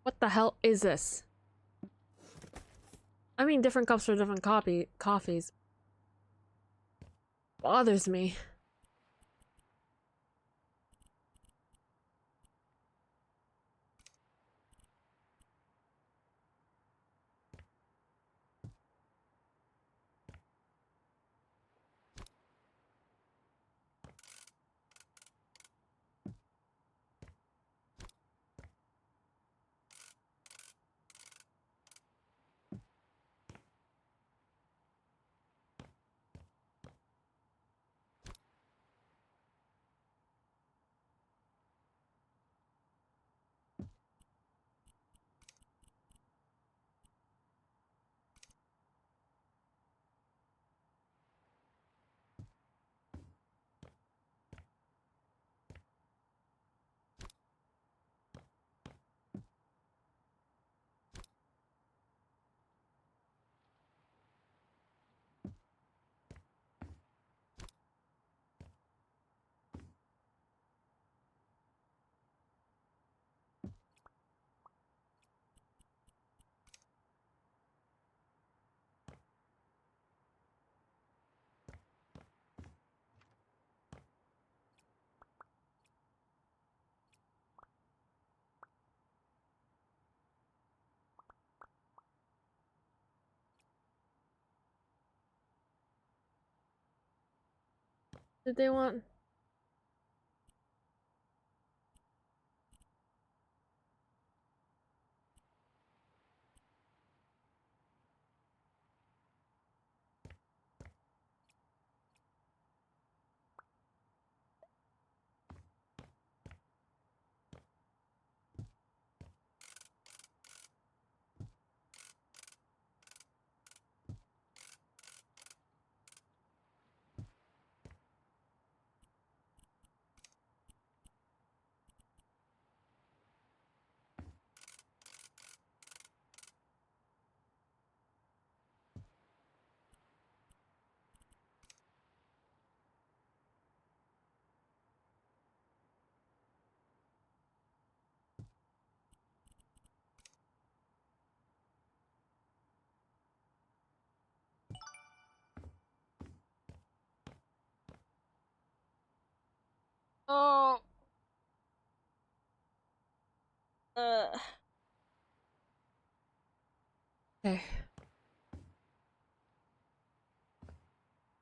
What the hell is this? I mean, different cups for different coffees. Bothers me. Did they want? Oh. Okay.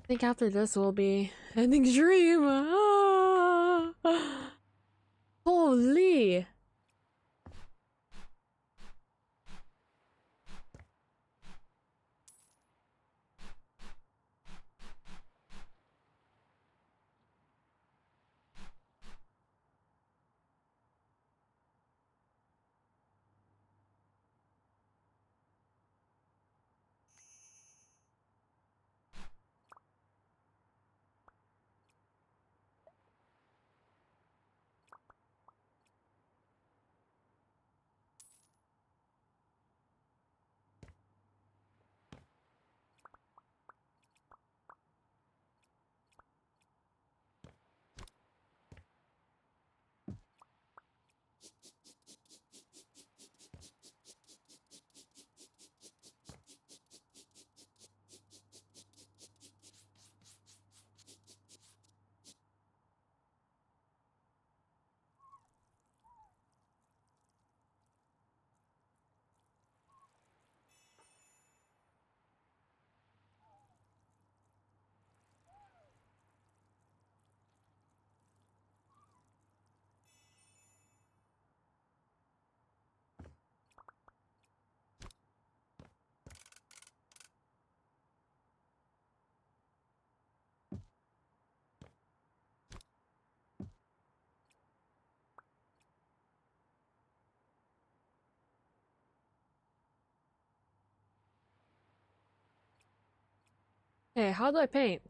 I think after this will be ending stream. Ah! Holy. Okay, how do I paint?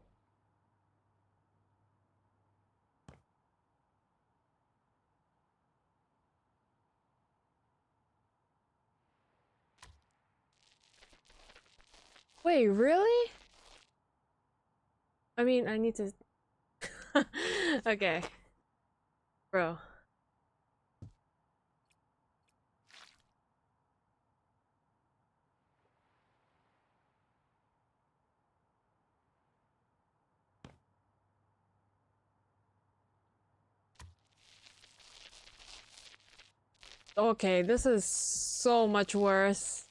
Wait, really? I mean, I need to... Okay. Bro. Okay, this is so much worse.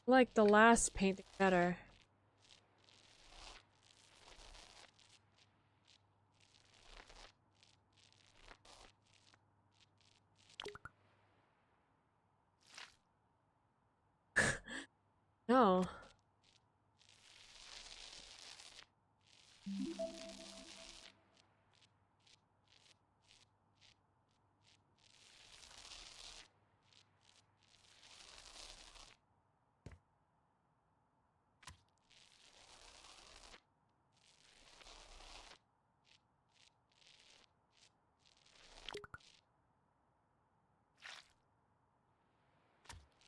Like the last painting better. No.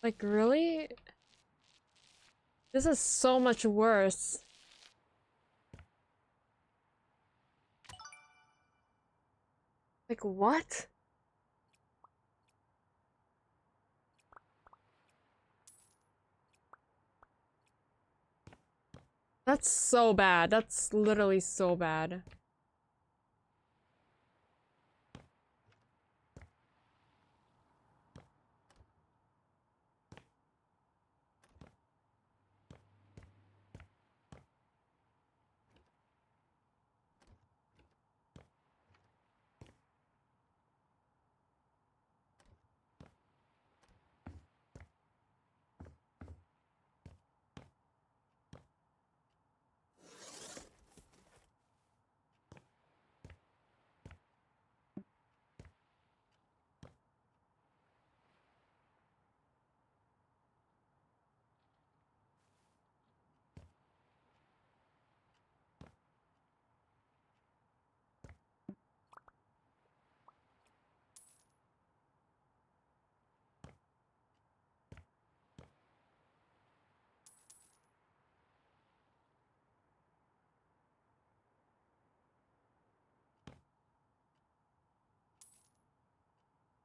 Like, really? This is so much worse. Like, what? That's so bad. That's literally so bad.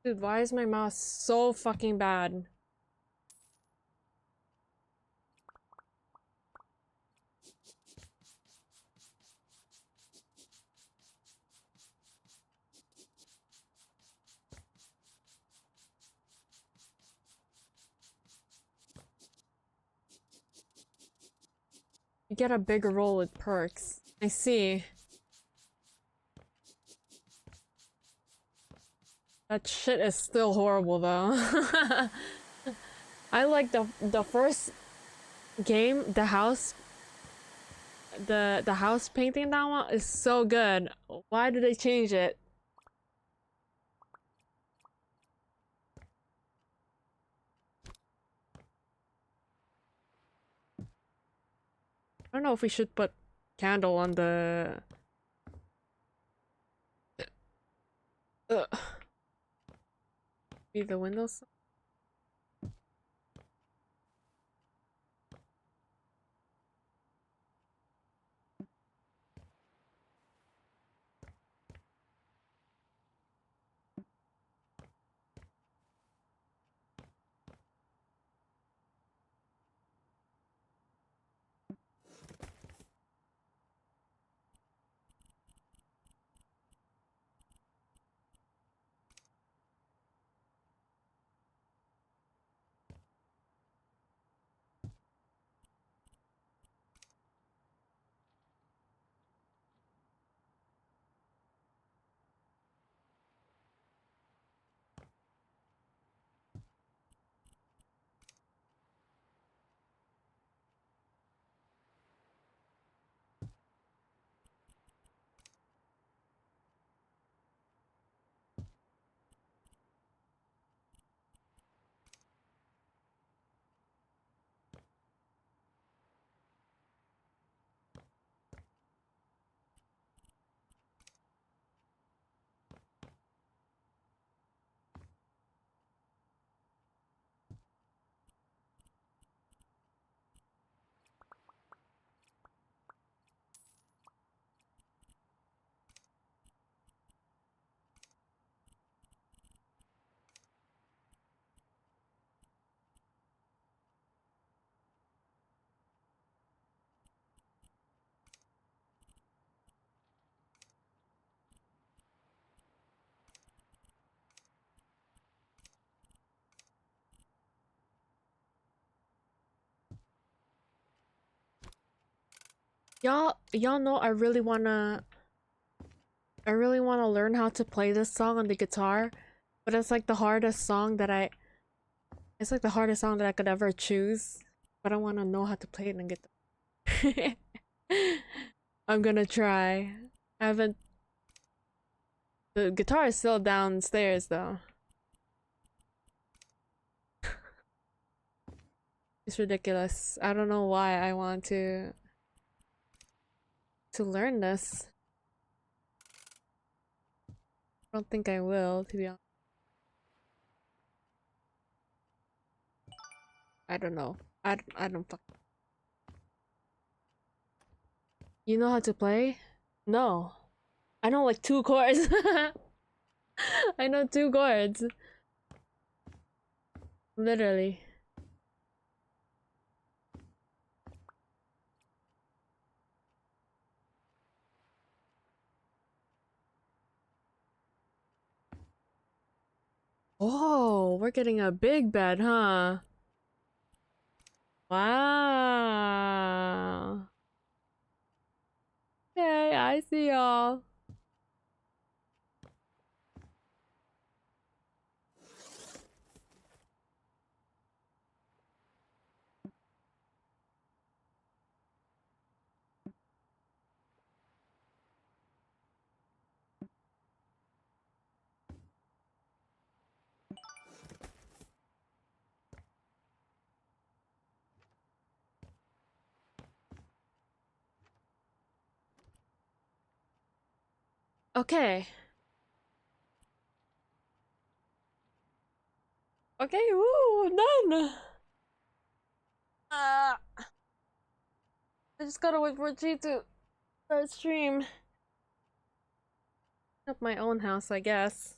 Dude, why is my mouse so fucking bad? You get a bigger role with perks. I see. That shit is still horrible though. I like the first game, the house painting, that one is so good. Why did they change it? I don't know if we should put candle on the be the windows. Y'all know I really wanna learn how to play this song on the guitar, but it's like the hardest song that I could ever choose. But I wanna know how to play it on guitar. I'm gonna try. I haven't. The guitar is still downstairs though. It's ridiculous. I don't know why I want to learn this. I don't think I will, to be honest. I don't know. I don't fuck. You know how to play? No. I know like 2 chords. I know 2 chords. Literally. Oh, we're getting a big bed, huh? Wow. Okay, I see y'all. Okay. Okay, woo, done. I just gotta wait for G to start stream. Up my own house, I guess.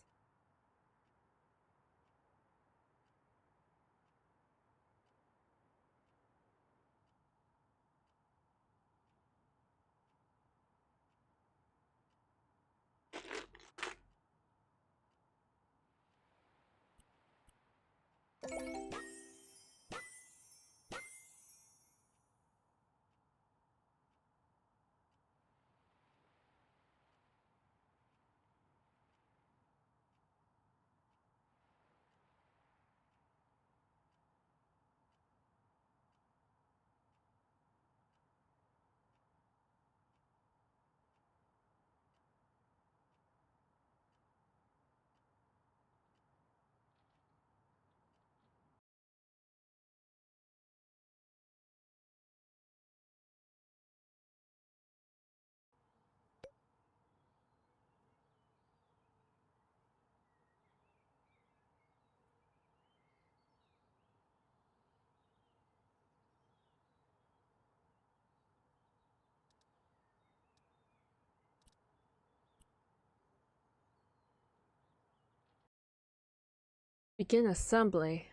Begin assembly.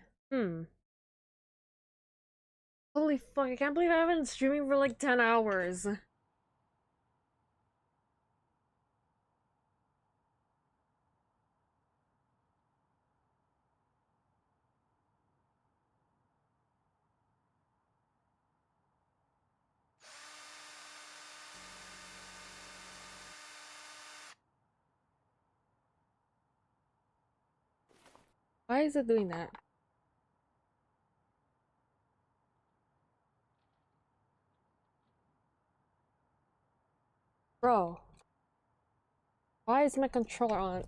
Holy fuck, I can't believe I've been streaming for like 10 hours. Why is it doing that? Bro. Why is my controller on?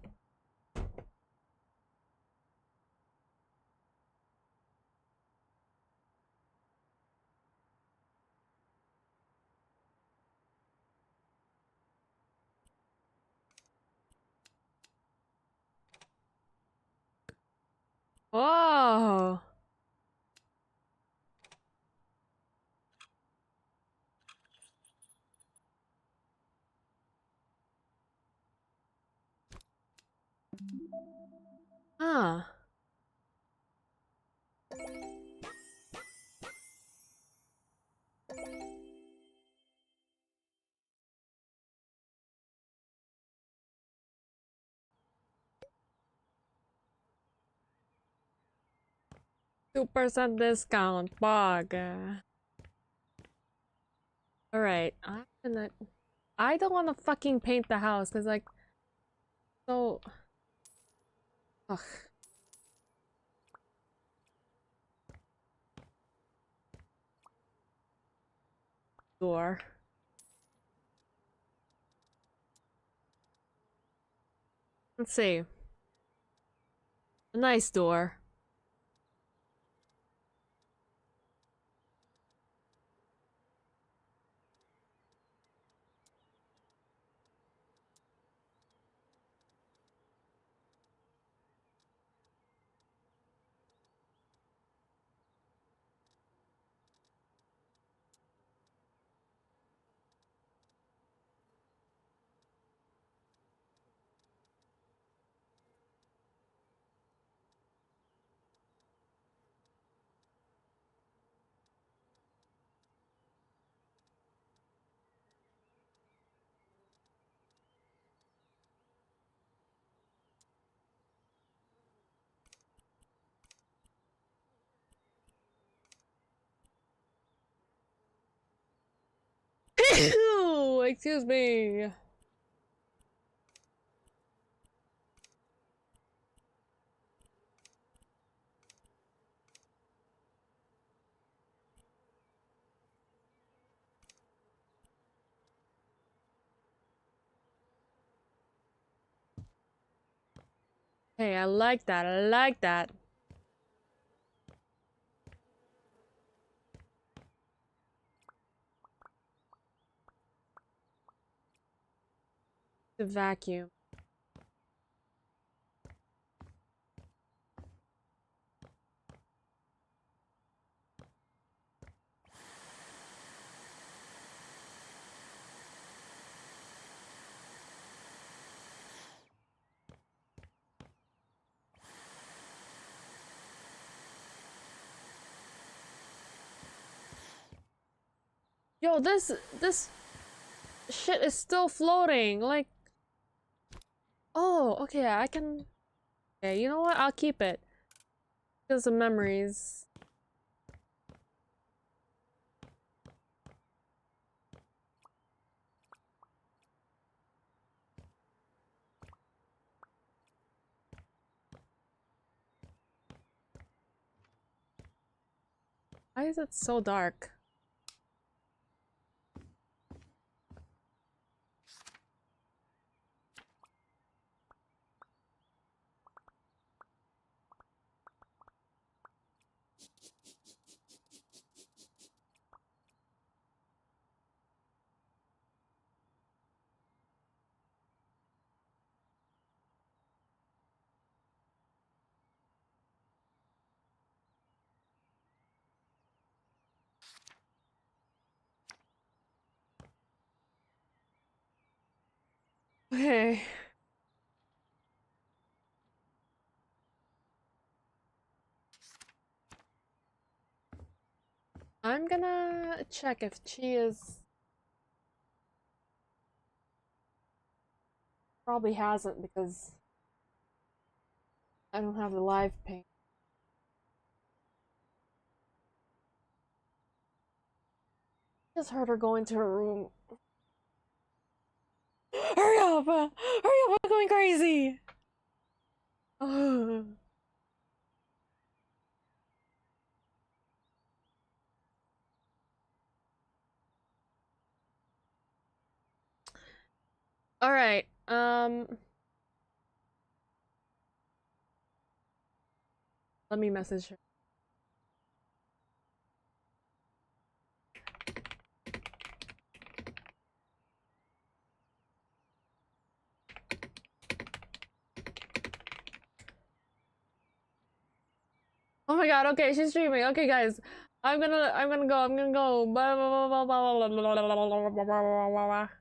Oh. Huh. %2 discount, bug. Alright, I don't want to fucking paint the house because, like, so. Ugh. Door. Let's see. A nice door. Excuse me. Hey, I like that. I like that. The vacuum. Yo, this shit is still floating. Like, oh, okay, I can. Okay, you know what? I'll keep it because of memories. Why is it so dark? Okay. I'm gonna check if she is... Probably hasn't because I don't have the live ping. Just heard her go into her room. Hurry up! Hurry up! I'm going crazy! Alright, let me message her. Oh my god, okay, she's streaming. Okay, guys. I'm gonna go. Blah, blah, blah, blah, blah, blah, blah, blah, blah, blah, blah, blah.